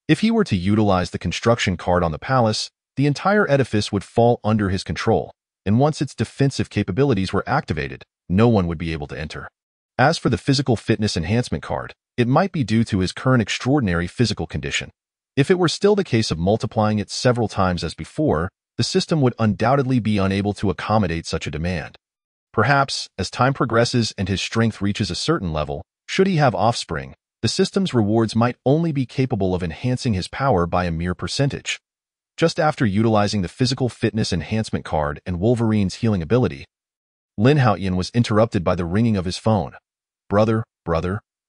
If he were to utilize the construction card on the palace, the entire edifice would fall under his control, and once its defensive capabilities were activated, no one would be able to enter. As for the physical fitness enhancement card, it might be due to his current extraordinary physical condition. If it were still the case of multiplying it several times as before, the system would undoubtedly be unable to accommodate such a demand. Perhaps, as time progresses and his strength reaches a certain level, should he have offspring, the system's rewards might only be capable of enhancing his power by a mere percentage. Just after utilizing the physical fitness enhancement card and Wolverine's healing ability, Lin Haotian was interrupted by the ringing of his phone. Brother,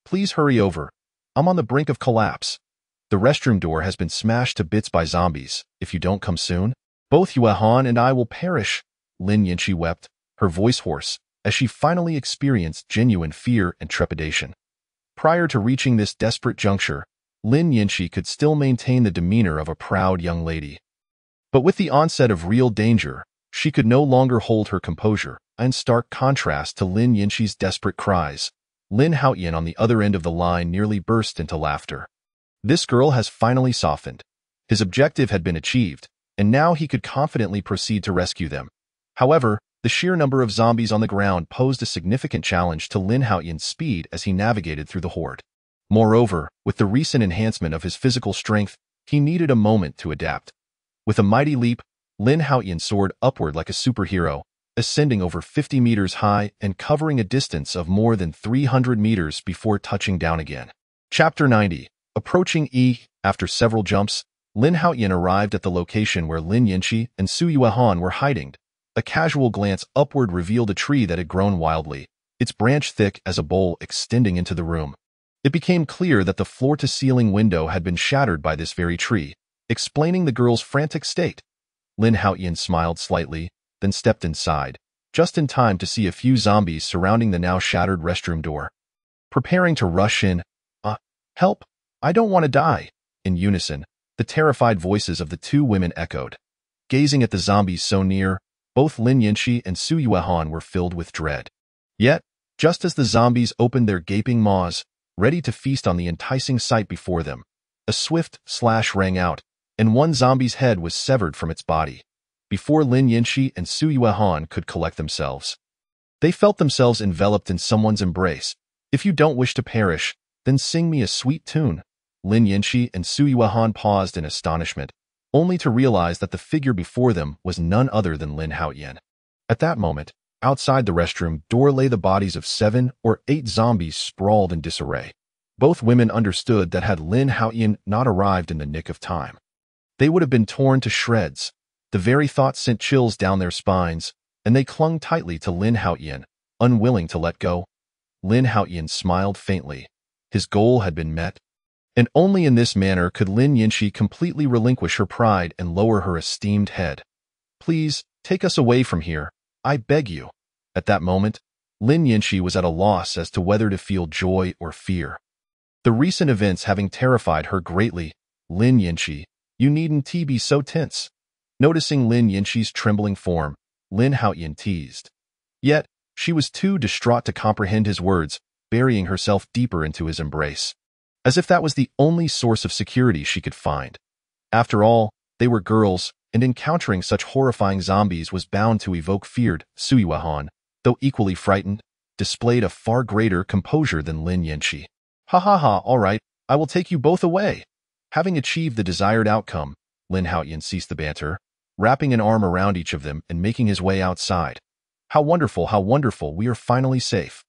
please hurry over. I'm on the brink of collapse. The restroom door has been smashed to bits by zombies. If you don't come soon, both Yuehan and I will perish. Lin Yanqi wept, her voice hoarse, as she finally experienced genuine fear and trepidation. Prior to reaching this desperate juncture, Lin Yanqi could still maintain the demeanor of a proud young lady. But with the onset of real danger, she could no longer hold her composure. In stark contrast to Lin Yanqi's desperate cries, Lin Haotian on the other end of the line nearly burst into laughter. This girl has finally softened. His objective had been achieved, and now he could confidently proceed to rescue them. However, the sheer number of zombies on the ground posed a significant challenge to Lin Haotian's speed as he navigated through the horde. Moreover, with the recent enhancement of his physical strength, he needed a moment to adapt. With a mighty leap, Lin Haotian soared upward like a superhero, ascending over 50 meters high and covering a distance of more than 300 meters before touching down again. Chapter 90. Approaching E. After several jumps, Lin Haotian arrived at the location where Lin Yanqi and Su Yuehan were hiding. A casual glance upward revealed a tree that had grown wildly, its branch thick as a bowl extending into the room. It became clear that the floor-to-ceiling window had been shattered by this very tree, explaining the girl's frantic state. Lin Haotian smiled slightly, then stepped inside, just in time to see a few zombies surrounding the now shattered restroom door. Preparing to rush in, help! I don't want to die! In unison, the terrified voices of the two women echoed. Gazing at the zombies so near, both Lin Yanqi and Su Yuehan were filled with dread. Yet, just as the zombies opened their gaping maws, ready to feast on the enticing sight before them, a swift slash rang out, and one zombie's head was severed from its body. Before Lin Yanqi and Su Yuehan could collect themselves, they felt themselves enveloped in someone's embrace. If you don't wish to perish, then sing me a sweet tune. Lin Yanqi and Su Yuehan paused in astonishment, only to realize that the figure before them was none other than Lin Haotian. At that moment, outside the restroom door lay the bodies of 7 or 8 zombies sprawled in disarray. Both women understood that had Lin Haotian not arrived in the nick of time, they would have been torn to shreds. The very thought sent chills down their spines, and they clung tightly to Lin Haotian, unwilling to let go. Lin Haotian smiled faintly. His goal had been met, and only in this manner could Lin Yanqi completely relinquish her pride and lower her esteemed head. Please, take us away from here, I beg you. At that moment, Lin Yanqi was at a loss as to whether to feel joy or fear. The recent events having terrified her greatly. Lin Yanqi, you needn't be so tense. Noticing Lin Yanxi's trembling form, Lin Haotian teased. Yet, she was too distraught to comprehend his words, burying herself deeper into his embrace. As if that was the only source of security she could find. After all, they were girls, and encountering such horrifying zombies was bound to evoke feared. Suyuehan, though equally frightened, displayed a far greater composure than Lin Yanxi. Ha ha ha, all right, I will take you both away. Having achieved the desired outcome, Lin Haotian ceased the banter, wrapping an arm around each of them and making his way outside. How wonderful, we are finally safe.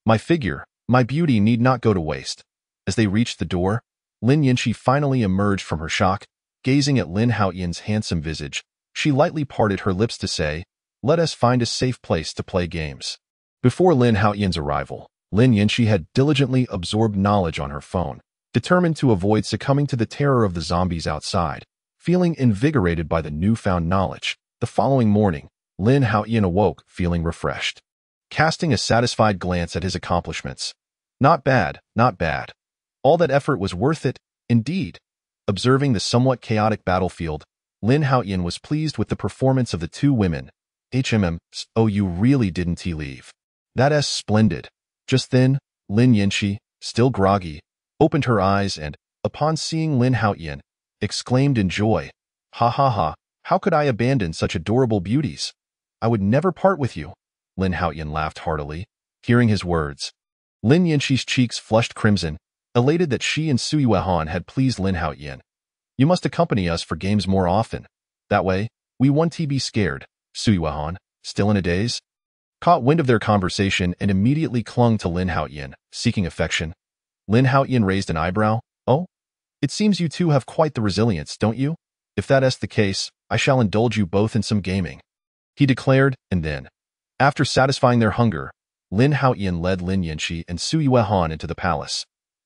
My figure, my beauty need not go to waste. As they reached the door, Lin Yanxi finally emerged from her shock. Gazing at Lin Haotian's handsome visage, she lightly parted her lips to say, "Let us find a safe place to play games." Before Lin Haotian's arrival, Lin Yanxi had diligently absorbed knowledge on her phone, determined to avoid succumbing to the terror of the zombies outside. Feeling invigorated by the newfound knowledge, the following morning, Lin Haotian awoke feeling refreshed. Casting a satisfied glance at his accomplishments. Not bad. All that effort was worth it, indeed. Observing the somewhat chaotic battlefield, Lin Haotian was pleased with the performance of the two women. Oh, you really didn't leave. That's splendid. Just then, Lin Yanxi, still groggy, opened her eyes and, upon seeing Lin Haotian, exclaimed in joy, "Ha ha ha, how could I abandon such adorable beauties? I would never part with you." Lin Haotian laughed heartily, hearing his words. Lin Yanxi's cheeks flushed crimson, elated that she and Suyuehan had pleased Lin Haotian. "You must accompany us for games more often. That way, we won't be scared." Suyuehan, still in a daze, caught wind of their conversation and immediately clung to Lin Haotian, seeking affection. Lin Haotian raised an eyebrow. "Oh? It seems you two have quite the resilience, don't you? If that is the case, I shall indulge you both in some gaming," he declared, and then, after satisfying their hunger, Lin Haotian led Lin Yanxi and Suyuehan into the palace.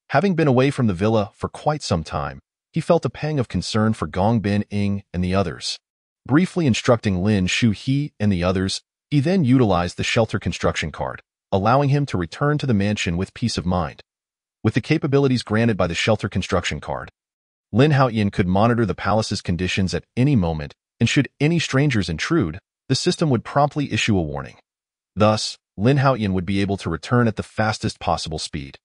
Having been away from the villa for quite some time, he felt a pang of concern for Gong Bin Ing and the others. Briefly instructing Lin Shu He and the others, he then utilized the shelter construction card, allowing him to return to the mansion with peace of mind. With the capabilities granted by the shelter construction card, Lin Haotian could monitor the palace's conditions at any moment, and should any strangers intrude, the system would promptly issue a warning. Thus, Lin Haotian would be able to return at the fastest possible speed.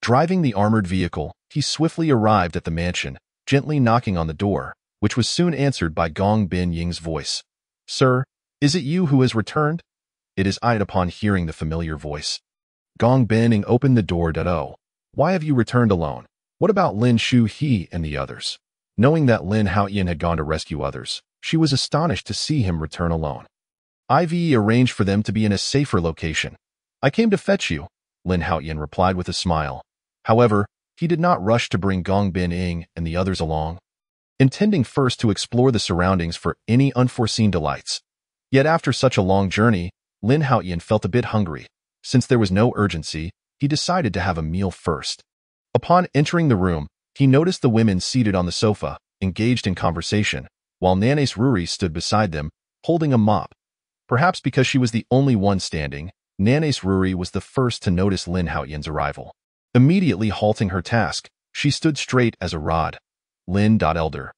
Driving the armored vehicle, he swiftly arrived at the mansion, gently knocking on the door, which was soon answered by Gong Bin Ying's voice. "Sir, is it you who has returned?" It is I. Upon hearing the familiar voice, Gong Bin Ying opened the door. "Oh, why have you returned alone? What about Lin Shu He and the others?" Knowing that Lin Haotian had gone to rescue others, she was astonished to see him return alone. "I've arranged for them to be in a safer location. I came to fetch you," Lin Haotian replied with a smile. However, he did not rush to bring Gong Bin Ing and the others along, intending first to explore the surroundings for any unforeseen delights. Yet after such a long journey, Lin Haotian felt a bit hungry. Since there was no urgency, he decided to have a meal first. Upon entering the room, he noticed the women seated on the sofa, engaged in conversation, while Nanes Ruri stood beside them, holding a mop. Perhaps because she was the only one standing, Nanes Ruri was the first to notice Lin Haotian's arrival. Immediately halting her task, she stood straight as a rod. Elder.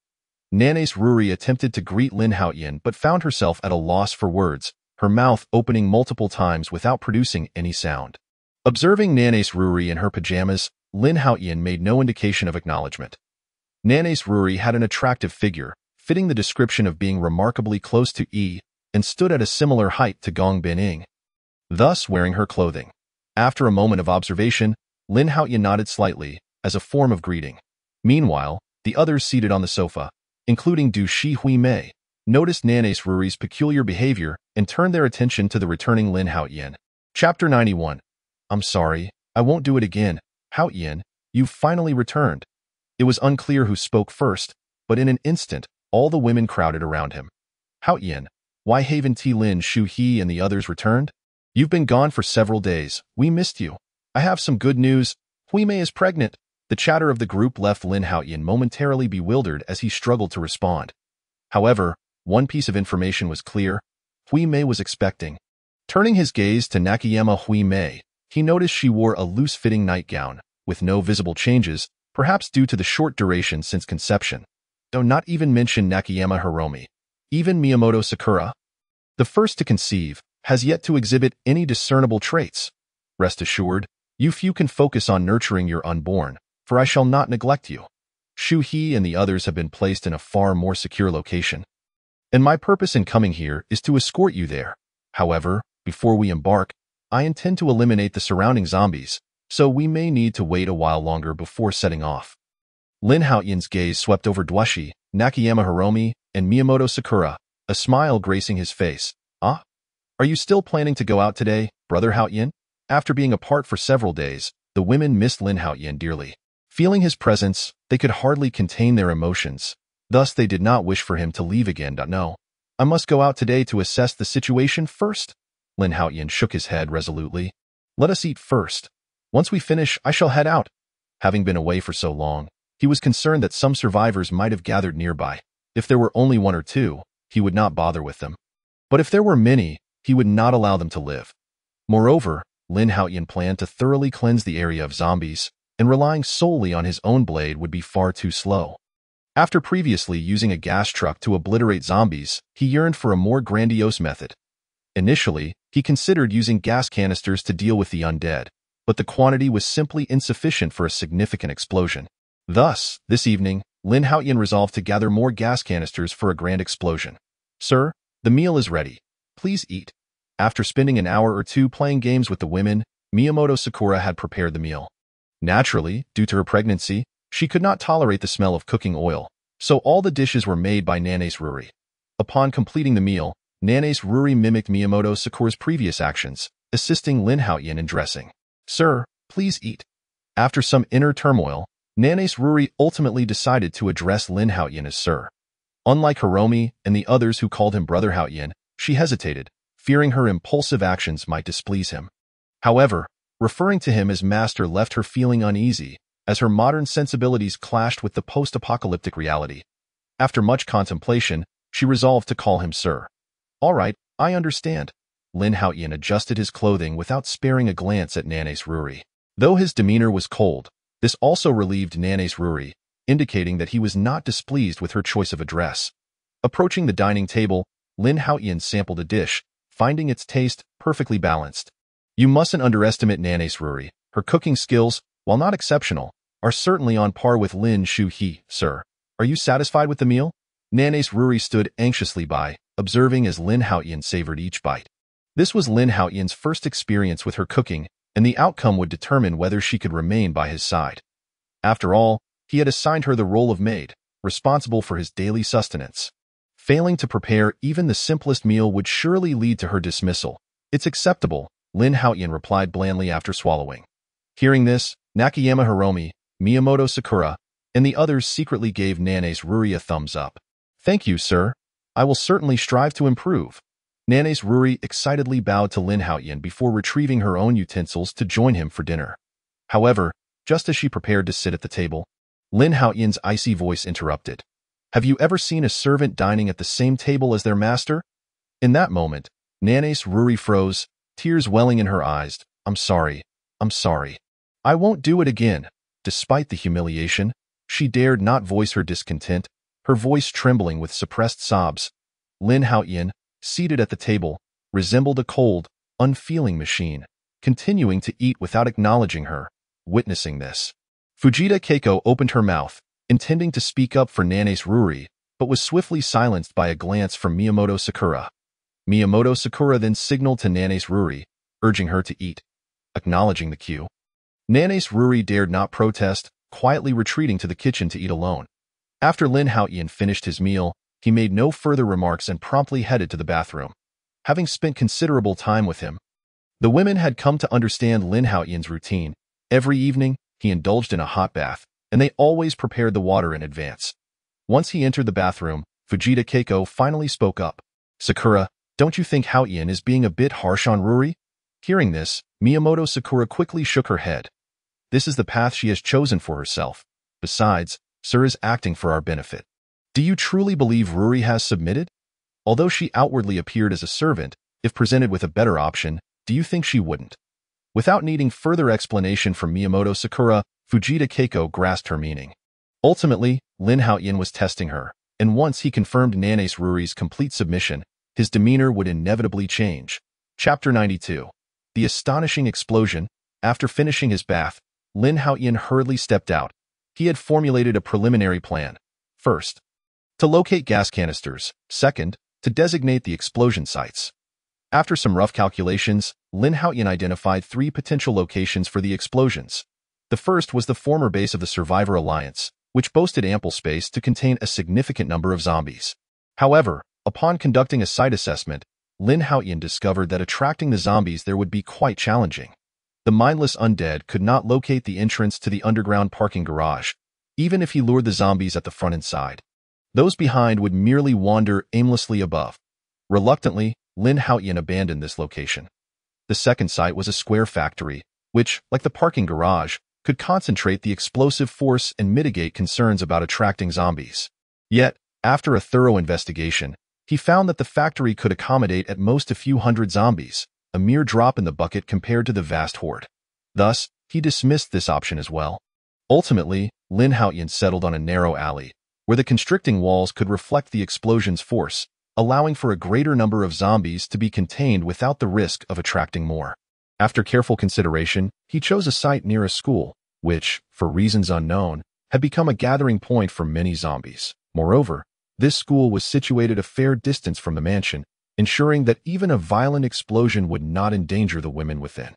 Nanes Ruri attempted to greet Lin Haotian but found herself at a loss for words, her mouth opening multiple times without producing any sound. Observing Nanes Ruri in her pajamas, Lin Haotian made no indication of acknowledgement. Nanes Ruri had an attractive figure, fitting the description of being remarkably close to E, and stood at a similar height to Gong Bin Ing, thus wearing her clothing. After a moment of observation, Lin Haotian nodded slightly, as a form of greeting. Meanwhile, the others seated on the sofa, including Du Shi Hui Mei, noticed Nanes Ruri's peculiar behavior and turned their attention to the returning Lin Haotian. Chapter 91. "I'm sorry, I won't do it again. Haotian, you've finally returned." It was unclear who spoke first, but in an instant, all the women crowded around him. "Haotian, why haven't Lin Shu He and the others returned? You've been gone for several days. We missed you. I have some good news. Hui Mei is pregnant." The chatter of the group left Lin Haotian momentarily bewildered as he struggled to respond. However, one piece of information was clear. Hui Mei was expecting. Turning his gaze to Nakayama Hui Mei, he noticed she wore a loose-fitting nightgown, with no visible changes, perhaps due to the short duration since conception. Though not even mention Nakayama Hiromi. even Miyamoto Sakura, the first to conceive, has yet to exhibit any discernible traits. Rest assured, you few can focus on nurturing your unborn, for I shall not neglect you. Shu-He and the others have been placed in a far more secure location, and my purpose in coming here is to escort you there. However, before we embark, I intend to eliminate the surrounding zombies, so we may need to wait a while longer before setting off. Lin Haotian's gaze swept over Dwashi, Nakayama Hiromi, and Miyamoto Sakura, a smile gracing his face. Ah? Are you still planning to go out today, Brother Haotian? After being apart for several days, the women missed Lin Haotian dearly. Feeling his presence, they could hardly contain their emotions. Thus, they did not wish for him to leave again. No, I must go out today to assess the situation first. Lin Haotian shook his head resolutely. Let us eat first. Once we finish, I shall head out. Having been away for so long, he was concerned that some survivors might have gathered nearby. If there were only one or two, he would not bother with them. But if there were many, he would not allow them to live. Moreover, Lin Haotian planned to thoroughly cleanse the area of zombies, and relying solely on his own blade would be far too slow. After previously using a gas truck to obliterate zombies, he yearned for a more grandiose method. Initially, he considered using gas canisters to deal with the undead, but the quantity was simply insufficient for a significant explosion. Thus, this evening, Lin Haotian resolved to gather more gas canisters for a grand explosion. Sir, the meal is ready. Please eat. After spending an hour or two playing games with the women, Miyamoto Sakura had prepared the meal. Naturally, due to her pregnancy, she could not tolerate the smell of cooking oil, so all the dishes were made by Nane's Ruri. Upon completing the meal, Nane's Ruri mimicked Miyamoto Sakura's previous actions, assisting Lin Haotian in dressing. Sir, please eat. After some inner turmoil, Nane's Ruri ultimately decided to address Lin Haotian as Sir. Unlike Hiromi and the others who called him Brother Haotian, she hesitated, fearing her impulsive actions might displease him. However, referring to him as Master left her feeling uneasy, as her modern sensibilities clashed with the post-apocalyptic reality. After much contemplation, she resolved to call him Sir. All right, I understand. Lin Haotian adjusted his clothing without sparing a glance at Nane's Ruri. Though his demeanor was cold, this also relieved Nane's Ruri, indicating that he was not displeased with her choice of address. Approaching the dining table, Lin Haotian sampled a dish, finding its taste perfectly balanced. You mustn't underestimate Nane's Ruri. Her cooking skills, while not exceptional, are certainly on par with Lin Shu-He, sir. Are you satisfied with the meal? Nane's Ruri stood anxiously by, observing as Lin Haotian savored each bite. This was Lin Haotian's first experience with her cooking, and the outcome would determine whether she could remain by his side. After all, he had assigned her the role of maid, responsible for his daily sustenance. Failing to prepare even the simplest meal would surely lead to her dismissal. It's acceptable, Lin Haotian replied blandly after swallowing. Hearing this, Nakayama Hiromi, Miyamoto Sakura, and the others secretly gave Nane's Ruri a thumbs up. Thank you, sir. I will certainly strive to improve. Nane's Ruri excitedly bowed to Lin Haotian before retrieving her own utensils to join him for dinner. However, just as she prepared to sit at the table, Lin Haotian's icy voice interrupted. Have you ever seen a servant dining at the same table as their master? In that moment, Nane's Ruri froze, tears welling in her eyes. I'm sorry. I won't do it again. Despite the humiliation, she dared not voice her discontent, her voice trembling with suppressed sobs. Lin Haotian, seated at the table, resembled a cold, unfeeling machine, continuing to eat without acknowledging her. Witnessing this, Fujita Keiko opened her mouth, intending to speak up for Nane's Ruri, but was swiftly silenced by a glance from Miyamoto Sakura. Miyamoto Sakura then signaled to Nane's Ruri, urging her to eat. Acknowledging the cue, Nane's Ruri dared not protest, quietly retreating to the kitchen to eat alone. After Lin Haotian finished his meal, he made no further remarks and promptly headed to the bathroom. Having spent considerable time with him, the women had come to understand Lin Haotian's routine. Every evening, he indulged in a hot bath, and they always prepared the water in advance. Once he entered the bathroom, Fujita Keiko finally spoke up. Sakura, don't you think Haotian is being a bit harsh on Ruri? Hearing this, Miyamoto Sakura quickly shook her head. This is the path she has chosen for herself. Besides, Sir is acting for our benefit. Do you truly believe Ruri has submitted? Although she outwardly appeared as a servant, if presented with a better option, do you think she wouldn't? Without needing further explanation from Miyamoto Sakura, Fujita Keiko grasped her meaning. Ultimately, Lin Haotian was testing her, and once he confirmed Nanace Ruri's complete submission, his demeanor would inevitably change. Chapter 92. The Astonishing Explosion. After finishing his bath, Lin Haotian hurriedly stepped out. He had formulated a preliminary plan. First, to locate gas canisters. Second, to designate the explosion sites. After some rough calculations, Lin Haotian identified 3 potential locations for the explosions. The first was the former base of the Survivor Alliance, which boasted ample space to contain a significant number of zombies. However, upon conducting a site assessment, Lin Haotian discovered that attracting the zombies there would be quite challenging. The mindless undead could not locate the entrance to the underground parking garage, even if he lured the zombies at the front and side. Those behind would merely wander aimlessly above. Reluctantly, Lin Haotian abandoned this location. The second site was a square factory, which, like the parking garage, could concentrate the explosive force and mitigate concerns about attracting zombies. Yet, after a thorough investigation, he found that the factory could accommodate at most a few hundred zombies, a mere drop in the bucket compared to the vast horde. Thus, he dismissed this option as well. Ultimately, Lin Haotian settled on a narrow alley, where the constricting walls could reflect the explosion's force, allowing for a greater number of zombies to be contained without the risk of attracting more. After careful consideration, he chose a site near a school, which, for reasons unknown, had become a gathering point for many zombies. Moreover, this school was situated a fair distance from the mansion, ensuring that even a violent explosion would not endanger the women within.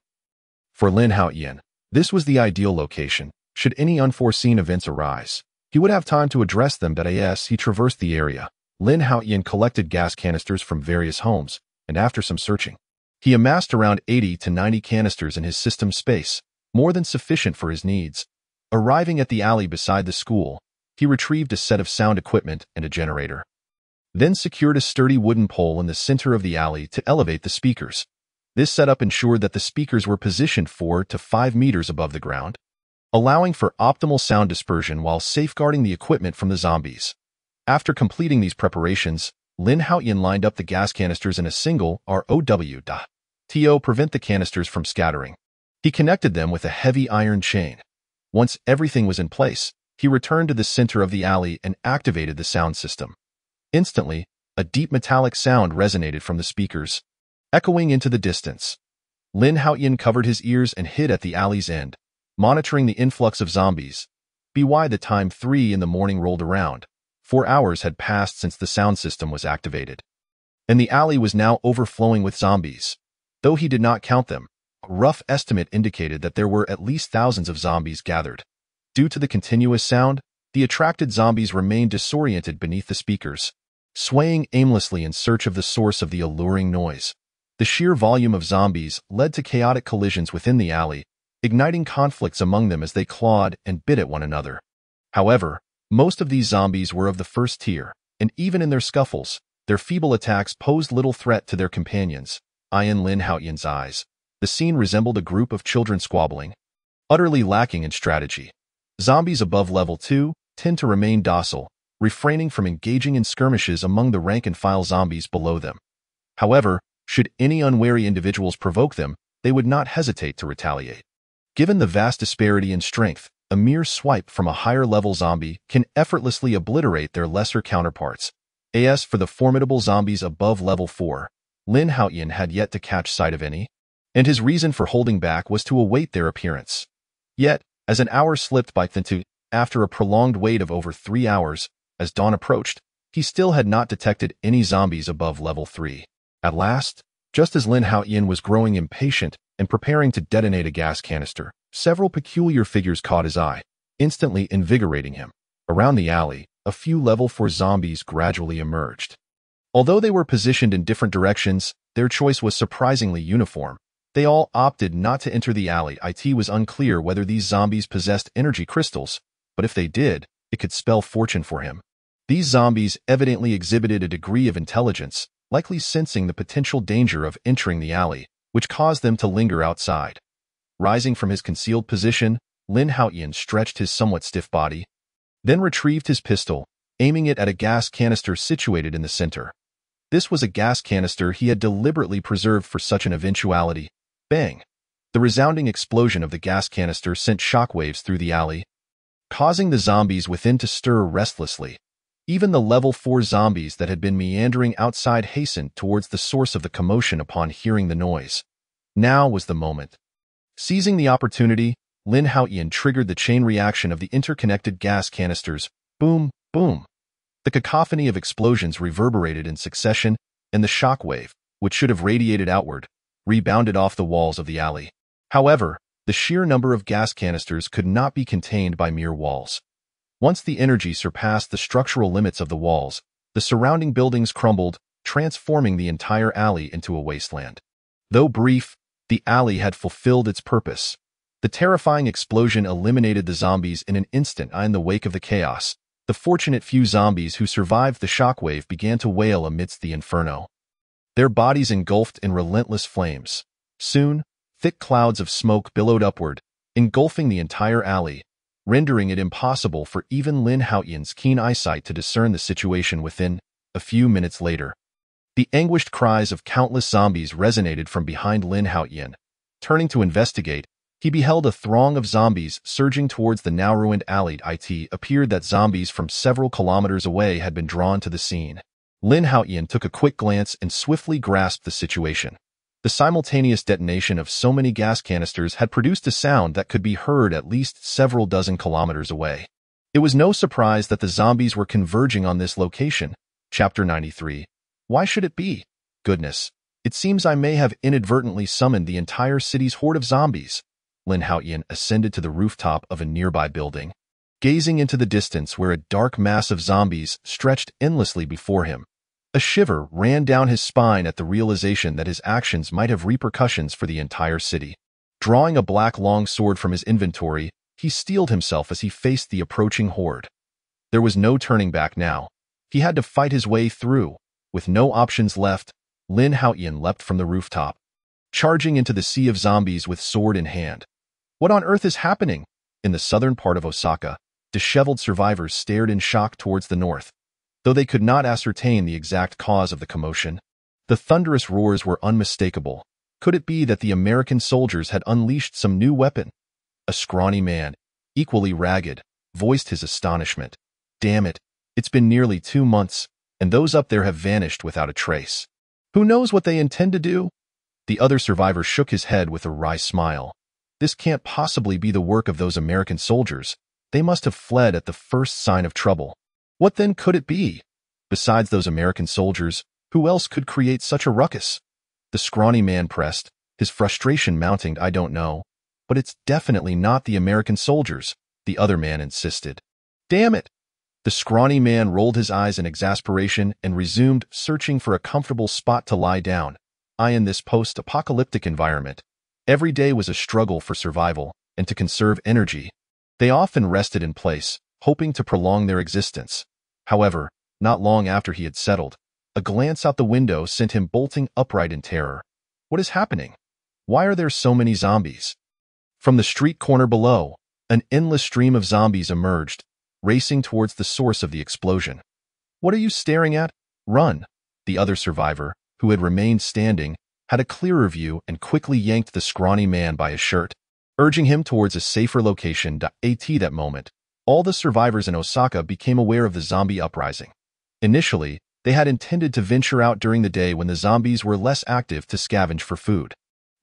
For Lin Haotian, this was the ideal location. Should any unforeseen events arise, he would have time to address them. As he traversed the area, Lin Haotian collected gas canisters from various homes, and after some searching, he amassed around 80 to 90 canisters in his system space, more than sufficient for his needs. Arriving at the alley beside the school, he retrieved a set of sound equipment and a generator. Then secured a sturdy wooden pole in the center of the alley to elevate the speakers. This setup ensured that the speakers were positioned 4 to 5 meters above the ground, allowing for optimal sound dispersion while safeguarding the equipment from the zombies. After completing these preparations, Lin Haotian lined up the gas canisters in a single ROW to prevent the canisters from scattering. He connected them with a heavy iron chain. Once everything was in place, he returned to the center of the alley and activated the sound system. Instantly, a deep metallic sound resonated from the speakers, echoing into the distance. Lin Haotian covered his ears and hid at the alley's end, monitoring the influx of zombies. By the time 3 in the morning rolled around, 4 hours had passed since the sound system was activated, and the alley was now overflowing with zombies. Though he did not count them, a rough estimate indicated that there were at least thousands of zombies gathered. Due to the continuous sound, the attracted zombies remained disoriented beneath the speakers, swaying aimlessly in search of the source of the alluring noise. The sheer volume of zombies led to chaotic collisions within the alley, igniting conflicts among them as they clawed and bit at one another. However, most of these zombies were of the first tier, and even in their scuffles, their feeble attacks posed little threat to their companions. In Lin Haotian's eyes, the scene resembled a group of children squabbling, utterly lacking in strategy. Zombies above level 2 tend to remain docile, refraining from engaging in skirmishes among the rank-and-file zombies below them. However, should any unwary individuals provoke them, they would not hesitate to retaliate. Given the vast disparity in strength, a mere swipe from a higher-level zombie can effortlessly obliterate their lesser counterparts. As for the formidable zombies above level 4, Lin Haotian had yet to catch sight of any, and his reason for holding back was to await their appearance. Yet, as an hour slipped by, after a prolonged wait of over 3 hours, as dawn approached, he still had not detected any zombies above level 3. At last, just as Lin Haotian was growing impatient and preparing to detonate a gas canister, several peculiar figures caught his eye, instantly invigorating him. Around the alley, a few level 4 zombies gradually emerged. Although they were positioned in different directions, their choice was surprisingly uniform. They all opted not to enter the alley. It was unclear whether these zombies possessed energy crystals, but if they did, it could spell fortune for him. These zombies evidently exhibited a degree of intelligence, likely sensing the potential danger of entering the alley, which caused them to linger outside. Rising from his concealed position, Lin Haotian stretched his somewhat stiff body, then retrieved his pistol, aiming it at a gas canister situated in the center. This was a gas canister he had deliberately preserved for such an eventuality. Bang! The resounding explosion of the gas canister sent shockwaves through the alley, causing the zombies within to stir restlessly. Even the level 4 zombies that had been meandering outside hastened towards the source of the commotion upon hearing the noise. Now was the moment. Seizing the opportunity, Lin Haotian triggered the chain reaction of the interconnected gas canisters. Boom, boom. The cacophony of explosions reverberated in succession, and the shockwave, which should have radiated outward, rebounded off the walls of the alley. However, the sheer number of gas canisters could not be contained by mere walls. Once the energy surpassed the structural limits of the walls, the surrounding buildings crumbled, transforming the entire alley into a wasteland. Though brief, the alley had fulfilled its purpose. The terrifying explosion eliminated the zombies in an instant. In the wake of the chaos, the fortunate few zombies who survived the shockwave began to wail amidst the inferno. Their bodies engulfed in relentless flames. Soon, thick clouds of smoke billowed upward, engulfing the entire alley, rendering it impossible for even Lin Haotian's keen eyesight to discern the situation within. A few minutes later, the anguished cries of countless zombies resonated from behind Lin Haotian. Turning to investigate, he beheld a throng of zombies surging towards the now-ruined alley. It appeared that zombies from several kilometers away had been drawn to the scene. Lin Haotian took a quick glance and swiftly grasped the situation. The simultaneous detonation of so many gas canisters had produced a sound that could be heard at least several dozen kilometers away. It was no surprise that the zombies were converging on this location. Chapter 93. Why should it be? Goodness, it seems I may have inadvertently summoned the entire city's horde of zombies. Lin Haotian ascended to the rooftop of a nearby building, gazing into the distance where a dark mass of zombies stretched endlessly before him. A shiver ran down his spine at the realization that his actions might have repercussions for the entire city. Drawing a black long sword from his inventory, he steeled himself as he faced the approaching horde. There was no turning back now. He had to fight his way through. With no options left, Lin Haotian leapt from the rooftop, charging into the sea of zombies with sword in hand. What on earth is happening? In the southern part of Osaka, disheveled survivors stared in shock towards the north. Though they could not ascertain the exact cause of the commotion, the thunderous roars were unmistakable. Could it be that the American soldiers had unleashed some new weapon? A scrawny man, equally ragged, voiced his astonishment. Damn it, it's been nearly 2 months, and those up there have vanished without a trace. Who knows what they intend to do? The other survivor shook his head with a wry smile. This can't possibly be the work of those American soldiers. They must have fled at the first sign of trouble. What then could it be? Besides those American soldiers, who else could create such a ruckus? The scrawny man pressed, his frustration mounting. I don't know, but it's definitely not the American soldiers, the other man insisted. Damn it! The scrawny man rolled his eyes in exasperation and resumed searching for a comfortable spot to lie down. In this post-apocalyptic environment, every day was a struggle for survival and to conserve energy. They often rested in place, hoping to prolong their existence. However, not long after he had settled, a glance out the window sent him bolting upright in terror. What is happening? Why are there so many zombies? From the street corner below, an endless stream of zombies emerged, racing towards the source of the explosion. What are you staring at? Run! The other survivor, who had remained standing, had a clearer view and quickly yanked the scrawny man by his shirt, urging him towards a safer location. That moment, all the survivors in Osaka became aware of the zombie uprising. Initially, they had intended to venture out during the day when the zombies were less active to scavenge for food.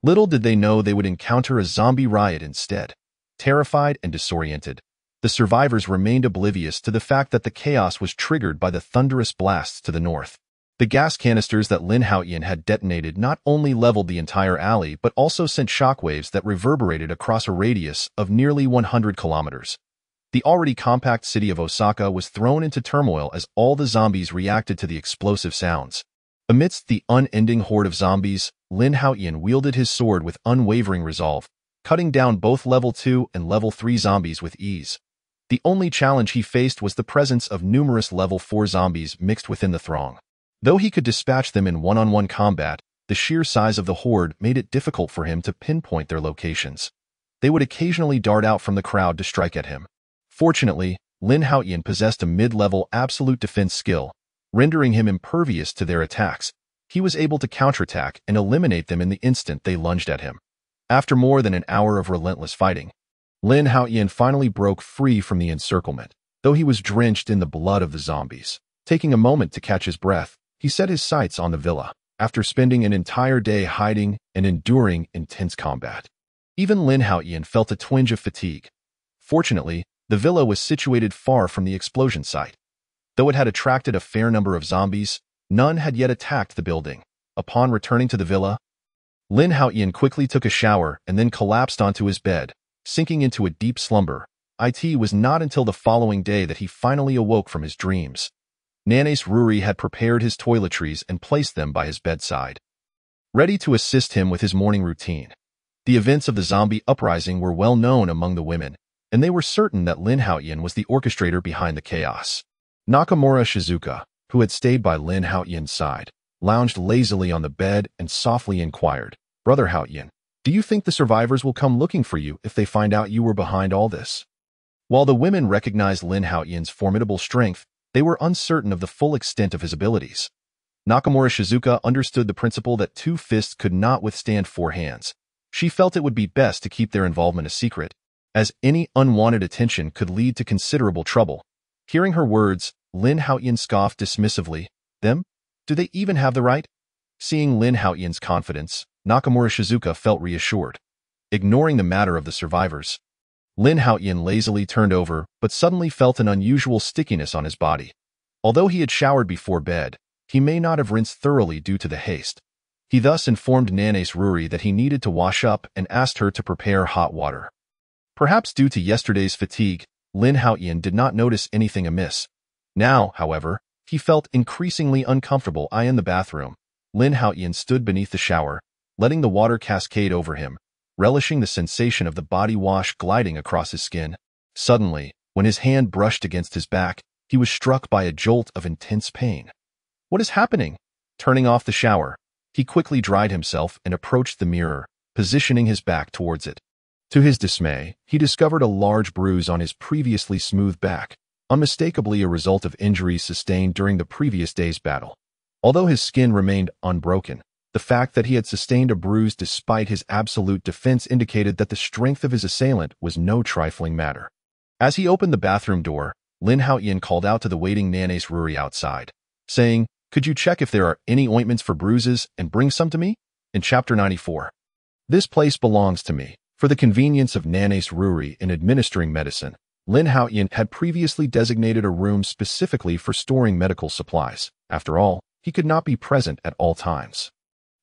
Little did they know they would encounter a zombie riot instead. Terrified and disoriented, the survivors remained oblivious to the fact that the chaos was triggered by the thunderous blasts to the north. The gas canisters that Lin Haotian had detonated not only leveled the entire alley but also sent shockwaves that reverberated across a radius of nearly 100 kilometers. The already compact city of Osaka was thrown into turmoil as all the zombies reacted to the explosive sounds. Amidst the unending horde of zombies, Lin Haotian wielded his sword with unwavering resolve, cutting down both level 2 and level 3 zombies with ease. The only challenge he faced was the presence of numerous level 4 zombies mixed within the throng. Though he could dispatch them in one-on-one combat, the sheer size of the horde made it difficult for him to pinpoint their locations. They would occasionally dart out from the crowd to strike at him. Fortunately, Lin Haotian possessed a mid-level absolute defense skill, rendering him impervious to their attacks. He was able to counterattack and eliminate them in the instant they lunged at him. After more than an hour of relentless fighting, Lin Haotian finally broke free from the encirclement. though he was drenched in the blood of the zombies. Taking a moment to catch his breath, he set his sights on the villa, after spending an entire day hiding and enduring intense combat. Even Lin Haotian felt a twinge of fatigue. Fortunately, the villa was situated far from the explosion site. Though it had attracted a fair number of zombies, none had yet attacked the building. Upon returning to the villa, Lin Haotian quickly took a shower and then collapsed onto his bed, sinking into a deep slumber. It was not until the following day that he finally awoke from his dreams. Nanes Ruri had prepared his toiletries and placed them by his bedside, ready to assist him with his morning routine. The events of the zombie uprising were well known among the women, and they were certain that Lin Haotian was the orchestrator behind the chaos. Nakamura Shizuka, who had stayed by Lin Haotian's side, lounged lazily on the bed and softly inquired, "Brother Haotian, do you think the survivors will come looking for you if they find out you were behind all this?" While the women recognized Lin Haotian's formidable strength, they were uncertain of the full extent of his abilities. Nakamura Shizuka understood the principle that two fists could not withstand four hands. She felt it would be best to keep their involvement a secret, as any unwanted attention could lead to considerable trouble. Hearing her words, Lin Haotian scoffed dismissively. "Them? Do they even have the right?" Seeing Lin Haotian's confidence, Nakamura Shizuka felt reassured. Ignoring the matter of the survivors, Lin Haotian lazily turned over but suddenly felt an unusual stickiness on his body. Although he had showered before bed, he may not have rinsed thoroughly due to the haste. He thus informed Nanes Ruri that he needed to wash up and asked her to prepare hot water. Perhaps due to yesterday's fatigue, Lin Haotian did not notice anything amiss. Now, however, he felt increasingly uncomfortable. In the bathroom, Lin Haotian stood beneath the shower, letting the water cascade over him, relishing the sensation of the body wash gliding across his skin. Suddenly, when his hand brushed against his back, he was struck by a jolt of intense pain. What is happening? Turning off the shower, he quickly dried himself and approached the mirror, positioning his back towards it. To his dismay, he discovered a large bruise on his previously smooth back, unmistakably a result of injuries sustained during the previous day's battle. Although his skin remained unbroken, the fact that he had sustained a bruise despite his absolute defense indicated that the strength of his assailant was no trifling matter. As he opened the bathroom door, Lin Haotian called out to the waiting Nanes Ruri outside, saying, "Could you check if there are any ointments for bruises and bring some to me?" In Chapter 94. This place belongs to me. For the convenience of Nanes Ruri in administering medicine, Lin Haotian had previously designated a room specifically for storing medical supplies. After all, he could not be present at all times.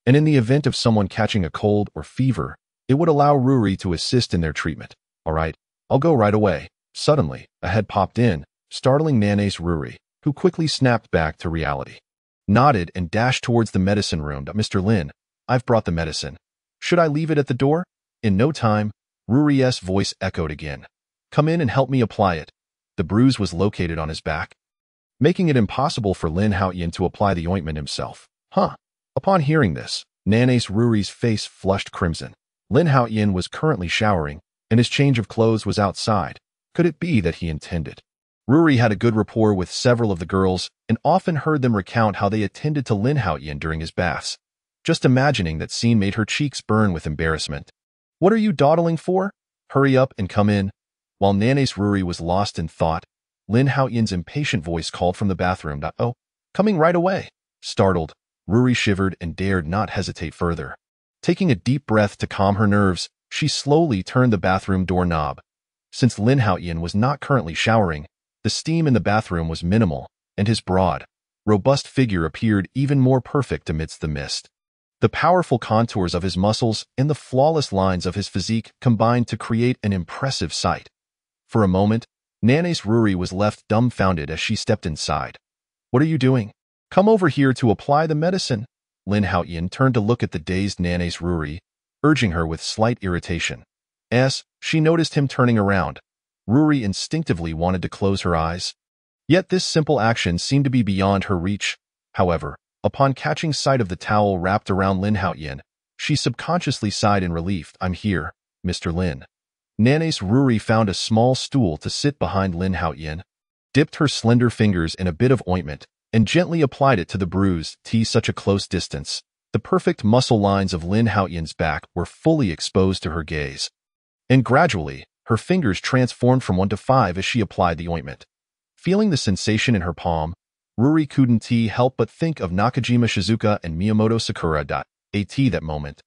And in the event of someone catching a cold or fever, it would allow Ruri to assist in their treatment. "All right, I'll go right away." Suddenly, a head popped in, startling Nanes Ruri, who quickly snapped back to reality. Nodded and dashed towards the medicine room. "Mr. Lin, I've brought the medicine. Should I leave it at the door?" In no time, Ruri's voice echoed again. "Come in and help me apply it." The bruise was located on his back, making it impossible for Lin Haotian to apply the ointment himself. Upon hearing this, Nanes Ruri's face flushed crimson. Lin Haotian was currently showering, and his change of clothes was outside. Could it be that he intended? Ruri had a good rapport with several of the girls and often heard them recount how they attended to Lin Haotian during his baths. Just imagining that scene made her cheeks burn with embarrassment. "What are you dawdling for? Hurry up and come in." While Nanes Ruri was lost in thought, Lin Haotian's impatient voice called from the bathroom. "Oh, coming right away." Startled, Ruri shivered and dared not hesitate further. Taking a deep breath to calm her nerves, she slowly turned the bathroom doorknob. Since Lin Haotian was not currently showering, the steam in the bathroom was minimal, and his broad, robust figure appeared even more perfect amidst the mist. The powerful contours of his muscles and the flawless lines of his physique combined to create an impressive sight. For a moment, Nanes Ruri was left dumbfounded as she stepped inside. "What are you doing?" "Come over here to apply the medicine." Lin Haotian turned to look at the dazed Nanes Ruri, urging her with slight irritation. As she noticed him turning around, Ruri instinctively wanted to close her eyes. Yet this simple action seemed to be beyond her reach. However, upon catching sight of the towel wrapped around Lin Haotian, she subconsciously sighed in relief. "I'm here, Mr. Lin." Nanes Ruri found a small stool to sit behind Lin Haotian, dipped her slender fingers in a bit of ointment, and gently applied it to the bruise. Such a close distance, the perfect muscle lines of Lin Haotian's back were fully exposed to her gaze. And gradually, her fingers transformed from 1 to 5 as she applied the ointment. Feeling the sensation in her palm, Ruri couldn't help but think of Nakajima Shizuka and Miyamoto Sakura. At that moment,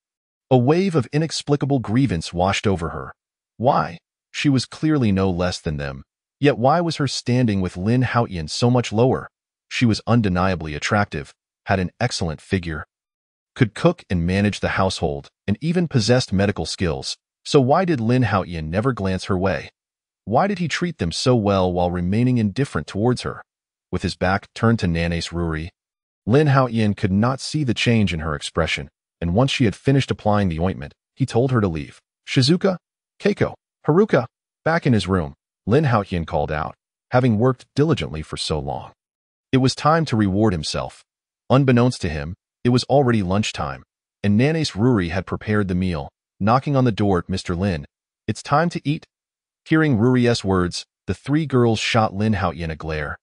a wave of inexplicable grievance washed over her. Why? She was clearly no less than them. Yet why was her standing with Lin Haotian so much lower? She was undeniably attractive, had an excellent figure, could cook and manage the household, and even possessed medical skills. So why did Lin Haotian never glance her way? Why did he treat them so well while remaining indifferent towards her? With his back turned to Nana's Ruri, Lin Haotian could not see the change in her expression, and once she had finished applying the ointment, he told her to leave. Shizuka, Keiko, Haruka. Back in his room, Lin Haotian called out, having worked diligently for so long. It was time to reward himself. Unbeknownst to him, it was already lunchtime, and Nana's Ruri had prepared the meal, knocking on the door at Mr. Lin. It's time to eat. Hearing Ruri's words, the three girls shot Lin Haotian a glare,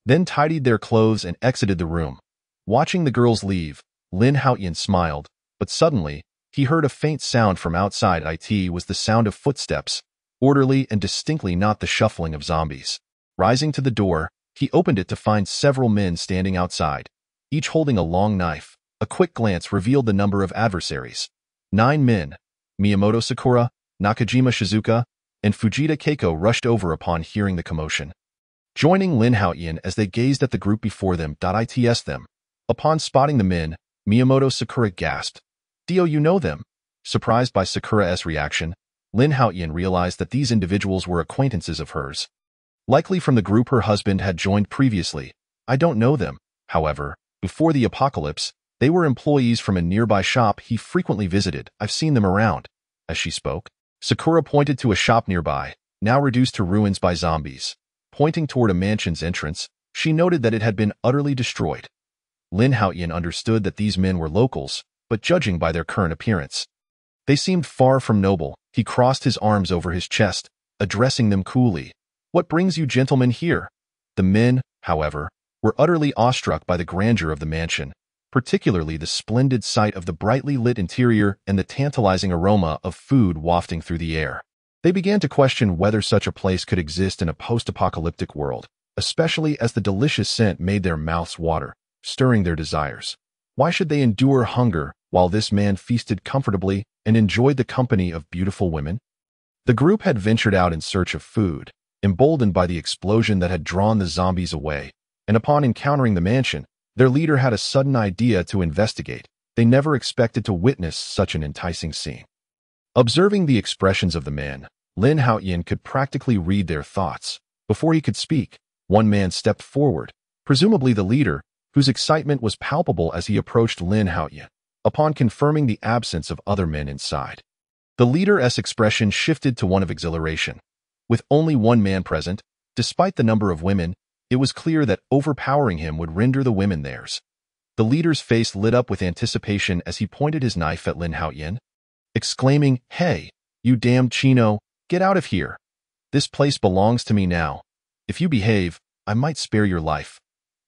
then tidied their clothes and exited the room. Watching the girls leave, Lin Haotian smiled, but suddenly, he heard a faint sound from outside. It was the sound of footsteps, orderly and distinctly not the shuffling of zombies. Rising to the door, he opened it to find several men standing outside, each holding a long knife. A quick glance revealed the number of adversaries. 9 men. Miyamoto Sakura, Nakajima Shizuka, and Fujita Keiko rushed over upon hearing the commotion, joining Lin Haotian as they gazed at the group before them. Its them. Upon spotting the men, Miyamoto Sakura gasped, "Dio, you know them?" Surprised by Sakura's reaction, Lin Haotian realized that these individuals were acquaintances of hers, likely from the group her husband had joined previously. "I don't know them. However, before the apocalypse, they were employees from a nearby shop he frequently visited. I've seen them around." As she spoke, Sakura pointed to a shop nearby, now reduced to ruins by zombies. Pointing toward a mansion's entrance, she noted that it had been utterly destroyed. Lin Haotian understood that these men were locals, but judging by their current appearance, they seemed far from noble. He crossed his arms over his chest, addressing them coolly. "What brings you gentlemen here?" The men, however, were utterly awestruck by the grandeur of the mansion, particularly the splendid sight of the brightly lit interior and the tantalizing aroma of food wafting through the air. They began to question whether such a place could exist in a post-apocalyptic world, especially as the delicious scent made their mouths water, stirring their desires. Why should they endure hunger while this man feasted comfortably and enjoyed the company of beautiful women? The group had ventured out in search of food, emboldened by the explosion that had drawn the zombies away, and upon encountering the mansion, their leader had a sudden idea to investigate. They never expected to witness such an enticing scene. Observing the expressions of the men, Lin Haotian could practically read their thoughts. Before he could speak, one man stepped forward, presumably the leader, whose excitement was palpable as he approached Lin Haotian. Upon confirming the absence of other men inside, the leader's expression shifted to one of exhilaration. With only one man present, despite the number of women, it was clear that overpowering him would render the women theirs. The leader's face lit up with anticipation as he pointed his knife at Lin Haotian, exclaiming, "Hey, you damned Chino, get out of here. This place belongs to me now. If you behave, I might spare your life.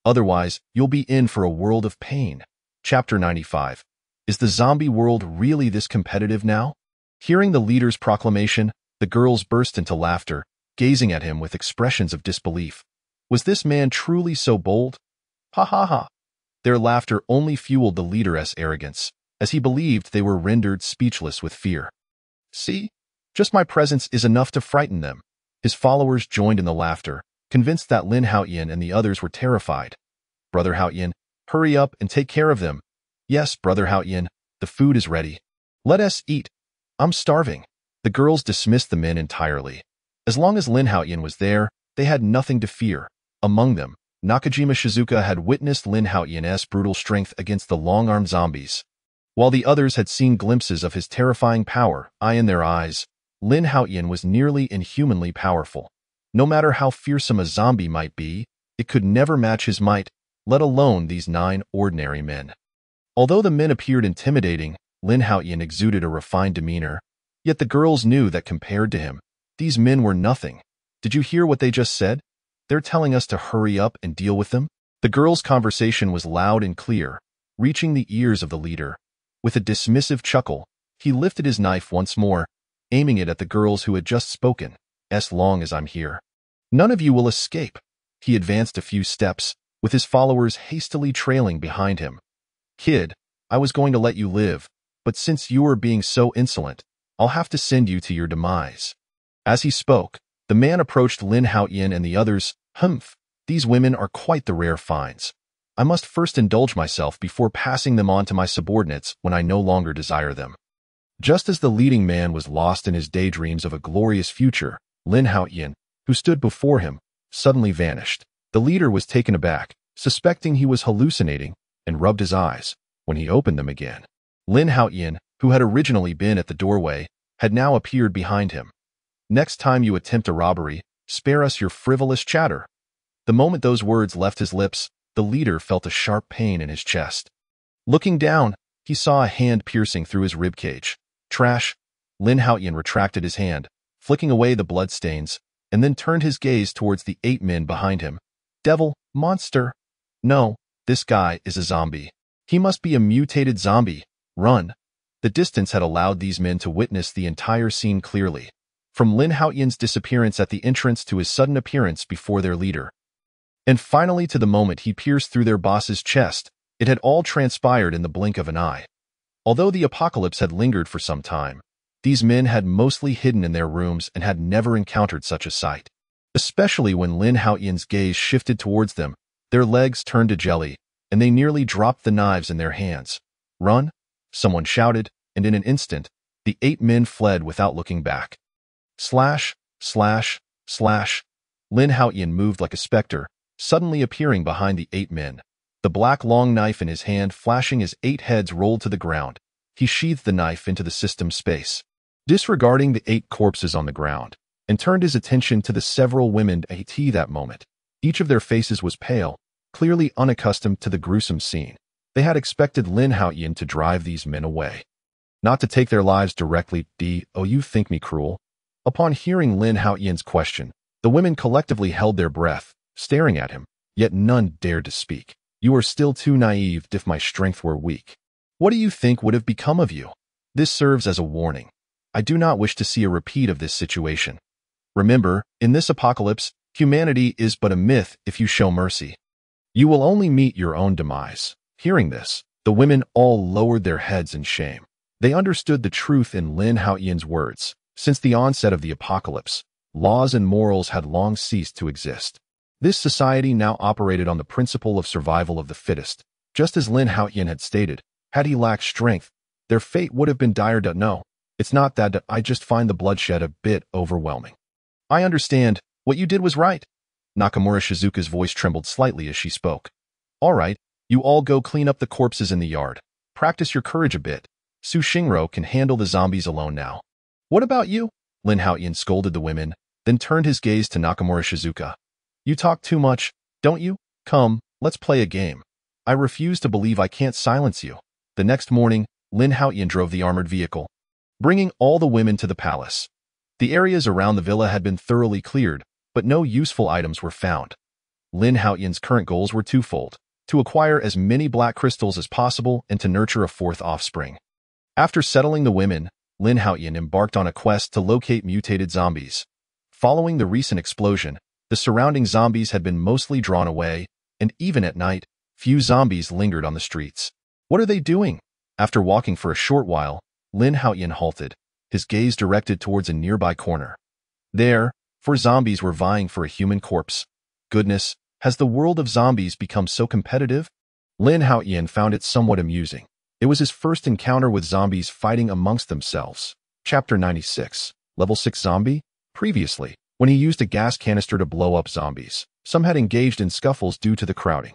Otherwise, you'll be in for a world of pain." Chapter 95. Is the zombie world really this competitive now? Hearing the leader's proclamation, the girls burst into laughter, gazing at him with expressions of disbelief. Was this man truly so bold? Ha ha ha. Their laughter only fueled the leader's arrogance, as he believed they were rendered speechless with fear. "See? Just my presence is enough to frighten them." His followers joined in the laughter, convinced that Lin Haotian and the others were terrified. "Brother Haotian, hurry up and take care of them." "Yes, Brother Haotian, the food is ready. Let us eat. I'm starving." The girls dismissed the men entirely. As long as Lin Haotian was there, they had nothing to fear. Among them, Nakajima Shizuka had witnessed Lin Haotian's brutal strength against the long-armed zombies, while the others had seen glimpses of his terrifying power. In their eyes, Lin Haotian was nearly inhumanly powerful. No matter how fearsome a zombie might be, it could never match his might, let alone these 9 ordinary men. Although the men appeared intimidating, Lin Haotian exuded a refined demeanor, yet the girls knew that compared to him, these men were nothing. "Did you hear what they just said? They're telling us to hurry up and deal with them." The girls' conversation was loud and clear, reaching the ears of the leader. With a dismissive chuckle, he lifted his knife once more, aiming it at the girls who had just spoken. "As long as I'm here, none of you will escape." He advanced a few steps, with his followers hastily trailing behind him. "Kid, I was going to let you live, but since you are being so insolent, I'll have to send you to your demise." As he spoke, the man approached Lin Haotian and the others. "Humph, these women are quite the rare finds. I must first indulge myself before passing them on to my subordinates when I no longer desire them." Just as the leading man was lost in his daydreams of a glorious future, Lin Haotian, who stood before him, suddenly vanished. The leader was taken aback, suspecting he was hallucinating, and rubbed his eyes. When he opened them again, Lin Haotian, who had originally been at the doorway, had now appeared behind him. "Next time you attempt a robbery, spare us your frivolous chatter." The moment those words left his lips, the leader felt a sharp pain in his chest. Looking down, he saw a hand piercing through his ribcage. "Trash!" Lin Haotian retracted his hand, flicking away the bloodstains, and then turned his gaze towards the 8 men behind him. "Devil, monster! No, this guy is a zombie. He must be a mutated zombie. Run!" The distance had allowed these men to witness the entire scene clearly, from Lin Haotian's disappearance at the entrance to his sudden appearance before their leader. And finally to the moment he pierced through their boss's chest. It had all transpired in the blink of an eye. Although the apocalypse had lingered for some time, these men had mostly hidden in their rooms and had never encountered such a sight. Especially when Lin Haotian's gaze shifted towards them, their legs turned to jelly, and they nearly dropped the knives in their hands. "Run!" someone shouted, and in an instant, the 8 men fled without looking back. Slash, slash, slash. Lin Haotian moved like a specter, suddenly appearing behind the 8 men. The black long knife in his hand flashing as 8 heads rolled to the ground. He sheathed the knife into the system space, disregarding the 8 corpses on the ground, and turned his attention to the several women at that moment. Each of their faces was pale, clearly unaccustomed to the gruesome scene. They had expected Lin Haotian to drive these men away, not to take their lives directly. "Oh, you think me cruel?" Upon hearing Lin Haotian's question, the women collectively held their breath, staring at him, yet none dared to speak. "You are still too naive. If my strength were weak, what do you think would have become of you? This serves as a warning. I do not wish to see a repeat of this situation. Remember, in this apocalypse, humanity is but a myth if you show mercy. You will only meet your own demise." Hearing this, the women all lowered their heads in shame. They understood the truth in Lin Haotian's words. Since the onset of the apocalypse, laws and morals had long ceased to exist. This society now operated on the principle of survival of the fittest. Just as Lin Haotian had stated, had he lacked strength, their fate would have been dire. "No, it's not that. I just find the bloodshed a bit overwhelming." "I understand. What you did was right." Nakamura Shizuka's voice trembled slightly as she spoke. "All right, you all go clean up the corpses in the yard. Practice your courage a bit. Su Shinro can handle the zombies alone now." "What about you?" Lin Haotian scolded the women, then turned his gaze to Nakamura Shizuka. "You talk too much, don't you? Come, let's play a game. I refuse to believe I can't silence you." The next morning, Lin Haotian drove the armored vehicle, bringing all the women to the palace. The areas around the villa had been thoroughly cleared, but no useful items were found. Lin Haotian's current goals were twofold: to acquire as many black crystals as possible and to nurture a 4th offspring. After settling the women, Lin Haotian embarked on a quest to locate mutated zombies. Following the recent explosion, the surrounding zombies had been mostly drawn away, and even at night, few zombies lingered on the streets. "What are they doing?" After walking for a short while, Lin Haotian halted, his gaze directed towards a nearby corner. There, 4 zombies were vying for a human corpse. Goodness, has the world of zombies become so competitive? Lin Haotian found it somewhat amusing. It was his first encounter with zombies fighting amongst themselves. Chapter 96. Level 6 Zombie? Previously, when he used a gas canister to blow up zombies, some had engaged in scuffles due to the crowding.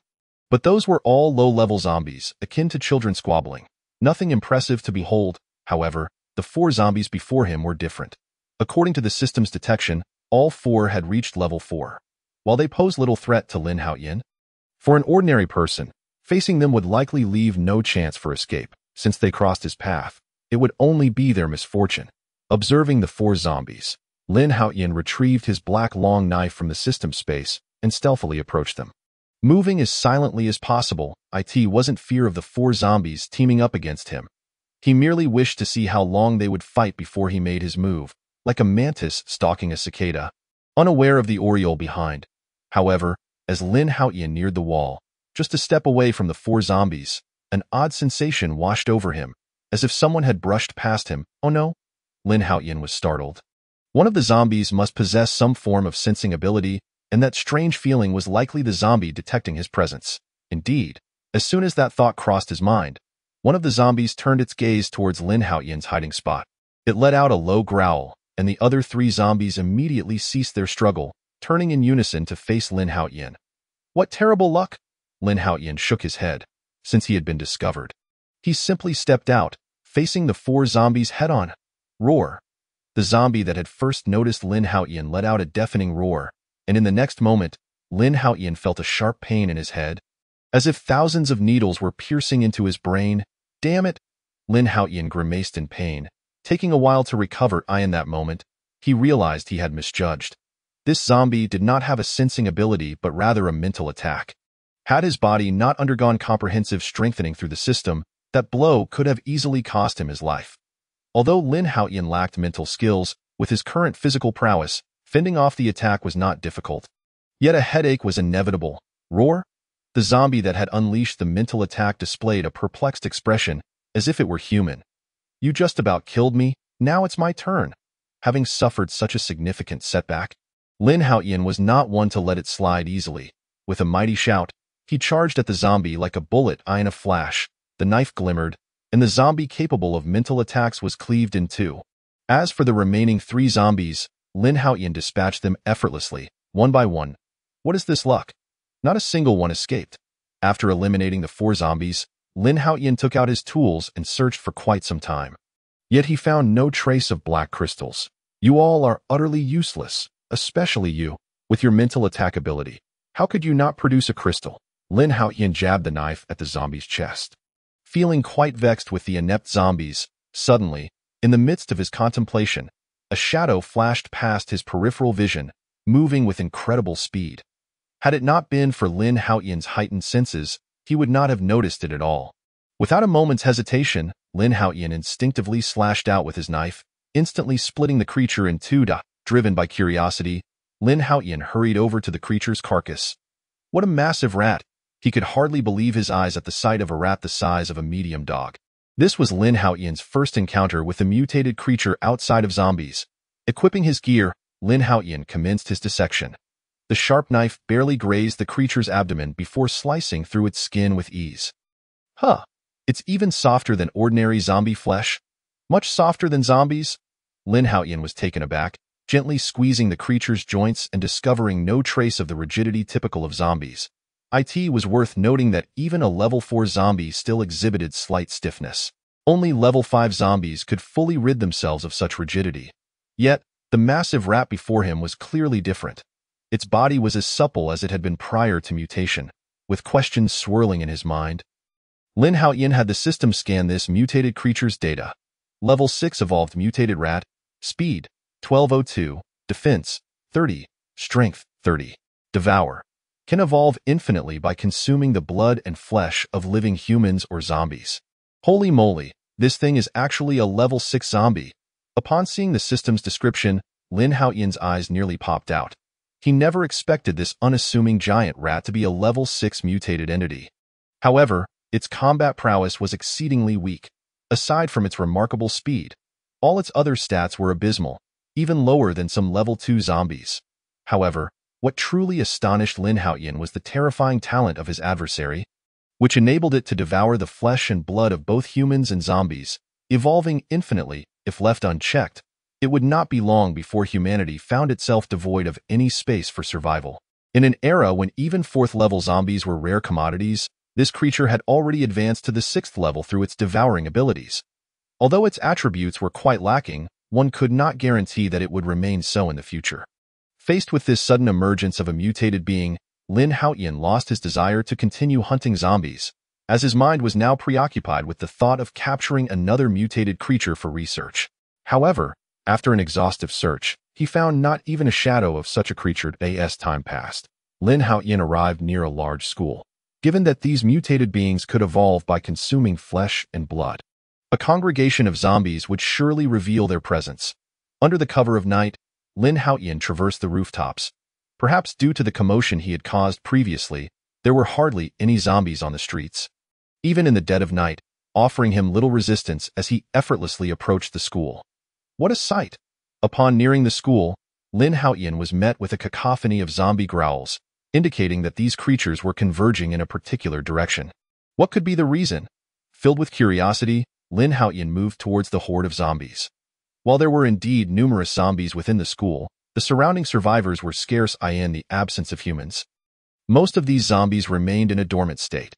But those were all low-level zombies, akin to children squabbling. Nothing impressive to behold. However, the 4 zombies before him were different. According to the system's detection, all 4 had reached level 4. While they posed little threat to Lin Haotian, for an ordinary person, facing them would likely leave no chance for escape. Since they crossed his path, it would only be their misfortune. Observing the 4 zombies, Lin Haotian retrieved his black long knife from the system space and stealthily approached them. Moving as silently as possible, it wasn't fear of the 4 zombies teaming up against him. He merely wished to see how long they would fight before he made his move, like a mantis stalking a cicada, unaware of the oriole behind. However, As Lin Haotian neared the wall, just a step away from the four zombies, an odd sensation washed over him, as if someone had brushed past him. Oh no? Lin Haotian was startled. One of the zombies must possess some form of sensing ability, and that strange feeling was likely the zombie detecting his presence. Indeed, as soon as that thought crossed his mind, one of the zombies turned its gaze towards Lin Haotian's hiding spot. It let out a low growl, and the other three zombies immediately ceased their struggle, turning in unison to face Lin Haotian. What terrible luck! Lin Haotian shook his head, since he had been discovered. He simply stepped out, facing the four zombies head-on. Roar! The zombie that had first noticed Lin Haotian let out a deafening roar, and in the next moment, Lin Haotian felt a sharp pain in his head, as if thousands of needles were piercing into his brain. Damn it! Lin Haotian grimaced in pain, taking a while to recover. In that moment, he realized he had misjudged. This zombie did not have a sensing ability but rather a mental attack. Had his body not undergone comprehensive strengthening through the system, that blow could have easily cost him his life. Although Lin Haotian lacked mental skills, with his current physical prowess, fending off the attack was not difficult. Yet a headache was inevitable. Roar? The zombie that had unleashed the mental attack displayed a perplexed expression, as if it were human. You just about killed me, now it's my turn. Having suffered such a significant setback, Lin Haotian was not one to let it slide easily. With a mighty shout, he charged at the zombie like a bullet. In a flash, the knife glimmered, and the zombie capable of mental attacks was cleaved in two. As for the remaining three zombies, Lin Haotian dispatched them effortlessly, one by one. What is this luck? Not a single one escaped. After eliminating the four zombies, Lin Haotian took out his tools and searched for quite some time. Yet he found no trace of black crystals. You all are utterly useless, especially you, with your mental attack ability. How could you not produce a crystal? Lin Haotian jabbed the knife at the zombie's chest. Feeling quite vexed with the inept zombies, suddenly, in the midst of his contemplation, a shadow flashed past his peripheral vision, moving with incredible speed. Had it not been for Lin Haotian's heightened senses, he would not have noticed it at all. Without a moment's hesitation, Lin Haotian instinctively slashed out with his knife, instantly splitting the creature in two. Driven by curiosity, Lin Haotian hurried over to the creature's carcass. What a massive rat! He could hardly believe his eyes at the sight of a rat the size of a medium dog. This was Lin Haotian's first encounter with a mutated creature outside of zombies. Equipping his gear, Lin Haotian commenced his dissection. The sharp knife barely grazed the creature's abdomen before slicing through its skin with ease. Huh! It's even softer than ordinary zombie flesh. Much softer than zombies? Lin Haotian was taken aback, gently squeezing the creature's joints and discovering no trace of the rigidity typical of zombies. It was worth noting that even a level 4 zombie still exhibited slight stiffness. Only level 5 zombies could fully rid themselves of such rigidity. Yet, the massive rat before him was clearly different. Its body was as supple as it had been prior to mutation. With questions swirling in his mind, Lin Haotian had the system scan this mutated creature's data. Level 6 evolved mutated rat, speed 1202, defense 30, strength 30, devour. Can evolve infinitely by consuming the blood and flesh of living humans or zombies. Holy moly, this thing is actually a level 6 zombie. Upon seeing the system's description, Lin Haotian's eyes nearly popped out. He never expected this unassuming giant rat to be a level 6 mutated entity. However, its combat prowess was exceedingly weak. Aside from its remarkable speed, all its other stats were abysmal, even lower than some level 2 zombies. However, what truly astonished Lin Haotian was the terrifying talent of his adversary, which enabled it to devour the flesh and blood of both humans and zombies, evolving infinitely. If left unchecked, it would not be long before humanity found itself devoid of any space for survival. In an era when even 4th-level zombies were rare commodities, this creature had already advanced to the 6th level through its devouring abilities. Although its attributes were quite lacking, one could not guarantee that it would remain so in the future. Faced with this sudden emergence of a mutated being, Lin Haotian lost his desire to continue hunting zombies, as his mind was now preoccupied with the thought of capturing another mutated creature for research. However, after an exhaustive search, he found not even a shadow of such a creature. As time passed, Lin Haotian arrived near a large school. Given that these mutated beings could evolve by consuming flesh and blood, a congregation of zombies would surely reveal their presence. Under the cover of night, Lin Haotian traversed the rooftops, Perhaps due to the commotion he had caused previously, there were hardly any zombies on the streets, even in the dead of night, offering him little resistance as he effortlessly approached the school. What a sight! Upon nearing the school, Lin Haotian was met with a cacophony of zombie growls, indicating that these creatures were converging in a particular direction. What could be the reason? Filled with curiosity, Lin Haotian moved towards the horde of zombies. While there were indeed numerous zombies within the school, the surrounding survivors were scarce in the absence of humans. Most of these zombies remained in a dormant state.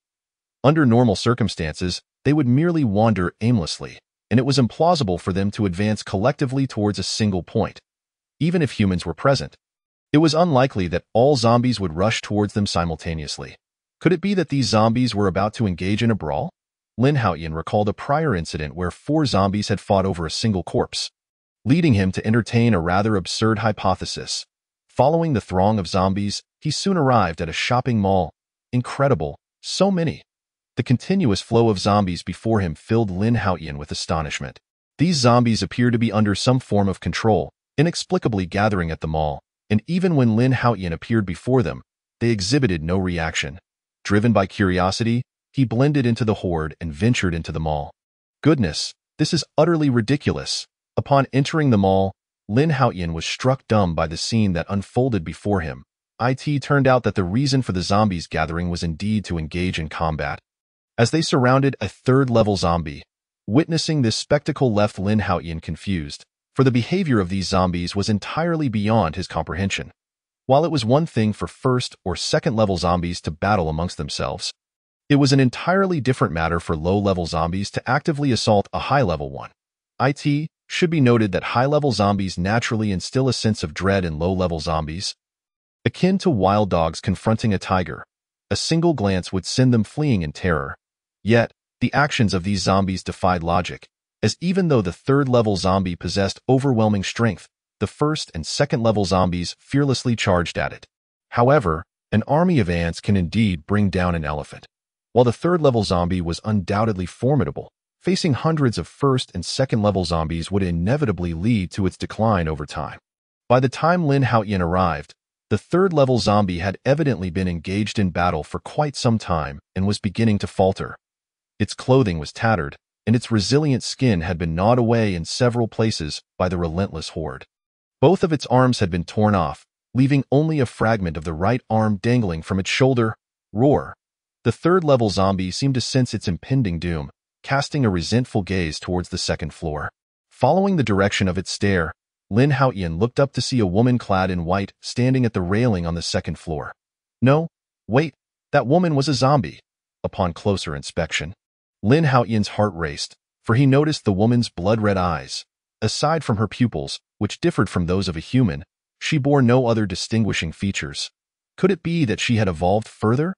Under normal circumstances, they would merely wander aimlessly, and it was implausible for them to advance collectively towards a single point, even if humans were present. It was unlikely that all zombies would rush towards them simultaneously. Could it be that these zombies were about to engage in a brawl? Lin Haotian recalled a prior incident where 4 zombies had fought over a single corpse, leading him to entertain a rather absurd hypothesis. Following the throng of zombies, he soon arrived at a shopping mall. Incredible, so many. The continuous flow of zombies before him filled Lin Haotian with astonishment. These zombies appeared to be under some form of control, inexplicably gathering at the mall, and even when Lin Haotian appeared before them, they exhibited no reaction. Driven by curiosity, he blended into the horde and ventured into the mall. Goodness, this is utterly ridiculous. Upon entering the mall, Lin Haotian was struck dumb by the scene that unfolded before him. It turned out that the reason for the zombies gathering was indeed to engage in combat. As they surrounded a third-level zombie, witnessing this spectacle left Lin Haotian confused, for the behavior of these zombies was entirely beyond his comprehension. While it was one thing for first- or second-level zombies to battle amongst themselves, it was an entirely different matter for low-level zombies to actively assault a high-level one. It should be noted that high-level zombies naturally instill a sense of dread in low-level zombies. Akin to wild dogs confronting a tiger, a single glance would send them fleeing in terror. Yet, the actions of these zombies defied logic, as even though the third-level zombie possessed overwhelming strength, the first- and second-level zombies fearlessly charged at it. However, an army of ants can indeed bring down an elephant. While the third-level zombie was undoubtedly formidable, facing hundreds of first- and second-level zombies would inevitably lead to its decline over time. By the time Lin Haotian arrived, the third-level zombie had evidently been engaged in battle for quite some time and was beginning to falter. Its clothing was tattered, and its resilient skin had been gnawed away in several places by the relentless horde. Both of its arms had been torn off, leaving only a fragment of the right arm dangling from its shoulder. Roar! The third-level zombie seemed to sense its impending doom, casting a resentful gaze towards the second floor. Following the direction of its stare, Lin Haotian looked up to see a woman clad in white standing at the railing on the second floor. No, wait, that woman was a zombie. Upon closer inspection, Lin Haotian's heart raced, for he noticed the woman's blood-red eyes. Aside from her pupils, which differed from those of a human, she bore no other distinguishing features. Could it be that she had evolved further?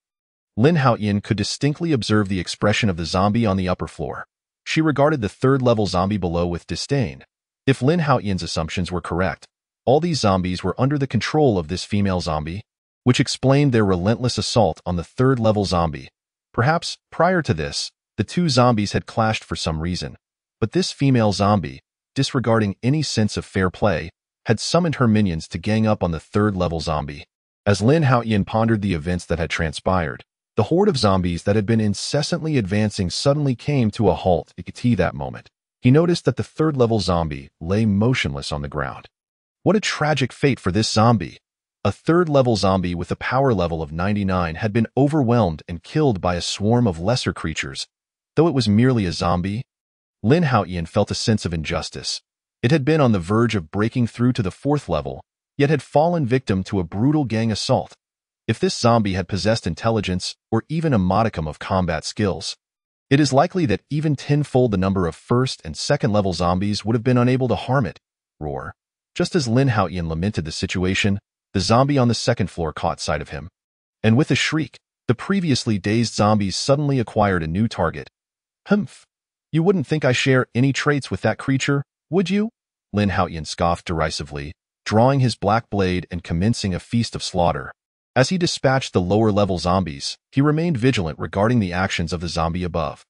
Lin Haotian could distinctly observe the expression of the zombie on the upper floor. She regarded the third-level zombie below with disdain. If Lin Haotian's assumptions were correct, all these zombies were under the control of this female zombie, which explained their relentless assault on the third-level zombie. Perhaps, prior to this, the two zombies had clashed for some reason, but this female zombie, disregarding any sense of fair play, had summoned her minions to gang up on the third-level zombie. As Lin Haotian pondered the events that had transpired, the horde of zombies that had been incessantly advancing suddenly came to a halt at that moment. He noticed that the third-level zombie lay motionless on the ground. What a tragic fate for this zombie! A third-level zombie with a power level of 99 had been overwhelmed and killed by a swarm of lesser creatures. Though it was merely a zombie, Lin Haotian felt a sense of injustice. It had been on the verge of breaking through to the 4th level, yet had fallen victim to a brutal gang assault. If this zombie had possessed intelligence or even a modicum of combat skills, it is likely that even tenfold the number of first- and second-level zombies would have been unable to harm it. Roar! Just as Lin Haotian lamented the situation, the zombie on the second floor caught sight of him. And with a shriek, the previously dazed zombies suddenly acquired a new target. Humph! You wouldn't think I share any traits with that creature, would you? Lin Haotian scoffed derisively, drawing his black blade and commencing a feast of slaughter. As he dispatched the lower-level zombies, he remained vigilant regarding the actions of the zombie above.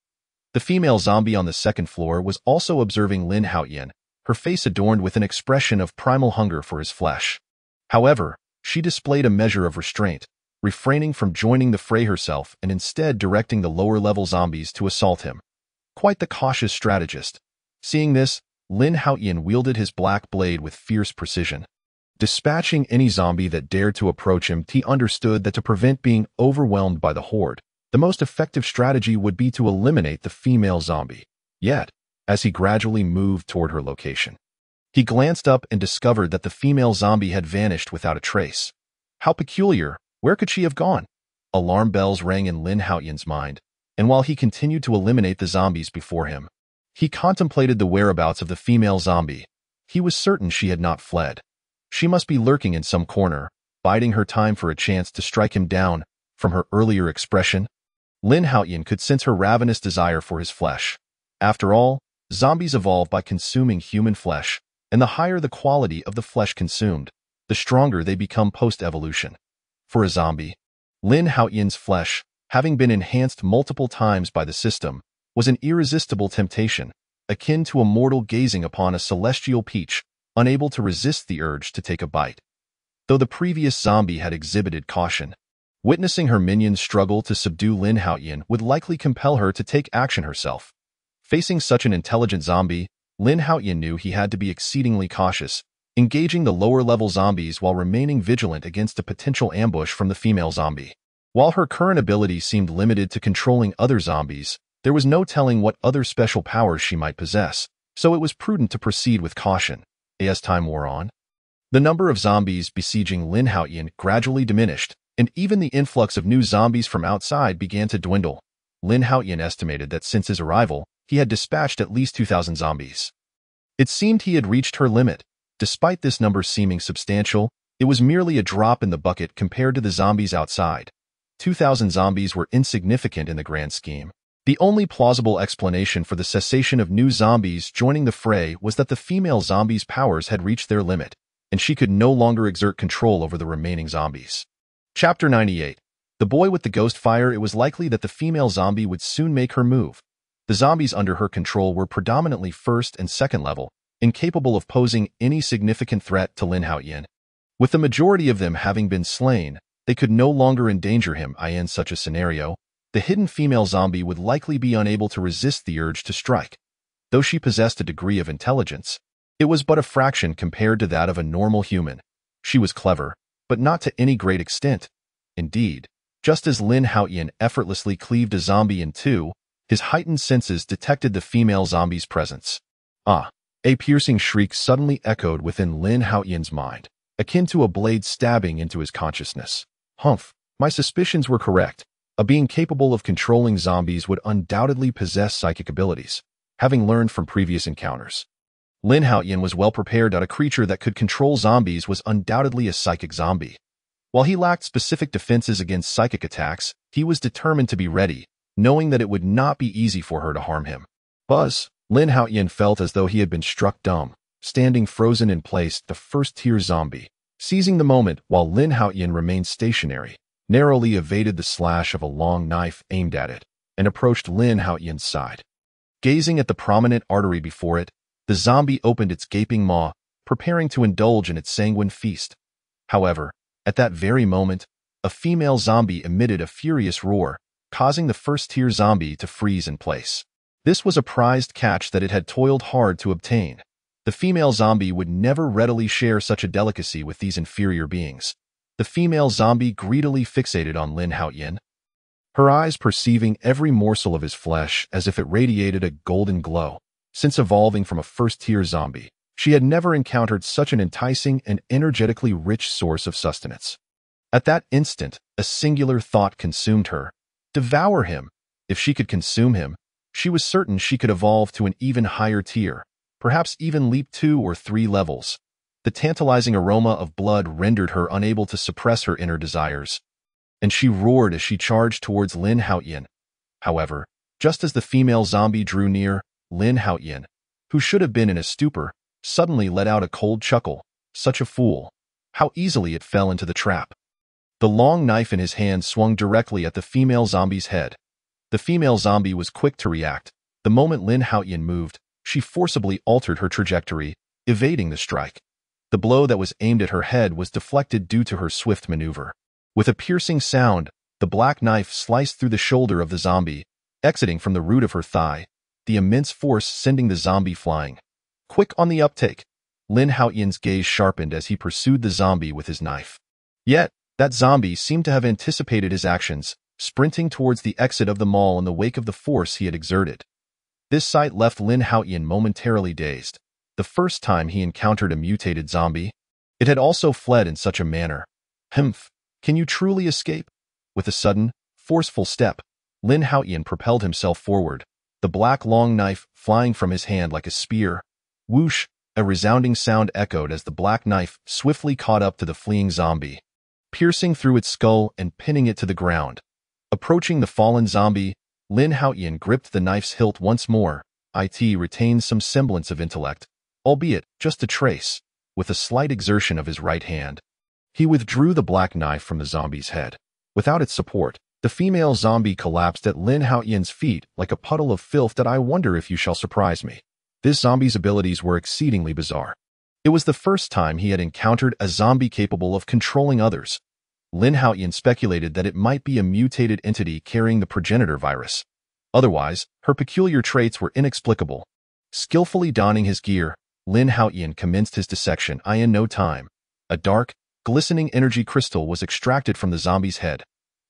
The female zombie on the second floor was also observing Lin Haotian, her face adorned with an expression of primal hunger for his flesh. However, she displayed a measure of restraint, refraining from joining the fray herself and instead directing the lower-level zombies to assault him. Quite the cautious strategist. Seeing this, Lin Haotian wielded his black blade with fierce precision. Dispatching any zombie that dared to approach him, he understood that to prevent being overwhelmed by the horde, the most effective strategy would be to eliminate the female zombie. Yet, as he gradually moved toward her location, he glanced up and discovered that the female zombie had vanished without a trace. How peculiar! Where could she have gone? Alarm bells rang in Lin Haotian's mind, and while he continued to eliminate the zombies before him, he contemplated the whereabouts of the female zombie. He was certain she had not fled. She must be lurking in some corner, biding her time for a chance to strike him down. From her earlier expression, Lin Haotian could sense her ravenous desire for his flesh. After all, zombies evolve by consuming human flesh, and the higher the quality of the flesh consumed, the stronger they become post-evolution. For a zombie, Lin Haotian's flesh, having been enhanced multiple times by the system, was an irresistible temptation, akin to a mortal gazing upon a celestial peach, unable to resist the urge to take a bite. Though the previous zombie had exhibited caution, witnessing her minions struggle to subdue Lin Haotian would likely compel her to take action herself. Facing such an intelligent zombie, Lin Haotian knew he had to be exceedingly cautious, engaging the lower-level zombies while remaining vigilant against a potential ambush from the female zombie. While her current ability seemed limited to controlling other zombies, there was no telling what other special powers she might possess, so it was prudent to proceed with caution. As time wore on, the number of zombies besieging Lin Haotian gradually diminished, and even the influx of new zombies from outside began to dwindle. Lin Haotian estimated that since his arrival, he had dispatched at least 2,000 zombies. It seemed he had reached her limit. Despite this number seeming substantial, it was merely a drop in the bucket compared to the zombies outside. 2,000 zombies were insignificant in the grand scheme. The only plausible explanation for the cessation of new zombies joining the fray was that the female zombie's powers had reached their limit, and she could no longer exert control over the remaining zombies. Chapter 98. The boy with the ghost fire. It was likely that the female zombie would soon make her move. The zombies under her control were predominantly first and second level, incapable of posing any significant threat to Lin Haotian. With the majority of them having been slain, they could no longer endanger him. In such a scenario, the hidden female zombie would likely be unable to resist the urge to strike. Though she possessed a degree of intelligence, it was but a fraction compared to that of a normal human. She was clever, but not to any great extent. Indeed, just as Lin Haotian effortlessly cleaved a zombie in two, his heightened senses detected the female zombie's presence. A piercing shriek suddenly echoed within Lin Haotian's mind, akin to a blade stabbing into his consciousness. Humph, my suspicions were correct. A being capable of controlling zombies would undoubtedly possess psychic abilities, having learned from previous encounters. Lin Haotian was well prepared that a creature that could control zombies was undoubtedly a psychic zombie. While he lacked specific defenses against psychic attacks, he was determined to be ready, knowing that it would not be easy for her to harm him. Buzz! Lin Haotian felt as though he had been struck dumb, standing frozen in place, the first-tier zombie. Seizing the moment while Lin Haotian remained stationary, narrowly evaded the slash of a long knife aimed at it, and approached Lin Haotian's side. Gazing at the prominent artery before it, the zombie opened its gaping maw, preparing to indulge in its sanguine feast. However, at that very moment, a female zombie emitted a furious roar, causing the first-tier zombie to freeze in place. This was a prized catch that it had toiled hard to obtain. The female zombie would never readily share such a delicacy with these inferior beings. The female zombie greedily fixated on Lin Haotian, her eyes perceiving every morsel of his flesh as if it radiated a golden glow. Since evolving from a first-tier zombie, she had never encountered such an enticing and energetically rich source of sustenance. At that instant, a singular thought consumed her. Devour him! If she could consume him, she was certain she could evolve to an even higher tier, perhaps even leap 2 or 3 levels. The tantalizing aroma of blood rendered her unable to suppress her inner desires, and she roared as she charged towards Lin Haotian. However, just as the female zombie drew near, Lin Haotian, who should have been in a stupor, suddenly let out a cold chuckle. Such a fool! How easily it fell into the trap. The long knife in his hand swung directly at the female zombie's head. The female zombie was quick to react. The moment Lin Haotian moved, she forcibly altered her trajectory, evading the strike. The blow that was aimed at her head was deflected due to her swift maneuver. With a piercing sound, the black knife sliced through the shoulder of the zombie, exiting from the root of her thigh, the immense force sending the zombie flying. Quick on the uptake, Lin Haotian's gaze sharpened as he pursued the zombie with his knife. Yet, that zombie seemed to have anticipated his actions, sprinting towards the exit of the mall in the wake of the force he had exerted. This sight left Lin Haotian momentarily dazed. The first time he encountered a mutated zombie, it had also fled in such a manner. Humph, can you truly escape? With a sudden, forceful step, Lin Haotian propelled himself forward, the black long knife flying from his hand like a spear. Whoosh, a resounding sound echoed as the black knife swiftly caught up to the fleeing zombie, piercing through its skull and pinning it to the ground. Approaching the fallen zombie, Lin Haotian gripped the knife's hilt once more. It retained some semblance of intellect, albeit just a trace. With a slight exertion of his right hand, he withdrew the black knife from the zombie's head. Without its support, the female zombie collapsed at Lin Haotian's feet like a puddle of filth. That I wonder if you shall surprise me. This zombie's abilities were exceedingly bizarre. It was the first time he had encountered a zombie capable of controlling others. Lin Haotian speculated that it might be a mutated entity carrying the progenitor virus. Otherwise, her peculiar traits were inexplicable. Skillfully donning his gear, Lin Haotian commenced his dissection. In no time, a dark, glistening energy crystal was extracted from the zombie's head.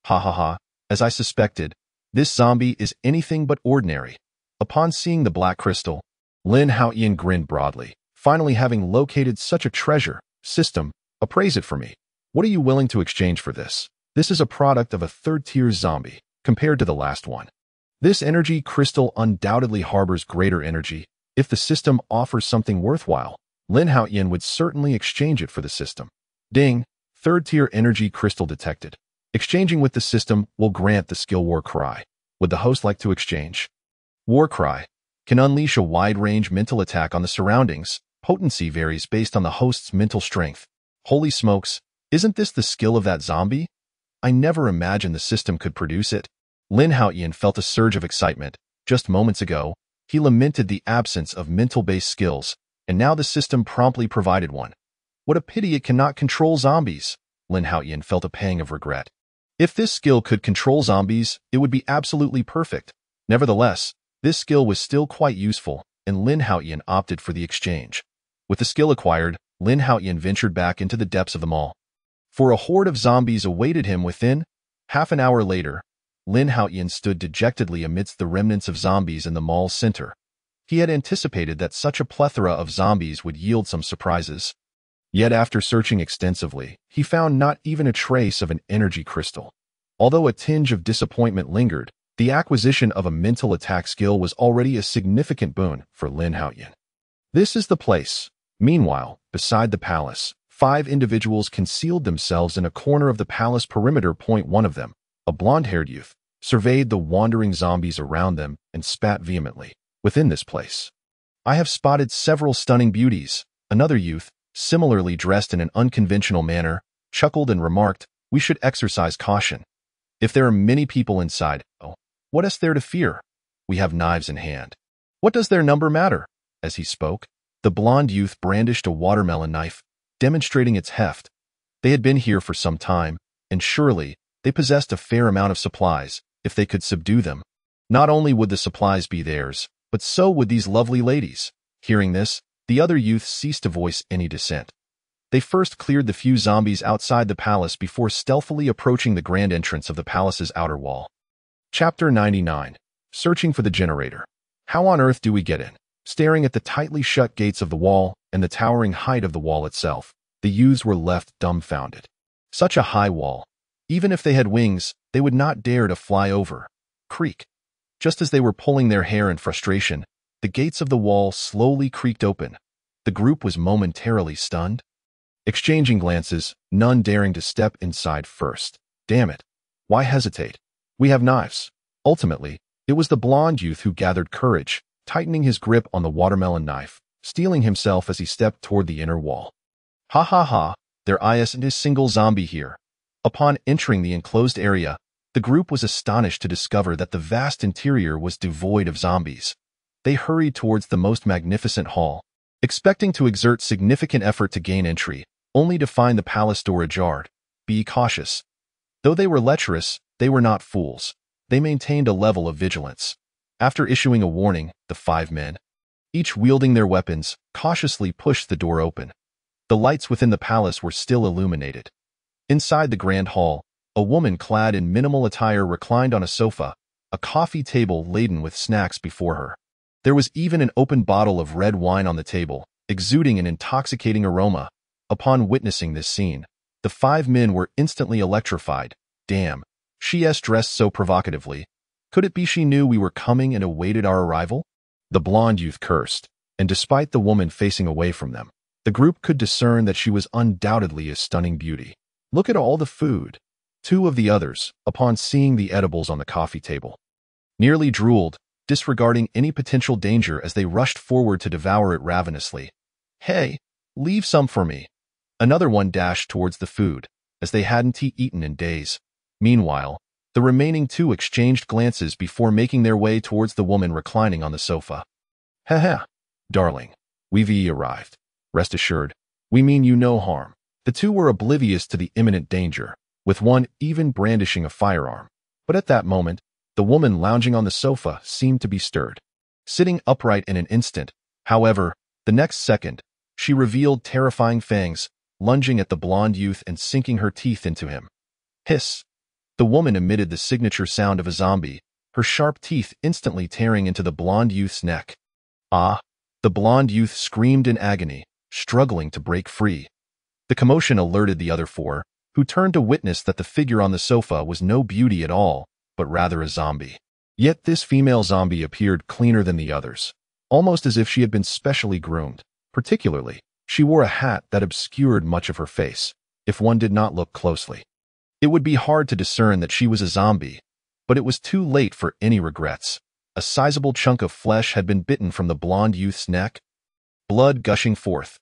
Ha ha ha, as I suspected, this zombie is anything but ordinary. Upon seeing the black crystal, Lin Haotian grinned broadly. Finally having located such a treasure, system, appraise it for me. What are you willing to exchange for this? This is a product of a third-tier zombie, compared to the last one. This energy crystal undoubtedly harbors greater energy. If the system offers something worthwhile, Lin Haotian would certainly exchange it for the system. Ding, third-tier energy crystal detected. Exchanging with the system will grant the skill War Cry. Would the host like to exchange? War Cry can unleash a wide-range mental attack on the surroundings. Potency varies based on the host's mental strength. Holy smokes, isn't this the skill of that zombie? I never imagined the system could produce it. Lin Haotian felt a surge of excitement. Just moments ago, he lamented the absence of mental-based skills, and now the system promptly provided one. What a pity it cannot control zombies. Lin Haotian felt a pang of regret. If this skill could control zombies, it would be absolutely perfect. Nevertheless, this skill was still quite useful, and Lin Haotian opted for the exchange. With the skill acquired, Lin Haotian ventured back into the depths of the mall. For a horde of zombies awaited him within. Half an hour later, Lin Haotian stood dejectedly amidst the remnants of zombies in the mall's center. He had anticipated that such a plethora of zombies would yield some surprises. Yet after searching extensively, he found not even a trace of an energy crystal. Although a tinge of disappointment lingered, the acquisition of a mental attack skill was already a significant boon for Lin Haotian. This is the place. Meanwhile, beside the palace, 5 individuals concealed themselves in a corner of the palace perimeter. One of them, a blonde-haired youth, surveyed the wandering zombies around them and spat vehemently. Within this place, I have spotted several stunning beauties. Another youth, similarly dressed in an unconventional manner, chuckled and remarked, we should exercise caution. If there are many people inside, what is there to fear? We have knives in hand. What does their number matter? As he spoke, the blonde youth brandished a watermelon knife, demonstrating its heft. They had been here for some time, and surely they possessed a fair amount of supplies. If they could subdue them, not only would the supplies be theirs, but so would these lovely ladies. Hearing this, the other youth ceased to voice any dissent. They first cleared the few zombies outside the palace before stealthily approaching the grand entrance of the palace's outer wall. Chapter 99. Searching for the generator. How on earth do we get in? Staring at the tightly shut gates of the wall and the towering height of the wall itself, the youths were left dumbfounded. Such a high wall. Even if they had wings, they would not dare to fly over. Creak. Just as they were pulling their hair in frustration, the gates of the wall slowly creaked open. The group was momentarily stunned. Exchanging glances, none daring to step inside first. Damn it. Why hesitate? We have knives. Ultimately, it was the blonde youth who gathered courage, tightening his grip on the watermelon knife, steeling himself as he stepped toward the inner wall. Ha ha ha, there isn't a single zombie here. Upon entering the enclosed area, the group was astonished to discover that the vast interior was devoid of zombies. They hurried towards the most magnificent hall, expecting to exert significant effort to gain entry, only to find the palace door ajar. Be cautious. Though they were lecherous, they were not fools. They maintained a level of vigilance. After issuing a warning, the 5 men, each wielding their weapons, cautiously pushed the door open. The lights within the palace were still illuminated. Inside the grand hall, a woman clad in minimal attire reclined on a sofa, a coffee table laden with snacks before her. There was even an open bottle of red wine on the table, exuding an intoxicating aroma. Upon witnessing this scene, the 5 men were instantly electrified. Damn, she's dressed so provocatively. Could it be she knew we were coming and awaited our arrival? The blonde youth cursed, and despite the woman facing away from them, the group could discern that she was undoubtedly a stunning beauty. Look at all the food. 2 of the others, upon seeing the edibles on the coffee table, nearly drooled, disregarding any potential danger as they rushed forward to devour it ravenously. Hey, leave some for me. Another one dashed towards the food, as they hadn't eaten in days. Meanwhile, the remaining 2 exchanged glances before making their way towards the woman reclining on the sofa. Haha, darling, we've arrived. Rest assured, we mean you no harm. The 2 were oblivious to the imminent danger, with one even brandishing a firearm. But at that moment, the woman lounging on the sofa seemed to be stirred. Sitting upright in an instant, however, the next second, she revealed terrifying fangs, lunging at the blonde youth and sinking her teeth into him. Hiss! The woman emitted the signature sound of a zombie, her sharp teeth instantly tearing into the blonde youth's neck. Ah! The blonde youth screamed in agony, struggling to break free. The commotion alerted the other 4, who turned to witness that the figure on the sofa was no beauty at all, but rather a zombie. Yet this female zombie appeared cleaner than the others, almost as if she had been specially groomed. Particularly, she wore a hat that obscured much of her face, if one did not look closely. It would be hard to discern that she was a zombie, but it was too late for any regrets. A sizable chunk of flesh had been bitten from the blonde youth's neck, blood gushing forth.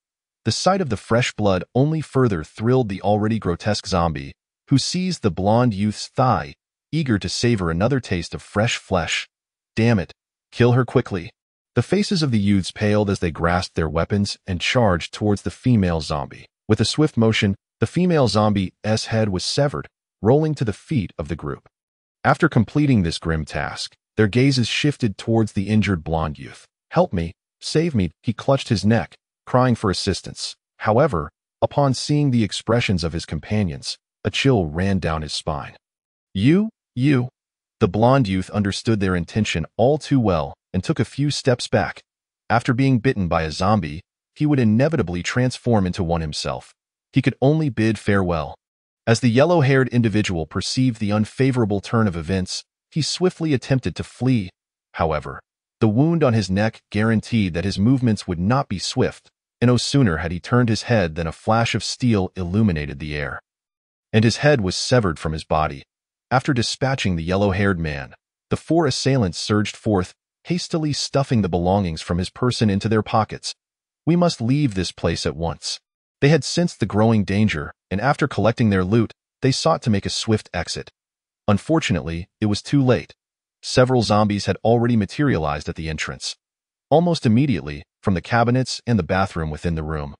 The sight of the fresh blood only further thrilled the already grotesque zombie, who seized the blonde youth's thigh, eager to savor another taste of fresh flesh. Damn it, kill her quickly. The faces of the youths paled as they grasped their weapons and charged towards the female zombie. With a swift motion, the female zombie's head was severed, rolling to the feet of the group. After completing this grim task, their gazes shifted towards the injured blonde youth. Help me, save me, he clutched his neck, crying for assistance. However, upon seeing the expressions of his companions, a chill ran down his spine. You. The blonde youth understood their intention all too well and took a few steps back. After being bitten by a zombie, he would inevitably transform into one himself. He could only bid farewell. As the yellow-haired individual perceived the unfavorable turn of events, he swiftly attempted to flee. However, the wound on his neck guaranteed that his movements would not be swift, and no sooner had he turned his head than a flash of steel illuminated the air, and his head was severed from his body. After dispatching the yellow-haired man, the 4 assailants surged forth, hastily stuffing the belongings from his person into their pockets. We must leave this place at once. They had sensed the growing danger, and after collecting their loot, they sought to make a swift exit. Unfortunately, it was too late. Several zombies had already materialized at the entrance. Almost immediately, from the cabinets and the bathroom within the room,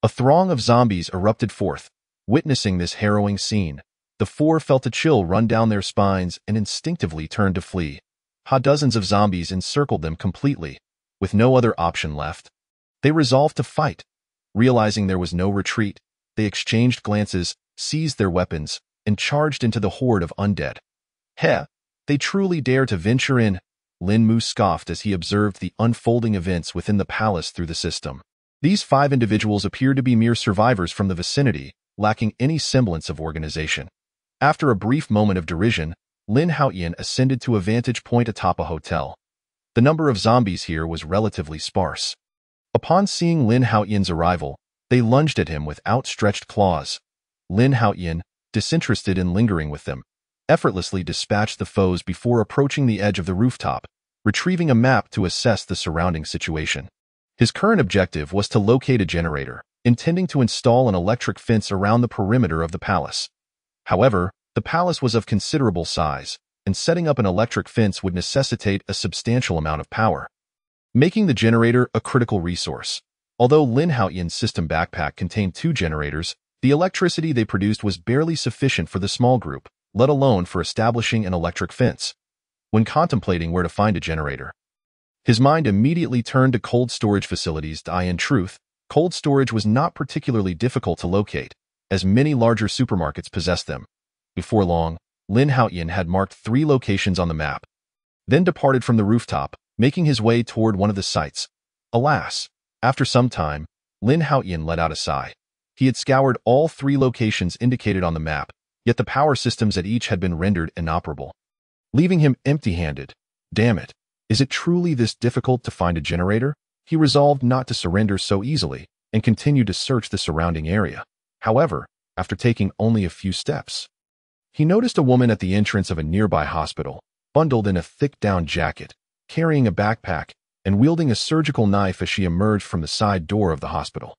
a throng of zombies erupted forth. Witnessing this harrowing scene, the 4 felt a chill run down their spines and instinctively turned to flee. Dozens of zombies encircled them completely. With no other option left, they resolved to fight. Realizing there was no retreat, they exchanged glances, seized their weapons, and charged into the horde of undead. Heh, they truly dare to venture in, Lin Mu scoffed as he observed the unfolding events within the palace through the system. These 5 individuals appeared to be mere survivors from the vicinity, lacking any semblance of organization. After a brief moment of derision, Lin Haotian ascended to a vantage point atop a hotel. The number of zombies here was relatively sparse. Upon seeing Lin Haotian's arrival, they lunged at him with outstretched claws. Lin Haotian, disinterested in lingering with them, effortlessly dispatched the foes before approaching the edge of the rooftop, retrieving a map to assess the surrounding situation. His current objective was to locate a generator, intending to install an electric fence around the perimeter of the palace. However, the palace was of considerable size, and setting up an electric fence would necessitate a substantial amount of power, making the generator a critical resource. Although Lin Haotian's system backpack contained 2 generators, the electricity they produced was barely sufficient for the small group, let alone for establishing an electric fence. When contemplating where to find a generator, his mind immediately turned to cold storage facilities. In truth, cold storage was not particularly difficult to locate, as many larger supermarkets possessed them. Before long, Lin Haotian had marked 3 locations on the map, then departed from the rooftop, making his way toward one of the sites. Alas, after some time, Lin Haotian let out a sigh. He had scoured all 3 locations indicated on the map, yet the power systems at each had been rendered inoperable, leaving him empty-handed. Damn it, is it truly this difficult to find a generator? He resolved not to surrender so easily and continued to search the surrounding area. However, after taking only a few steps, he noticed a woman at the entrance of a nearby hospital, bundled in a thick down jacket, carrying a backpack, and wielding a surgical knife as she emerged from the side door of the hospital.